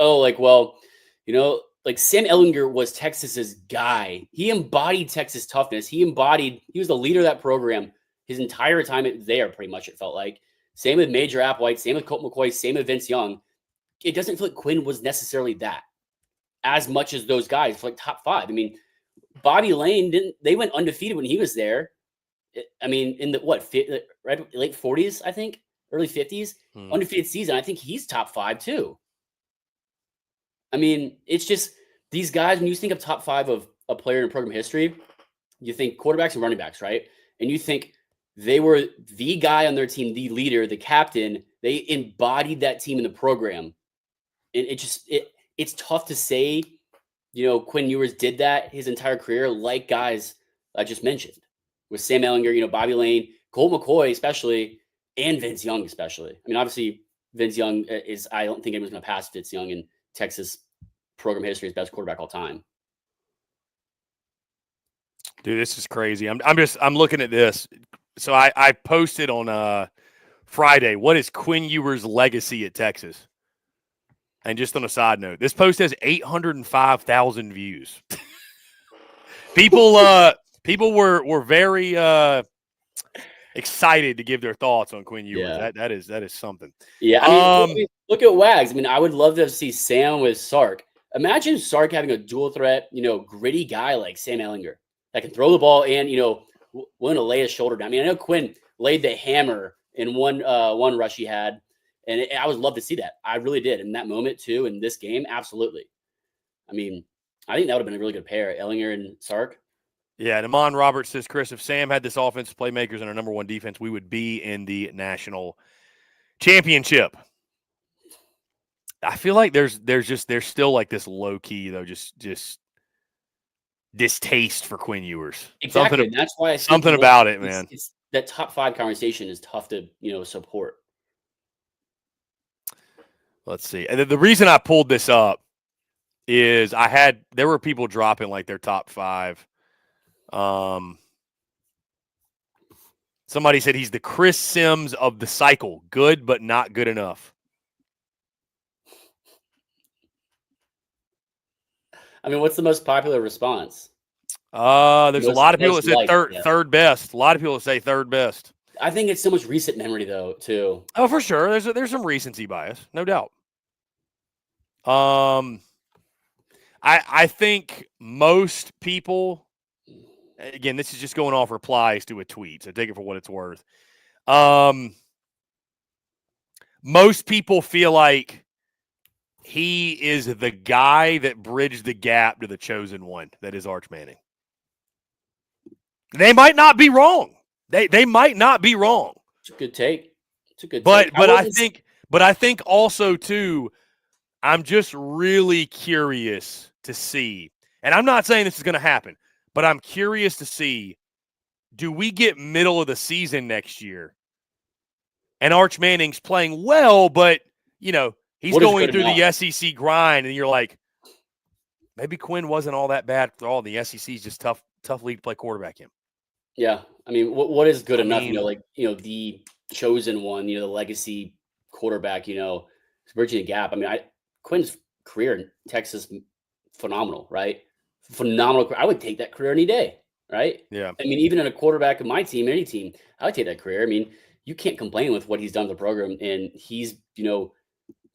Ehlinger was Texas's guy. He embodied Texas toughness. He was the leader of that program his entire time there, pretty much, it felt like. Same with Major Applewhite, same with Colt McCoy, same with Vince Young. It doesn't feel like Quinn was necessarily that as much as those guys for top 5. I mean, Bobby Lane they went undefeated when he was there. I mean, in the late 40s, I think, early 50s, undefeated season. I think he's top 5 too. I mean, it's just these guys, when you think of top 5 of a player in program history, you think quarterbacks and running backs, right? And you think they were the guy on their team, the leader, the captain. They embodied that team in the program. And it's tough to say, Quinn Ewers did that his entire career, like guys I just mentioned, with Sam Ehlinger, Bobby Lane, Colt McCoy especially, and Vince Young especially. I mean, obviously, Vince Young I don't think anyone's going to pass Vince Young in Texas program history as best quarterback all time. Dude, this is crazy. I'm looking at this. So I posted on Friday, what is Quinn Ewers' legacy at Texas? And just on a side note, this post has 805,000 views. People were very excited to give their thoughts on Quinn Ewers. Yeah. That is something. Yeah, I mean, look at Wags. I mean, I would love to see Sam with Sark. Imagine Sark having a dual threat, gritty guy like Sam Ehlinger that can throw the ball and willing to lay his shoulder down. I mean, I know Quinn laid the hammer in one rush he had, and I would love to see that. I really did in that moment too. In this game, absolutely. I mean, I think that would have been a really good pair, Ehlinger and Sark. Yeah, and Amon Roberts says, Chris, if Sam had this offensive playmakers and our number 1 defense, we would be in the national championship. I feel like there's still like this low key though, just distaste for Quinn Ewers. Exactly. That's why I think something about it, man. It's that top 5 conversation is tough to support. Let's see. And the reason I pulled this up is there were people dropping like their top 5. Somebody said he's the Chris Sims of the cycle. Good, but not good enough. I mean, what's the most popular response? There's a lot of people that said third best. A lot of people that say third best. I think it's so much recent memory, though, too. Oh, for sure. There's some recency bias, no doubt. I think most people, again, this is just going off replies to a tweet, so take it for what it's worth. Most people feel like he is the guy that bridged the gap to the chosen one, that is Arch Manning. They might not be wrong. They might not be wrong. It's a good take. It's a good take. But I think also too, I'm just really curious to see, and I'm not saying this is going to happen, but I'm curious to see, do we get middle of the season next year and Arch Manning's playing well, but, you know, he's going through the SEC grind, and you're like, maybe Quinn wasn't all that bad for all. The SEC's just tough league to play quarterback in. Yeah. I mean, what is good enough? The chosen one, the legacy quarterback, bridging the gap. I mean, Quinn's career in Texas, phenomenal, right? Phenomenal. I would take that career any day, right? Yeah. I mean, even in a quarterback of my team, any team, I would take that career. I mean, you can't complain with what he's done to the program, and he's,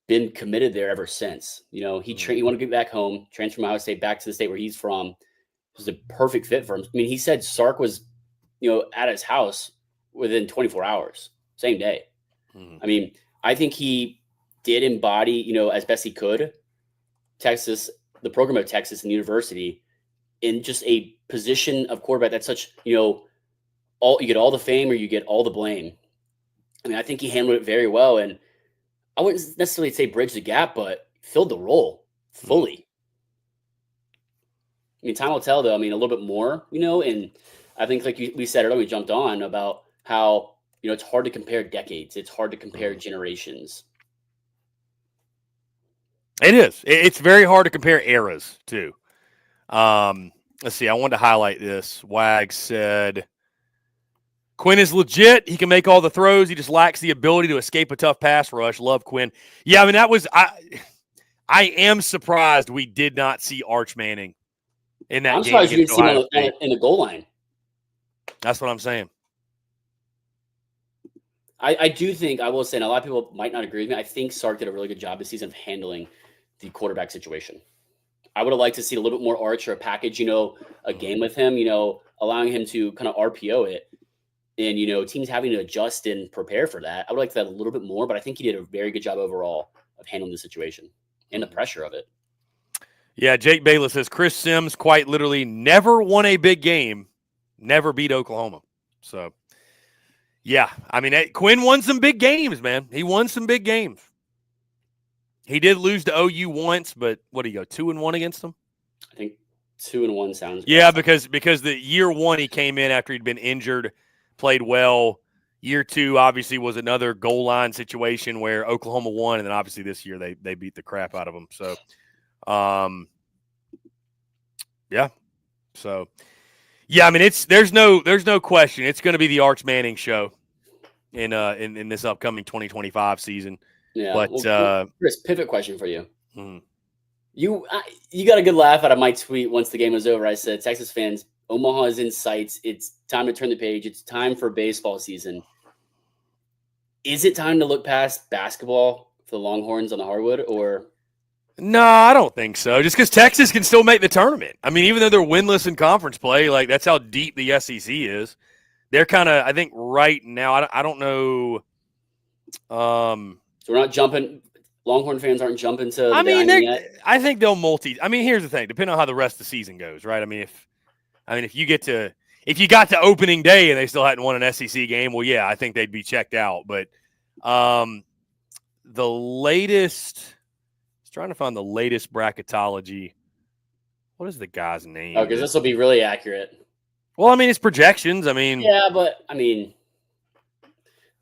been committed there ever since. He wanted to get back home, transfer from Ohio State back to the state where he's from. It was a perfect fit for him. I mean, he said Sark was, at his house within 24 hours, same day. Mm-hmm. I mean, I think he did embody, as best he could, Texas, the program of Texas and the university, in just a position of quarterback that's such, you get all the fame or you get all the blame. I mean, I think he handled it very well, and I wouldn't necessarily say bridge the gap, but filled the role fully. I mean, time will tell, though. I mean, a little bit more, and I think, like we said earlier, we jumped on about how, it's hard to compare decades. It's hard to compare generations. It is. It's very hard to compare eras, too. Let's see. I wanted to highlight this. Wag said, Quinn is legit. He can make all the throws. He just lacks the ability to escape a tough pass rush. Love Quinn. Yeah, I mean, I am surprised we did not see Arch Manning in that game. I'm surprised you didn't see him in the goal line. That's what I'm saying. I do think, I will say, and a lot of people might not agree with me, I think Sark did a really good job this season of handling the quarterback situation. I would have liked to see a little bit more Arch or a package, a game with him, allowing him to kind of RPO it. And, teams having to adjust and prepare for that. I would like that a little bit more, but I think he did a very good job overall of handling the situation and the pressure of it. Yeah, Jake Bayless says Chris Sims quite literally never won a big game, never beat Oklahoma. So, yeah, I mean, Quinn won some big games, man. He won some big games. He did lose to OU once, but what did he go, 2-1 against them? I think 2-1 sounds good. Yeah, because the year one he came in after he'd been injured, played well. Year two obviously was another goal line situation where Oklahoma won, and then obviously this year they beat the crap out of them. So, yeah. So, yeah, I mean there's no question it's going to be the Arch Manning show in this upcoming 2025 season. Yeah. But Chris, pivot question for you. Mm-hmm. You got a good laugh out of my tweet once the game was over. I said, Texas fans, Omaha is in sights. It's time to turn the page. It's time for baseball season. Is it time to look past basketball for the Longhorns on the hardwood, or? No, I don't think so. Just because Texas can still make the tournament. I mean, even though they're winless in conference play, like that's how deep the SEC is. They're kind of, I think, right now. I don't know. So we're not jumping. Longhorn fans aren't jumping to. I mean, I think they'll I mean, here's the thing. Depending on how the rest of the season goes, right? I mean, if you got to opening day and they still hadn't won an SEC game, well, yeah, I think they'd be checked out. But the latest, I was trying to find the latest bracketology. What is the guy's name? Oh, because this will be really accurate. Well, I mean, it's projections. I mean, yeah, but I mean,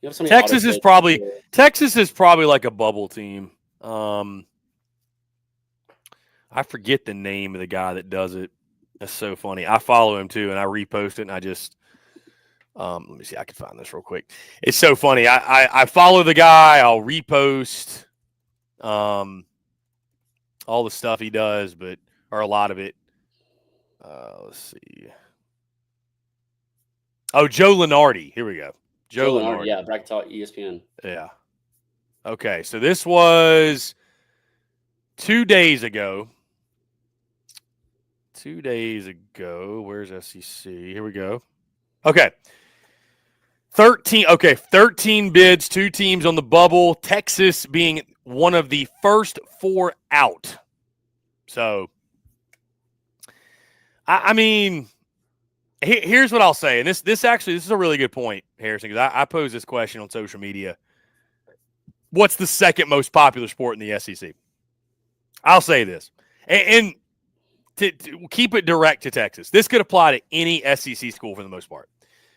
you have so many Texas is probably like a bubble team. I forget the name of the guy that does it. That's so funny. I follow him too, and I repost it, and I just let me see. I can find this real quick. It's so funny. I follow the guy. I'll repost all the stuff he does, or a lot of it. Let's see. Oh, Joe Lenardi. Here we go. Joe Lenardi. Yeah, Bracket Talk, ESPN. Yeah. Okay, so this was 2 days ago. 2 days ago. Where's SEC? Here we go. Okay. 13 bids, 2 teams on the bubble, Texas being one of the first 4 out. So, I mean, here's what I'll say. And this is a really good point, Harrison, because I posed this question on social media. What's the second most popular sport in the SEC? I'll say this. And to keep it direct to Texas, this could apply to any SEC school for the most part.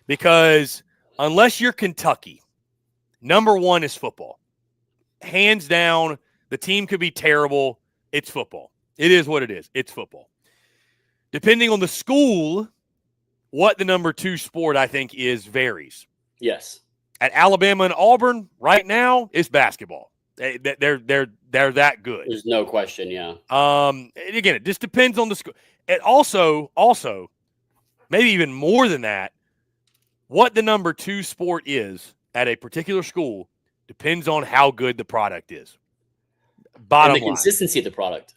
Because unless you're Kentucky, number 1 is football. Hands down, the team could be terrible. It's football. It is what it is. It's football. Depending on the school, what the number 2 sport, I think, is varies. Yes. At Alabama and Auburn, right now, it's basketball. They're that good. There's no question, yeah. Again, it just depends on the school. It also, maybe even more than that, what the number 2 sport is at a particular school depends on how good the product is. Bottom and the line. Consistency of the product.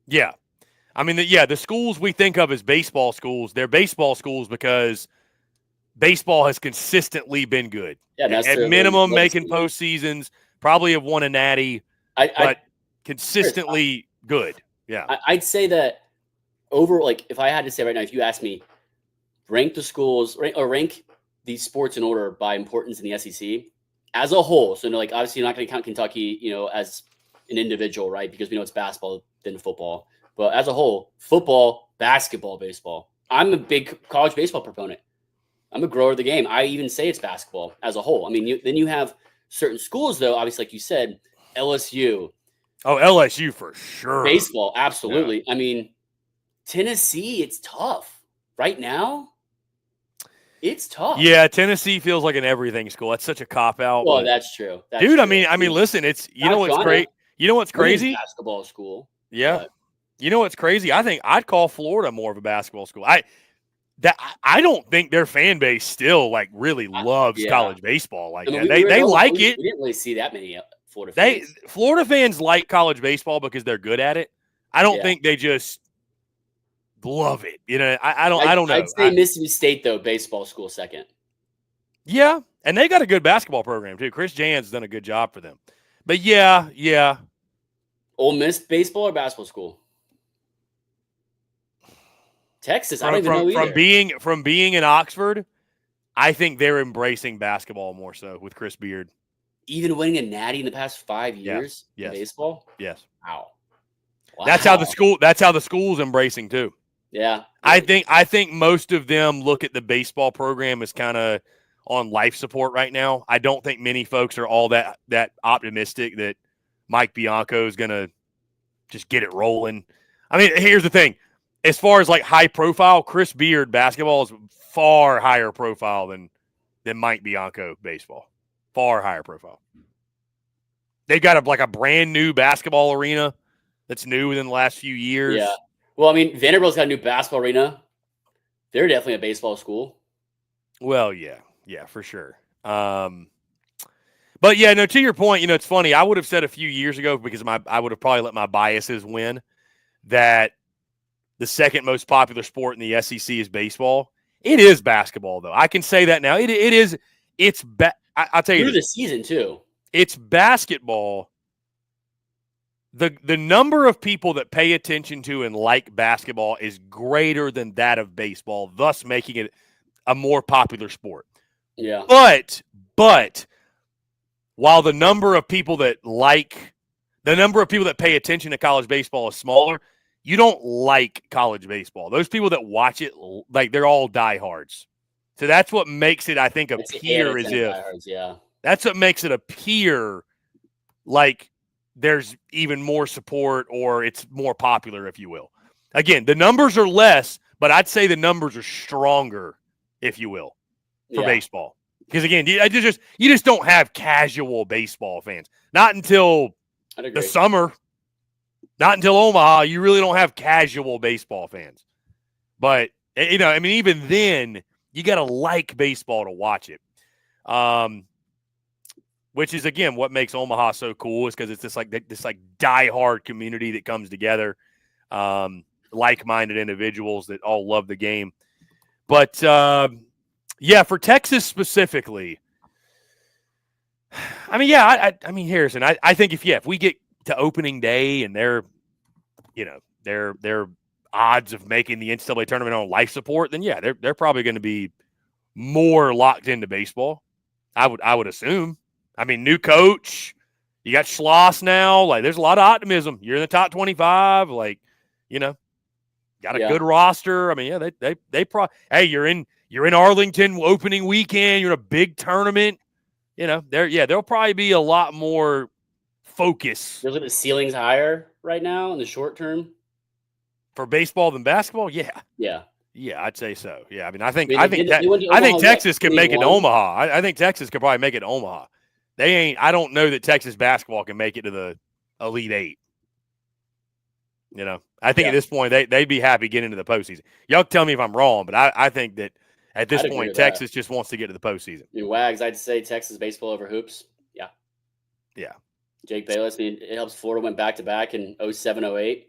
Yeah. I mean, the schools we think of as baseball schools, they're baseball schools because baseball has consistently been good. Yeah, at minimum, making postseasons, probably have won a natty, but consistently good. Yeah. I'd say that if I had to say right now, if you ask me, rank the schools or rank these sports in order by importance in the SEC as a whole. So, obviously you're not going to count Kentucky, as an individual, right? Because we know it's basketball than football. But as a whole, football, basketball, baseball. I'm a big college baseball proponent. I'm a grower of the game. I even say it's basketball as a whole. I mean, then you have certain schools, though, obviously, like you said, LSU. Oh, LSU for sure. Baseball, absolutely. Yeah. I mean, Tennessee, it's tough. Right now, it's tough. Yeah, Tennessee feels like an everything school. That's such a cop-out. Well, that's true. Dude, true. I mean, listen, it's what's great. You know what's crazy? Basketball school. Yeah. But. You know what's crazy? I think I'd call Florida more of a basketball school. I don't think their fan base still really loves college baseball like that. They like it. We didn't really see that many Florida fans. Florida fans like college baseball because they're good at it. I don't think they just love it. I don't know. I'd say Mississippi State though, baseball school second. Yeah, and they got a good basketball program too. Chris Jan's done a good job for them. But yeah. Ole Miss baseball or basketball school? Texas, I don't even know either. From being in Oxford, I think they're embracing basketball more so with Chris Beard. Even winning a natty in the past 5 years in baseball? Yes. Wow. That's how the school's embracing too. Yeah. I think most of them look at the baseball program as kind of on life support right now. I don't think many folks are all that optimistic that Mike Bianco is going to just get it rolling. I mean, here's the thing. As far as high profile, Chris Beard basketball is far higher profile than Mike Bianco baseball. Far higher profile. They've got a brand new basketball arena that's new within the last few years. Yeah. Well, I mean, Vanderbilt's got a new basketball arena. They're definitely a baseball school. Well, yeah, for sure. But yeah, no, to your point, it's funny. I would have said a few years ago because I would have probably let my biases win that the second most popular sport in the SEC is baseball. It is basketball, though. I can say that now. It is. I'll tell you. Through the season, too. It's basketball. The number of people that pay attention to and like basketball is greater than that of baseball, thus making it a more popular sport. Yeah. But while the number of people that pay attention to college baseball is smaller, you don't like college baseball. Those people that watch it, they're all diehards. So that's what makes it, I think, appear as if. Yeah. That's what makes it appear like there's even more support or it's more popular, if you will. Again, the numbers are less, but I'd say the numbers are stronger, if you will, for baseball. Because again, you just don't have casual baseball fans. Not until the summer, not until Omaha, you really don't have casual baseball fans. But even then, you got to like baseball to watch it. Which is again what makes Omaha so cool is because it's this diehard community that comes together, like-minded individuals that all love the game. But for Texas specifically, Harrison, I think if we get to opening day and their odds of making the NCAA tournament on life support, then they're probably going to be more locked into baseball. I would assume. I mean, new coach, you got Schloss now. Like, there's a lot of optimism. You're in the top 25. Like, got a good roster. I mean, hey, you're in Arlington opening weekend. You're in a big tournament. There'll probably be a lot more focus. There's the ceiling's higher right now in the short term for baseball than basketball. Yeah. Yeah, I'd say so. Yeah, I mean, I think Texas can make it to Omaha. I think Texas could probably make it to Omaha. I don't know that Texas basketball can make it to the Elite Eight. I think at this point they'd be happy getting into the postseason. Y'all tell me if I'm wrong, but I think that at this point Texas just wants to get to the postseason. Wags, I'd say Texas baseball over hoops. Yeah. Yeah. Jake Bayless. I mean, it helps Florida went back to back in 07, 08.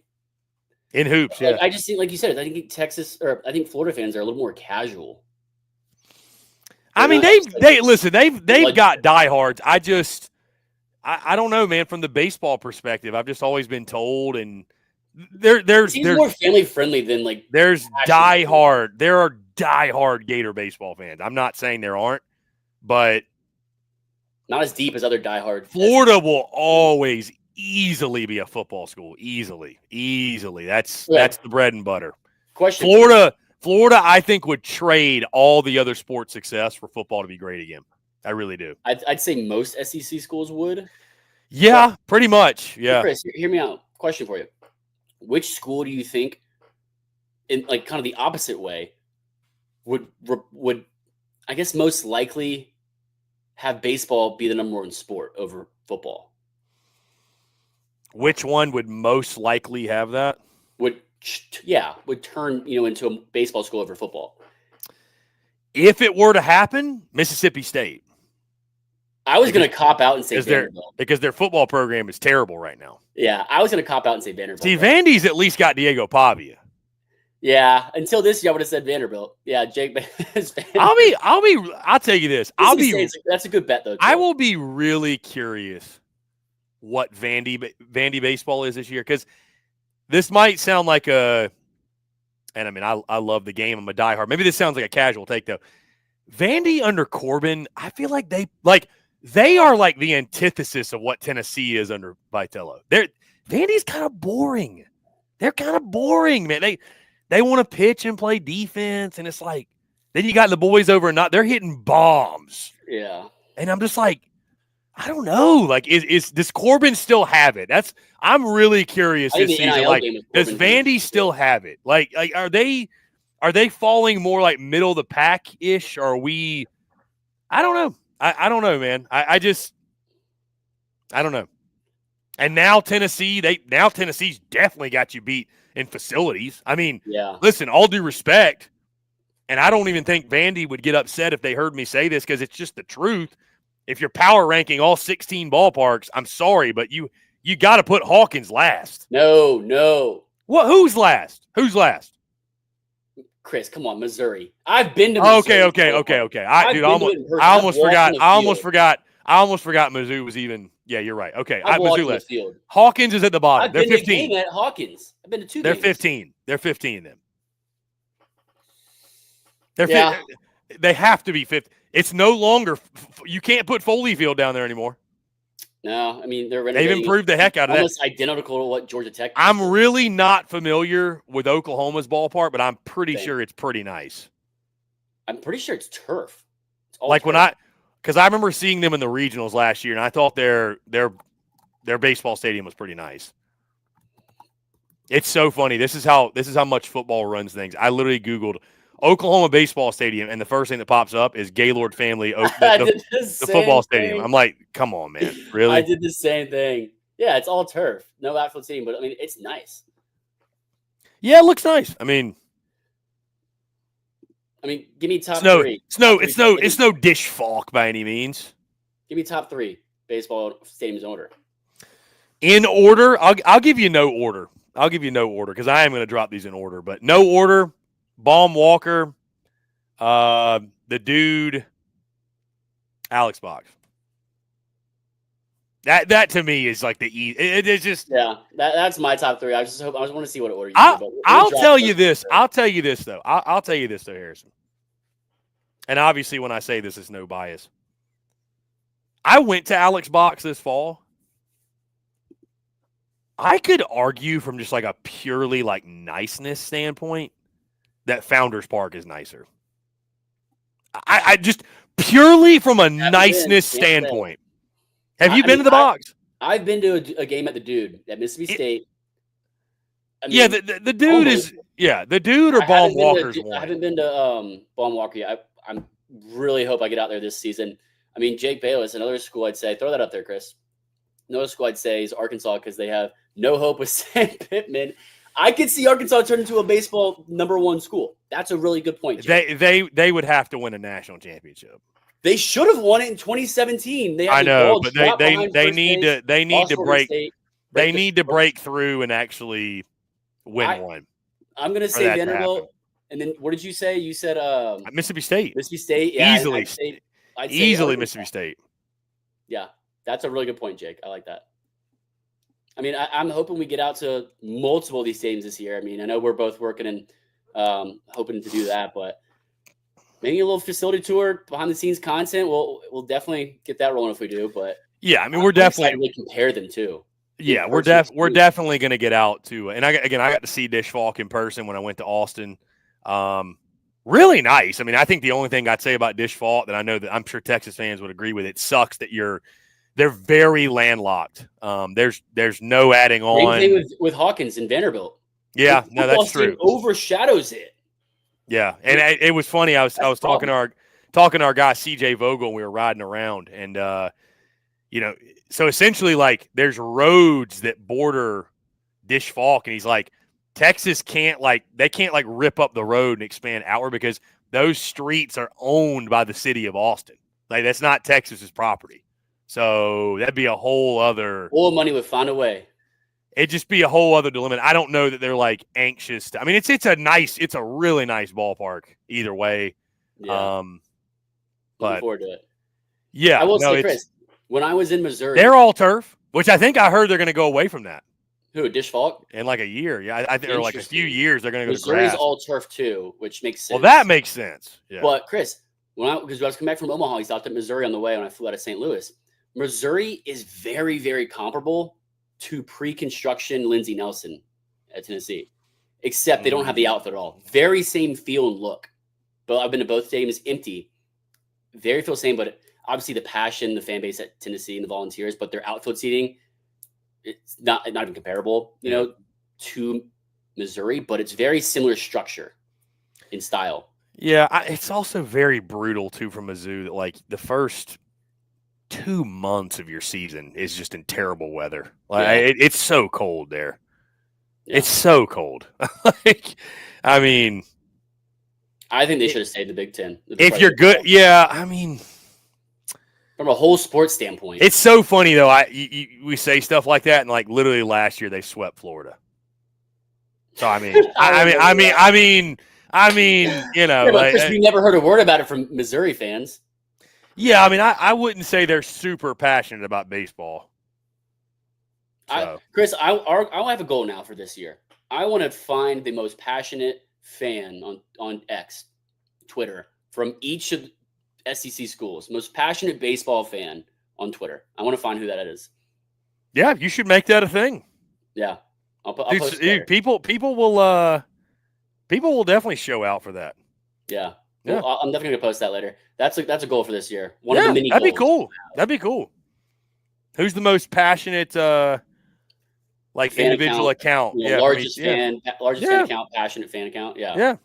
In hoops, yeah. I just think, like you said, I think Florida fans are a little more casual. I mean, they've got diehards. I don't know, man. From the baseball perspective, I've just always been told, and there's more family friendly than like. There are diehard Gator baseball fans. I'm not saying there aren't, but not as deep as other diehard. Florida will always easily be a football school. Easily. That's the bread and butter. Question. Florida, I think, would trade all the other sports success for football to be great again. I really do. I'd say most SEC schools would. Yeah, pretty much. Yeah. Chris, hear me out. Question for you. Which school do you think, in like kind of the opposite way, would I guess most likely have baseball be the number one sport over football? Which one would most likely have that? Would turn into a baseball school over football. If it were to happen, Mississippi State. I was going to cop out and say Vanderbilt. Because their football program is terrible right now. Yeah, I was going to cop out and say Vanderbilt. See, Vandy's at least got Diego Pavia. Yeah, until this year, I would have said Vanderbilt. Yeah, Jake. I'll tell you this. That's a good bet, though. Too. I will be really curious what Vandy baseball is this year, because this might sound like I love the game. I'm a diehard. Maybe this sounds like a casual take, though. Vandy under Corbin, I feel like they are like the antithesis of what Tennessee is under Vitello. Vandy's kind of boring. They're kind of boring, man. They want to pitch and play defense, and it's like then you got the boys over and they're hitting bombs. Yeah. And I'm just like, I don't know. Like, does Corbin still have it? I'm really curious this season. Like, does Vandy still have it? Like are they falling more like middle of the pack ish? Or are we? I don't know. I don't know, man. I don't know. And now Tennessee's definitely got you beat in facilities. I mean, listen, all due respect, and I don't even think Vandy would get upset if they heard me say this because it's just the truth. If you're power ranking all 16 ballparks, I'm sorry, but you got to put Hawkins last. No. What? Who's last? Chris, come on, Missouri. I've been to Missouri. Okay. I almost forgot Mizzou was even. Yeah, you're right. Okay, Mizzou last. Hawkins is at the bottom. They're 15. At Hawkins. I've been to 2 They're games. 15. They're 15 then. They have to be 50. It's no longer. You can't put Foley Field down there anymore. No, I mean they've improved the heck out of that. Almost identical to what Georgia Tech. I'm really not familiar with Oklahoma's ballpark, but I'm pretty sure it's pretty nice. I'm pretty sure it's turf. Because I remember seeing them in the regionals last year, and I thought their their baseball stadium was pretty nice. It's so funny. This is how much football runs things. I literally Googled Oklahoma baseball stadium, and the first thing that pops up is Gaylord family, the football stadium. I'm like, come on, man, really? I did the same thing. Yeah, it's all turf, no outfield seating, but I mean, it's nice. Yeah, it looks nice. I mean, give me top three. It's no dish falk by any means. Give me top 3 baseball stadiums in order. In order, I'll give you no order. I'll give you no order because I am going to drop these in order. But no order, Baum Walker, the dude, Alex Box. That to me is like the easy. It is just that's my top 3. I just want to see what order you. I'll tell you this. I'll tell you this though. I'll tell you this though, Harrison. And obviously, when I say this, is no bias. I went to Alex Box this fall. I could argue from just like a purely like niceness standpoint that Founders Park is nicer. I just purely from a niceness standpoint. Have you been to the Box? I've been to a game at the Dude at Mississippi State. The Dude is the Dude or Baum Walker's one. I haven't been to Baum Walker yet. I really hope I get out there this season. I mean, Jake Bayless, another school I'd say, throw that up there, Chris. Another school I'd say is Arkansas because they have no hope with Sam Pittman. I could see Arkansas turn into a baseball #1 school. That's a really good point, Jake. They would have to win a national championship. They should have won it in 2017. I know, but they need to break through and actually win one. I'm going to say Vanderbilt. And then what did you say? You said Mississippi State. Mississippi State, yeah, easily Mississippi State. Yeah, that's a really good point, Jake. I like that. I mean, I'm hoping we get out to multiple of these stadiums this year. I mean, I know we're both working and hoping to do that, but maybe a little facility tour, behind the scenes content. We'll definitely get that rolling if we do. But yeah, I mean, we're definitely compare them too. Yeah, we're definitely going to get out to, and I got to see Dish Falk in person when I went to Austin. Really nice. I mean, I think the only thing I'd say about Dish Falk that I know that I'm sure Texas fans would agree with, it sucks that they're very landlocked. There's no adding on. Same thing with Hawkins and Vanderbilt. Yeah, no, that's true. Overshadows it. Yeah, and it was funny. I was talking to our guy CJ Vogel, and we were riding around, and so essentially, like, there's roads that border Dish Falk, and he's like, Texas can't rip up the road and expand outward because those streets are owned by the city of Austin. Like, that's not Texas's property. So that'd be a whole other. Oil money would find a way. It'd just be a whole other dilemma. I don't know that they're like anxious. I mean, it's a really nice ballpark either way. Yeah. Looking forward to it. Yeah. I will say, Chris, when I was in Missouri, they're all turf, which I think I heard they're going to go away from that. Who, Dish Falk? In like a year. Yeah. I think, or like a few years, they're going to go to grass. Missouri's all turf too, which makes sense. Well, that makes sense. Yeah. But Chris, because I was coming back from Omaha, I stopped at Missouri on the way when I flew out of St. Louis. Missouri is very, very comparable to pre-construction Lindsey Nelson at Tennessee, except they don't have the outfit at all. Very same feel and look. But I've been to both stadiums, empty. Very feel same, but obviously the passion, the fan base at Tennessee and the Volunteers, but their outfield seating, it's not even comparable, to Missouri, but it's very similar structure in style. Yeah, it's also very brutal too from Mizzou that like the first 2 months of your season is just in terrible weather. Like it's so cold there. Yeah. It's so cold. I mean, I think they should have stayed in the Big Ten. If you're good, yeah. I mean, from a whole sports standpoint, it's so funny though. We say stuff like that, and like literally last year they swept Florida. So I mean, Chris, we never heard a word about it from Missouri fans. Yeah, I mean, I wouldn't say they're super passionate about baseball. So. Chris, I'll have a goal now for this year. I want to find the most passionate fan on X, Twitter, from each of SEC schools. Most passionate baseball fan on Twitter. I want to find who that is. Yeah, you should make that a thing. Yeah, I'll post it. People will definitely show out for that. Yeah. Well, I'm definitely gonna post that later. That's a goal for this year. One of Yeah, the mini that'd be goals. cool. That'd be cool. Who's the most passionate like fan individual account? You know, Yeah, largest for me, largest fan account, passionate fan account. Yeah. Yeah.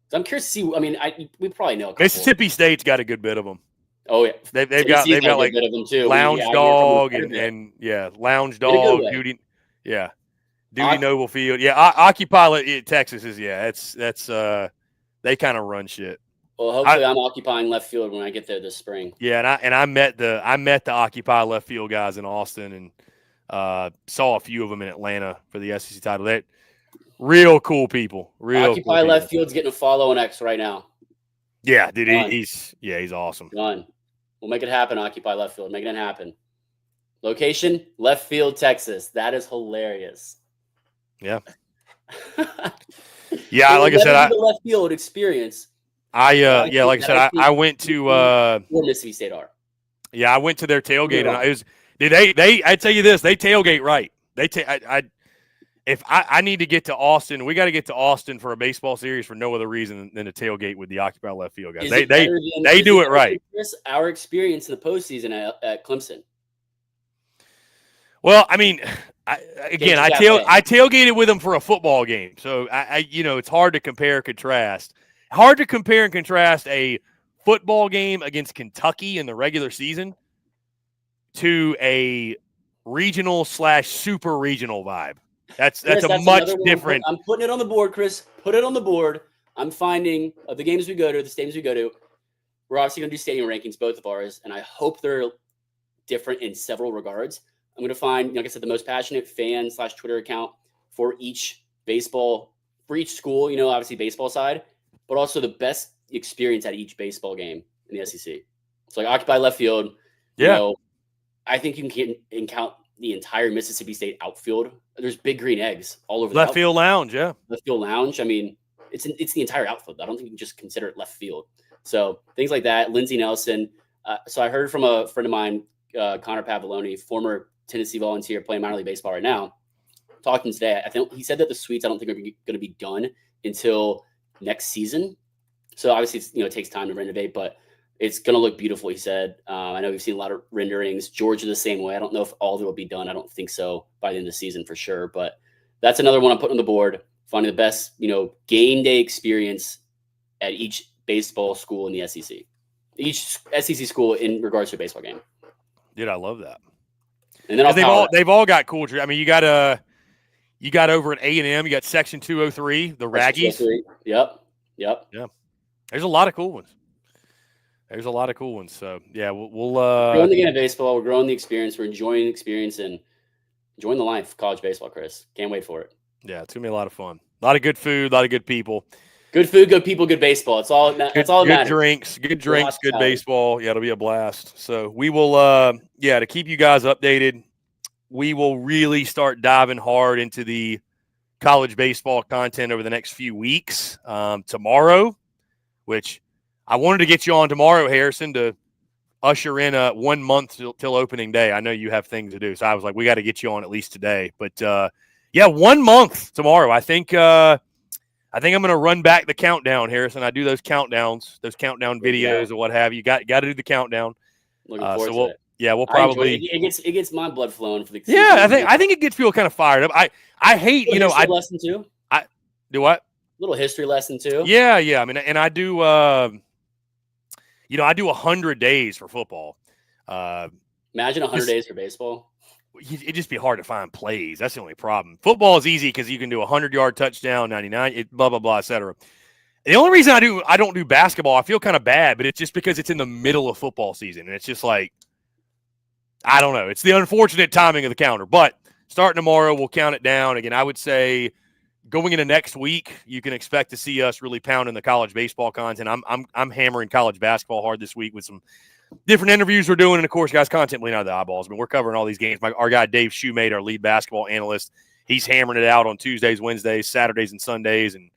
So I'm curious to see. I mean, we probably know a couple. Mississippi State's got a good bit of them. Oh yeah, they've Tennessee's got a like good bit of them too. Lounge I hear from Dog quite a bit. and Lounge In a good Dog, way. Duty Noble Field. Yeah, Occupy Texas is that's they kind of run shit. Well, hopefully I'm occupying left field when I get there this spring. Yeah, and I met the Occupy left field guys in Austin and saw a few of them in Atlanta for the SEC title. That real cool people. Occupy left field's getting a follow on X right now. Yeah, dude, he's awesome. Done. We'll make it happen. Occupy left field, making it happen. Location: left field, Texas. That is hilarious. Yeah. Yeah, like I said, the left field experience. like I said, I went to where Mississippi State are. Yeah, I went to their tailgate, and it was I tell you this, they tailgate right. I need to get to Austin, we got to get to Austin for a baseball series for no other reason than to tailgate with the Occupy left field guys. They do it right. Our experience in the postseason at Clemson. Well, I mean, I tailgated with them for a football game, so I it's hard to compare and contrast. Hard to compare and contrast a football game against Kentucky in the regular season to a regional / super regional vibe. That's a much different. I'm putting it on the board, Chris. Put it on the board. I'm finding of the games we go to, the stadiums we go to. We're obviously going to do stadium rankings, both of ours, and I hope they're different in several regards. I'm going to find, like I said, the most passionate fan / Twitter account for each school, obviously baseball side, but also the best experience at each baseball game in the SEC. So like Occupy left field. Yeah. I think you can count the entire Mississippi State outfield. There's big green eggs all over left field lounge. Yeah. Left field lounge. I mean, it's the entire outfield. I don't think you can just consider it left field. So things like that. Lindsey Nelson. So I heard from a friend of mine, Connor Pavoloni, former Tennessee Volunteer playing minor league baseball right now, talking today. I think he said that the suites I don't think are going to be done until next season. So obviously it takes time to renovate, but it's going to look beautiful. He said. I know we've seen a lot of renderings. Georgia the same way. I don't know if all of it will be done. I don't think so by the end of the season for sure. But that's another one I'm putting on the board. Finding the best game day experience at each baseball school in the SEC. Each SEC school in regards to a baseball game. Dude, I love that. And then they've all got cool. I mean, you got over at A&M. You got Section 203, the Raggies. Yep. Yeah. There's a lot of cool ones. So yeah, we'll growing the game of baseball. We're growing the experience. We're enjoying the experience and enjoying the life of college baseball. Chris, can't wait for it. Yeah, it's gonna be a lot of fun. A lot of good food. A lot of good people. Good food, good people, good baseball. It's all. It's all that matters. Good drinks, good baseball. Yeah, it'll be a blast. So we will. To keep you guys updated, we will really start diving hard into the college baseball content over the next few weeks. Tomorrow, which I wanted to get you on tomorrow, Harrison, to usher in 1 month till opening day. I know you have things to do, so I was like, we got to get you on at least today. But 1 month tomorrow. I think I'm going to run back the countdown, Harrison. I do those countdowns, videos or what have you. Got to do the countdown. Looking forward to it. Yeah, we'll probably. It gets my blood flowing for the. Yeah, I think it gets people kind of fired up. I hate lesson too. I do what? Little history lesson too. Yeah. I mean, and I do. I do 100 days for football. Imagine 100 days for baseball. It'd just be hard to find plays. That's the only problem. Football is easy because you can do a 100-yard touchdown, 99, blah blah blah, etc. The only reason I don't do basketball, I feel kind of bad, but it's just because it's in the middle of football season, and it's just like, I don't know. It's the unfortunate timing of the calendar. But starting tomorrow, we'll count it down. Again, I would say going into next week, you can expect to see us really pounding the college baseball content. I'm hammering college basketball hard this week with some different interviews we're doing, and of course, guys, content bleeding out of the eyeballs. I mean, we're covering all these games. Our guy Dave Shoemate, our lead basketball analyst, he's hammering it out on Tuesdays, Wednesdays, Saturdays, and Sundays, and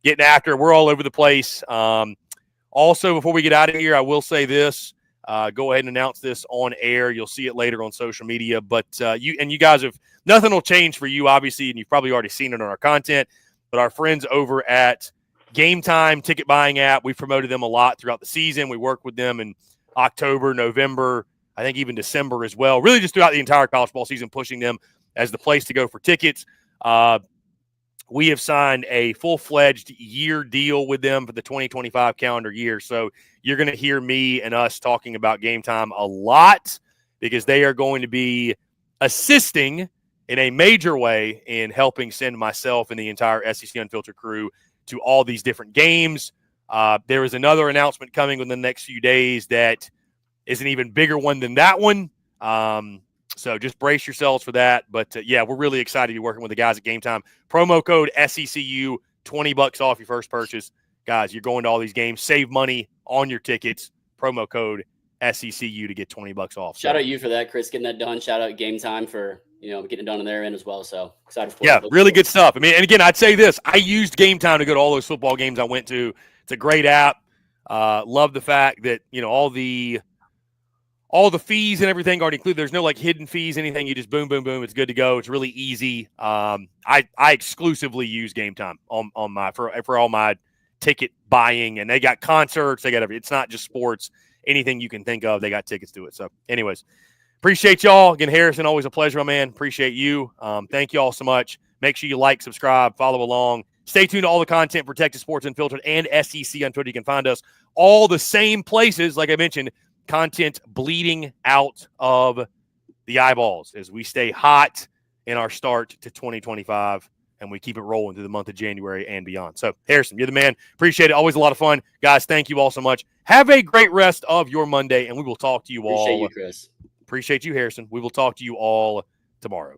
getting after it. We're all over the place. Also, before we get out of here, I will say this. Go ahead and announce this on air. You'll see it later on social media. But you guys have – nothing will change for you, obviously, and you've probably already seen it on our content. But our friends over at Game Time ticket buying app, we've promoted them a lot throughout the season. We work with them in October, November, I think even December as well. Really just throughout the entire college football season, pushing them as the place to go for tickets. We have signed a full-fledged year deal with them for the 2025 calendar year. So you're going to hear me and us talking about Game Time a lot because they are going to be assisting in a major way in helping send myself and the entire SEC Unfiltered crew to all these different games. There is another announcement coming within the next few days that is an even bigger one than that one. So just brace yourselves for that. But, yeah, we're really excited to be working with the guys at Game Time. Promo code SECU, $20 off your first purchase. Guys, you're going to all these games. Save money on your tickets. Promo code SECU to get $20 off. Shout out you for that, Chris, getting that done. Shout out Game Time for, getting it done on their end as well. So excited for it. Yeah, really good stuff. I mean, and again, I'd say this. I used Game Time to go to all those football games I went to. It's a great app. Love the fact that, all the fees and everything already included. There's no hidden fees, anything. You just boom, boom, boom. It's good to go. It's really easy. I exclusively use Game Time on my for all my ticket buying, and they got concerts. They got everything. It's not just sports. Anything you can think of, they got tickets to it. So, anyways, appreciate y'all. Again, Harrison, always a pleasure, my man. Appreciate you. Thank you all so much. Make sure you like, subscribe, follow along. Stay tuned to all the content for Texas Sports Unfiltered and SEC Unfiltered. You can find us all the same places, like I mentioned. Content bleeding out of the eyeballs as we stay hot in our start to 2025 and we keep it rolling through the month of January and beyond. So, Harrison, you're the man. Appreciate it. Always a lot of fun. Guys, thank you all so much. Have a great rest of your Monday, and we will talk to you all. Appreciate you, Chris. Appreciate you, Harrison. We will talk to you all tomorrow.